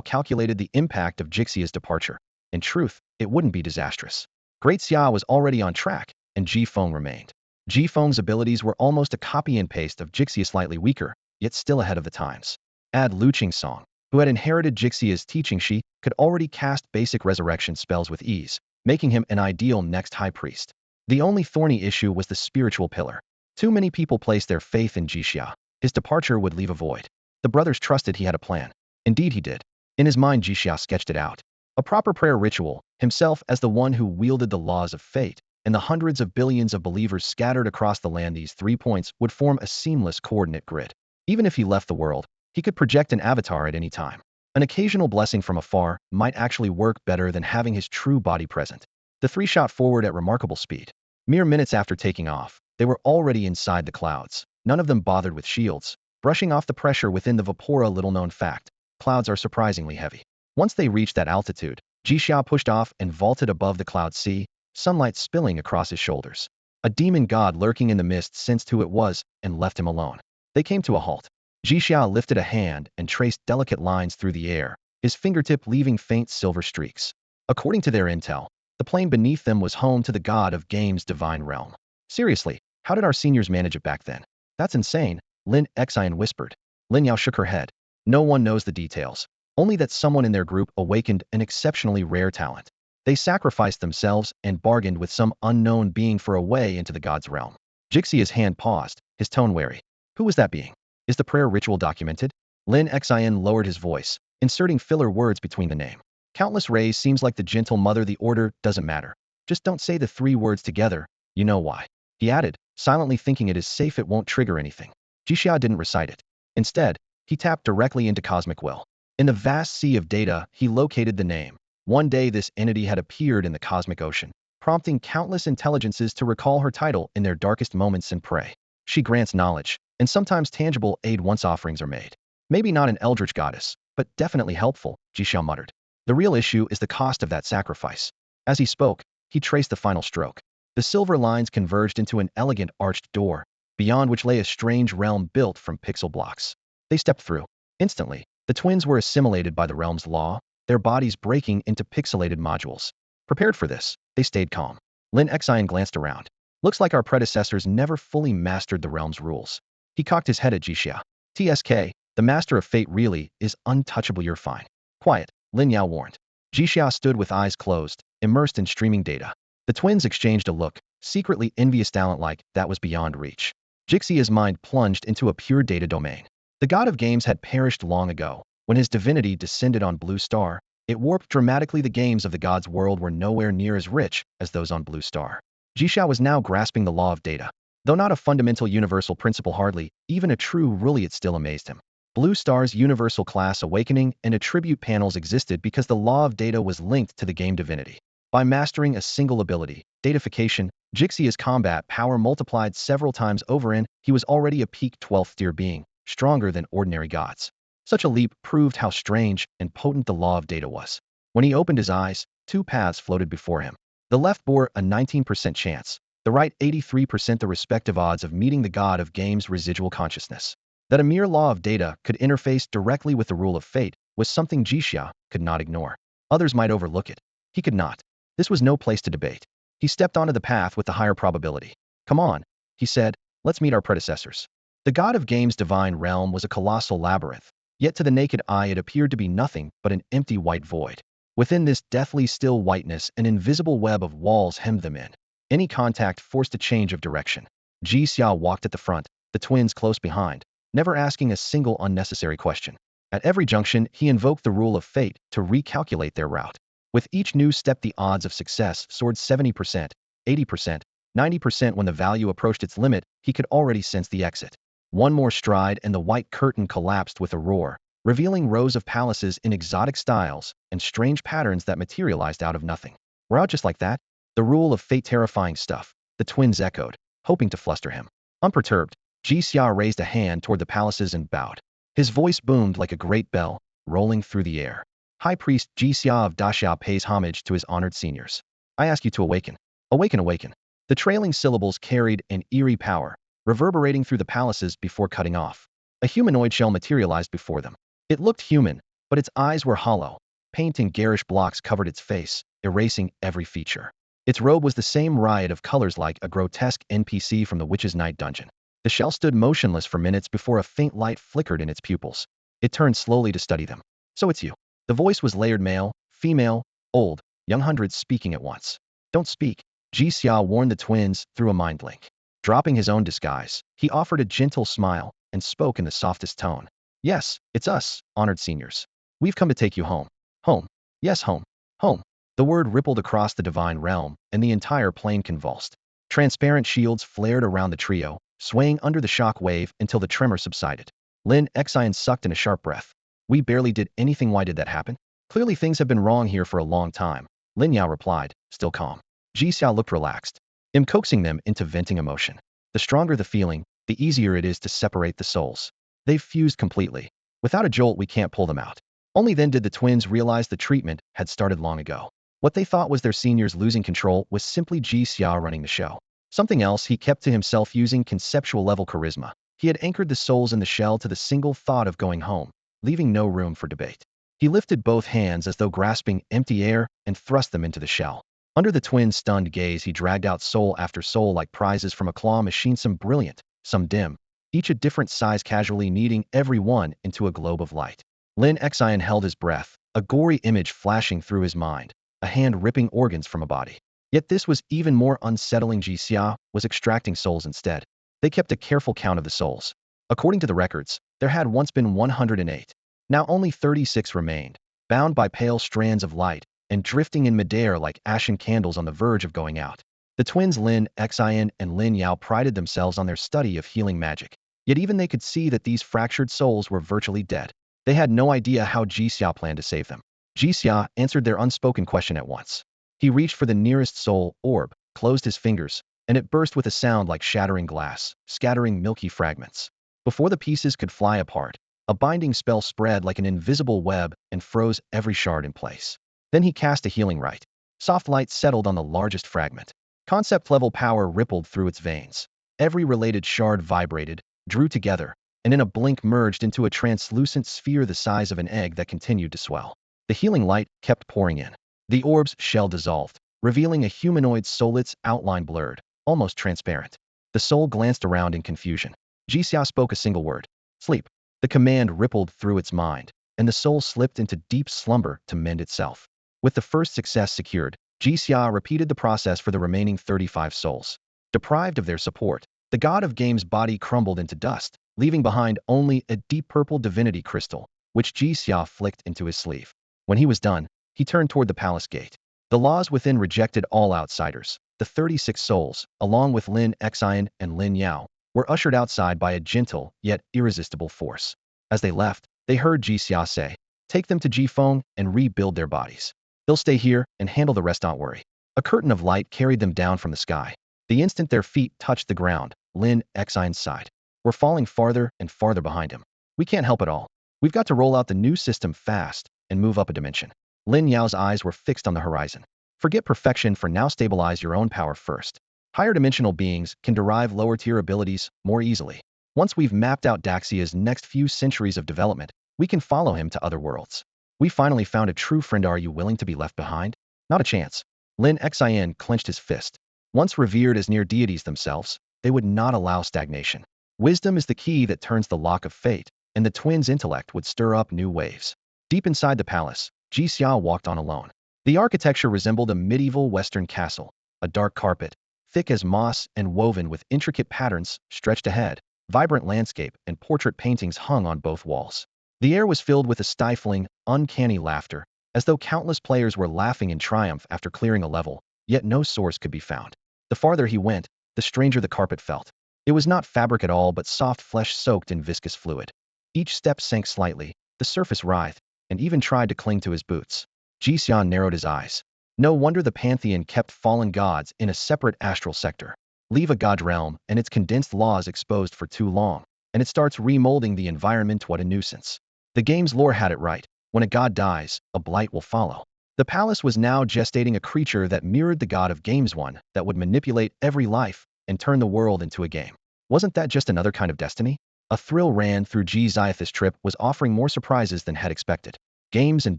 calculated the impact of Jixia's departure. In truth, it wouldn't be disastrous. Great Xia was already on track, and Ji Feng remained. Ji Feng's abilities were almost a copy and paste of Jixia, slightly weaker, yet still ahead of the times. Add Lu Qingsong, who had inherited Jixia's teaching. She could already cast basic resurrection spells with ease, making him an ideal next high priest. The only thorny issue was the spiritual pillar. Too many people placed their faith in Jixia. His departure would leave a void. The brothers trusted he had a plan. Indeed he did. In his mind, Jixia sketched it out. A proper prayer ritual, himself as the one who wielded the laws of fate, and the hundreds of billions of believers scattered across the land. These 3 points would form a seamless coordinate grid. Even if he left the world, he could project an avatar at any time. An occasional blessing from afar might actually work better than having his true body present. The three shot forward at remarkable speed. Mere minutes after taking off, they were already inside the clouds. None of them bothered with shields, brushing off the pressure within the vapora. Little-known fact, clouds are surprisingly heavy. Once they reached that altitude, Jixia pushed off and vaulted above the cloud sea, sunlight spilling across his shoulders. A demon god lurking in the mist sensed who it was and left him alone. They came to a halt. Jixia lifted a hand and traced delicate lines through the air, his fingertip leaving faint silver streaks. According to their intel, the plane beneath them was home to the god of games' divine realm. Seriously, how did our seniors manage it back then? That's insane, Lin Xian whispered. Lin Yao shook her head. No one knows the details, only that someone in their group awakened an exceptionally rare talent. They sacrificed themselves and bargained with some unknown being for a way into the god's realm. Jixia's hand paused, his tone wary. Who was that being? Is the prayer ritual documented? Lin Xian lowered his voice, inserting filler words between the name. Countless rays seems like the gentle mother. The order doesn't matter. Just don't say the 3 words together, you know why. He added, silently thinking it is safe, it won't trigger anything. Jixia didn't recite it. Instead, he tapped directly into cosmic will. In the vast sea of data, he located the name. One day this entity had appeared in the cosmic ocean, prompting countless intelligences to recall her title in their darkest moments and pray. She grants knowledge, and sometimes tangible aid once offerings are made. Maybe not an eldritch goddess, but definitely helpful, Jixia muttered. The real issue is the cost of that sacrifice. As he spoke, he traced the final stroke. The silver lines converged into an elegant arched door, beyond which lay a strange realm built from pixel blocks. They stepped through. Instantly, the twins were assimilated by the realm's law, their bodies breaking into pixelated modules. Prepared for this, they stayed calm. Lin Xian glanced around. Looks like our predecessors never fully mastered the realm's rules. He cocked his head at Jixia. TSK, the master of fate really is untouchable. You're fine. Quiet, Lin Yao warned. Jixia stood with eyes closed, immersed in streaming data. The twins exchanged a look, secretly envious. Talent like that was beyond reach. Jixia's mind plunged into a pure data domain. The god of games had perished long ago. When his divinity descended on Blue Star, it warped dramatically. The games of the god's world were nowhere near as rich as those on Blue Star. Jixia was now grasping the law of data. Though not a fundamental universal principle, hardly even a true rule, it still amazed him. Blue Star's universal class awakening and attribute panels existed because the law of data was linked to the game divinity. By mastering a single ability, datafication, Jixia's combat power multiplied several times over, and he was already a peak 12th tier being, stronger than ordinary gods. Such a leap proved how strange and potent the law of data was. When he opened his eyes, 2 paths floated before him. The left bore a 19% chance, the right 83%, the respective odds of meeting the god of games' residual consciousness. That a mere law of data could interface directly with the rule of fate was something Jixia could not ignore. Others might overlook it. He could not. This was no place to debate. He stepped onto the path with the higher probability. Come on, he said, let's meet our predecessors. The god of games' divine realm was a colossal labyrinth, yet to the naked eye it appeared to be nothing but an empty white void. Within this deathly still whiteness, an invisible web of walls hemmed them in. Any contact forced a change of direction. Jixia walked at the front, the twins close behind, never asking a single unnecessary question. At every junction, he invoked the rule of fate to recalculate their route. With each new step, the odds of success soared 70%, 80%, 90%. When the value approached its limit, he could already sense the exit. One more stride and the white curtain collapsed with a roar, revealing rows of palaces in exotic styles and strange patterns that materialized out of nothing. We're out just like that? The rule of fate, terrifying stuff, the twins echoed, hoping to fluster him. Unperturbed, Jixia raised a hand toward the palaces and bowed. His voice boomed like a great bell, rolling through the air. High Priest Jixia of Daxia pays homage to his honored seniors. I ask you to awaken. Awaken, awaken. The trailing syllables carried an eerie power, reverberating through the palaces before cutting off. A humanoid shell materialized before them. It looked human, but its eyes were hollow. Paint and garish blocks covered its face, erasing every feature. Its robe was the same riot of colors like a grotesque NPC from the Witch's Night dungeon. The shell stood motionless for minutes before a faint light flickered in its pupils. It turned slowly to study them. So it's you. The voice was layered, male, female, old, young, hundreds speaking at once. Don't speak, Jixia warned the twins through a mind link. Dropping his own disguise, he offered a gentle smile and spoke in the softest tone. Yes, it's us, honored seniors. We've come to take you home. Home. Yes, home. Home. The word rippled across the divine realm, and the entire plane convulsed. Transparent shields flared around the trio, swaying under the shock wave until the tremor subsided. Lin Xian sucked in a sharp breath. We barely did anything. Why did that happen? Clearly things have been wrong here for a long time, Lin Yao replied, still calm. Ji Xiao looked relaxed. I'm coaxing them into venting emotion. The stronger the feeling, the easier it is to separate the souls. They've fused completely. Without a jolt, we can't pull them out. Only then did the twins realize the treatment had started long ago. What they thought was their seniors losing control was simply Ji Xiao running the show. Something else he kept to himself using conceptual level charisma. He had anchored the souls in the shell to the single thought of going home, leaving no room for debate. He lifted both hands as though grasping empty air and thrust them into the shell. Under the twins' stunned gaze, he dragged out soul after soul like prizes from a claw machine, some brilliant, some dim, each a different size, casually kneading every one into a globe of light. Lin Xian held his breath, a gory image flashing through his mind, a hand ripping organs from a body. Yet this was even more unsettling. Ji Xia was extracting souls instead. They kept a careful count of the souls. According to the records, there had once been 108. Now only 36 remained, bound by pale strands of light and drifting in midair like ashen candles on the verge of going out. The twins Lin Xian and Lin Yao prided themselves on their study of healing magic. Yet even they could see that these fractured souls were virtually dead. They had no idea how Ji Xia planned to save them. Ji Xia answered their unspoken question at once. He reached for the nearest soul orb, closed his fingers, and it burst with a sound like shattering glass, scattering milky fragments. Before the pieces could fly apart, a binding spell spread like an invisible web and froze every shard in place. Then he cast a healing rite. Soft light settled on the largest fragment. Concept-level power rippled through its veins. Every related shard vibrated, drew together, and in a blink merged into a translucent sphere the size of an egg that continued to swell. The healing light kept pouring in. The orb's shell dissolved, revealing a humanoid soul, its outline blurred, almost transparent. The soul glanced around in confusion. Ji Xia spoke a single word. Sleep. The command rippled through its mind, and the soul slipped into deep slumber to mend itself. With the first success secured, Ji Xia repeated the process for the remaining 35 souls. Deprived of their support, the god of game's body crumbled into dust, leaving behind only a deep purple divinity crystal, which Ji Xia flicked into his sleeve. When he was done, he turned toward the palace gate. The laws within rejected all outsiders. The 36 souls, along with Lin Xian and Lin Yao, were ushered outside by a gentle yet irresistible force. As they left, they heard Ji Xia say, "Take them to Jifeng and rebuild their bodies. They'll stay here and handle the rest, don't worry." A curtain of light carried them down from the sky. The instant their feet touched the ground, Lin Xian sighed. We're falling farther and farther behind him. We can't help it all. We've got to roll out the new system fast and move up a dimension. Lin Yao's eyes were fixed on the horizon. Forget perfection for now, stabilize your own power first. Higher dimensional beings can derive lower tier abilities more easily. Once we've mapped out Daxia's next few centuries of development, we can follow him to other worlds. We finally found a true friend. Are you willing to be left behind? Not a chance. Lin Xian clenched his fist. Once revered as near deities themselves, they would not allow stagnation. Wisdom is the key that turns the lock of fate, and the twins' intellect would stir up new waves. Deep inside the palace, Ji Xia walked on alone. The architecture resembled a medieval Western castle. A dark carpet, thick as moss and woven with intricate patterns, stretched ahead. Vibrant landscape and portrait paintings hung on both walls. The air was filled with a stifling, uncanny laughter, as though countless players were laughing in triumph after clearing a level, yet no source could be found. The farther he went, the stranger the carpet felt. It was not fabric at all but soft flesh soaked in viscous fluid. Each step sank slightly, the surface writhed, and even tried to cling to his boots. Jixian narrowed his eyes. No wonder the pantheon kept fallen gods in a separate astral sector. Leave a god realm and its condensed laws exposed for too long, and it starts remolding the environment. What a nuisance. The game's lore had it right. When a god dies, a blight will follow. The palace was now gestating a creature that mirrored the god of games, one that would manipulate every life and turn the world into a game. Wasn't that just another kind of destiny? A thrill ran through Jixian. This trip was offering more surprises than had expected. Games and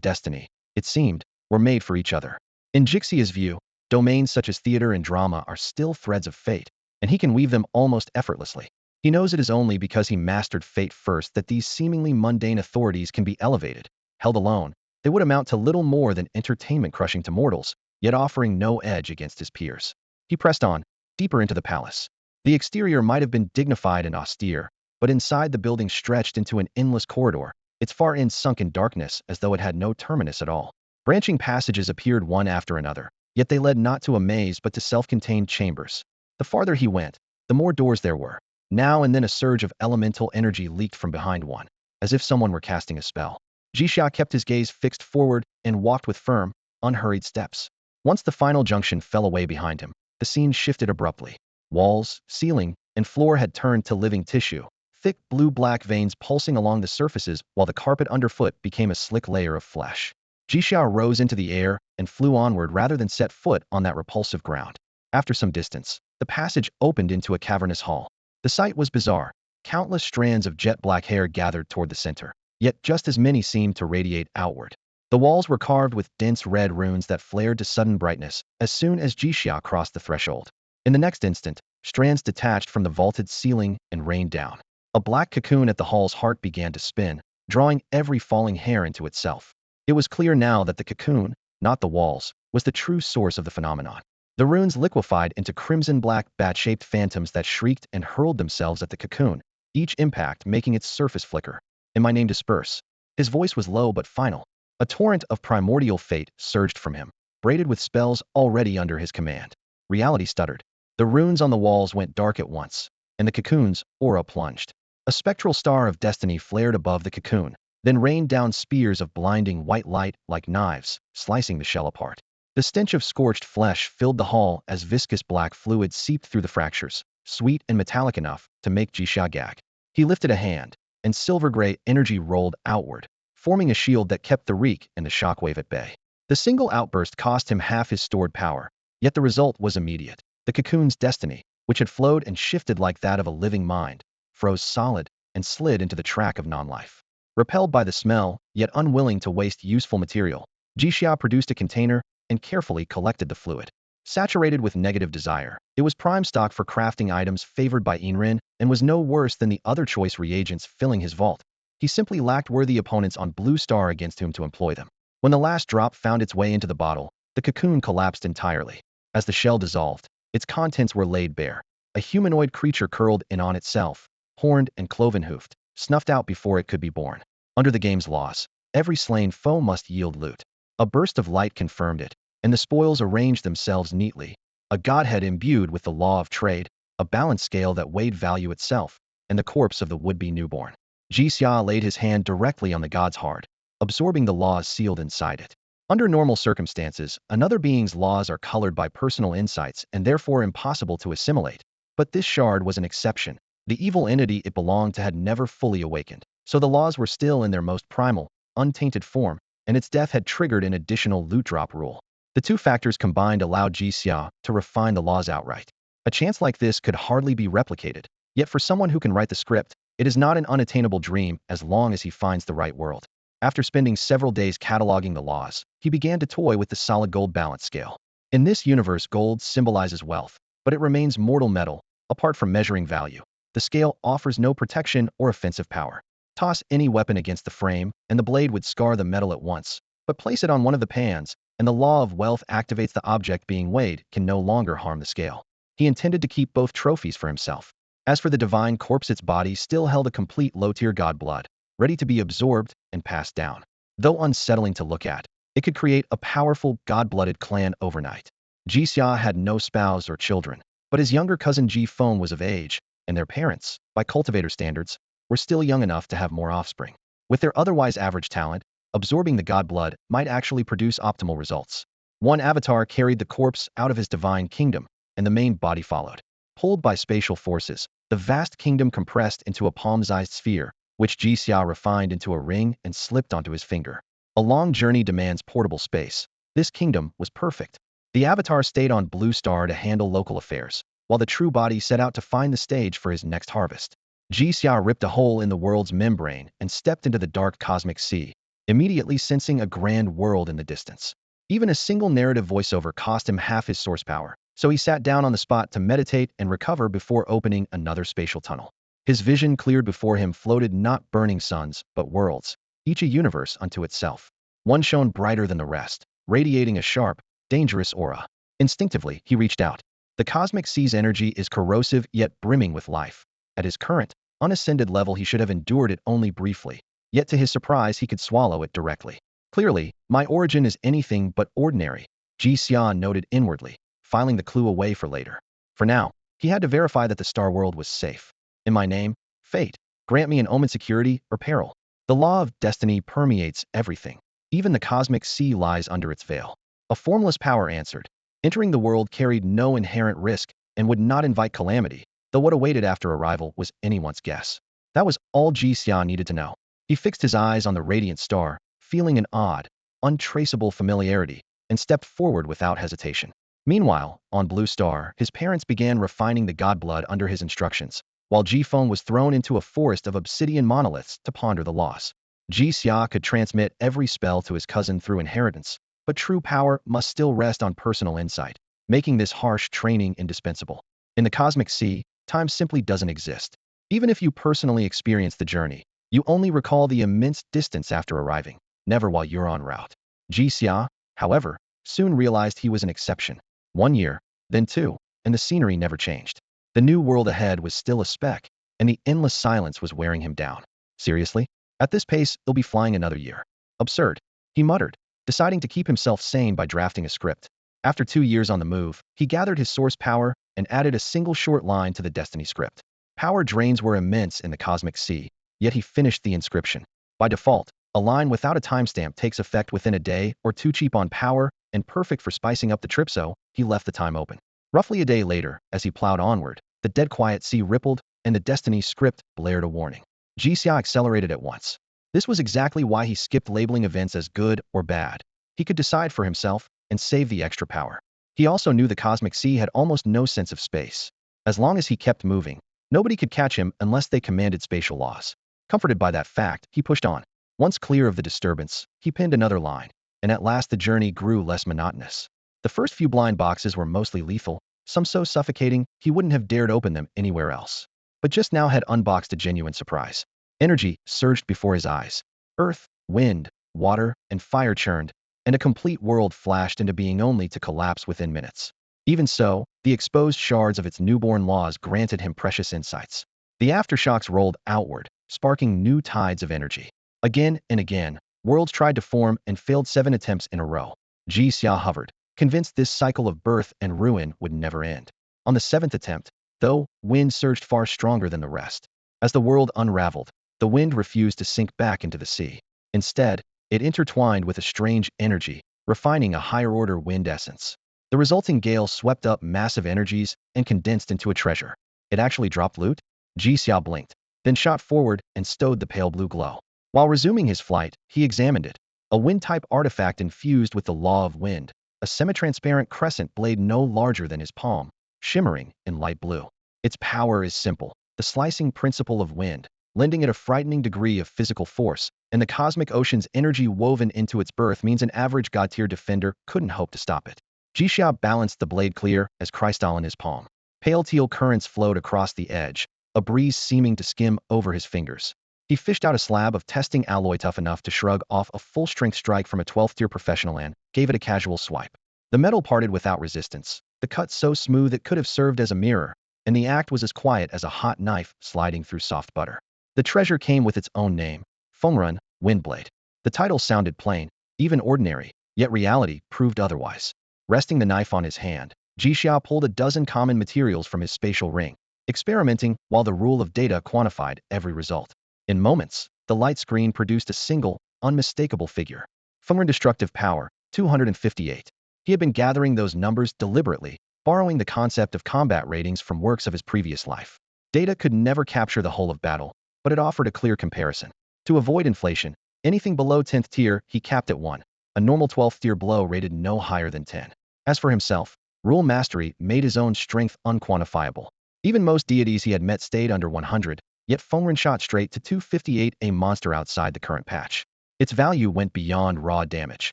destiny, it seemed, were made for each other. In Jixia's view, domains such as theater and drama are still threads of fate, and he can weave them almost effortlessly. He knows it is only because he mastered fate first that these seemingly mundane authorities can be elevated. Held alone, they would amount to little more than entertainment crushing to mortals, yet offering no edge against his peers. He pressed on, deeper into the palace. The exterior might have been dignified and austere, but inside the building stretched into an endless corridor, its far end sunk in darkness as though it had no terminus at all. Branching passages appeared one after another, yet they led not to a maze but to self-contained chambers. The farther he went, the more doors there were. Now and then a surge of elemental energy leaked from behind one, as if someone were casting a spell. Jixia kept his gaze fixed forward and walked with firm, unhurried steps. Once the final junction fell away behind him, the scene shifted abruptly. Walls, ceiling, and floor had turned to living tissue, thick blue-black veins pulsing along the surfaces while the carpet underfoot became a slick layer of flesh. Jixia rose into the air and flew onward rather than set foot on that repulsive ground. After some distance, the passage opened into a cavernous hall. The sight was bizarre. Countless strands of jet-black hair gathered toward the center, yet just as many seemed to radiate outward. The walls were carved with dense red runes that flared to sudden brightness as soon as Jixia crossed the threshold. In the next instant, strands detached from the vaulted ceiling and rained down. A black cocoon at the hall's heart began to spin, drawing every falling hair into itself. It was clear now that the cocoon, not the walls, was the true source of the phenomenon. The runes liquefied into crimson-black bat-shaped phantoms that shrieked and hurled themselves at the cocoon, each impact making its surface flicker. "In my name disperse." His voice was low but final. A torrent of primordial fate surged from him, braided with spells already under his command. Reality stuttered. The runes on the walls went dark at once, and the cocoon's aura plunged. A spectral star of destiny flared above the cocoon, then rained down spears of blinding white light like knives, slicing the shell apart. The stench of scorched flesh filled the hall as viscous black fluid seeped through the fractures, sweet and metallic enough to make Jixia gag. He lifted a hand, and silver-gray energy rolled outward, forming a shield that kept the reek and the shockwave at bay. The single outburst cost him half his stored power, yet the result was immediate. The cocoon's destiny, which had flowed and shifted like that of a living mind, froze solid and slid into the track of non-life. Repelled by the smell, yet unwilling to waste useful material, Jixia produced a container and carefully collected the fluid. Saturated with negative desire, it was prime stock for crafting items favored by Inrin and was no worse than the other choice reagents filling his vault. He simply lacked worthy opponents on Blue Star against whom to employ them. When the last drop found its way into the bottle, the cocoon collapsed entirely. As the shell dissolved, its contents were laid bare. A humanoid creature curled in on itself, horned and cloven-hoofed, snuffed out before it could be born. Under the game's laws, every slain foe must yield loot. A burst of light confirmed it, and the spoils arranged themselves neatly. A godhead imbued with the law of trade, a balance scale that weighed value itself, and the corpse of the would-be newborn. Jixia laid his hand directly on the god's heart, absorbing the laws sealed inside it. Under normal circumstances, another being's laws are colored by personal insights and therefore impossible to assimilate. But this shard was an exception. The evil entity it belonged to had never fully awakened, so the laws were still in their most primal, untainted form, and its death had triggered an additional loot drop rule. The two factors combined allowed Jixia to refine the laws outright. A chance like this could hardly be replicated, yet for someone who can write the script, it is not an unattainable dream as long as he finds the right world. After spending several days cataloging the laws, he began to toy with the solid gold balance scale. In this universe, gold symbolizes wealth, but it remains mortal metal, apart from measuring value. The scale offers no protection or offensive power. Toss any weapon against the frame, and the blade would scar the metal at once, but place it on one of the pans, and the law of wealth activates. The object being weighed can no longer harm the scale. He intended to keep both trophies for himself. As for the divine corpse, its body still held a complete low-tier god blood, ready to be absorbed and passed down. Though unsettling to look at, It could create a powerful, god-blooded clan overnight. Jixia had no spouse or children, but his younger cousin Ji Feng was of age, and their parents, by cultivator standards, were still young enough to have more offspring. With their otherwise average talent, absorbing the god blood might actually produce optimal results. One avatar carried the corpse out of his divine kingdom, and the main body followed. Pulled by spatial forces, the vast kingdom compressed into a palm-sized sphere, which Jixia refined into a ring and slipped onto his finger. A long journey demands portable space. This kingdom was perfect. The avatar stayed on Blue Star to handle local affairs, while the true body set out to find the stage for his next harvest. Jixia ripped a hole in the world's membrane and stepped into the dark cosmic sea, immediately sensing a grand world in the distance. Even a single narrative voiceover cost him half his source power, so he sat down on the spot to meditate and recover before opening another spatial tunnel. His vision cleared. Before him floated not burning suns, but worlds, each a universe unto itself. One shone brighter than the rest, radiating a sharp, dangerous aura. Instinctively, he reached out. The cosmic sea's energy is corrosive yet brimming with life. At his current, unascended level, he should have endured it only briefly, yet to his surprise he could swallow it directly. Clearly, my origin is anything but ordinary, Jixia noted inwardly, filing the clue away for later. For now, he had to verify that the star world was safe. In my name, fate, grant me an omen security or peril. The law of destiny permeates everything. Even the cosmic sea lies under its veil. A formless power answered. Entering the world carried no inherent risk and would not invite calamity, though what awaited after arrival was anyone's guess. That was all Jixia needed to know. He fixed his eyes on the radiant star, feeling an odd, untraceable familiarity, and stepped forward without hesitation. Meanwhile, on Blue Star, his parents began refining the god blood under his instructions, while Ji Feng was thrown into a forest of obsidian monoliths to ponder the loss. Jixia could transmit every spell to his cousin through inheritance, but true power must still rest on personal insight, making this harsh training indispensable. In the cosmic sea, time simply doesn't exist. Even if you personally experience the journey, you only recall the immense distance after arriving, never while you're en route. Jixia, however, soon realized he was an exception. 1 year, then 2, and the scenery never changed. The new world ahead was still a speck, and the endless silence was wearing him down. Seriously? At this pace, he'll be flying another year. Absurd, he muttered, deciding to keep himself sane by drafting a script. After 2 years on the move, he gathered his source power and added a single short line to the destiny script. Power drains were immense in the cosmic sea, yet he finished the inscription. By default, a line without a timestamp takes effect within a day or two. Cheap on power and perfect for spicing up the trip, so he left the time open. Roughly a day later, as he plowed onward, the dead quiet sea rippled and the destiny script blared a warning. Jixia accelerated at once. This was exactly why he skipped labeling events as good or bad. He could decide for himself and save the extra power. He also knew the cosmic sea had almost no sense of space. As long as he kept moving, nobody could catch him unless they commanded spatial laws. Comforted by that fact, he pushed on. Once clear of the disturbance, he pinned another line, and at last the journey grew less monotonous. The first few blind boxes were mostly lethal, some so suffocating he wouldn't have dared open them anywhere else. But just now had unboxed a genuine surprise. Energy surged before his eyes. Earth, wind, water, and fire churned, and a complete world flashed into being only to collapse within minutes. Even so, the exposed shards of its newborn laws granted him precious insights. The aftershocks rolled outward, sparking new tides of energy. Again and again, worlds tried to form and failed 7 attempts in a row. Jixia hovered, convinced this cycle of birth and ruin would never end. On the 7th attempt, though, wind surged far stronger than the rest. As the world unraveled, the wind refused to sink back into the sea. Instead, it intertwined with a strange energy, refining a higher-order wind essence. The resulting gale swept up massive energies and condensed into a treasure. It actually dropped loot? Jixia blinked, then shot forward and stowed the pale blue glow. While resuming his flight, he examined it. A wind-type artifact infused with the law of wind, a semi-transparent crescent blade no larger than his palm, shimmering in light blue. Its power is simple, the slicing principle of wind, lending it a frightening degree of physical force, and the cosmic ocean's energy woven into its birth means an average god-tier defender couldn't hope to stop it. Jixia balanced the blade clear as crystal in his palm. Pale teal currents flowed across the edge, a breeze seeming to skim over his fingers. He fished out a slab of testing alloy tough enough to shrug off a full-strength strike from a 12th-tier professional and gave it a casual swipe. The metal parted without resistance, the cut so smooth it could have served as a mirror, and the act was as quiet as a hot knife sliding through soft butter. The treasure came with its own name, Fengrun, Windblade. The title sounded plain, even ordinary, Yet reality proved otherwise. Resting the knife on his hand, Jixia pulled a dozen common materials from his spatial ring, experimenting while the rule of data quantified every result. In moments, the light screen produced a single, unmistakable figure. Fengren destructive power, 258. He had been gathering those numbers deliberately, borrowing the concept of combat ratings from works of his previous life. Data could never capture the whole of battle, but it offered a clear comparison. To avoid inflation, anything below 10th tier he capped at 1. A normal 12th tier blow rated no higher than 10. As for himself, rule mastery made his own strength unquantifiable. Even most deities he had met stayed under 100, yet Fengren shot straight to 258, a monster outside the current patch. Its value went beyond raw damage.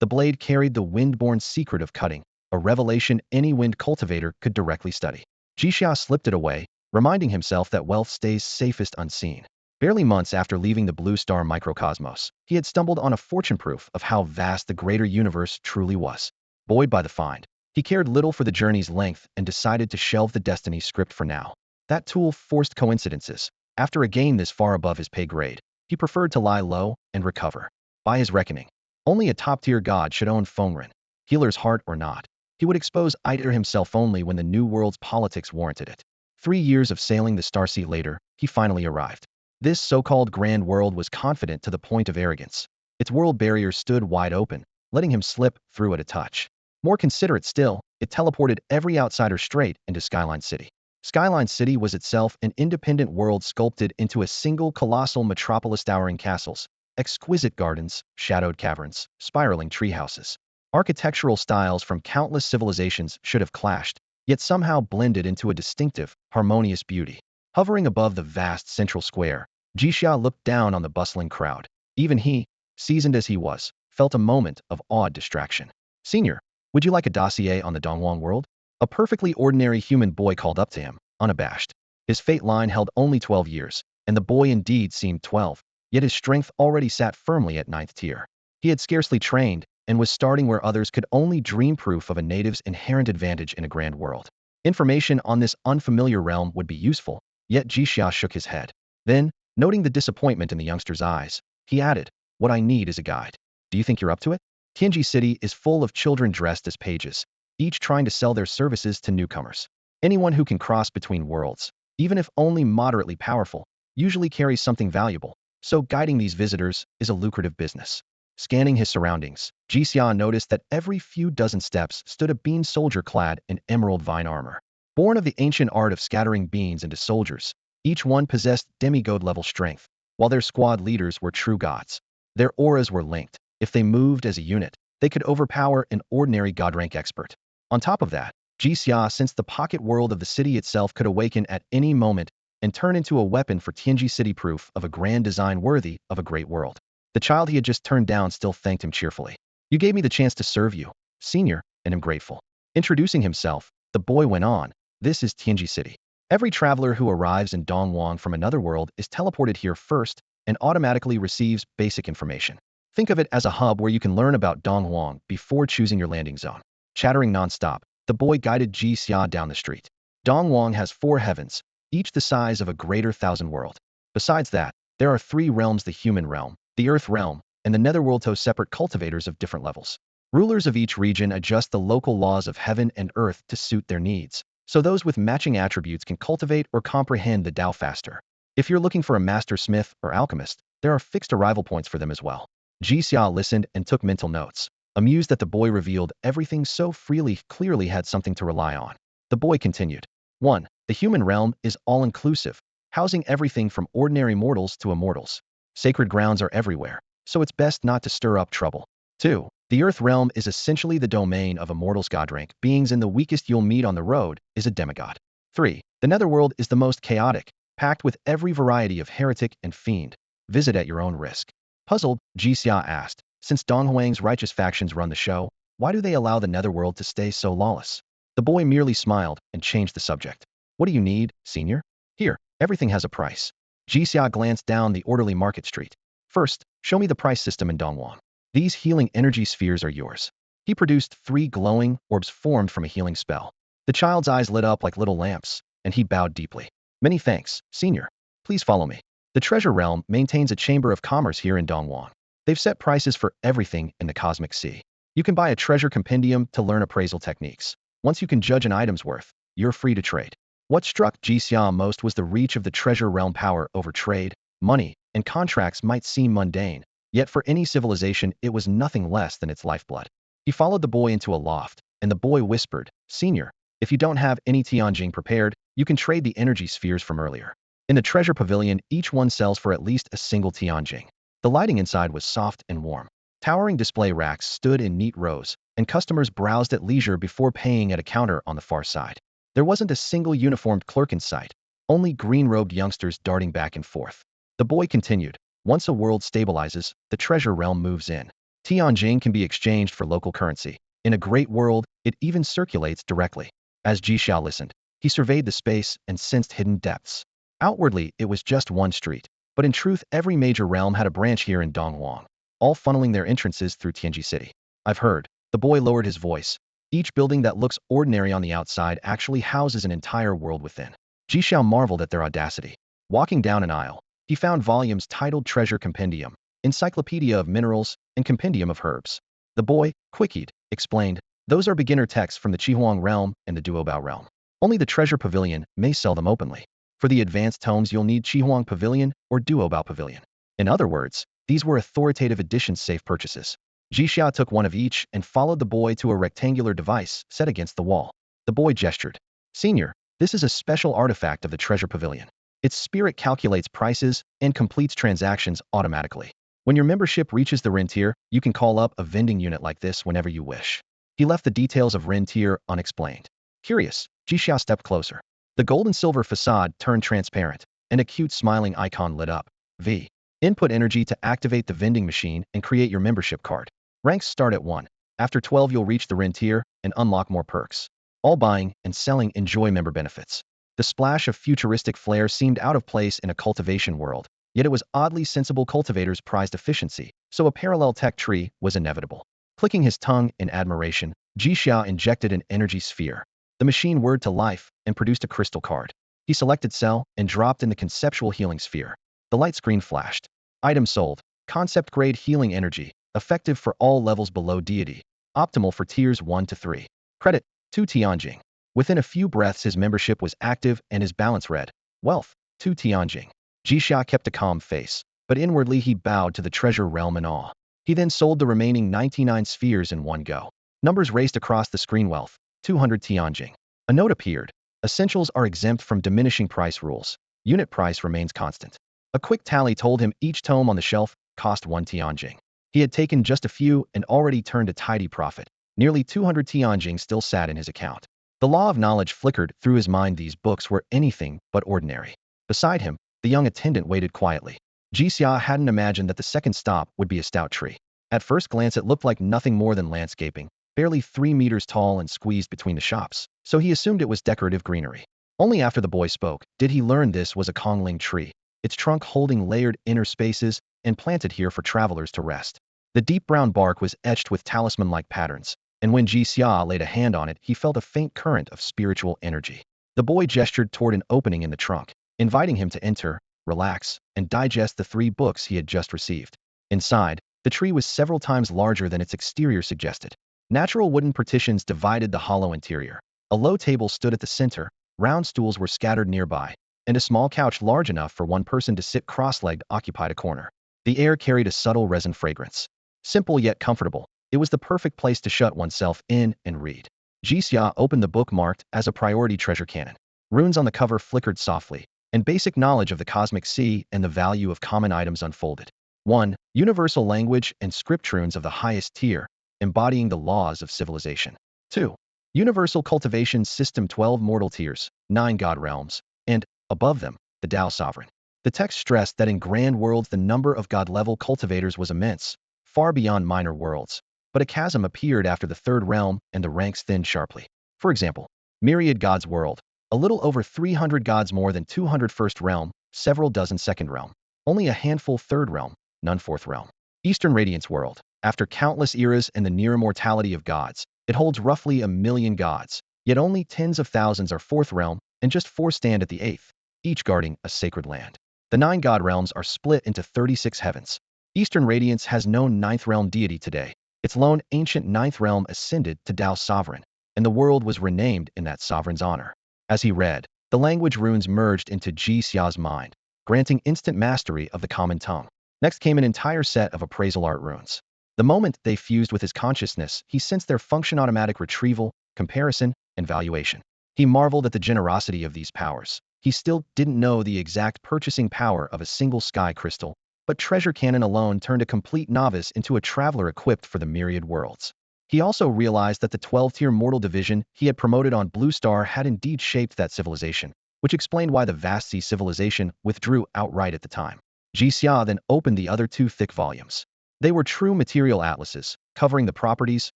The blade carried the wind-born secret of cutting, a revelation any wind cultivator could directly study. Jixia slipped it away, reminding himself that wealth stays safest unseen. Barely months after leaving the Blue Star microcosmos, he had stumbled on a fortune proof of how vast the greater universe truly was. Buoyed by the find, he cared little for the journey's length and decided to shelve the destiny script for now. That tool forced coincidences. After a gain this far above his pay grade, he preferred to lie low and recover. By his reckoning, only a top-tier god should own Fengren, healer's heart or not. He would expose either himself only when the new world's politics warranted it. 3 years of sailing the Starseat later, he finally arrived. This so-called grand world was confident to the point of arrogance. Its world barriers stood wide open, letting him slip through at a touch. More considerate still, it teleported every outsider straight into Skyline City. Skyline City was itself an independent world sculpted into a single colossal metropolis towering castles, exquisite gardens, shadowed caverns, spiraling treehouses. Architectural styles from countless civilizations should have clashed, yet somehow blended into a distinctive, harmonious beauty. Hovering above the vast central square, Jixia looked down on the bustling crowd. Even he, seasoned as he was, felt a moment of awed distraction. "Senior, would you like a dossier on the Dongwang world?" A perfectly ordinary human boy called up to him, unabashed. His fate line held only 12 years, and the boy indeed seemed 12, yet his strength already sat firmly at 9th tier. He had scarcely trained, and was starting where others could only dream, proof of a native's inherent advantage in a grand world. Information on this unfamiliar realm would be useful, yet Jixia shook his head. Then, noting the disappointment in the youngster's eyes, he added, "What I need is a guide. Do you think you're up to it?" Tianji City is full of children dressed as pages, each trying to sell their services to newcomers. Anyone who can cross between worlds, even if only moderately powerful, usually carries something valuable, so guiding these visitors is a lucrative business. Scanning his surroundings, Jixia noticed that every few dozen steps stood a bean soldier clad in emerald vine armor. Born of the ancient art of scattering beans into soldiers, each one possessed demigod-level strength, while their squad leaders were true gods. Their auras were linked. If they moved as a unit, they could overpower an ordinary god-rank expert. On top of that, Jixia sensed the pocket world of the city itself could awaken at any moment and turn into a weapon for Tianji City, proof of a grand design worthy of a great world. The child he had just turned down still thanked him cheerfully. "You gave me the chance to serve you, senior, and am grateful." Introducing himself, the boy went on, "This is Tianji City. Every traveler who arrives in Dongwang from another world is teleported here first and automatically receives basic information. Think of it as a hub where you can learn about Dongwang before choosing your landing zone." Chattering nonstop, the boy guided Jixia down the street. Dongwang has 4 heavens, each the size of a greater thousand world. Besides that, there are 3 realms: the human realm, the earth realm, and the netherworld, to separate cultivators of different levels. Rulers of each region adjust the local laws of heaven and earth to suit their needs, so those with matching attributes can cultivate or comprehend the Tao faster. If you're looking for a master smith or alchemist, there are fixed arrival points for them as well. Jixia listened and took mental notes, amused that the boy revealed everything so freely, clearly had something to rely on. The boy continued. 1. The human realm is all-inclusive, housing everything from ordinary mortals to immortals. Sacred grounds are everywhere, so it's best not to stir up trouble. 2. The earth realm is essentially the domain of immortals, god-rank beings, and the weakest you'll meet on the road is a demigod. 3. The netherworld is the most chaotic, packed with every variety of heretic and fiend. Visit at your own risk. Puzzled, Jixia asked, "Since Donghuang's righteous factions run the show, why do they allow the netherworld to stay so lawless?" The boy merely smiled and changed the subject. "What do you need, senior?" "Here, everything has a price." Jixia glanced down the orderly market street. "First, show me the price system in Dongwang. These healing energy spheres are yours." He produced 3 glowing orbs formed from a healing spell. The child's eyes lit up like little lamps, and he bowed deeply. "Many thanks, senior. Please follow me." The treasure realm maintains a chamber of commerce here in Dongwang. They've set prices for everything in the cosmic sea. You can buy a treasure compendium to learn appraisal techniques. Once you can judge an item's worth, you're free to trade. What struck Jixia most was the reach of the treasure realm. Power over trade, money, and contracts might seem mundane, yet for any civilization it was nothing less than its lifeblood. He followed the boy into a loft, and the boy whispered, "Senior, if you don't have any Tianjing prepared, you can trade the energy spheres from earlier. In the treasure pavilion, each one sells for at least a single Tianjing." The lighting inside was soft and warm. Towering display racks stood in neat rows, and customers browsed at leisure before paying at a counter on the far side. There wasn't a single uniformed clerk in sight, only green-robed youngsters darting back and forth. The boy continued, "Once a world stabilizes, the treasure realm moves in. Tianjing can be exchanged for local currency. In a great world, it even circulates directly." As Jixia listened, he surveyed the space and sensed hidden depths. Outwardly, it was just one street, but in truth every major realm had a branch here in Donghuang, all funneling their entrances through Tianji City. "I've heard." The boy lowered his voice. "Each building that looks ordinary on the outside actually houses an entire world within." Jixia marveled at their audacity. Walking down an aisle, he found volumes titled Treasure Compendium, Encyclopedia of Minerals, and Compendium of Herbs. The boy, Quickied, explained, "Those are beginner texts from the Qihuang realm and the Duobao realm. Only the Treasure Pavilion may sell them openly. For the advanced tomes you'll need Qihuang Pavilion or Duobao Pavilion." In other words, these were authoritative editions, safe purchases. Jixia took one of each and followed the boy to a rectangular device set against the wall. The boy gestured. "Senior, this is a special artifact of the Treasure Pavilion. Its spirit calculates prices and completes transactions automatically. When your membership reaches the Ren tier, you can call up a vending unit like this whenever you wish." He left the details of Ren tier unexplained. Curious, Jixia stepped closer. The gold and silver facade turned transparent, and a cute smiling icon lit up. V. Input energy to activate the vending machine and create your membership card. Ranks start at 1. After 12 you'll reach the Ren tier and unlock more perks. All buying and selling enjoy member benefits. The splash of futuristic flair seemed out of place in a cultivation world, yet it was oddly sensible. Cultivators prized efficiency, so a parallel tech tree was inevitable. Clicking his tongue in admiration, Jixia injected an energy sphere. The machine whirred to life and produced a crystal card. He selected sell and dropped in the conceptual healing sphere. The light screen flashed. Item sold. Concept-grade healing energy, effective for all levels below deity. Optimal for tiers 1 to 3. Credit, 2 Tianjing. Within a few breaths his membership was active and his balance read. Wealth, 2 Tianjing. Jixia kept a calm face, but inwardly he bowed to the treasure realm in awe. He then sold the remaining 99 spheres in one go. Numbers raced across the screen. Wealth, 200 Tianjing. A note appeared. Essentials are exempt from diminishing price rules. Unit price remains constant. A quick tally told him each tome on the shelf cost 1 Tianjing. He had taken just a few and already turned a tidy profit. Nearly 200 Tianjing still sat in his account. The law of knowledge flickered through his mind. These books were anything but ordinary. Beside him, the young attendant waited quietly. Jixia hadn't imagined that the second stop would be a stout tree. At first glance it looked like nothing more than landscaping, barely 3 meters tall and squeezed between the shops, so he assumed it was decorative greenery. Only after the boy spoke did he learn this was a Kongling tree, its trunk holding layered inner spaces and planted here for travelers to rest. The deep brown bark was etched with talisman-like patterns, and when Jixia laid a hand on it he felt a faint current of spiritual energy. The boy gestured toward an opening in the trunk, inviting him to enter, relax, and digest the 3 books he had just received. Inside, the tree was several times larger than its exterior suggested. Natural wooden partitions divided the hollow interior. A low table stood at the center, round stools were scattered nearby, and a small couch large enough for one person to sit cross-legged occupied a corner. The air carried a subtle resin fragrance. Simple yet comfortable, it was the perfect place to shut oneself in and read. Jixia opened the book marked as a priority treasure canon. Runes on the cover flickered softly, and basic knowledge of the cosmic sea and the value of common items unfolded. 1. Universal language and script runes of the highest tier, embodying the laws of civilization. 2. Universal cultivation system 12 mortal tiers, 9 god realms, and, above them, the Tao sovereign. The text stressed that in grand worlds the number of god-level cultivators was immense, far beyond minor worlds. But a chasm appeared after the 3rd realm and the ranks thinned sharply. For example, myriad gods world, a little over 300 gods, more than 200 first realm, several dozen second realm, only a handful 3rd realm, none 4th realm. Eastern Radiance world, after countless eras and the near immortality of gods, it holds roughly 1 million gods, yet only tens of thousands are 4th realm, and just 4 stand at the 8th, each guarding a sacred land. The 9 god realms are split into 36 heavens. Eastern Radiance has no 9th realm deity today. Its Its lone ancient ninth realm ascended to Tao sovereign, and the world was renamed in that sovereign's honor. As he read, the language runes merged into Ji Xia's mind, granting instant mastery of the common tongue. Next came an entire set of appraisal art runes. The moment they fused with his consciousness, he sensed their function: automatic retrieval, comparison, and valuation. He marveled at the generosity of these powers. He still didn't know the exact purchasing power of a single sky crystal, but treasure cannon alone turned a complete novice into a traveler equipped for the myriad worlds. He also realized that the 12-tier mortal division he had promoted on Blue Star had indeed shaped that civilization, which explained why the vast sea civilization withdrew outright at the time. Ji Xia then opened the other two thick volumes. They were true material atlases, covering the properties,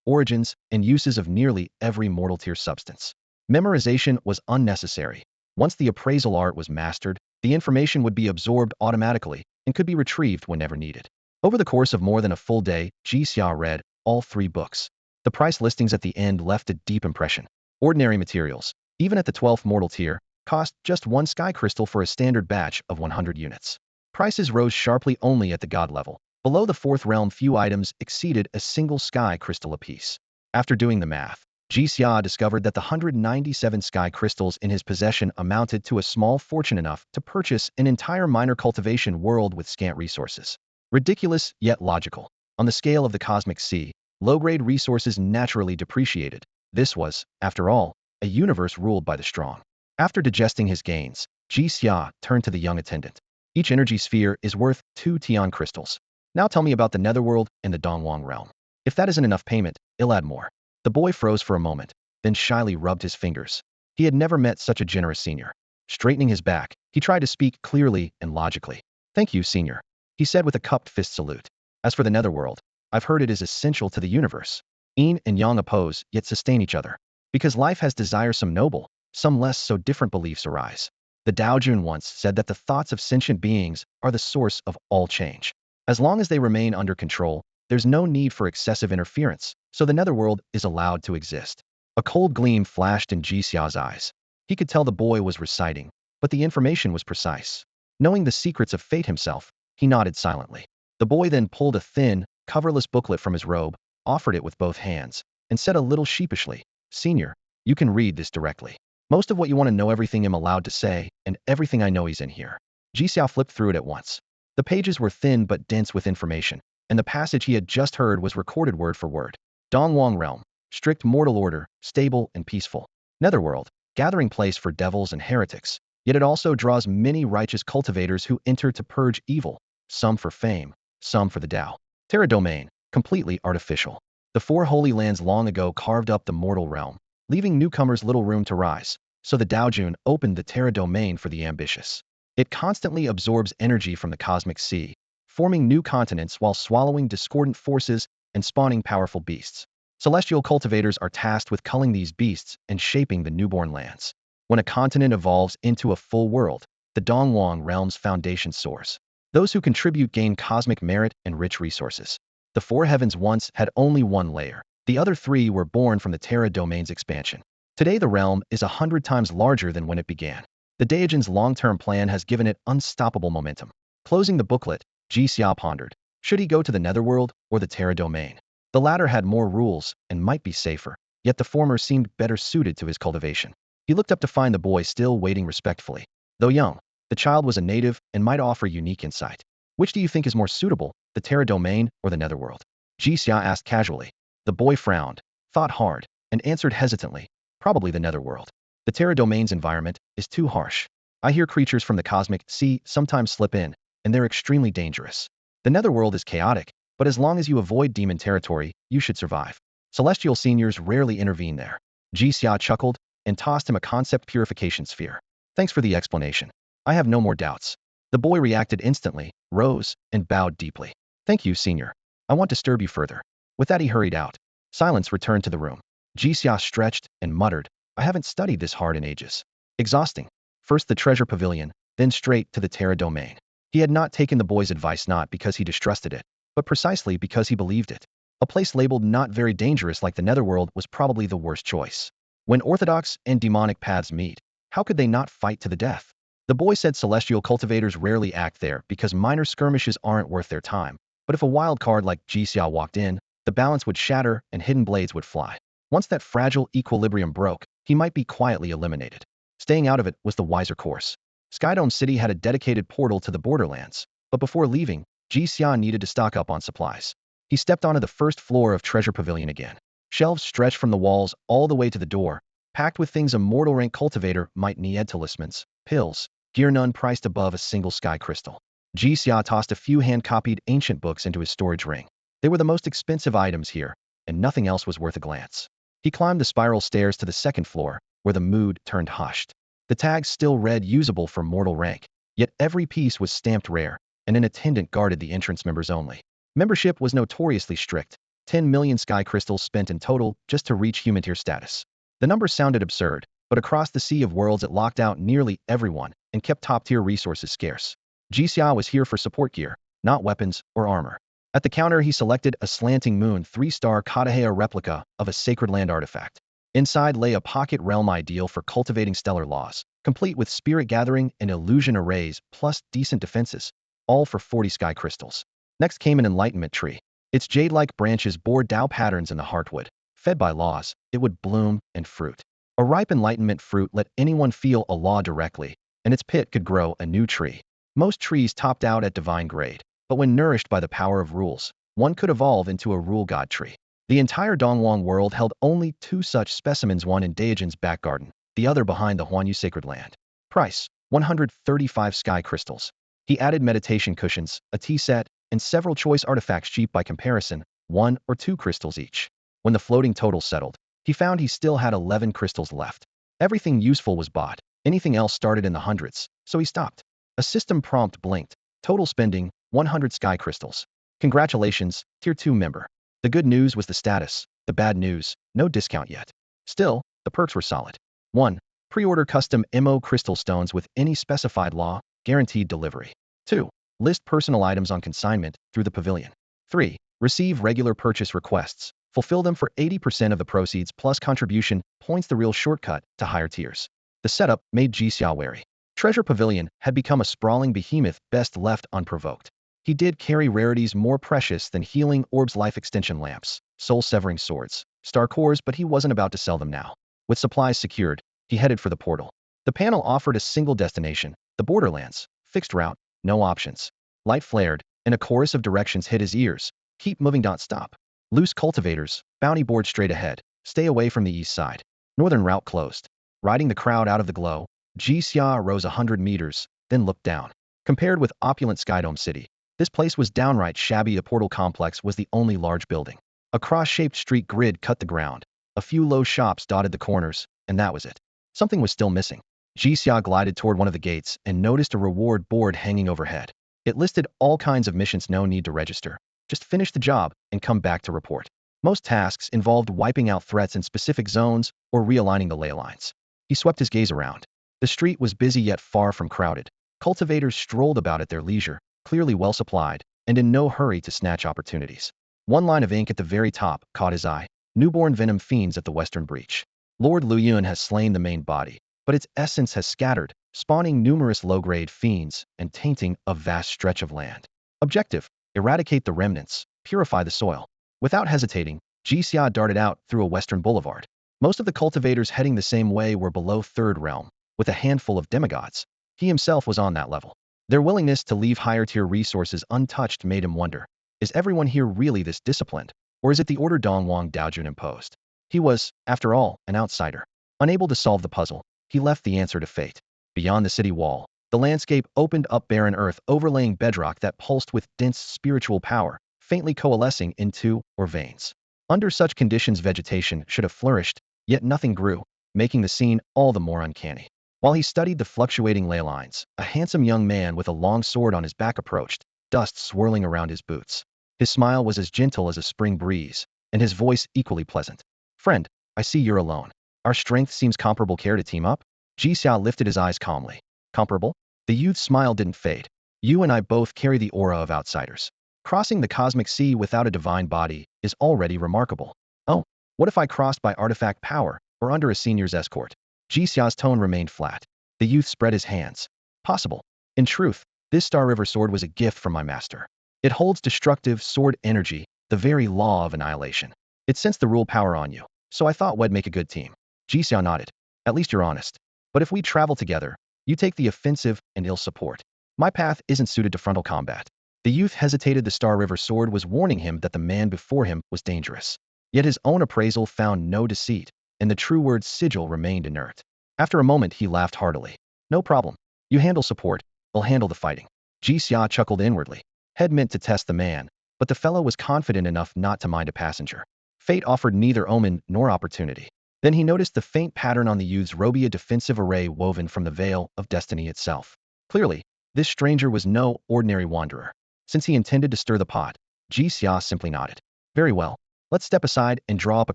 origins, and uses of nearly every mortal tier substance. Memorization was unnecessary. Once the appraisal art was mastered, the information would be absorbed automatically and could be retrieved whenever needed. Over the course of more than a full day, Ji Xia read all three books. The price listings at the end left a deep impression. Ordinary materials, even at the 12th mortal tier, cost just one sky crystal for a standard batch of 100 units. Prices rose sharply only at the god level. Below the 4th realm, few items exceeded a single sky crystal apiece. After doing the math, Ji Xia discovered that the 197 sky crystals in his possession amounted to a small fortune, enough to purchase an entire minor cultivation world with scant resources. Ridiculous, yet logical. On the scale of the cosmic sea, low-grade resources naturally depreciated. This was, after all, a universe ruled by the strong. After digesting his gains, Ji Xia turned to the young attendant. Each energy sphere is worth 2 Tian crystals. Now tell me about the Netherworld and the Dongwang realm. If that isn't enough payment, I'll add more. The boy froze for a moment, then shyly rubbed his fingers. He had never met such a generous senior. Straightening his back, he tried to speak clearly and logically. Thank you, senior, he said with a cupped fist salute. As for the Netherworld, I've heard it is essential to the universe. Yin and Yang oppose, yet sustain each other. Because life has desires, some noble, some less so. Different beliefs arise. The Daojun once said that the thoughts of sentient beings are the source of all change. As long as they remain under control, there's no need for excessive interference, so the Netherworld is allowed to exist. A cold gleam flashed in Ji Xia's eyes. He could tell the boy was reciting, but the information was precise. Knowing the secrets of fate himself, he nodded silently. The boy then pulled a thin, coverless booklet from his robe, offered it with both hands, and said a little sheepishly, "Senior, you can read this directly. Most of what you want to know, everything I'm allowed to say, and everything I know is in here." Ji Xia flipped through it at once. The pages were thin but dense with information, and the passage he had just heard was recorded word for word. Dongwang realm, strict mortal order, stable and peaceful. Netherworld, gathering place for devils and heretics, yet it also draws many righteous cultivators who enter to purge evil, some for fame, some for the Tao. Terra domain, completely artificial. The 4 holy lands long ago carved up the mortal realm, leaving newcomers little room to rise, so the Daojun opened the Terra domain for the ambitious. It constantly absorbs energy from the cosmic sea, forming new continents while swallowing discordant forces and spawning powerful beasts. Celestial cultivators are tasked with culling these beasts and shaping the newborn lands. When a continent evolves into a full world, the Dongwang realm's foundation soars. Those who contribute gain cosmic merit and rich resources. The 4 heavens once had only one layer. The other 3 were born from the Terra domain's expansion. Today the realm is 100 times larger than when it began. The Daojun's long-term plan has given it unstoppable momentum. Closing the booklet, Ji Xia pondered. Should he go to the Netherworld or the Terra domain? The latter had more rules and might be safer, yet the former seemed better suited to his cultivation. He looked up to find the boy still waiting respectfully. Though young, the child was a native and might offer unique insight. Which do you think is more suitable, the Terra domain or the Netherworld? Ji Xia asked casually. The boy frowned, thought hard, and answered hesitantly. Probably the Netherworld. The Terra domain's environment is too harsh. I hear creatures from the cosmic sea sometimes slip in, and they're extremely dangerous. The Netherworld is chaotic, but as long as you avoid demon territory, you should survive. Celestial seniors rarely intervene there. Ji Xia chuckled and tossed him a concept purification sphere. Thanks for the explanation. I have no more doubts. The boy reacted instantly, rose, and bowed deeply. Thank you, senior. I won't disturb you further. With that he hurried out. Silence returned to the room. Ji Xia stretched and muttered, I haven't studied this hard in ages. Exhausting. First the treasure pavilion, then straight to the Terra domain. He had not taken the boy's advice not because he distrusted it, but precisely because he believed it. A place labeled not very dangerous like the Netherworld was probably the worst choice. When orthodox and demonic paths meet, how could they not fight to the death? The boy said celestial cultivators rarely act there because minor skirmishes aren't worth their time, but if a wild card like Ji Xia walked in, the balance would shatter and hidden blades would fly. Once that fragile equilibrium broke, he might be quietly eliminated. Staying out of it was the wiser course. Skydome City had a dedicated portal to the borderlands, but before leaving, Jixia needed to stock up on supplies. He stepped onto the first floor of Treasure Pavilion again. Shelves stretched from the walls all the way to the door, packed with things a mortal rank cultivator might need: talismans, pills, gear none priced above a single sky crystal. Jixia tossed a few hand-copied ancient books into his storage ring. They were the most expensive items here, and nothing else was worth a glance. He climbed the spiral stairs to the second floor, where the mood turned hushed. The tags still read usable for mortal rank, yet every piece was stamped rare, and an attendant guarded the entrance members only. Membership was notoriously strict, 10 million sky crystals spent in total just to reach human tier status. The number sounded absurd, but across the sea of worlds it locked out nearly everyone and kept top-tier resources scarce. Jixia was here for support gear, not weapons or armor. At the counter he selected a slanting moon 3-star Katahea replica of a sacred land artifact. Inside lay a pocket realm ideal for cultivating stellar laws, complete with spirit gathering and illusion arrays plus decent defenses, all for 40 sky crystals. Next came an enlightenment tree. Its jade-like branches bore Tao patterns in the heartwood. Fed by laws, it would bloom and fruit. A ripe enlightenment fruit let anyone feel a law directly, and its pit could grow a new tree. Most trees topped out at divine grade, but when nourished by the power of rules, one could evolve into a rule god tree. The entire Dongwang world held only 2 such specimens, one in Daejan's back garden, the other behind the Huanyu sacred land. Price: 135 sky crystals. He added meditation cushions, a tea set, and several choice artifacts cheap by comparison, 1 or 2 crystals each. When the floating total settled, he found he still had 11 crystals left. Everything useful was bought, anything else started in the hundreds, so he stopped. A system prompt blinked. Total spending: 100 sky crystals. Congratulations, Tier 2 member. The good news was the status, the bad news, no discount yet. Still, the perks were solid. 1. Pre-order custom MO crystal stones with any specified law, guaranteed delivery. 2. List personal items on consignment through the pavilion. 3. Receive regular purchase requests. Fulfill them for 80% of the proceeds plus contribution points, the real shortcut to higher tiers. The setup made Jixia wary. Treasure Pavilion had become a sprawling behemoth best left unprovoked. He did carry rarities more precious than healing orbs, life extension lamps, soul-severing swords, star cores, but he wasn't about to sell them now. With supplies secured, he headed for the portal. The panel offered a single destination, the borderlands, fixed route, no options. Light flared, and a chorus of directions hit his ears. Keep moving, don't stop. Loose cultivators, bounty board straight ahead, stay away from the east side. Northern route closed. Riding the crowd out of the glow, Jixia rose 100 meters, then looked down. Compared with opulent Skydome City, this place was downright shabby. The portal complex was the only large building. A cross-shaped street grid cut the ground. A few low shops dotted the corners, and that was it. Something was still missing. Jixia glided toward one of the gates and noticed a reward board hanging overhead. It listed all kinds of missions, no need to register. Just finish the job and come back to report. Most tasks involved wiping out threats in specific zones or realigning the ley lines. He swept his gaze around. The street was busy yet far from crowded. Cultivators strolled about at their leisure, clearly well supplied, and in no hurry to snatch opportunities. One line of ink at the very top caught his eye: newborn venom fiends at the western breach. Lord Luyun has slain the main body, but its essence has scattered, spawning numerous low-grade fiends and tainting a vast stretch of land. Objective: eradicate the remnants, purify the soil. Without hesitating, Jixia darted out through a western boulevard. Most of the cultivators heading the same way were below third realm, with a handful of demigods. He himself was on that level. Their willingness to leave higher-tier resources untouched made him wonder, is everyone here really this disciplined, or is it the order Dongwang Daojun imposed? He was, after all, an outsider. Unable to solve the puzzle, he left the answer to fate. Beyond the city wall, the landscape opened up, barren earth overlaying bedrock that pulsed with dense spiritual power, faintly coalescing into or veins. Under such conditions vegetation should have flourished, yet nothing grew, making the scene all the more uncanny. While he studied the fluctuating ley lines, a handsome young man with a long sword on his back approached, dust swirling around his boots. His smile was as gentle as a spring breeze, and his voice equally pleasant. "Friend, I see you're alone. Our strength seems comparable. Care to team up?" Jixia lifted his eyes calmly. "Comparable?" The youth's smile didn't fade. "You and I both carry the aura of outsiders. Crossing the cosmic sea without a divine body is already remarkable. Oh, what if I crossed by artifact power, or under a senior's escort?" Jixia's tone remained flat. The youth spread his hands. "Possible. In truth, this Star River sword was a gift from my master. It holds destructive sword energy, the the very law of annihilation. It sensed the rule power on you, so I thought we'd make a good team. Jixia nodded. At least you're honest. But if we travel together, you take the offensive and ill support. My path isn't suited to frontal combat. The youth hesitated. The Star River sword was warning him that the man before him was dangerous. Yet his own appraisal found no deceit, and the true word sigil remained inert. After a moment he laughed heartily. No problem. You handle support, I'll handle the fighting. Jixia chuckled inwardly. Head meant to test the man, but the fellow was confident enough not to mind a passenger. Fate offered neither omen nor opportunity. Then he noticed the faint pattern on the youth's robe, a defensive array woven from the veil of destiny itself. Clearly, this stranger was no ordinary wanderer. Since he intended to stir the pot, Jixia simply nodded. Very well. Let's step aside and draw up a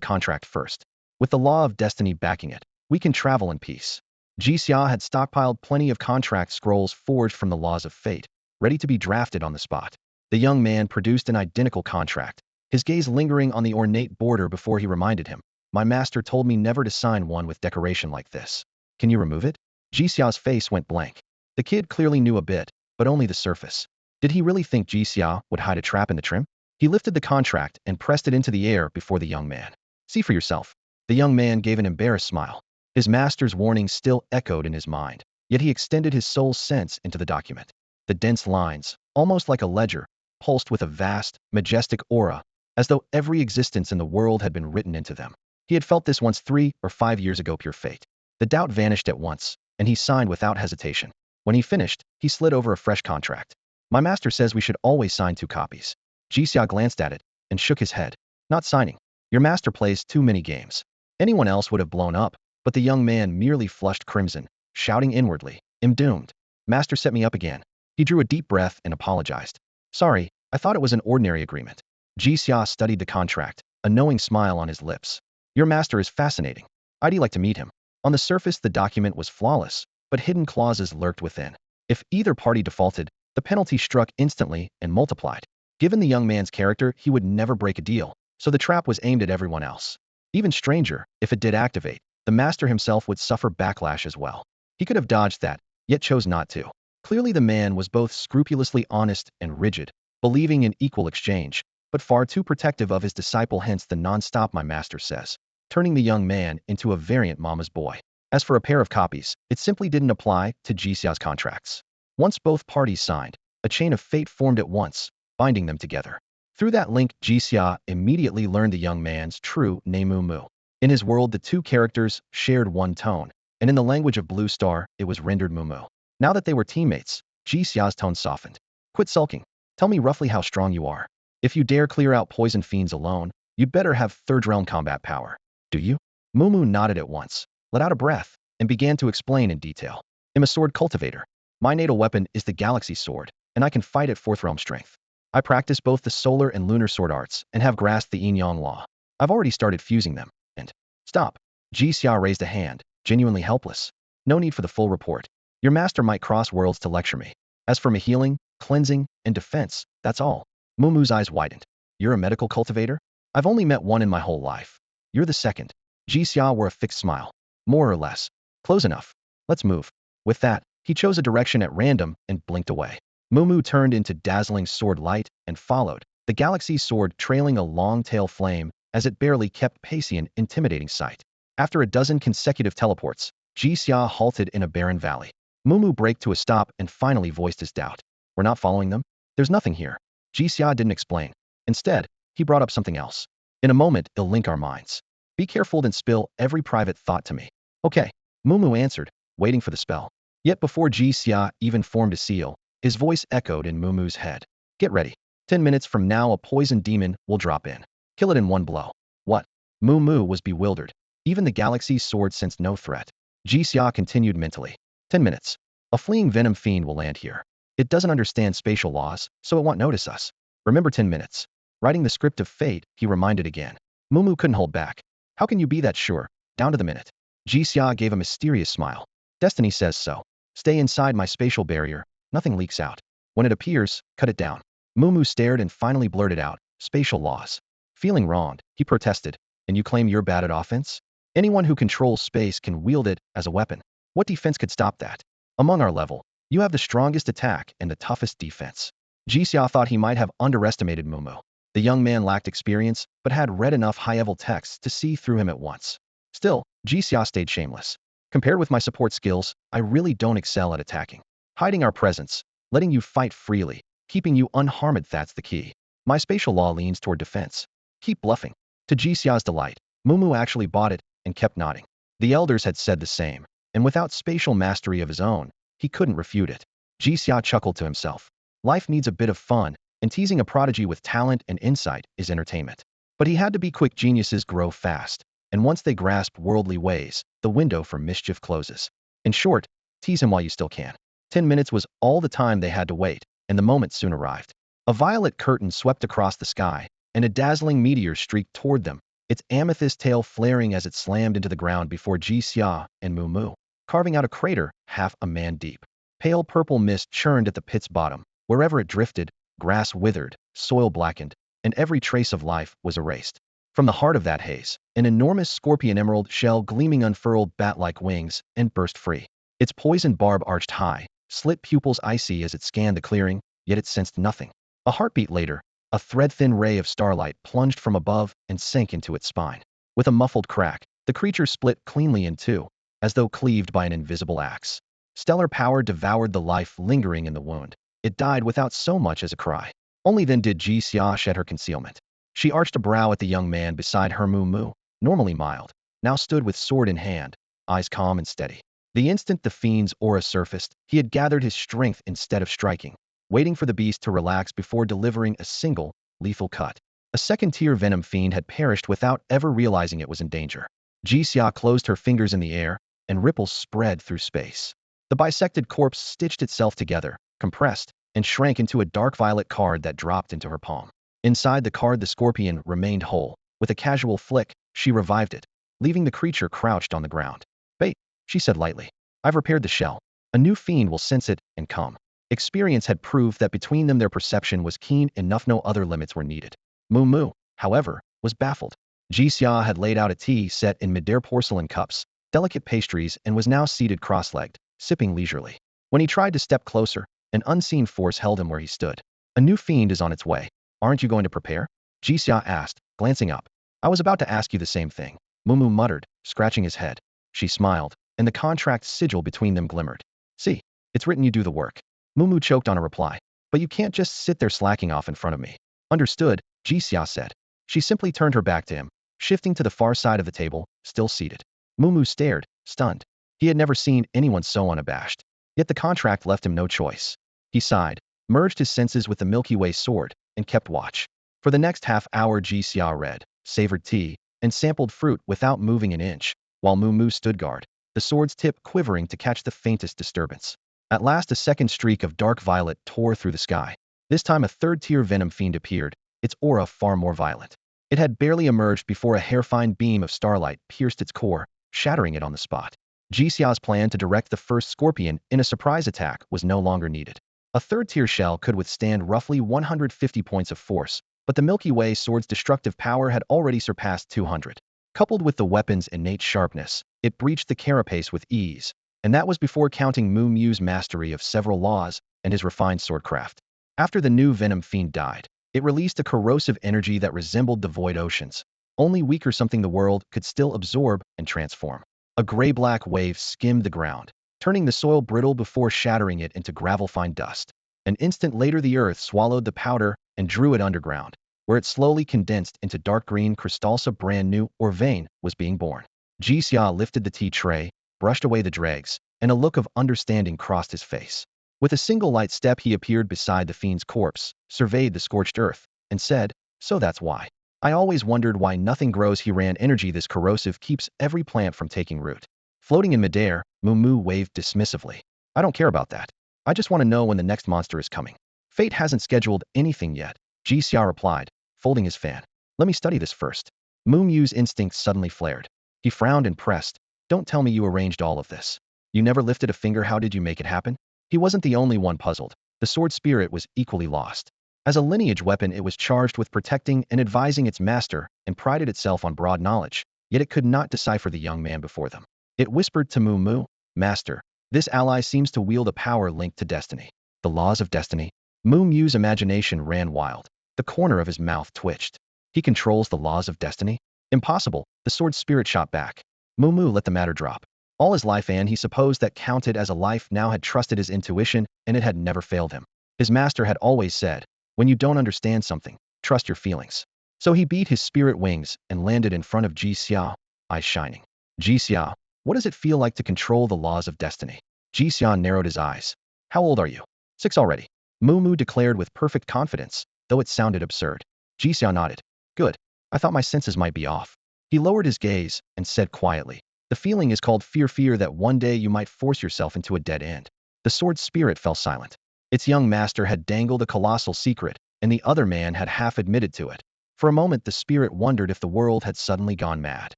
contract first. With the law of destiny backing it, we can travel in peace. Jixia had stockpiled plenty of contract scrolls forged from the laws of fate, ready to be drafted on the spot. The young man produced an identical contract, his gaze lingering on the ornate border before he reminded him. My master told me never to sign one with decoration like this. Can you remove it? Jixia's face went blank. The kid clearly knew a bit, but only the surface. Did he really think Jixia would hide a trap in the trim? He lifted the contract and pressed it into the air before the young man. See for yourself. The young man gave an embarrassed smile. His master's warning still echoed in his mind, yet he extended his soul's sense into the document. The dense lines, almost like a ledger, pulsed with a vast, majestic aura, as though every existence in the world had been written into them. He had felt this once 3 or 5 years ago. Pure fate. The doubt vanished at once, and he signed without hesitation. When he finished, he slid over a fresh contract. My master says we should always sign 2 copies. Jixia glanced at it and shook his head. Not signing. Your master plays too many games. Anyone else would have blown up, but the young man merely flushed crimson, shouting inwardly, I'm doomed. Master set me up again. He drew a deep breath and apologized. Sorry, I thought it was an ordinary agreement. Jixia studied the contract, a knowing smile on his lips. Your master is fascinating. I'd like to meet him. On the surface, the document was flawless, but hidden clauses lurked within. If either party defaulted, the penalty struck instantly and multiplied. Given the young man's character, he would never break a deal, so the trap was aimed at everyone else. Even stranger, if it did activate, the master himself would suffer backlash as well. He could have dodged that, yet chose not to. Clearly the man was both scrupulously honest and rigid, believing in equal exchange, but far too protective of his disciple, hence the non-stop my master says, turning the young man into a variant mama's boy. As for a pair of copies, it simply didn't apply to Jixia's contracts. Once both parties signed, a chain of fate formed at once, binding them together. Through that link, Jixia immediately learned the young man's true name Mumu. In his world, the 2 characters shared one tone, and in the language of Blue Star, it was rendered Mumu. Now that they were teammates, Jixia's tone softened. Quit sulking. Tell me roughly how strong you are. If you dare clear out poison fiends alone, you'd better have 3rd realm combat power. Do you? Mumu nodded at once, let out a breath, and began to explain in detail. I'm a sword cultivator. My natal weapon is the galaxy sword, and I can fight at 4th realm strength. I practice both the solar and lunar sword arts and have grasped the yin-yang law. I've already started fusing them, and... Stop. Jixia raised a hand, genuinely helpless. No need for the full report. Your master might cross worlds to lecture me. As for my healing, cleansing, and defense, that's all. Mumu's eyes widened. You're a medical cultivator? I've only met one in my whole life. You're the second. Jixia wore a fixed smile. More or less. Close enough. Let's move. With that, he chose a direction at random and blinked away. Mumu turned into dazzling sword light and followed, the galaxy sword trailing a long tail flame as it barely kept pace in intimidating sight. After a dozen consecutive teleports, Jixia halted in a barren valley. Mumu braked to a stop and finally voiced his doubt. We're not following them? There's nothing here. Jixia didn't explain. Instead, he brought up something else. In a moment, it'll link our minds. Be careful and spill every private thought to me. Okay, Mumu answered, waiting for the spell. Yet before Jixia even formed a seal, his voice echoed in Mumu's head. Get ready. 10 minutes from now a poison demon will drop in. Kill it in one blow. What? Mumu was bewildered. Even the galaxy's sword sensed no threat. Jixia continued mentally. 10 minutes. A fleeing venom fiend will land here. It doesn't understand spatial laws, so it won't notice us. Remember 10 minutes. Writing the script of fate, he reminded again. Mumu couldn't hold back. How can you be that sure? Down to the minute. Jixia gave a mysterious smile. Destiny says so. Stay inside my spatial barrier. Nothing leaks out. When it appears, cut it down. Mumu stared and finally blurted out, spatial laws. Feeling wronged, he protested. And you claim you're bad at offense? Anyone who controls space can wield it as a weapon. What defense could stop that? Among our level, you have the strongest attack and the toughest defense. Jixia thought he might have underestimated Mumu. The young man lacked experience, but had read enough high-level texts to see through him at once. Still, Jixia stayed shameless. Compared with my support skills, I really don't excel at attacking. Hiding our presence, letting you fight freely, keeping you unharmed, that's the key. My spatial law leans toward defense. Keep bluffing. To Jixia's delight, Mumu actually bought it and kept nodding. The elders had said the same, and without spatial mastery of his own, he couldn't refute it. Jixia chuckled to himself. Life needs a bit of fun, and teasing a prodigy with talent and insight is entertainment. But he had to be quick. Geniuses grow fast, and once they grasp worldly ways, the window for mischief closes. In short, tease him while you still can. 10 minutes was all the time they had to wait, and the moment soon arrived. A violet curtain swept across the sky, and a dazzling meteor streaked toward them, its amethyst tail flaring as it slammed into the ground before Jixia and Mumu, carving out a crater half a man deep. Pale purple mist churned at the pit's bottom. Wherever it drifted, grass withered, soil blackened, and every trace of life was erased. From the heart of that haze, an enormous scorpion emerald shell gleaming unfurled bat-like wings and burst free. Its poison barb arched high, slit pupils icy as it scanned the clearing, yet it sensed nothing. A heartbeat later, a thread-thin ray of starlight plunged from above and sank into its spine. With a muffled crack, the creature split cleanly in two, as though cleaved by an invisible axe. Stellar power devoured the life lingering in the wound. It died without so much as a cry. Only then did Jixia shed her concealment. She arched a brow at the young man beside her. Mumu, normally mild, now stood with sword in hand, eyes calm and steady. The instant the fiend's aura surfaced, he had gathered his strength instead of striking, waiting for the beast to relax before delivering a single, lethal cut. A second-tier venom fiend had perished without ever realizing it was in danger. Jixia closed her fingers in the air, and ripples spread through space. The bisected corpse stitched itself together, compressed, and shrank into a dark violet card that dropped into her palm. Inside the card, the scorpion remained whole. With a casual flick, she revived it, leaving the creature crouched on the ground. "Bait," she said lightly. "I've repaired the shell. A new fiend will sense it and come." Experience had proved that between them their perception was keen enough, no other limits were needed. Mumu, however, was baffled. Jixia had laid out a tea set in midair porcelain cups, delicate pastries, and was now seated cross-legged, sipping leisurely. When he tried to step closer, an unseen force held him where he stood. "A new fiend is on its way. Aren't you going to prepare?" Jixia asked, glancing up. "I was about to ask you the same thing," Mumu muttered, scratching his head. She smiled, and the contract sigil between them glimmered. "See, it's written you do the work." Mumu choked on a reply. "But you can't just sit there slacking off in front of me." "Understood," Jixia said. She simply turned her back to him, shifting to the far side of the table, still seated. Mumu stared, stunned. He had never seen anyone so unabashed. Yet the contract left him no choice. He sighed, merged his senses with the Milky Way sword, and kept watch. For the next half-hour, Jixia read, savored tea, and sampled fruit without moving an inch, while Mumu stood guard, the sword's tip quivering to catch the faintest disturbance. At last, a second streak of dark violet tore through the sky. This time a third-tier venom fiend appeared, its aura far more violent. It had barely emerged before a hair-fine beam of starlight pierced its core, shattering it on the spot. Jixia's plan to direct the first scorpion in a surprise attack was no longer needed. A third-tier shell could withstand roughly 150 points of force, but the Milky Way sword's destructive power had already surpassed 200. Coupled with the weapon's innate sharpness, it breached the carapace with ease, and that was before counting Mumu's mastery of several laws and his refined swordcraft. After the new venom fiend died, it released a corrosive energy that resembled the void oceans, only weaker, something the world could still absorb and transform. A gray-black wave skimmed the ground, turning the soil brittle before shattering it into gravel-fine dust. An instant later, the earth swallowed the powder and drew it underground, where it slowly condensed into dark green crystals. A brand new vein was being born. Jixia lifted the tea tray, brushed away the dregs, and a look of understanding crossed his face. With a single light step, he appeared beside the fiend's corpse, surveyed the scorched earth, and said, "So that's why. I always wondered why nothing grows." He ran energy this corrosive keeps every plant from taking root. Floating in midair, Mumu waved dismissively. "I don't care about that. I just want to know when the next monster is coming." "Fate hasn't scheduled anything yet," Jixia replied, folding his fan. "Let me study this first." Mumu's instincts suddenly flared. He frowned and pressed. "Don't tell me you arranged all of this. You never lifted a finger. How did you make it happen?" He wasn't the only one puzzled. The sword spirit was equally lost. As a lineage weapon, it was charged with protecting and advising its master, and prided itself on broad knowledge, yet it could not decipher the young man before them. It whispered to Mumu, "Master, this ally seems to wield a power linked to destiny." The laws of destiny? Mumu's imagination ran wild. The corner of his mouth twitched. He controls the laws of destiny? Impossible, the sword spirit shot back. Mumu let the matter drop. All his life and he supposed that counted as a life now had trusted his intuition and it had never failed him. His master had always said, when you don't understand something, trust your feelings. So he beat his spirit wings and landed in front of Jixia, eyes shining. Jixia, what does it feel like to control the laws of destiny? Jixia narrowed his eyes. How old are you? 6 already. Mumu declared with perfect confidence, though it sounded absurd. Jixia nodded. Good. I thought my senses might be off. He lowered his gaze and said quietly, the feeling is called fear that one day you might force yourself into a dead end. The sword spirit fell silent. Its young master had dangled a colossal secret, and the other man had half admitted to it. For a moment the spirit wondered if the world had suddenly gone mad.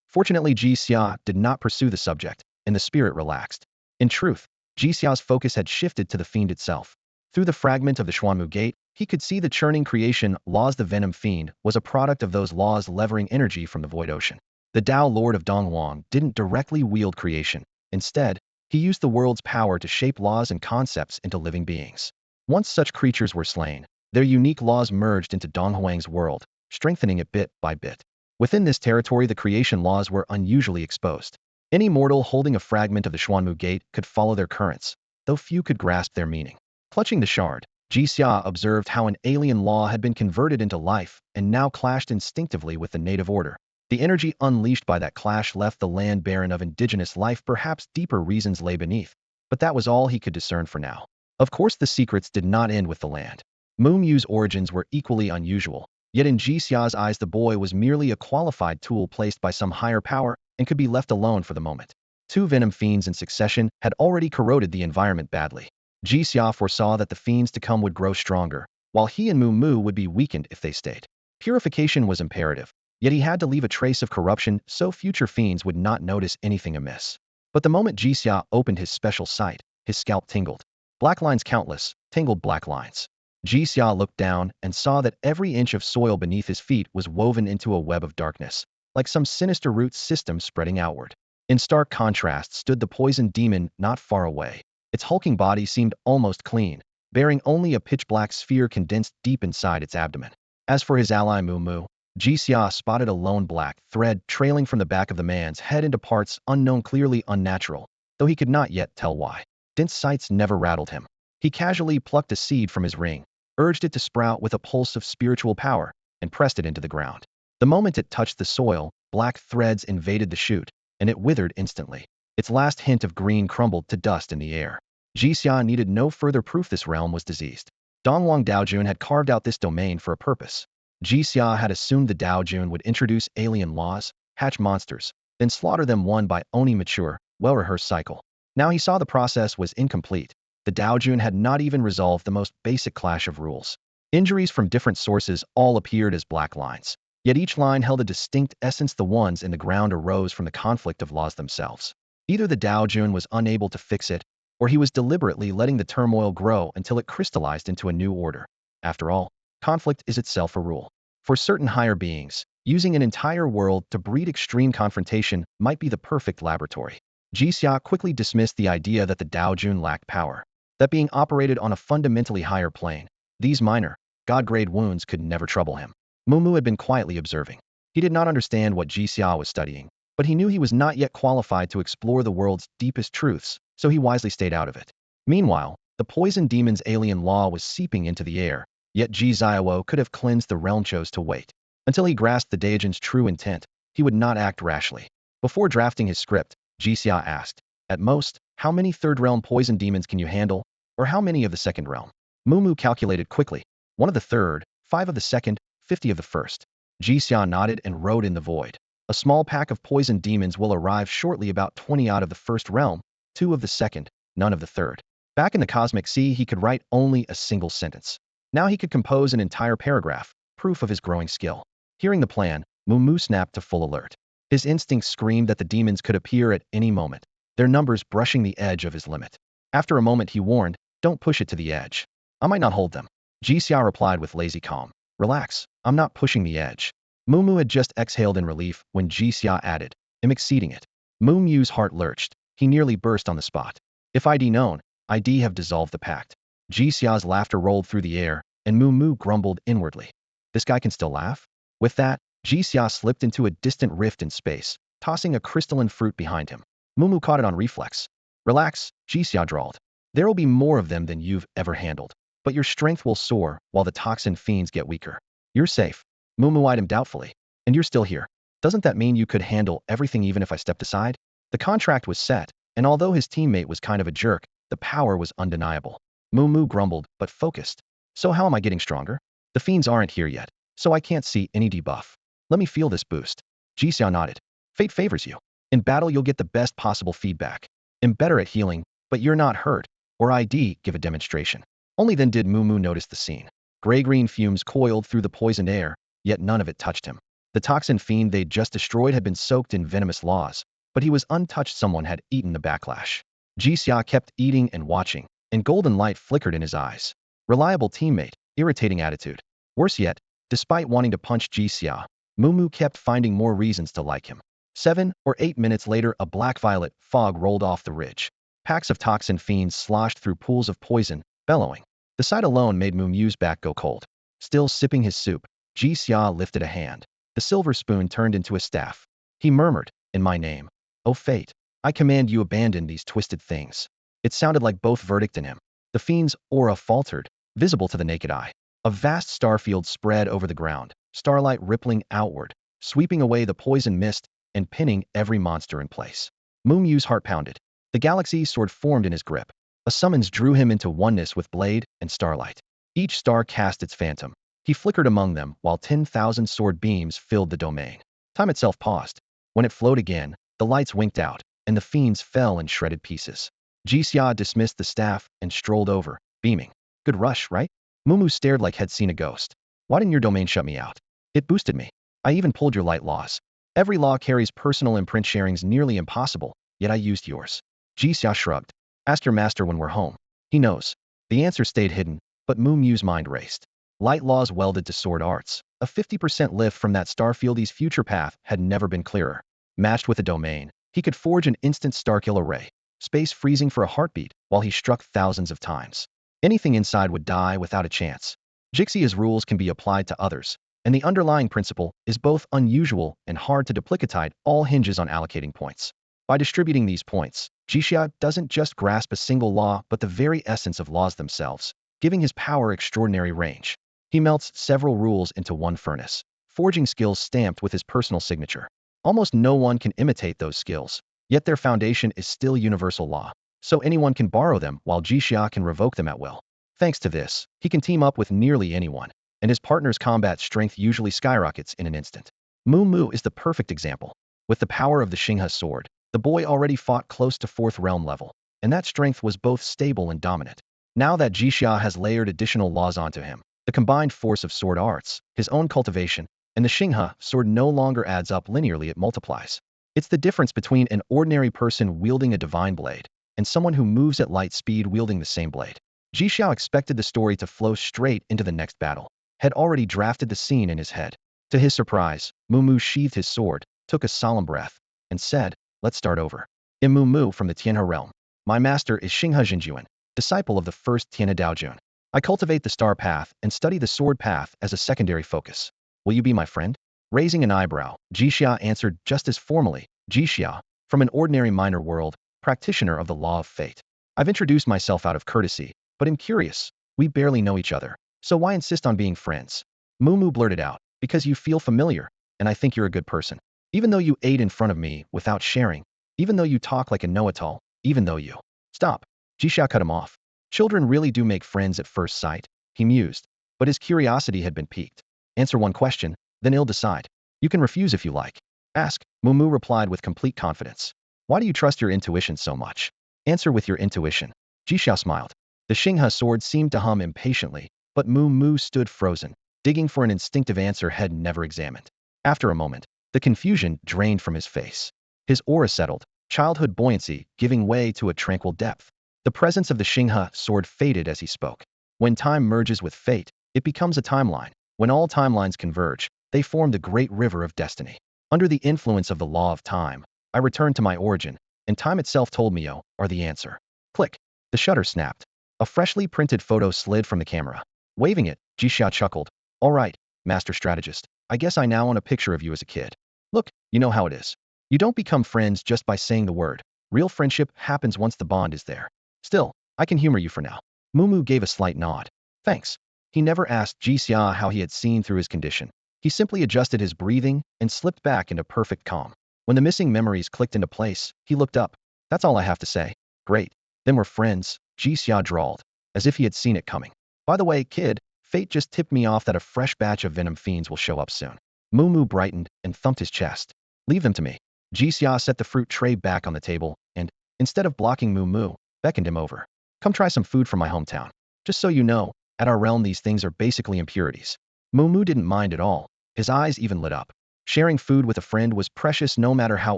Fortunately Jixia did not pursue the subject, and the spirit relaxed. In truth, Jixia's focus had shifted to the fiend itself. Through the fragment of the Xuanmu Gate, he could see the churning creation laws. The venom fiend was a product of those laws levering energy from the void ocean. The Tao Lord of Donghuang didn't directly wield creation. Instead, he used the world's power to shape laws and concepts into living beings. Once such creatures were slain, their unique laws merged into Donghuang's world, strengthening it bit by bit. Within this territory the creation laws were unusually exposed. Any mortal holding a fragment of the Xuanmu Gate could follow their currents, though few could grasp their meaning. Clutching the shard, Jixia observed how an alien law had been converted into life and now clashed instinctively with the native order. The energy unleashed by that clash left the land barren of indigenous life. Perhaps deeper reasons lay beneath, but that was all he could discern for now. Of course the secrets did not end with the land. Mumu's origins were equally unusual, yet in Jixia's eyes the boy was merely a qualified tool placed by some higher power and could be left alone for the moment. 2 venom fiends in succession had already corroded the environment badly. Jixia foresaw that the fiends to come would grow stronger, while he and Mumu would be weakened if they stayed. Purification was imperative, yet he had to leave a trace of corruption so future fiends would not notice anything amiss. But the moment Jixia opened his special sight, his scalp tingled. Black lines countless, tangled black lines. Jixia looked down and saw that every inch of soil beneath his feet was woven into a web of darkness, like some sinister root system spreading outward. In stark contrast stood the poisoned demon not far away. Its hulking body seemed almost clean, bearing only a pitch-black sphere condensed deep inside its abdomen. As for his ally Mumu, Jixia spotted a lone black thread trailing from the back of the man's head into parts unknown, clearly unnatural, though he could not yet tell why. Dense sights never rattled him. He casually plucked a seed from his ring, urged it to sprout with a pulse of spiritual power, and pressed it into the ground. The moment it touched the soil, black threads invaded the shoot, and it withered instantly. Its last hint of green crumbled to dust in the air. Jixia needed no further proof this realm was diseased. Donghuang Daojun had carved out this domain for a purpose. Jixia had assumed the Daojun would introduce alien laws, hatch monsters, then slaughter them one by one. Mature, well-rehearsed cycle. Now he saw the process was incomplete. The Daojun had not even resolved the most basic clash of rules. Injuries from different sources all appeared as black lines. Yet each line held a distinct essence. The ones in the ground arose from the conflict of laws themselves. Either the Daojun was unable to fix it, or he was deliberately letting the turmoil grow until it crystallized into a new order. After all, conflict is itself a rule. For certain higher beings, using an entire world to breed extreme confrontation might be the perfect laboratory. Jixia quickly dismissed the idea that the Daojun lacked power, that being operated on a fundamentally higher plane, these minor, god-grade wounds could never trouble him. Mumu had been quietly observing. He did not understand what Jixia was studying, but he knew he was not yet qualified to explore the world's deepest truths, so he wisely stayed out of it. Meanwhile, the poison demon's alien law was seeping into the air, yet Jixiao could have cleansed the realm. Chose to wait. Until he grasped the Daijin's true intent, he would not act rashly. Before drafting his script, Jixia asked, at most, how many third realm poison demons can you handle, or how many of the second realm? Mumu calculated quickly. 1 of the third, 5 of the second, 50 of the first. Jixia nodded and wrote in the void. A small pack of poison demons will arrive shortly, about 20 out of the first realm, 2 of the second, none of the third. Back in the cosmic sea he could write only a single sentence. Now he could compose an entire paragraph, proof of his growing skill. Hearing the plan, Mumu snapped to full alert. His instincts screamed that the demons could appear at any moment, their numbers brushing the edge of his limit. After a moment he warned, don't push it to the edge. I might not hold them. Jixia replied with lazy calm. Relax, I'm not pushing the edge. Mumu had just exhaled in relief when Jixia added, I'm exceeding it. Mumu's heart lurched. He nearly burst on the spot. If I'd known, I'd have dissolved the pact. Jixia's laughter rolled through the air, and Mumu grumbled inwardly. This guy can still laugh? With that, Jixia slipped into a distant rift in space, tossing a crystalline fruit behind him. Mumu caught it on reflex. Relax, Jixia drawled. There will be more of them than you've ever handled. But your strength will soar while the toxin fiends get weaker. You're safe. Mumu eyed him doubtfully. And you're still here. Doesn't that mean you could handle everything even if I stepped aside? The contract was set, and although his teammate was kind of a jerk, the power was undeniable. Mumu grumbled, but focused. So how am I getting stronger? The fiends aren't here yet, so I can't see any debuff. Let me feel this boost. Jixia nodded. Fate favors you. In battle you'll get the best possible feedback. I'm better at healing, but you're not hurt. Or ID, give a demonstration. Only then did Mumu notice the scene. Gray-green fumes coiled through the poisoned air, yet none of it touched him. The toxin fiend they'd just destroyed had been soaked in venomous laws, but he was untouched. Someone had eaten the backlash. Jixia kept eating and watching, and golden light flickered in his eyes. Reliable teammate, irritating attitude. Worse yet, despite wanting to punch Jixia, Mumu kept finding more reasons to like him. 7 or 8 minutes later, a black-violet fog rolled off the ridge. Packs of toxin fiends sloshed through pools of poison, bellowing. The sight alone made Mumu's back go cold. Still sipping his soup, Jixia lifted a hand. The silver spoon turned into a staff. He murmured, in my name. O fate, I command you abandon these twisted things. It sounded like both verdict in him. The fiend's aura faltered, visible to the naked eye. A vast starfield spread over the ground, starlight rippling outward, sweeping away the poison mist and pinning every monster in place. Mumu's heart pounded. The galaxy sword formed in his grip. A summons drew him into oneness with blade and starlight. Each star cast its phantom. He flickered among them while 10,000 sword beams filled the domain. Time itself paused. When it flowed again, the lights winked out, and the fiends fell in shredded pieces. Jixia dismissed the staff and strolled over, beaming. Good rush, right? Mumu stared like he'd seen a ghost. Why didn't your domain shut me out? It boosted me. I even pulled your light laws. Every law carries personal imprint. Sharing's nearly impossible, yet I used yours. Jixia shrugged. Ask your master when we're home. He knows. The answer stayed hidden, but Mumu's mind raced. Light laws welded to sword arts. A 50% lift from that starfield's future path had never been clearer. Matched with a domain, he could forge an instant starkill array. Space freezing for a heartbeat while he struck thousands of times. Anything inside would die without a chance. Jixia's rules can be applied to others, and the underlying principle is both unusual and hard to duplicate. All hinges on allocating points. By distributing these points, Jixia doesn't just grasp a single law but the very essence of laws themselves, giving his power extraordinary range. He melts several rules into one furnace, forging skills stamped with his personal signature. Almost no one can imitate those skills, yet their foundation is still universal law, so anyone can borrow them while Jixia can revoke them at will. Thanks to this, he can team up with nearly anyone, and his partner's combat strength usually skyrockets in an instant. Mumu is the perfect example. With the power of the Xinghe sword, the boy already fought close to 4th realm level, and that strength was both stable and dominant. Now that Jixia has layered additional laws onto him, the combined force of sword arts, his own cultivation, and the Xinghe sword no longer adds up linearly, it multiplies. It's the difference between an ordinary person wielding a divine blade and someone who moves at light speed wielding the same blade. Jixia expected the story to flow straight into the next battle, had already drafted the scene in his head. To his surprise, Mumu sheathed his sword, took a solemn breath, and said, let's start over. I'm Mumu from the Tianhe realm. My master is Xinghe Jinjuan, disciple of the first Tianhe Daojun. I cultivate the star path and study the sword path as a secondary focus. Will you be my friend? Raising an eyebrow, Jixia answered just as formally, Jixia, from an ordinary minor world, practitioner of the law of fate. I've introduced myself out of courtesy, but I'm curious. We barely know each other, so why insist on being friends? Mumu blurted out, because you feel familiar, and I think you're a good person. Even though you ate in front of me without sharing, even though you talk like a know-it-all, even though you... Stop. Jixia cut him off. Children really do make friends at first sight, he mused, but his curiosity had been piqued. Answer one question, then he'll decide. You can refuse if you like. Ask, Mumu replied with complete confidence. Why do you trust your intuition so much? Answer with your intuition. Jixia smiled. The Xinghe sword seemed to hum impatiently, but Mumu stood frozen, digging for an instinctive answer he'd never examined. After a moment, the confusion drained from his face. His aura settled, childhood buoyancy giving way to a tranquil depth. The presence of the Xinghe sword faded as he spoke. When time merges with fate, it becomes a timeline. When all timelines converge, they form the great river of destiny. Under the influence of the law of time, I returned to my origin, and time itself told me you are the answer. Click. The shutter snapped. A freshly printed photo slid from the camera. Waving it, Jixia chuckled. All right, Master Strategist. I guess I now own a picture of you as a kid. Look, you know how it is. You don't become friends just by saying the word. Real friendship happens once the bond is there. Still, I can humor you for now. Mumu gave a slight nod. Thanks. He never asked Jixia how he had seen through his condition. He simply adjusted his breathing and slipped back into perfect calm. When the missing memories clicked into place, he looked up. That's all I have to say. Great. Then we're friends, Jixia drawled, as if he had seen it coming. By the way, kid, fate just tipped me off that a fresh batch of venom fiends will show up soon. Mumu brightened and thumped his chest. Leave them to me. Jixia set the fruit tray back on the table and, instead of blocking Mumu, beckoned him over. Come try some food from my hometown. Just so you know, at our realm these things are basically impurities. Mumu didn't mind at all. His eyes even lit up. Sharing food with a friend was precious no matter how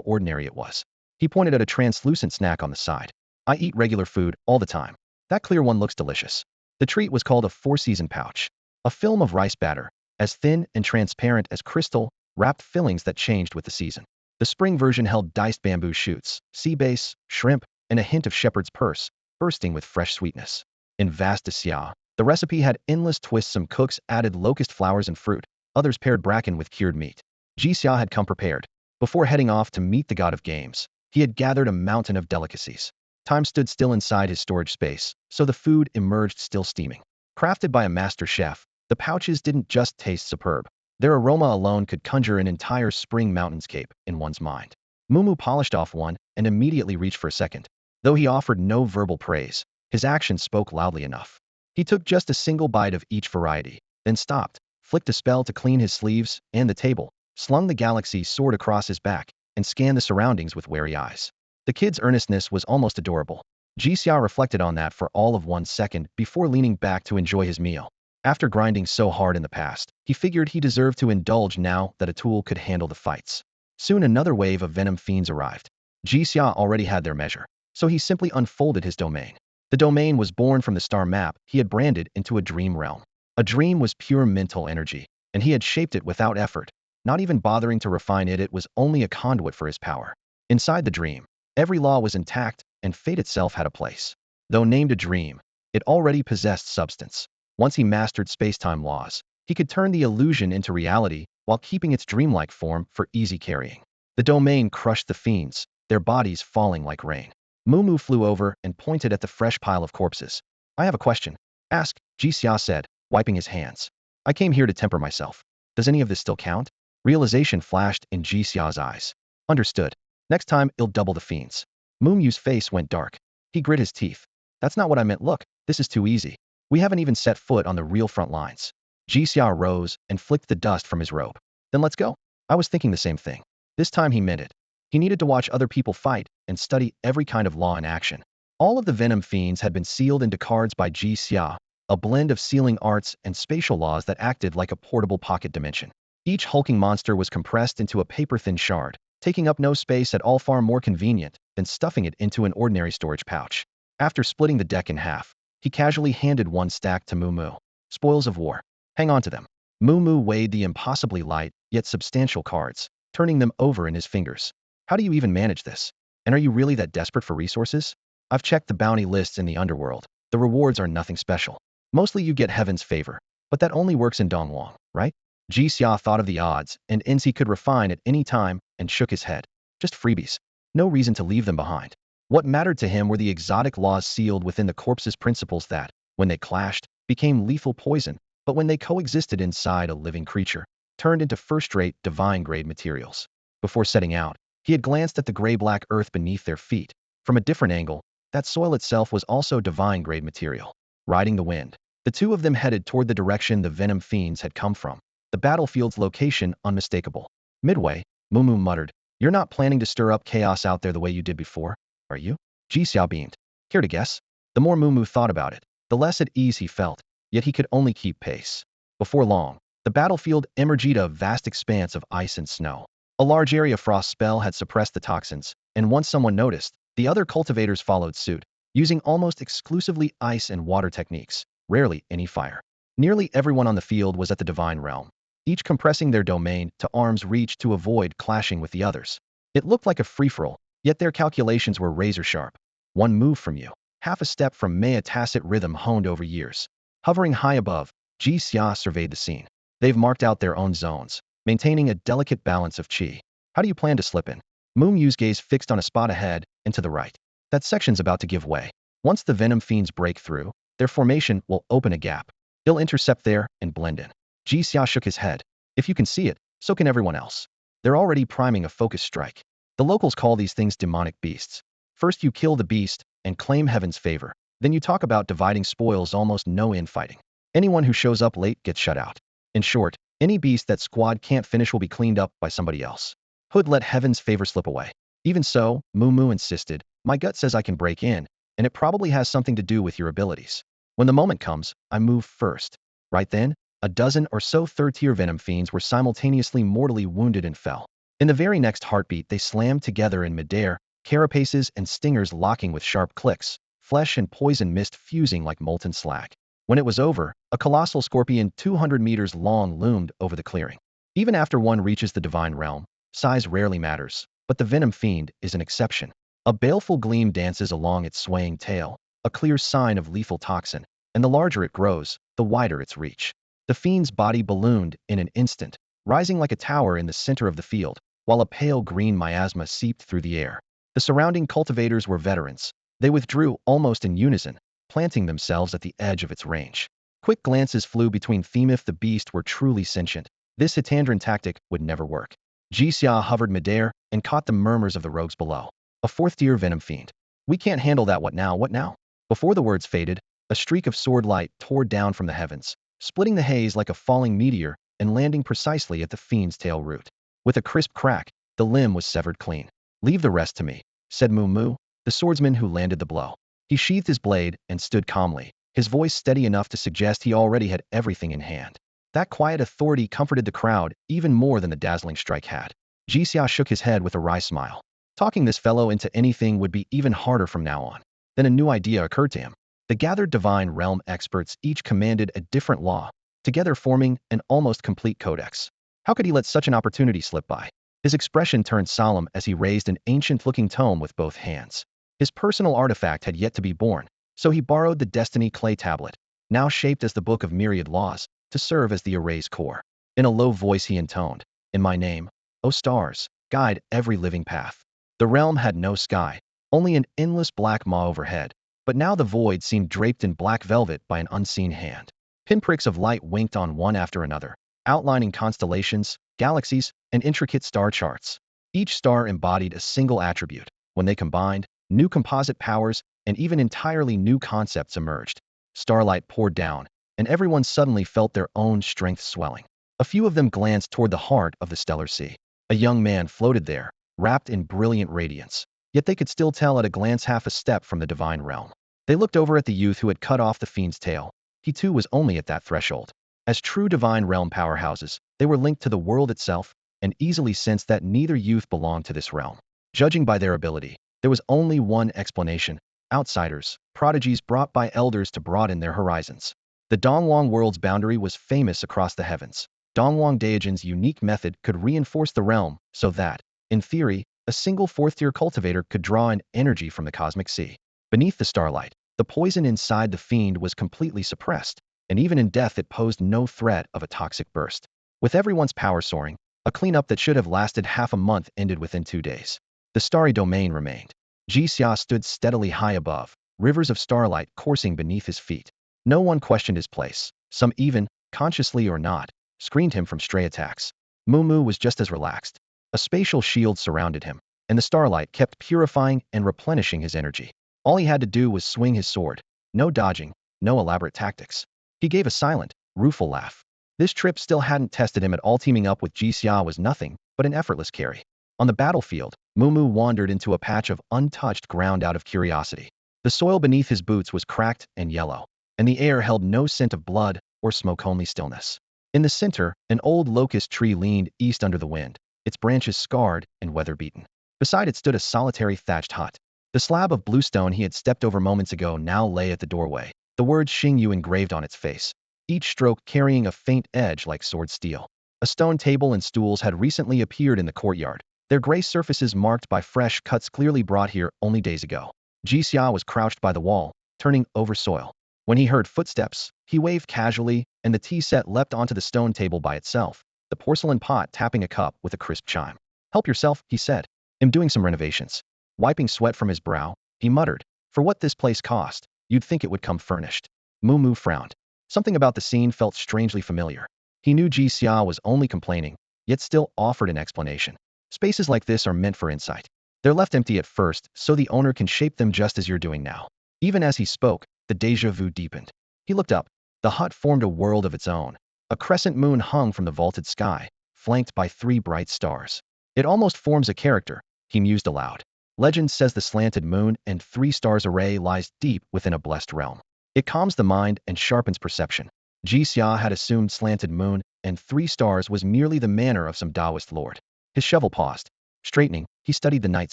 ordinary it was. He pointed at a translucent snack on the side. I eat regular food all the time. That clear one looks delicious. The treat was called a four-season pouch. A film of rice batter, as thin and transparent as crystal, wrapped fillings that changed with the season. The spring version held diced bamboo shoots, sea bass, shrimp, and a hint of shepherd's purse, bursting with fresh sweetness. In vast Daxia, the recipe had endless twists. Some cooks added locust flowers and fruit, others paired bracken with cured meat. Jixia had come prepared. Before heading off to meet the god of games, he had gathered a mountain of delicacies. Time stood still inside his storage space, so the food emerged still steaming. Crafted by a master chef, the pouches didn't just taste superb. Their aroma alone could conjure an entire spring mountainscape in one's mind. Mumu polished off one and immediately reached for a second. Though he offered no verbal praise, his actions spoke loudly enough. He took just a single bite of each variety, then stopped, flicked a spell to clean his sleeves and the table, slung the galaxy sword across his back, and scanned the surroundings with wary eyes. The kid's earnestness was almost adorable. Jixia reflected on that for all of 1 second before leaning back to enjoy his meal. After grinding so hard in the past, he figured he deserved to indulge now that a tool could handle the fights. Soon another wave of venom fiends arrived. Jixia already had their measure, so he simply unfolded his domain. The domain was born from the star map he had branded into a dream realm. A dream was pure mental energy, and he had shaped it without effort, not even bothering to refine it. It was only a conduit for his power. Inside the dream, every law was intact, and fate itself had a place. Though named a dream, it already possessed substance. Once he mastered space-time laws, he could turn the illusion into reality while keeping its dreamlike form for easy carrying. The domain crushed the fiends, their bodies falling like rain. Mumu flew over and pointed at the fresh pile of corpses. I have a question. Ask, Jixia said, wiping his hands. I came here to temper myself. Does any of this still count? Realization flashed in Jixia's eyes. Understood. Next time, it'll double the fiends. Mumu's face went dark. He grit his teeth. That's not what I meant. Look, this is too easy. We haven't even set foot on the real front lines. Jixia rose and flicked the dust from his robe. Then let's go. I was thinking the same thing. This time he meant it. He needed to watch other people fight and study every kind of law in action. All of the venom fiends had been sealed into cards by Jixia, a blend of sealing arts and spatial laws that acted like a portable pocket dimension. Each hulking monster was compressed into a paper-thin shard, taking up no space at all, far more convenient than stuffing it into an ordinary storage pouch. After splitting the deck in half, he casually handed one stack to Mumu. Spoils of war. Hang on to them. Mumu weighed the impossibly light, yet substantial cards, turning them over in his fingers. How do you even manage this? And are you really that desperate for resources? I've checked the bounty lists in the underworld. The rewards are nothing special. Mostly you get heaven's favor, but that only works in Dongwang, right? Jixia thought of the odds and ends he could refine at any time and shook his head. Just freebies. No reason to leave them behind. What mattered to him were the exotic laws sealed within the corpse's principles that, when they clashed, became lethal poison, but when they coexisted inside a living creature, turned into first-rate, divine-grade materials. Before setting out, he had glanced at the gray-black earth beneath their feet. From a different angle, that soil itself was also divine-grade material. Riding the wind, the two of them headed toward the direction the venom fiends had come from. The battlefield's location unmistakable. Midway, Mumu muttered, "You're not planning to stir up chaos out there the way you did before, are you?" Jixia beamed. "Care to guess?" The more Mumu thought about it, the less at ease he felt, yet he could only keep pace. Before long, the battlefield emerged a vast expanse of ice and snow. A large area frost spell had suppressed the toxins, and once someone noticed, the other cultivators followed suit, using almost exclusively ice and water techniques, rarely any fire. Nearly everyone on the field was at the divine realm, each compressing their domain to arm's reach to avoid clashing with the others. It looked like a free-for-all, yet their calculations were razor-sharp. One move from you, half a step from May, a tacit rhythm honed over years. Hovering high above, Jixia surveyed the scene. They've marked out their own zones, maintaining a delicate balance of chi. How do you plan to slip in? Moo Mew's gaze fixed on a spot ahead and to the right. That section's about to give way. Once the venom fiends break through, their formation will open a gap. They'll intercept there and blend in. Ji Xia shook his head. If you can see it, so can everyone else. They're already priming a focus strike. The locals call these things demonic beasts. First you kill the beast and claim heaven's favor. Then you talk about dividing spoils, almost no infighting. Anyone who shows up late gets shut out. In short, any beast that squad can't finish will be cleaned up by somebody else. Hood let heaven's favor slip away. Even so, Moo Moo insisted, my gut says I can break in, and it probably has something to do with your abilities. When the moment comes, I move first. Right then, a dozen or so third-tier venom fiends were simultaneously mortally wounded and fell. In the very next heartbeat, they slammed together in midair, carapaces and stingers locking with sharp clicks, flesh and poison mist fusing like molten slag. When it was over, a colossal scorpion 200 meters long loomed over the clearing. Even after one reaches the divine realm, size rarely matters, but the venom fiend is an exception. A baleful gleam dances along its swaying tail, a clear sign of lethal toxin, and the larger it grows, the wider its reach. The fiend's body ballooned in an instant, rising like a tower in the center of the field, while a pale green miasma seeped through the air. The surrounding cultivators were veterans. They withdrew almost in unison, planting themselves at the edge of its range. Quick glances flew between them. If the beast were truly sentient, this Hitandran tactic would never work. Ji Xia hovered midair and caught the murmurs of the rogues below. A fourth-tier venom fiend. We can't handle that. What now? What now? Before the words faded, a streak of sword light tore down from the heavens, splitting the haze like a falling meteor and landing precisely at the fiend's tail root. With a crisp crack, the limb was severed clean. Leave the rest to me, said Moo Moo, the swordsman who landed the blow. He sheathed his blade and stood calmly, his voice steady enough to suggest he already had everything in hand. That quiet authority comforted the crowd even more than the dazzling strike had. Ji Xia shook his head with a wry smile. Talking this fellow into anything would be even harder from now on. Then a new idea occurred to him. The gathered divine realm experts each commanded a different law, together forming an almost complete codex. How could he let such an opportunity slip by? His expression turned solemn as he raised an ancient-looking tome with both hands. His personal artifact had yet to be born, so he borrowed the Destiny clay tablet, now shaped as the Book of Myriad Laws, to serve as the array's core. In a low voice he intoned, "In my name, O stars, guide every living path." The realm had no sky, only an endless black maw overhead, but now the void seemed draped in black velvet by an unseen hand. Pinpricks of light winked on one after another, outlining constellations, galaxies, and intricate star charts. Each star embodied a single attribute. When they combined, new composite powers and even entirely new concepts emerged. Starlight poured down, and everyone suddenly felt their own strength swelling. A few of them glanced toward the heart of the stellar sea. A young man floated there, wrapped in brilliant radiance. Yet they could still tell at a glance half a step from the divine realm. They looked over at the youth who had cut off the fiend's tail. He too was only at that threshold. As true divine realm powerhouses, they were linked to the world itself, and easily sensed that neither youth belonged to this realm. Judging by their ability, there was only one explanation: outsiders, prodigies brought by elders to broaden their horizons. The Dongwang world's boundary was famous across the heavens. Dongwang Daijin's unique method could reinforce the realm so that, in theory, a single fourth-tier cultivator could draw in energy from the cosmic sea. Beneath the starlight, the poison inside the fiend was completely suppressed, and even in death it posed no threat of a toxic burst. With everyone's power soaring, a cleanup that should have lasted half a month ended within 2 days. The starry domain remained. Ji Xia stood steadily high above, rivers of starlight coursing beneath his feet. No one questioned his place. Some even, consciously or not, screened him from stray attacks. Moo Moo was just as relaxed. A spatial shield surrounded him, and the starlight kept purifying and replenishing his energy. All he had to do was swing his sword. No dodging, no elaborate tactics. He gave a silent, rueful laugh. This trip still hadn't tested him at all. Teaming up with Ji Xia was nothing but an effortless carry. On the battlefield, Moo Moo wandered into a patch of untouched ground out of curiosity. The soil beneath his boots was cracked and yellow, and the air held no scent of blood or smoke, only stillness. In the center, an old locust tree leaned east under the wind, its branches scarred and weather-beaten. Beside it stood a solitary thatched hut. The slab of bluestone he had stepped over moments ago now lay at the doorway, the word Xingyu engraved on its face, each stroke carrying a faint edge like sword steel. A stone table and stools had recently appeared in the courtyard, their gray surfaces marked by fresh cuts clearly brought here only days ago. Ji Xia was crouched by the wall, turning over soil. When he heard footsteps, he waved casually, and the tea set leapt onto the stone table by itself, the porcelain pot tapping a cup with a crisp chime. "Help yourself," he said. "I'm doing some renovations." Wiping sweat from his brow, he muttered, "For what this place cost, you'd think it would come furnished." Moo frowned. Something about the scene felt strangely familiar. He knew Jixia was only complaining, yet still offered an explanation. Spaces like this are meant for insight. They're left empty at first, so the owner can shape them just as you're doing now. Even as he spoke, the déjà vu deepened. He looked up. The hut formed a world of its own. A crescent moon hung from the vaulted sky, flanked by 3 bright stars. "It almost forms a character," he mused aloud. "Legend says the slanted moon and 3 stars array lies deep within a blessed realm. It calms the mind and sharpens perception." Jixia had assumed slanted moon and 3 stars was merely the manner of some Taoist lord. His shovel paused. Straightening, he studied the night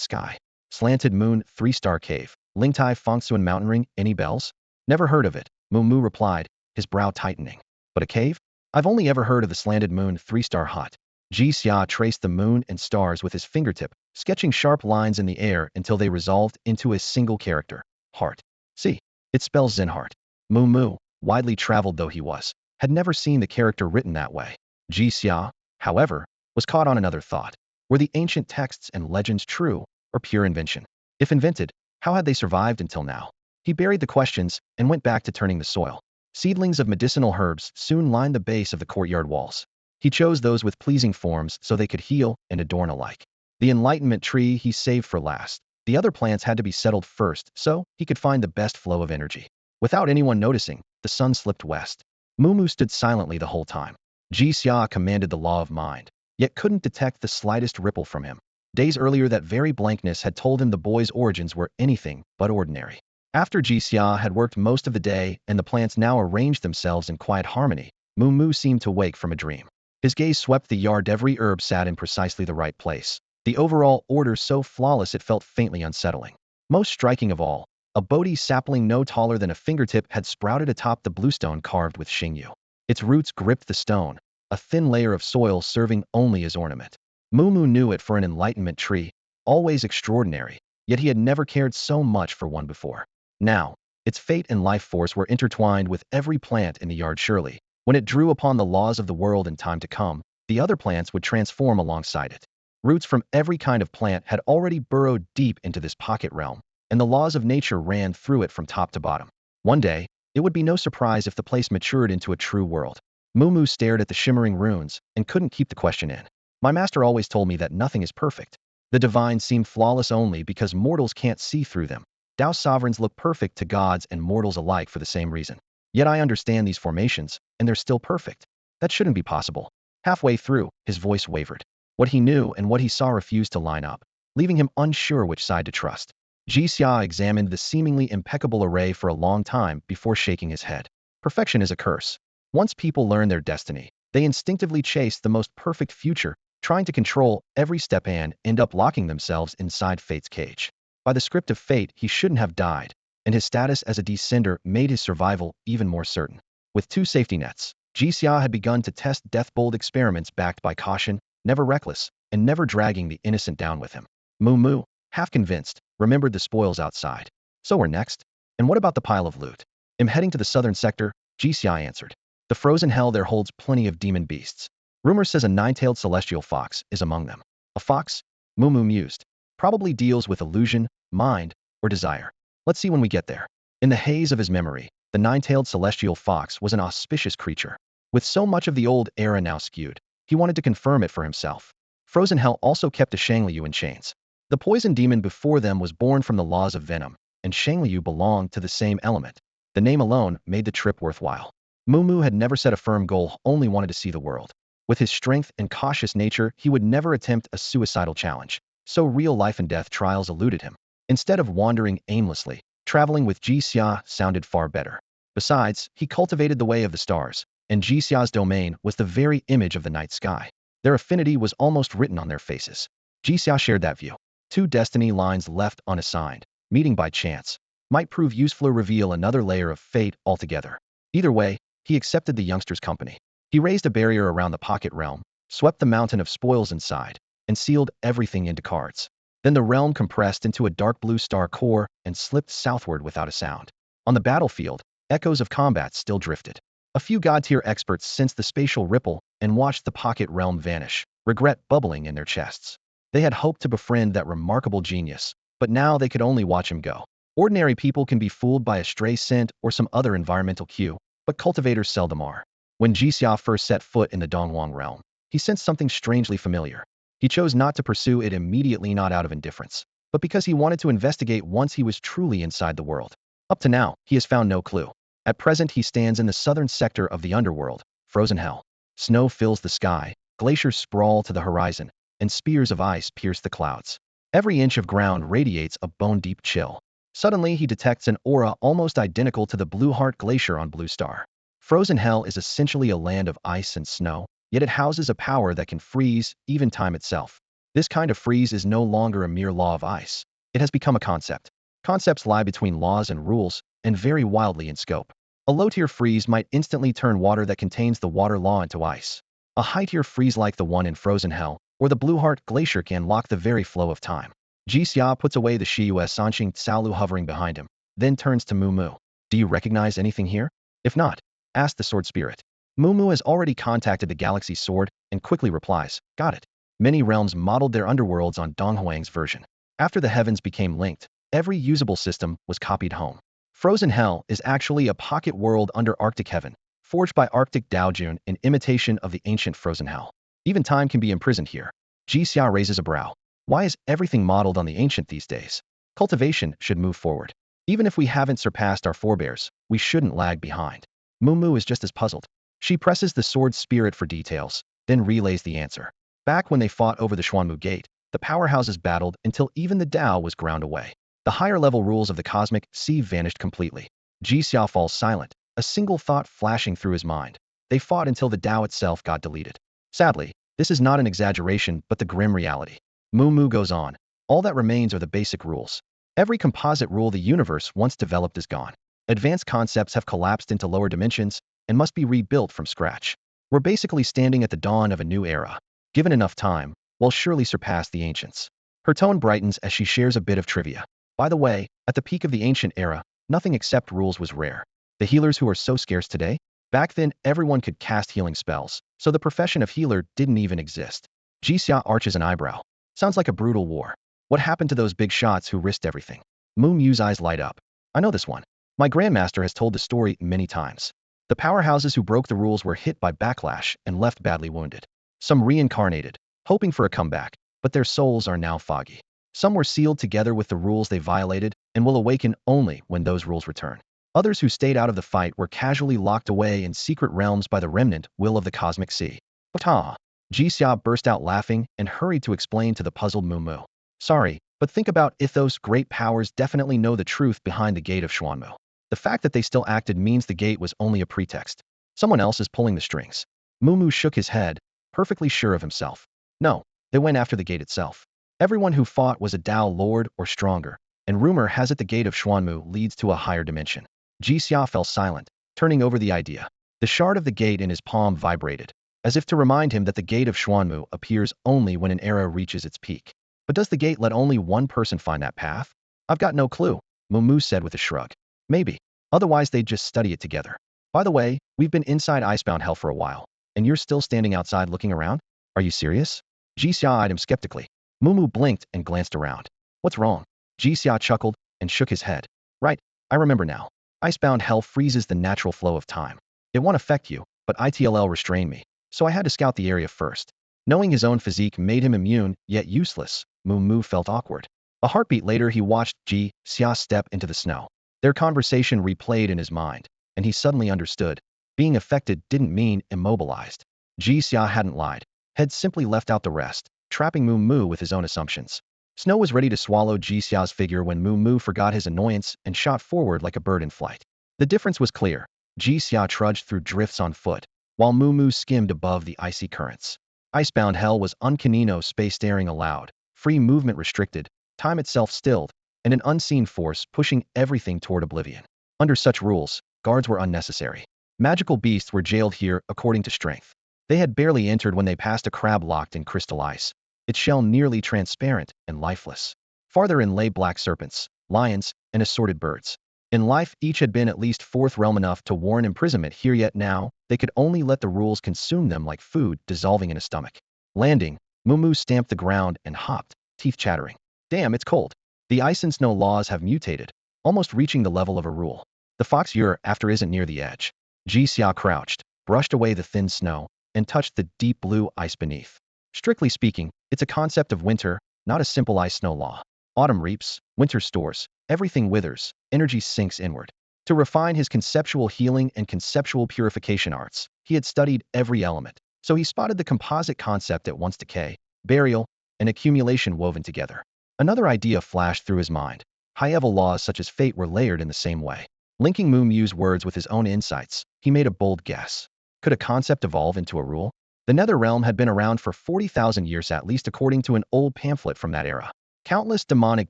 sky. Slanted moon, 3-star cave. Lingtai Fengsuan mountain ring, any bells? "Never heard of it," Mu replied, his brow tightening. "But a cave? I've only ever heard of the slanted moon 3-star hut." Jixia traced the moon and stars with his fingertip, sketching sharp lines in the air until they resolved into a single character. Heart. See, it spells Zen heart. Mu, widely traveled though he was, had never seen the character written that way. Jixia, however, was caught on another thought. Were the ancient texts and legends true, or pure invention? If invented, how had they survived until now? He buried the questions and went back to turning the soil. Seedlings of medicinal herbs soon lined the base of the courtyard walls. He chose those with pleasing forms so they could heal and adorn alike. The enlightenment tree he saved for last. The other plants had to be settled first so he could find the best flow of energy. Without anyone noticing, the sun slipped west. Mu stood silently the whole time. Jixia commanded the law of mind, yet couldn't detect the slightest ripple from him. Days earlier that very blankness had told him the boy's origins were anything but ordinary. After Jixia had worked most of the day and the plants now arranged themselves in quiet harmony, Mu seemed to wake from a dream. His gaze swept the yard. Every herb sat in precisely the right place. The overall order so flawless it felt faintly unsettling. Most striking of all, a Bodhi sapling no taller than a fingertip had sprouted atop the bluestone carved with Xingyu. Its roots gripped the stone, a thin layer of soil serving only as ornament. Mu knew it for an enlightenment tree, always extraordinary, yet he had never cared so much for one before. Now, its fate and life force were intertwined with every plant in the yard. Surely, when it drew upon the laws of the world in time to come, the other plants would transform alongside it. Roots from every kind of plant had already burrowed deep into this pocket realm, and the laws of nature ran through it from top to bottom. One day, it would be no surprise if the place matured into a true world. Mu stared at the shimmering runes and couldn't keep the question in. "My master always told me that nothing is perfect. The divine seem flawless only because mortals can't see through them. Tao sovereigns look perfect to gods and mortals alike for the same reason. Yet I understand these formations, and they're still perfect. That shouldn't be possible." Halfway through, his voice wavered. What he knew and what he saw refused to line up, leaving him unsure which side to trust. Jixia examined the seemingly impeccable array for a long time before shaking his head. Perfection is a curse. Once people learn their destiny, they instinctively chase the most perfect future, trying to control every step and end up locking themselves inside fate's cage. By the script of fate, he shouldn't have died, and his status as a descender made his survival even more certain. With 2 safety nets, Jixia had begun to test death-bold experiments backed by caution, never reckless, and never dragging the innocent down with him. Mu, half convinced, remembered the spoils outside. So we're next? And what about the pile of loot? "I'm heading to the southern sector," Jixia answered. "The frozen hell there holds plenty of demon beasts. Rumor says a 9-tailed celestial fox is among them." "A fox?" Mu mused. "Probably deals with illusion, mind, or desire. Let's see when we get there." In the haze of his memory, the 9-tailed celestial fox was an auspicious creature. With so much of the old era now skewed, he wanted to confirm it for himself. Frozen hell also kept a Shangliu in chains. The poison demon before them was born from the laws of venom, and Shangliu belonged to the same element. The name alone made the trip worthwhile. Mu had never set a firm goal, only wanted to see the world. With his strength and cautious nature, he would never attempt a suicidal challenge, so real life and death trials eluded him. Instead of wandering aimlessly, traveling with Jixia sounded far better. Besides, he cultivated the way of the stars, and Jixia's domain was the very image of the night sky. Their affinity was almost written on their faces. Jixia shared that view. 2 destiny lines left unassigned, meeting by chance, might prove useful or reveal another layer of fate altogether. Either way, he accepted the youngster's company. He raised a barrier around the pocket realm, swept the mountain of spoils inside, and sealed everything into cards. Then the realm compressed into a dark blue star core and slipped southward without a sound. On the battlefield, Echoes of combat still drifted. A few god-tier experts sensed the spatial ripple and watched the pocket realm vanish, regret bubbling in their chests. They had hoped to befriend that remarkable genius, but now they could only watch him go. Ordinary people can be fooled by a stray scent or some other environmental cue, but cultivators seldom are. When Jixia first set foot in the Donghuang realm, he sensed something strangely familiar. He chose not to pursue it immediately, not out of indifference, but because he wanted to investigate once he was truly inside the world. Up to now, he has found no clue. At present, he stands in the southern sector of the underworld, frozen hell. Snow fills the sky, glaciers sprawl to the horizon, and spears of ice pierce the clouds. Every inch of ground radiates a bone-deep chill. Suddenly, he detects an aura almost identical to the Blue Heart Glacier on Blue Star. Frozen hell is essentially a land of ice and snow, yet it houses a power that can freeze even time itself. This kind of freeze is no longer a mere law of ice. It has become a concept. Concepts lie between laws and rules, and vary wildly in scope. A low-tier freeze might instantly turn water that contains the water law into ice. A high-tier freeze like the one in Frozen Hell, or the Blue Heart Glacier, can lock the very flow of time. Jixia puts away the Shiyue Sanxing Tsaolu hovering behind him, then turns to Mu Mu. Do you recognize anything here? If not, ask the Sword Spirit. Mu Mu has already contacted the Galaxy Sword, and quickly replies, got it. Many realms modeled their underworlds on Donghuang's version. After the heavens became linked, every usable system was copied home. Frozen Hell is actually a pocket world under Arctic Heaven, forged by Arctic Daojun in imitation of the ancient Frozen Hell. Even time can be imprisoned here. Jixia raises a brow. Why is everything modeled on the ancient these days? Cultivation should move forward. Even if we haven't surpassed our forebears, we shouldn't lag behind. Mu Mu is just as puzzled. She presses the Sword Spirit for details, then relays the answer. Back when they fought over the Xuanmu Gate, the powerhouses battled until even the Tao was ground away. The higher-level rules of the cosmic sea vanished completely. Jixia falls silent, a single thought flashing through his mind. They fought until the Tao itself got deleted. Sadly, this is not an exaggeration but the grim reality. Mu Mu goes on. All that remains are the basic rules. Every composite rule the universe once developed is gone. Advanced concepts have collapsed into lower dimensions and must be rebuilt from scratch. We're basically standing at the dawn of a new era. Given enough time, we'll surely surpass the ancients. Her tone brightens as she shares a bit of trivia. By the way, at the peak of the ancient era, nothing except rules was rare. The healers who are so scarce today? Back then, everyone could cast healing spells, so the profession of healer didn't even exist. Jixia arches an eyebrow. Sounds like a brutal war. What happened to those big shots who risked everything? Mu Mu's eyes light up. I know this one. My grandmaster has told the story many times. The powerhouses who broke the rules were hit by backlash and left badly wounded. Some reincarnated, hoping for a comeback, but their souls are now foggy. Some were sealed together with the rules they violated and will awaken only when those rules return. Others who stayed out of the fight were casually locked away in secret realms by the remnant will of the cosmic sea. Ptah! Jixia burst out laughing and hurried to explain to the puzzled Mu Mu. Sorry, but think about if those great powers definitely know the truth behind the gate of Xuanmu. The fact that they still acted means the gate was only a pretext. Someone else is pulling the strings. Mu Mu shook his head, perfectly sure of himself. No, they went after the gate itself. Everyone who fought was a Tao Lord or stronger, and rumor has it the gate of Xuanmu leads to a higher dimension. Jixia fell silent, turning over the idea. The shard of the gate in his palm vibrated, as if to remind him that the gate of Xuanmu appears only when an era reaches its peak. But does the gate let only one person find that path? I've got no clue, Mu Mu said with a shrug. Maybe. Otherwise they'd just study it together. By the way, we've been inside Icebound Hell for a while, and you're still standing outside looking around? Are you serious? Jixia eyed him skeptically. Mu Mu blinked and glanced around. What's wrong? Jixia chuckled and shook his head. Right, I remember now. Icebound Hell freezes the natural flow of time. It won't affect you, but ITLL restrained me, so I had to scout the area first. Knowing his own physique made him immune, yet useless, Mu Mu felt awkward. A heartbeat later he watched Jixia step into the snow. Their conversation replayed in his mind, and he suddenly understood. Being affected didn't mean immobilized. Jixia hadn't lied, had simply left out the rest, trapping Mu Mu with his own assumptions. Snow was ready to swallow Jixia's figure when Mu Mu forgot his annoyance and shot forward like a bird in flight. The difference was clear. Jixia trudged through drifts on foot, while Mu Mu skimmed above the icy currents. Icebound Hell was uncanino space staring aloud, free movement restricted, time itself stilled, and an unseen force pushing everything toward oblivion. Under such rules, guards were unnecessary. Magical beasts were jailed here according to strength. They had barely entered when they passed a crab locked in crystal ice, its shell nearly transparent and lifeless. Farther in lay black serpents, lions, and assorted birds. In life, each had been at least fourth realm enough to warrant imprisonment here, yet now they could only let the rules consume them like food dissolving in a stomach. Landing, Mumu stamped the ground and hopped, teeth chattering. Damn, it's cold. The ice and snow laws have mutated, almost reaching the level of a rule. The fox you're after isn't near the edge. Jixia crouched, brushed away the thin snow, and touched the deep blue ice beneath. Strictly speaking, it's a concept of winter, not a simple ice-snow law. Autumn reaps, winter stores, everything withers, energy sinks inward. To refine his conceptual healing and conceptual purification arts, he had studied every element, so he spotted the composite concept at once: decay, burial, and accumulation woven together. Another idea flashed through his mind. High-level laws such as fate were layered in the same way. Linking Mumu's words with his own insights, he made a bold guess. Could a concept evolve into a rule? The Nether Realm had been around for 40,000 years at least, according to an old pamphlet from that era. Countless demonic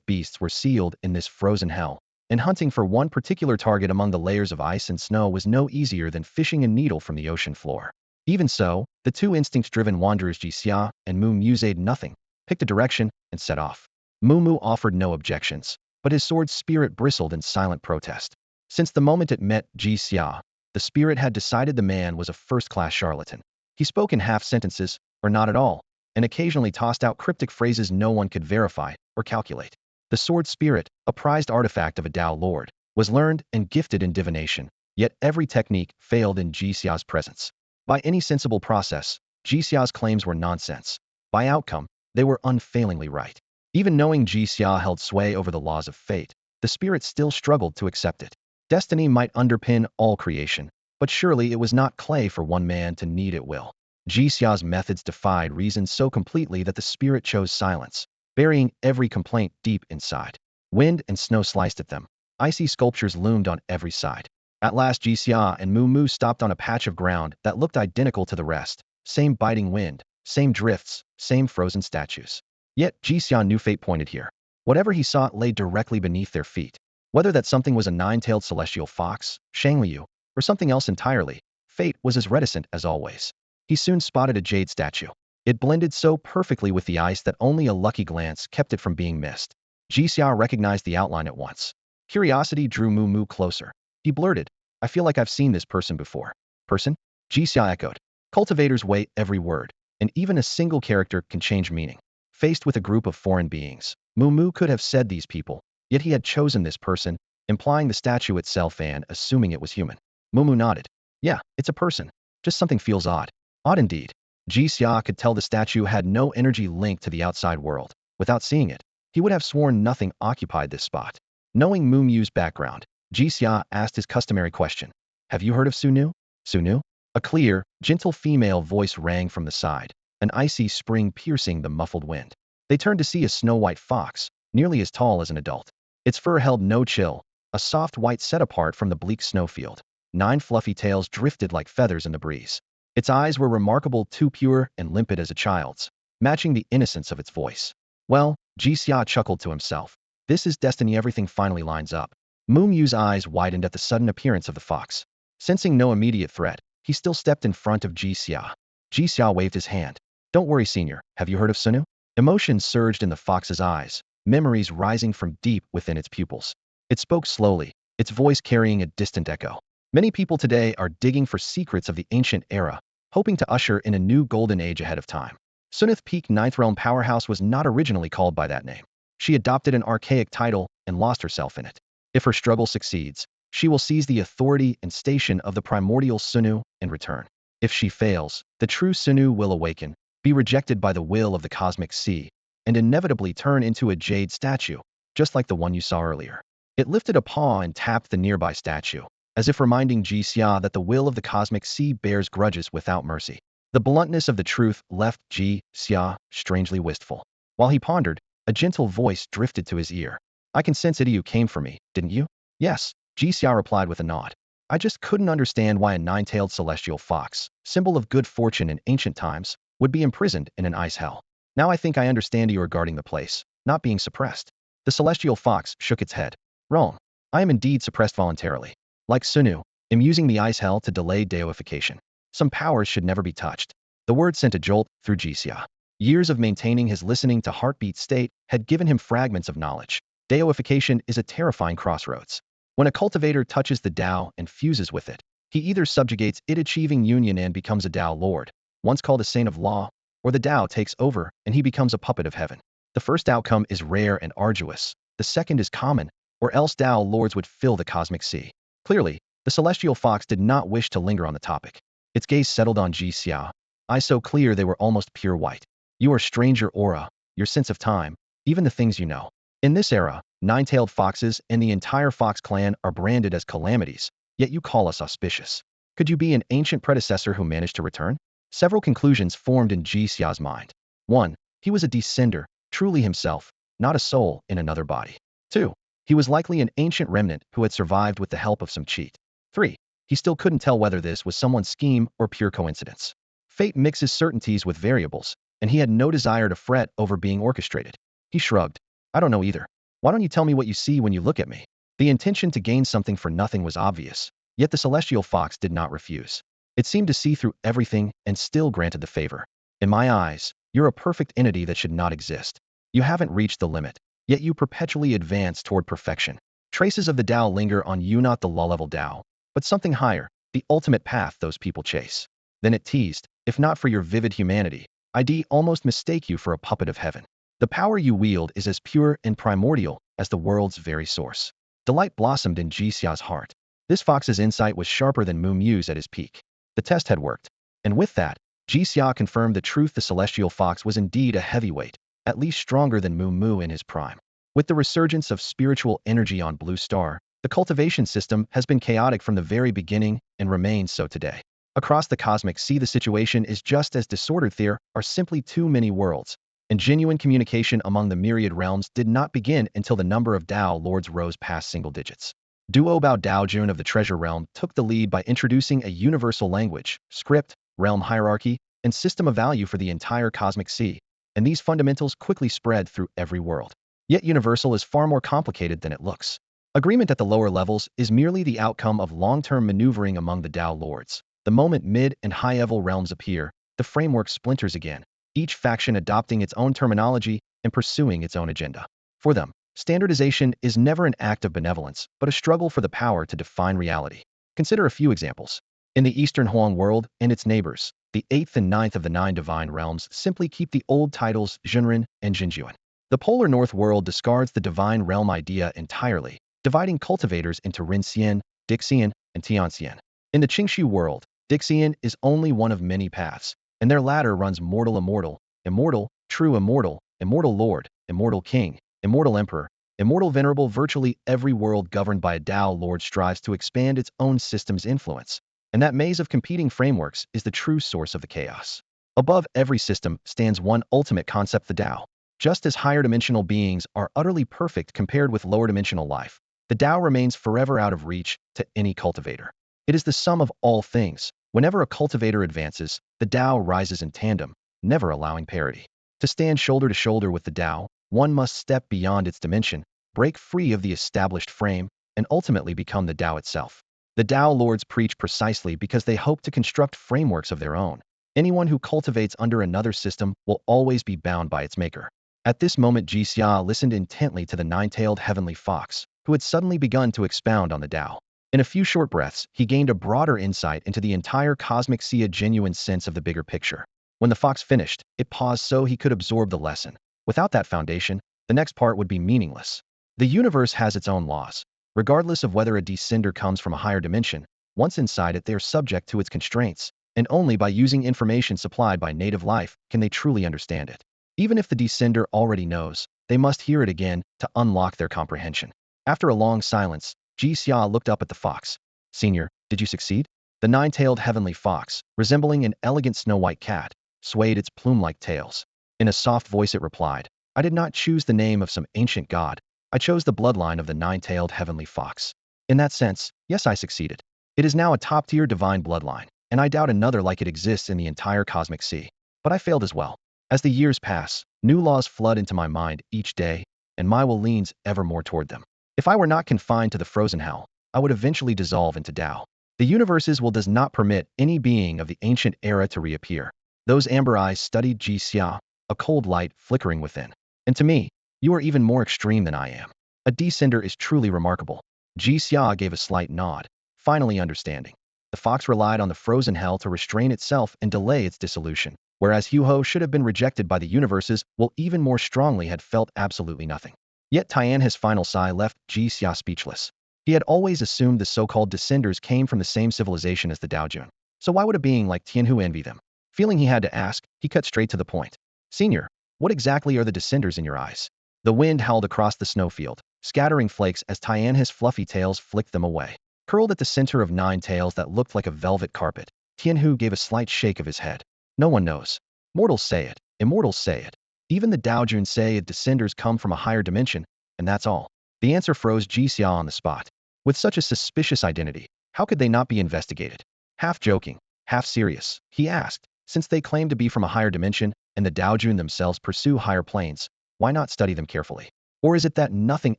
beasts were sealed in this frozen hell, and hunting for one particular target among the layers of ice and snow was no easier than fishing a needle from the ocean floor. Even so, the two instinct-driven wanderers Jixia and Mumu said nothing, picked a direction, and set off. Mumu offered no objections, but his sword's spirit bristled in silent protest. Since the moment it met Jixia, the spirit had decided the man was a first-class charlatan. He spoke in half-sentences, or not at all, and occasionally tossed out cryptic phrases no one could verify or calculate. The sword spirit, a prized artifact of a Tao lord, was learned and gifted in divination, yet every technique failed in Jixia's presence. By any sensible process, Jixia's claims were nonsense. By outcome, they were unfailingly right. Even knowing Jixia held sway over the laws of fate, the spirit still struggled to accept it. Destiny might underpin all creation, but surely it was not clay for one man to knead at will. Jixia's methods defied reason so completely that the spirit chose silence, burying every complaint deep inside. Wind and snow sliced at them. Icy sculptures loomed on every side. At last Jixia and Mumu stopped on a patch of ground that looked identical to the rest. Same biting wind, same drifts, same frozen statues. Yet Jixia knew fate pointed here. Whatever he sought lay directly beneath their feet. Whether that something was a nine-tailed celestial fox, Shangliu, or something else entirely, fate was as reticent as always. He soon spotted a jade statue. It blended so perfectly with the ice that only a lucky glance kept it from being missed. Jixia recognized the outline at once. Curiosity drew Mumu closer. He blurted, "I feel like I've seen this person before." Person? Jixia echoed. Cultivators weigh every word, and even a single character can change meaning. Faced with a group of foreign beings, Mumu could have said these people, yet he had chosen this person, implying the statue itself and assuming it was human. Mumu nodded. Yeah, it's a person. Just something feels odd. Odd indeed. Jixia could tell the statue had no energy linked to the outside world. Without seeing it, he would have sworn nothing occupied this spot. Knowing Mumu's background, Jixia asked his customary question. Have you heard of Sunu? Sunu? A clear, gentle female voice rang from the side, an icy spring piercing the muffled wind. They turned to see a snow-white fox, nearly as tall as an adult. Its fur held no chill, a soft white set apart from the bleak snowfield. 9 fluffy tails drifted like feathers in the breeze. Its eyes were remarkable, too pure and limpid as a child's, matching the innocence of its voice. Well, Jixia chuckled to himself. This is destiny, everything finally lines up. Mumu's eyes widened at the sudden appearance of the fox. Sensing no immediate threat, he still stepped in front of Jixia. Jixia waved his hand. Don't worry, senior, have you heard of Sunu? Emotion surged in the fox's eyes, memories rising from deep within its pupils. It spoke slowly, its voice carrying a distant echo. Many people today are digging for secrets of the ancient era, hoping to usher in a new golden age ahead of time. Sunith Peak Ninth Realm Powerhouse was not originally called by that name. She adopted an archaic title and lost herself in it. If her struggle succeeds, she will seize the authority and station of the primordial Sunu in return. If she fails, the true Sunu will awaken, be rejected by the will of the cosmic sea, and inevitably turn into a jade statue, just like the one you saw earlier. It lifted a paw and tapped the nearby statue, as if reminding Jixia that the will of the cosmic sea bears grudges without mercy. The bluntness of the truth left Jixia strangely wistful. While he pondered, a gentle voice drifted to his ear. I can sense it, you came for me, didn't you? Yes, Jixia replied with a nod. I just couldn't understand why a 9-tailed celestial fox, symbol of good fortune in ancient times, would be imprisoned in an ice hell. Now I think I understand you are guarding the place, not being suppressed. The celestial fox shook its head. Wrong. I am indeed suppressed voluntarily. Like Sunu, am using the ice hell to delay deification. Some powers should never be touched. The word sent a jolt through Jixia. Years of maintaining his listening to heartbeat state had given him fragments of knowledge. Deification is a terrifying crossroads. When a cultivator touches the Tao and fuses with it, he either subjugates it, achieving union, and becomes a Tao lord, once called a saint of law, or the Tao takes over and he becomes a puppet of heaven. The first outcome is rare and arduous. The second is common, or else Tao lords would fill the cosmic sea. Clearly, the celestial fox did not wish to linger on the topic. Its gaze settled on Jixia, eyes so clear they were almost pure white. Your stranger aura, your sense of time, even the things you know. In this era, nine-tailed foxes and the entire fox clan are branded as calamities, yet you call us auspicious. Could you be an ancient predecessor who managed to return? Several conclusions formed in Jixia's mind. 1. He was a descender, truly himself, not a soul in another body. 2. He was likely an ancient remnant who had survived with the help of some cheat. 3. He still couldn't tell whether this was someone's scheme or pure coincidence. Fate mixes certainties with variables, and he had no desire to fret over being orchestrated. He shrugged. I don't know either. Why don't you tell me what you see when you look at me? The intention to gain something for nothing was obvious, yet the celestial fox did not refuse. It seemed to see through everything and still granted the favor. In my eyes, you're a perfect entity that should not exist. You haven't reached the limit, yet you perpetually advance toward perfection. Traces of the Tao linger on you, not the low-level Tao, but something higher, the ultimate path those people chase. Then it teased, if not for your vivid humanity, I'd almost mistake you for a puppet of heaven. The power you wield is as pure and primordial as the world's very source. Delight blossomed in Jixia's heart. This fox's insight was sharper than Mu Mu's at his peak. The test had worked. And with that, Jixia confirmed the truth: the celestial fox was indeed a heavyweight, at least stronger than Mu Mu in his prime. With the resurgence of spiritual energy on Blue Star, the cultivation system has been chaotic from the very beginning and remains so today. Across the cosmic sea, the situation is just as disordered. There are simply too many worlds, and genuine communication among the myriad realms did not begin until the number of Tao lords rose past single digits. Duo Bao Daojun of the Treasure Realm took the lead by introducing a universal language, script, realm hierarchy, and system of value for the entire cosmic sea, and these fundamentals quickly spread through every world. Yet universal is far more complicated than it looks. Agreement at the lower levels is merely the outcome of long-term maneuvering among the Tao lords. The moment mid and high-level realms appear, the framework splinters again, each faction adopting its own terminology and pursuing its own agenda. For them, standardization is never an act of benevolence, but a struggle for the power to define reality. Consider a few examples. In the Eastern Huang world and its neighbors, the 8th and 9th of the 9 divine realms simply keep the old titles Zhenren and Zhenjuan. The Polar North world discards the divine realm idea entirely, dividing cultivators into Rinxian, Dixian, and Tianxian. In the Qingshu world, Dixian is only one of many paths, and their ladder runs mortal immortal, immortal, true immortal, immortal lord, immortal king, immortal emperor, immortal venerable. Virtually every world governed by a Tao lord strives to expand its own system's influence, and that maze of competing frameworks is the true source of the chaos. Above every system stands one ultimate concept: the Tao. Just as higher dimensional beings are utterly perfect compared with lower dimensional life, the Tao remains forever out of reach to any cultivator. It is the sum of all things. Whenever a cultivator advances, the Tao rises in tandem, never allowing parity. To stand shoulder to shoulder with the Tao, one must step beyond its dimension, break free of the established frame, and ultimately become the Tao itself. The Tao lords preach precisely because they hope to construct frameworks of their own. Anyone who cultivates under another system will always be bound by its maker. At this moment, Jixia listened intently to the nine-tailed heavenly fox, who had suddenly begun to expound on the Tao. In a few short breaths, he gained a broader insight into the entire cosmic sea, a genuine sense of the bigger picture. When the fox finished, it paused so he could absorb the lesson. Without that foundation, the next part would be meaningless. The universe has its own laws. Regardless of whether a descender comes from a higher dimension, once inside it they are subject to its constraints, and only by using information supplied by native life can they truly understand it. Even if the descender already knows, they must hear it again to unlock their comprehension. After a long silence, Jixia looked up at the fox. Senior, did you succeed? The nine-tailed heavenly fox, resembling an elegant snow-white cat, swayed its plume-like tails. In a soft voice it replied, I did not choose the name of some ancient god. I chose the bloodline of the nine-tailed heavenly fox. In that sense, yes, I succeeded. It is now a top-tier divine bloodline, and I doubt another like it exists in the entire cosmic sea. But I failed as well. As the years pass, new laws flood into my mind each day, and my will leans ever more toward them. If I were not confined to the frozen hell, I would eventually dissolve into Tao. The universe's will does not permit any being of the ancient era to reappear. Those amber eyes studied Jixia, a cold light flickering within. And to me, you are even more extreme than I am. A descender is truly remarkable. Jixia gave a slight nod, finally understanding. The fox relied on the frozen hell to restrain itself and delay its dissolution, whereas Huho should have been rejected by the universes, while even more strongly had felt absolutely nothing. Yet Tianhe's final sigh left Jixia speechless. He had always assumed the so-called descenders came from the same civilization as the Daojun. So why would a being like Tianhu envy them? Feeling he had to ask, he cut straight to the point. Senior, what exactly are the descenders in your eyes? The wind howled across the snowfield, scattering flakes as Tianhe's fluffy tails flicked them away. Curled at the center of 9 tails that looked like a velvet carpet, Tianhu gave a slight shake of his head. No one knows. Mortals say it. Immortals say it. Even the Daojun say descenders come from a higher dimension, and that's all. The answer froze Jixia on the spot. With such a suspicious identity, how could they not be investigated? Half joking, half serious, he asked, since they claim to be from a higher dimension and the Daojun themselves pursue higher planes, why not study them carefully? Or is it that nothing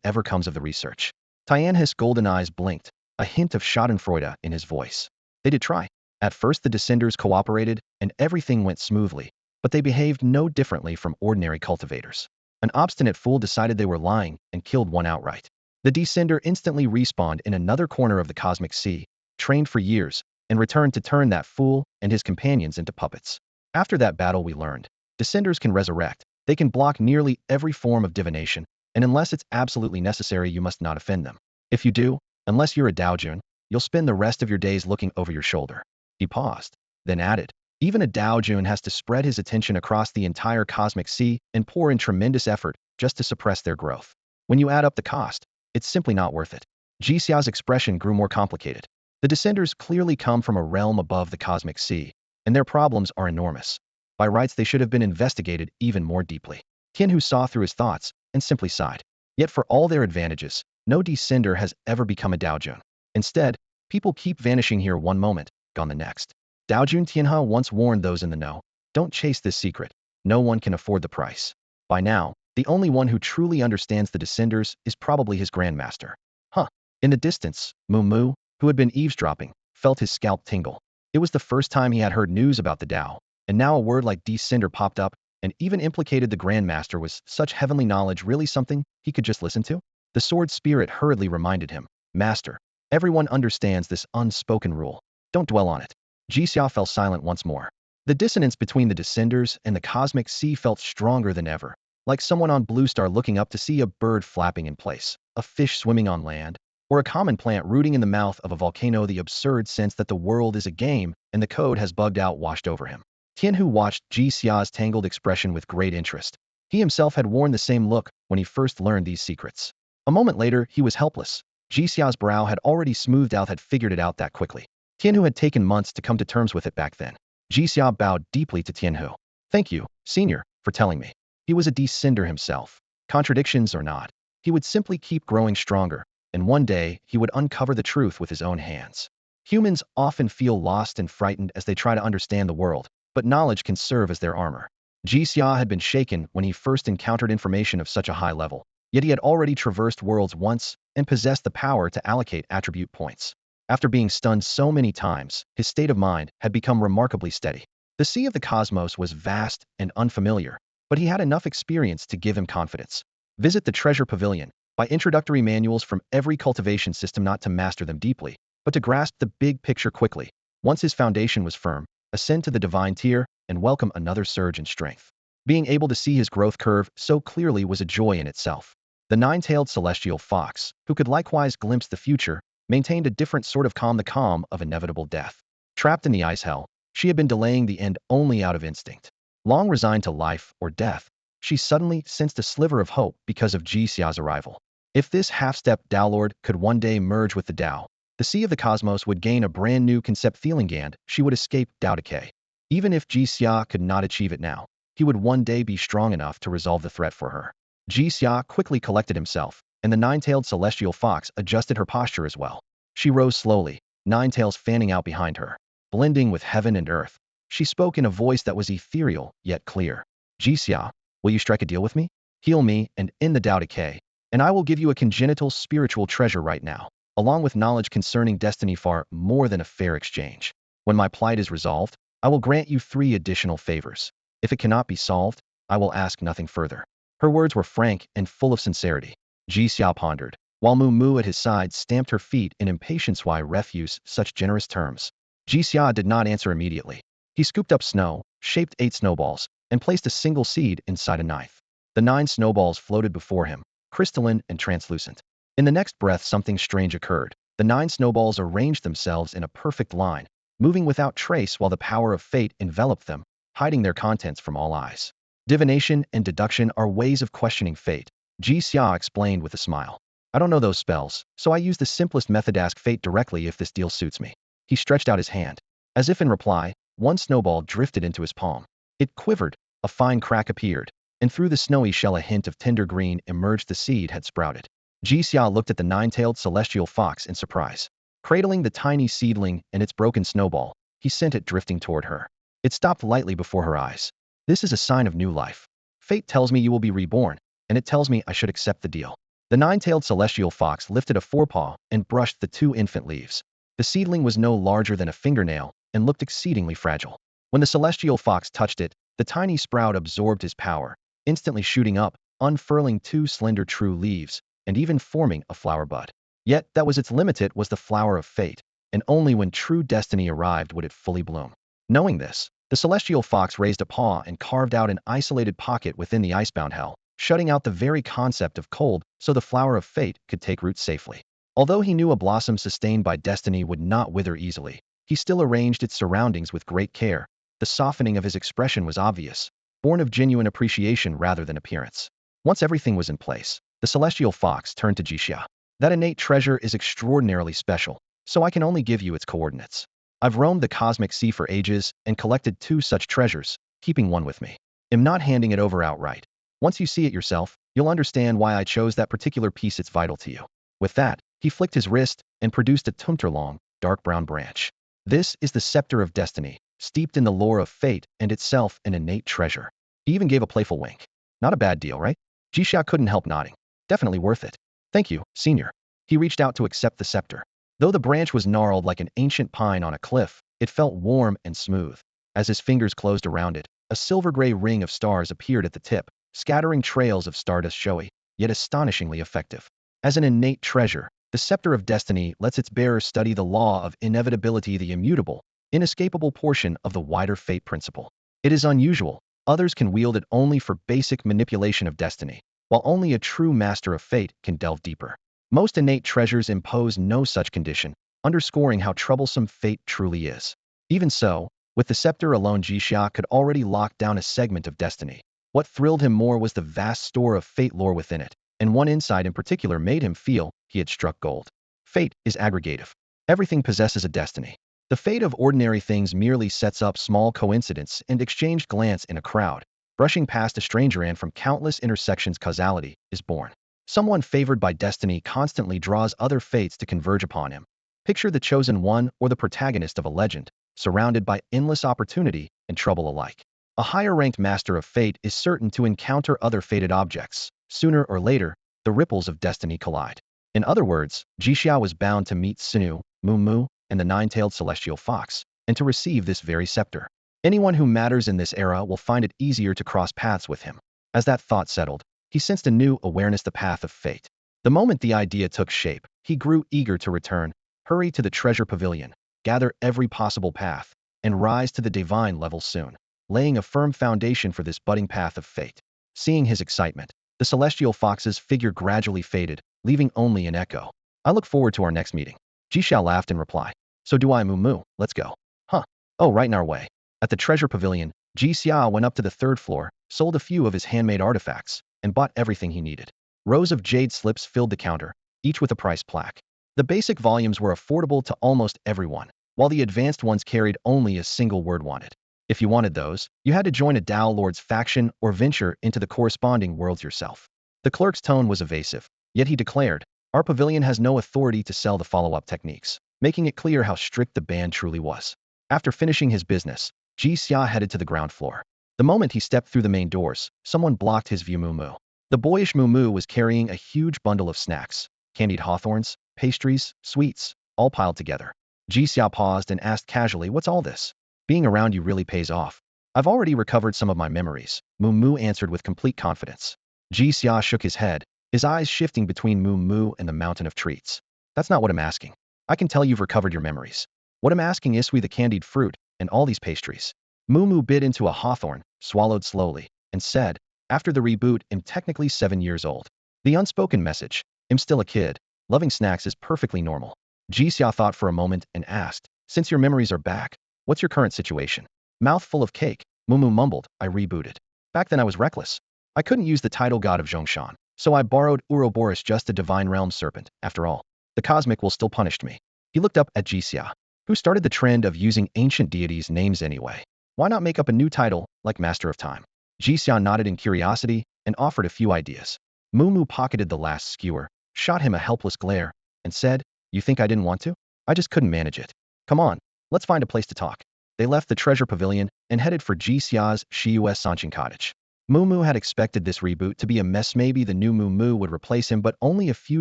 ever comes of the research? Tianhe's golden eyes blinked, a hint of schadenfreude in his voice. They did try. At first the descenders cooperated, and everything went smoothly, but they behaved no differently from ordinary cultivators. An obstinate fool decided they were lying and killed one outright. The descender instantly respawned in another corner of the cosmic sea, trained for years, and returned to turn that fool and his companions into puppets. After that battle we learned, descenders can resurrect, they can block nearly every form of divination, and unless it's absolutely necessary you must not offend them. If you do, unless you're a Daojun, you'll spend the rest of your days looking over your shoulder. He paused, then added, even a Daojun has to spread his attention across the entire cosmic sea and pour in tremendous effort just to suppress their growth. When you add up the cost, it's simply not worth it. Jixia's expression grew more complicated. The descenders clearly come from a realm above the cosmic sea, and their problems are enormous. By rights they should have been investigated even more deeply. Tianhu saw through his thoughts and simply sighed. Yet for all their advantages, no descender has ever become a Daojun. Instead, people keep vanishing here one moment, gone the next. Daojun Tianhe once warned those in the know, don't chase this secret. No one can afford the price. By now, the only one who truly understands the descenders is probably his grandmaster. Huh. In the distance, Mu, who had been eavesdropping, felt his scalp tingle. It was the first time he had heard news about the Dao, and now a word like descender popped up and even implicated the grandmaster. Was such heavenly knowledge really something he could just listen to? The sword spirit hurriedly reminded him, Master, everyone understands this unspoken rule. Don't dwell on it. Jixia fell silent once more. The dissonance between the descenders and the cosmic sea felt stronger than ever, like someone on Blue Star looking up to see a bird flapping in place, a fish swimming on land, or a common plant rooting in the mouth of a volcano. The absurd sense that the world is a game and the code has bugged out washed over him. Tianhu watched Jixia's tangled expression with great interest. He himself had worn the same look when he first learned these secrets. A moment later, he was helpless. Jixia's brow had already smoothed out, had figured it out that quickly. Tianhu had taken months to come to terms with it back then. Jixia bowed deeply to Tianhu. Thank you, senior, for telling me. He was a descender himself. Contradictions or not, he would simply keep growing stronger, and one day he would uncover the truth with his own hands. Humans often feel lost and frightened as they try to understand the world, but knowledge can serve as their armor. Jixia had been shaken when he first encountered information of such a high level, yet he had already traversed worlds once and possessed the power to allocate attribute points. After being stunned so many times, his state of mind had become remarkably steady. The sea of the cosmos was vast and unfamiliar, but he had enough experience to give him confidence. Visit the Treasure Pavilion, buy introductory manuals from every cultivation system, not to master them deeply, but to grasp the big picture quickly. Once his foundation was firm, ascend to the divine tier and welcome another surge in strength. Being able to see his growth curve so clearly was a joy in itself. The 9-tailed celestial fox, who could likewise glimpse the future, maintained a different sort of calm, the calm of inevitable death. Trapped in the ice hell, she had been delaying the end only out of instinct. Long resigned to life or death, she suddenly sensed a sliver of hope because of Jixia's arrival. If this half-step Dao Lord could one day merge with the Dao, the sea of the cosmos would gain a brand new concept. Feeling and she would escape Dao decay. Even if Jixia could not achieve it now, he would one day be strong enough to resolve the threat for her. Jixia quickly collected himself, and the 9-tailed celestial fox adjusted her posture as well. She rose slowly, 9 tails fanning out behind her. Blending with heaven and earth, she spoke in a voice that was ethereal yet clear. Jixia, will you strike a deal with me? Heal me and end the Dao decay, and I will give you a congenital spiritual treasure right now, along with knowledge concerning destiny, far more than a fair exchange. When my plight is resolved, I will grant you 3 additional favors. If it cannot be solved, I will ask nothing further. Her words were frank and full of sincerity. Jixia pondered. while Moo Moo at his side stamped her feet in impatience. Why refuse such generous terms? Jixia did not answer immediately. He scooped up snow, shaped 8 snowballs, and placed a single seed inside a knife. The 9 snowballs floated before him, crystalline and translucent. In the next breath, something strange occurred. The 9 snowballs arranged themselves in a perfect line, moving without trace while the power of fate enveloped them, hiding their contents from all eyes. Divination and deduction are ways of questioning fate, Jixia explained with a smile. I don't know those spells, so I use the simplest method. Ask fate directly if this deal suits me. He stretched out his hand. As if in reply, 1 snowball drifted into his palm. It quivered, a fine crack appeared, and through the snowy shell a hint of tender green emerged. The seed had sprouted. Jixia looked at the 9-tailed celestial fox in surprise. Cradling the tiny seedling and its broken snowball, he sent it drifting toward her. It stopped lightly before her eyes. This is a sign of new life. Fate tells me you will be reborn, and it tells me I should accept the deal. The 9-tailed celestial fox lifted a forepaw and brushed the 2 infant leaves. The seedling was no larger than a fingernail and looked exceedingly fragile. When the celestial fox touched it, the tiny sprout absorbed his power, instantly shooting up, unfurling 2 slender true leaves, and even forming a flower bud. Yet that was its limit. It was the flower of fate, and only when true destiny arrived would it fully bloom. Knowing this, the celestial fox raised a paw and carved out an isolated pocket within the icebound hell, shutting out the very concept of cold so the flower of fate could take root safely. Although he knew a blossom sustained by destiny would not wither easily, he still arranged its surroundings with great care. The softening of his expression was obvious, born of genuine appreciation rather than appearance. Once everything was in place, the celestial fox turned to Jixia. That innate treasure is extraordinarily special, so I can only give you its coordinates. I've roamed the cosmic sea for ages and collected 2 such treasures, keeping one with me. I'm not handing it over outright. Once you see it yourself, you'll understand why I chose that particular piece. It's vital to you. With that, he flicked his wrist and produced a tunter-long, dark brown branch. This is the scepter of destiny, steeped in the lore of fate and itself an innate treasure. He even gave a playful wink. Not a bad deal, right? Jixia couldn't help nodding. Definitely worth it. Thank you, senior. He reached out to accept the scepter. Though the branch was gnarled like an ancient pine on a cliff, it felt warm and smooth. As his fingers closed around it, a silver-gray ring of stars appeared at the tip, scattering trails of stardust showy, yet astonishingly effective. As an innate treasure, the scepter of destiny lets its bearer study the law of inevitability, the immutable, inescapable portion of the wider fate principle. It is unusual. Others can wield it only for basic manipulation of destiny, while only a true master of fate can delve deeper. Most innate treasures impose no such condition, underscoring how troublesome fate truly is. Even so, with the scepter alone, Jixia could already lock down a segment of destiny. What thrilled him more was the vast store of fate lore within it, and one insight in particular made him feel he had struck gold. Fate is aggregative. Everything possesses a destiny. The fate of ordinary things merely sets up small coincidence and exchanged glance in a crowd, brushing past a stranger, and from countless intersections causality is born. Someone favored by destiny constantly draws other fates to converge upon him. Picture the chosen one or the protagonist of a legend, surrounded by endless opportunity and trouble alike. A higher-ranked master of fate is certain to encounter other fated objects. Sooner or later, the ripples of destiny collide. In other words, Jixia was bound to meet Sinu, Moo Moo, and the 9-tailed celestial fox, and to receive this very scepter. Anyone who matters in this era will find it easier to cross paths with him. As that thought settled, he sensed a new awareness, the path of fate. The moment the idea took shape, he grew eager to return, hurry to the treasure pavilion, gather every possible path, and rise to the divine level soon, laying a firm foundation for this budding path of fate. Seeing his excitement, the celestial fox's figure gradually faded, leaving only an echo. I look forward to our next meeting. Jixia laughed in reply. So do I, Moo Moo. Let's go. Huh. Oh, right in our way. At the treasure pavilion, Jixia went up to the 3rd floor, sold a few of his handmade artifacts, and bought everything he needed. Rows of jade slips filled the counter, each with a price plaque. The basic volumes were affordable to almost everyone, while the advanced ones carried only a single word: wanted. If you wanted those, you had to join a Dao Lord's faction or venture into the corresponding worlds yourself. The clerk's tone was evasive, yet he declared, our pavilion has no authority to sell the follow-up techniques, making it clear how strict the ban truly was. After finishing his business, Jixia headed to the ground floor. The moment he stepped through the main doors, someone blocked his view. Moo Moo. The boyish Moo Moo was carrying a huge bundle of snacks, candied hawthorns, pastries, sweets, all piled together. Jixia paused and asked casually, what's all this? Being around you really pays off. I've already recovered some of my memories, Moo Moo answered with complete confidence. Jixia shook his head. his eyes shifting between Moo Moo and the mountain of treats. That's not what I'm asking. I can tell you've recovered your memories. What I'm asking is we the candied fruit and all these pastries. Moo Moo bit into a hawthorn, swallowed slowly, and said, after the reboot, I'm technically 7 years old. The unspoken message, I'm still a kid. Loving snacks is perfectly normal. Jixia thought for a moment and asked, since your memories are back, what's your current situation? Mouth full of cake, Moo Moo mumbled, I rebooted. Back then I was reckless. I couldn't use the title god of Zhongshan, so I borrowed Ouroboros, just a divine realm serpent, after all. The cosmic will still punish me. He looked up at Jixia, who started the trend of using ancient deities' names anyway. Why not make up a new title, like Master of Time? Jixia nodded in curiosity and offered a few ideas. Moo Moo pocketed the last skewer, shot him a helpless glare, and said, you think I didn't want to? I just couldn't manage it. Come on, let's find a place to talk. They left the treasure pavilion and headed for Jixia's Shiu's Sanchin cottage. Moo Moo had expected this reboot to be a mess. Maybe the new Moo Moo would replace him, but only a few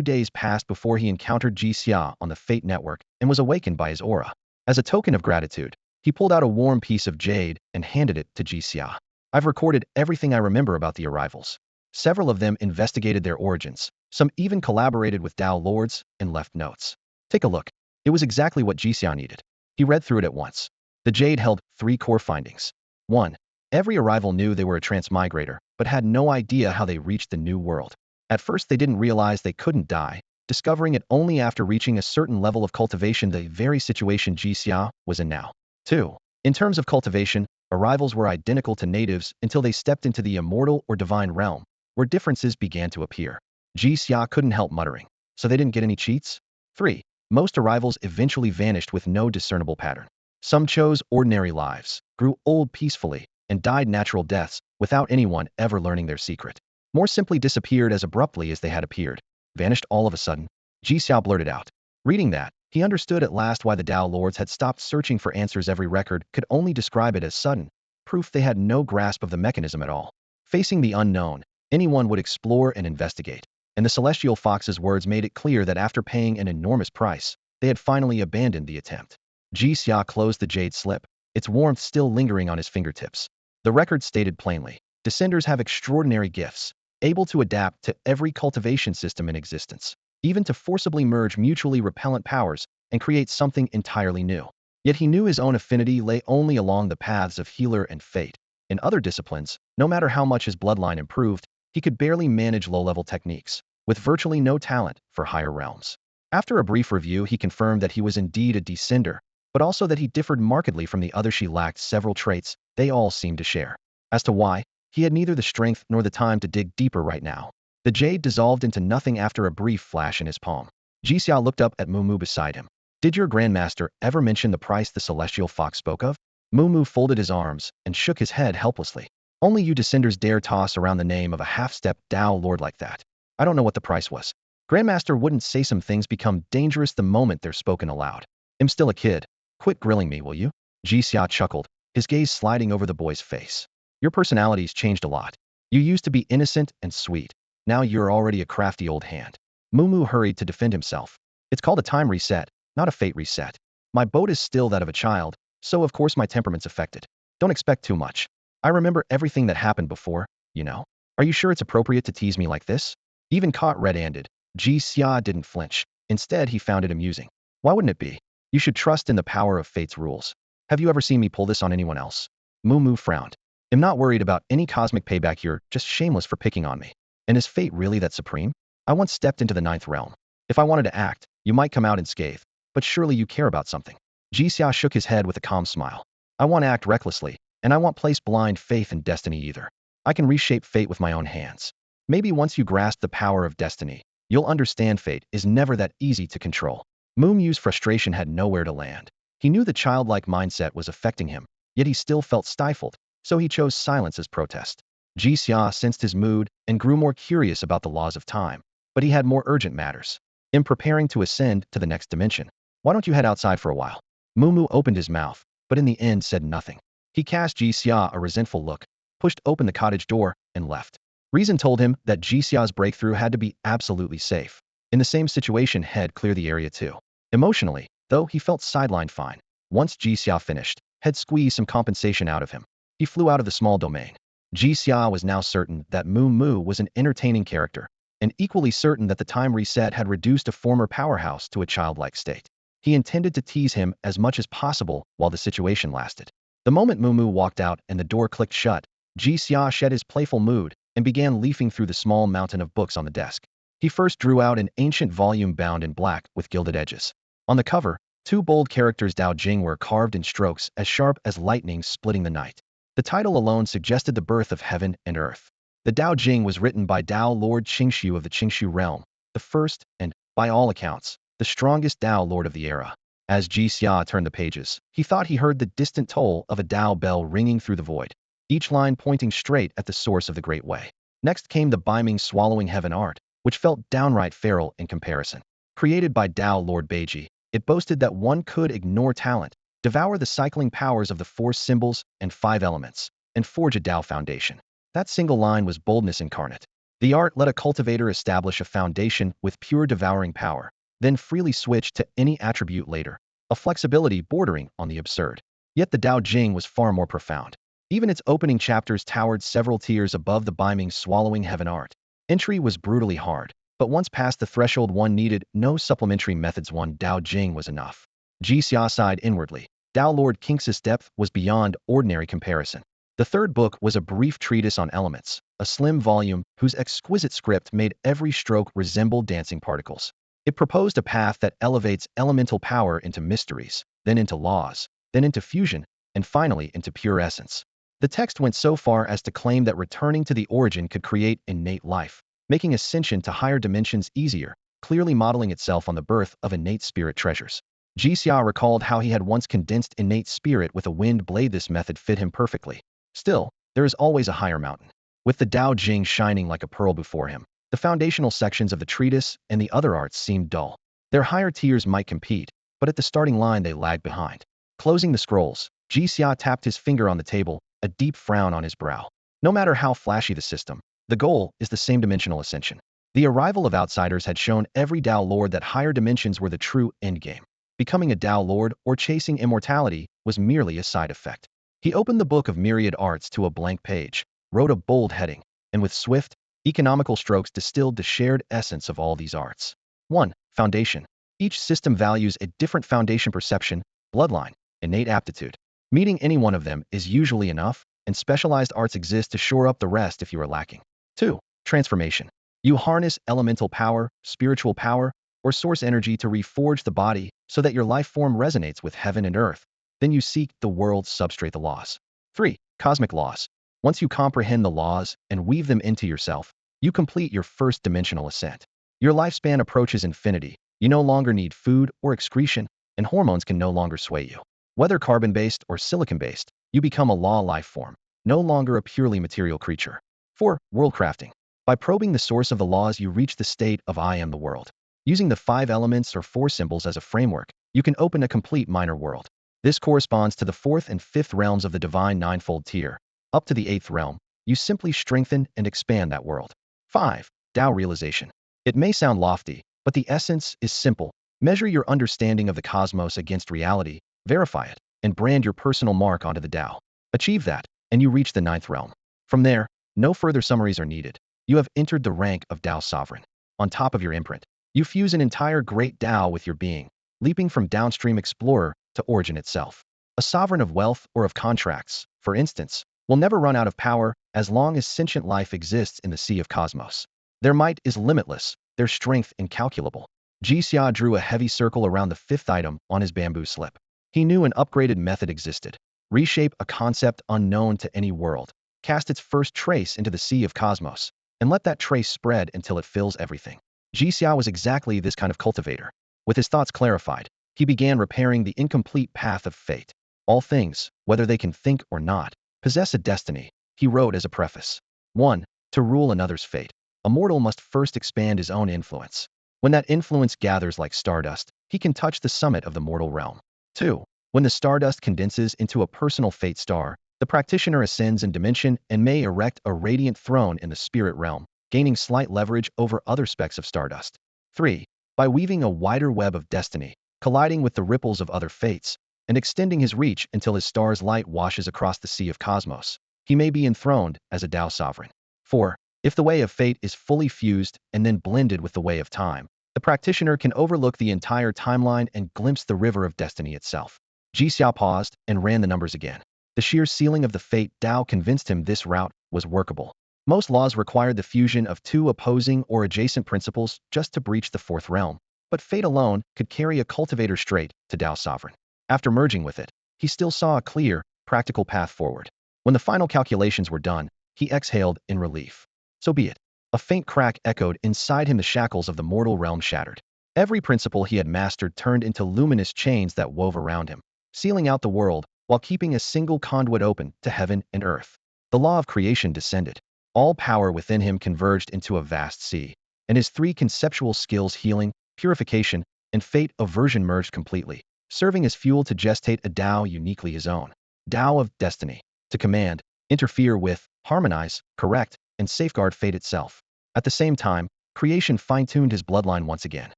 days passed before he encountered Jixia on the Fate Network and was awakened by his aura. As a token of gratitude, he pulled out a warm piece of jade and handed it to Jixia. I've recorded everything I remember about the arrivals. Several of them investigated their origins. Some even collaborated with Dao Lords and left notes. Take a look. It was exactly what Jixia needed. He read through it at once. The jade held 3 core findings. 1. Every arrival knew they were a transmigrator, but had no idea how they reached the new world. At first they didn't realize they couldn't die, discovering it only after reaching a certain level of cultivation, the very situation Jixia was in now. 2. In terms of cultivation, arrivals were identical to natives until they stepped into the immortal or divine realm, where differences began to appear. Jixia couldn't help muttering. So they didn't get any cheats? 3. Most arrivals eventually vanished with no discernible pattern. Some chose ordinary lives, grew old peacefully, and died natural deaths without anyone ever learning their secret. More simply disappeared as abruptly as they had appeared. Vanished all of a sudden. Jixia blurted out. Reading that, he understood at last why the Dao Lords had stopped searching for answers. Every record could only describe it as sudden, proof they had no grasp of the mechanism at all. Facing the unknown, anyone would explore and investigate. And the Celestial Fox's words made it clear that after paying an enormous price, they had finally abandoned the attempt. Jixia closed the jade slip, its warmth still lingering on his fingertips. The record stated plainly, Descenders have extraordinary gifts, able to adapt to every cultivation system in existence, even to forcibly merge mutually repellent powers and create something entirely new. Yet he knew his own affinity lay only along the paths of healer and fate. In other disciplines, no matter how much his bloodline improved, he could barely manage low-level techniques, with virtually no talent for higher realms. After a brief review, he confirmed that he was indeed a descender, but also that he differed markedly from the others. She lacked several traits they all seemed to share. As to why, he had neither the strength nor the time to dig deeper right now. The jade dissolved into nothing after a brief flash in his palm. Jixia looked up at Moo Moo beside him. Did your grandmaster ever mention the price the Celestial Fox spoke of? Moo Moo folded his arms and shook his head helplessly. Only you descenders dare toss around the name of a half-step Dao Lord like that. I don't know what the price was. Grandmaster wouldn't say some things become dangerous the moment they're spoken aloud. I'm still a kid. Quit grilling me, will you? Jixia chuckled, his gaze sliding over the boy's face. Your personality's changed a lot. You used to be innocent and sweet. Now you're already a crafty old hand. Moo Moo hurried to defend himself. It's called a time reset, not a fate reset. My boat is still that of a child, so of course my temperament's affected. Don't expect too much. I remember everything that happened before, you know. Are you sure it's appropriate to tease me like this? Even caught red-handed, Jixia didn't flinch. Instead, he found it amusing. Why wouldn't it be? You should trust in the power of fate's rules. Have you ever seen me pull this on anyone else? Moo Moo frowned. I'm not worried about any cosmic payback. You're just shameless for picking on me. And is fate really that supreme? I once stepped into the 9th realm. If I wanted to act, you might come out unscathed, but surely you care about something. Jixia shook his head with a calm smile. I want to act recklessly, and I won't place blind faith in destiny either. I can reshape fate with my own hands. Maybe once you grasp the power of destiny, you'll understand fate is never that easy to control. Moo Moo's frustration had nowhere to land. He knew the childlike mindset was affecting him, yet he still felt stifled, so he chose silence as protest. Jixia sensed his mood and grew more curious about the laws of time, but he had more urgent matters. In preparing to ascend to the next dimension, why don't you head outside for a while? Moo Moo opened his mouth, but in the end said nothing. He cast Jixia a resentful look, pushed open the cottage door, and left. Reason told him that Jixia's breakthrough had to be absolutely safe. In the same situation, head clear the area too. Emotionally, though, he felt sidelined fine. Once Jixia finished, head squeezed some compensation out of him. He flew out of the small domain. Jixia was now certain that Moo Moo was an entertaining character, and equally certain that the time reset had reduced a former powerhouse to a childlike state. He intended to tease him as much as possible while the situation lasted. The moment Mumu walked out and the door clicked shut, Jixia shed his playful mood and began leafing through the small mountain of books on the desk. He first drew out an ancient volume bound in black with gilded edges. On the cover, two bold characters Dao Jing were carved in strokes as sharp as lightning splitting the night. The title alone suggested the birth of heaven and earth. The Dao Jing was written by Dao Lord Qingshu of the Qingshu realm, the first and, by all accounts, the strongest Dao Lord of the era. As Jixia turned the pages, he thought he heard the distant toll of a Dao bell ringing through the void, each line pointing straight at the source of the Great Way. Next came the Biming Swallowing Heaven art, which felt downright feral in comparison. Created by Dao Lord Beiji, it boasted that one could ignore talent, devour the cycling powers of the four symbols and five elements, and forge a Dao foundation. That single line was boldness incarnate. The art let a cultivator establish a foundation with pure devouring power, then freely switch to any attribute later, a flexibility bordering on the absurd. Yet the Dao Jing was far more profound. Even its opening chapters towered several tiers above the Biming Swallowing Heaven art. Entry was brutally hard, but once past the threshold one needed no supplementary methods. One Dao Jing was enough. Jixia sighed inwardly. Dao Lord King's depth was beyond ordinary comparison. The third book was a brief treatise on elements, a slim volume whose exquisite script made every stroke resemble dancing particles. It proposed a path that elevates elemental power into mysteries, then into laws, then into fusion, and finally into pure essence. The text went so far as to claim that returning to the origin could create innate life, making ascension to higher dimensions easier, clearly modeling itself on the birth of innate spirit treasures. Jixia recalled how he had once condensed innate spirit with a wind blade. This method fit him perfectly. Still, there is always a higher mountain. With the Dao Jing shining like a pearl before him, the foundational sections of the treatise and the other arts seemed dull. Their higher tiers might compete, but at the starting line they lagged behind. Closing the scrolls, Jixia tapped his finger on the table, a deep frown on his brow. No matter how flashy the system, the goal is the same: dimensional ascension. The arrival of outsiders had shown every Dao Lord that higher dimensions were the true endgame. Becoming a Dao Lord or chasing immortality was merely a side effect. He opened the book of myriad arts to a blank page, wrote a bold heading, and with swift, economical strokes distilled the shared essence of all these arts. 1. Foundation. Each system values a different foundation: perception, bloodline, innate aptitude. Meeting any one of them is usually enough, and specialized arts exist to shore up the rest if you are lacking. 2. Transformation. You harness elemental power, spiritual power, or source energy to reforge the body so that your life form resonates with heaven and earth. Then you seek the world's substrate, the laws. 3. Cosmic laws. Once you comprehend the laws and weave them into yourself, you complete your first dimensional ascent. Your lifespan approaches infinity. You no longer need food or excretion, and hormones can no longer sway you. Whether carbon-based or silicon-based, you become a law life form, no longer a purely material creature. 4. World crafting. By probing the source of the laws, you reach the state of I am the world. Using the 5 elements or 4 symbols as a framework, you can open a complete minor world. This corresponds to the 4th and 5th realms of the divine ninefold tier. Up to the 8th realm, you simply strengthen and expand that world. 5. Dao realization. It may sound lofty, but the essence is simple. Measure your understanding of the cosmos against reality, verify it, and brand your personal mark onto the Dao. Achieve that, and you reach the 9th realm. From there, no further summaries are needed. You have entered the rank of Dao sovereign. On top of your imprint, you fuse an entire great Dao with your being, leaping from downstream explorer to origin itself. A sovereign of wealth or of contracts, for instance, will never run out of power as long as sentient life exists in the sea of cosmos. Their might is limitless, their strength incalculable. Jixia drew a heavy circle around the 5th item on his bamboo slip. He knew an upgraded method existed. Reshape a concept unknown to any world, cast its first trace into the sea of cosmos, and let that trace spread until it fills everything. Jixia was exactly this kind of cultivator. With his thoughts clarified, he began repairing the incomplete path of fate. All things, whether they can think or not, possess a destiny, he wrote as a preface. 1. To rule another's fate, a mortal must first expand his own influence. When that influence gathers like stardust, he can touch the summit of the mortal realm. 2. When the stardust condenses into a personal fate star, the practitioner ascends in dimension and may erect a radiant throne in the spirit realm, gaining slight leverage over other specks of stardust. 3. By weaving a wider web of destiny, colliding with the ripples of other fates, and extending his reach until his star's light washes across the sea of cosmos, he may be enthroned as a Dao sovereign. 4. If the way of fate is fully fused and then blended with the way of time, the practitioner can overlook the entire timeline and glimpse the river of destiny itself. Jixia paused and ran the numbers again. The sheer ceiling of the fate Tao convinced him this route was workable. Most laws required the fusion of two opposing or adjacent principles just to breach the fourth realm, but fate alone could carry a cultivator straight to Tao's sovereign. After merging with it, he still saw a clear, practical path forward. When the final calculations were done, he exhaled in relief. So be it. A faint crack echoed inside him. The shackles of the mortal realm shattered. Every principle he had mastered turned into luminous chains that wove around him, sealing out the world while keeping a single conduit open to heaven and earth. The law of creation descended. All power within him converged into a vast sea, and his three conceptual skills, healing, purification, and fate aversion, merged completely, serving as fuel to gestate a Tao uniquely his own. Tao of destiny. To command, interfere with, harmonize, correct, and safeguard fate itself. At the same time, creation fine-tuned his bloodline once again.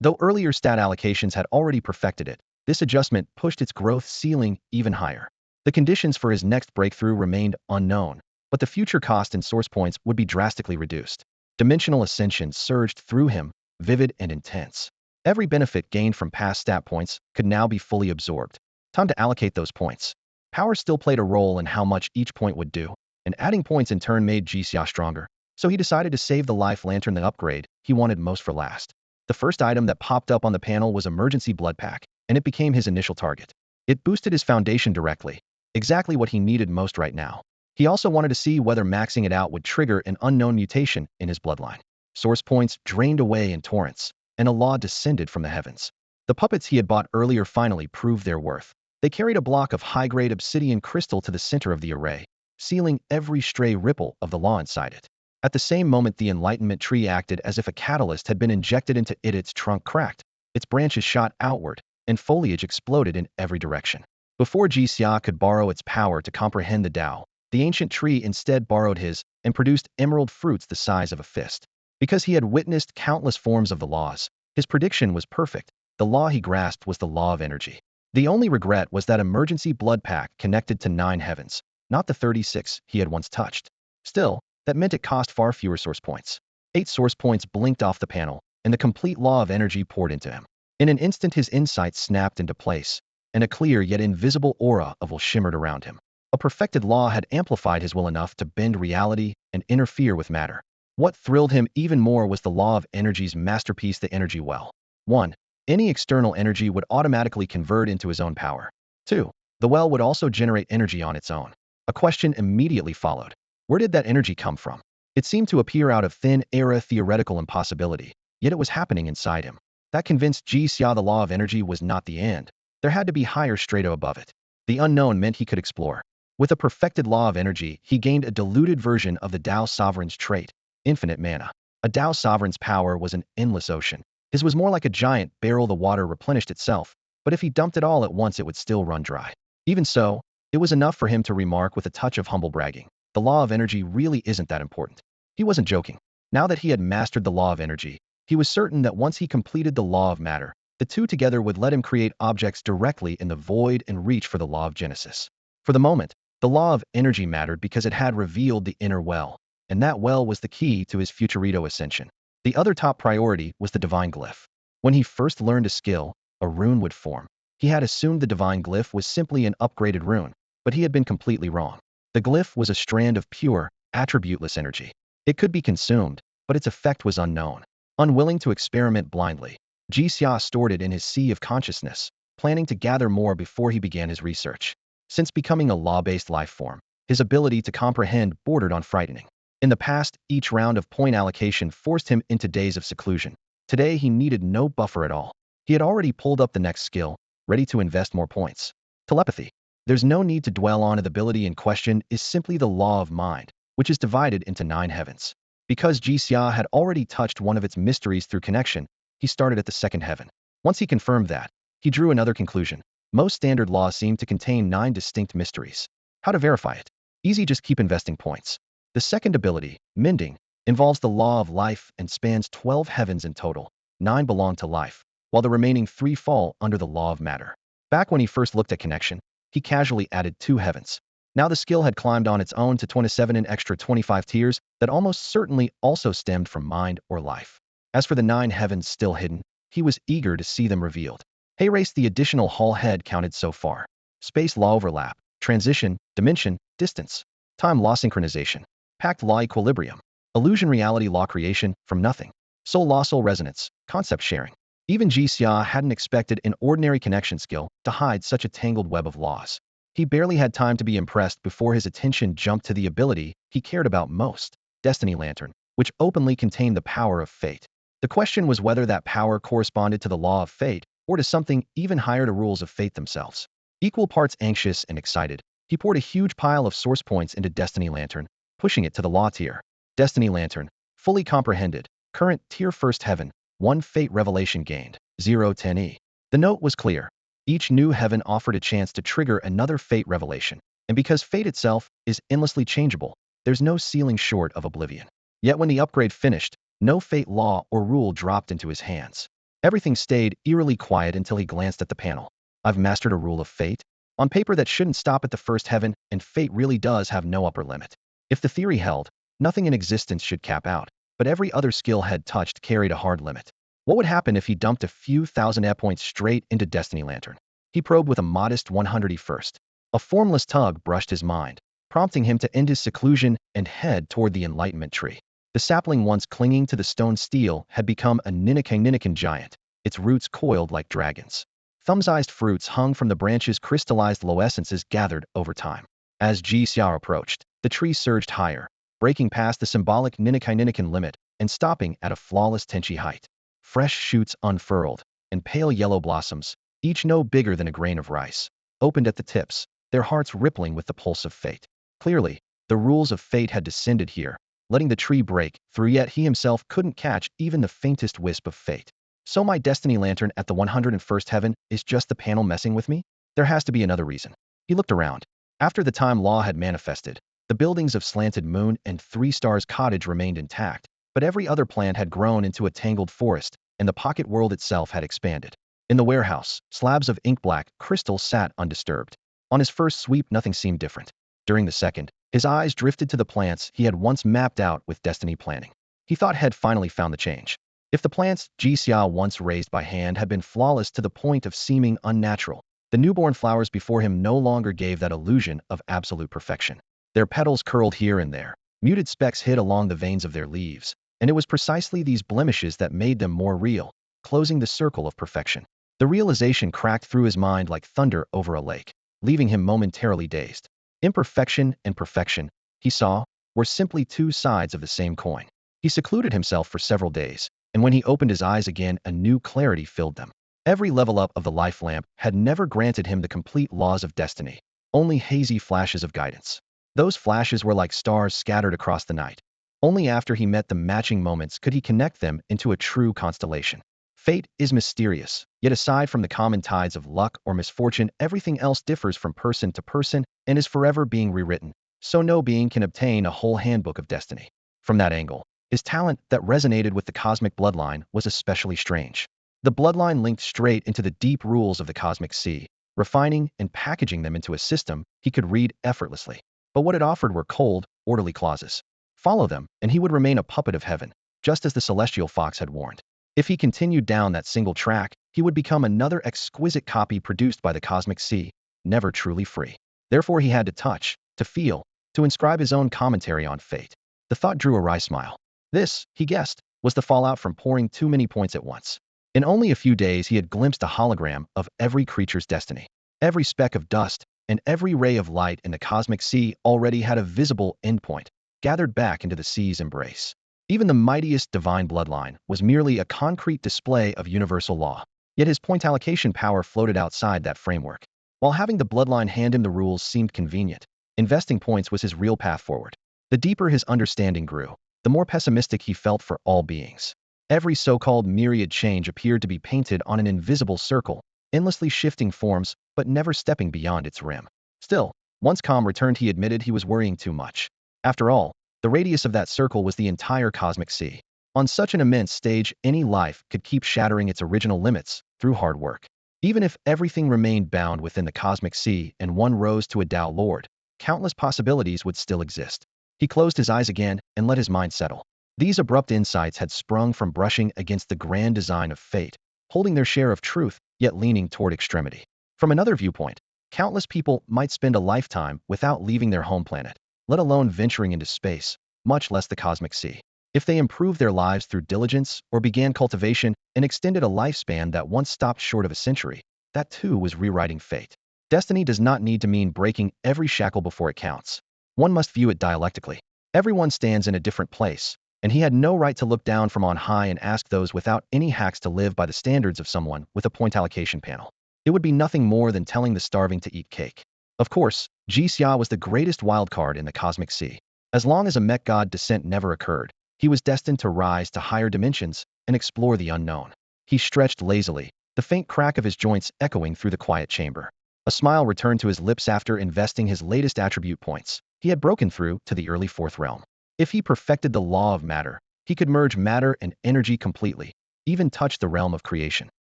Though earlier stat allocations had already perfected it, this adjustment pushed its growth ceiling even higher. The conditions for his next breakthrough remained unknown, but the future cost and source points would be drastically reduced. Dimensional ascension surged through him, vivid and intense. Every benefit gained from past stat points could now be fully absorbed. Time to allocate those points. Power still played a role in how much each point would do, and adding points in turn made Jixia stronger. So he decided to save the life lantern, the upgrade he wanted most, for last. The first item that popped up on the panel was Emergency Blood Pack, and it became his initial target. It boosted his foundation directly, exactly what he needed most right now. He also wanted to see whether maxing it out would trigger an unknown mutation in his bloodline. Source points drained away in torrents, and a law descended from the heavens. The puppets he had bought earlier finally proved their worth. They carried a block of high-grade obsidian crystal to the center of the array, sealing every stray ripple of the law inside it. At the same moment, the enlightenment tree acted as if a catalyst had been injected into it. Its trunk cracked, its branches shot outward, and foliage exploded in every direction. Before Jixia could borrow its power to comprehend the Tao, the ancient tree instead borrowed his and produced emerald fruits the size of a fist. Because he had witnessed countless forms of the laws, his prediction was perfect. The law he grasped was the law of energy. The only regret was that emergency blood pack connected to 9 heavens, not the 36 he had once touched. Still, that meant it cost far fewer source points. 8 source points blinked off the panel, and the complete law of energy poured into him. In an instant, his insight snapped into place, and a clear yet invisible aura of will shimmered around him. A perfected law had amplified his will enough to bend reality and interfere with matter. What thrilled him even more was the law of energy's masterpiece, the energy well. 1. Any external energy would automatically convert into his own power. 2. The well would also generate energy on its own. A question immediately followed. Where did that energy come from? It seemed to appear out of thin air, a theoretical impossibility, yet it was happening inside him. That convinced Jixia the law of energy was not the end. There had to be higher strata above it. The unknown meant he could explore. With a perfected law of energy, he gained a diluted version of the Tao Sovereign's trait, infinite mana. A Tao Sovereign's power was an endless ocean. His was more like a giant barrel. The water replenished itself, but if he dumped it all at once, it would still run dry. Even so, it was enough for him to remark with a touch of humble bragging, the law of energy really isn't that important. He wasn't joking. Now that he had mastered the law of energy, he was certain that once he completed the law of matter, the two together would let him create objects directly in the void and reach for the law of Genesis. For the moment, the law of energy mattered because it had revealed the inner well, and that well was the key to his futurito ascension. The other top priority was the divine glyph. When he first learned a skill, a rune would form. He had assumed the divine glyph was simply an upgraded rune, but he had been completely wrong. The glyph was a strand of pure, attributeless energy. It could be consumed, but its effect was unknown. Unwilling to experiment blindly, Jixia stored it in his sea of consciousness, planning to gather more before he began his research. Since becoming a law-based life form, his ability to comprehend bordered on frightening. In the past, each round of point allocation forced him into days of seclusion. Today, he needed no buffer at all. He had already pulled up the next skill, ready to invest more points. Telepathy. There's no need to dwell on it. The ability in question is simply the law of mind, which is divided into 9 heavens. Because Jixia had already touched one of its mysteries through connection, he started at the 2nd heaven. Once he confirmed that, he drew another conclusion. Most standard laws seem to contain 9 distinct mysteries. How to verify it? Easy, just keep investing points. The second ability, mending, involves the law of life and spans 12 heavens in total. 9 belong to life, while the remaining 3 fall under the law of matter. Back when he first looked at connection, he casually added 2 heavens. Now the skill had climbed on its own to 27 an extra 25 tiers that almost certainly also stemmed from mind or life. As for the 9 heavens still hidden, he was eager to see them revealed. Hey race the additional Hall head counted so far. Space law overlap, transition, dimension, distance, time law synchronization, pact law equilibrium, illusion reality law creation from nothing, soul law soul resonance, concept sharing. Even Jixia hadn't expected an ordinary connection skill to hide such a tangled web of laws. He barely had time to be impressed before his attention jumped to the ability he cared about most, Destiny Lantern, which openly contained the power of fate. The question was whether that power corresponded to the law of fate or to something even higher, to rules of fate themselves. Equal parts anxious and excited, he poured a huge pile of source points into Destiny Lantern, pushing it to the law tier. Destiny Lantern, fully comprehended, current tier first heaven, 1 fate revelation gained, 010E. The note was clear. Each new heaven offered a chance to trigger another fate revelation, and because fate itself is endlessly changeable, there's no ceiling short of oblivion. Yet when the upgrade finished, no fate law or rule dropped into his hands. Everything stayed eerily quiet until he glanced at the panel. I've mastered a rule of fate? On paper that shouldn't stop at the first heaven, and fate really does have no upper limit. If the theory held, nothing in existence should cap out, but every other skill head touched carried a hard limit. What would happen if he dumped a few thousand E points straight into Destiny Lantern? He probed with a modest 100 first. A formless tug brushed his mind, prompting him to end his seclusion and head toward the enlightenment tree. The sapling once clinging to the stone steel had become a Ninikan giant, its roots coiled like dragons. Thumb-sized fruits hung from the branches, crystallized low essences gathered over time. As Ji Xiao approached, the tree surged higher, breaking past the symbolic Ninikan limit and stopping at a flawless Tenchi height. Fresh shoots unfurled, and pale yellow blossoms, each no bigger than a grain of rice, opened at the tips, their hearts rippling with the pulse of fate. Clearly, the rules of fate had descended here, letting the tree break through, yet he himself couldn't catch even the faintest wisp of fate. So my Destiny Lantern at the 101st heaven is just the panel messing with me? There has to be another reason. He looked around. After the time law had manifested, the buildings of Slanted Moon and 3 Stars Cottage remained intact, but every other plant had grown into a tangled forest, and the pocket world itself had expanded. In the warehouse, slabs of ink-black crystal sat undisturbed. On his first sweep, nothing seemed different. During the second, his eyes drifted to the plants he had once mapped out with destiny planning. He thought had finally found the change. If the plants Ji Xia once raised by hand had been flawless to the point of seeming unnatural, the newborn flowers before him no longer gave that illusion of absolute perfection. Their petals curled here and there, muted specks hid along the veins of their leaves, and it was precisely these blemishes that made them more real, closing the circle of perfection. The realization cracked through his mind like thunder over a lake, leaving him momentarily dazed. Imperfection and perfection, he saw, were simply 2 sides of the same coin. He secluded himself for several days, and when he opened his eyes again, a new clarity filled them. Every level up of the life lamp had never granted him the complete laws of destiny, only hazy flashes of guidance. Those flashes were like stars scattered across the night. Only after he met the matching moments could he connect them into a true constellation. Fate is mysterious, yet aside from the common tides of luck or misfortune, everything else differs from person to person and is forever being rewritten, so no being can obtain a whole handbook of destiny. From that angle, his talent that resonated with the cosmic bloodline was especially strange. The bloodline linked straight into the deep rules of the cosmic sea, refining and packaging them into a system he could read effortlessly. But what it offered were cold, orderly clauses. Follow them, and he would remain a puppet of heaven, just as the celestial fox had warned. If he continued down that single track, he would become another exquisite copy produced by the cosmic sea, never truly free. Therefore he had to touch, to feel, to inscribe his own commentary on fate. The thought drew a wry smile. This, he guessed, was the fallout from pouring too many points at once. In only a few days he had glimpsed a hologram of every creature's destiny. Every speck of dust, and every ray of light in the cosmic sea already had a visible endpoint, gathered back into the sea's embrace. Even the mightiest divine bloodline was merely a concrete display of universal law. Yet his point allocation power floated outside that framework. While having the bloodline hand him the rules seemed convenient, investing points was his real path forward. The deeper his understanding grew, the more pessimistic he felt for all beings. Every so-called myriad change appeared to be painted on an invisible circle, endlessly shifting forms, but never stepping beyond its rim. Still, once calm returned, he admitted he was worrying too much. After all, the radius of that circle was the entire cosmic sea. On such an immense stage, any life could keep shattering its original limits through hard work. Even if everything remained bound within the cosmic sea and one rose to a Tao Lord, countless possibilities would still exist. He closed his eyes again and let his mind settle. These abrupt insights had sprung from brushing against the grand design of fate, holding their share of truth, yet leaning toward extremity. From another viewpoint, countless people might spend a lifetime without leaving their home planet, let alone venturing into space, much less the cosmic sea. If they improved their lives through diligence or began cultivation and extended a lifespan that once stopped short of a century, that too was rewriting fate. Destiny does not need to mean breaking every shackle before it counts. One must view it dialectically. Everyone stands in a different place, and he had no right to look down from on high and ask those without any hacks to live by the standards of someone with a point allocation panel. It would be nothing more than telling the starving to eat cake. Of course, Daxia was the greatest wildcard in the cosmic sea. As long as a mech god descent never occurred, he was destined to rise to higher dimensions and explore the unknown. He stretched lazily, the faint crack of his joints echoing through the quiet chamber. A smile returned to his lips after investing his latest attribute points. He had broken through to the early fourth realm. If he perfected the law of matter, he could merge matter and energy completely, even touch the realm of creation.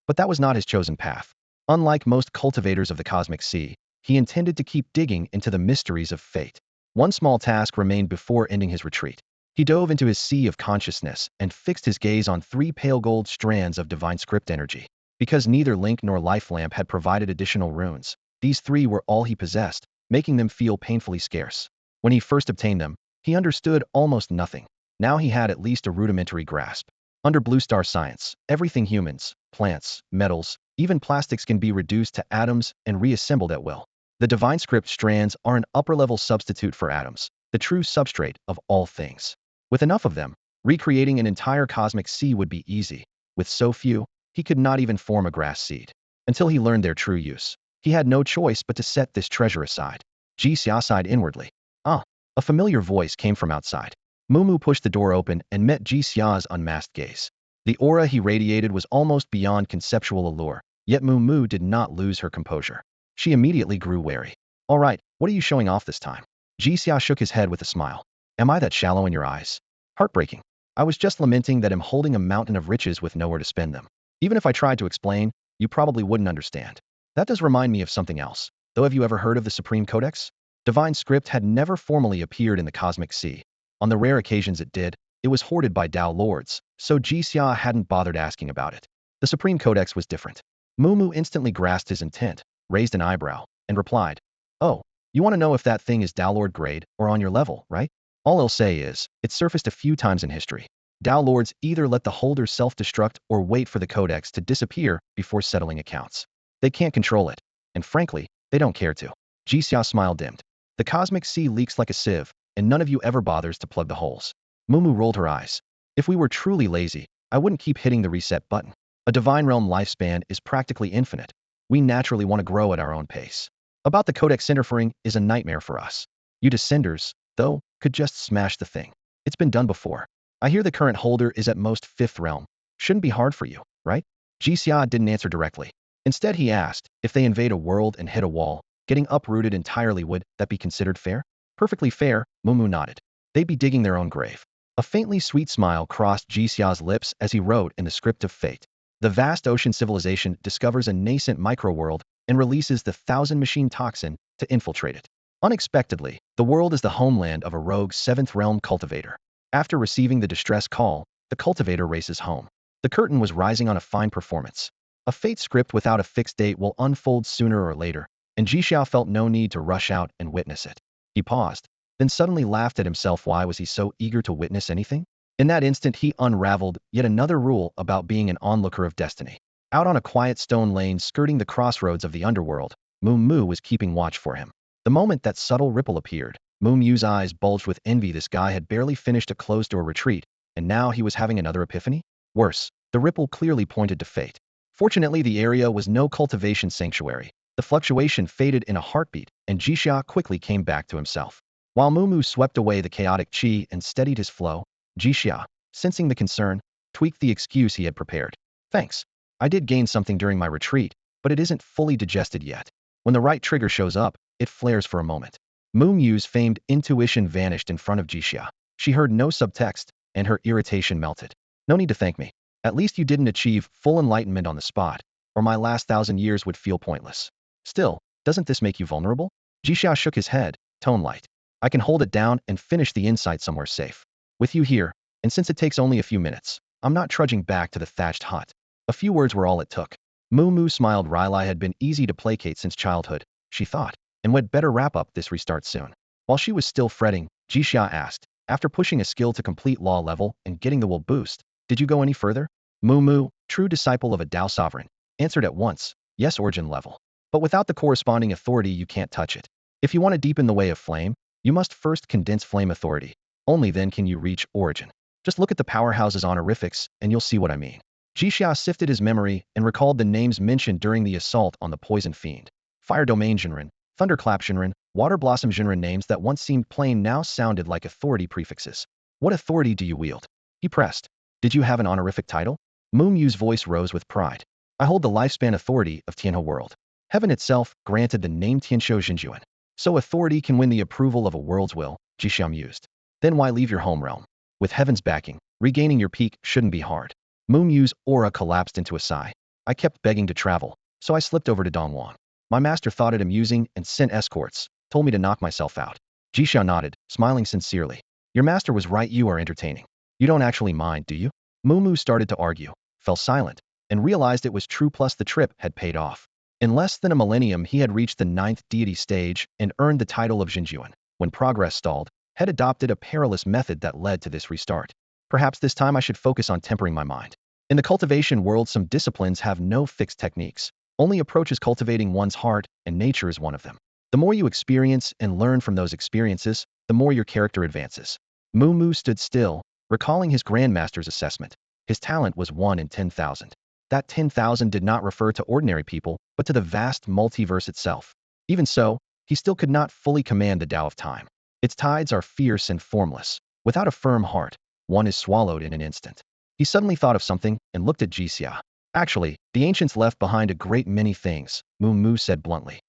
But that was not his chosen path. Unlike most cultivators of the cosmic sea, he intended to keep digging into the mysteries of fate. One small task remained before ending his retreat. He dove into his sea of consciousness and fixed his gaze on 3 pale gold strands of divine script energy. Because neither Link nor Life Lamp had provided additional runes, these 3 were all he possessed, making them feel painfully scarce. When he first obtained them, he understood almost nothing. Now he had at least a rudimentary grasp. Under Blue Star science, everything humans, plants, metals, even plastics can be reduced to atoms and reassembled at will. The divine script strands are an upper-level substitute for atoms, the true substrate of all things. With enough of them, recreating an entire cosmic sea would be easy. With so few, he could not even form a grass seed. Until he learned their true use, he had no choice but to set this treasure aside. Daxia sighed inwardly. Ah, a familiar voice came from outside. Mumu pushed the door open and met Daxia's unmasked gaze. The aura he radiated was almost beyond conceptual allure, yet Mumu did not lose her composure. She immediately grew wary. All right, what are you showing off this time? Daxia shook his head with a smile. Am I that shallow in your eyes? Heartbreaking. I was just lamenting that I'm holding a mountain of riches with nowhere to spend them. Even if I tried to explain, you probably wouldn't understand. That does remind me of something else. Though, have you ever heard of the Supreme Codex? Divine script had never formally appeared in the cosmic sea. On the rare occasions it did, it was hoarded by Tao lords, so Daxia hadn't bothered asking about it. The Supreme Codex was different. Mumu instantly grasped his intent, raised an eyebrow, and replied, "Oh, you want to know if that thing is Tao Lord grade or on your level, right? All I'll say is, it surfaced a few times in history. Tao lords either let the holder self-destruct or wait for the codex to disappear before settling accounts. They can't control it, and frankly, they don't care to." Daxia's smile dimmed. The cosmic sea leaks like a sieve, and none of you ever bothers to plug the holes. Mumu rolled her eyes. If we were truly lazy, I wouldn't keep hitting the reset button. A divine realm lifespan is practically infinite. We naturally want to grow at our own pace. About the codex interfering is a nightmare for us. You descenders, though, could just smash the thing. It's been done before. I hear the current holder is at most 5th realm. Shouldn't be hard for you, right? Daxia didn't answer directly. Instead, he asked, if they invade a world and hit a wall, getting uprooted entirely, would that be considered fair? Perfectly fair, Mumu nodded. They'd be digging their own grave. A faintly sweet smile crossed Daxia's lips as he wrote in the script of fate. The vast ocean civilization discovers a nascent microworld and releases the 1000-machine toxin to infiltrate it. Unexpectedly, the world is the homeland of a rogue 7th realm cultivator. After receiving the distress call, the cultivator races home. The curtain was rising on a fine performance. A fate script without a fixed date will unfold sooner or later, and Daxia felt no need to rush out and witness it. He paused, then suddenly laughed at himself. Why was he so eager to witness anything? In that instant, he unraveled yet another rule about being an onlooker of destiny. Out on a quiet stone lane skirting the crossroads of the underworld, Mumu was keeping watch for him. The moment that subtle ripple appeared, Mumu's eyes bulged with envy. This guy had barely finished a closed-door retreat, and now he was having another epiphany? Worse, the ripple clearly pointed to fate. Fortunately, the area was no cultivation sanctuary. The fluctuation faded in a heartbeat, and Daxia quickly came back to himself. While Mumu swept away the chaotic chi and steadied his flow, Daxia, sensing the concern, tweaked the excuse he had prepared. Thanks. I did gain something during my retreat, but it isn't fully digested yet. When the right trigger shows up, it flares for a moment. Mumu's famed intuition vanished in front of Daxia. She heard no subtext, and her irritation melted. No need to thank me. At least you didn't achieve full enlightenment on the spot, or my last 1000 years would feel pointless. Still, doesn't this make you vulnerable? Daxia shook his head, Tone light. I can hold it down and finish the inside somewhere safe. With you here, and since it takes only a few minutes, I'm not trudging back to the thatched hut. A few words were all it took. Moo Moo smiled. Riley had been easy to placate since childhood, she thought, and would better wrap up this restart soon. While she was still fretting, Jixia asked, after pushing a skill to complete law level and getting the will boost, did you go any further? Moo Moo, true disciple of a Tao sovereign, answered at once, yes, origin level. But without the corresponding authority you can't touch it. If you want to deepen the way of flame, you must first condense flame authority. Only then can you reach origin. Just look at the powerhouse's honorifics and you'll see what I mean. Jixia sifted his memory and recalled the names mentioned during the assault on the poison fiend. Fire Domain Shinran, Thunderclap Shinran, Water Blossom Shinran. Names that once seemed plain now sounded like authority prefixes. What authority do you wield? He pressed. Did you have an honorific title? Moo Moo's voice rose with pride. I hold the lifespan authority of Tianhe world. Heaven itself granted the name Tianshou Xinjuan. So authority can win the approval of a world's will, Jixia mused. Then why leave your home realm? With heaven's backing, regaining your peak shouldn't be hard. Moo Moo's aura collapsed into a sigh. I kept begging to travel, so I slipped over to Dongwang. My master thought it amusing and sent escorts, told me to knock myself out. Jixia nodded, smiling sincerely. Your master was right, you are entertaining. You don't actually mind, do you? Moo Moo started to argue, fell silent, and realized it was true, plus the trip had paid off. In less than a millennium he had reached the 9th deity stage and earned the title of Xinjuan. When progress stalled, had adopted a perilous method that led to this restart. Perhaps this time I should focus on tempering my mind. In the cultivation world some disciplines have no fixed techniques. Only approaches cultivating one's heart, and nature is one of them. The more you experience and learn from those experiences, the more your character advances. Moo Moo stood still, recalling his grandmaster's assessment. His talent was 1 in 10,000. That 10,000 did not refer to ordinary people, but to the vast multiverse itself. Even so, he still could not fully command the Tao of time. Its tides are fierce and formless. Without a firm heart, one is swallowed in an instant. He suddenly thought of something and looked at Jixia. Actually, the ancients left behind a great many things, Moo Moo said bluntly.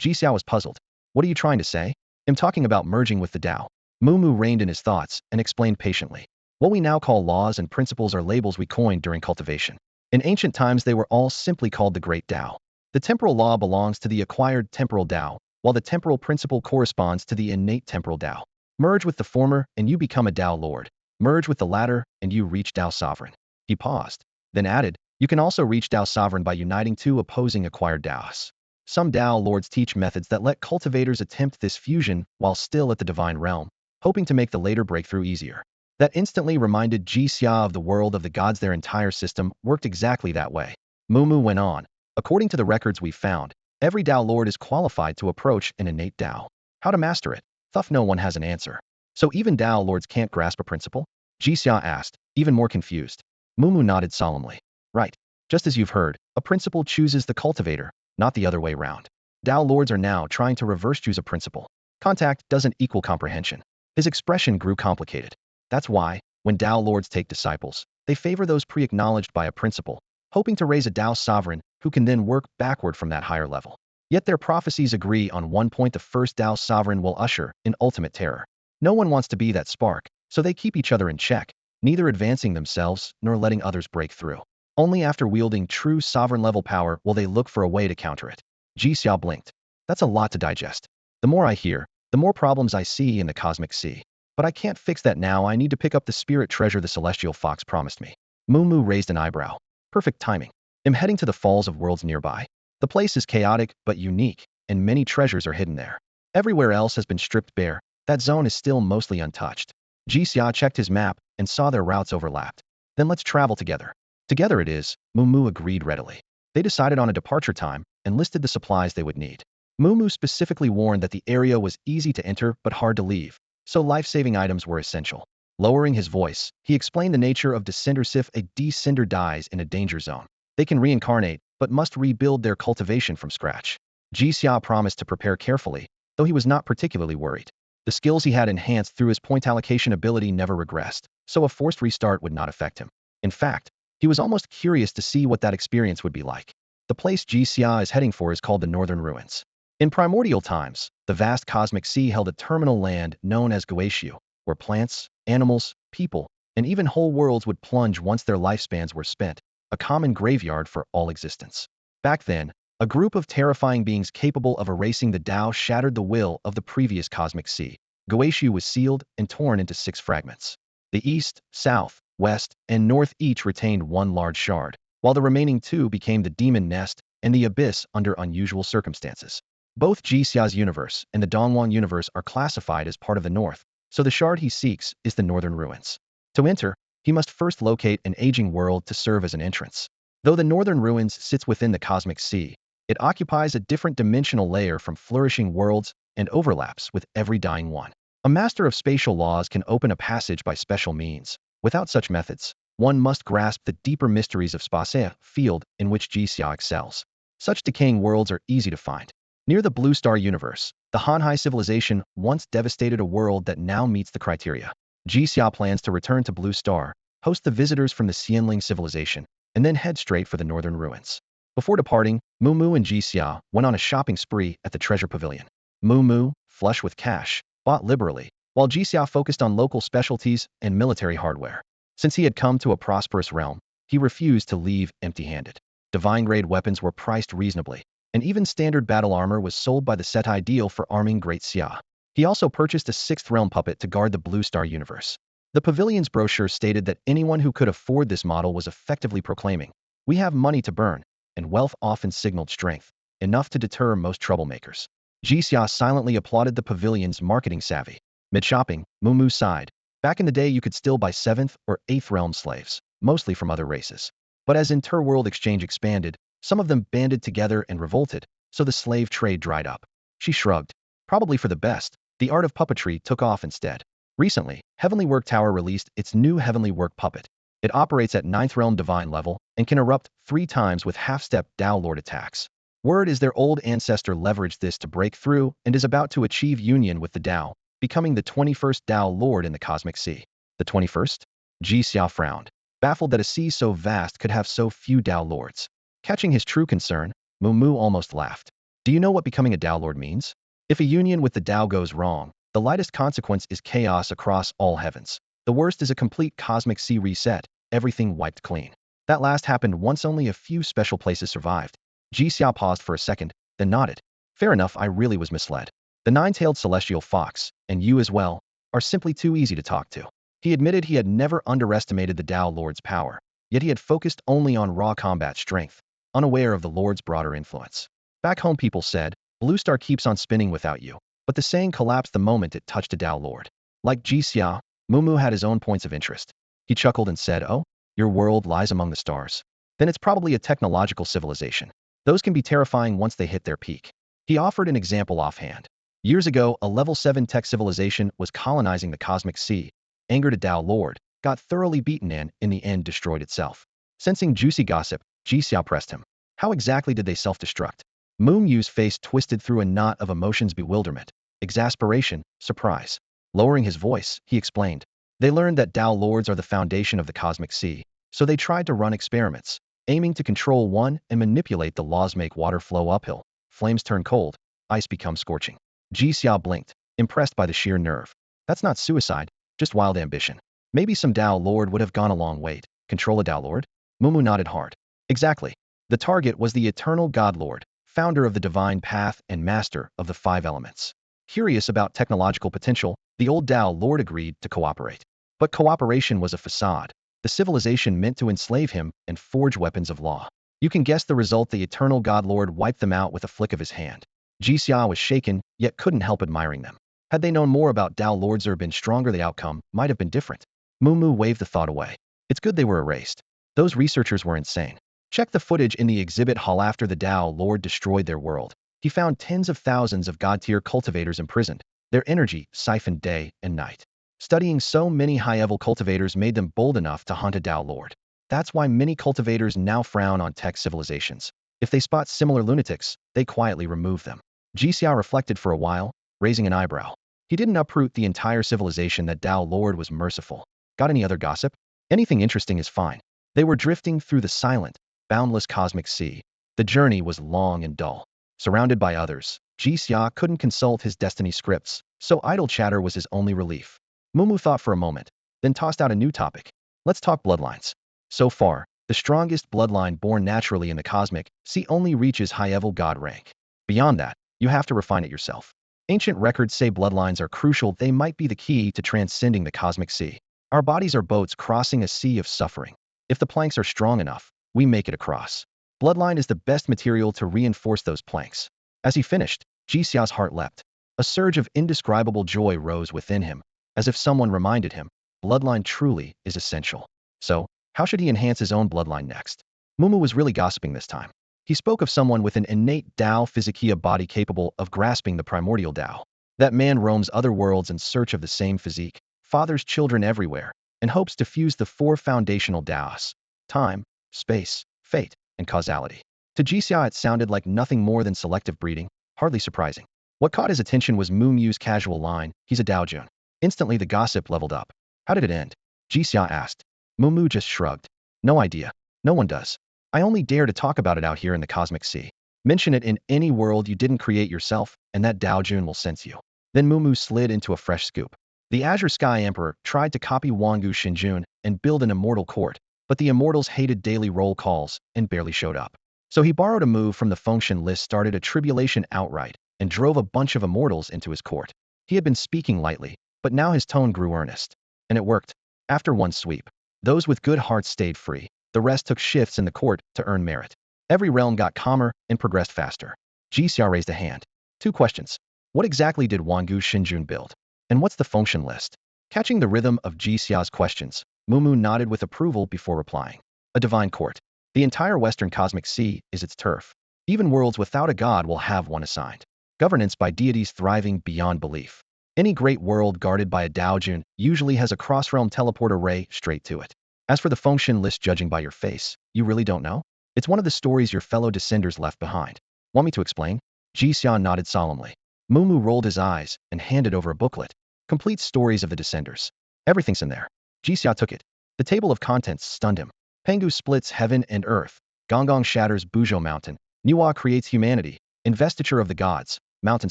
Jixia was puzzled. What are you trying to say? I'm talking about merging with the Tao. Moo Moo reined in his thoughts and explained patiently. What we now call laws and principles are labels we coined during cultivation. In ancient times they were all simply called the Great Tao. The temporal law belongs to the acquired temporal Tao, while the temporal principle corresponds to the innate temporal Tao. Merge with the former and you become a Tao Lord. Merge with the latter and you reach Tao Sovereign. He paused, then added, you can also reach Tao Sovereign by uniting two opposing acquired Taos. Some Tao Lords teach methods that let cultivators attempt this fusion while still at the divine realm, hoping to make the later breakthrough easier. That instantly reminded Jixia of the world of the gods. Their entire system worked exactly that way. Moo Moo went on. According to the records we found, every Tao Lord is qualified to approach an innate Tao. How to master it? Thus no one has an answer. So even Tao Lords can't grasp a principle? Jixia asked, even more confused. Moo Moo nodded solemnly. Right. Just as you've heard, a principle chooses the cultivator, not the other way round. Tao Lords are now trying to reverse choose a principle. Contact doesn't equal comprehension. His expression grew complicated. That's why, when Tao Lords take disciples, they favor those pre-acknowledged by a principle, hoping to raise a Tao sovereign who can then work backward from that higher level. Yet their prophecies agree on one point: the first Tao sovereign will usher in ultimate terror. No one wants to be that spark, so they keep each other in check, neither advancing themselves nor letting others break through. Only after wielding true sovereign-level power will they look for a way to counter it. Jixia blinked. That's a lot to digest. The more I hear, the more problems I see in the cosmic sea. But I can't fix that now. I need to pick up the spirit treasure the celestial fox promised me. Moo Moo raised an eyebrow. Perfect timing. I'm heading to the Falls of Worlds nearby. The place is chaotic but unique, and many treasures are hidden there. Everywhere else has been stripped bare. That zone is still mostly untouched. Jixia checked his map and saw their routes overlapped. Then let's travel together. Together it is, Moo Moo agreed readily. They decided on a departure time and listed the supplies they would need. Moo Moo specifically warned that the area was easy to enter but hard to leave, so life-saving items were essential. Lowering his voice, he explained the nature of descenders. If a descender dies in a danger zone, they can reincarnate, but must rebuild their cultivation from scratch. Jixia promised to prepare carefully, though he was not particularly worried. The skills he had enhanced through his point allocation ability never regressed, so a forced restart would not affect him. In fact, he was almost curious to see what that experience would be like. The place Jixia is heading for is called the Northern Ruins. In primordial times, the vast cosmic sea held a terminal land known as Goetiu, where plants, animals, people, and even whole worlds would plunge once their lifespans were spent, a common graveyard for all existence. Back then, A group of terrifying beings capable of erasing the Tao shattered the will of the previous cosmic sea. Goetia was sealed and torn into 6 fragments. The east, south, west, and north each retained one large shard, while the remaining 2 became the demon nest and the abyss under unusual circumstances. Both Jixia's universe and the Dongwon universe are classified as part of the north, so the shard he seeks is the northern ruins. To enter, he must first locate an aging world to serve as an entrance. Though the northern ruins sits within the cosmic sea, it occupies a different dimensional layer from flourishing worlds and overlaps with every dying one. A master of spatial laws can open a passage by special means. Without such methods, one must grasp the deeper mysteries of space field in which Jixia excels. Such decaying worlds are easy to find. Near the Blue Star universe, the Hanhai civilization once devastated a world that now meets the criteria. Jixia plans to return to Blue Star, host the visitors from the Xianling civilization, and then head straight for the northern ruins. Before departing, Mumu and Jixia went on a shopping spree at the treasure pavilion. Mumu, flush with cash, bought liberally, while Jixia focused on local specialties and military hardware. Since he had come to a prosperous realm, he refused to leave empty-handed. Divine-grade weapons were priced reasonably, and even standard battle armor was sold by the set ideal for arming Great Xia. He also purchased a 6th realm puppet to guard the Blue Star universe. The pavilion's brochure stated that anyone who could afford this model was effectively proclaiming, "We have money to burn," and wealth often signaled strength, enough to deter most troublemakers. Jixia silently applauded the pavilion's marketing savvy. Mid-shopping, Mumu sighed. Back in the day you could still buy 7th or 8th realm slaves, mostly from other races. But as inter-world exchange expanded, some of them banded together and revolted, so the slave trade dried up. She shrugged. Probably for the best, the art of puppetry took off instead. Recently, Heavenly Work Tower released its new Heavenly Work puppet. It operates at 9th realm divine level and can erupt 3 times with half-step Tao Lord attacks. Word is their old ancestor leveraged this to break through and is about to achieve union with the Tao, becoming the 21st Tao Lord in the Cosmic Sea. The 21st? Jixia frowned, baffled that a sea so vast could have so few Tao Lords. Catching his true concern, Mumu almost laughed. Do you know what becoming a Tao Lord means? If a union with the Tao goes wrong, the lightest consequence is chaos across all heavens. The worst is a complete cosmic sea reset, everything wiped clean. That last happened once only a few special places survived. Jixia paused for a second, then nodded. Fair enough, I really was misled. The 9-tailed celestial fox, and you as well, are simply too easy to talk to. He admitted he had never underestimated the Tao Lord's power, yet he had focused only on raw combat strength, unaware of the Lord's broader influence. Back home people said, Blue Star keeps on spinning without you, but the saying collapsed the moment it touched a Tao Lord. Like Jixia, Mumu had his own points of interest. He chuckled and said, oh, your world lies among the stars. Then it's probably a technological civilization. Those can be terrifying once they hit their peak. He offered an example offhand. Years ago, a level 7 tech civilization was colonizing the cosmic sea, angered a Tao Lord, got thoroughly beaten and, in the end, destroyed itself. Sensing juicy gossip, Jixia pressed him. How exactly did they self-destruct? Muumu's face twisted through a knot of emotions: bewilderment, exasperation, surprise. Lowering his voice, he explained. They learned that Tao Lords are the foundation of the cosmic sea, so they tried to run experiments, aiming to control one and manipulate the laws. Make water flow uphill, flames turn cold, ice becomes scorching. Jixia blinked, impressed by the sheer nerve. That's not suicide, just wild ambition. Maybe some Tao Lord would have gone a long way. Control a Tao Lord? Mumu nodded hard. Exactly. The target was the eternal God Lord, founder of the divine path and master of the 5 elements. Curious about technological potential, the old Tao Lord agreed to cooperate. But cooperation was a facade. The civilization meant to enslave him and forge weapons of law. You can guess the result: the eternal God Lord wiped them out with a flick of his hand. Jixia was shaken, yet couldn't help admiring them. Had they known more about Tao Lords or been stronger, the outcome might have been different. Mumu waved the thought away. It's good they were erased. Those researchers were insane. Check the footage in the exhibit hall. After the Tao Lord destroyed their world, he found tens of thousands of god-tier cultivators imprisoned, their energy siphoned day and night. Studying so many high-level cultivators made them bold enough to hunt a Tao Lord. That's why many cultivators now frown on tech civilizations. If they spot similar lunatics, they quietly remove them. Jixia reflected for a while, raising an eyebrow. He didn't uproot the entire civilization. That Tao Lord was merciful. Got any other gossip? Anything interesting is fine. They were drifting through the silent, boundless cosmic sea. The journey was long and dull. Surrounded by others, Jixia couldn't consult his destiny scripts, so idle chatter was his only relief. Mumu thought for a moment, then tossed out a new topic. Let's talk bloodlines. So far, The strongest bloodline born naturally in the cosmic sea only reaches high-level god rank. Beyond that, you have to refine it yourself. Ancient records say bloodlines are crucial. They might be the key to transcending the cosmic sea. Our bodies are boats crossing a sea of suffering. If the planks are strong enough, we make it across. Bloodline is the best material to reinforce those planks. As he finished, Jixia's heart leapt. A surge of indescribable joy rose within him, as if someone reminded him, bloodline truly is essential. So, how should he enhance his own bloodline next? Mumu was really gossiping this time. He spoke of someone with an innate Tao Physikia body capable of grasping the primordial Tao. That man roams other worlds in search of the same physique, fathers children everywhere, and hopes to fuse the four foundational Taos: time, space, fate, and causality. To Jixia it sounded like nothing more than selective breeding, hardly surprising. What caught his attention was Mumu's casual line, "He's a Daojun." Instantly the gossip leveled up. How did it end? Jixia asked. Mumu just shrugged. No idea. No one does. I only dare to talk about it out here in the cosmic sea. Mention it in any world you didn't create yourself, and that Daojun will sense you. Then Mumu slid into a fresh scoop. The Azure Sky Emperor tried to copy Wangu Shinjun and build an immortal court, but the immortals hated daily roll calls and barely showed up. So he borrowed a move from the function list, started a tribulation outright, and drove a bunch of immortals into his court. He had been speaking lightly, but now his tone grew earnest. And it worked. After one sweep, those with good hearts stayed free. The rest took shifts in the court to earn merit. Every realm got calmer and progressed faster. Jixia raised a hand. 2 questions. What exactly did Wangu Shinjun build? And what's the function list? Catching the rhythm of Jixia's questions, Mumu nodded with approval before replying. A divine court. The entire western cosmic sea is its turf. Even worlds without a god will have one assigned. Governance by deities thriving beyond belief. Any great world guarded by a Daojun usually has a cross-realm teleport array straight to it. As for the function list, judging by your face, you really don't know? It's one of the stories your fellow descenders left behind. Want me to explain? Jixia nodded solemnly. Mumu rolled his eyes and handed over a booklet. Complete stories of the descenders. Everything's in there. Jixia took it. The table of contents stunned him. Pengu splits heaven and earth. Gonggong shatters Buzhou Mountain. Nuwa creates humanity. Investiture of the gods. Mountain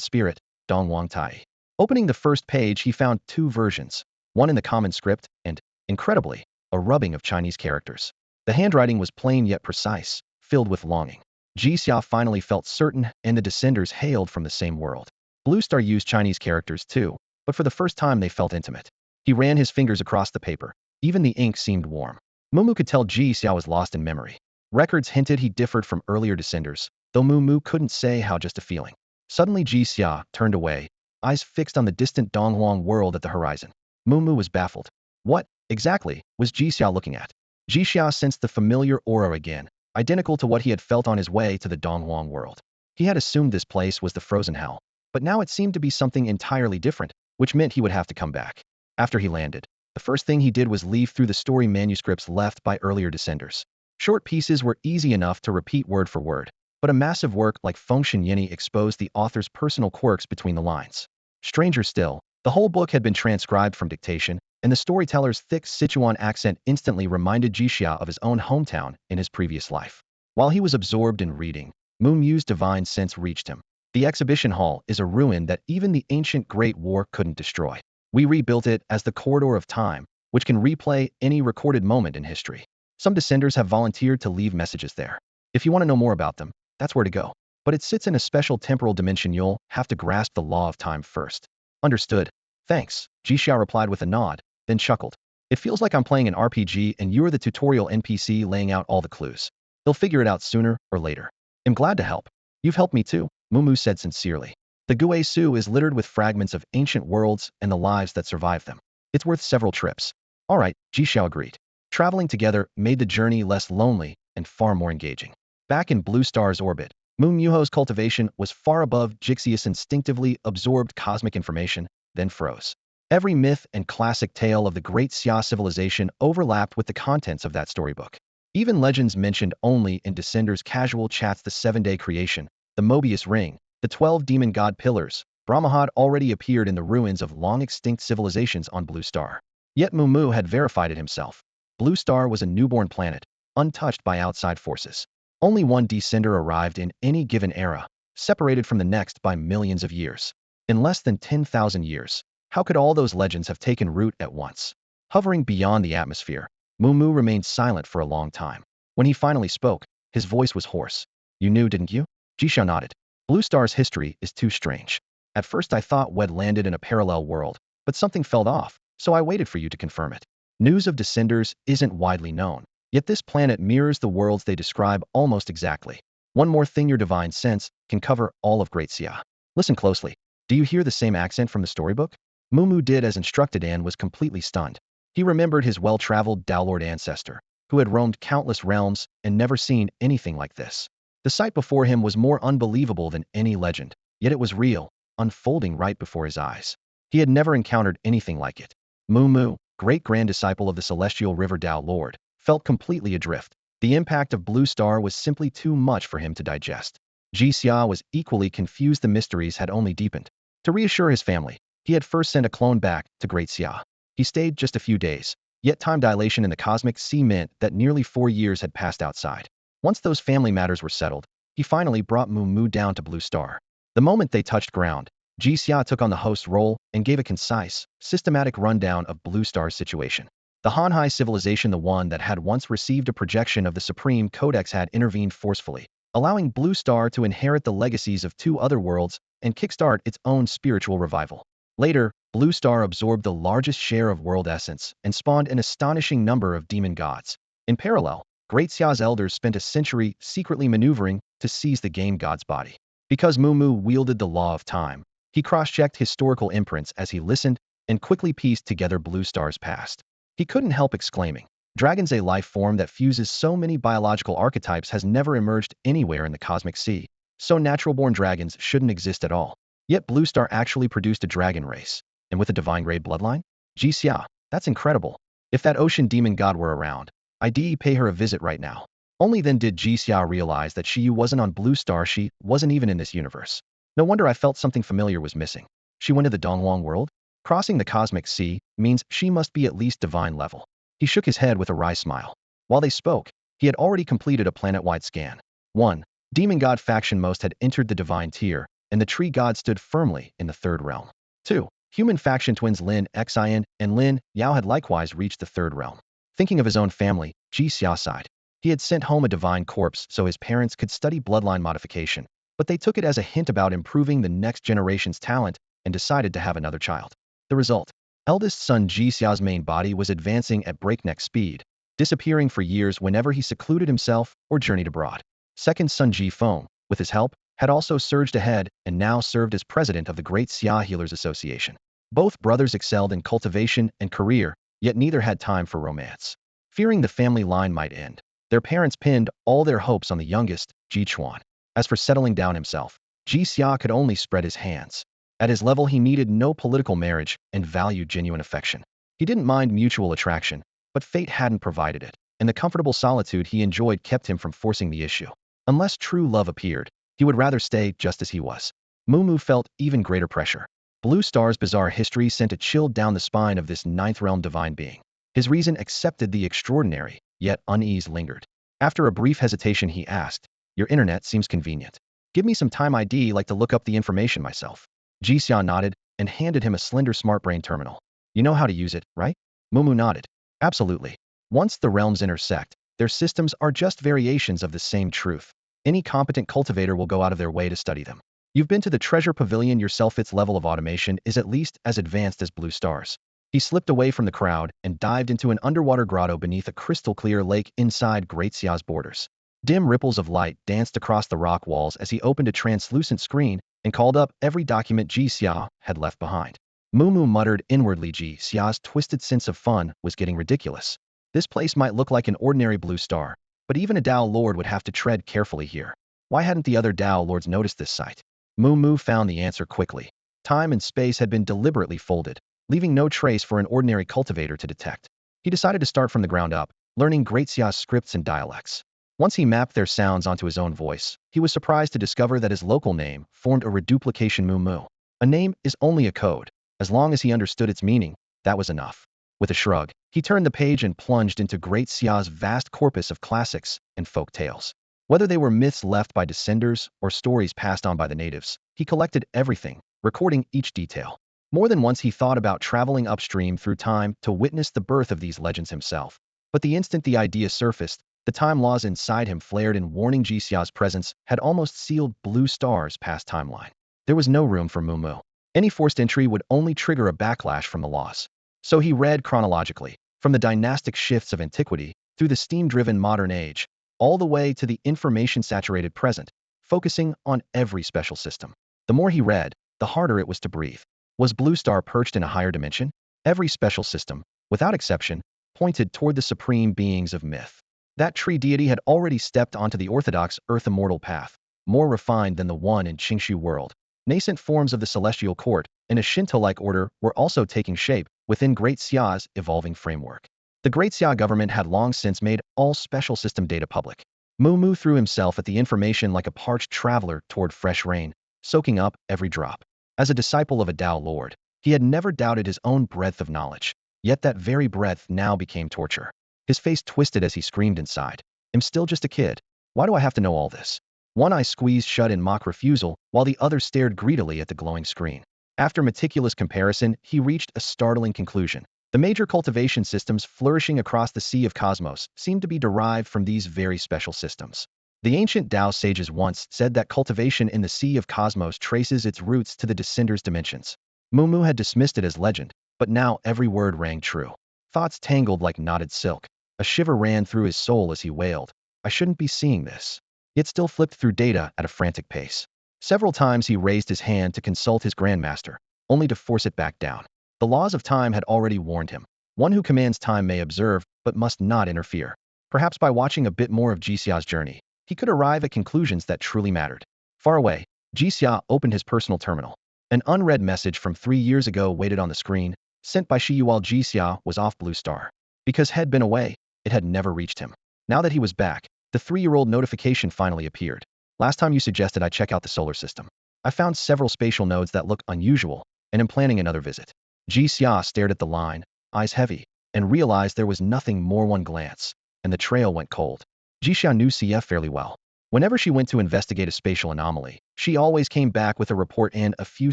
spirit. Dongwang Tai. Opening the first page, he found 2 versions. One in the common script and, incredibly, a rubbing of Chinese characters. The handwriting was plain yet precise, filled with longing. Jixia finally felt certain, and the descenders hailed from the same world. Blue Star used Chinese characters too, but for the first time they felt intimate. He ran his fingers across the paper. Even the ink seemed warm. Mumu could tell Jixia was lost in memory. Records hinted he differed from earlier descenders, though Mumu couldn't say how, just a feeling. Suddenly Jixia turned away, eyes fixed on the distant Donghuang world at the horizon. Mumu was baffled. What, exactly, was Jixia looking at? Jixia sensed the familiar aura again, identical to what he had felt on his way to the Donghuang world. He had assumed this place was the frozen hell, but now it seemed to be something entirely different, which meant he would have to come back. After he landed, the first thing he did was leaf through the story manuscripts left by earlier descenders. Short pieces were easy enough to repeat word for word, but a massive work like Fengshen Yini exposed the author's personal quirks between the lines. Stranger still, the whole book had been transcribed from dictation, and the storyteller's thick Sichuan accent instantly reminded Jixia of his own hometown in his previous life. While he was absorbed in reading, Mumu's divine sense reached him. The exhibition hall is a ruin that even the ancient Great War couldn't destroy. We rebuilt it as the corridor of time, which can replay any recorded moment in history. Some descenders have volunteered to leave messages there. If you want to know more about them, that's where to go. But it sits in a special temporal dimension. You'll have to grasp the law of time first. Understood. Thanks, Jixia replied with a nod, then chuckled. It feels like I'm playing an RPG and you're the tutorial NPC laying out all the clues. They'll figure it out sooner or later. I'm glad to help. You've helped me too, Mumu said sincerely. The Guisu is littered with fragments of ancient worlds and the lives that survived them. It's worth several trips. All right, Jixia agreed. Traveling together made the journey less lonely and far more engaging. Back in Blue Star's orbit, Mumu's cultivation was far above. Jixia's instinctively absorbed cosmic information, then froze. Every myth and classic tale of the great Xia civilization overlapped with the contents of that storybook. Even legends mentioned only in Descenders' casual chats: the 7-day creation, the Mobius ring, the 12 demon god pillars. Brahma had already appeared in the ruins of long-extinct civilizations on Blue Star. Yet Mumu had verified it himself. Blue Star was a newborn planet, untouched by outside forces. Only one descender arrived in any given era, separated from the next by millions of years. In less than 10,000 years, how could all those legends have taken root at once? Hovering beyond the atmosphere, Mumu remained silent for a long time. When he finally spoke, his voice was hoarse. You knew, didn't you? Jixia nodded. Blue Star's history is too strange. At first I thought Wed landed in a parallel world, but something fell off, so I waited for you to confirm it. News of descenders isn't widely known, yet this planet mirrors the worlds they describe almost exactly. One more thing, your divine sense can cover all of Great Xia. Listen closely. Do you hear the same accent from the storybook? Mumu did as instructed and was completely stunned. He remembered his well-traveled Dowlord ancestor, who had roamed countless realms and never seen anything like this. The sight before him was more unbelievable than any legend, yet it was real, unfolding right before his eyes. He had never encountered anything like it. Mumu, great-grand disciple of the celestial river Dao Lord, felt completely adrift. The impact of Blue Star was simply too much for him to digest. Jixia was equally confused. The mysteries had only deepened. To reassure his family, he had first sent a clone back to Great Xia. He stayed just a few days, yet time dilation in the cosmic sea meant that nearly 4 years had passed outside. Once those family matters were settled, he finally brought Mumu down to Blue Star. The moment they touched ground, Jixia took on the host role and gave a concise, systematic rundown of Blue Star's situation. The Hanhai civilization, the one that had once received a projection of the Supreme Codex, had intervened forcefully, allowing Blue Star to inherit the legacies of 2 other worlds and kickstart its own spiritual revival. Later, Blue Star absorbed the largest share of world essence and spawned an astonishing number of demon gods. In parallel, Great Xia's elders spent a century secretly maneuvering to seize the game god's body. Because Mumu wielded the law of time, he cross-checked historical imprints as he listened and quickly pieced together Blue Star's past. He couldn't help exclaiming, "Dragons, a life form that fuses so many biological archetypes, has never emerged anywhere in the cosmic sea. So natural-born dragons shouldn't exist at all. Yet Blue Star actually produced a dragon race, and with a divine-grade bloodline? Jixia, that's incredible. If that ocean demon god were around, I'd pay her a visit right now." Only then did Jixia realize that she wasn't on Blue Star. She wasn't even in this universe. No wonder I felt something familiar was missing. She went to the Dongwang world? Crossing the cosmic sea means she must be at least divine level. He shook his head with a wry smile. While they spoke, he had already completed a planet-wide scan. 1. Demon god faction most had entered the divine tier, and the tree god stood firmly in the 3rd realm. 2. Human faction twins Lin Xian and Lin Yao had likewise reached the 3rd realm. Thinking of his own family, Jixia sighed. He had sent home a divine corpse so his parents could study bloodline modification, but they took it as a hint about improving the next generation's talent and decided to have another child. The result: eldest son Jixia's main body was advancing at breakneck speed, disappearing for years whenever he secluded himself or journeyed abroad. Second son Ji Feng, with his help, had also surged ahead and now served as president of the Great Xia Healers Association. Both brothers excelled in cultivation and career, yet neither had time for romance. Fearing the family line might end, their parents pinned all their hopes on the youngest, Ji Chuan. As for settling down himself, Jixia could only spread his hands. At his level, he needed no political marriage and valued genuine affection. He didn't mind mutual attraction, but fate hadn't provided it, and the comfortable solitude he enjoyed kept him from forcing the issue. Unless true love appeared, he would rather stay just as he was. Mumu felt even greater pressure. Blue Star's bizarre history sent a chill down the spine of this 9th realm divine being. His reason accepted the extraordinary, yet unease lingered. After a brief hesitation, he asked, "Your internet seems convenient. Give me some time. I'd like to look up the information myself." Jixia nodded and handed him a slender SmartBrain terminal. "You know how to use it, right?" Mumu nodded. "Absolutely. Once the realms intersect, their systems are just variations of the same truth. Any competent cultivator will go out of their way to study them. You've been to the treasure pavilion yourself. Its level of automation is at least as advanced as Blue Star's." He slipped away from the crowd and dived into an underwater grotto beneath a crystal-clear lake inside Great Xia's borders. Dim ripples of light danced across the rock walls as he opened a translucent screen and called up every document Jixia had left behind. Mumu muttered inwardly. Jixia's twisted sense of fun was getting ridiculous. This place might look like an ordinary Blue Star, but even a Dao Lord would have to tread carefully here. Why hadn't the other Dao Lords noticed this site? Mumu found the answer quickly. Time and space had been deliberately folded, leaving no trace for an ordinary cultivator to detect. He decided to start from the ground up, learning Great Xia's scripts and dialects. Once he mapped their sounds onto his own voice, he was surprised to discover that his local name formed a reduplication. Mumu. A name is only a code. As long as he understood its meaning, that was enough. With a shrug, he turned the page and plunged into Great Xia's vast corpus of classics and folk tales. Whether they were myths left by descenders or stories passed on by the natives, he collected everything, recording each detail. More than once he thought about traveling upstream through time to witness the birth of these legends himself. But the instant the idea surfaced, The time laws inside him flared in warning. Jixia's presence had almost sealed blue stars past timeline. There was no room for Mumu. Any forced entry would only trigger a backlash from the laws. So he read chronologically, from the dynastic shifts of antiquity, through the steam-driven modern age, all the way to the information-saturated present, focusing on every special system. The more he read, the harder it was to breathe. Was Blue Star perched in a higher dimension? Every special system, without exception, pointed toward the supreme beings of myth. That tree deity had already stepped onto the orthodox Earth immortal path, more refined than the one in Qingshu world. Nascent forms of the celestial court and a Shinto-like order were also taking shape within Great Xia's evolving framework. The Great Xia government had long since made all special system data public. Mu threw himself at the information like a parched traveler toward fresh rain, soaking up every drop. As a disciple of a Tao Lord, he had never doubted his own breadth of knowledge, yet that very breadth now became torture. His face twisted as he screamed inside. I'm still just a kid. Why do I have to know all this? One eye squeezed shut in mock refusal, while the other stared greedily at the glowing screen. After meticulous comparison, he reached a startling conclusion. The major cultivation systems flourishing across the Sea of Cosmos seemed to be derived from these very special systems. The ancient Tao sages once said that cultivation in the Sea of Cosmos traces its roots to the Descender's dimensions. Mumu had dismissed it as legend, but now every word rang true. Thoughts tangled like knotted silk. A shiver ran through his soul as he wailed, I shouldn't be seeing this. Yet still flipped through data at a frantic pace. Several times he raised his hand to consult his grandmaster, only to force it back down. The laws of time had already warned him. One who commands time may observe, but must not interfere. Perhaps by watching a bit more of Jixia's journey, he could arrive at conclusions that truly mattered. Far away, Jixia opened his personal terminal. An unread message from 3 years ago waited on the screen, sent by Shiyu while Jixia was off Blue Star. Because had been away, it had never reached him. Now that he was back, the 3-year-old notification finally appeared. Last time you suggested I check out the solar system. I found several spatial nodes that look unusual, and am planning another visit. Jixia stared at the line, eyes heavy, and realized there was nothing more. One glance, and the trail went cold. Jixia knew Xia fairly well. Whenever she went to investigate a spatial anomaly, she always came back with a report and a few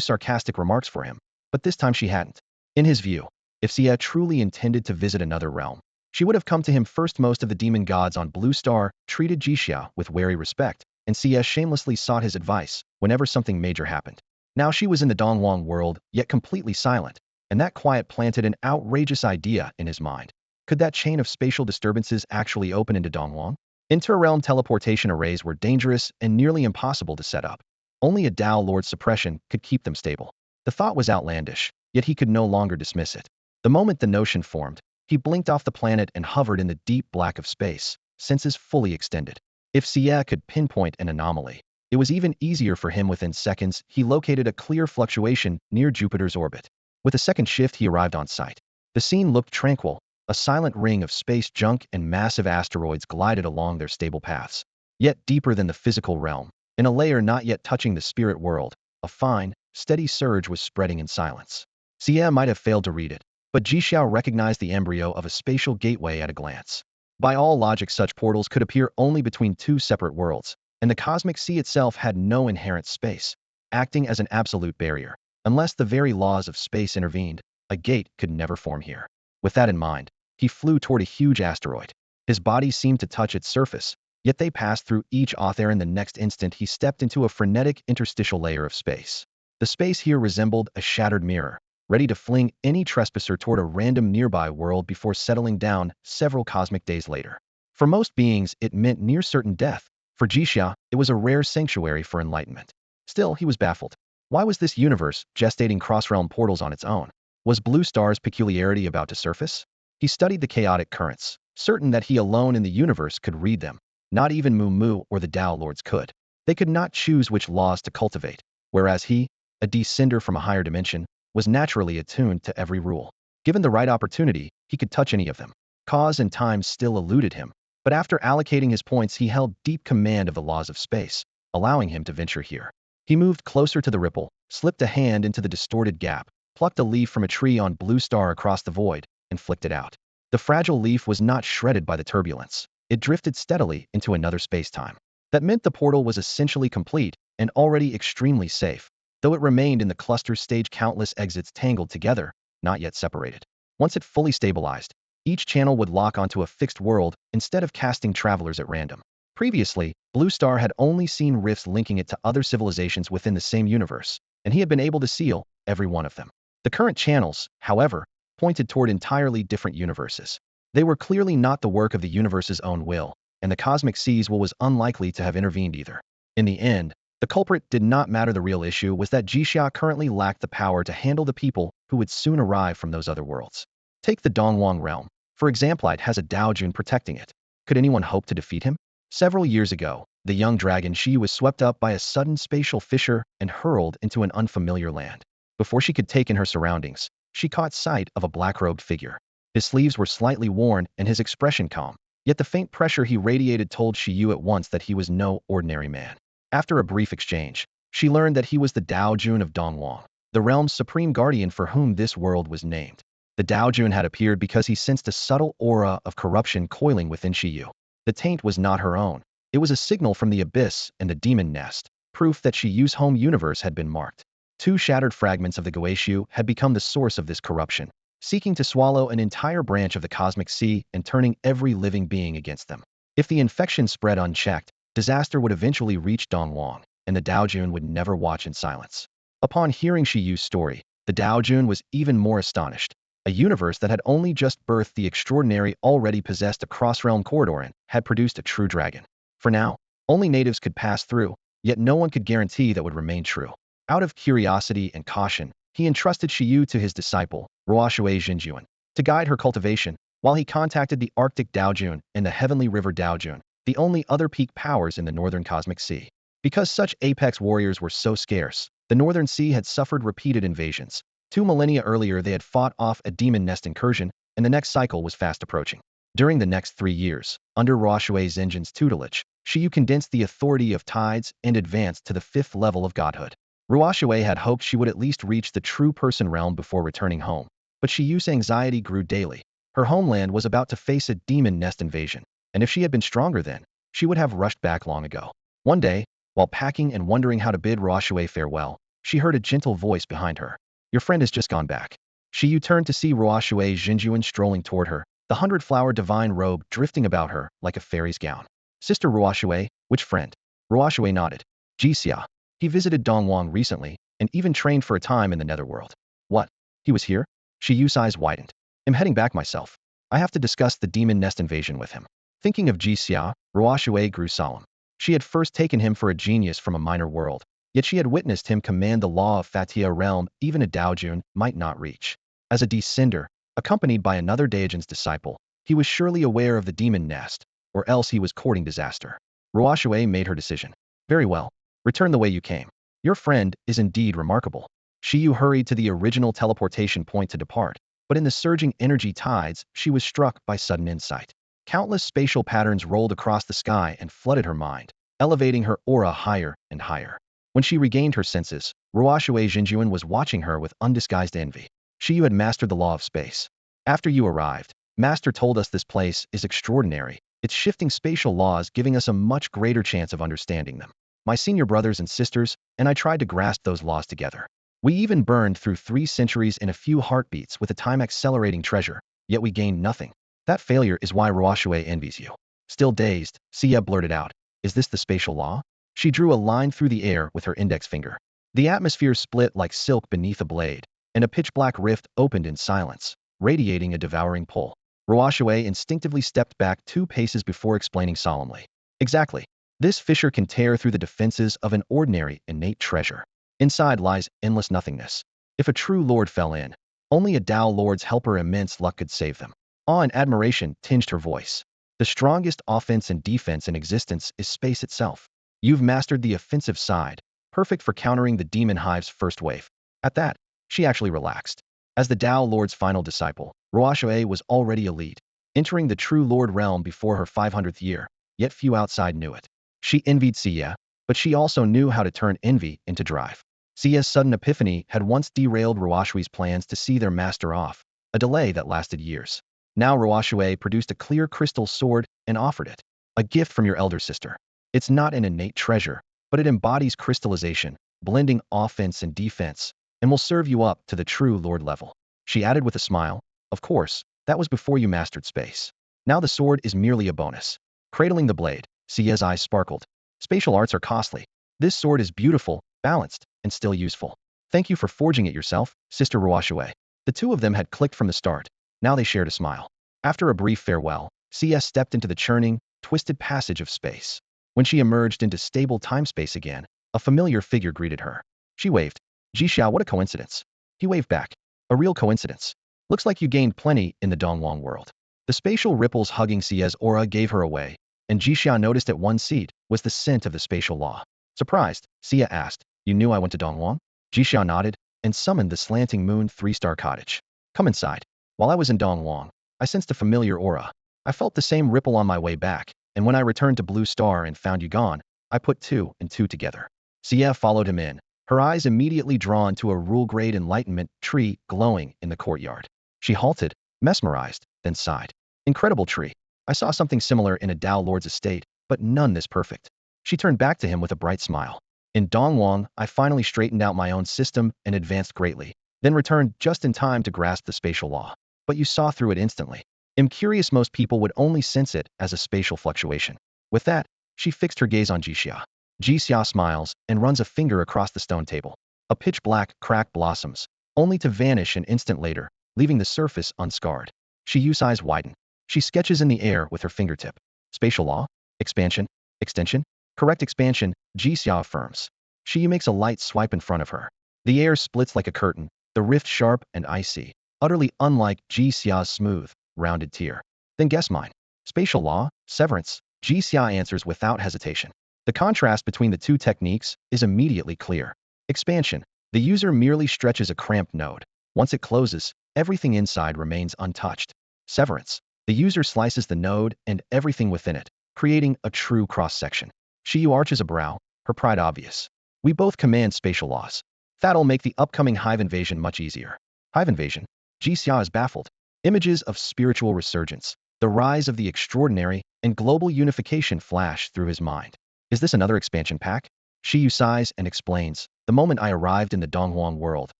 sarcastic remarks for him, but this time she hadn't. In his view, if Xia truly intended to visit another realm, she would have come to him first. Most of the demon gods on Blue Star treated Jixia with wary respect, and Xia shamelessly sought his advice whenever something major happened. Now she was in the Dongwang world, yet completely silent, and that quiet planted an outrageous idea in his mind. Could that chain of spatial disturbances actually open into Dongwang? Inter-realm teleportation arrays were dangerous and nearly impossible to set up. Only a Tao Lord's suppression could keep them stable. The thought was outlandish, yet he could no longer dismiss it. The moment the notion formed, he blinked off the planet and hovered in the deep black of space, senses fully extended. If Xia could pinpoint an anomaly, it was even easier for him. Within seconds, he located a clear fluctuation near Jupiter's orbit. With a second shift, he arrived on site. The scene looked tranquil. A silent ring of space junk and massive asteroids glided along their stable paths. Yet deeper than the physical realm, in a layer not yet touching the spirit world, a fine, steady surge was spreading in silence. Xia might have failed to read it, but Jixia recognized the embryo of a spatial gateway at a glance. By all logic, such portals could appear only between two separate worlds, and the cosmic sea itself had no inherent space, acting as an absolute barrier. Unless the very laws of space intervened, a gate could never form here. With that in mind, he flew toward a huge asteroid. His body seemed to touch its surface, yet they passed through each other, and the next instant he stepped into a frenetic interstitial layer of space. The space here resembled a shattered mirror, ready to fling any trespasser toward a random nearby world before settling down several cosmic days later. For most beings, it meant near certain death. For Jixia, it was a rare sanctuary for enlightenment. Still, he was baffled. Why was this universe gestating cross-realm portals on its own? Was Blue Star's peculiarity about to surface? He studied the chaotic currents, certain that he alone in the universe could read them. Not even Mumu or the Tao Lords could. They could not choose which laws to cultivate, whereas he, a descender from a higher dimension, was naturally attuned to every rule. Given the right opportunity, he could touch any of them. Cause and time still eluded him, but after allocating his points, he held deep command of the laws of space, allowing him to venture here. He moved closer to the ripple, slipped a hand into the distorted gap, plucked a leaf from a tree on Blue Star across the void, and flicked it out. The fragile leaf was not shredded by the turbulence. It drifted steadily into another space-time. That meant the portal was essentially complete and already extremely safe, though it remained in the cluster stage, countless exits tangled together, not yet separated. Once it fully stabilized, Each channel would lock onto a fixed world instead of casting travelers at random. Previously, Blue Star had only seen rifts linking it to other civilizations within the same universe, and he had been able to seal every one of them. The current channels, however, pointed toward entirely different universes. They were clearly not the work of the universe's own will, and the cosmic seas was unlikely to have intervened either. In the end, the culprit did not matter. The real issue was that Jixia currently lacked the power to handle the people who would soon arrive from those other worlds. Take the Dongwang realm, for example. It has a Daojun protecting it. Could anyone hope to defeat him? Several years ago, the young dragon Shi was swept up by a sudden spatial fissure and hurled into an unfamiliar land. Before she could take in her surroundings, she caught sight of a black-robed figure. His sleeves were slightly worn and his expression calm, yet the faint pressure he radiated told Shiyu at once that he was no ordinary man. After a brief exchange, she learned that he was the Daojun of Dongwang, the realm's supreme guardian for whom this world was named. The Daojun had appeared because he sensed a subtle aura of corruption coiling within Shiyu. The taint was not her own. It was a signal from the abyss and the demon nest, proof that Shiyu's home universe had been marked. Two shattered fragments of the Goeishu had become the source of this corruption, seeking to swallow an entire branch of the cosmic sea and turning every living being against them. If the infection spread unchecked, disaster would eventually reach Dongwang, and the Daojun would never watch in silence. Upon hearing Shiyu's story, the Daojun was even more astonished. A universe that had only just birthed the extraordinary already possessed a cross-realm corridor and had produced a true dragon. For now, only natives could pass through, yet no one could guarantee that would remain true. Out of curiosity and caution, he entrusted Shiyu to his disciple, Ruoshui Jinjuan, to guide her cultivation, while he contacted the Arctic Daojun and the Heavenly River Daojun, the only other peak powers in the northern cosmic sea. Because such apex warriors were so scarce, the northern sea had suffered repeated invasions. 2 millennia earlier they had fought off a demon nest incursion, and the next cycle was fast approaching. During the next 3 years, under Ruoshui Zenjin's tutelage, Shiyu condensed the authority of tides and advanced to the 5th level of godhood. Ruoshui had hoped she would at least reach the true person realm before returning home, but Shiyu's anxiety grew daily. Her homeland was about to face a demon nest invasion, and if she had been stronger then, she would have rushed back long ago. One day, while packing and wondering how to bid Ruoshui farewell, she heard a gentle voice behind her. Your friend has just gone back. Shiyu turned to see Ruoshui Jinjuan strolling toward her, the 100-flower divine robe drifting about her like a fairy's gown. Sister Ruoshui, which friend? Ruoshui nodded. Jixia. He visited Dongwang recently, and even trained for a time in the netherworld. What? He was here? Shiyu's eyes widened. I'm heading back myself. I have to discuss the demon nest invasion with him. Thinking of Jixia, Ruoshui grew solemn. She had first taken him for a genius from a minor world, yet she had witnessed him command the law of Fatia realm even a Daojun might not reach. As a descender, accompanied by another Daojun's disciple, he was surely aware of the demon nest, or else he was courting disaster. Ruoshui made her decision. Very well. Return the way you came. Your friend is indeed remarkable. Shiyu hurried to the original teleportation point to depart, but in the surging energy tides, she was struck by sudden insight. Countless spatial patterns rolled across the sky and flooded her mind, elevating her aura higher and higher. When she regained her senses, Ruoshui Jinjuan was watching her with undisguised envy. Shiyu had mastered the law of space. After you arrived, Master told us this place is extraordinary, its shifting spatial laws giving us a much greater chance of understanding them. My senior brothers and sisters and I tried to grasp those laws together. We even burned through 3 centuries in a few heartbeats with a time-accelerating treasure, yet we gained nothing. That failure is why Ruoshui envies you. Still dazed, Xia blurted out, is this the spatial law? She drew a line through the air with her index finger. The atmosphere split like silk beneath a blade, and a pitch-black rift opened in silence, radiating a devouring pull. Ruoshui instinctively stepped back 2 paces before explaining solemnly. Exactly. This fissure can tear through the defenses of an ordinary, innate treasure. Inside lies endless nothingness. If a true lord fell in, only a Dao lord's helper immense luck could save them. Awe and admiration tinged her voice. The strongest offense and defense in existence is space itself. You've mastered the offensive side, perfect for countering the demon hive's first wave. At that, she actually relaxed. As the Dao lord's final disciple, Ruoshui was already elite, entering the true lord realm before her 500th year, yet few outside knew it. She envied Xia, but she also knew how to turn envy into drive. Xia's sudden epiphany had once derailed Ruoshui's plans to see their master off, a delay that lasted years. Now Ruoshui produced a clear crystal sword and offered it. A gift from your elder sister. It's not an innate treasure, but it embodies crystallization, blending offense and defense, and will serve you up to the true lord level. She added with a smile, of course, That was before you mastered space. Now the sword is merely a bonus. Cradling the blade, Xia's eyes sparkled. Spatial arts are costly. This sword is beautiful, balanced, and still useful. Thank you for forging it yourself, Sister Ruoxue. The two of them had clicked from the start. Now they shared a smile. After a brief farewell, CS stepped into the churning, twisted passage of space. When she emerged into stable time-space again, a familiar figure greeted her. She waved. Jixia, what a coincidence. He waved back. A real coincidence. Looks like you gained plenty in the Dongwang world. The spatial ripples hugging Xia's aura gave her away, and Jixia noticed that one seed was the scent of the spatial law. Surprised, Xia asked, you knew I went to Dongwang? Jixia nodded and summoned the slanting moon 3-star cottage. Come inside. While I was in Dongwang, I sensed a familiar aura. I felt the same ripple on my way back, and when I returned to Blue Star and found you gone, I put 2 and 2 together. Xia followed him in, her eyes immediately drawn to a rule-grade enlightenment tree glowing in the courtyard. She halted, mesmerized, then sighed. Incredible tree. I saw something similar in a Dao Lord's estate, but none this perfect. She turned back to him with a bright smile. In Dongwang, I finally straightened out my own system and advanced greatly, then returned just in time to grasp the spatial law. But you saw through it instantly. I'm curious most people would only sense it as a spatial fluctuation. With that, she fixed her gaze on Jixia. Jixia smiles and runs a finger across the stone table. A pitch-black crack blossoms, only to vanish an instant later, leaving the surface unscarred. Shiyu's eyes widen. She sketches in the air with her fingertip. Spatial law? Expansion? Extension? Correct expansion, Jixia affirms. Shiyu makes a light swipe in front of her. The air splits like a curtain, the rift sharp and icy, utterly unlike Jixia's smooth, rounded tear. Then guess mine. Spatial law, severance, Jixia answers without hesitation. The contrast between the two techniques is immediately clear. Expansion. The user merely stretches a cramped node. Once it closes, everything inside remains untouched. Severance. The user slices the node and everything within it, creating a true cross-section. Shiyu arches a brow, her pride obvious. We both command spatial laws. That'll make the upcoming hive invasion much easier. Hive invasion? Jixia is baffled. Images of spiritual resurgence, the rise of the extraordinary, and global unification flash through his mind. Is this another expansion pack? Shiyu sighs and explains. The moment I arrived in the Donghuang world,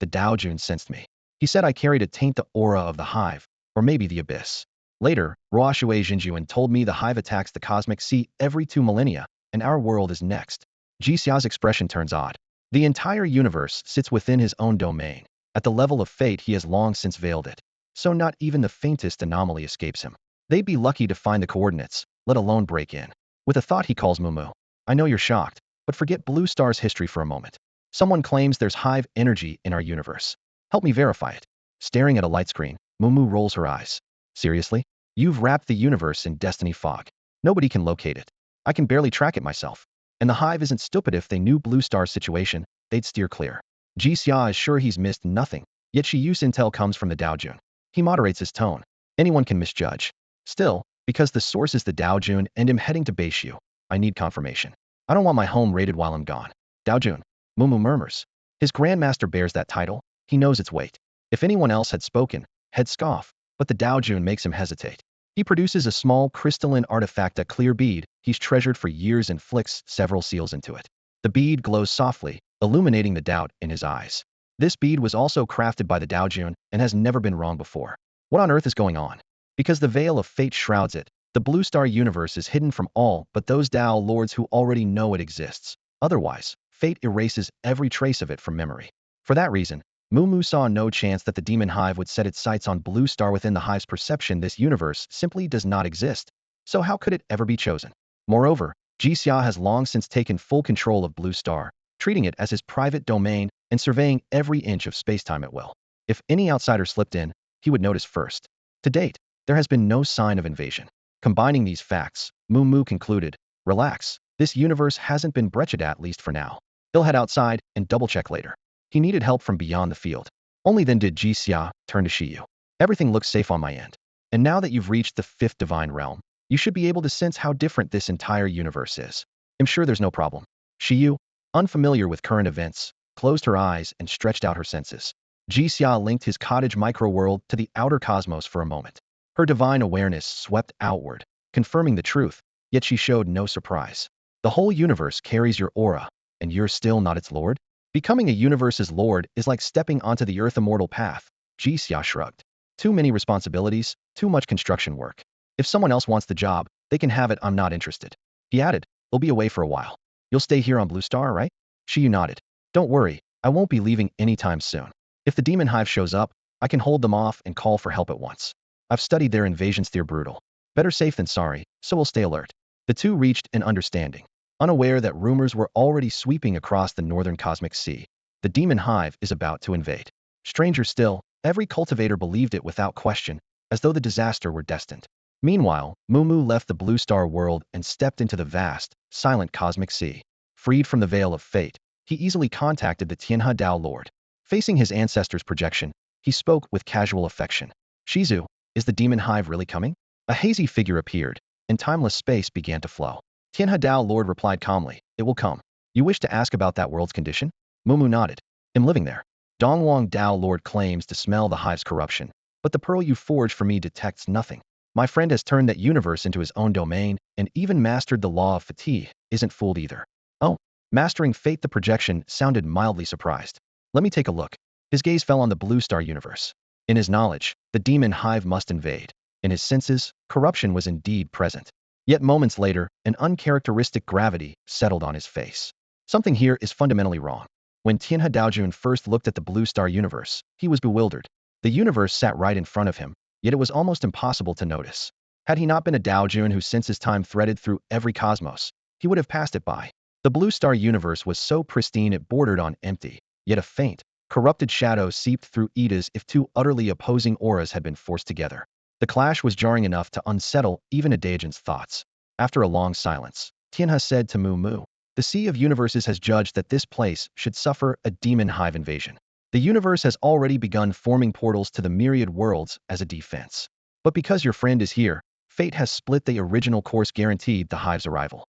the Daojun sensed me. He said I carried a taint the aura of the hive, or maybe the abyss. Later, Ruoxue Jinjuan told me the hive attacks the cosmic sea every 2 millennia, and our world is next. Jixia's expression turns odd. The entire universe sits within his own domain. At the level of fate, he has long since veiled it. So not even the faintest anomaly escapes him. They'd be lucky to find the coordinates, let alone break in. With a thought he calls Mumu. I know you're shocked, but forget Blue Star's history for a moment. Someone claims there's hive energy in our universe. Help me verify it. Staring at a light screen, Mumu rolls her eyes. Seriously? You've wrapped the universe in destiny fog. Nobody can locate it. I can barely track it myself. And the hive isn't stupid. If they knew Blue Star's situation, they'd steer clear. Jixia is sure he's missed nothing, yet Shiyu's intel comes from the Daojun. He moderates his tone. Anyone can misjudge. Still, because the source is the Daojun and I'm heading to Beishu, I need confirmation. I don't want my home raided while I'm gone. Daojun, Mumu murmurs. His grandmaster bears that title. He knows its weight. If anyone else had spoken, he'd scoff, but the Daojun makes him hesitate. He produces a small crystalline artifact, a clear bead he's treasured for years, and flicks several seals into it. The bead glows softly, illuminating the doubt in his eyes. This bead was also crafted by the Daojun and has never been wrong before. What on earth is going on? Because the veil of fate shrouds it, the Blue Star universe is hidden from all but those Dao lords who already know it exists. Otherwise, fate erases every trace of it from memory. For that reason, Mumu saw no chance that the demon hive would set its sights on Blue Star. Within the hive's perception, this universe simply does not exist. So how could it ever be chosen? Moreover, Jixia has long since taken full control of Blue Star, treating it as his private domain and surveying every inch of spacetime at will. If any outsider slipped in, he would notice first. To date, there has been no sign of invasion. Combining these facts, Mumu concluded, relax, this universe hasn't been breached, at least for now. He'll head outside and double-check later. He needed help from beyond the field. Only then did Jixia turn to Shiyu. Everything looks safe on my end. And now that you've reached the 5th divine realm, you should be able to sense how different this entire universe is. I'm sure there's no problem. Shiyu, unfamiliar with current events, closed her eyes and stretched out her senses. Jixia linked his cottage microworld to the outer cosmos for a moment. Her divine awareness swept outward, confirming the truth, yet she showed no surprise. The whole universe carries your aura, and you're still not its lord? Becoming a universe's lord is like stepping onto the earth immortal path. Jixia shrugged. Too many responsibilities, too much construction work. If someone else wants the job, they can have it, I'm not interested. He added, they'll be away for a while. You'll stay here on Blue Star, right? She nodded. Don't worry, I won't be leaving anytime soon. If the demon hive shows up, I can hold them off and call for help at once. I've studied their invasions, they're brutal. Better safe than sorry, so we'll stay alert. The two reached an understanding, unaware that rumors were already sweeping across the northern cosmic sea. The demon hive is about to invade. Stranger still, every cultivator believed it without question, as though the disaster were destined. Meanwhile, Mumu left the Blue Star world and stepped into the vast, silent cosmic sea. Freed from the veil of fate, he easily contacted the Tianhe Dao Lord. Facing his ancestors' projection, he spoke with casual affection. Shizu, is the demon hive really coming? A hazy figure appeared, and timeless space began to flow. Tianhe Dao Lord replied calmly, it will come. You wish to ask about that world's condition? Mumu nodded. I'm living there. Dongwang Dao Lord claims to smell the hive's corruption, but the pearl you forged for me detects nothing. My friend has turned that universe into his own domain and even mastered the law of fatigue, isn't fooled either. Oh, mastering fate, the projection sounded mildly surprised. Let me take a look. His gaze fell on the Blue Star universe. In his knowledge, the demon hive must invade. In his senses, corruption was indeed present. Yet moments later, an uncharacteristic gravity settled on his face. Something here is fundamentally wrong. When Tianhe Daojun first looked at the Blue Star universe, he was bewildered. The universe sat right in front of him, yet it was almost impossible to notice. Had he not been a Daojun who senses time threaded through every cosmos, he would have passed it by. The Blue Star universe was so pristine it bordered on empty, yet a faint, corrupted shadow seeped through it as if two utterly opposing auras had been forced together. The clash was jarring enough to unsettle even a Daejun's thoughts. After a long silence, Tianhe said to Mu, the Sea of Universes has judged that this place should suffer a demon hive invasion. The universe has already begun forming portals to the myriad worlds as a defense. But because your friend is here, fate has split the original course guaranteed the hive's arrival.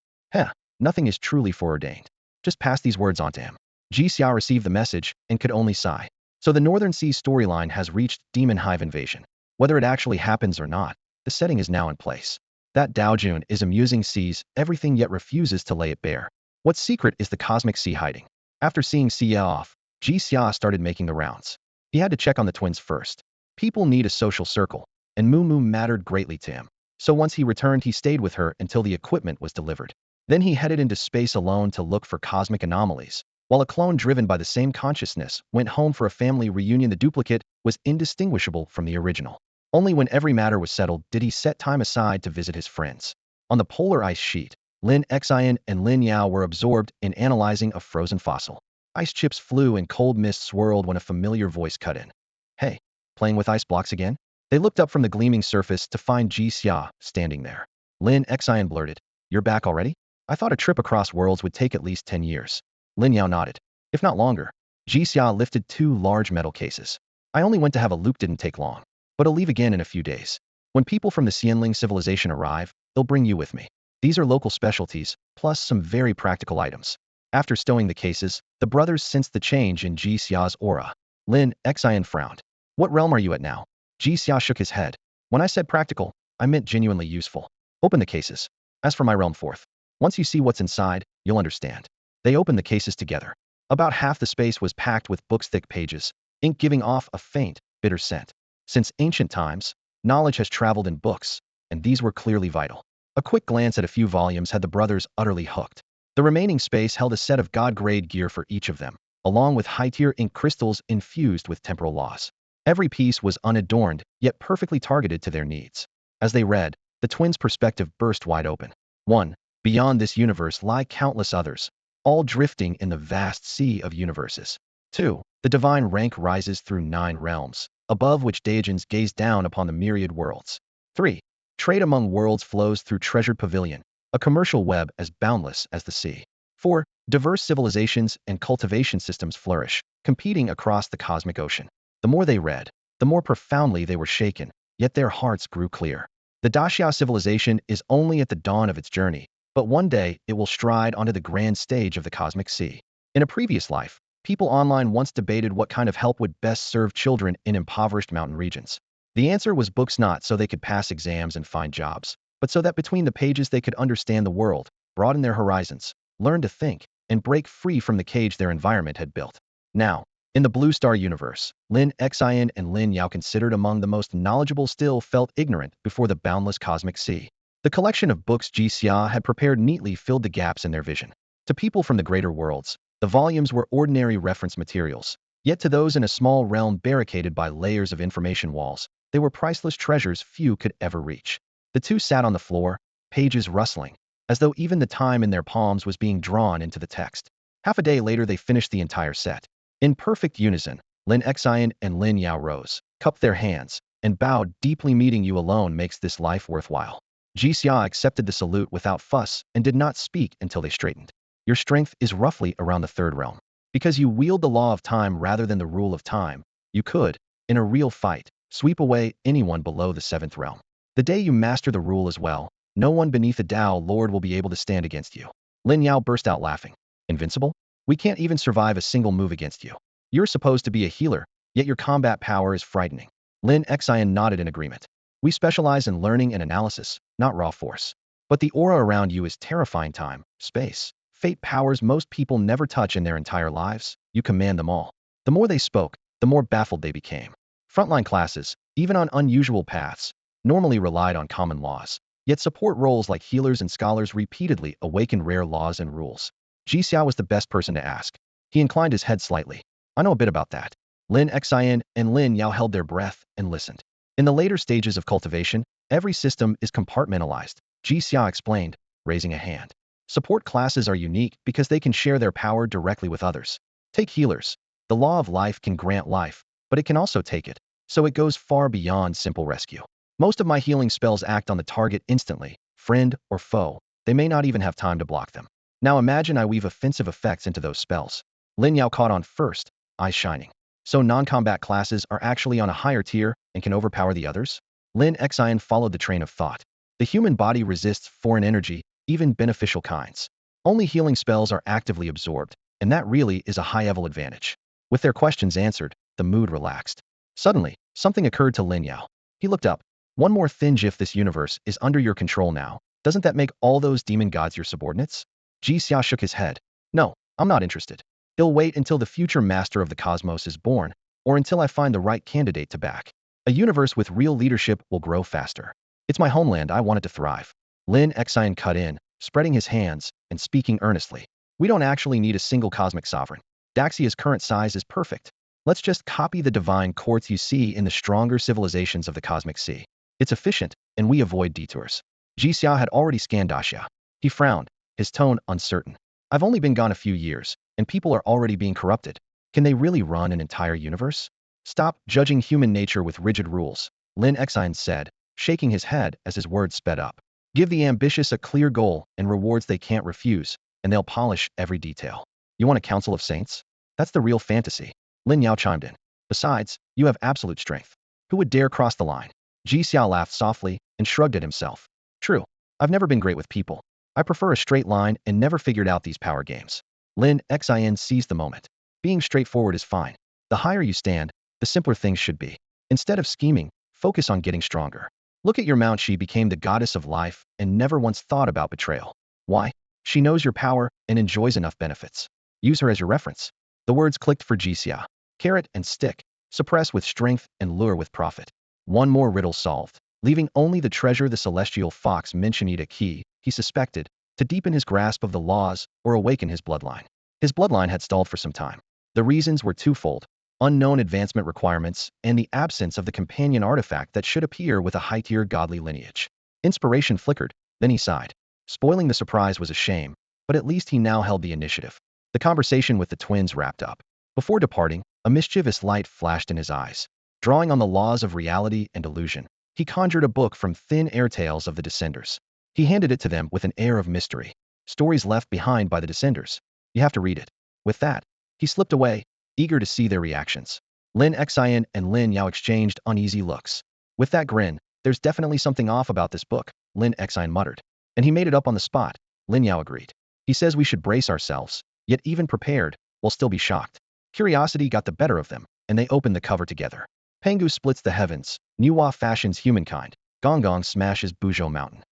Nothing is truly foreordained. Just pass these words on to him. Jixia received the message and could only sigh. So the Northern Sea storyline has reached demon hive invasion. Whether it actually happens or not, the setting is now in place. That Daojun is amusing, sees everything yet refuses to lay it bare. What secret is the cosmic sea hiding? After seeing Xia off, Jixia started making the rounds. He had to check on the twins first. People need a social circle, and Mumu mattered greatly to him. So once he returned, he stayed with her until the equipment was delivered. Then he headed into space alone to look for cosmic anomalies, while a clone driven by the same consciousness went home for a family reunion. The duplicate was indistinguishable from the original. Only when every matter was settled did he set time aside to visit his friends. On the polar ice sheet, Lin Xian and Lin Yao were absorbed in analyzing a frozen fossil. Ice chips flew and cold mist swirled when a familiar voice cut in. Hey, playing with ice blocks again? They looked up from the gleaming surface to find Jixia standing there. Lin Xian blurted, you're back already? I thought a trip across worlds would take at least 10 years. Lin Yao nodded. If not longer. Jixia lifted two large metal cases. I only went to have a look, didn't take long. But I'll leave again in a few days. When people from the Xianling civilization arrive, they'll bring you with me. These are local specialties, plus some very practical items. After stowing the cases, the brothers sensed the change in Jixia's aura. Lin Xian frowned. What realm are you at now? Jixia shook his head. When I said practical, I meant genuinely useful. Open the cases. As for my realm, fourth. Once you see what's inside, you'll understand. They opened the cases together. About half the space was packed with books' thick pages, ink giving off a faint, bitter scent. Since ancient times, knowledge has traveled in books, and these were clearly vital. A quick glance at a few volumes had the brothers utterly hooked. The remaining space held a set of god-grade gear for each of them, along with high-tier ink crystals infused with temporal laws. Every piece was unadorned, yet perfectly targeted to their needs. As they read, the twins' perspective burst wide open. 1. Beyond this universe lie countless others, all drifting in the vast sea of universes. 2. The divine rank rises through 9 realms, above which Daejuns gaze down upon the myriad worlds. 3. Trade among worlds flows through treasured pavilion, a commercial web as boundless as the sea. 4. Diverse civilizations and cultivation systems flourish, competing across the cosmic ocean. The more they read, the more profoundly they were shaken, yet their hearts grew clear. The Daxia civilization is only at the dawn of its journey, but one day it will stride onto the grand stage of the cosmic sea. In a previous life, people online once debated what kind of help would best serve children in impoverished mountain regions. The answer was books, not so they could pass exams and find jobs, but so that between the pages they could understand the world, broaden their horizons, learn to think, and break free from the cage their environment had built. Now, In the Blue Star universe, Lin Xian and Lin Yao, considered among the most knowledgeable, still felt ignorant before the boundless cosmic sea. The collection of books Jixia had prepared neatly filled the gaps in their vision. To people from the greater worlds, the volumes were ordinary reference materials. Yet to those in a small realm barricaded by layers of information walls, they were priceless treasures few could ever reach. The two sat on the floor, pages rustling, as though even the time in their palms was being drawn into the text. Half a day later they finished the entire set. In perfect unison, Lin Xian and Lin Yao rose, cupped their hands, and bowed deeply. Meeting you alone makes this life worthwhile. Jixia accepted the salute without fuss and did not speak until they straightened. Your strength is roughly around the third realm. Because you wield the law of time rather than the rule of time, you could, in a real fight, sweep away anyone below the seventh realm. The day you master the rule as well, no one beneath the Tao Lord will be able to stand against you. Lin Yao burst out laughing. Invincible? We can't even survive a single move against you. You're supposed to be a healer, yet your combat power is frightening. Lin Xian nodded in agreement. We specialize in learning and analysis, not raw force. But the aura around you is terrifying. Time, space, fate, powers most people never touch in their entire lives. You command them all. The more they spoke, the more baffled they became. Frontline classes, even on unusual paths, normally relied on common laws. Yet support roles like healers and scholars repeatedly awakened rare laws and rules. Ji Xiao was the best person to ask. He inclined his head slightly. I know a bit about that. Lin Xian and Lin Yao held their breath and listened. In the later stages of cultivation, every system is compartmentalized, Ji Xiao explained, raising a hand. Support classes are unique because they can share their power directly with others. Take healers. The law of life can grant life, but it can also take it, so it goes far beyond simple rescue. Most of my healing spells act on the target instantly, friend or foe. They may not even have time to block them. Now imagine I weave offensive effects into those spells. Lin Yao caught on first, eyes shining. So non-combat classes are actually on a higher tier and can overpower the others? Lin Xian followed the train of thought. The human body resists foreign energy, even beneficial kinds. Only healing spells are actively absorbed, and that really is a high-level advantage. With their questions answered, the mood relaxed. Suddenly, something occurred to Lin Yao. He looked up. One more thing, if this universe is under your control now, doesn't that make all those demon gods your subordinates? Ji Xia shook his head. No, I'm not interested. He'll wait until the future master of the cosmos is born, or until I find the right candidate to back. A universe with real leadership will grow faster. It's my homeland, I want it to thrive. Lin Xian cut in, spreading his hands and speaking earnestly. We don't actually need a single cosmic sovereign. Daxia's current size is perfect. Let's just copy the divine courts you see in the stronger civilizations of the cosmic sea. It's efficient, and we avoid detours. Ji Xiao had already scanned Daxia. He frowned, his tone uncertain. I've only been gone a few years, and people are already being corrupted. Can they really run an entire universe? Stop judging human nature with rigid rules, Lin Xian said, shaking his head as his words sped up. Give the ambitious a clear goal and rewards they can't refuse, and they'll polish every detail. You want a council of saints? That's the real fantasy. Lin Yao chimed in. Besides, you have absolute strength. Who would dare cross the line? Ji Xiao laughed softly and shrugged at himself. True. I've never been great with people. I prefer a straight line and never figured out these power games. Lin Xian seized the moment. Being straightforward is fine. The higher you stand, the simpler things should be. Instead of scheming, focus on getting stronger. Look at your mount. She became the goddess of life and never once thought about betrayal. Why? She knows your power and enjoys enough benefits. Use her as your reference. The words clicked for Jixia. Carrot and stick. Suppress with strength and lure with profit. One more riddle solved, leaving only the treasure. The celestial fox mentioned a key, he suspected, to deepen his grasp of the laws or awaken his bloodline. His bloodline had stalled for some time. The reasons were twofold: unknown advancement requirements and the absence of the companion artifact that should appear with a high-tier godly lineage. Inspiration flickered, then he sighed. Spoiling the surprise was a shame, but at least he now held the initiative. The conversation with the twins wrapped up. Before departing, a mischievous light flashed in his eyes. Drawing on the laws of reality and illusion, he conjured a book from thin air tales of the Descenders. He handed it to them with an air of mystery. Stories left behind by the Descenders. You have to read it. With that, he slipped away, eager to see their reactions. Lin Xian and Lin Yao exchanged uneasy looks. With that grin, there's definitely something off about this book, Lin Xian muttered. And he made it up on the spot, Lin Yao agreed. He says we should brace ourselves, yet even prepared, we'll still be shocked. Curiosity got the better of them, and they opened the cover together. Pangu splits the heavens, Nuwa fashions humankind, Gong Gong smashes Buzhou Mountain.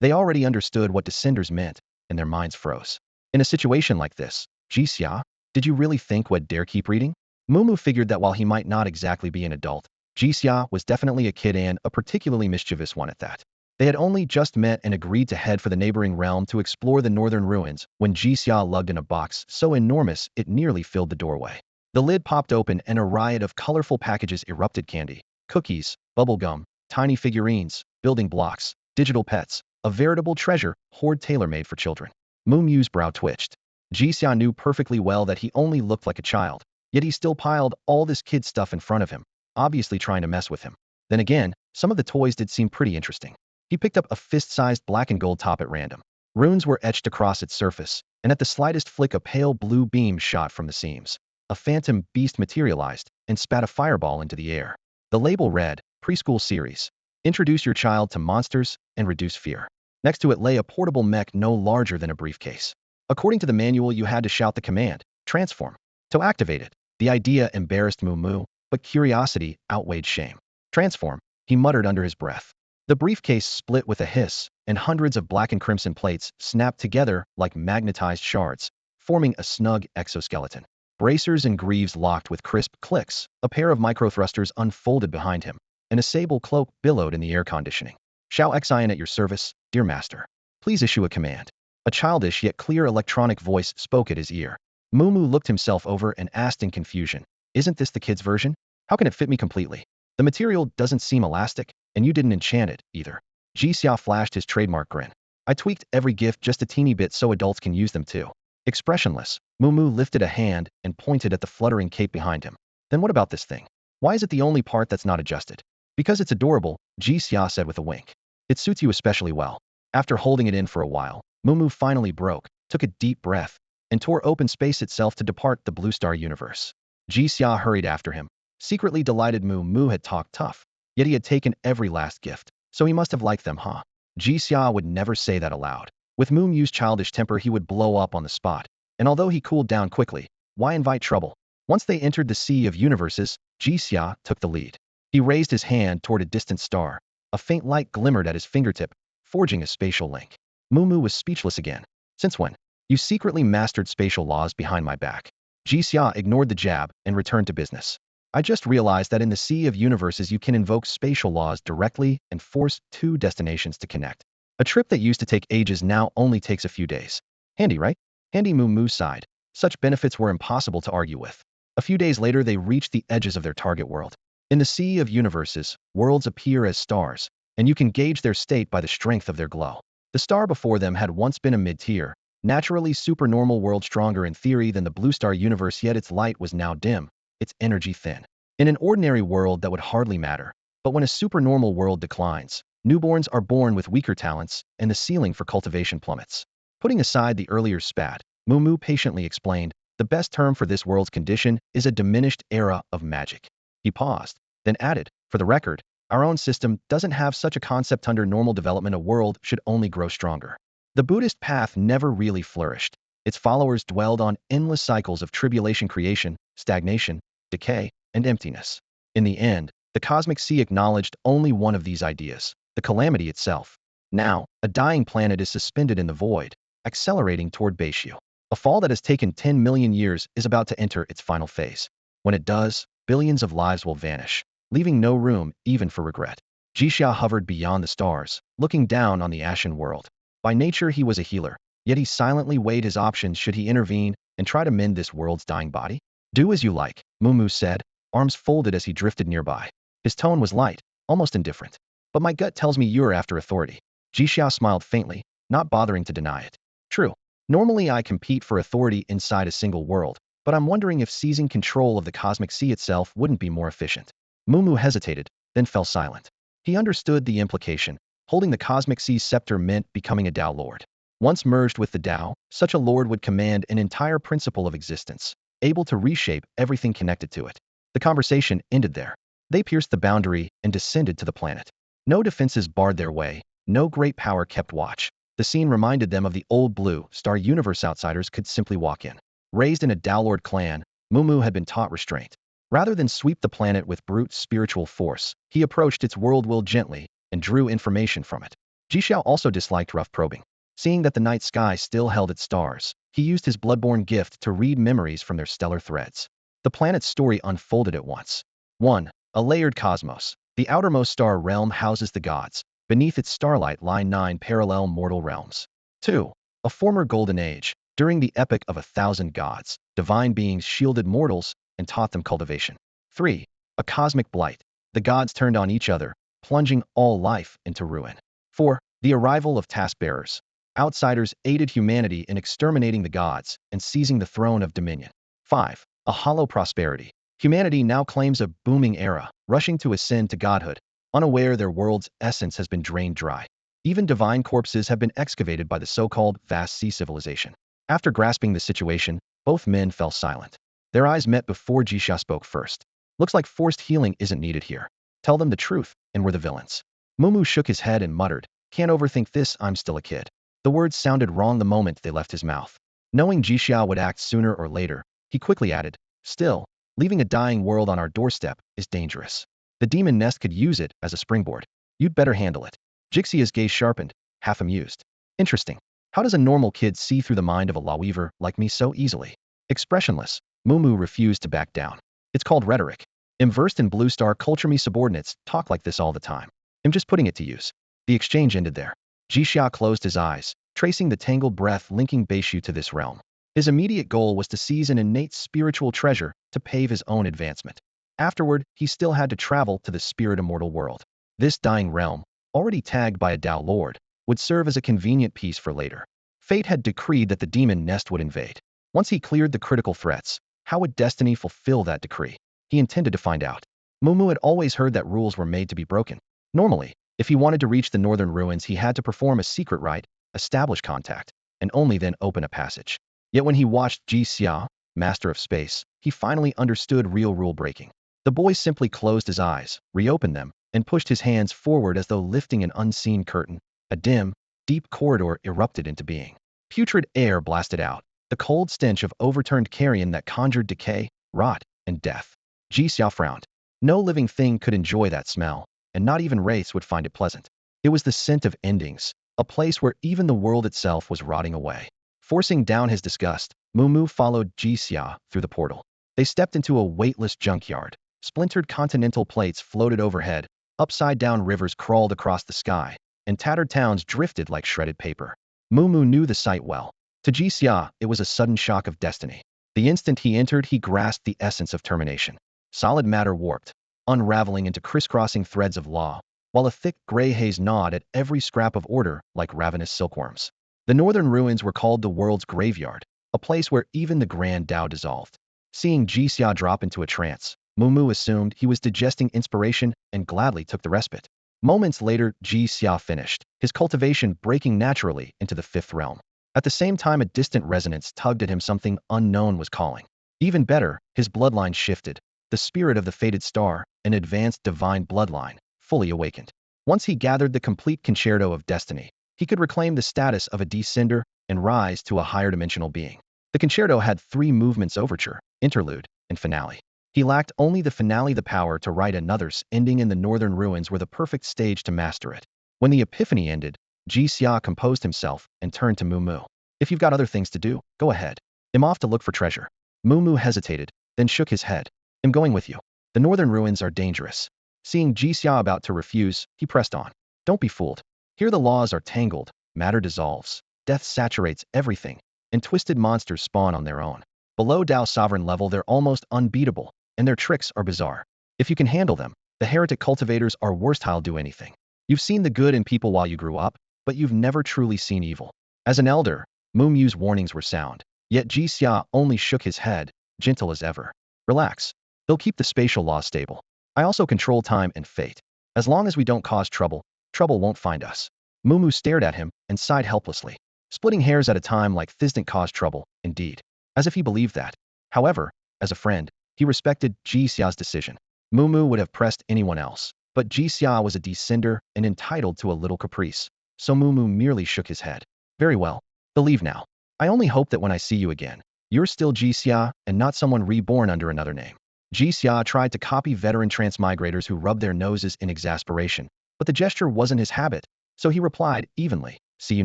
They already understood what Descenders meant, and their minds froze. In a situation like this, Ji Xia, Did you really think we'd dare keep reading? Mumu figured that while he might not exactly be an adult, Jixia was definitely a kid and a particularly mischievous one at that. They had only just met and agreed to head for the neighboring realm to explore the northern ruins when Jixia lugged in a box so enormous it nearly filled the doorway. The lid popped open and a riot of colorful packages erupted: candy, cookies, bubblegum, tiny figurines, building blocks, digital pets, a veritable treasure hoard tailor-made for children. Mumu's brow twitched. Jixia knew perfectly well that he only looked like a child, yet he still piled all this kid stuff in front of him, obviously trying to mess with him. Then again, some of the toys did seem pretty interesting. He picked up a fist-sized black and gold top at random. Runes were etched across its surface, and at the slightest flick a pale blue beam shot from the seams. A phantom beast materialized and spat a fireball into the air. The label read, Preschool Series. Introduce your child to monsters and reduce fear. Next to it lay a portable mech no larger than a briefcase. According to the manual, you had to shout the command, transform, to activate it. The idea embarrassed Mumu, but curiosity outweighed shame. Transform, he muttered under his breath. The briefcase split with a hiss, and hundreds of black and crimson plates snapped together like magnetized shards, forming a snug exoskeleton. Bracers and greaves locked with crisp clicks, a pair of microthrusters unfolded behind him, and a sable cloak billowed in the air conditioning. Shao Xian at your service, dear master. Please issue a command. A childish yet clear electronic voice spoke at his ear. Mumu looked himself over and asked in confusion, isn't this the kid's version? How can it fit me completely? The material doesn't seem elastic, and you didn't enchant it, either. Jixia flashed his trademark grin. I tweaked every gift just a teeny bit so adults can use them too. Expressionless, Mumu lifted a hand and pointed at the fluttering cape behind him. Then what about this thing? Why is it the only part that's not adjusted? Because it's adorable, Jixia said with a wink. It suits you especially well. After holding it in for a while, Mumu finally broke, took a deep breath, and tore open space itself to depart the Blue Star universe. Jixia hurried after him, secretly delighted Mumu had talked tough, yet he had taken every last gift, so he must have liked them, huh? Jixia would never say that aloud. With Mumu's childish temper he would blow up on the spot, and although he cooled down quickly, why invite trouble? Once they entered the Sea of Universes, Jixia took the lead. He raised his hand toward a distant star. A faint light glimmered at his fingertip, forging a spatial link. Mumu was speechless again. Since when? You secretly mastered spatial laws behind my back. Jixia ignored the jab and returned to business. I just realized that in the Sea of Universes you can invoke spatial laws directly and force two destinations to connect. A trip that used to take ages now only takes a few days. Handy, right? Handy, Mumu sighed. Such benefits were impossible to argue with. A few days later they reached the edges of their target world. In the Sea of Universes, worlds appear as stars, and you can gauge their state by the strength of their glow. The star before them had once been a mid-tier, naturally supernormal world, stronger in theory than the Blue Star universe, yet its light was now dim, its energy thin. In an ordinary world that would hardly matter, but when a supernormal world declines, newborns are born with weaker talents, and the ceiling for cultivation plummets. Putting aside the earlier spat, Mumu patiently explained, the best term for this world's condition is a diminished era of magic. He paused, then added, for the record, our own system doesn't have such a concept. Under normal development, a world should only grow stronger. The Buddhist path never really flourished. Its followers dwelled on endless cycles of tribulation, creation, stagnation, decay, and emptiness. In the end, the cosmic sea acknowledged only one of these ideas, the calamity itself. Now, a dying planet is suspended in the void, accelerating toward Beishu. A fall that has taken 10 million years is about to enter its final phase. When it does, billions of lives will vanish, leaving no room even for regret. Jixia hovered beyond the stars, looking down on the ashen world. By nature he was a healer, yet he silently weighed his options. Should he intervene and try to mend this world's dying body? Do as you like, Mumu said, arms folded as he drifted nearby. His tone was light, almost indifferent. But my gut tells me you're after authority. Jixia smiled faintly, not bothering to deny it. True. Normally I compete for authority inside a single world, but I'm wondering if seizing control of the cosmic sea itself wouldn't be more efficient. Mumu hesitated, then fell silent. He understood the implication. Holding the cosmic sea's scepter meant becoming a Tao lord. Once merged with the Tao, such a lord would command an entire principle of existence, able to reshape everything connected to it. The conversation ended there. They pierced the boundary and descended to the planet. No defenses barred their way, no great power kept watch. The scene reminded them of the old Blue Star universe. Outsiders could simply walk in. Raised in a Tao lord clan, Mumu had been taught restraint. Rather than sweep the planet with brute spiritual force, he approached its world will gently and drew information from it. Jixia also disliked rough probing. Seeing that the night sky still held its stars, he used his bloodborne gift to read memories from their stellar threads. The planet's story unfolded at once. 1. A layered cosmos. The outermost star realm houses the gods. Beneath its starlight lie 9 parallel mortal realms. 2. A former golden age. During the epic of 1,000 gods, divine beings shielded mortals and taught them cultivation. 3. A cosmic blight. The gods turned on each other, plunging all life into ruin. 4. The arrival of taskbearers. Outsiders aided humanity in exterminating the gods and seizing the throne of dominion. 5. A hollow prosperity. Humanity now claims a booming era, rushing to ascend to godhood, unaware their world's essence has been drained dry. Even divine corpses have been excavated by the so-called vast sea civilization. After grasping the situation, both men fell silent. Their eyes met before Jixia spoke first. Looks like forced healing isn't needed here. Tell them the truth, and we're the villains. Mumu shook his head and muttered, "Can't overthink this, I'm still a kid." The words sounded wrong the moment they left his mouth. Knowing Jixia would act sooner or later, he quickly added, "Still, leaving a dying world on our doorstep is dangerous. The demon nest could use it as a springboard. You'd better handle it." Jixia's gaze sharpened, half amused. "Interesting. How does a normal kid see through the mind of a lawweaver like me so easily?" Expressionless, Mumu refused to back down. "It's called rhetoric. Immersed in Blue Star culture, me subordinates talk like this all the time. I'm just putting it to use." The exchange ended there. Jixia closed his eyes, tracing the tangled breath linking Beishu to this realm. His immediate goal was to seize an innate spiritual treasure to pave his own advancement. Afterward, he still had to travel to the spirit immortal world. This dying realm, already tagged by a Dao Lord, would serve as a convenient piece for later. Fate had decreed that the demon nest would invade. Once he cleared the critical threats, how would destiny fulfill that decree? He intended to find out. Mumu had always heard that rules were made to be broken. Normally, if he wanted to reach the northern ruins, he had to perform a secret rite, establish contact, and only then open a passage. Yet when he watched Jixia, master of space, he finally understood real rule breaking. The boy simply closed his eyes, reopened them, and pushed his hands forward as though lifting an unseen curtain. A dim, deep corridor erupted into being. Putrid air blasted out, the cold stench of overturned carrion that conjured decay, rot, and death. Jixia frowned. No living thing could enjoy that smell, and not even wraiths would find it pleasant. It was the scent of endings, a place where even the world itself was rotting away. Forcing down his disgust, Mumu followed Jixia through the portal. They stepped into a weightless junkyard. Splintered continental plates floated overhead, upside-down rivers crawled across the sky, and tattered towns drifted like shredded paper. Mumu knew the sight well. To Jixia, it was a sudden shock of destiny. The instant he entered, he grasped the essence of termination. Solid matter warped, unraveling into crisscrossing threads of law, while a thick gray haze gnawed at every scrap of order like ravenous silkworms. The northern ruins were called the world's graveyard, a place where even the grand Tao dissolved. Seeing Jixia drop into a trance, Mumu assumed he was digesting inspiration and gladly took the respite. Moments later, Jixia finished, his cultivation breaking naturally into the fifth realm. At the same time, a distant resonance tugged at him. Something unknown was calling. Even better, his bloodline shifted. The spirit of the fated star, an advanced divine bloodline, fully awakened. Once he gathered the complete concerto of destiny, he could reclaim the status of a descender and rise to a higher dimensional being. The concerto had 3 movements: overture, interlude, and finale. He lacked only the finale, the power to write another's ending, in the northern ruins were the perfect stage to master it. When the epiphany ended, Jixia composed himself and turned to Mumu. "If you've got other things to do, go ahead. I'm off to look for treasure." Mumu hesitated, then shook his head. "I'm going with you. The northern ruins are dangerous." Seeing Jixia about to refuse, he pressed on. "Don't be fooled. Here the laws are tangled, matter dissolves, death saturates everything, and twisted monsters spawn on their own. Below Dao sovereign level, they're almost unbeatable, and their tricks are bizarre. If you can handle them, the heretic cultivators are worst. I'll do anything. You've seen the good in people while you grew up, but you've never truly seen evil." As an elder, Mumu's warnings were sound, yet Jixia only shook his head, gentle as ever. "Relax. They'll keep the spatial laws stable. I also control time and fate. As long as we don't cause trouble, trouble won't find us." Mumu stared at him and sighed helplessly. Splitting hairs at a time like this didn't cause trouble, indeed. As if he believed that. However, as a friend, he respected Jixia's decision. Mumu would have pressed anyone else, but Jixia was a descender and entitled to a little caprice, so Mumu merely shook his head. "Very well. Believe now. I only hope that when I see you again, you're still Jixia and not someone reborn under another name." Jixia tried to copy veteran transmigrators who rubbed their noses in exasperation, but the gesture wasn't his habit, so he replied evenly, "See you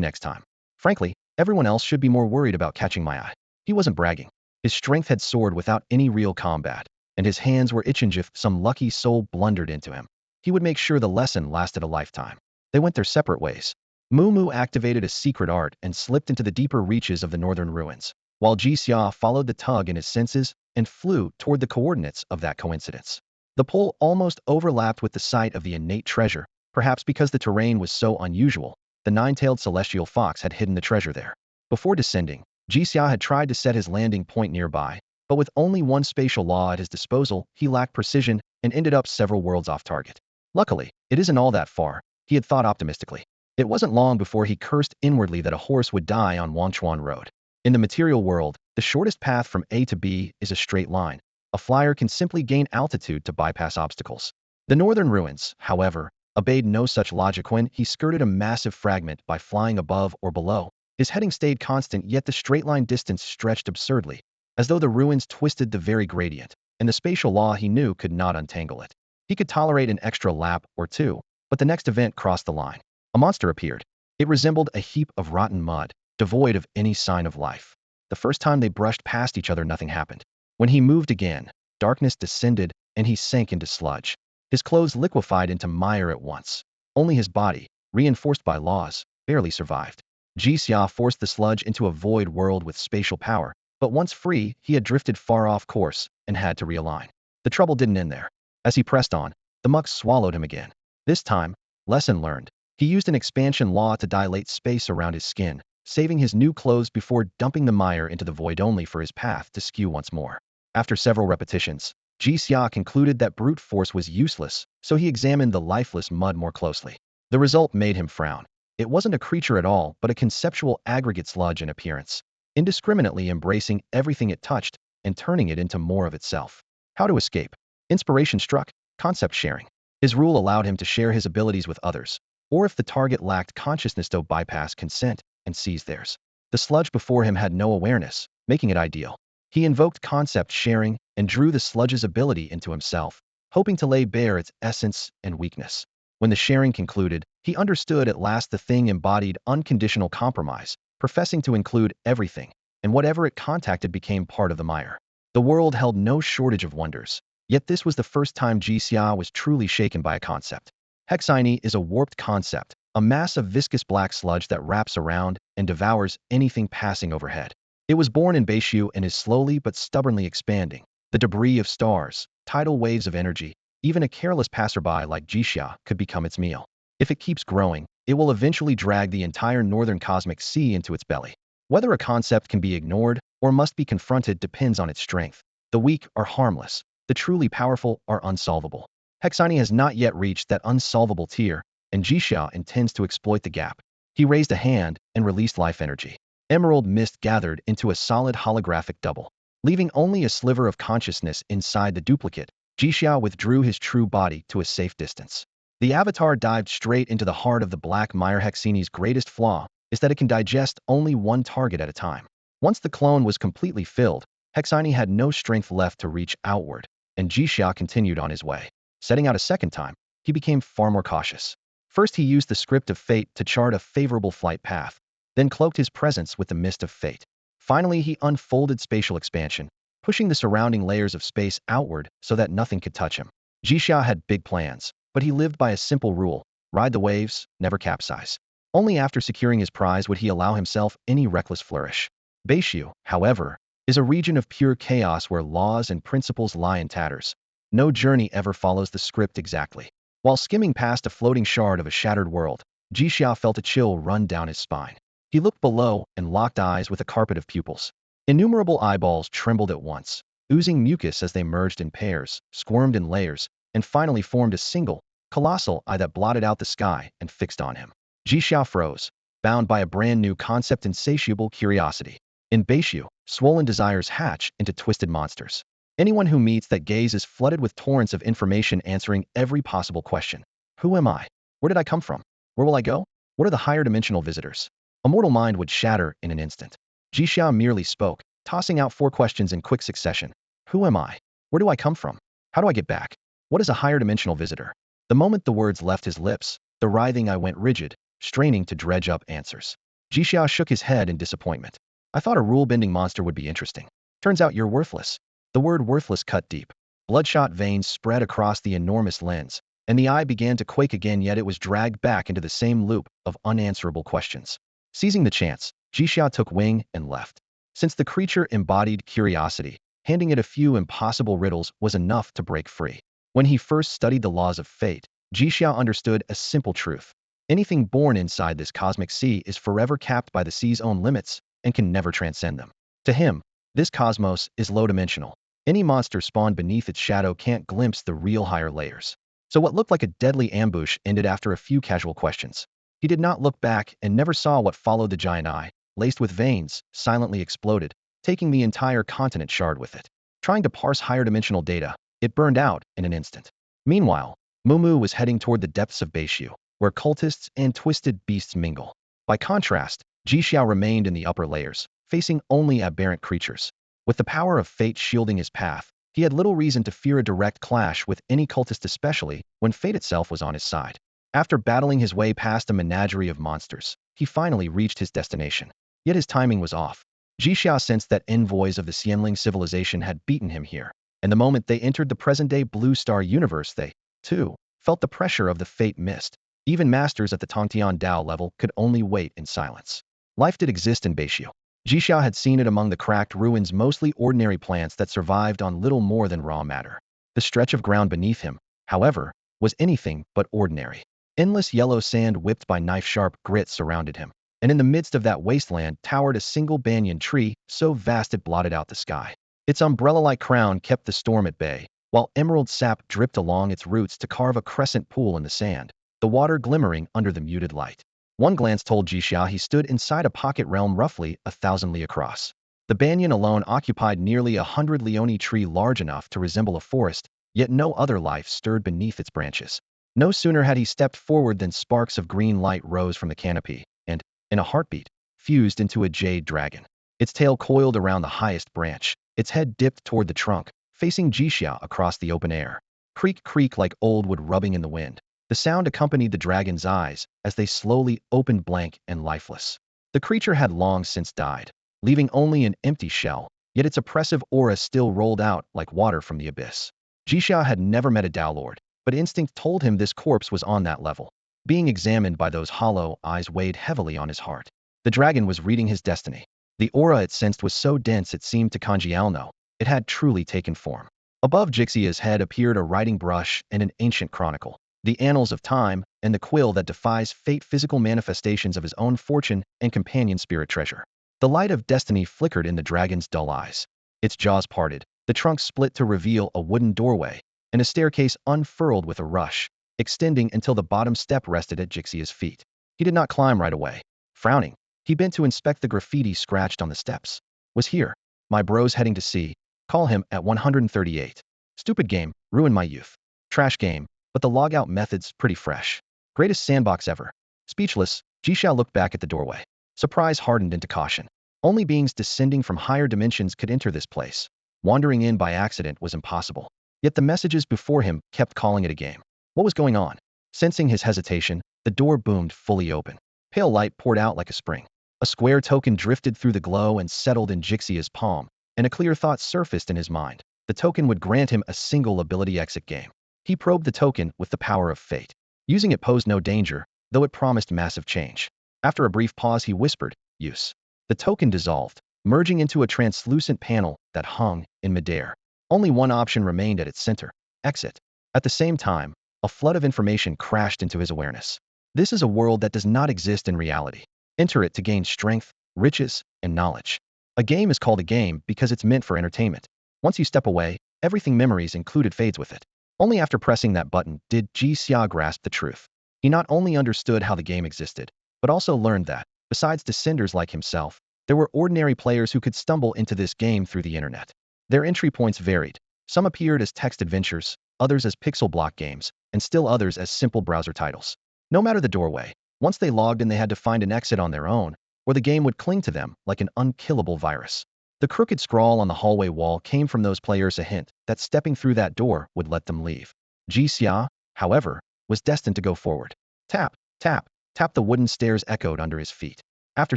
next time." Frankly, Everyone else should be more worried about catching my eye. He wasn't bragging. His strength had soared without any real combat, and his hands were itching if some lucky soul blundered into him. He would make sure the lesson lasted a lifetime. They went their separate ways. Mu activated a secret art and slipped into the deeper reaches of the northern ruins, while Jixia followed the tug in his senses and flew toward the coordinates of that coincidence. The pull almost overlapped with the sight of the innate treasure, perhaps because the terrain was so unusual. The nine-tailed celestial fox had hidden the treasure there. Before descending, Jixia had tried to set his landing point nearby, but with only one spatial law at his disposal, he lacked precision and ended up several worlds off target. Luckily, it isn't all that far, he had thought optimistically. It wasn't long before he cursed inwardly that a horse would die on Wangchuan Road. In the material world, the shortest path from A to B is a straight line. A flyer can simply gain altitude to bypass obstacles. The northern ruins, however, obeyed no such logic when he skirted a massive fragment by flying above or below. His heading stayed constant, yet the straight-line distance stretched absurdly, as though the ruins twisted the very gradient, and the spatial law he knew could not untangle it. He could tolerate an extra lap or two, but the next event crossed the line. A monster appeared. It resembled a heap of rotten mud, devoid of any sign of life. The first time they brushed past each other, nothing happened. When he moved again, darkness descended and he sank into sludge. His clothes liquefied into mire at once. Only his body, reinforced by laws, barely survived. Jixia forced the sludge into a void world with spatial power, but once free, he had drifted far off course and had to realign. The trouble didn't end there. As he pressed on, the muck swallowed him again. This time, lesson learned. He used an expansion law to dilate space around his skin, saving his new clothes before dumping the mire into the void, only for his path to skew once more. After several repetitions, Jixia concluded that brute force was useless, so he examined the lifeless mud more closely. The result made him frown. It wasn't a creature at all, but a conceptual aggregate sludge in appearance, indiscriminately embracing everything it touched and turning it into more of itself. How to escape? Inspiration struck. Concept sharing. His rule allowed him to share his abilities with others, or if the target lacked consciousness, to bypass consent and seize theirs. The sludge before him had no awareness, making it ideal. He invoked concept sharing and drew the sludge's ability into himself, hoping to lay bare its essence and weakness. When the sharing concluded, he understood at last the thing embodied unconditional compromise, professing to include everything, and whatever it contacted became part of the mire. The world held no shortage of wonders, yet this was the first time Jixia was truly shaken by a concept. Hexini is a warped concept, a mass of viscous black sludge that wraps around and devours anything passing overhead. It was born in Beishu and is slowly but stubbornly expanding. The debris of stars, tidal waves of energy, even a careless passerby like Jixia could become its meal. If it keeps growing, it will eventually drag the entire northern cosmic sea into its belly. Whether a concept can be ignored or must be confronted depends on its strength. The weak are harmless. The truly powerful are unsolvable. Hexini has not yet reached that unsolvable tier, and Jixia intends to exploit the gap. He raised a hand and released life energy. Emerald mist gathered into a solid holographic double. Leaving only a sliver of consciousness inside the duplicate, Jixia withdrew his true body to a safe distance. The avatar dived straight into the heart of the black mire. Hexini's greatest flaw is that it can digest only one target at a time. Once the clone was completely filled, Hexini had no strength left to reach outward, and Jixia continued on his way. Setting out a second time, he became far more cautious. First, he used the script of fate to chart a favorable flight path, then cloaked his presence with the mist of fate. Finally, he unfolded spatial expansion, pushing the surrounding layers of space outward so that nothing could touch him. Jixia had big plans, but he lived by a simple rule: ride the waves, never capsize. Only after securing his prize would he allow himself any reckless flourish. Beishu, however, is a region of pure chaos where laws and principles lie in tatters. No journey ever follows the script exactly. While skimming past a floating shard of a shattered world, Jixia felt a chill run down his spine. He looked below and locked eyes with a carpet of pupils. Innumerable eyeballs trembled at once, oozing mucus as they merged in pairs, squirmed in layers, and finally formed a single, colossal eye that blotted out the sky and fixed on him. Jixia froze, bound by a brand new concept: insatiable curiosity. In Beishu, swollen desires hatch into twisted monsters. Anyone who meets that gaze is flooded with torrents of information answering every possible question. Who am I? Where did I come from? Where will I go? What are the higher dimensional visitors? A mortal mind would shatter in an instant. Jixia merely spoke, tossing out 4 questions in quick succession. Who am I? Where do I come from? How do I get back? What is a higher dimensional visitor? The moment the words left his lips, the writhing eye went rigid, straining to dredge up answers. Jixia shook his head in disappointment. I thought a rule-bending monster would be interesting. Turns out you're worthless. The word worthless cut deep. Bloodshot veins spread across the enormous lens, and the eye began to quake again, yet it was dragged back into the same loop of unanswerable questions. Seizing the chance, Jixia took wing and left. Since the creature embodied curiosity, handing it a few impossible riddles was enough to break free. When he first studied the laws of fate, Jixia understood a simple truth. Anything born inside this cosmic sea is forever capped by the sea's own limits and can never transcend them. To him, this cosmos is low-dimensional. Any monster spawned beneath its shadow can't glimpse the real higher layers. So what looked like a deadly ambush ended after a few casual questions. He did not look back and never saw what followed. The giant eye, laced with veins, silently exploded, taking the entire continent shard with it. Trying to parse higher-dimensional data, it burned out in an instant. Meanwhile, Mumu was heading toward the depths of Beishu, where cultists and twisted beasts mingle. By contrast, Jixia remained in the upper layers, facing only aberrant creatures. With the power of fate shielding his path, he had little reason to fear a direct clash with any cultist, especially when fate itself was on his side. After battling his way past a menagerie of monsters, he finally reached his destination. Yet his timing was off. Jixia sensed that envoys of the Xianling civilization had beaten him here, and the moment they entered the present-day Blue Star universe, they, too, felt the pressure of the fate mist. Even masters at the Tongtian Dao level could only wait in silence. Life did exist in Beishu. Jixia had seen it among the cracked ruins, mostly ordinary plants that survived on little more than raw matter. The stretch of ground beneath him, however, was anything but ordinary. Endless yellow sand whipped by knife-sharp grit surrounded him, and in the midst of that wasteland towered a single banyan tree, so vast it blotted out the sky. Its umbrella-like crown kept the storm at bay, while emerald sap dripped along its roots to carve a crescent pool in the sand, the water glimmering under the muted light. One glance told Jixia he stood inside a pocket realm roughly 1,000 li across. The banyan alone occupied nearly 100 leone tree large enough to resemble a forest, yet no other life stirred beneath its branches. No sooner had he stepped forward than sparks of green light rose from the canopy, and, in a heartbeat, fused into a jade dragon. Its tail coiled around the highest branch, its head dipped toward the trunk, facing Jixia across the open air. Creak creak like old wood rubbing in the wind. The sound accompanied the dragon's eyes as they slowly opened, blank and lifeless. The creature had long since died, leaving only an empty shell, yet its oppressive aura still rolled out like water from the abyss. Jixia had never met a Dao Lord, but instinct told him this corpse was on that level. Being examined by those hollow eyes weighed heavily on his heart. The dragon was reading his destiny. The aura it sensed was so dense it seemed to Congialno. It had truly taken form. Above Jixia's head appeared a writing brush and an ancient chronicle. The annals of time, and the quill that defies fate, physical manifestations of his own fortune and companion spirit treasure. The light of destiny flickered in the dragon's dull eyes. Its jaws parted, the trunk split to reveal a wooden doorway, and a staircase unfurled with a rush, extending until the bottom step rested at Jixia's feet. He did not climb right away. Frowning, he bent to inspect the graffiti scratched on the steps. Was here. My bro's heading to sea. Call him at 138. Stupid game, ruined my youth. Trash game, but the logout method's pretty fresh. Greatest sandbox ever. Speechless, Jixia looked back at the doorway. Surprise hardened into caution. Only beings descending from higher dimensions could enter this place. Wandering in by accident was impossible. Yet the messages before him kept calling it a game. What was going on? Sensing his hesitation, the door boomed fully open. Pale light poured out like a spring. A square token drifted through the glow and settled in Jixia's palm, and a clear thought surfaced in his mind. The token would grant him a single ability exit game. He probed the token with the power of fate. Using it posed no danger, though it promised massive change. After a brief pause he whispered, use. The token dissolved, merging into a translucent panel that hung in midair. Only one option remained at its center, exit. At the same time, a flood of information crashed into his awareness. This is a world that does not exist in reality. Enter it to gain strength, riches, and knowledge. A game is called a game because it's meant for entertainment. Once you step away, everything memories included fades with it. Only after pressing that button did Jixia grasp the truth. He not only understood how the game existed, but also learned that, besides descenders like himself, there were ordinary players who could stumble into this game through the internet. Their entry points varied. Some appeared as text adventures, others as pixel block games, and still others as simple browser titles. No matter the doorway, once they logged in they had to find an exit on their own, or the game would cling to them like an unkillable virus. The crooked scrawl on the hallway wall came from those players, a hint that stepping through that door would let them leave. Jixia, however, was destined to go forward. Tap, tap, tap, the wooden stairs echoed under his feet. After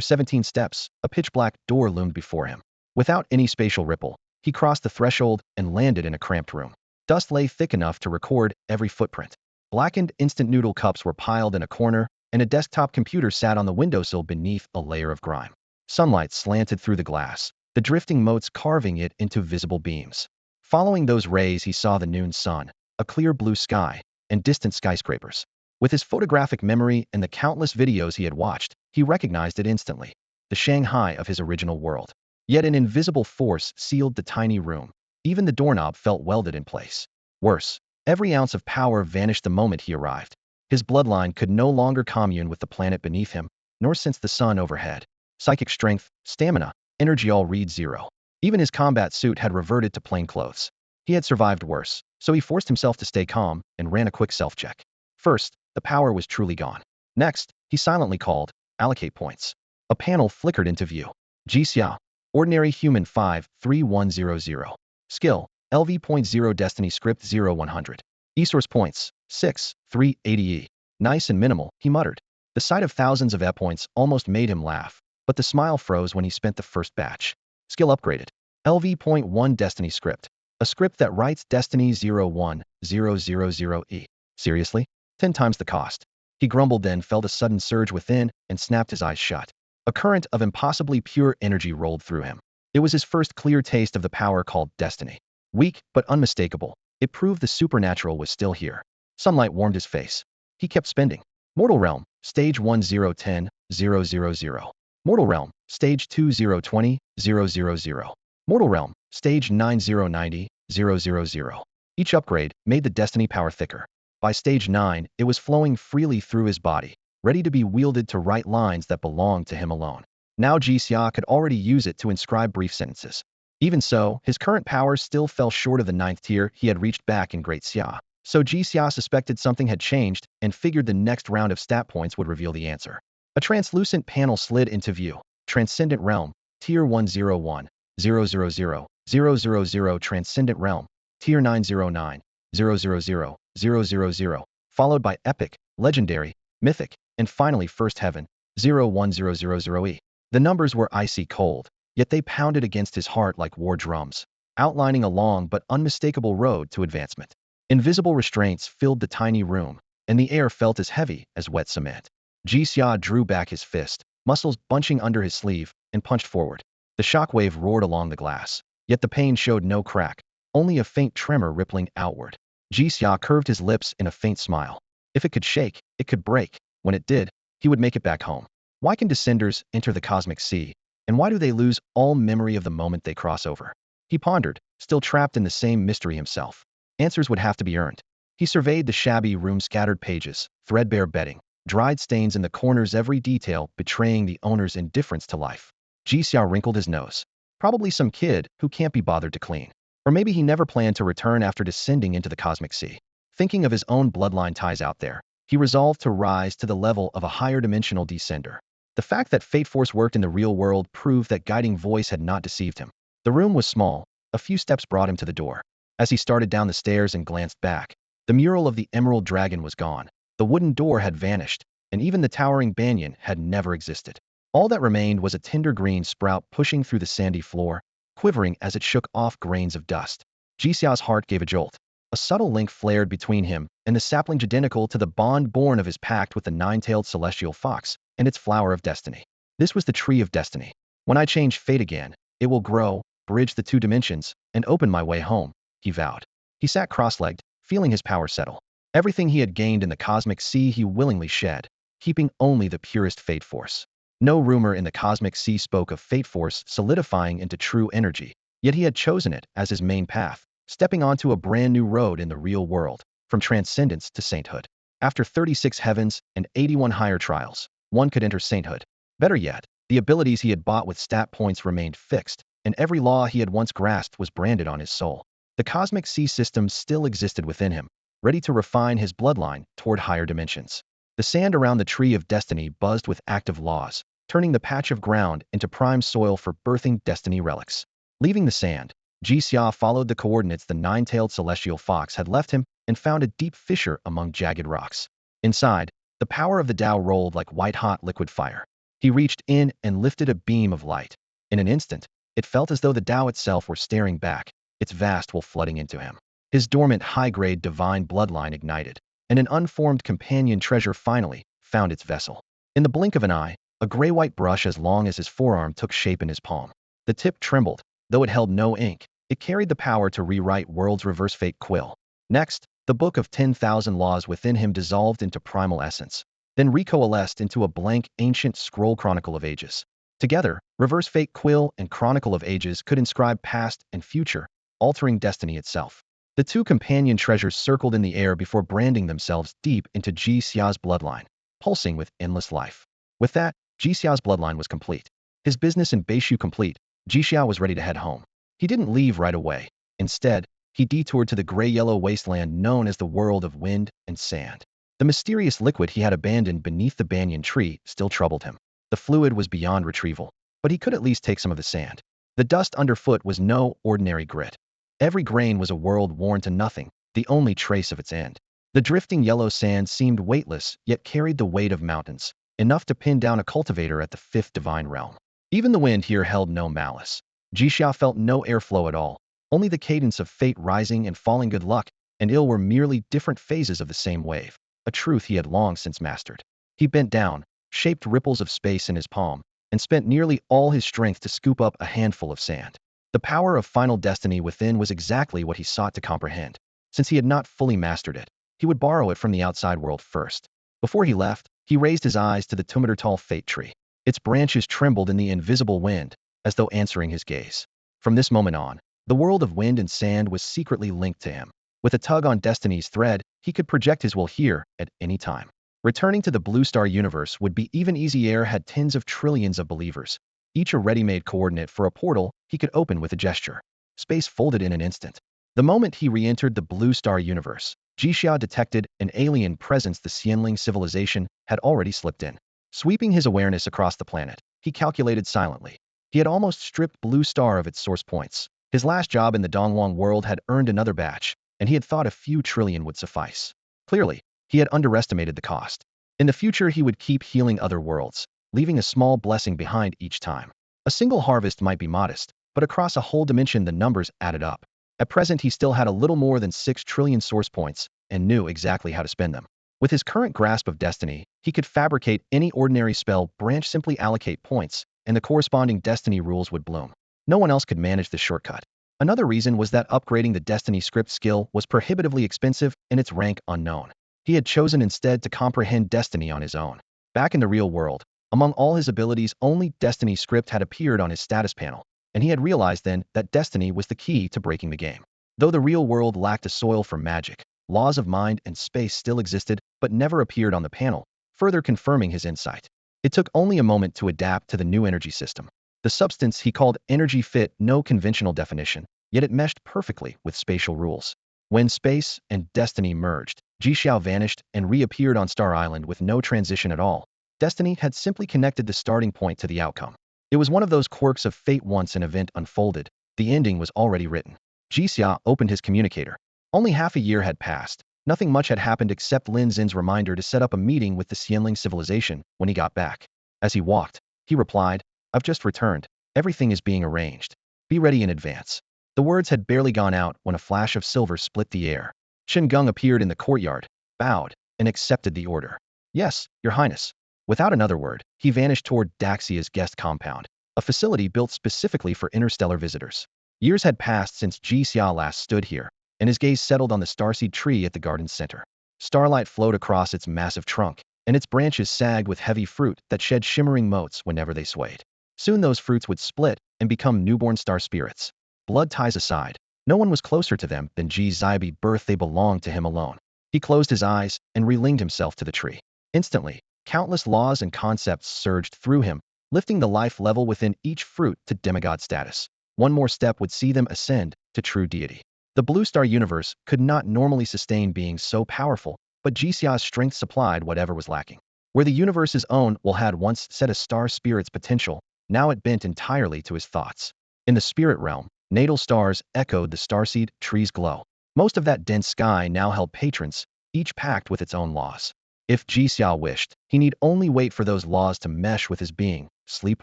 17 steps, a pitch-black door loomed before him. Without any spatial ripple, he crossed the threshold and landed in a cramped room. Dust lay thick enough to record every footprint. Blackened instant noodle cups were piled in a corner, and a desktop computer sat on the windowsill beneath a layer of grime. Sunlight slanted through the glass, the drifting motes carving it into visible beams. Following those rays, he saw the noon sun, a clear blue sky, and distant skyscrapers. With his photographic memory and the countless videos he had watched, he recognized it instantly. The Shanghai of his original world. Yet an invisible force sealed the tiny room. Even the doorknob felt welded in place. Worse, every ounce of power vanished the moment he arrived. His bloodline could no longer commune with the planet beneath him, nor sense the sun overhead. Psychic strength, stamina, energy all read zero. Even his combat suit had reverted to plain clothes. He had survived worse, so he forced himself to stay calm and ran a quick self-check. First, the power was truly gone. Next, he silently called, allocate points. A panel flickered into view. Daxia, ordinary human 53100. Skill, LV.0 destiny script 0100. E-source points, 6, 380E. Nice and minimal, he muttered. The sight of thousands of E-points almost made him laugh, but the smile froze when he spent the first batch. Skill upgraded. LV.1 destiny script. A script that writes destiny 01000E. Seriously? 10 times the cost. He grumbled, then felt a sudden surge within and snapped his eyes shut. A current of impossibly pure energy rolled through him. It was his first clear taste of the power called destiny. Weak, but unmistakable, it proved the supernatural was still here. Sunlight warmed his face. He kept spending. Mortal Realm, Stage 1010, 000. Mortal Realm, Stage 2020, 000. Mortal Realm, Stage 9090, 000. Each upgrade made the destiny power thicker. By Stage 9, it was flowing freely through his body, ready to be wielded to write lines that belonged to him alone. Now Daxia could already use it to inscribe brief sentences. Even so, his current powers still fell short of the 9th tier he had reached back in Great Xia. So Daxia suspected something had changed and figured the next round of stat points would reveal the answer. A translucent panel slid into view. Transcendent Realm, Tier 101, 000, 000, Transcendent Realm, Tier 909, 000, 000, followed by Epic, Legendary, Mythic, and finally First Heaven, 01000E. The numbers were icy cold, yet they pounded against his heart like war drums, outlining a long but unmistakable road to advancement. Invisible restraints filled the tiny room, and the air felt as heavy as wet cement. Daxia drew back his fist, muscles bunching under his sleeve, and punched forward. The shockwave roared along the glass, yet the pain showed no crack, only a faint tremor rippling outward. Daxia curved his lips in a faint smile. If it could shake, it could break. When it did, he would make it back home. Why can descenders enter the cosmic sea, and why do they lose all memory of the moment they cross over? He pondered, still trapped in the same mystery himself. Answers would have to be earned. He surveyed the shabby room, scattered pages, threadbare bedding, dried stains in the corners, every detail betraying the owner's indifference to life. Daxia wrinkled his nose. Probably some kid who can't be bothered to clean. Or maybe he never planned to return after descending into the cosmic sea. Thinking of his own bloodline ties out there, he resolved to rise to the level of a higher dimensional descender. The fact that Fate Force worked in the real world proved that guiding voice had not deceived him. The room was small. A few steps brought him to the door. As he started down the stairs and glanced back, the mural of the Emerald Dragon was gone. The wooden door had vanished, and even the towering banyan had never existed. All that remained was a tender green sprout pushing through the sandy floor, quivering as it shook off grains of dust. Daxia's heart gave a jolt. A subtle link flared between him and the sapling, identical to the bond born of his pact with the nine-tailed celestial fox and its flower of destiny. This was the tree of destiny. When I change fate again, it will grow, bridge the two dimensions, and open my way home, he vowed. He sat cross-legged, feeling his power settle. Everything he had gained in the cosmic sea he willingly shed, keeping only the purest Fate Force. No rumor in the cosmic sea spoke of Fate Force solidifying into true energy, yet he had chosen it as his main path, stepping onto a brand new road in the real world, from transcendence to sainthood. After 36 heavens and 81 higher trials, one could enter sainthood. Better yet, the abilities he had bought with stat points remained fixed, and every law he had once grasped was branded on his soul. The cosmic sea system still existed within him, ready to refine his bloodline toward higher dimensions. The sand around the tree of destiny buzzed with active laws, turning the patch of ground into prime soil for birthing destiny relics. Leaving the sand, Daxia followed the coordinates the nine-tailed celestial fox had left him and found a deep fissure among jagged rocks. Inside, the power of the Tao rolled like white-hot liquid fire. He reached in and lifted a beam of light. In an instant, it felt as though the Tao itself were staring back, its vast will flooding into him. His dormant high-grade divine bloodline ignited, and an unformed companion treasure finally found its vessel. In the blink of an eye, a gray-white brush as long as his forearm took shape in his palm. The tip trembled, though it held no ink. It carried the power to rewrite world's reverse fate quill. Next, the book of 10,000 laws within him dissolved into primal essence, then recoalesced into a blank, ancient scroll chronicle of ages. Together, reverse fate quill and chronicle of ages could inscribe past and future, altering destiny itself. The two companion treasures circled in the air before branding themselves deep into Ji Xia's bloodline, pulsing with endless life. With that, Ji Xia's bloodline was complete. His business in Beishu complete, Ji Xia was ready to head home. He didn't leave right away. Instead, he detoured to the gray-yellow wasteland known as the world of wind and sand. The mysterious liquid he had abandoned beneath the banyan tree still troubled him. The fluid was beyond retrieval, but he could at least take some of the sand. The dust underfoot was no ordinary grit. Every grain was a world worn to nothing, the only trace of its end. The drifting yellow sand seemed weightless, yet carried the weight of mountains, enough to pin down a cultivator at the fifth divine realm. Even the wind here held no malice. Ji Xia felt no airflow at all. Only the cadence of fate rising and falling. Good luck and ill were merely different phases of the same wave, a truth he had long since mastered. He bent down, shaped ripples of space in his palm, and spent nearly all his strength to scoop up a handful of sand. The power of final destiny within was exactly what he sought to comprehend. Since he had not fully mastered it, he would borrow it from the outside world first. Before he left, he raised his eyes to the 2-meter tall fate tree. Its branches trembled in the invisible wind, as though answering his gaze. From this moment on, the world of wind and sand was secretly linked to him. With a tug on destiny's thread, he could project his will here at any time. Returning to the Blue Star universe would be even easier had tens of trillions of believers, each a ready-made coordinate for a portal he could open with a gesture. Space folded in an instant. The moment he re-entered the Blue Star universe, Ji Xia detected an alien presence. The Xianling civilization had already slipped in. Sweeping his awareness across the planet, he calculated silently. He had almost stripped Blue Star of its source points. His last job in the Dongwang world had earned another batch, and he had thought a few trillion would suffice. Clearly, he had underestimated the cost. In the future, he would keep healing other worlds, leaving a small blessing behind each time. A single harvest might be modest, but across a whole dimension the numbers added up. At present, he still had a little more than 6 trillion source points and knew exactly how to spend them. With his current grasp of destiny, he could fabricate any ordinary spell branch, simply allocate points, and the corresponding destiny rules would bloom. No one else could manage the shortcut. Another reason was that upgrading the destiny script skill was prohibitively expensive and its rank unknown. He had chosen instead to comprehend destiny on his own. Back in the real world, among all his abilities, only destiny script had appeared on his status panel, and he had realized then that destiny was the key to breaking the game. Though the real world lacked a soil for magic, laws of mind and space still existed but never appeared on the panel, further confirming his insight. It took only a moment to adapt to the new energy system. The substance he called energy fit no conventional definition, yet it meshed perfectly with spatial rules. When space and destiny merged, Ji Xiao vanished and reappeared on Star Island with no transition at all. Destiny had simply connected the starting point to the outcome. It was one of those quirks of fate. Once an event unfolded, the ending was already written. Ji Xia opened his communicator. Only half a year had passed. Nothing much had happened except Lin Zin's reminder to set up a meeting with the Xianling civilization when he got back. As he walked, he replied, "I've just returned. Everything is being arranged. Be ready in advance." The words had barely gone out when a flash of silver split the air. Chen Geng appeared in the courtyard, bowed, and accepted the order. "Yes, Your Highness." Without another word, he vanished toward Daxia's guest compound, a facility built specifically for interstellar visitors. Years had passed since Ji Xia last stood here, and his gaze settled on the starseed tree at the garden's center. Starlight flowed across its massive trunk, and its branches sagged with heavy fruit that shed shimmering motes whenever they swayed. Soon those fruits would split and become newborn star spirits. Blood ties aside, no one was closer to them than Ji Xiaobi. Birth they belonged to him alone. He closed his eyes and relinked himself to the tree. Instantly, countless laws and concepts surged through him, lifting the life level within each fruit to demigod status. One more step would see them ascend to true deity. The Blue Star universe could not normally sustain beings so powerful, but Ji Xia's strength supplied whatever was lacking. Where the universe's own will had once set a star spirit's potential, now it bent entirely to his thoughts. In the spirit realm, natal stars echoed the starseed tree's glow. Most of that dense sky now held patrons, each packed with its own laws. If Jixia wished, he need only wait for those laws to mesh with his being, sleep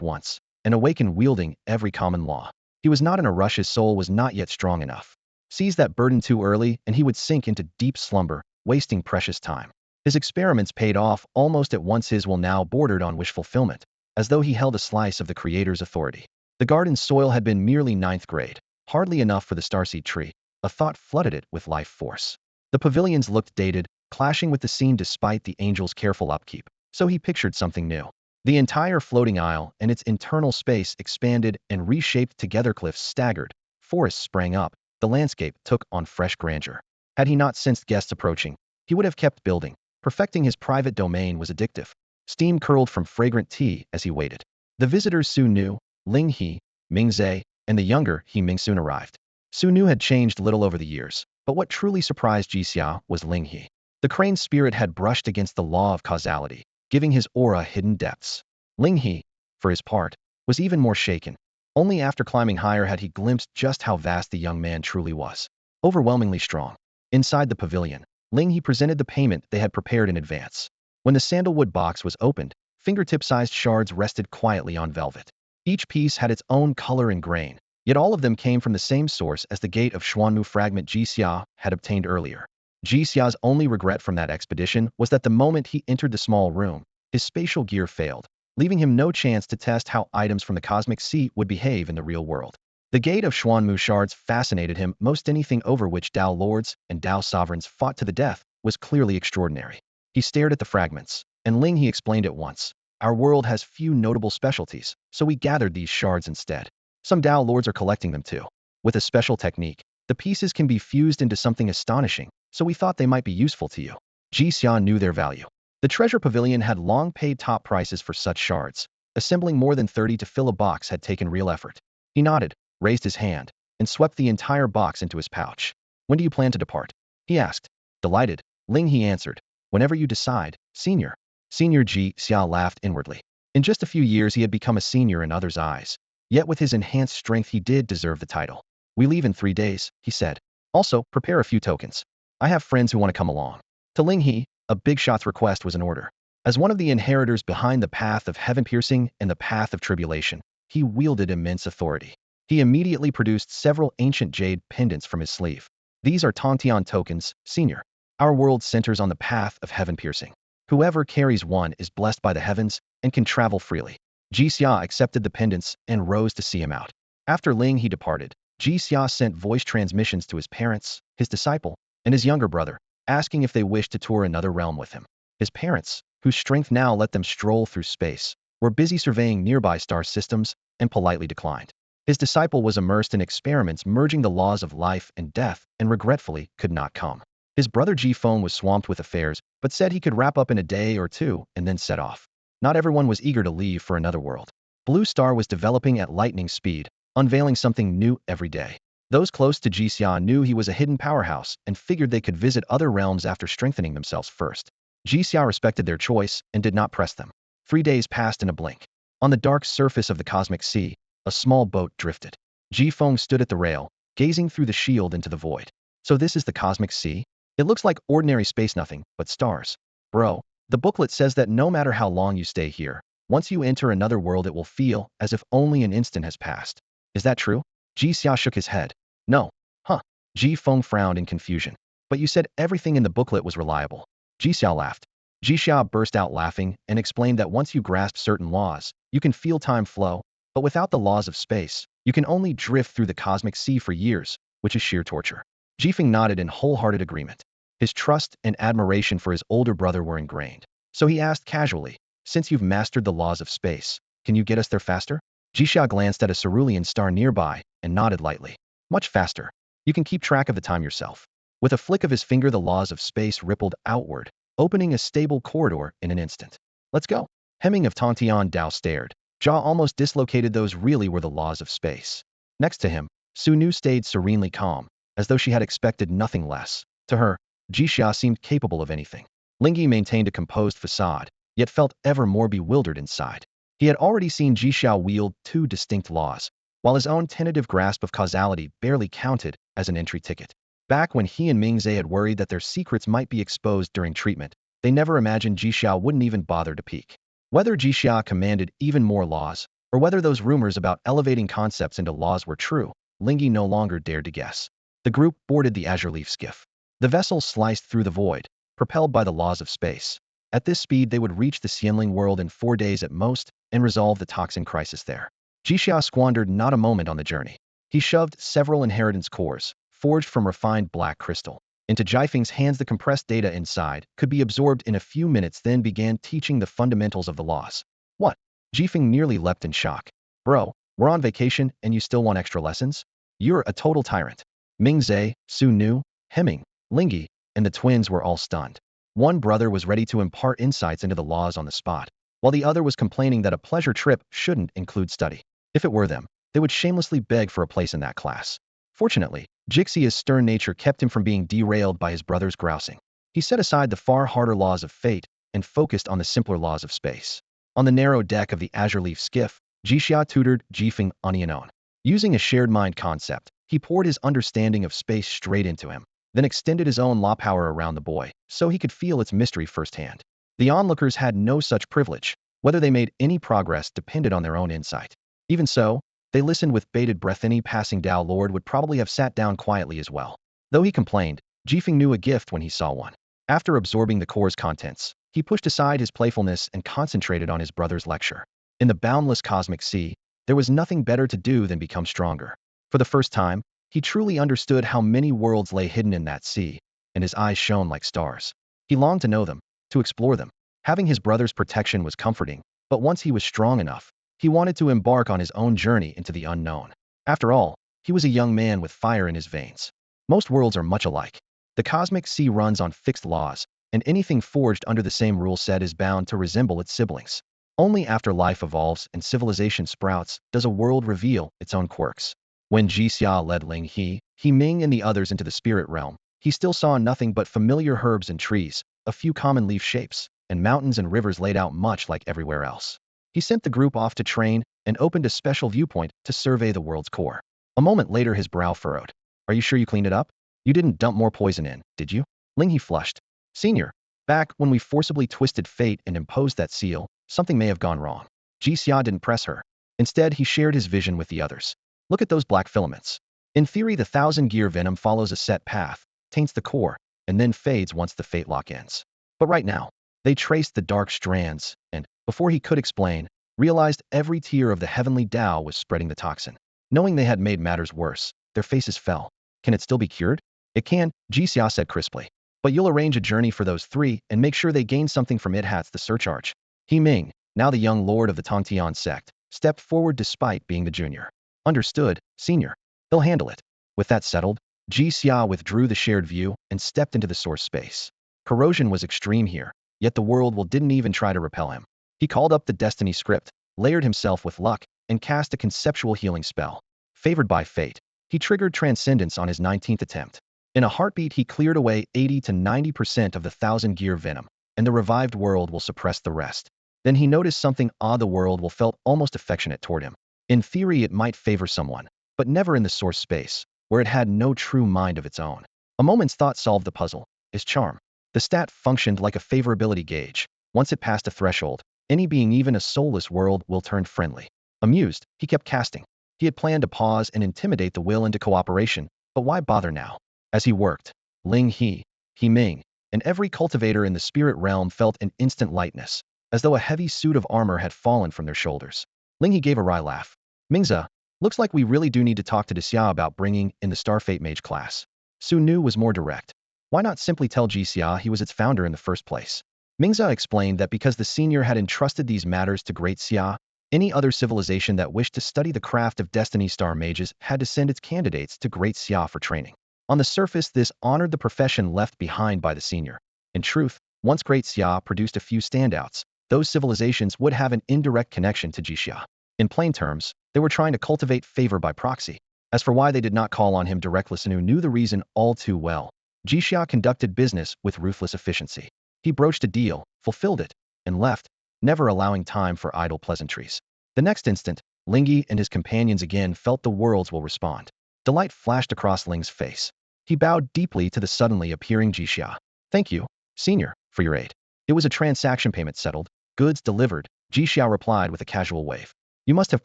once, and awaken wielding every common law. He was not in a rush, his soul was not yet strong enough. Seize that burden too early and he would sink into deep slumber, wasting precious time. His experiments paid off almost at once. His will now bordered on wish fulfillment, as though he held a slice of the Creator's authority. The garden's soil had been merely ninth grade, hardly enough for the starseed tree. A thought flooded it with life force. The pavilions looked dated, clashing with the scene despite the angel's careful upkeep, so he pictured something new. The entire floating isle and its internal space expanded and reshaped together. Cliffs staggered, forests sprang up, the landscape took on fresh grandeur. Had he not sensed guests approaching, he would have kept building. Perfecting his private domain was addictive. Steam curled from fragrant tea as he waited. The visitors Su Nu, Ling He, Ming Zhe, and the younger He Ming soon arrived. Su Nu had changed little over the years, but what truly surprised Jixia was Ling He. The crane's spirit had brushed against the law of causality, giving his aura hidden depths. Ling He, for his part, was even more shaken. Only after climbing higher had he glimpsed just how vast the young man truly was. Overwhelmingly strong. Inside the pavilion, Ling He presented the payment they had prepared in advance. When the sandalwood box was opened, fingertip-sized shards rested quietly on velvet. Each piece had its own color and grain, yet all of them came from the same source as the gate of Xuanmu fragment Jixia had obtained earlier. Jixia's only regret from that expedition was that the moment he entered the small room, his spatial gear failed, leaving him no chance to test how items from the cosmic sea would behave in the real world. The gate of Xuanmu shards fascinated him. Most anything over which Dao lords and Dao sovereigns fought to the death was clearly extraordinary. He stared at the fragments, and Ling He explained at once. Our world has few notable specialties, so we gathered these shards instead. Some Dao lords are collecting them too. With a special technique, the pieces can be fused into something astonishing, so we thought they might be useful to you. Jixia knew their value. The treasure pavilion had long paid top prices for such shards. Assembling more than 30 to fill a box had taken real effort. He nodded, raised his hand, and swept the entire box into his pouch. When do you plan to depart? He asked. Delighted, Ling He answered. Whenever you decide, senior. Senior Jixia laughed inwardly. In just a few years he had become a senior in others' eyes. Yet with his enhanced strength he did deserve the title. We leave in 3 days, he said. Also, prepare a few tokens. I have friends who want to come along. To Ling He, a big shot's request was in order. As one of the inheritors behind the path of heaven-piercing and the path of tribulation, he wielded immense authority. He immediately produced several ancient jade pendants from his sleeve. These are Pantheon tokens, senior. Our world centers on the path of heaven-piercing. Whoever carries one is blessed by the heavens and can travel freely. Jixia accepted the pendants and rose to see him out. After Ling He departed, Jixia sent voice transmissions to his parents, his disciple, and his younger brother, asking if they wished to tour another realm with him. His parents, whose strength now let them stroll through space, were busy surveying nearby star systems and politely declined. His disciple was immersed in experiments merging the laws of life and death and regretfully could not come. His brother Jifeng was swamped with affairs, but said he could wrap up in a day or two and then set off. Not everyone was eager to leave for another world. Blue Star was developing at lightning speed, unveiling something new every day. Those close to Jixia knew he was a hidden powerhouse and figured they could visit other realms after strengthening themselves first. Jixia respected their choice and did not press them. 3 days passed in a blink. On the dark surface of the cosmic sea, a small boat drifted. Jifeng stood at the rail, gazing through the shield into the void. So this is the cosmic sea? It looks like ordinary space, nothing but stars. Bro, the booklet says that no matter how long you stay here, once you enter another world it will feel as if only an instant has passed. Is that true? Jixia shook his head. No. Huh. Jifeng frowned in confusion. But you said everything in the booklet was reliable. Jixia laughed. Jixia burst out laughing and explained that once you grasp certain laws, you can feel time flow, but without the laws of space, you can only drift through the cosmic sea for years, which is sheer torture. Jifeng nodded in wholehearted agreement. His trust and admiration for his older brother were ingrained. So he asked casually, since you've mastered the laws of space, can you get us there faster? Jixia glanced at a cerulean star nearby and nodded lightly. Much faster. You can keep track of the time yourself. With a flick of his finger the laws of space rippled outward, opening a stable corridor in an instant. Let's go. Hemming of Tantian Dao stared. Jaw almost dislocated. Those really were the laws of space. Next to him, Su Nu stayed serenely calm, as though she had expected nothing less. To her, Jixia seemed capable of anything. Ling He maintained a composed facade, yet felt ever more bewildered inside. He had already seen Jixia wield 2 distinct laws, while his own tentative grasp of causality barely counted as an entry ticket. Back when he and Ming Zhe had worried that their secrets might be exposed during treatment, They never imagined Jixia wouldn't even bother to peek. Whether Jixia commanded even more laws, or whether those rumors about elevating concepts into laws were true, Lingyi no longer dared to guess. The group boarded the azure leaf skiff. The vessel sliced through the void, propelled by the laws of space. At this speed, they would reach the Xianling world in 4 days at most and resolve the toxin crisis there. Jixia squandered not a moment on the journey. He shoved several inheritance cores, forged from refined black crystal, into Jifeng's hands. The compressed data inside could be absorbed in a few minutes, then began teaching the fundamentals of the laws. What? Jifeng nearly leapt in shock. Bro, we're on vacation and you still want extra lessons? You're a total tyrant. Mingze, Su Nu, Hemming, Lingyi, and the twins were all stunned. One brother was ready to impart insights into the laws on the spot, while the other was complaining that a pleasure trip shouldn't include study. If it were them, they would shamelessly beg for a place in that class. Fortunately, Jixia's stern nature kept him from being derailed by his brother's grousing. He set aside the far harder laws of fate and focused on the simpler laws of space. On the narrow deck of the azure leaf skiff, Jixia tutored Jifeng on Yanon. Using a shared mind concept, he poured his understanding of space straight into him, then extended his own law power around the boy so he could feel its mystery firsthand. The onlookers had no such privilege. Whether they made any progress depended on their own insight. Even so, they listened with bated breath. Any passing Tao Lord would probably have sat down quietly as well. Though he complained, Jifeng knew a gift when he saw one. After absorbing the core's contents, he pushed aside his playfulness and concentrated on his brother's lecture. In the boundless cosmic sea, there was nothing better to do than become stronger. For the first time, he truly understood how many worlds lay hidden in that sea, and his eyes shone like stars. He longed to know them, to explore them. Having his brother's protection was comforting, but once he was strong enough, he wanted to embark on his own journey into the unknown. After all, he was a young man with fire in his veins. Most worlds are much alike. The cosmic sea runs on fixed laws, and anything forged under the same rule set is bound to resemble its siblings. Only after life evolves and civilization sprouts does a world reveal its own quirks. When Jixia led Lingyi, Ming and the others into the spirit realm, he still saw nothing but familiar herbs and trees, a few common leaf shapes, and mountains and rivers laid out much like everywhere else. He sent the group off to train and opened a special viewpoint to survey the world's core. A moment later, his brow furrowed. Are you sure you cleaned it up? You didn't dump more poison in, did you? Lingyi flushed. Senior, back when we forcibly twisted fate and imposed that seal, something may have gone wrong. Jixia didn't press her. Instead, he shared his vision with the others. Look at those black filaments. In theory, the 1,000-gear venom follows a set path, taints the core, and then fades once the fate lock ends. But right now, they traced the dark strands, and, before he could explain, realized every tier of the heavenly Tao was spreading the toxin. Knowing they had made matters worse, their faces fell. Can it still be cured? It can, Jixia said crisply. But you'll arrange a journey for those three and make sure they gain something from it. Hats the surcharge. He Ming, now the young lord of the Tongtian sect, stepped forward despite being the junior. Understood, senior. He'll handle it. With that settled, Jixia withdrew the shared view and stepped into the source space. Corrosion was extreme here, yet the world didn't even try to repel him. He called up the destiny script, layered himself with luck, and cast a conceptual healing spell. Favored by fate, he triggered transcendence on his 19th attempt. In a heartbeat, he cleared away 80 to 90% of the 1,000-gear venom, and the revived world will suppress the rest. Then he noticed something odd. The world felt almost affectionate toward him. In theory, it might favor someone, but never in the source space, where it had no true mind of its own. A moment's thought solved the puzzle. His charm. The stat functioned like a favorability gauge. Once it passed a threshold, any being, even a soulless world, will turn friendly. Amused, he kept casting. He had planned to pause and intimidate the will into cooperation, but why bother now? As he worked, Lingyi, Ming, and every cultivator in the spirit realm felt an instant lightness, as though a heavy suit of armor had fallen from their shoulders. Lingyi gave a wry laugh. Mingze, looks like we really do need to talk to Daxia about bringing in the Starfate Mage class. Su Nu was more direct. Why not simply tell Jixia he was its founder in the first place? Mingze explained that because the senior had entrusted these matters to Great Xia, any other civilization that wished to study the craft of Destiny Star Mages had to send its candidates to Great Xia for training. On the surface, this honored the profession left behind by the senior. In truth, once Great Xia produced a few standouts, those civilizations would have an indirect connection to Jixia. In plain terms, they were trying to cultivate favor by proxy. As for why they did not call on him directly, Sanu knew the reason all too well. Jixia conducted business with ruthless efficiency. He broached a deal, fulfilled it, and left, never allowing time for idle pleasantries. The next instant, Lingyi and his companions again felt the worlds will respond. Delight flashed across Ling's face. He bowed deeply to the suddenly appearing Jixia. Thank you, senior, for your aid. It was a transaction payment settled, goods delivered, Ji Xiao replied with a casual wave. You must have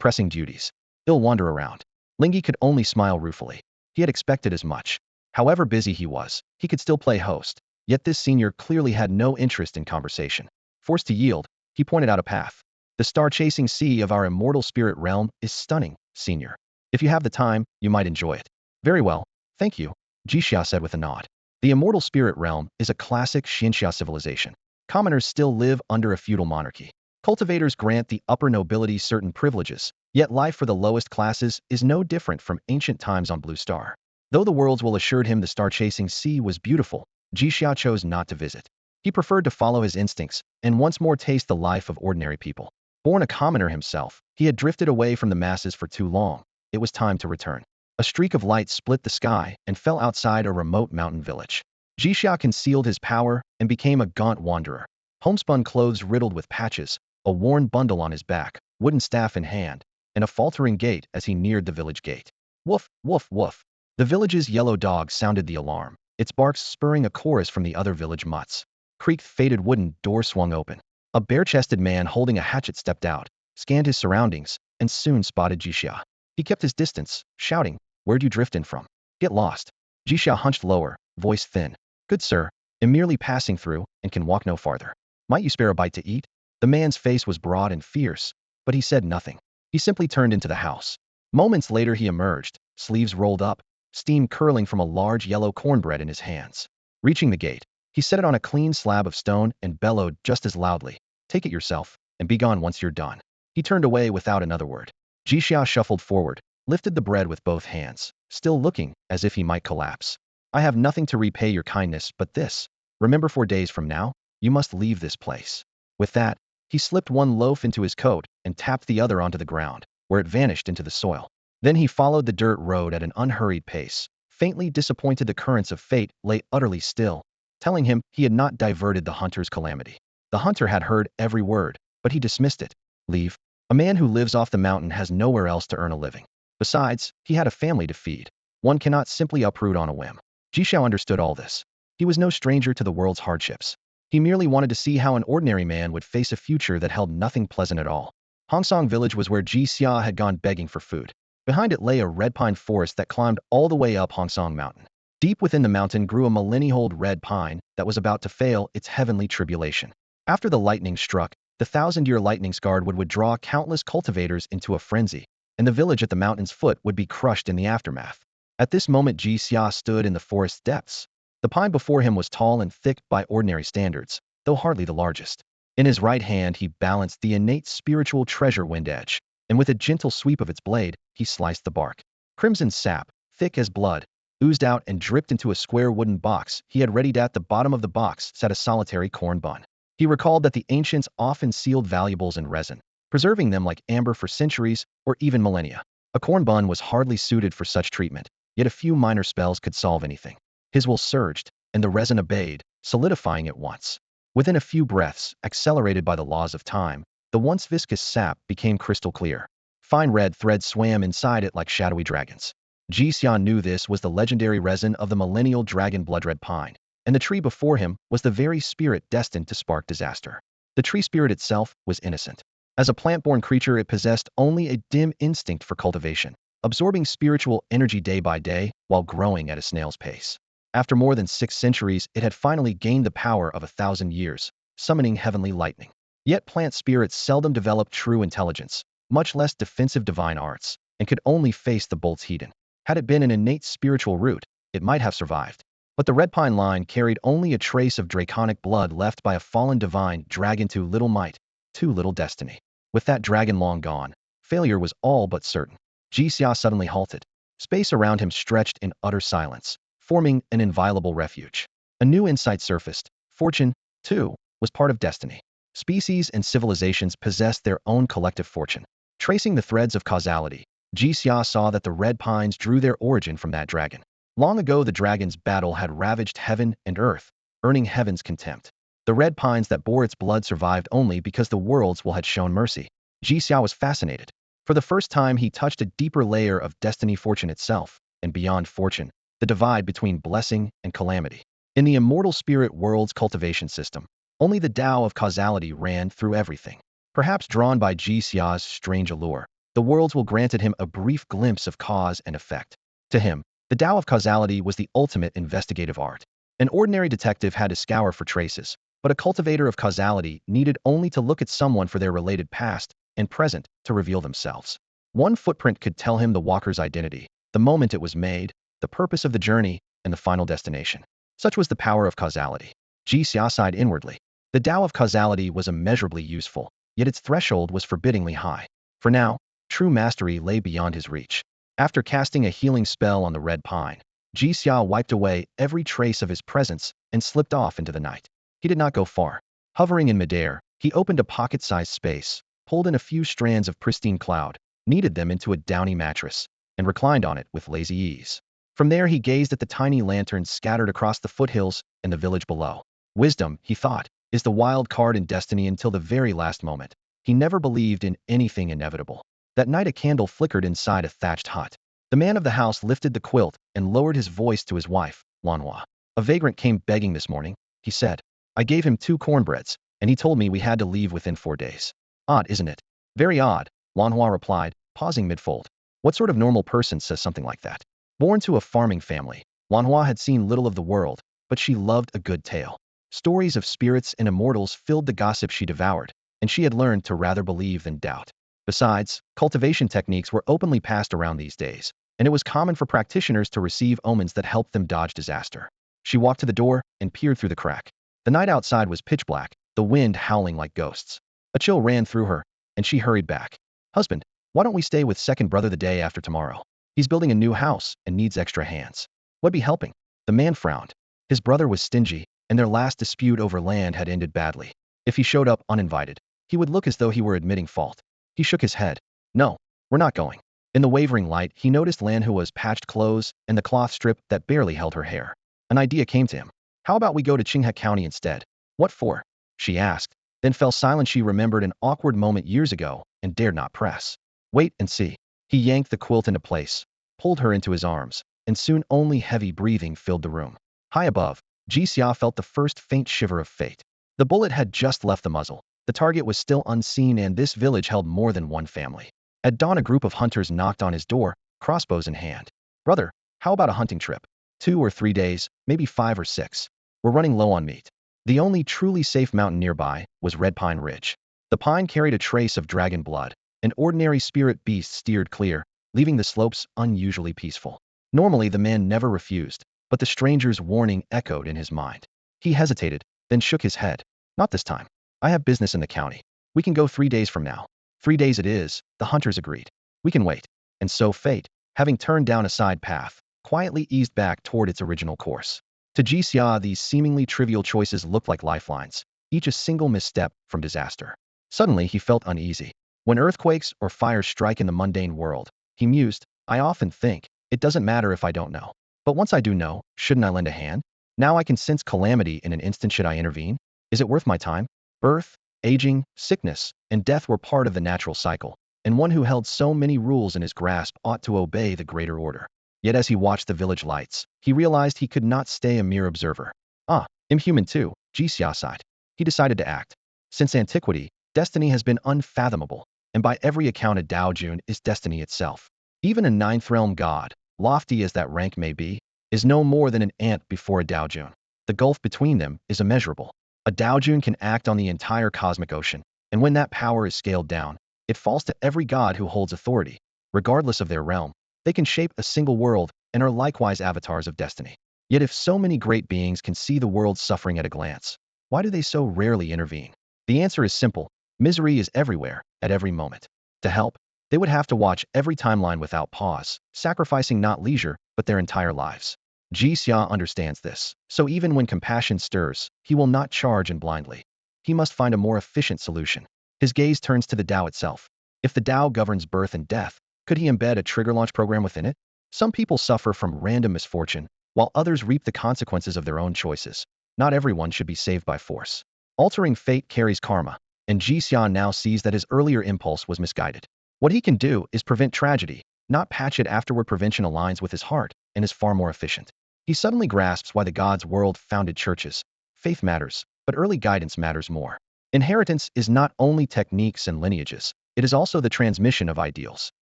pressing duties. He'll wander around. Lingyi could only smile ruefully. He had expected as much. However busy he was, he could still play host. Yet this senior clearly had no interest in conversation. Forced to yield, he pointed out a path. The star-chasing sea of our immortal spirit realm is stunning, senior. If you have the time, you might enjoy it. Very well, thank you, Ji Xiao said with a nod. The immortal spirit realm is a classic Xinxia civilization. Commoners still live under a feudal monarchy. Cultivators grant the upper nobility certain privileges, yet life for the lowest classes is no different from ancient times on Blue Star. Though the worlds will assured him the star-chasing sea was beautiful, Ji Xiao chose not to visit. He preferred to follow his instincts and once more taste the life of ordinary people. Born a commoner himself, he had drifted away from the masses for too long. It was time to return. A streak of light split the sky and fell outside a remote mountain village. Ji Xiao concealed his power and became a gaunt wanderer. Homespun clothes riddled with patches, a worn bundle on his back, wooden staff in hand, and a faltering gait as he neared the village gate. Woof, woof, woof. The village's yellow dog sounded the alarm, its barks spurring a chorus from the other village mutts. Creaked faded wooden door swung open. A bare-chested man holding a hatchet stepped out, scanned his surroundings, and soon spotted Ji Xiao. He kept his distance, shouting, Where'd you drift in from? Get lost. Ji Xiao hunched lower, voice thin. Good sir, I'm merely passing through and can walk no farther. Might you spare a bite to eat? The man's face was broad and fierce, but he said nothing. He simply turned into the house. Moments later he emerged, sleeves rolled up, steam curling from a large yellow cornbread in his hands. Reaching the gate, he set it on a clean slab of stone and bellowed just as loudly, Take it yourself, and be gone once you're done. He turned away without another word. Ji Xiao shuffled forward, lifted the bread with both hands, still looking as if he might collapse. I have nothing to repay your kindness but this. Remember 4 days from now, you must leave this place. With that, he slipped one loaf into his coat and tapped the other onto the ground, where it vanished into the soil. Then he followed the dirt road at an unhurried pace. Faintly disappointed the currents of fate lay utterly still, telling him he had not diverted the hunter's calamity. The hunter had heard every word, but he dismissed it. Leave. A man who lives off the mountain has nowhere else to earn a living. Besides, he had a family to feed. One cannot simply uproot on a whim. Ji Xiao understood all this. He was no stranger to the world's hardships. He merely wanted to see how an ordinary man would face a future that held nothing pleasant at all. Hongsong village was where Ji Xiao had gone begging for food. Behind it lay a red pine forest that climbed all the way up Hongsong Mountain. Deep within the mountain grew a millennia-old red pine that was about to fail its heavenly tribulation. After the lightning struck, the 1,000-year lightning scarred would draw countless cultivators into a frenzy, and the village at the mountain's foot would be crushed in the aftermath. At this moment Ji Xiao stood in the forest's depths. The pine before him was tall and thick by ordinary standards, though hardly the largest. In his right hand he balanced the innate spiritual treasure wind edge, and with a gentle sweep of its blade, he sliced the bark. Crimson sap, thick as blood, oozed out and dripped into a square wooden box he had readied. At the bottom of the box sat a solitary corn bun. He recalled that the ancients often sealed valuables in resin, preserving them like amber for centuries or even millennia. A corn bun was hardly suited for such treatment, yet a few minor spells could solve anything. His will surged, and the resin obeyed, solidifying at once. Within a few breaths, accelerated by the laws of time, the once viscous sap became crystal clear. Fine red threads swam inside it like shadowy dragons. Ji Xian knew this was the legendary resin of the millennial dragon bloodred pine, and the tree before him was the very spirit destined to spark disaster. The tree spirit itself was innocent. As a plant-born creature, it possessed only a dim instinct for cultivation, absorbing spiritual energy day by day while growing at a snail's pace. After more than 6 centuries, it had finally gained the power of 1,000 years, summoning heavenly lightning. Yet plant spirits seldom develop true intelligence, much less defensive divine arts, and could only face the bolt's heat. Had it been an innate spiritual root, it might have survived. But the red pine line carried only a trace of draconic blood left by a fallen divine dragon. Too little might, too little destiny. With that dragon long gone, failure was all but certain. Ji Xia suddenly halted. Space around him stretched in utter silence, forming an inviolable refuge. A new insight surfaced. Fortune, too, was part of destiny. Species and civilizations possessed their own collective fortune. Tracing the threads of causality, Ji Xia saw that the red pines drew their origin from that dragon. Long ago the dragon's battle had ravaged heaven and earth, earning heaven's contempt. The red pines that bore its blood survived only because the world's will had shown mercy. Ji Xia was fascinated. For the first time he touched a deeper layer of destiny, fortune itself, and beyond fortune, the divide between blessing and calamity. In the immortal spirit world's cultivation system, Only the Tao of causality ran through everything. Perhaps drawn by Jixia's strange allure, the worlds will granted him a brief glimpse of cause and effect. To him, the Tao of causality was the ultimate investigative art. An ordinary detective had to scour for traces, but a cultivator of causality needed only to look at someone for their related past and present to reveal themselves. One footprint could tell him the walker's identity, the moment it was made, the purpose of the journey, and the final destination. Such was the power of causality. Jixia sighed inwardly. The Tao of causality was immeasurably useful, yet its threshold was forbiddingly high. For now, true mastery lay beyond his reach. After casting a healing spell on the red pine, Jixia wiped away every trace of his presence and slipped off into the night. He did not go far. Hovering in midair, he opened a pocket-sized space, pulled in a few strands of pristine cloud, kneaded them into a downy mattress, and reclined on it with lazy ease. From there he gazed at the tiny lanterns scattered across the foothills and the village below. Wisdom, he thought, is the wild card in destiny until the very last moment. He never believed in anything inevitable. That night a candle flickered inside a thatched hut. The man of the house lifted the quilt and lowered his voice to his wife, Lanhua. A vagrant came begging this morning, he said. I gave him 2 cornbreads, and he told me we had to leave within 4 days. Odd, isn't it? Very odd, Lanhua replied, pausing mid-fold. What sort of normal person says something like that? Born to a farming family, Lanhua had seen little of the world, but she loved a good tale. Stories of spirits and immortals filled the gossip she devoured, and she had learned to rather believe than doubt. Besides, cultivation techniques were openly passed around these days, and it was common for practitioners to receive omens that helped them dodge disaster. She walked to the door and peered through the crack. The night outside was pitch black, the wind howling like ghosts. A chill ran through her, and she hurried back. Husband, why don't we stay with second brother the day after tomorrow? He's building a new house and needs extra hands. What'd be helping? The man frowned. His brother was stingy, and their last dispute over land had ended badly. If he showed up uninvited, he would look as though he were admitting fault. He shook his head. No, we're not going. In the wavering light, he noticed Lanhua's patched clothes and the cloth strip that barely held her hair. An idea came to him. How about we go to Qinghe County instead? What for? She asked, then fell silent. She remembered an awkward moment years ago and dared not press. Wait and see. He yanked the quilt into place, pulled her into his arms, and soon only heavy breathing filled the room. High above, Jixia felt the first faint shiver of fate. The bullet had just left the muzzle. The target was still unseen, and this village held more than one family. At dawn, a group of hunters knocked on his door, crossbows in hand. Brother, how about a hunting trip? 2 or 3 days, maybe 5 or 6. We're running low on meat. The only truly safe mountain nearby was Red Pine Ridge. The pine carried a trace of dragon blood. An ordinary spirit beast steered clear, leaving the slopes unusually peaceful. Normally the man never refused, but the stranger's warning echoed in his mind. He hesitated, then shook his head. Not this time. I have business in the county. We can go 3 days from now. 3 days it is, the hunters agreed. We can wait. And so fate, having turned down a side path, quietly eased back toward its original course. To Jixia, these seemingly trivial choices looked like lifelines, each a single misstep from disaster. Suddenly he felt uneasy. When earthquakes or fires strike in the mundane world, he mused, I often think, it doesn't matter if I don't know. But once I do know, shouldn't I lend a hand? Now I can sense calamity in an instant. Should I intervene? Is it worth my time? Birth, aging, sickness, and death were part of the natural cycle, and one who held so many rules in his grasp ought to obey the greater order. Yet as he watched the village lights, he realized he could not stay a mere observer. I'm human too, Jixia sighed. He decided to act. Since antiquity, destiny has been unfathomable, and by every account a Daojun is destiny itself. Even a ninth realm god, lofty as that rank may be, is no more than an ant before a Daojun. The gulf between them is immeasurable. A Daojun can act on the entire cosmic ocean, and when that power is scaled down, it falls to every god who holds authority. Regardless of their realm, they can shape a single world and are likewise avatars of destiny. Yet if so many great beings can see the world's suffering at a glance, why do they so rarely intervene? The answer is simple. Misery is everywhere, at every moment. To help, they would have to watch every timeline without pause, sacrificing not leisure, but their entire lives. Jixia understands this, so even when compassion stirs, he will not charge in blindly. He must find a more efficient solution. His gaze turns to the Tao itself. If the Tao governs birth and death, could he embed a trigger launch program within it? Some people suffer from random misfortune, while others reap the consequences of their own choices. Not everyone should be saved by force. Altering fate carries karma, and Jixia now sees that his earlier impulse was misguided. What he can do is prevent tragedy, not patch it afterward. Prevention aligns with his heart and is far more efficient. He suddenly grasps why the gods' world founded churches. Faith matters, but early guidance matters more. Inheritance is not only techniques and lineages, it is also the transmission of ideals.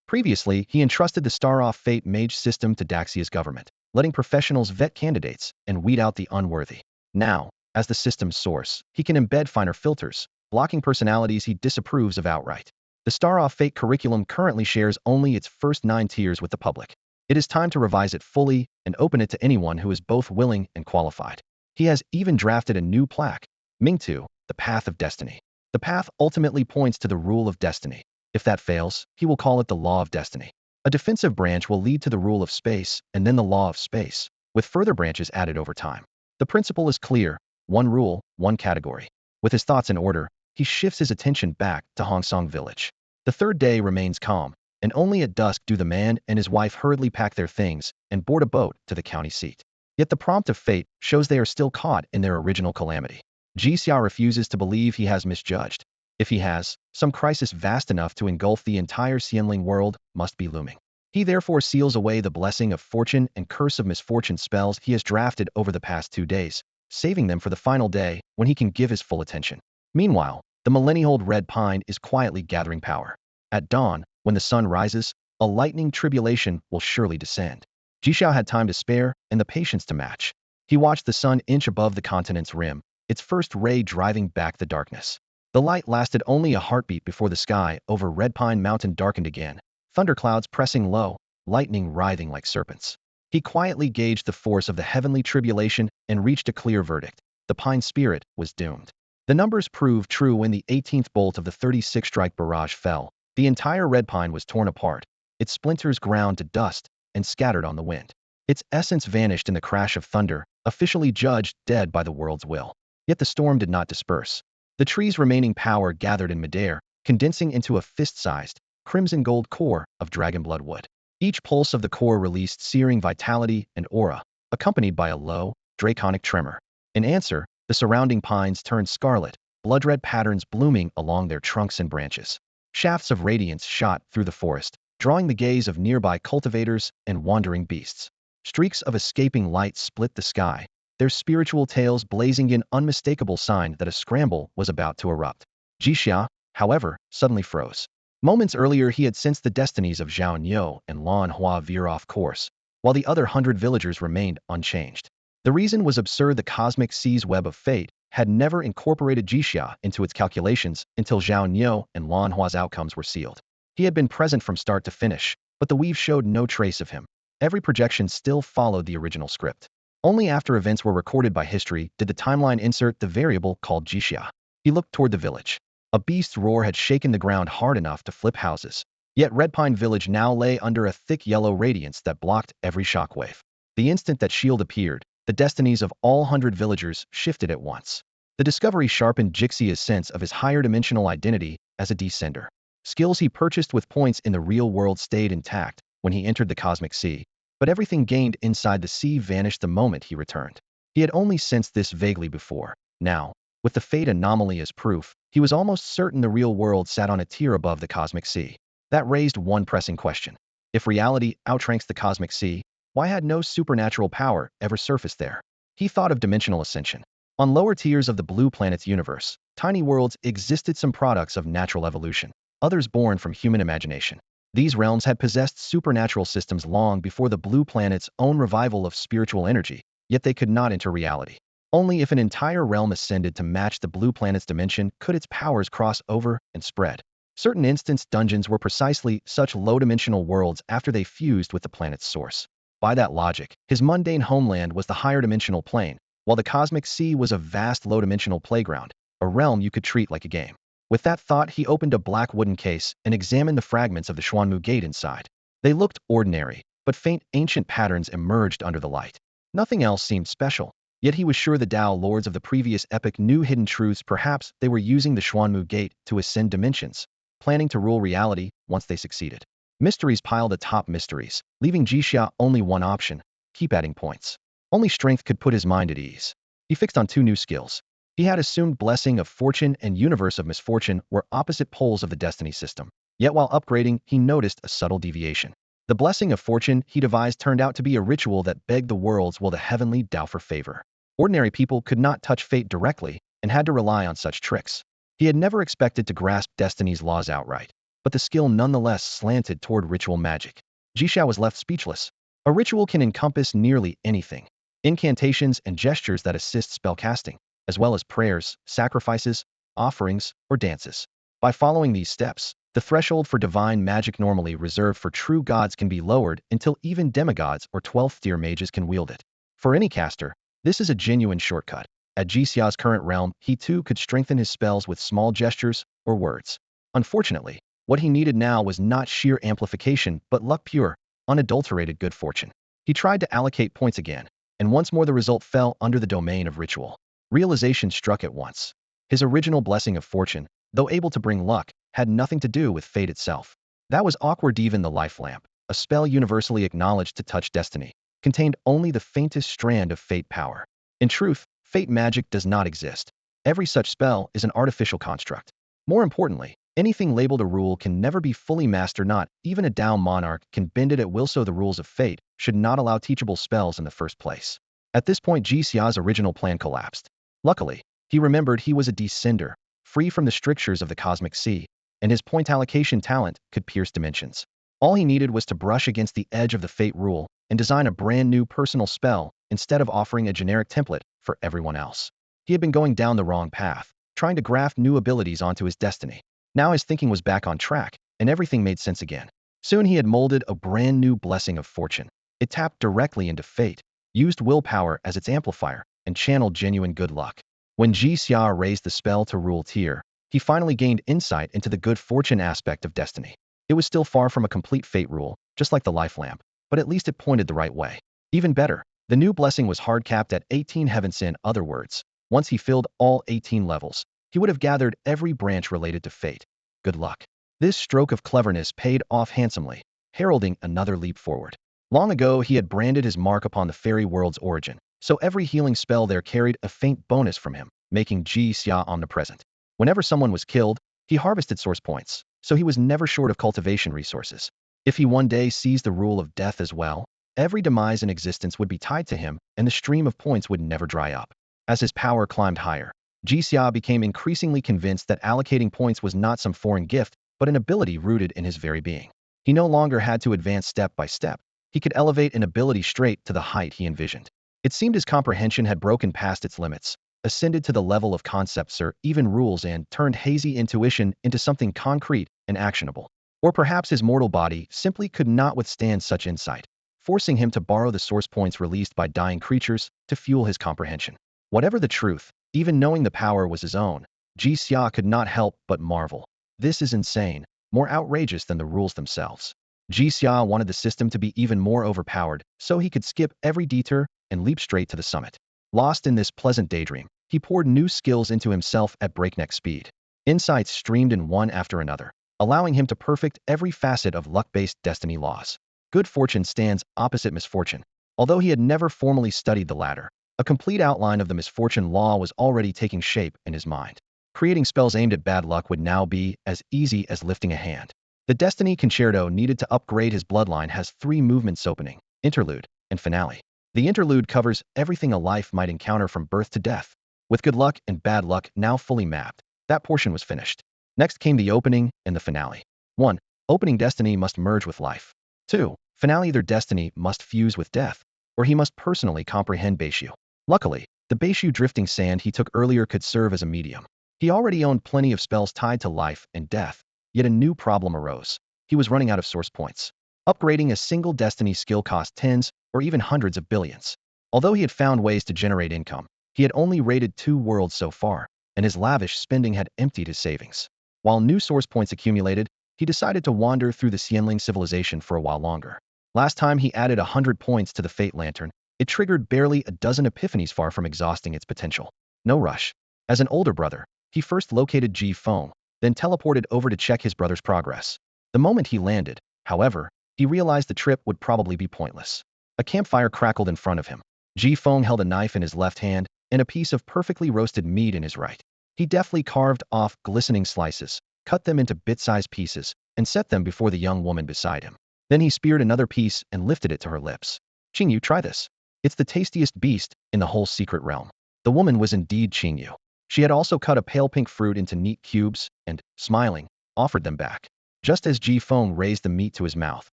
Previously, he entrusted the Star-Off Fate Mage system to Daxia's government, letting professionals vet candidates and weed out the unworthy. Now, as the system's source, he can embed finer filters, blocking personalities he disapproves of outright. The Star-Off Fate curriculum currently shares only its first 9 tiers with the public. It is time to revise it fully and open it to anyone who is both willing and qualified. He has even drafted a new plaque, Mingtu, the Path of Destiny. The path ultimately points to the rule of destiny. If that fails, he will call it the Law of Destiny. A defensive branch will lead to the rule of space and then the Law of Space, with further branches added over time. The principle is clear: one rule, one category. With his thoughts in order, he shifts his attention back to Hongsong Village. The third day remains calm, and only at dusk do the man and his wife hurriedly pack their things and board a boat to the county seat. Yet the prompt of fate shows they are still caught in their original calamity. Jixia refuses to believe he has misjudged. If he has, some crisis vast enough to engulf the entire Xianling world must be looming. He therefore seals away the blessing of fortune and curse of misfortune spells he has drafted over the past 2 days, saving them for the final day when he can give his full attention. Meanwhile, the millennia-old red pine is quietly gathering power. At dawn, when the sun rises, a lightning tribulation will surely descend. Jixia had time to spare and the patience to match. He watched the sun inch above the continent's rim, its first ray driving back the darkness. The light lasted only a heartbeat before the sky over Red Pine Mountain darkened again, thunderclouds pressing low, lightning writhing like serpents. He quietly gauged the force of the heavenly tribulation and reached a clear verdict: the pine spirit was doomed. The numbers proved true when the 18th bolt of the 36-strike barrage fell. The entire red pine was torn apart, its splinters ground to dust and scattered on the wind. Its essence vanished in the crash of thunder, officially judged dead by the world's will. Yet the storm did not disperse. The tree's remaining power gathered in midair, condensing into a fist-sized, crimson-gold core of dragonblood wood. Each pulse of the core released searing vitality and aura, accompanied by a low, draconic tremor. In answer, the surrounding pines turned scarlet, blood-red patterns blooming along their trunks and branches. Shafts of radiance shot through the forest, drawing the gaze of nearby cultivators and wandering beasts. Streaks of escaping light split the sky, their spiritual tails blazing in unmistakable sign that a scramble was about to erupt. Jixia, however, suddenly froze. Moments earlier he had sensed the destinies of Zhao Niu and Lan Hua veer off course, while the other 100 villagers remained unchanged. The reason was absurd: the cosmic sea's web of fate had never incorporated Jixia into its calculations until Zhao Niu and Lan Hua's outcomes were sealed. He had been present from start to finish, but the weave showed no trace of him. Every projection still followed the original script. Only after events were recorded by history did the timeline insert the variable called Jixia. He looked toward the village. A beast's roar had shaken the ground hard enough to flip houses. Yet Red Pine Village now lay under a thick yellow radiance that blocked every shockwave. The instant that shield appeared, the destinies of all 100 villagers shifted at once. The discovery sharpened Jixia's sense of his higher dimensional identity as a descender. Skills he purchased with points in the real world stayed intact when he entered the cosmic sea, but everything gained inside the sea vanished the moment he returned. He had only sensed this vaguely before. Now, with the fate anomaly as proof, he was almost certain the real world sat on a tier above the cosmic sea. That raised one pressing question. If reality outranks the cosmic sea, why had no supernatural power ever surfaced there? He thought of dimensional ascension. On lower tiers of the blue planet's universe, tiny worlds existed, some products of natural evolution, others born from human imagination. These realms had possessed supernatural systems long before the blue planet's own revival of spiritual energy, yet they could not enter reality. Only if an entire realm ascended to match the blue planet's dimension could its powers cross over and spread. Certain instance dungeons were precisely such low-dimensional worlds after they fused with the planet's source. By that logic, his mundane homeland was the higher dimensional plane, while the cosmic sea was a vast low-dimensional playground, a realm you could treat like a game. With that thought, he opened a black wooden case and examined the fragments of the Xuanmu Gate inside. They looked ordinary, but faint ancient patterns emerged under the light. Nothing else seemed special, yet he was sure the Tao lords of the previous epoch knew hidden truths. Perhaps they were using the Xuanmu Gate to ascend dimensions, planning to rule reality once they succeeded. Mysteries piled atop mysteries, leaving Jixia only one option: keep adding points. Only strength could put his mind at ease. He fixed on 2 new skills. He had assumed Blessing of Fortune and Universe of Misfortune were opposite poles of the destiny system. Yet while upgrading, he noticed a subtle deviation. The Blessing of Fortune he devised turned out to be a ritual that begged the world's will, the heavenly Tao for favor. Ordinary people could not touch fate directly, and had to rely on such tricks. He had never expected to grasp destiny's laws outright, but the skill nonetheless slanted toward ritual magic. Jixia was left speechless. A ritual can encompass nearly anything. Incantations and gestures that assist spellcasting, as well as prayers, sacrifices, offerings, or dances. By following these steps, the threshold for divine magic normally reserved for true gods can be lowered until even demigods or 12th-tier mages can wield it. For any caster, this is a genuine shortcut. At Jixia's current realm, he too could strengthen his spells with small gestures or words. Unfortunately, what he needed now was not sheer amplification but luck pure, unadulterated good fortune. He tried to allocate points again, and once more the result fell under the domain of ritual. Realization struck at once. His original blessing of fortune, though able to bring luck, had nothing to do with fate itself. That was awkward. Even the life lamp, a spell universally acknowledged to touch destiny, contained only the faintest strand of fate power. In truth, fate magic does not exist. Every such spell is an artificial construct. More importantly, anything labeled a rule can never be fully mastered. Not even a Dao monarch can bend it at will, so the rules of fate should not allow teachable spells in the first place. At this point, Jixia's original plan collapsed. Luckily, he remembered he was a descender, free from the strictures of the cosmic sea, and his point allocation talent could pierce dimensions. All he needed was to brush against the edge of the fate rule and design a brand new personal spell instead of offering a generic template for everyone else. He had been going down the wrong path, trying to graft new abilities onto his destiny. Now his thinking was back on track, and everything made sense again. Soon he had molded a brand new blessing of fortune. It tapped directly into fate, used willpower as its amplifier, and channeled genuine good luck. When Jixia raised the spell to rule tier, he finally gained insight into the good fortune aspect of destiny. It was still far from a complete fate rule, just like the life lamp, but at least it pointed the right way. Even better, the new blessing was hard-capped at 18 heavens. In other words, once he filled all 18 levels, he would have gathered every branch related to fate. Good luck. This stroke of cleverness paid off handsomely, heralding another leap forward. Long ago, he had branded his mark upon the fairy world's origin, so every healing spell there carried a faint bonus from him, making Jixia omnipresent. Whenever someone was killed, he harvested source points, so he was never short of cultivation resources. If he one day seized the rule of death as well, every demise in existence would be tied to him, and the stream of points would never dry up. As his power climbed higher, Jixia became increasingly convinced that allocating points was not some foreign gift, but an ability rooted in his very being. He no longer had to advance step by step. He could elevate an ability straight to the height he envisioned. It seemed his comprehension had broken past its limits, ascended to the level of concepts or even rules, and turned hazy intuition into something concrete and actionable. Or perhaps his mortal body simply could not withstand such insight, forcing him to borrow the source points released by dying creatures to fuel his comprehension. Whatever the truth, even knowing the power was his own, Jixia could not help but marvel. This is insane, more outrageous than the rules themselves. Jixia wanted the system to be even more overpowered, so he could skip every detour and leap straight to the summit. Lost in this pleasant daydream, he poured new skills into himself at breakneck speed. Insights streamed in one after another, allowing him to perfect every facet of luck-based destiny laws. Good fortune stands opposite misfortune. Although he had never formally studied the latter, a complete outline of the misfortune law was already taking shape in his mind. Creating spells aimed at bad luck would now be as easy as lifting a hand. The Destiny Concerto needed to upgrade his bloodline has 3 movements: opening, interlude, and finale. The interlude covers everything a life might encounter from birth to death. With good luck and bad luck now fully mapped, that portion was finished. Next came the opening and the finale. 1. Opening: destiny must merge with life. 2. Finale: either destiny must fuse with death, or he must personally comprehend Beishu. Luckily, the Beishu drifting sand he took earlier could serve as a medium. He already owned plenty of spells tied to life and death, yet a new problem arose. He was running out of source points. Upgrading a single destiny skill cost tens or even hundreds of billions. Although he had found ways to generate income, he had only raided 2 worlds so far, and his lavish spending had emptied his savings. While new source points accumulated, he decided to wander through the Xianling civilization for a while longer. Last time he added 100 points to the Fate Lantern, it triggered barely a dozen epiphanies, far from exhausting its potential. No rush. As an older brother, he first located Ji Feng, then teleported over to check his brother's progress. The moment he landed, however, he realized the trip would probably be pointless. A campfire crackled in front of him. Ji Feng held a knife in his left hand and a piece of perfectly roasted meat in his right. He deftly carved off glistening slices, cut them into bit-sized pieces, and set them before the young woman beside him. Then he speared another piece and lifted it to her lips. "Qingyu, try this. It's the tastiest beast in the whole secret realm." The woman was indeed Qingyu. She had also cut a pale pink fruit into neat cubes and, smiling, offered them back. Just as Ji Feng raised the meat to his mouth,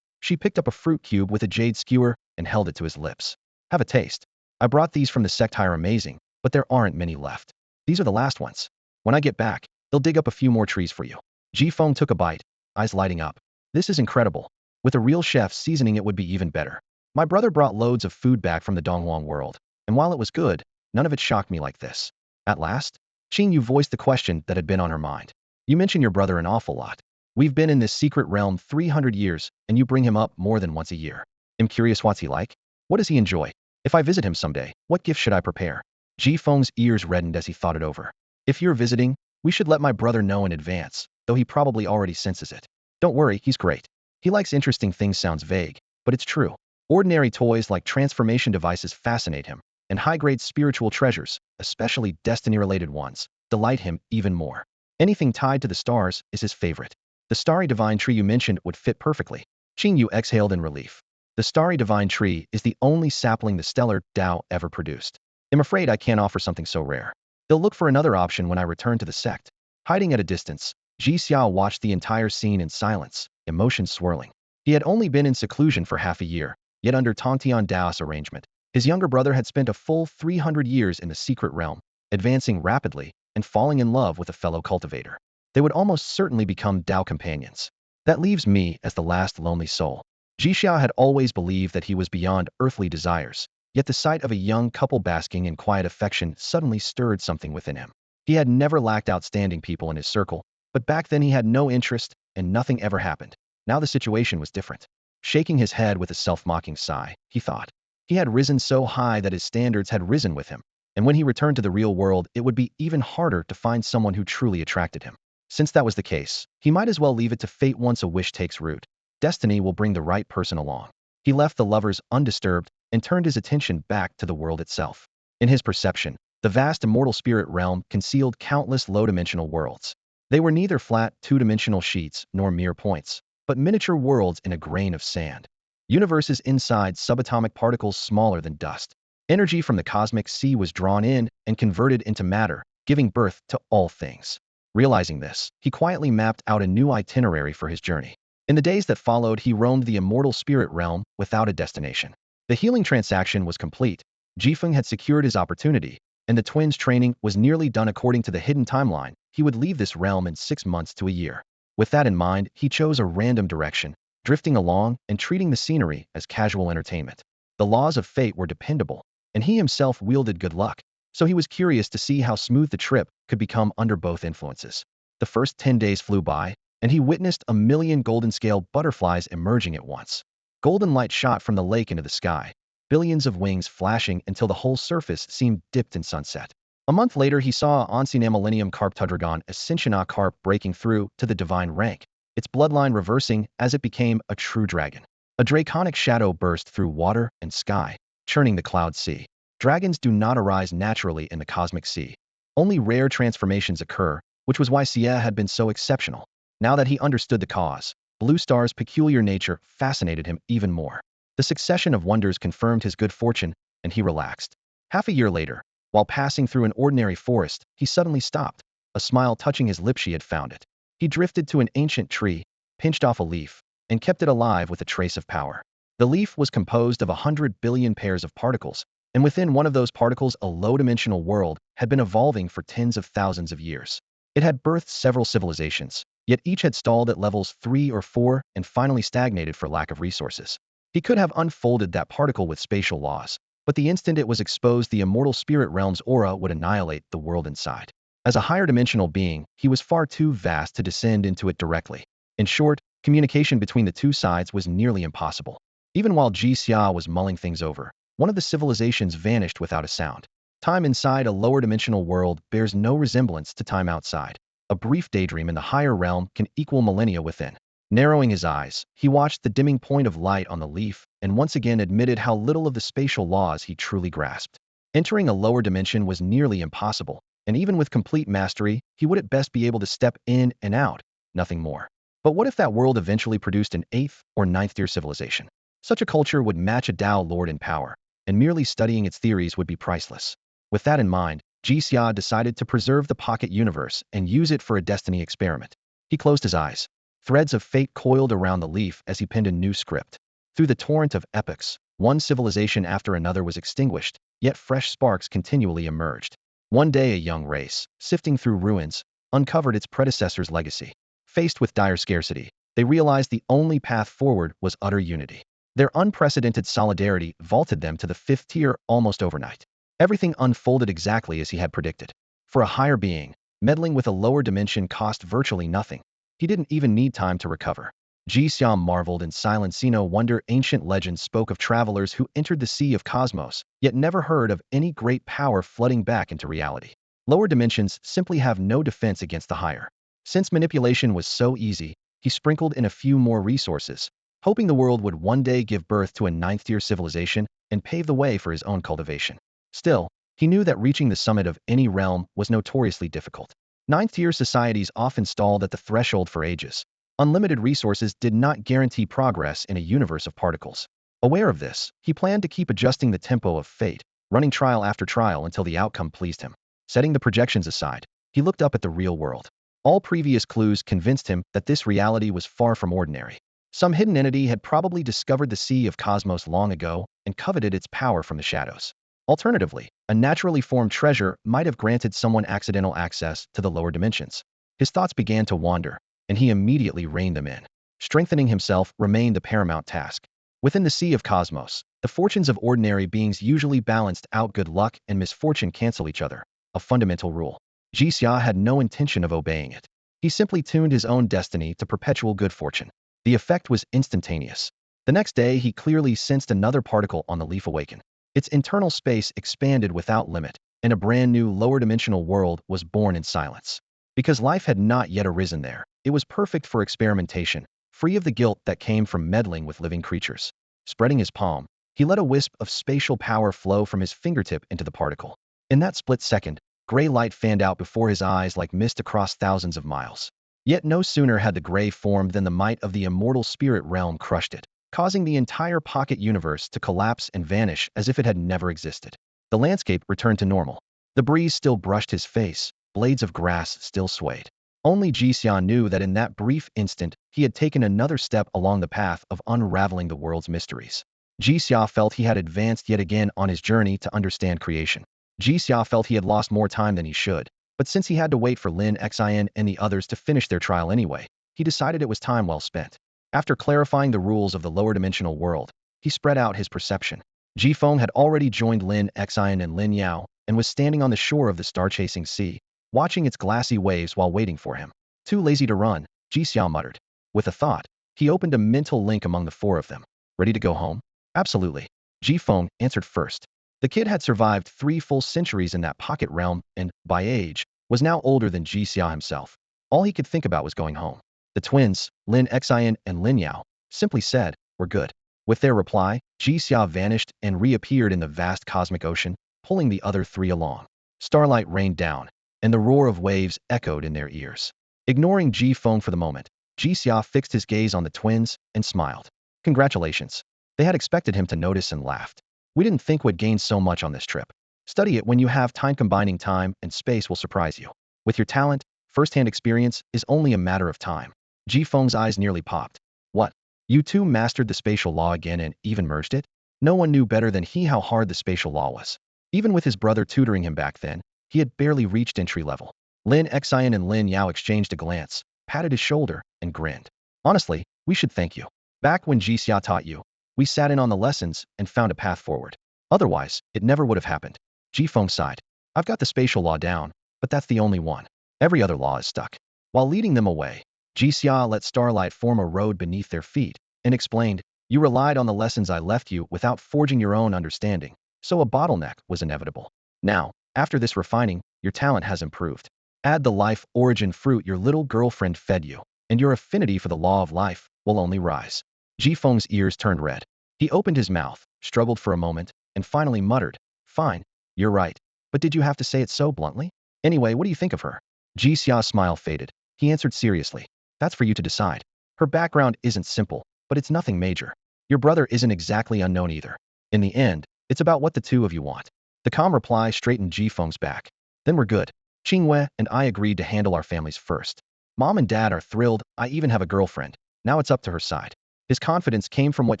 she picked up a fruit cube with a jade skewer and held it to his lips. Have a taste. I brought these from the sect higher amazing, but there aren't many left. These are the last ones. When I get back, they'll dig up a few more trees for you. Ji Feng took a bite, eyes lighting up. This is incredible. With a real chef seasoning it would be even better. My brother brought loads of food back from the Donghuang world, and while it was good, none of it shocked me like this. At last, Qing Yu voiced the question that had been on her mind. You mention your brother an awful lot. We've been in this secret realm 300 years, and you bring him up more than once a year. I'm curious what's he like? What does he enjoy? If I visit him someday, what gift should I prepare? Ji Feng's ears reddened as he thought it over. If you're visiting, we should let my brother know in advance, though he probably already senses it. Don't worry, he's great. He likes interesting things sounds vague, but it's true. Ordinary toys like transformation devices fascinate him, and high-grade spiritual treasures, especially destiny-related ones, delight him even more. Anything tied to the stars is his favorite. The starry divine tree you mentioned would fit perfectly. Qing Yu exhaled in relief. The starry divine tree is the only sapling the stellar Tao ever produced. I'm afraid I can't offer something so rare. They'll look for another option when I return to the sect. Hiding at a distance, Ji Xiao watched the entire scene in silence, emotions swirling. He had only been in seclusion for half a year, yet under Tongtian Dao's arrangement, his younger brother had spent a full 300 years in the secret realm, advancing rapidly and falling in love with a fellow cultivator. They would almost certainly become Dao companions. That leaves me as the last lonely soul. Ji Xiao had always believed that he was beyond earthly desires, yet the sight of a young couple basking in quiet affection suddenly stirred something within him. He had never lacked outstanding people in his circle, but back then he had no interest, and nothing ever happened. Now the situation was different. Shaking his head with a self-mocking sigh, he thought. He had risen so high that his standards had risen with him, and when he returned to the real world it would be even harder to find someone who truly attracted him. Since that was the case, he might as well leave it to fate once a wish takes root. Destiny will bring the right person along. He left the lovers undisturbed and turned his attention back to the world itself. In his perception, the vast immortal spirit realm concealed countless low-dimensional worlds. They were neither flat, two-dimensional sheets nor mere points, but miniature worlds in a grain of sand. Universes inside subatomic particles smaller than dust. Energy from the cosmic sea was drawn in and converted into matter, giving birth to all things. Realizing this, he quietly mapped out a new itinerary for his journey. In the days that followed, he roamed the immortal spirit realm without a destination. The healing transaction was complete. Jifeng had secured his opportunity, and the twins' training was nearly done according to the hidden timeline. He would leave this realm in 6 months to a year. With that in mind, he chose a random direction, drifting along and treating the scenery as casual entertainment. The laws of fate were dependable, and he himself wielded good luck, so he was curious to see how smooth the trip could become under both influences. The first 10 days flew by, and he witnessed a million golden-scale butterflies emerging at once. Golden light shot from the lake into the sky, billions of wings flashing until the whole surface seemed dipped in sunset. A month later, he saw Ancina Millennium Carp Tudragon Ascensiona Carp breaking through to the divine rank, its bloodline reversing as it became a true dragon. A draconic shadow burst through water and sky, churning the cloud sea. Dragons do not arise naturally in the cosmic sea. Only rare transformations occur, which was why Xie had been so exceptional. Now that he understood the cause, Blue Star's peculiar nature fascinated him even more. The succession of wonders confirmed his good fortune, and he relaxed. Half a year later, while passing through an ordinary forest, he suddenly stopped, a smile touching his lips. She had found it. He drifted to an ancient tree, pinched off a leaf, and kept it alive with a trace of power. The leaf was composed of 100 billion pairs of particles, and within one of those particles a low-dimensional world had been evolving for tens of thousands of years. It had birthed several civilizations, yet each had stalled at levels 3 or 4 and finally stagnated for lack of resources. He could have unfolded that particle with spatial laws, but the instant it was exposed, the immortal spirit realm's aura would annihilate the world inside. As a higher dimensional being, he was far too vast to descend into it directly. In short, communication between the two sides was nearly impossible. Even while Ji Xia was mulling things over, one of the civilizations vanished without a sound. Time inside a lower dimensional world bears no resemblance to time outside. A brief daydream in the higher realm can equal millennia within. Narrowing his eyes, he watched the dimming point of light on the leaf and once again admitted how little of the spatial laws he truly grasped. Entering a lower dimension was nearly impossible, and even with complete mastery, he would at best be able to step in and out, nothing more. But what if that world eventually produced an 8th or 9th tier civilization? Such a culture would match a Tao lord in power, and merely studying its theories would be priceless. With that in mind, Jixia decided to preserve the pocket universe and use it for a destiny experiment. He closed his eyes. Threads of fate coiled around the leaf as he penned a new script. Through the torrent of epochs, one civilization after another was extinguished, yet fresh sparks continually emerged. One day a young race, sifting through ruins, uncovered its predecessor's legacy. Faced with dire scarcity, they realized the only path forward was utter unity. Their unprecedented solidarity vaulted them to the fifth tier almost overnight. Everything unfolded exactly as he had predicted. For a higher being, meddling with a lower dimension cost virtually nothing. He didn't even need time to recover. Ji Xiao marveled in silence. No wonder ancient legends spoke of travelers who entered the sea of cosmos, yet never heard of any great power flooding back into reality. Lower dimensions simply have no defense against the higher. Since manipulation was so easy, he sprinkled in a few more resources, hoping the world would one day give birth to a ninth-tier civilization and pave the way for his own cultivation. Still, he knew that reaching the summit of any realm was notoriously difficult. Ninth-tier societies often stalled at the threshold for ages. Unlimited resources did not guarantee progress in a universe of particles. Aware of this, he planned to keep adjusting the tempo of fate, running trial after trial until the outcome pleased him. Setting the projections aside, he looked up at the real world. All previous clues convinced him that this reality was far from ordinary. Some hidden entity had probably discovered the sea of cosmos long ago and coveted its power from the shadows. Alternatively, a naturally formed treasure might have granted someone accidental access to the lower dimensions. His thoughts began to wander, and he immediately reined them in. Strengthening himself remained the paramount task. Within the sea of cosmos, the fortunes of ordinary beings usually balanced out. Good luck and misfortune cancel each other, a fundamental rule. Ji Xia had no intention of obeying it. He simply tuned his own destiny to perpetual good fortune. The effect was instantaneous. The next day, he clearly sensed another particle on the leaf awaken. Its internal space expanded without limit, and a brand new lower-dimensional world was born in silence. Because life had not yet arisen there, it was perfect for experimentation, free of the guilt that came from meddling with living creatures. Spreading his palm, he let a wisp of spatial power flow from his fingertip into the particle. In that split second, gray light fanned out before his eyes like mist across thousands of miles. Yet no sooner had the gray formed than the might of the immortal spirit realm crushed it, causing the entire pocket universe to collapse and vanish as if it had never existed. The landscape returned to normal. The breeze still brushed his face, blades of grass still swayed. Only Ji Xian knew that in that brief instant, he had taken another step along the path of unraveling the world's mysteries. Ji Xia felt he had advanced yet again on his journey to understand creation. Ji Xia felt he had lost more time than he should, but since he had to wait for Lin Xin and the others to finish their trial anyway, he decided it was time well spent. After clarifying the rules of the lower dimensional world, he spread out his perception. Ji Feng had already joined Lin Xin and Lin Yao and was standing on the shore of the star-chasing sea, watching its glassy waves while waiting for him. Too lazy to run, Ji Xiao muttered. With a thought, he opened a mental link among the four of them. Ready to go home? Absolutely. Ji Feng answered first. The kid had survived 3 full centuries in that pocket realm and, by age, was now older than Ji Xiao himself. All he could think about was going home. The twins, Lin Xian and Lin Yao, simply said, "We're good." With their reply, Ji Xia vanished and reappeared in the vast cosmic ocean, pulling the other 3 along. Starlight rained down, and the roar of waves echoed in their ears. Ignoring Ji Feng for the moment, Ji Xia fixed his gaze on the twins and smiled. Congratulations. They had expected him to notice and laughed. We didn't think we'd gain so much on this trip. Study it when you have time. Combining time and space will surprise you. With your talent, first-hand experience is only a matter of time. Ji Feng's eyes nearly popped. What? You two mastered the spatial law again and even merged it? No one knew better than he how hard the spatial law was. Even with his brother tutoring him back then, he had barely reached entry level. Lin Xian and Lin Yao exchanged a glance, patted his shoulder, and grinned. Honestly, we should thank you. Back when Ji Xia taught you, we sat in on the lessons and found a path forward. Otherwise, it never would have happened. Ji Feng sighed. I've got the spatial law down, but that's the only one. Every other law is stuck. While leading them away, Ji Xia let starlight form a road beneath their feet and explained, you relied on the lessons I left you without forging your own understanding, so a bottleneck was inevitable. Now, after this refining, your talent has improved. Add the life origin fruit your little girlfriend fed you, and your affinity for the law of life will only rise. Ji Feng's ears turned red. He opened his mouth, struggled for a moment, and finally muttered, fine, you're right. But did you have to say it so bluntly? Anyway, what do you think of her? Ji Xia's smile faded. He answered seriously. That's for you to decide. Her background isn't simple, but it's nothing major. Your brother isn't exactly unknown either. In the end, it's about what the two of you want. The calm reply straightened Ji Feng's back. Then we're good. Qingwei and I agreed to handle our families first. Mom and Dad are thrilled. I even have a girlfriend. Now it's up to her side. His confidence came from what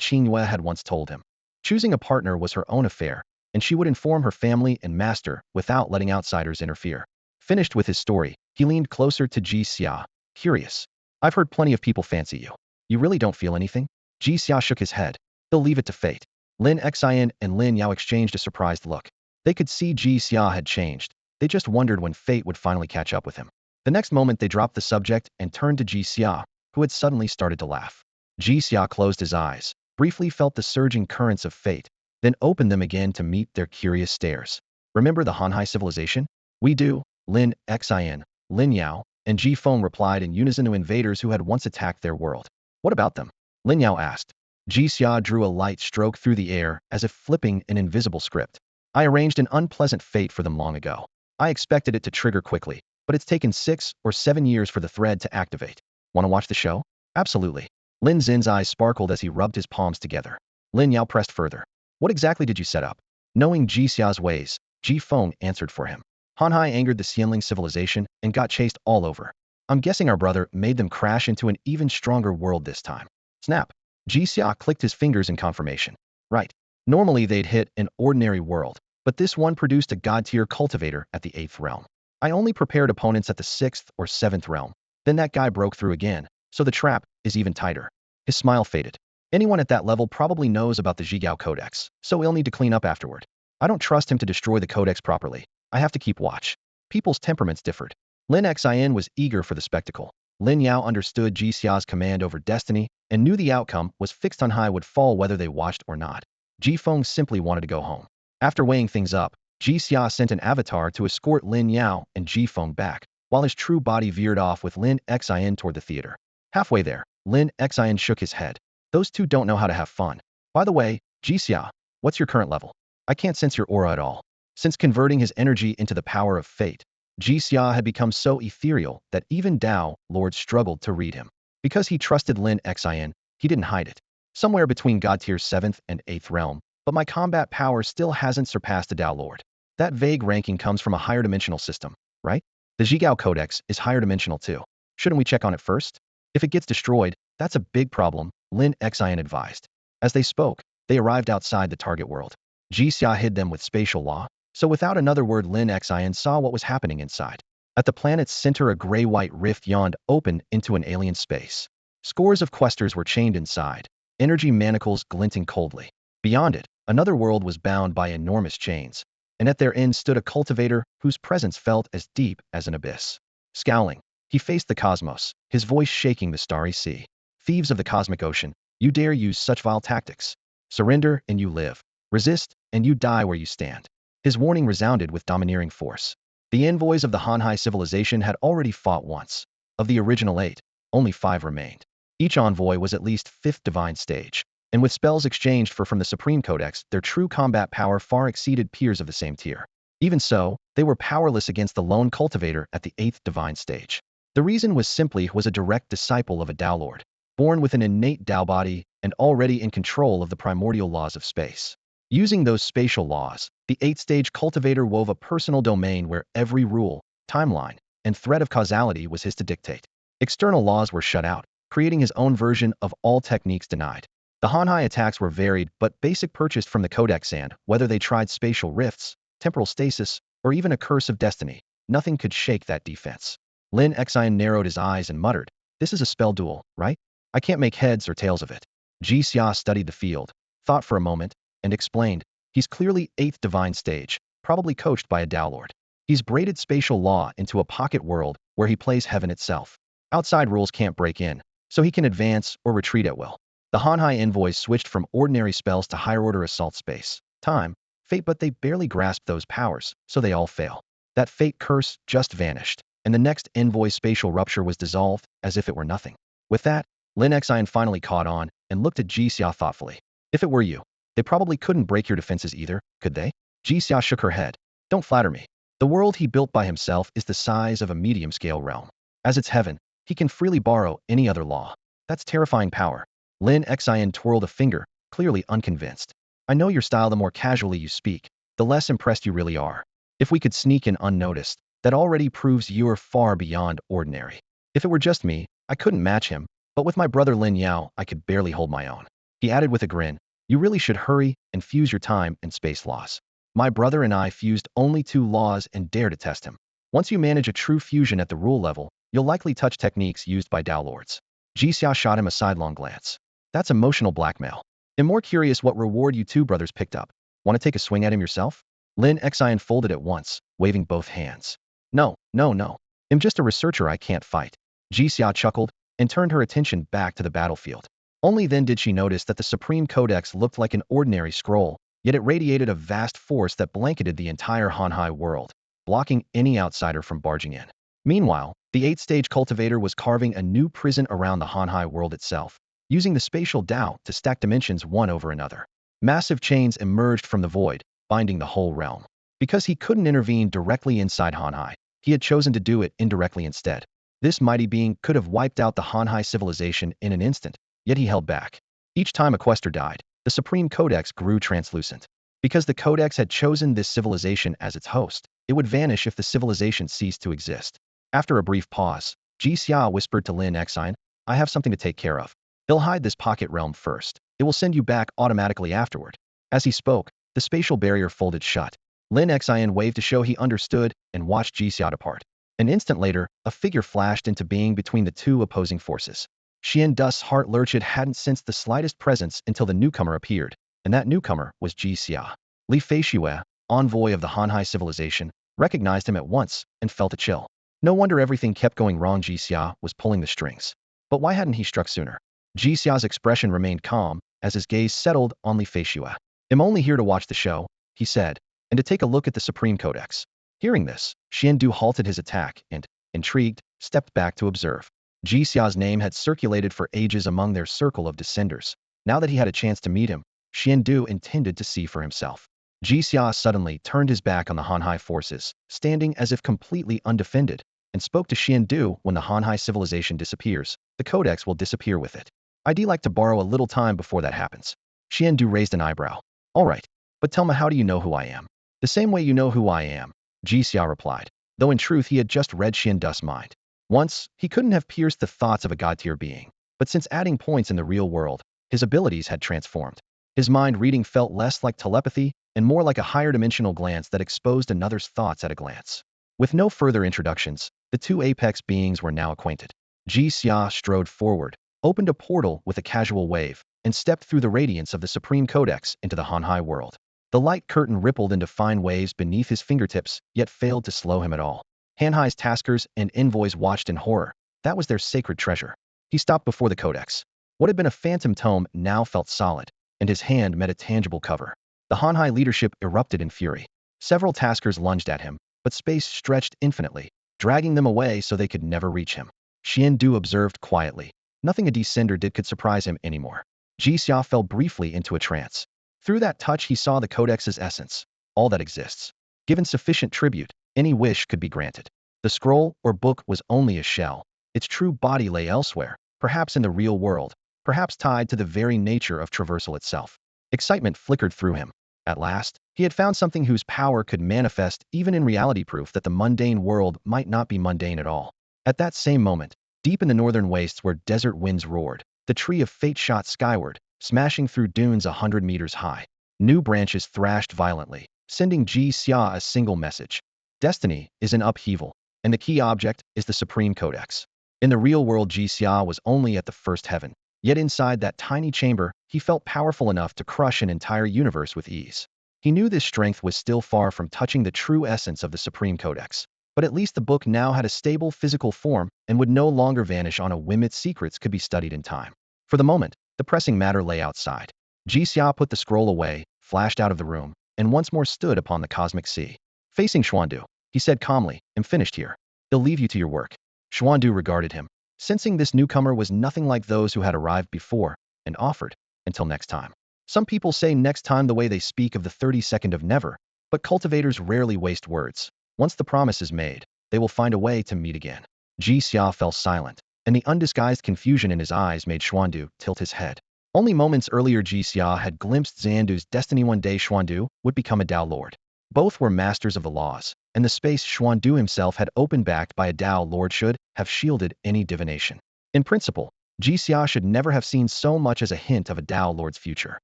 Qingwei had once told him. Choosing a partner was her own affair, and she would inform her family and master without letting outsiders interfere. Finished with his story, he leaned closer to Ji Xia, curious. I've heard plenty of people fancy you. You really don't feel anything? Ji Xia shook his head. He'll leave it to fate. Lin Xian and Lin Yao exchanged a surprised look. They could see Ji Xia had changed. They just wondered when fate would finally catch up with him. The next moment they dropped the subject and turned to Ji Xia, who had suddenly started to laugh. Ji Xia closed his eyes, briefly felt the surging currents of fate, then opened them again to meet their curious stares. Remember the Hanhai civilization? We do, Lin Xian, Lin Yao, and Ji Feng replied in unison to invaders who had once attacked their world. What about them? Lin Yao asked. Ji Xia drew a light stroke through the air as if flipping an invisible script. I arranged an unpleasant fate for them long ago. I expected it to trigger quickly, but it's taken 6 or 7 years for the thread to activate. Want to watch the show? Absolutely. Lin Xin's eyes sparkled as he rubbed his palms together. Lin Yao pressed further. What exactly did you set up? Knowing Ji Xia's ways, Ji Feng answered for him. Hanhai angered the Xianling civilization and got chased all over. I'm guessing our brother made them crash into an even stronger world this time. Snap. Ji Xia clicked his fingers in confirmation. Right. Normally they'd hit an ordinary world, but this one produced a god-tier cultivator at the 8th realm. I only prepared opponents at the 6th or 7th realm. Then that guy broke through again, so the trap is even tighter. His smile faded. Anyone at that level probably knows about the Zhigao Codex, so he'll need to clean up afterward. I don't trust him to destroy the Codex properly. I have to keep watch. People's temperaments differed. Lin Xian was eager for the spectacle. Lin Yao understood Ji Xia's command over destiny and knew the outcome was fixed on high would fall whether they watched or not. Ji Feng simply wanted to go home. After weighing things up, Ji Xia sent an avatar to escort Lin Yao and Ji Feng back, while his true body veered off with Lin Xian toward the theater. Halfway there, Lin Xian shook his head. Those two don't know how to have fun. By the way, Ji Xia, what's your current level? I can't sense your aura at all. Since converting his energy into the power of fate, Ji Xia had become so ethereal that even Dao lords struggled to read him. Because he trusted Lin Xian, he didn't hide it. Somewhere between God Tier's 7th and 8th realm, but my combat power still hasn't surpassed a Dao lord. That vague ranking comes from a higher dimensional system, right? The Zhigao Codex is higher dimensional too. Shouldn't we check on it first? If it gets destroyed, that's a big problem, Lin Xian advised. As they spoke, they arrived outside the target world. Ji Xia hid them with spatial law, so without another word Lin Xian saw what was happening inside. At the planet's center a gray-white rift yawned open into an alien space. Scores of questers were chained inside, energy manacles glinting coldly. Beyond it, another world was bound by enormous chains, and at their end stood a cultivator whose presence felt as deep as an abyss. Scowling, he faced the cosmos, his voice shaking the starry sea. Thieves of the cosmic ocean, you dare use such vile tactics. Surrender and you live. Resist and you die where you stand. His warning resounded with domineering force. The envoys of the Hanhai civilization had already fought once. Of the original 8, only 5 remained. Each envoy was at least 5th divine stage, and with spells exchanged from the Supreme Codex, their true combat power far exceeded peers of the same tier. Even so, they were powerless against the lone cultivator at the 8th divine stage. The reason was simply he was a direct disciple of a Dao Lord, born with an innate Dao body and already in control of the primordial laws of space. Using those spatial laws, the 8th-stage cultivator wove a personal domain where every rule, timeline, and thread of causality was his to dictate. External laws were shut out, creating his own version of all techniques denied. The Hanhai attacks were varied but basic purchased from the Codex and, whether they tried spatial rifts, temporal stasis, or even a curse of destiny, nothing could shake that defense. Lin Xian narrowed his eyes and muttered, "This is a spell duel, right? I can't make heads or tails of it." Ji Xia studied the field, thought for a moment, and explained, "He's clearly 8th divine stage, probably coached by a Dao Lord. He's braided spatial law into a pocket world where he plays heaven itself. Outside rules can't break in, so he can advance or retreat at will." The Hanhai envoys switched from ordinary spells to higher-order assault space, time, fate, but they barely grasped those powers, so they all fail. That fate curse just vanished, and the next envoy's spatial rupture was dissolved as if it were nothing. With that, Lin Xian finally caught on and looked at Ji Xia thoughtfully. "If it were you, they probably couldn't break your defenses either, could they?" Ji Xia shook her head. "Don't flatter me. The world he built by himself is the size of a medium-scale realm. As its heaven, he can freely borrow any other law. That's terrifying power." Lin Xian twirled a finger, clearly unconvinced. "I know your style. The more casually you speak, the less impressed you really are. If we could sneak in unnoticed, that already proves you're far beyond ordinary. If it were just me, I couldn't match him, but with my brother Lin Yao, I could barely hold my own. He added with a grin, you really should hurry and fuse your time and space laws. My brother and I fused only 2 laws and dare to test him. Once you manage a true fusion at the rule level, you'll likely touch techniques used by Dao Lords. Jixia shot him a sidelong glance. That's emotional blackmail. I'm more curious what reward you 2 brothers picked up. Want to take a swing at him yourself? Lin Xian folded at once, waving both hands. No, no, no. I'm just a researcher I can't fight. Jixia chuckled and turned her attention back to the battlefield. Only then did she notice that the Supreme Codex looked like an ordinary scroll, yet it radiated a vast force that blanketed the entire Hanhai world, blocking any outsider from barging in. Meanwhile, the 8th-stage cultivator was carving a new prison around the Hanhai world itself, using the spatial Dao to stack dimensions one over another. Massive chains emerged from the void, binding the whole realm. Because he couldn't intervene directly inside Hanhai, he had chosen to do it indirectly instead. This mighty being could have wiped out the Hanhai civilization in an instant, yet he held back. Each time a quester died, the Supreme Codex grew translucent. Because the Codex had chosen this civilization as its host, it would vanish if the civilization ceased to exist. After a brief pause, Jixia whispered to Lin Xian, I have something to take care of. He'll hide this pocket realm first. It will send you back automatically afterward. As he spoke, the spatial barrier folded shut. Lin Xian waved to show he understood and watched Jixia depart. An instant later, a figure flashed into being between the 2 opposing forces. Xian Dust's heart lurched hadn't sensed the slightest presence until the newcomer appeared, and that newcomer was Jixia. Li Feishue, envoy of the Hanhai civilization, recognized him at once and felt a chill. No wonder everything kept going wrong. Jixia was pulling the strings. But why hadn't he struck sooner? Jixia's expression remained calm as his gaze settled on Li Feishue. I'm only here to watch the show, he said, and to take a look at the Supreme Codex. Hearing this, Xiandu halted his attack and, intrigued, stepped back to observe. Jixia's name had circulated for ages among their circle of descenders. Now that he had a chance to meet him, Xiandu intended to see for himself. Jixia suddenly turned his back on the Hanhai forces, standing as if completely undefended, and spoke to Xiandu, when the Hanhai civilization disappears, the Codex will disappear with it. I'd like to borrow a little time before that happens. Xiandu raised an eyebrow. All right, but tell me, how do you know who I am? The same way you know who I am, Jixia replied, though in truth he had just read Xian Dust's mind. Once, he couldn't have pierced the thoughts of a god-tier being, but since adding points in the real world, his abilities had transformed. His mind reading felt less like telepathy and more like a higher dimensional glance that exposed another's thoughts at a glance. With no further introductions, the 2 apex beings were now acquainted. Jixia strode forward, opened a portal with a casual wave, and stepped through the radiance of the Supreme Codex into the Hanhai world. The light curtain rippled into fine waves beneath his fingertips, yet failed to slow him at all. Hanhai's taskers and envoys watched in horror. That was their sacred treasure. He stopped before the Codex. What had been a phantom tome now felt solid, and his hand met a tangible cover. The Hanhai leadership erupted in fury. Several taskers lunged at him, but space stretched infinitely, dragging them away so they could never reach him. Xiandu observed quietly. Nothing a descender did could surprise him anymore. Jixia fell briefly into a trance. Through that touch he saw the Codex's essence, all that exists. Given sufficient tribute, any wish could be granted. The scroll or book was only a shell. Its true body lay elsewhere, perhaps in the real world, perhaps tied to the very nature of traversal itself. Excitement flickered through him. At last, he had found something whose power could manifest even in reality, proof that the mundane world might not be mundane at all. At that same moment, deep in the northern wastes where desert winds roared, the tree of fate shot skyward, smashing through dunes 100 meters high. New branches thrashed violently, sending Jixia a single message. Destiny is in upheaval, and the key object is the Supreme Codex. In the real world, Jixia was only at the first heaven, yet inside that tiny chamber, he felt powerful enough to crush an entire universe with ease. He knew this strength was still far from touching the true essence of the Supreme Codex, but at least the book now had a stable physical form and would no longer vanish on a whim. Its secrets could be studied in time. For the moment, the pressing matter lay outside. Jixia put the scroll away, flashed out of the room, and once more stood upon the cosmic sea. Facing Xuandu, he said calmly, I'm finished here. I'll leave you to your work. Xuandu regarded him, sensing this newcomer was nothing like those who had arrived before, and offered, until next time. Some people say next time the way they speak of the 32nd of never, but cultivators rarely waste words. Once the promise is made, they will find a way to meet again. Jixia fell silent, and the undisguised confusion in his eyes made Xuandu tilt his head. Only moments earlier Jixia had glimpsed Xandu's destiny. One day Xuandu would become a Dao Lord. Both were masters of the laws, and the space Xuandu himself had opened backed by a Tao Lord should have shielded any divination. In principle, Jixia should never have seen so much as a hint of a Tao Lord's future.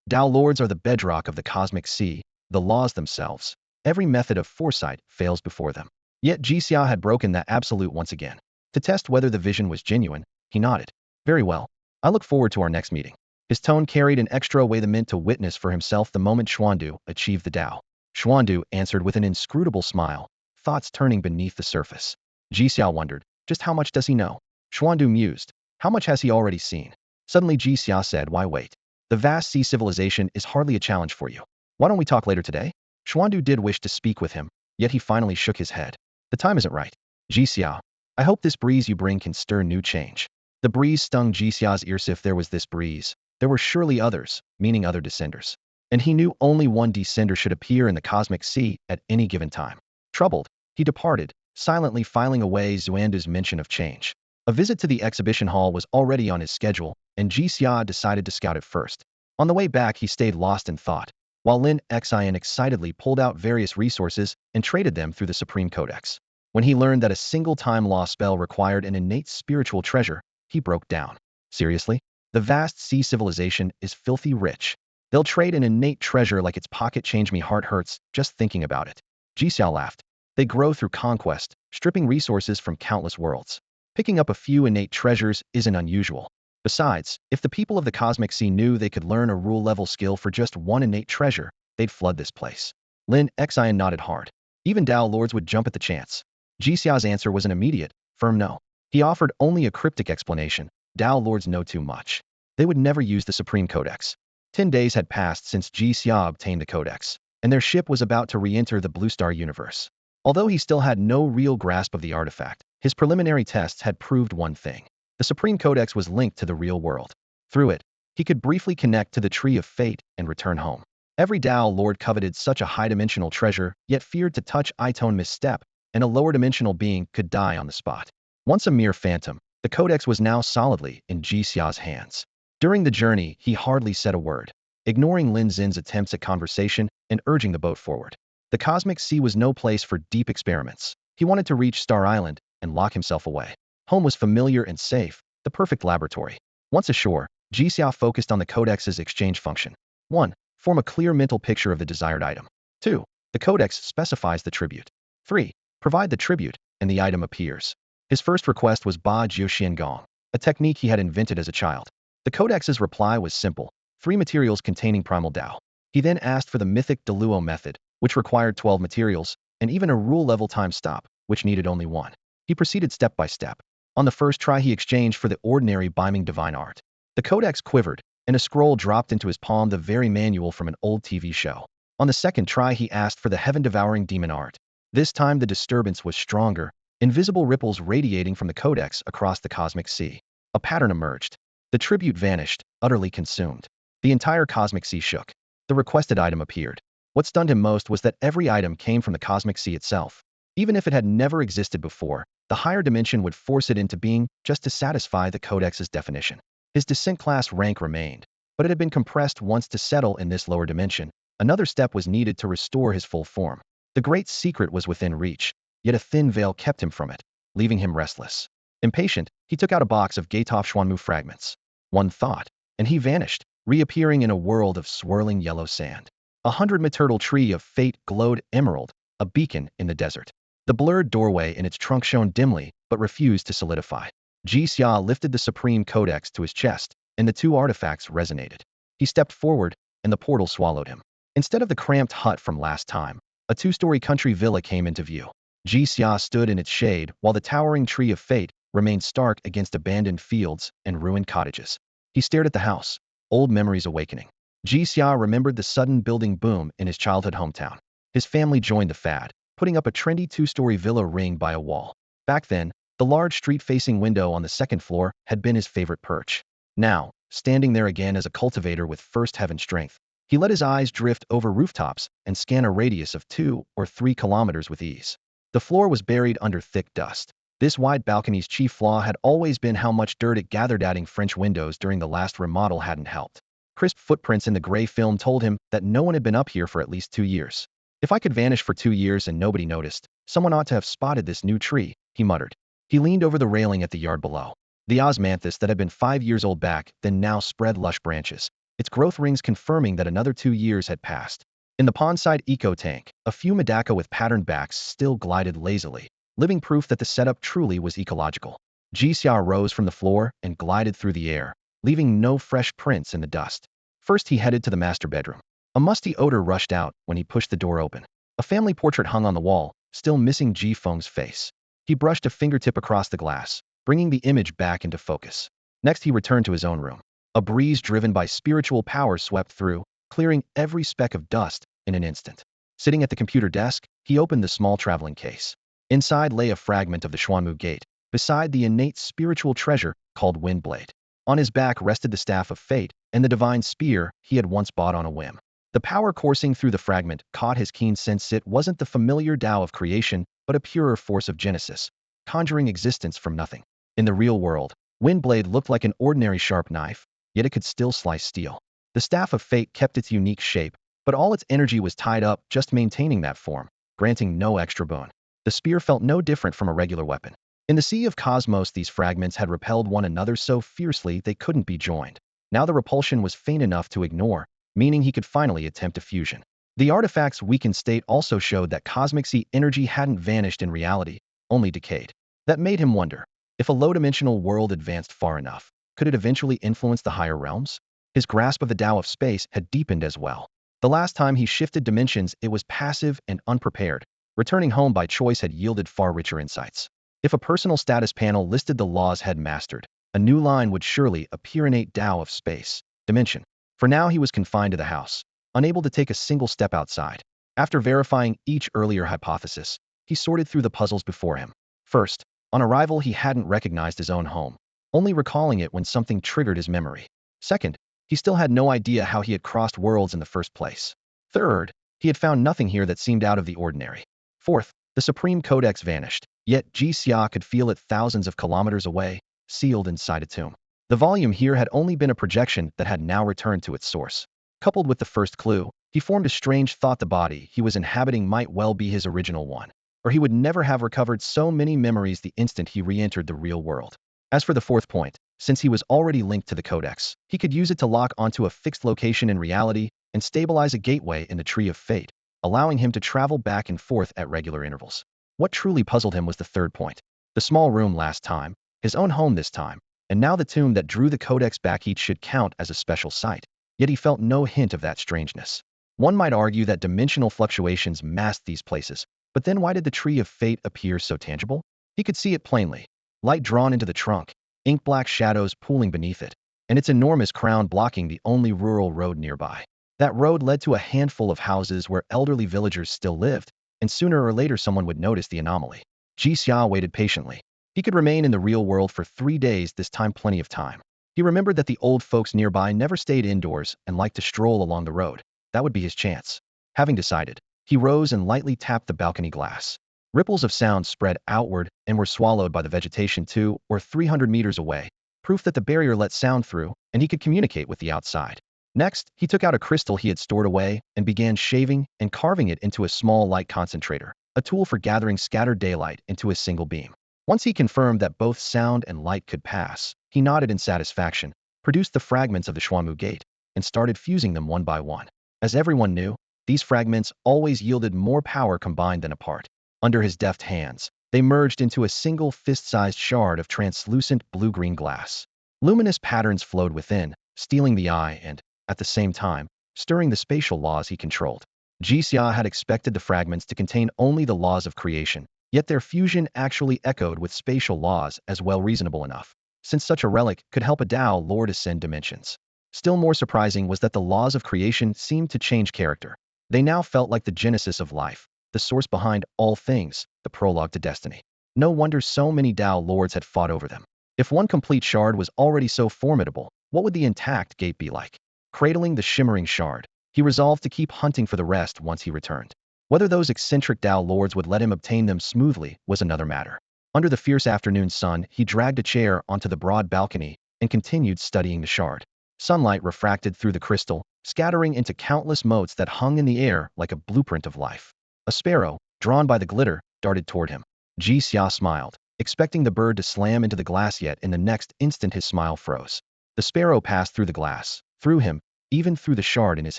Tao Lords are the bedrock of the cosmic sea, the laws themselves. Every method of foresight fails before them. Yet Jixia had broken that absolute once again. To test whether the vision was genuine, he nodded. Very well. I look forward to our next meeting. His tone carried an extra weight to witness for himself the moment Xuandu achieved the Tao. Xuandu answered with an inscrutable smile, thoughts turning beneath the surface. Jixia wondered, just how much does he know? Xuandu mused, how much has he already seen? Suddenly Jixia said, why wait? The vast sea civilization is hardly a challenge for you. Why don't we talk later today? Xuandu did wish to speak with him, yet he finally shook his head. The time isn't right. Jixia, I hope this breeze you bring can stir new change. The breeze stung Jixia's ears. If there was this breeze, there were surely others, meaning other descenders. And he knew only one descender should appear in the cosmic sea at any given time. Troubled, he departed, silently filing away Xuandu's mention of change. A visit to the exhibition hall was already on his schedule, and Jixia decided to scout it first. On the way back, he stayed lost in thought, while Lin Xian excitedly pulled out various resources and traded them through the Supreme Codex. When he learned that a single time law spell required an innate spiritual treasure, he broke down. Seriously? The vast sea civilization is filthy rich. They'll trade an innate treasure like its pocket change. Me heart hurts just thinking about it. Jixia laughed. They grow through conquest, stripping resources from countless worlds. Picking up a few innate treasures isn't unusual. Besides, if the people of the cosmic sea knew they could learn a rule-level skill for just one innate treasure, they'd flood this place. Lin Xian nodded hard. Even Tao Lords would jump at the chance. Jixia's answer was an immediate, firm no. He offered only a cryptic explanation. Tao Lords know too much. They would never use the Supreme Codex. 10 days had passed since Jixia obtained the Codex, and their ship was about to re-enter the Blue Star universe. Although he still had no real grasp of the artifact, his preliminary tests had proved one thing. The Supreme Codex was linked to the real world. Through it, he could briefly connect to the Tree of Fate and return home. Every Tao Lord coveted such a high-dimensional treasure, yet feared to touch Itone misstep, and a lower-dimensional being could die on the spot. Once a mere phantom, the Codex was now solidly in Jixia's hands. During the journey, he hardly said a word, ignoring Lin Xin's attempts at conversation and urging the boat forward. The cosmic sea was no place for deep experiments. He wanted to reach Star Island and lock himself away. Home was familiar and safe, the perfect laboratory. Once ashore, Jixia focused on the Codex's exchange function. 1. Form a clear mental picture of the desired item. 2. The Codex specifies the tribute. 3. Provide the tribute, and the item appears. His first request was Ba Jiuxian Gong, a technique he had invented as a child. The Codex's reply was simple: 3 materials containing primal Tao. He then asked for the mythic Deluo method, which required 12 materials, and even a rule-level time stop, which needed only 1. He proceeded step by step. On the first try, he exchanged for the ordinary Biming divine art. The Codex quivered, and a scroll dropped into his palm, the very manual from an old TV show. On the second try, he asked for the heaven-devouring demon art. This time the disturbance was stronger, invisible ripples radiating from the Codex across the cosmic sea. A pattern emerged. The tribute vanished, utterly consumed. The entire cosmic sea shook. The requested item appeared. What stunned him most was that every item came from the cosmic sea itself. Even if it had never existed before, the higher dimension would force it into being just to satisfy the Codex's definition. His descent class rank remained, but it had been compressed once to settle in this lower dimension. Another step was needed to restore his full form. The great secret was within reach, yet a thin veil kept him from it, leaving him restless. Impatient, he took out a box of Gaetof Xuanmu fragments. One thought, and he vanished, reappearing in a world of swirling yellow sand. 100-meter tree of fate glowed emerald, a beacon in the desert. The blurred doorway in its trunk shone dimly, but refused to solidify. Jixia lifted the Supreme Codex to his chest, and the 2 artifacts resonated. He stepped forward, and the portal swallowed him. Instead of the cramped hut from last time, a 2-story country villa came into view. Jixia stood in its shade, while the towering Tree of Fate remained stark against abandoned fields and ruined cottages. He stared at the house, old memories awakening. Jixia remembered the sudden building boom in his childhood hometown. His family joined the fad, putting up a trendy 2-story villa ringed by a wall. Back then, the large street-facing window on the 2nd floor had been his favorite perch. Now, standing there again as a cultivator with first heaven strength, he let his eyes drift over rooftops and scan a radius of 2 or 3 kilometers with ease. The floor was buried under thick dust. This wide balcony's chief flaw had always been how much dirt it gathered. Adding French windows during the last remodel hadn't helped. Crisp footprints in the gray film told him that no one had been up here for at least 2 years. If I could vanish for 2 years and nobody noticed, someone ought to have spotted this new tree, he muttered. He leaned over the railing at the yard below. The osmanthus that had been 5 years old back then now spread lush branches, its growth rings confirming that another 2 years had passed. In the pondside eco-tank, a few medaka with patterned backs still glided lazily, living proof that the setup truly was ecological. Jixia rose from the floor and glided through the air, leaving no fresh prints in the dust. First he headed to the master bedroom. A musty odor rushed out when he pushed the door open. A family portrait hung on the wall, still missing Ji Feng's face. He brushed a fingertip across the glass, bringing the image back into focus. Next he returned to his own room. A breeze driven by spiritual power swept through, clearing every speck of dust in an instant. Sitting at the computer desk, he opened the small traveling case. Inside lay a fragment of the Xuanmu Gate, beside the innate spiritual treasure called Windblade. On his back rested the Staff of Fate and the divine spear he had once bought on a whim. The power coursing through the fragment caught his keen sense. It wasn't the familiar Tao of creation, but a purer force of genesis, conjuring existence from nothing. In the real world, Windblade looked like an ordinary sharp knife, yet it could still slice steel. The Staff of Fate kept its unique shape, but all its energy was tied up just maintaining that form, granting no extra boon. The spear felt no different from a regular weapon. In the sea of cosmos, these fragments had repelled one another so fiercely they couldn't be joined. Now the repulsion was faint enough to ignore, meaning he could finally attempt a fusion. The artifact's weakened state also showed that cosmic sea energy hadn't vanished in reality, only decayed. That made him wonder, if a low-dimensional world advanced far enough, could it eventually influence the higher realms? His grasp of the Tao of space had deepened as well. The last time he shifted dimensions, it was passive and unprepared. Returning home by choice had yielded far richer insights. If a personal status panel listed the laws had mastered, a new line would surely appear: innate Tao of space, dimension. For now he was confined to the house, unable to take a single step outside. After verifying each earlier hypothesis, he sorted through the puzzles before him. First, on arrival he hadn't recognized his own home, only recalling it when something triggered his memory. Second, he still had no idea how he had crossed worlds in the first place. Third, he had found nothing here that seemed out of the ordinary. Fourth, the Supreme Codex vanished, yet Jixia could feel it thousands of kilometers away, sealed inside a tomb. The volume here had only been a projection that had now returned to its source. Coupled with the first clue, he formed a strange thought: the body he was inhabiting might well be his original one, or he would never have recovered so many memories the instant he re-entered the real world. As for the fourth point, since he was already linked to the Codex, he could use it to lock onto a fixed location in reality and stabilize a gateway in the Tree of Fate, allowing him to travel back and forth at regular intervals. What truly puzzled him was the third point. The small room last time, his own home this time, and now the tomb that drew the Codex back, each should count as a special site. Yet he felt no hint of that strangeness. One might argue that dimensional fluctuations masked these places, but then why did the Tree of Fate appear so tangible? He could see it plainly. Light drawn into the trunk, ink-black shadows pooling beneath it, and its enormous crown blocking the only rural road nearby. That road led to a handful of houses where elderly villagers still lived, and sooner or later someone would notice the anomaly. Jixia waited patiently. He could remain in the real world for 3 days, this time plenty of time. He remembered that the old folks nearby never stayed indoors and liked to stroll along the road. That would be his chance. Having decided, he rose and lightly tapped the balcony glass. Ripples of sound spread outward and were swallowed by the vegetation 200 or 300 meters away, proof that the barrier let sound through and he could communicate with the outside. Next, he took out a crystal he had stored away and began shaving and carving it into a small light concentrator, a tool for gathering scattered daylight into a single beam. Once he confirmed that both sound and light could pass, he nodded in satisfaction, produced the fragments of the Xuanmu Gate, and started fusing them one by one. As everyone knew, these fragments always yielded more power combined than apart. Under his deft hands, they merged into a single fist-sized shard of translucent blue-green glass. Luminous patterns flowed within, stealing the eye and, at the same time, stirring the spatial laws he controlled. Jixia had expected the fragments to contain only the laws of creation, yet their fusion actually echoed with spatial laws as well. Reasonable enough, since such a relic could help a Tao Lord ascend dimensions. Still more surprising was that the laws of creation seemed to change character. They now felt like the genesis of life, the source behind all things, the prologue to destiny. No wonder so many Tao Lords had fought over them. If one complete shard was already so formidable, what would the intact gate be like? Cradling the shimmering shard, he resolved to keep hunting for the rest once he returned. Whether those eccentric Tao Lords would let him obtain them smoothly was another matter. Under the fierce afternoon sun, he dragged a chair onto the broad balcony and continued studying the shard. Sunlight refracted through the crystal, scattering into countless motes that hung in the air like a blueprint of life. A sparrow, drawn by the glitter, darted toward him. Jixia smiled, expecting the bird to slam into the glass, yet in the next instant his smile froze. The sparrow passed through the glass, through him, even through the shard in his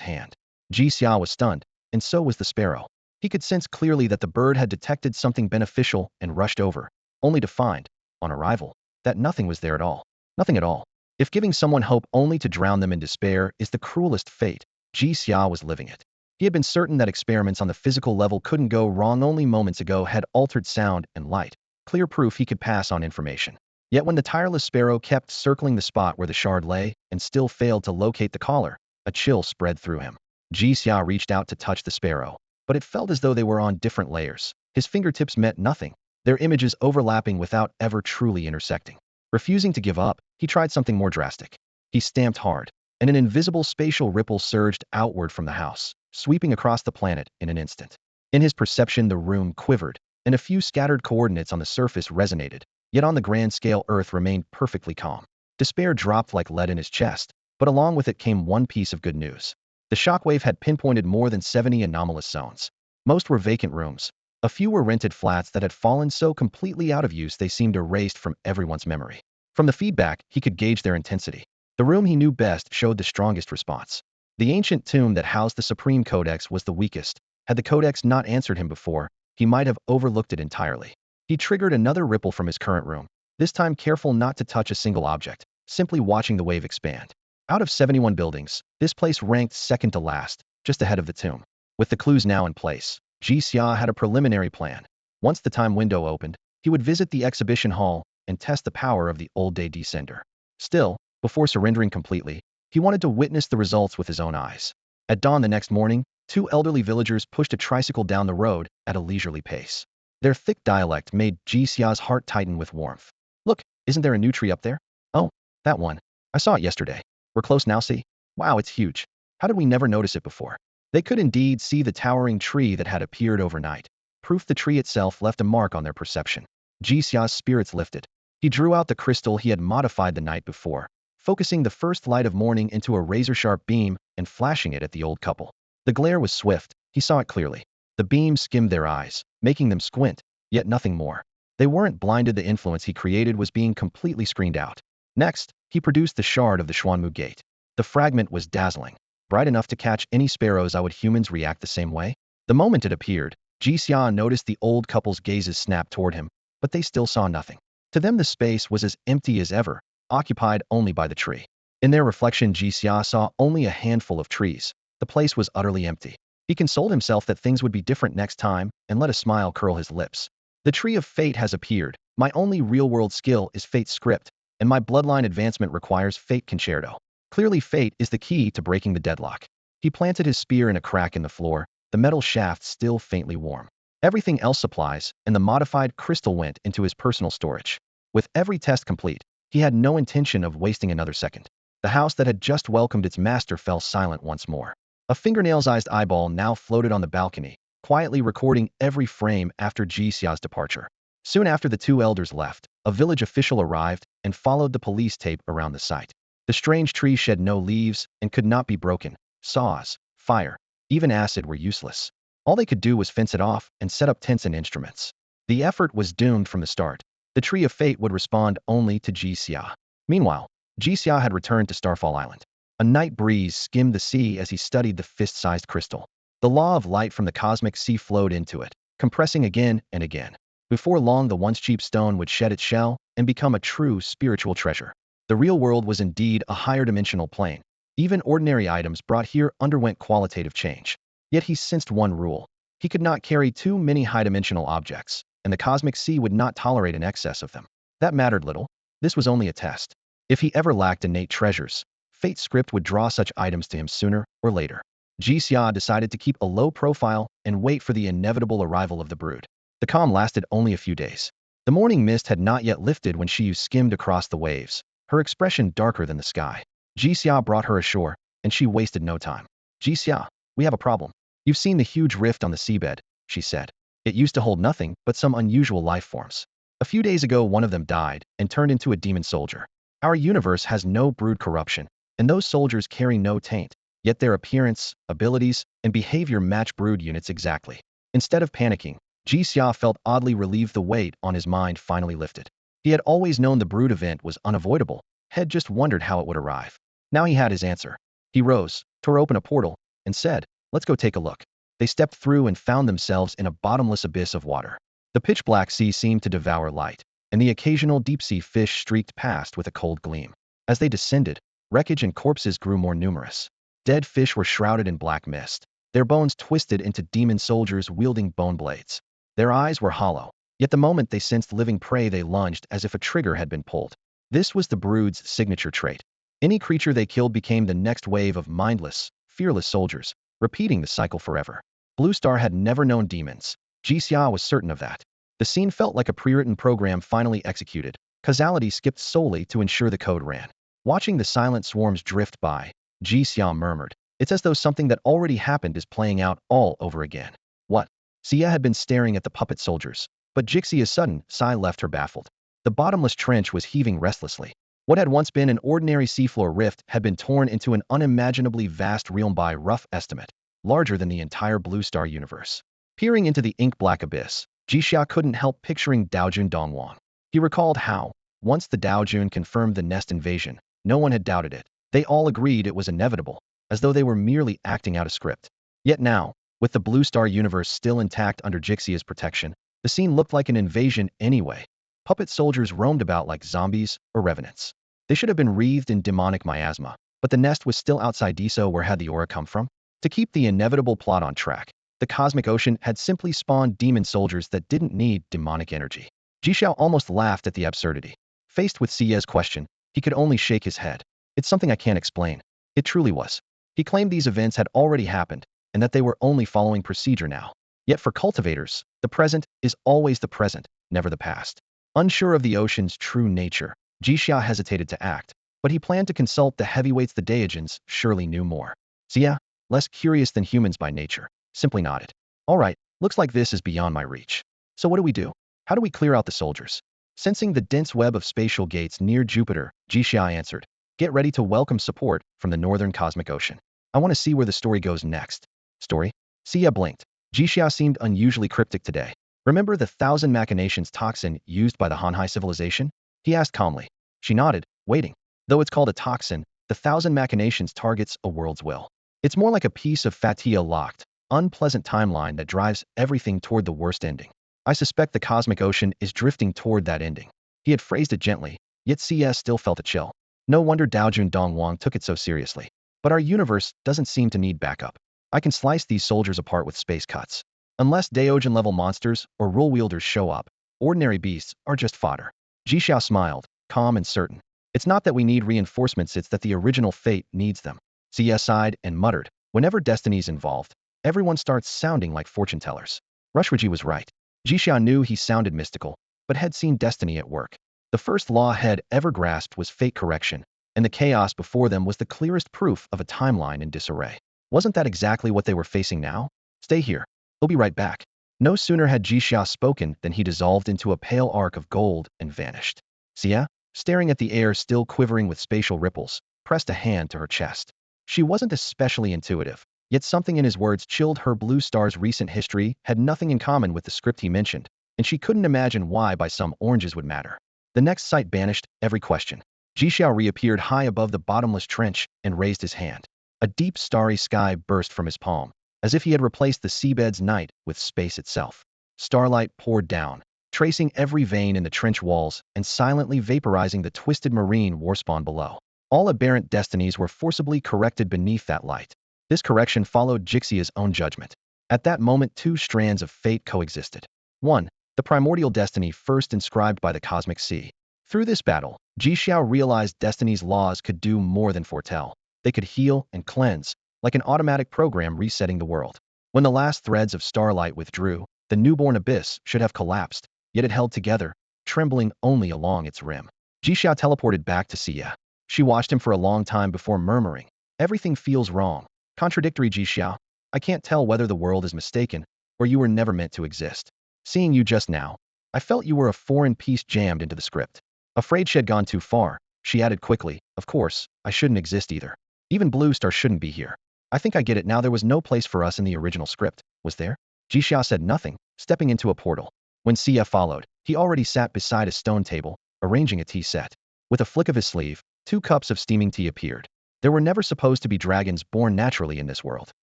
hand. Jixia was stunned, and so was the sparrow. He could sense clearly that the bird had detected something beneficial and rushed over, only to find, on arrival, that nothing was there at all. Nothing at all. If giving someone hope only to drown them in despair is the cruelest fate, Jixia was living it. He had been certain that experiments on the physical level couldn't go wrong. Only moments ago had altered sound and light, clear proof he could pass on information. Yet when the tireless sparrow kept circling the spot where the shard lay and still failed to locate the caller, a chill spread through him. Jixia reached out to touch the sparrow, but it felt as though they were on different layers. His fingertips met nothing, their images overlapping without ever truly intersecting. Refusing to give up, he tried something more drastic. He stamped hard, and an invisible spatial ripple surged outward from the house, sweeping across the planet in an instant. In his perception, the room quivered, and a few scattered coordinates on the surface resonated, yet on the grand scale Earth remained perfectly calm. Despair dropped like lead in his chest, but along with it came one piece of good news. The shockwave had pinpointed more than 70 anomalous zones. Most were vacant rooms. A few were rented flats that had fallen so completely out of use they seemed erased from everyone's memory. From the feedback, he could gauge their intensity. The room he knew best showed the strongest response. The ancient tomb that housed the Supreme Codex was the weakest. Had the Codex not answered him before, he might have overlooked it entirely. He triggered another ripple from his current room, this time careful not to touch a single object, simply watching the wave expand. Out of 71 buildings, this place ranked second to last, just ahead of the tomb. With the clues now in place, Jixia had a preliminary plan. Once the time window opened, he would visit the exhibition hall and test the power of the old-day descender. Still, before surrendering completely, he wanted to witness the results with his own eyes. At dawn the next morning, two elderly villagers pushed a tricycle down the road at a leisurely pace. Their thick dialect made Jixia's heart tighten with warmth. "Look, isn't there a new tree up there?" "Oh, that one. I saw it yesterday. We're close now, see? Wow, it's huge. How did we never notice it before?" They could indeed see the towering tree that had appeared overnight. Proof the tree itself left a mark on their perception. Jixia's spirits lifted. He drew out the crystal he had modified the night before, focusing the first light of morning into a razor-sharp beam and flashing it at the old couple. The glare was swift. He saw it clearly. The beam skimmed their eyes, making them squint, yet nothing more. They weren't blinded. The influence he created was being completely screened out. Next, he produced the shard of the Xuanmu Gate. The fragment was dazzling, bright enough to catch any sparrows. How would humans react the same way? The moment it appeared, Jixia noticed the old couple's gazes snap toward him, but they still saw nothing. To them the space was as empty as ever, occupied only by the tree. In their reflection, Jixia saw only a handful of trees. The place was utterly empty. He consoled himself that things would be different next time and let a smile curl his lips. The tree of fate has appeared. My only real-world skill is fate's script, and my bloodline advancement requires fate concerto. Clearly fate is the key to breaking the deadlock. He planted his spear in a crack in the floor, the metal shaft still faintly warm. Everything else supplies, and the modified crystal went into his personal storage. With every test complete, he had no intention of wasting another second. The house that had just welcomed its master fell silent once more. A fingernail-sized eyeball now floated on the balcony, quietly recording every frame after Jixia's departure. Soon after the two elders left, a village official arrived and followed the police tape around the site. The strange tree shed no leaves and could not be broken. Saws, fire, even acid were useless. All they could do was fence it off and set up tents and instruments. The effort was doomed from the start. The Tree of Fate would respond only to Jixia. Meanwhile, Jixia had returned to Starfall Island. A night breeze skimmed the sea as he studied the fist-sized crystal. The law of light from the cosmic sea flowed into it, compressing again and again. Before long, the once cheap stone would shed its shell and become a true spiritual treasure. The real world was indeed a higher dimensional plane. Even ordinary items brought here underwent qualitative change. Yet he sensed one rule. He could not carry too many high-dimensional objects, and the cosmic sea would not tolerate an excess of them. That mattered little. This was only a test. If he ever lacked innate treasures, fate's script would draw such items to him sooner or later. Jixia decided to keep a low profile and wait for the inevitable arrival of the brood. The calm lasted only a few days. The morning mist had not yet lifted when she skimmed across the waves, her expression darker than the sky. Jixia brought her ashore, and she wasted no time. "Jixia, we have a problem. You've seen the huge rift on the seabed," she said. "It used to hold nothing but some unusual life forms. A few days ago, one of them died and turned into a demon soldier. Our universe has no brood corruption, and those soldiers carry no taint. yet their appearance, abilities, and behavior match brood units exactly. Instead of panicking, Jixia felt oddly relieved. The weight on his mind finally lifted. He had always known the brood event was unavoidable, had just wondered how it would arrive. Now he had his answer. He rose, tore open a portal, and said, "Let's go take a look." They stepped through and found themselves in a bottomless abyss of water. The pitch-black sea seemed to devour light, and the occasional deep-sea fish streaked past with a cold gleam. As they descended, wreckage and corpses grew more numerous. Dead fish were shrouded in black mist, their bones twisted into demon soldiers wielding bone blades. Their eyes were hollow, yet the moment they sensed living prey they lunged as if a trigger had been pulled. This was the brood's signature trait. Any creature they killed became the next wave of mindless, fearless soldiers, repeating the cycle forever. Blue Star had never known demons. Jixia was certain of that. The scene felt like a pre-written program finally executed. Causality skipped solely to ensure the code ran. Watching the silent swarms drift by, Jixia murmured, "It's as though something that already happened is playing out all over again." What? Sia had been staring at the puppet soldiers, but Jixia's sudden sigh left her baffled. The bottomless trench was heaving restlessly. What had once been an ordinary seafloor rift had been torn into an unimaginably vast realm by rough estimate, larger than the entire Blue Star universe. Peering into the ink-black abyss, Jixia couldn't help picturing Daojun Dongwang. He recalled how, once the Daojun confirmed the nest invasion, no one had doubted it. They all agreed it was inevitable, as though they were merely acting out a script. Yet now, with the Blue Star universe still intact under Jixia's protection, the scene looked like an invasion anyway. Puppet soldiers roamed about like zombies or revenants. They should have been wreathed in demonic miasma, but the nest was still outside Diso. Where had the aura come from? To keep the inevitable plot on track, the cosmic ocean had simply spawned demon soldiers that didn't need demonic energy. Jixia almost laughed at the absurdity. Faced with Sia's question, he could only shake his head. "It's something I can't explain." It truly was. He claimed these events had already happened, and that they were only following procedure now. Yet for cultivators, the present is always the present, never the past. Unsure of the ocean's true nature, Jixia hesitated to act, but he planned to consult the heavyweights. The Daojins surely knew more. Xia, less curious than humans by nature, simply nodded. "All right, looks like this is beyond my reach. So what do we do? How do we clear out the soldiers?" Sensing the dense web of spatial gates near Jupiter, Jixia answered, "Get ready to welcome support from the northern cosmic ocean. I want to see where the story goes next." "Story?" Xia blinked. Jixia seemed unusually cryptic today. "Remember the thousand machinations toxin used by the Hanhai civilization?" He asked calmly. She nodded, waiting. Though it's called a toxin, the thousand machinations targets a world's will. It's more like a piece of fatigue locked, unpleasant timeline that drives everything toward the worst ending. I suspect the cosmic ocean is drifting toward that ending. He had phrased it gently, yet CS still felt a chill. No wonder Daojun Dongwang took it so seriously. But our universe doesn't seem to need backup. I can slice these soldiers apart with space cuts. Unless Daojin-level monsters or rule wielders show up, ordinary beasts are just fodder. Jixia smiled, calm and certain. "It's not that we need reinforcements, it's that the original fate needs them." CS sighed and muttered, "Whenever destiny's involved, everyone starts sounding like fortune tellers." Rushwaji was right. Jixia knew he sounded mystical, but had seen destiny at work. The first law had ever grasped was fate correction, and the chaos before them was the clearest proof of a timeline in disarray. Wasn't that exactly what they were facing now? "Stay here. We'll be right back." No sooner had Jixia spoken than he dissolved into a pale arc of gold and vanished. Xia, staring at the air still quivering with spatial ripples, pressed a hand to her chest. She wasn't especially intuitive, yet something in his words chilled her. Blue Star's recent history had nothing in common with the script he mentioned, and she couldn't imagine why by some oranges would matter. The next sight banished every question. Jixia reappeared high above the bottomless trench and raised his hand. A deep starry sky burst from his palm, as if he had replaced the seabed's night with space itself. Starlight poured down, tracing every vein in the trench walls and silently vaporizing the twisted marine warspawn below. All aberrant destinies were forcibly corrected beneath that light. This correction followed Jixia's own judgment. At that moment, two strands of fate coexisted. One, the primordial destiny first inscribed by the cosmic sea. Through this battle, Jixia realized destiny's laws could do more than foretell. They could heal and cleanse, like an automatic program resetting the world. When the last threads of starlight withdrew, the newborn abyss should have collapsed, yet it held together, trembling only along its rim. Jixia teleported back to Xia. She watched him for a long time before murmuring, "Everything feels wrong. Contradictory, Jixia. I can't tell whether the world is mistaken, or you were never meant to exist. Seeing you just now, I felt you were a foreign piece jammed into the script." Afraid she had gone too far, she added quickly, "Of course, I shouldn't exist either. Even Blue Star shouldn't be here." I think I get it now. There was no place for us in the original script, was there? Jixia said nothing, stepping into a portal. When Xia followed, he already sat beside a stone table, arranging a tea set. With a flick of his sleeve, 2 cups of steaming tea appeared. There were never supposed to be dragons born naturally in this world.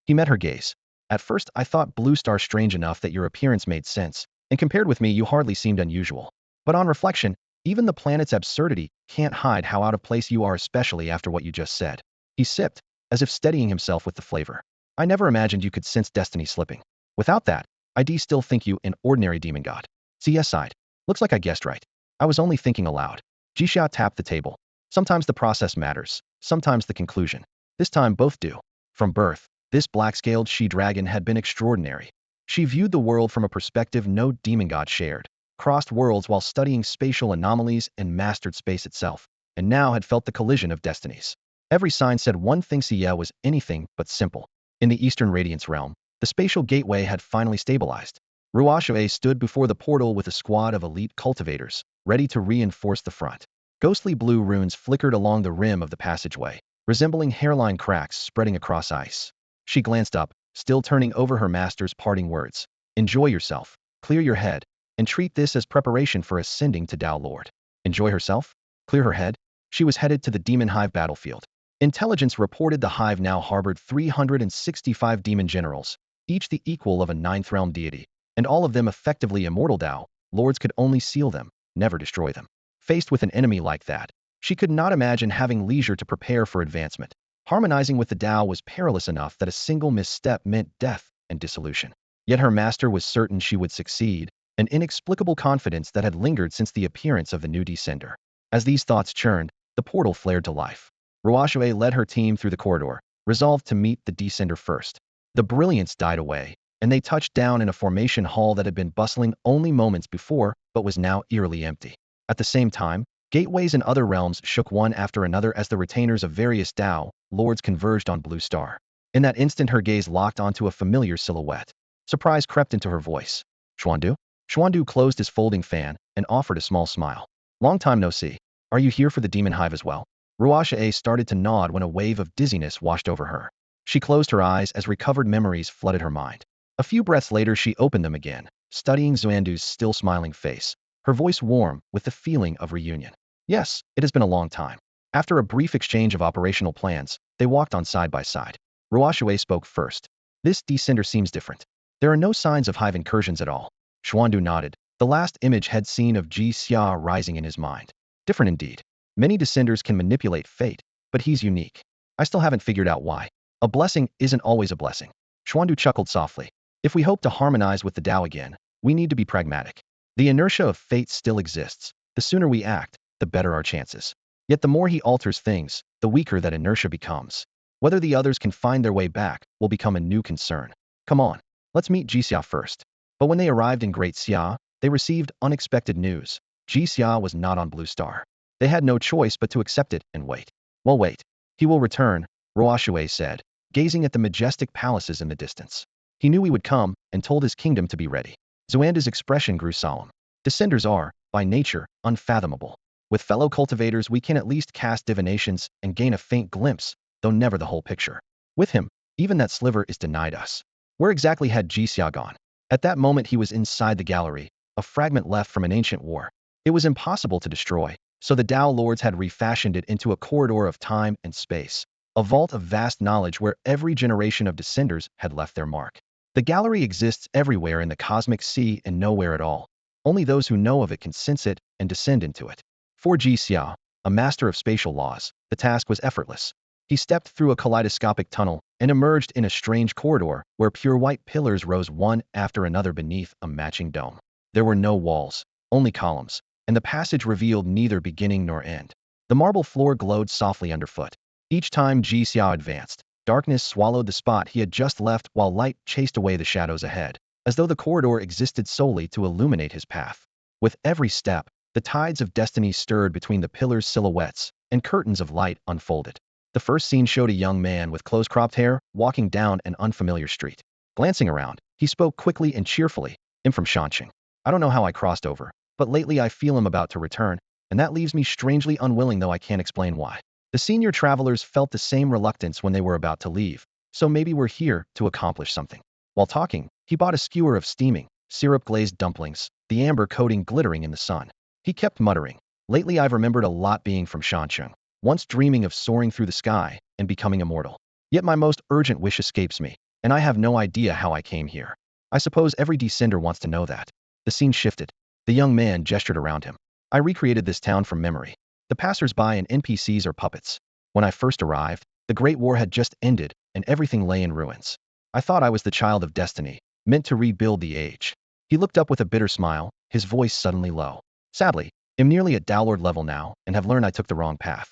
He met her gaze. At first, I thought Blue Star strange enough that your appearance made sense, and compared with me, you hardly seemed unusual. But on reflection, even the planet's absurdity can't hide how out of place you are, especially after what you just said. He sipped, as if steadying himself with the flavor. I never imagined you could sense destiny slipping. Without that, I'd still think you an ordinary demon god. Xia sighed. Looks like I guessed right. I was only thinking aloud. Jixia tapped the table. Sometimes the process matters, sometimes the conclusion. This time both do. From birth, this black-scaled she-dragon had been extraordinary. She viewed the world from a perspective no demon god shared, crossed worlds while studying spatial anomalies and mastered space itself, and now had felt the collision of destinies. Every sign said one thing: Xia was anything but simple. In the Eastern Radiance realm, the spatial gateway had finally stabilized. Ruashoe stood before the portal with a squad of elite cultivators, ready to reinforce the front. Ghostly blue runes flickered along the rim of the passageway, resembling hairline cracks spreading across ice. She glanced up, still turning over her master's parting words. Enjoy yourself, clear your head, and treat this as preparation for ascending to Tao Lord. Enjoy herself? Clear her head? She was headed to the Demon Hive battlefield. Intelligence reported the Hive now harbored 365 demon generals, each the equal of a 9th realm deity, and all of them effectively immortal. Tao Lords could only seal them, never destroy them. Faced with an enemy like that, she could not imagine having leisure to prepare for advancement. Harmonizing with the Tao was perilous enough that a single misstep meant death and dissolution. Yet her master was certain she would succeed, an inexplicable confidence that had lingered since the appearance of the new descender. As these thoughts churned, the portal flared to life. Ruashoe led her team through the corridor, resolved to meet the descender first. The brilliance died away, and they touched down in a formation hall that had been bustling only moments before, but was now eerily empty. At the same time, gateways in other realms shook one after another as the retainers of various Tao Lords converged on Blue Star. In that instant, her gaze locked onto a familiar silhouette. Surprise crept into her voice. Xuandu? Xuandu closed his folding fan and offered a small smile. Long time no see. Are you here for the Demon Hive as well? Ruashoe started to nod when a wave of dizziness washed over her. She closed her eyes as recovered memories flooded her mind. A few breaths later, she opened them again, studying Xuandu's still smiling face, her voice warm with the feeling of reunion. Yes, it has been a long time. After a brief exchange of operational plans, they walked on side by side. Ruashoe spoke first. This descender seems different. There are no signs of hive incursions at all. Xuandu nodded. The last image had seen of Jixia rising in his mind. Different indeed. Many descenders can manipulate fate, but he's unique. I still haven't figured out why. A blessing isn't always a blessing. Xuandu chuckled softly. If we hope to harmonize with the Tao again, we need to be pragmatic. The inertia of fate still exists. The sooner we act, the better our chances. Yet the more he alters things, the weaker that inertia becomes. Whether the others can find their way back will become a new concern. Come on, let's meet Jixia first. But when they arrived in Great Xia, they received unexpected news. Jixia was not on Blue Star. They had no choice but to accept it and wait. Well, wait. He will return, Ruashoe said, gazing at the majestic palaces in the distance. He knew he would come and told his kingdom to be ready. Xuandu's expression grew solemn. Descenders are, by nature, unfathomable. With fellow cultivators, we can at least cast divinations and gain a faint glimpse, though never the whole picture. With him, even that sliver is denied us. Where exactly had Jixia gone? At that moment, he was inside the gallery, a fragment left from an ancient war. It was impossible to destroy, so the Tao Lords had refashioned it into a corridor of time and space, a vault of vast knowledge where every generation of descenders had left their mark. The gallery exists everywhere in the cosmic sea and nowhere at all. Only those who know of it can sense it and descend into it. For Jixia, a master of spatial laws, the task was effortless. He stepped through a kaleidoscopic tunnel and emerged in a strange corridor where pure white pillars rose one after another beneath a matching dome. There were no walls, only columns, and the passage revealed neither beginning nor end. The marble floor glowed softly underfoot. Each time Jixia advanced, darkness swallowed the spot he had just left while light chased away the shadows ahead, as though the corridor existed solely to illuminate his path. With every step, the tides of destiny stirred between the pillars' silhouettes, and curtains of light unfolded. The first scene showed a young man with close-cropped hair walking down an unfamiliar street. Glancing around, he spoke quickly and cheerfully. I'm from Shanxing. I don't know how I crossed over, but lately I feel I'm about to return, and that leaves me strangely unwilling, though I can't explain why. The senior travelers felt the same reluctance when they were about to leave, so maybe we're here to accomplish something. While talking, he bought a skewer of steaming, syrup-glazed dumplings, the amber coating glittering in the sun. He kept muttering, lately I've remembered a lot being from Shancheng, once dreaming of soaring through the sky and becoming immortal. Yet my most urgent wish escapes me, and I have no idea how I came here. I suppose every descender wants to know that. The scene shifted. The young man gestured around him. I recreated this town from memory. The passers-by and NPCs are puppets. When I first arrived, the Great War had just ended, and everything lay in ruins. I thought I was the child of destiny, meant to rebuild the age. He looked up with a bitter smile, his voice suddenly low. Sadly, I'm nearly at Downlord level now, and have learned I took the wrong path.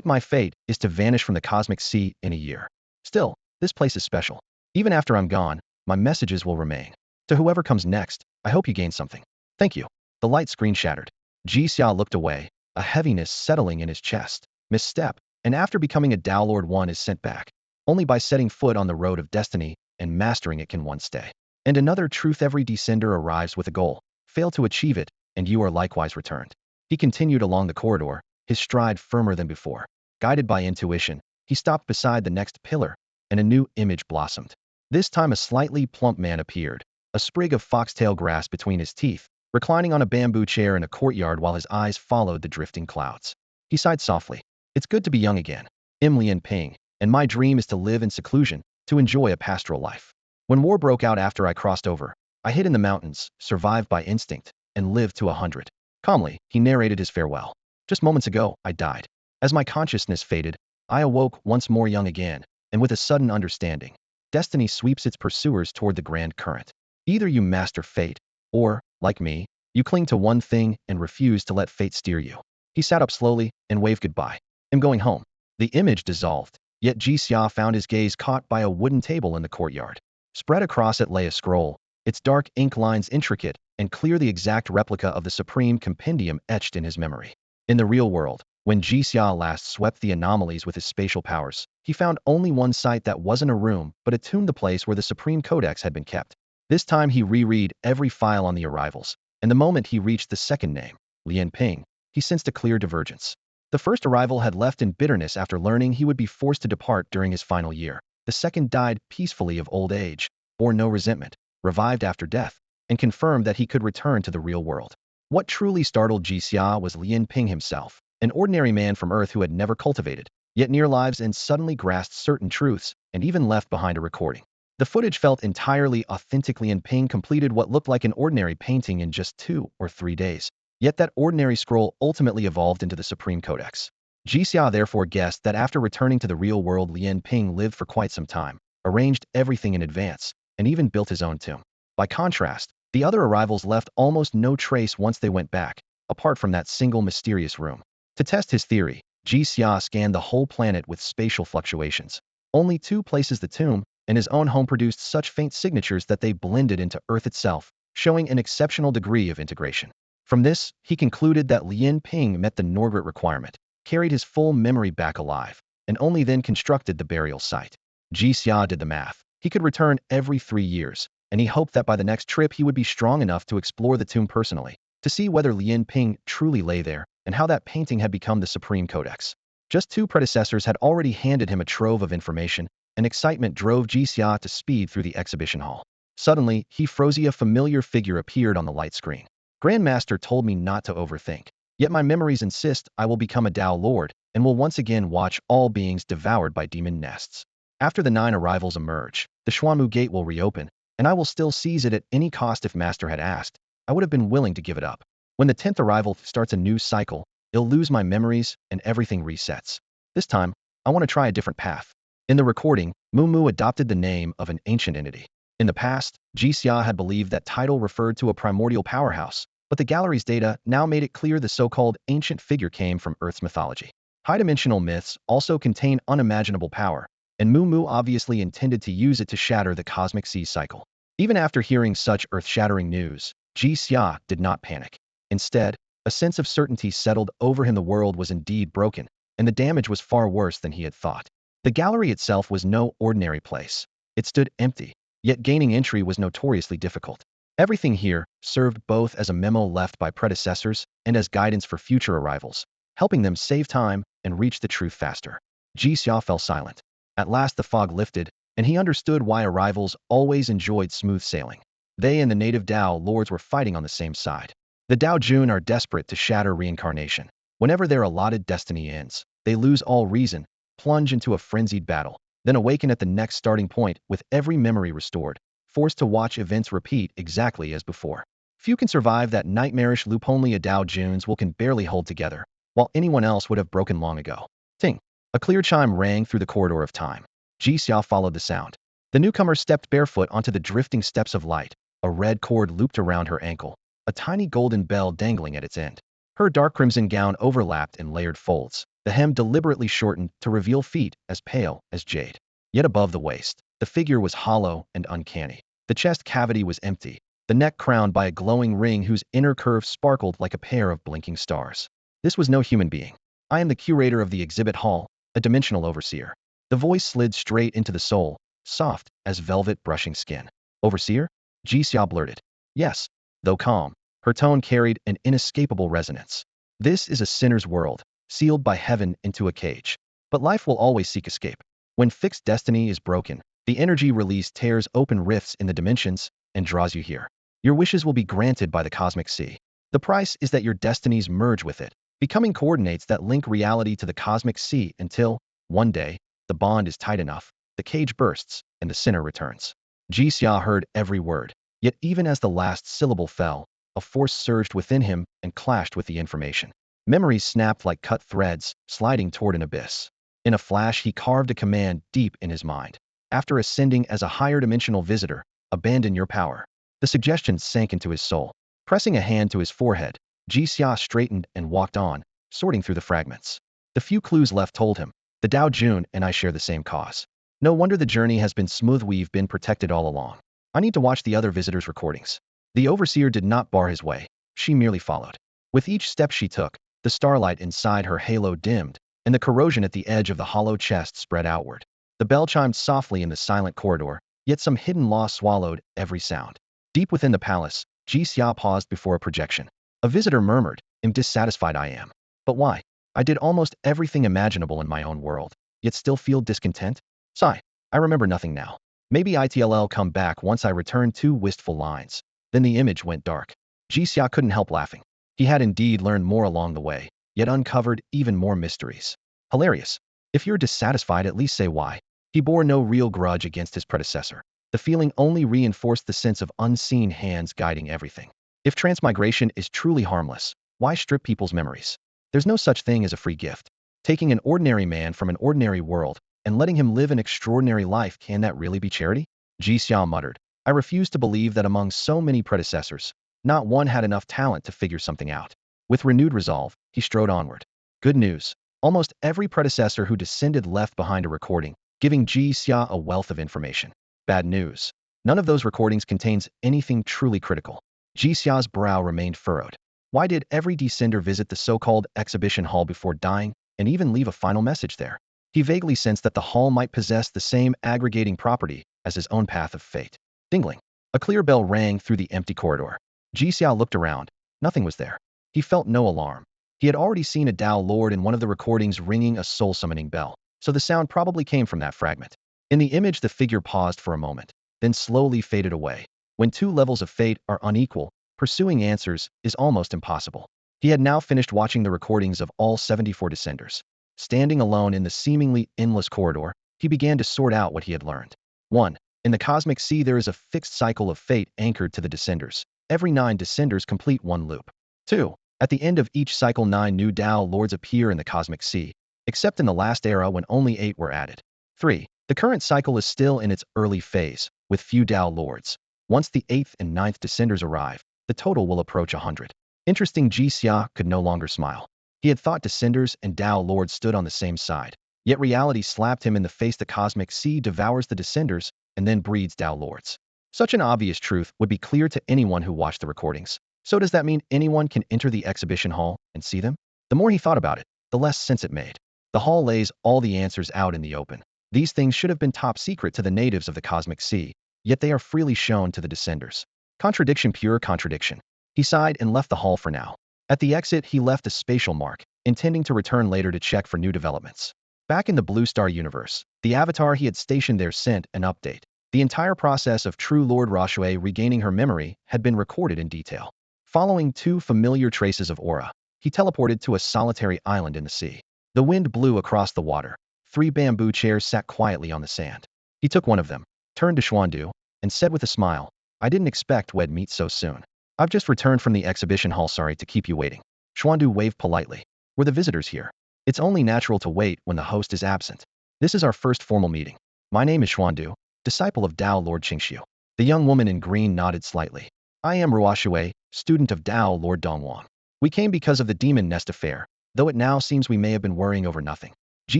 My fate is to vanish from the cosmic sea in a year. Still, this place is special. Even after I'm gone, my messages will remain. To whoever comes next, I hope you gain something. Thank you. The light screen shattered. Jixia looked away, a heaviness settling in his chest. Misstep, and after becoming a Downlord one is sent back. Only by setting foot on the road of destiny and mastering it can one stay. And another truth, every descender arrives with a goal. Fail to achieve it, and you are likewise returned. He continued along the corridor, his stride firmer than before. Guided by intuition, he stopped beside the next pillar, and a new image blossomed. This time a slightly plump man appeared, a sprig of foxtail grass between his teeth, reclining on a bamboo chair in a courtyard while his eyes followed the drifting clouds. He sighed softly. It's good to be young again. I'm Lian Ping, and my dream is to live in seclusion, to enjoy a pastoral life. When war broke out after I crossed over, I hid in the mountains, survived by instinct, and lived to 100. Calmly, he narrated his farewell. Just moments ago, I died. As my consciousness faded, I awoke once more young again, and with a sudden understanding. Destiny sweeps its pursuers toward the grand current. Either you master fate, or, like me, you cling to one thing and refuse to let fate steer you. He sat up slowly and waved goodbye. I'm going home. The image dissolved, yet Jixia found his gaze caught by a wooden table in the courtyard. Spread across it lay a scroll, its dark ink lines intricate and clear, the exact replica of the supreme compendium etched in his memory. In the real world, when Jixia last swept the anomalies with his spatial powers, he found only one site that wasn't a room, but attuned the place where the supreme codex had been kept. This time he reread every file on the arrivals, and the moment he reached the second name, Lian Ping, he sensed a clear divergence. The first arrival had left in bitterness after learning he would be forced to depart during his final year. The second died peacefully of old age, bore no resentment, revived after death, and confirmed that he could return to the real world. What truly startled Jixia was Lian Ping himself, an ordinary man from Earth who had never cultivated, yet near lives and suddenly grasped certain truths, and even left behind a recording. The footage felt entirely authentic. Lian Ping completed what looked like an ordinary painting in just 2 or 3 days. Yet that ordinary scroll ultimately evolved into the Supreme Codex. Jixia therefore guessed that after returning to the real world, Lian Ping lived for quite some time, arranged everything in advance, and even built his own tomb. By contrast, the other arrivals left almost no trace once they went back, apart from that single mysterious room. To test his theory, Jixia scanned the whole planet with spatial fluctuations. Only 2 places, the tomb and his own home, produced such faint signatures that they blended into Earth itself, showing an exceptional degree of integration. From this, he concluded that Lian Ping met the Norgrit requirement, carried his full memory back alive, and only then constructed the burial site. Jixia did the math. He could return every 3 years, and he hoped that by the next trip he would be strong enough to explore the tomb personally, to see whether Lian Ping truly lay there, and how that painting had become the Supreme Codex. Just 2 predecessors had already handed him a trove of information, and excitement drove Jixia to speed through the exhibition hall. Suddenly, he froze. A familiar figure appeared on the light screen. Grandmaster told me not to overthink, yet my memories insist I will become a Tao Lord, and will once again watch all beings devoured by demon nests. After the 9 arrivals emerge, the Xuanmu Gate will reopen, and I will still seize it at any cost. If Master had asked, I would have been willing to give it up. When the 10th arrival starts a new cycle, I'll lose my memories, and everything resets. This time, I want to try a different path. In the recording, Mumu adopted the name of an ancient entity. In the past, Jixia had believed that title referred to a primordial powerhouse, but the gallery's data now made it clear the so-called ancient figure came from Earth's mythology. High-dimensional myths also contain unimaginable power, and Mumu obviously intended to use it to shatter the cosmic sea cycle. Even after hearing such earth-shattering news, Jixia did not panic. Instead, a sense of certainty settled over him. The world was indeed broken, and the damage was far worse than he had thought. The gallery itself was no ordinary place. It stood empty, yet gaining entry was notoriously difficult. Everything here served both as a memo left by predecessors and as guidance for future arrivals, helping them save time and reach the truth faster. Jixia fell silent. At last the fog lifted, and he understood why arrivals always enjoyed smooth sailing. They and the native Dao lords were fighting on the same side. The Dao Jun are desperate to shatter reincarnation. Whenever their allotted destiny ends, they lose all reason, plunge into a frenzied battle, then awaken at the next starting point with every memory restored, forced to watch events repeat exactly as before. Few can survive that nightmarish loop. Only a Dao Jun's will can barely hold together, while anyone else would have broken long ago. Ting! A clear chime rang through the corridor of time. Jixia followed the sound. The newcomer stepped barefoot onto the drifting steps of light, a red cord looped around her ankle, a tiny golden bell dangling at its end. Her dark crimson gown overlapped in layered folds, the hem deliberately shortened to reveal feet as pale as jade. Yet above the waist, the figure was hollow and uncanny. The chest cavity was empty, the neck crowned by a glowing ring whose inner curve sparkled like a pair of blinking stars. This was no human being. I am the curator of the exhibit hall, a dimensional overseer. The voice slid straight into the soul, soft as velvet brushing skin. Overseer? Jixia blurted. Yes, though calm, her tone carried an inescapable resonance. This is a sinner's world, sealed by heaven into a cage. But life will always seek escape. When fixed destiny is broken, the energy release tears open rifts in the dimensions and draws you here. Your wishes will be granted by the cosmic sea. The price is that your destinies merge with it, becoming coordinates that link reality to the cosmic sea until, one day, the bond is tight enough, the cage bursts, and the sinner returns. Jixia heard every word, yet even as the last syllable fell, a force surged within him and clashed with the information. Memories snapped like cut threads, sliding toward an abyss. In a flash, he carved a command deep in his mind. After ascending as a higher dimensional visitor, abandon your power. The suggestion sank into his soul. Pressing a hand to his forehead, Jixia straightened and walked on, sorting through the fragments. The few clues left told him, the Dao Jun and I share the same cause. No wonder the journey has been smooth. We've been protected all along. I need to watch the other visitors' recordings. The overseer did not bar his way. She merely followed. With each step she took, the starlight inside her halo dimmed, and the corrosion at the edge of the hollow chest spread outward. The bell chimed softly in the silent corridor, yet some hidden law swallowed every sound. Deep within the palace, Jixia paused before a projection. A visitor murmured, "I'm dissatisfied I am. But why? I did almost everything imaginable in my own world, yet still feel discontent? Sigh. I remember nothing now. Maybe it'll come back once I return." 2 wistful lines. Then the image went dark. Jixia couldn't help laughing. He had indeed learned more along the way, yet uncovered even more mysteries. Hilarious. If you're dissatisfied, at least say why. He bore no real grudge against his predecessor. The feeling only reinforced the sense of unseen hands guiding everything. If transmigration is truly harmless, why strip people's memories? There's no such thing as a free gift. Taking an ordinary man from an ordinary world and letting him live an extraordinary life, can that really be charity? Jixia muttered. I refuse to believe that among so many predecessors, not one had enough talent to figure something out. With renewed resolve, he strode onward. Good news. Almost every predecessor who descended left behind a recording, giving Jixia a wealth of information. Bad news. None of those recordings contains anything truly critical. Jixia's brow remained furrowed. Why did every descender visit the so-called exhibition hall before dying, and even leave a final message there? He vaguely sensed that the hall might possess the same aggregating property as his own path of fate. Dingling. A clear bell rang through the empty corridor. Jixia looked around. Nothing was there. He felt no alarm. He had already seen a Dao Lord in one of the recordings ringing a soul-summoning bell, so the sound probably came from that fragment. In the image, the figure paused for a moment, then slowly faded away. When 2 levels of fate are unequal, pursuing answers is almost impossible. He had now finished watching the recordings of all 74 descenders. Standing alone in the seemingly endless corridor, he began to sort out what he had learned. 1. In the cosmic sea, there is a fixed cycle of fate anchored to the descenders. Every 9 descenders complete 1 loop. 2. At the end of each cycle, 9 new Dao Lords appear in the cosmic sea, except in the last era when only 8 were added. 3. The current cycle is still in its early phase, with few Dao Lords. Once the 8th and 9th descenders arrive, the total will approach 100. Interesting. Jixia could no longer smile. He had thought descenders and Dao Lords stood on the same side, yet reality slapped him in the face. The cosmic sea devours the descenders and then breeds Dao Lords. Such an obvious truth would be clear to anyone who watched the recordings. So does that mean anyone can enter the exhibition hall and see them? The more he thought about it, the less sense it made. The hall lays all the answers out in the open. These things should have been top secret to the natives of the cosmic sea, yet they are freely shown to the descenders. Contradiction, pure contradiction. He sighed and left the hall for now. At the exit, he left a spatial mark, intending to return later to check for new developments. Back in the Blue Star universe, the avatar he had stationed there sent an update. The entire process of True Lord Roshue regaining her memory had been recorded in detail. Following two familiar traces of aura, he teleported to a solitary island in the sea. The wind blew across the water. 3 bamboo chairs sat quietly on the sand. He took one of them, turned to Xuandu, and said with a smile, "I didn't expect we'd meet so soon. I've just returned from the exhibition hall, sorry to keep you waiting." Xuandu waved politely. "Were the visitors here? It's only natural to wait when the host is absent. This is our first formal meeting. My name is Xuandu, disciple of Dao Lord Qingxiu." The young woman in green nodded slightly. "I am Ruoshui, student of Dao Lord Dongwang. We came because of the demon nest affair, though it now seems we may have been worrying over nothing." Ji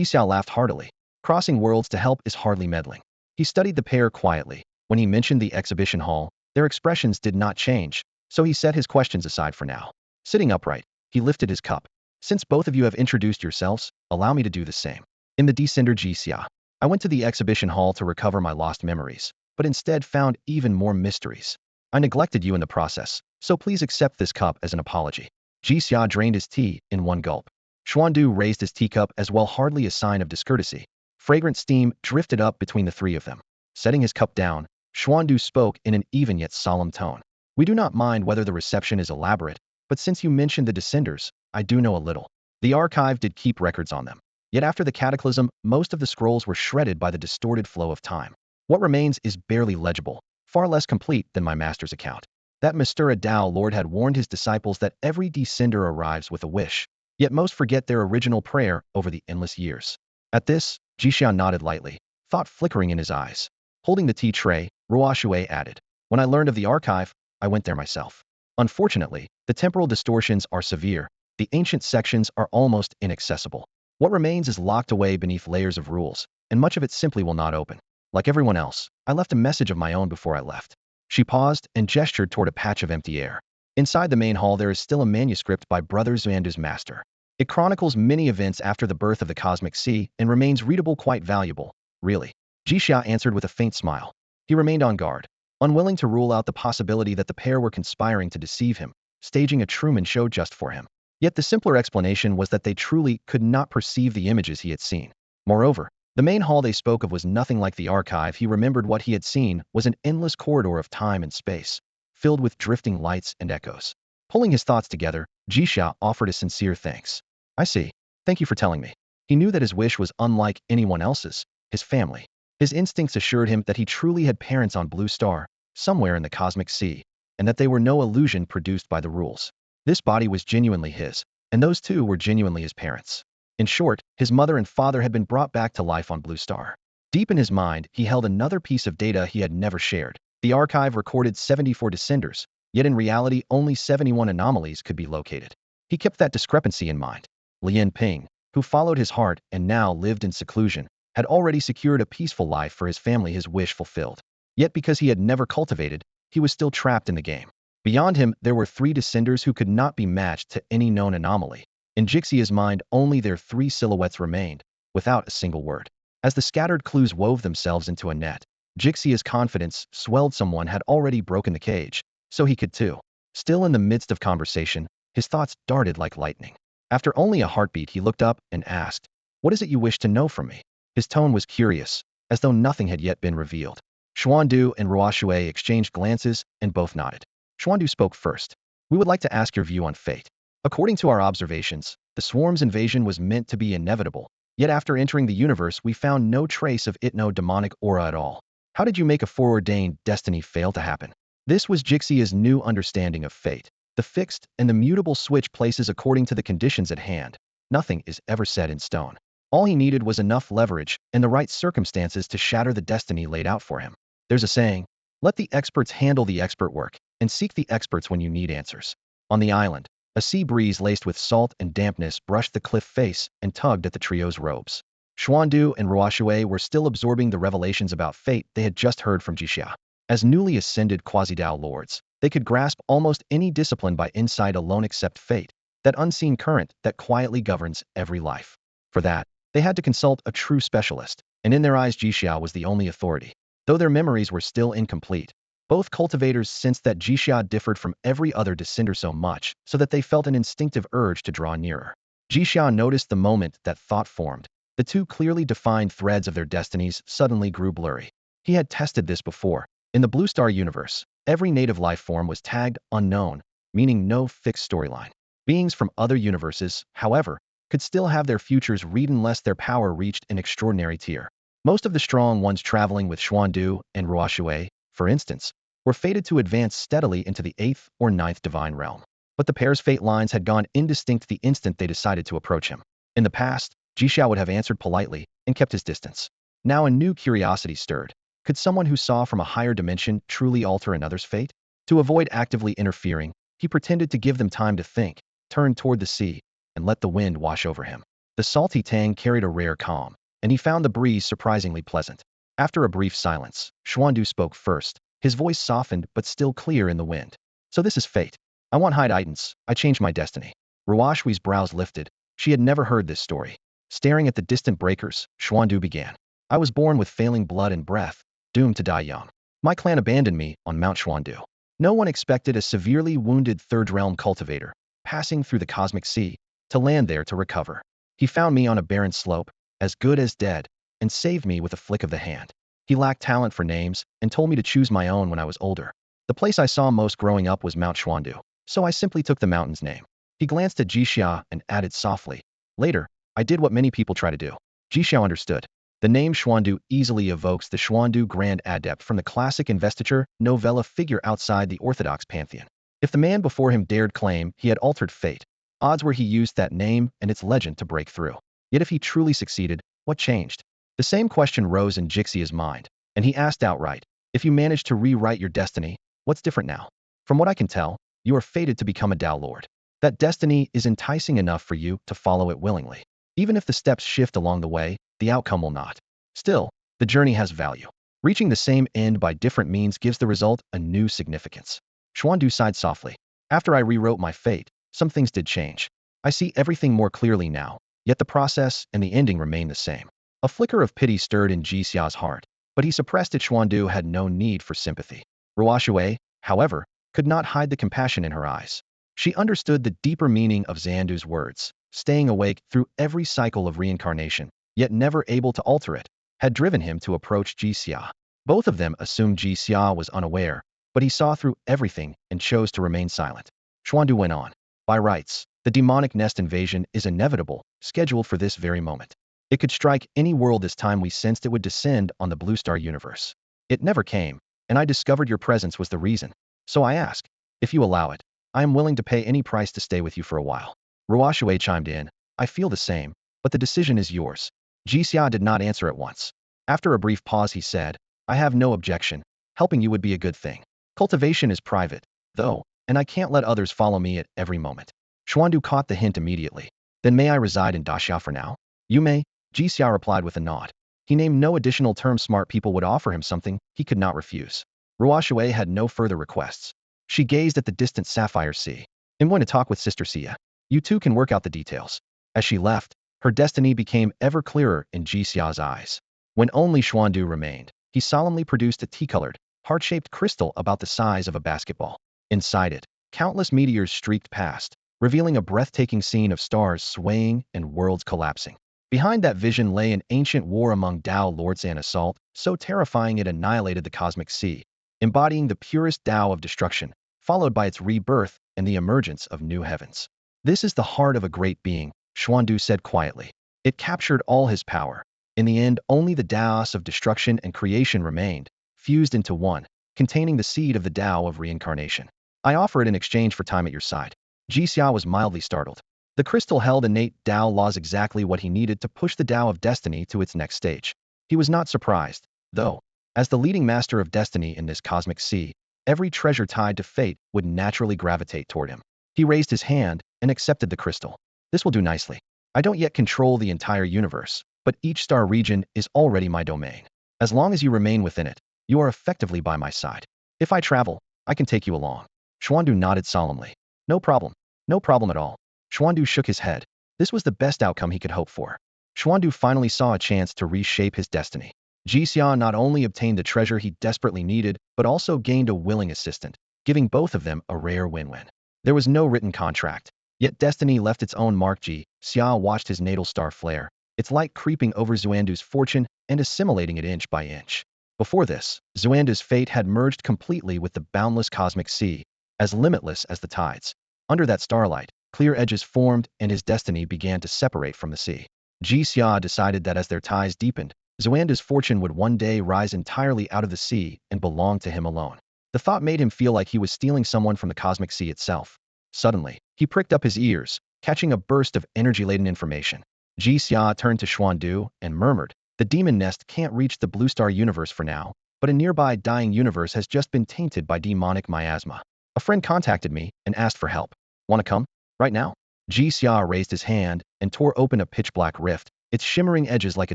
Xiao laughed heartily. Crossing worlds to help is hardly meddling. He studied the pair quietly. When he mentioned the exhibition hall, their expressions did not change, so he set his questions aside for now. Sitting upright, he lifted his cup. "Since both of you have introduced yourselves, allow me to do the same. In the descender Ji Xia, I went to the exhibition hall to recover my lost memories, but instead found even more mysteries. I neglected you in the process, so please accept this cup as an apology." Ji Xia drained his tea in one gulp. Xuandu raised his teacup as well, hardly a sign of discourtesy. Fragrant steam drifted up between the three of them. Setting his cup down, Xuandu spoke in an even yet solemn tone. "We do not mind whether the reception is elaborate, but since you mentioned the descenders, I do know a little. The archive did keep records on them. Yet after the cataclysm, most of the scrolls were shredded by the distorted flow of time. What remains is barely legible, far less complete than my master's account. That Mr. Dao Lord had warned his disciples that every descender arrives with a wish, yet most forget their original prayer over the endless years." At this, Jishan nodded lightly, thought flickering in his eyes. Holding the tea tray, Ruoshui added, "When I learned of the archive, I went there myself. Unfortunately, the temporal distortions are severe. The ancient sections are almost inaccessible. What remains is locked away beneath layers of rules, and much of it simply will not open. Like everyone else, I left a message of my own before I left." She paused and gestured toward a patch of empty air. Inside the main hall there is still a manuscript by Brother Xuandu's master. It chronicles many events after the birth of the cosmic sea and remains readable, quite valuable. "Really?" Jixia answered with a faint smile. He remained on guard, unwilling to rule out the possibility that the pair were conspiring to deceive him, staging a Truman show just for him. Yet the simpler explanation was that they truly could not perceive the images he had seen. Moreover, the main hall they spoke of was nothing like the archive. He remembered what he had seen was an endless corridor of time and space, filled with drifting lights and echoes. Pulling his thoughts together, Jixia offered a sincere thanks. "I see. Thank you for telling me." He knew that his wish was unlike anyone else's, his family. His instincts assured him that he truly had parents on Blue Star, somewhere in the cosmic sea, and that they were no illusion produced by the rules. This body was genuinely his, and those two were genuinely his parents. In short, his mother and father had been brought back to life on Blue Star. Deep in his mind, he held another piece of data he had never shared. The archive recorded 74 descenders, yet in reality only 71 anomalies could be located. He kept that discrepancy in mind. Lian Ping, who followed his heart and now lived in seclusion, had already secured a peaceful life for his family, his wish fulfilled. Yet because he had never cultivated, he was still trapped in the game. Beyond him, there were 3 descenders who could not be matched to any known anomaly. In Jixia's mind, only their 3 silhouettes remained, without a single word. As the scattered clues wove themselves into a net, Jixia's confidence swelled. Someone had already broken the cage, so he could too. Still in the midst of conversation, his thoughts darted like lightning. After only a heartbeat, he looked up and asked, "What is it you wish to know from me?" His tone was curious, as though nothing had yet been revealed. Xuandu and Ruoshui exchanged glances and both nodded. Xuandu spoke first. "We would like to ask your view on fate. According to our observations, the swarm's invasion was meant to be inevitable, yet after entering the universe we found no trace of no demonic aura at all. How did you make a foreordained destiny fail to happen?" This was Jixia's new understanding of fate. The fixed and the mutable switch places according to the conditions at hand. Nothing is ever set in stone. All he needed was enough leverage and the right circumstances to shatter the destiny laid out for him. There's a saying, "Let the experts handle the expert work, and seek the experts when you need answers." On the island, a sea breeze laced with salt and dampness brushed the cliff face and tugged at the trio's robes. Xuandu and Ruoshui were still absorbing the revelations about fate they had just heard from Jixia. As newly ascended quasi-Dao lords, they could grasp almost any discipline by insight alone except fate, that unseen current that quietly governs every life. For that, they had to consult a true specialist, and in their eyes Jixia was the only authority. Though their memories were still incomplete, both cultivators sensed that Jixia differed from every other descender so much, so that they felt an instinctive urge to draw nearer. Jixia noticed the moment that thought formed. The two clearly defined threads of their destinies suddenly grew blurry. He had tested this before. In the Blue Star universe, every native life form was tagged unknown, meaning no fixed storyline. Beings from other universes, however, could still have their futures read unless their power reached an extraordinary tier. Most of the strong ones traveling with Xuandu and Ruoxue, for instance, were fated to advance steadily into the 8th or ninth divine realm. But the pair's fate lines had gone indistinct the instant they decided to approach him. In the past, Jixia would have answered politely and kept his distance. Now a new curiosity stirred. Could someone who saw from a higher dimension truly alter another's fate? To avoid actively interfering, he pretended to give them time to think, turned toward the sea, and let the wind wash over him. The salty tang carried a rare calm, and he found the breeze surprisingly pleasant. After a brief silence, Xuandu spoke first, his voice softened but still clear in the wind. So this is fate. I want Hydeitan's. I changed my destiny. Ruoxue's brows lifted. She had never heard this story. Staring at the distant breakers, Xuandu began. I was born with failing blood and breath, doomed to die young. My clan abandoned me on Mount Xuandu. No one expected a severely wounded third realm cultivator, passing through the cosmic sea, to land there to recover. He found me on a barren slope, as good as dead, and saved me with a flick of the hand. He lacked talent for names, and told me to choose my own when I was older. The place I saw most growing up was Mount Xuandu, so I simply took the mountain's name. He glanced at Jixia and added softly, later, I did what many people try to do. Jixia understood. The name Xuandu easily evokes the Xuandu Grand Adept from the classic investiture novella figure outside the orthodox pantheon. If the man before him dared claim he had altered fate, odds were he used that name and its legend to break through. Yet if he truly succeeded, what changed? The same question rose in Jixia's mind, and he asked outright, if you managed to rewrite your destiny, what's different now? From what I can tell, you are fated to become a Dao Lord. That destiny is enticing enough for you to follow it willingly. Even if the steps shift along the way, the outcome will not. Still, the journey has value. Reaching the same end by different means gives the result a new significance. Xuandu sighed softly. After I rewrote my fate, some things did change. I see everything more clearly now, yet the process and the ending remain the same. A flicker of pity stirred in Jixia's heart, but he suppressed it. Xuandu had no need for sympathy. Ruoxue, however, could not hide the compassion in her eyes. She understood the deeper meaning of Xandu's words. Staying awake through every cycle of reincarnation, yet never able to alter it, had driven him to approach Jixia. Both of them assumed Jixia was unaware, but he saw through everything and chose to remain silent. Xuandu went on. By rights, the demonic nest invasion is inevitable, scheduled for this very moment. It could strike any world. This time we sensed it would descend on the Blue Star universe. It never came, and I discovered your presence was the reason. So I ask, if you allow it, I am willing to pay any price to stay with you for a while. Ruoxue chimed in. I feel the same, but the decision is yours. Jixia did not answer at once. After a brief pause he said, I have no objection. Helping you would be a good thing. Cultivation is private, though, and I can't let others follow me at every moment. Xuandu caught the hint immediately. Then may I reside in Daxia for now? You may, Jixia replied with a nod. He named no additional terms. Smart people would offer him something he could not refuse. Ruoxue had no further requests. She gazed at the distant sapphire sea. I'm going to talk with Sister Sia. You two can work out the details. As she left, her destiny became ever clearer in Jixia's eyes. When only Xuandu remained, he solemnly produced a tea-colored, heart-shaped crystal about the size of a basketball. Inside it, countless meteors streaked past, revealing a breathtaking scene of stars swaying and worlds collapsing. Behind that vision lay an ancient war among Dao lords, an assault so terrifying it annihilated the cosmic sea, embodying the purest Dao of destruction, followed by its rebirth and the emergence of new heavens. This is the heart of a great being, Xuandu said quietly. It captured all his power. In the end, only the Daos of destruction and creation remained, fused into one, containing the seed of the Dao of reincarnation. I offer it in exchange for time at your side. Jixia was mildly startled. The crystal held innate Dao laws, exactly what he needed to push the Dao of destiny to its next stage. He was not surprised, though. As the leading master of destiny in this cosmic sea, every treasure tied to fate would naturally gravitate toward him. He raised his hand and accepted the crystal. This will do nicely. I don't yet control the entire universe, but each star region is already my domain. As long as you remain within it, you are effectively by my side. If I travel, I can take you along. Xuandu nodded solemnly. No problem. No problem at all. Xuandu shook his head. This was the best outcome he could hope for. Xuandu finally saw a chance to reshape his destiny. Jixia not only obtained the treasure he desperately needed, but also gained a willing assistant, giving both of them a rare win-win. There was no written contract, yet destiny left its own mark. Jixia watched his natal star flare, its light creeping over Xuandu's fortune and assimilating it inch by inch. Before this, Xuandu's fate had merged completely with the boundless cosmic sea, as limitless as the tides. Under that starlight, clear edges formed and his destiny began to separate from the sea. Jixia decided that as their ties deepened, Xuandu's fortune would one day rise entirely out of the sea and belong to him alone. The thought made him feel like he was stealing someone from the cosmic sea itself. Suddenly, he pricked up his ears, catching a burst of energy-laden information. Jixia turned to Xuandu and murmured, "The demon nest can't reach the blue star universe for now, but a nearby dying universe has just been tainted by demonic miasma. A friend contacted me and asked for help. Wanna come? Right now?" Jixia raised his hand and tore open a pitch-black rift, its shimmering edges like a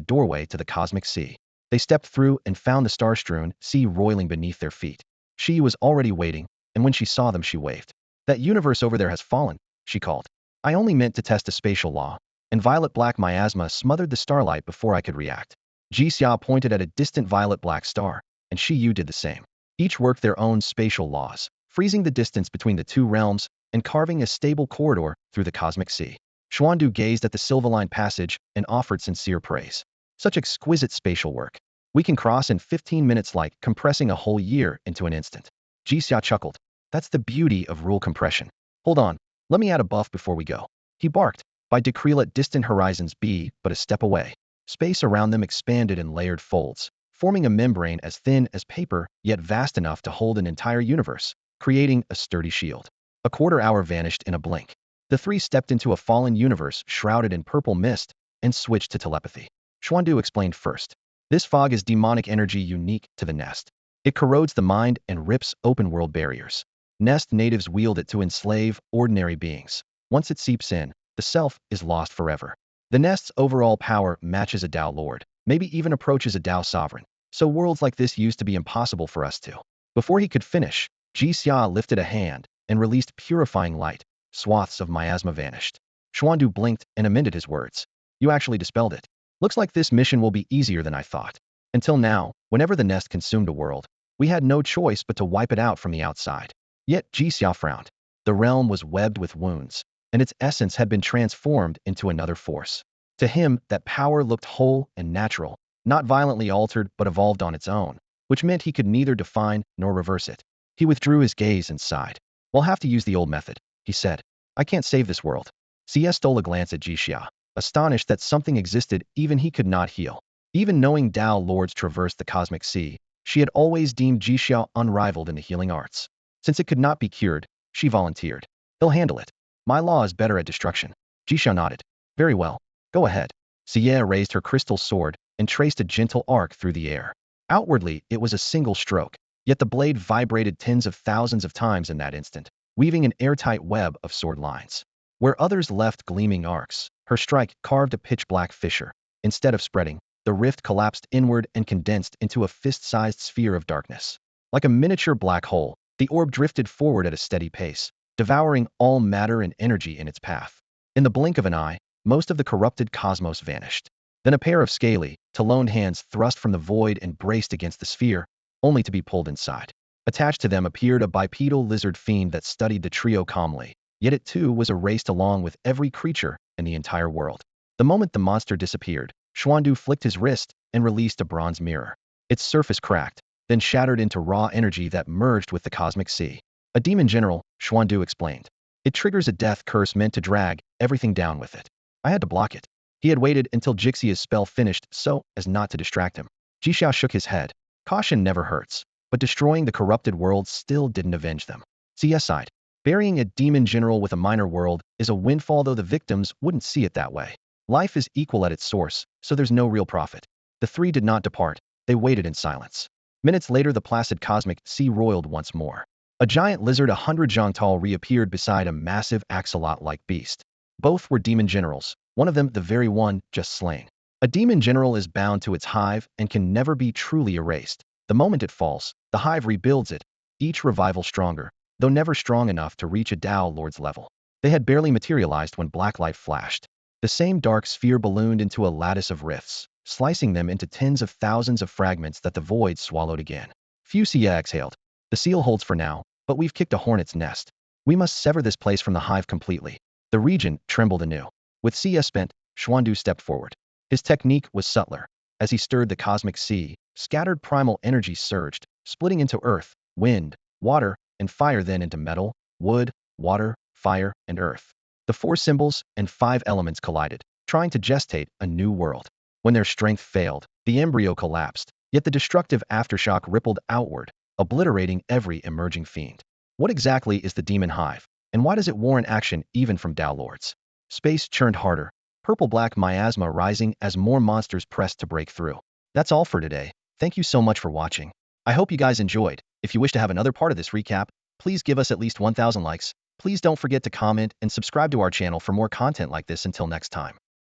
doorway to the cosmic sea. They stepped through and found the star-strewn sea roiling beneath their feet. She was already waiting, and when she saw them she waved. "That universe over there has fallen," she called. "I only meant to test a spatial law," and violet-black miasma smothered the starlight before I could react. Jixia pointed at a distant violet-black star, and Shiyu did the same. Each worked their own spatial laws, freezing the distance between the two realms and carving a stable corridor through the cosmic sea. Xuandu gazed at the silver-lined passage and offered sincere praise. "Such exquisite spatial work. We can cross in 15 minutes, like compressing a whole year into an instant." Jixia chuckled. "That's the beauty of rule compression. Hold on, let me add a buff before we go." He barked. By decree, let distant horizons be but a step away. Space around them expanded in layered folds, forming a membrane as thin as paper, yet vast enough to hold an entire universe, creating a sturdy shield. A quarter hour vanished in a blink. The three stepped into a fallen universe shrouded in purple mist and switched to telepathy. Xuandu explained first. "This fog is demonic energy unique to the nest. It corrodes the mind and rips open world barriers. Nest natives wield it to enslave ordinary beings. Once it seeps in, the self is lost forever. The nest's overall power matches a Tao Lord, maybe even approaches a Tao Sovereign. So worlds like this used to be impossible for us to." Before he could finish, Jixia lifted a hand and released purifying light. Swaths of miasma vanished. Xuandu blinked and amended his words. "You actually dispelled it. Looks like this mission will be easier than I thought. Until now, whenever the nest consumed a world, we had no choice but to wipe it out from the outside." Yet Jixia frowned. The realm was webbed with wounds, and its essence had been transformed into another force. To him, that power looked whole and natural, not violently altered but evolved on its own, which meant he could neither define nor reverse it. He withdrew his gaze and sighed. "We'll have to use the old method," he said. "I can't save this world." CS stole a glance at Jixia, astonished that something existed even he could not heal. Even knowing Tao Lords traversed the cosmic sea, she had always deemed Jixia unrivaled in the healing arts. Since it could not be cured, she volunteered. "He'll handle it. My law is better at destruction." Jixia nodded. "Very well. Go ahead." Xie raised her crystal sword and traced a gentle arc through the air. Outwardly, it was a single stroke, yet the blade vibrated tens of thousands of times in that instant, weaving an airtight web of sword lines. Where others left gleaming arcs, her strike carved a pitch-black fissure. Instead of spreading, the rift collapsed inward and condensed into a fist-sized sphere of darkness. Like a miniature black hole, the orb drifted forward at a steady pace, devouring all matter and energy in its path. In the blink of an eye, most of the corrupted cosmos vanished. Then a pair of scaly, taloned hands thrust from the void and braced against the sphere, only to be pulled inside. Attached to them appeared a bipedal lizard fiend that studied the trio calmly, yet it too was erased along with every creature in the entire world. The moment the monster disappeared, Xuandu flicked his wrist and released a bronze mirror. Its surface cracked, then shattered into raw energy that merged with the cosmic sea. "A demon general," Xuandu explained. "It triggers a death curse meant to drag everything down with it. I had to block it." He had waited until Jixia's spell finished so as not to distract him. Jixia shook his head. Caution never hurts, but destroying the corrupted world still didn't avenge them. CS sighed. "Burying a demon general with a minor world is a windfall, though the victims wouldn't see it that way. Life is equal at its source, so there's no real profit." The three did not depart. They waited in silence. Minutes later, the placid cosmic sea roiled once more. A giant lizard 100 zhang tall reappeared beside a massive axolot-like beast. Both were demon generals, one of them the very one just slain. A demon general is bound to its hive and can never be truly erased. The moment it falls, the hive rebuilds it, each revival stronger, though never strong enough to reach a Tao Lord's level. They had barely materialized when black light flashed. The same dark sphere ballooned into a lattice of rifts, slicing them into tens of thousands of fragments that the void swallowed again. Fusia exhaled. "The seal holds for now, but we've kicked a hornet's nest. We must sever this place from the hive completely." The region trembled anew. With CS spent, Xuandu stepped forward. His technique was subtler. As he stirred the cosmic sea, scattered primal energy surged, splitting into earth, wind, water, and fire, then into metal, wood, water, fire, and earth. The four symbols and five elements collided, trying to gestate a new world. When their strength failed, the embryo collapsed, yet the destructive aftershock rippled outward, obliterating every emerging fiend. What exactly is the demon hive, and why does it warrant action even from Tao lords? Space churned harder, purple-black miasma rising as more monsters pressed to break through. That's all for today. Thank you so much for watching. I hope you guys enjoyed. If you wish to have another part of this recap, please give us at least 1,000 likes. Please don't forget to comment and subscribe to our channel for more content like this. Until next time.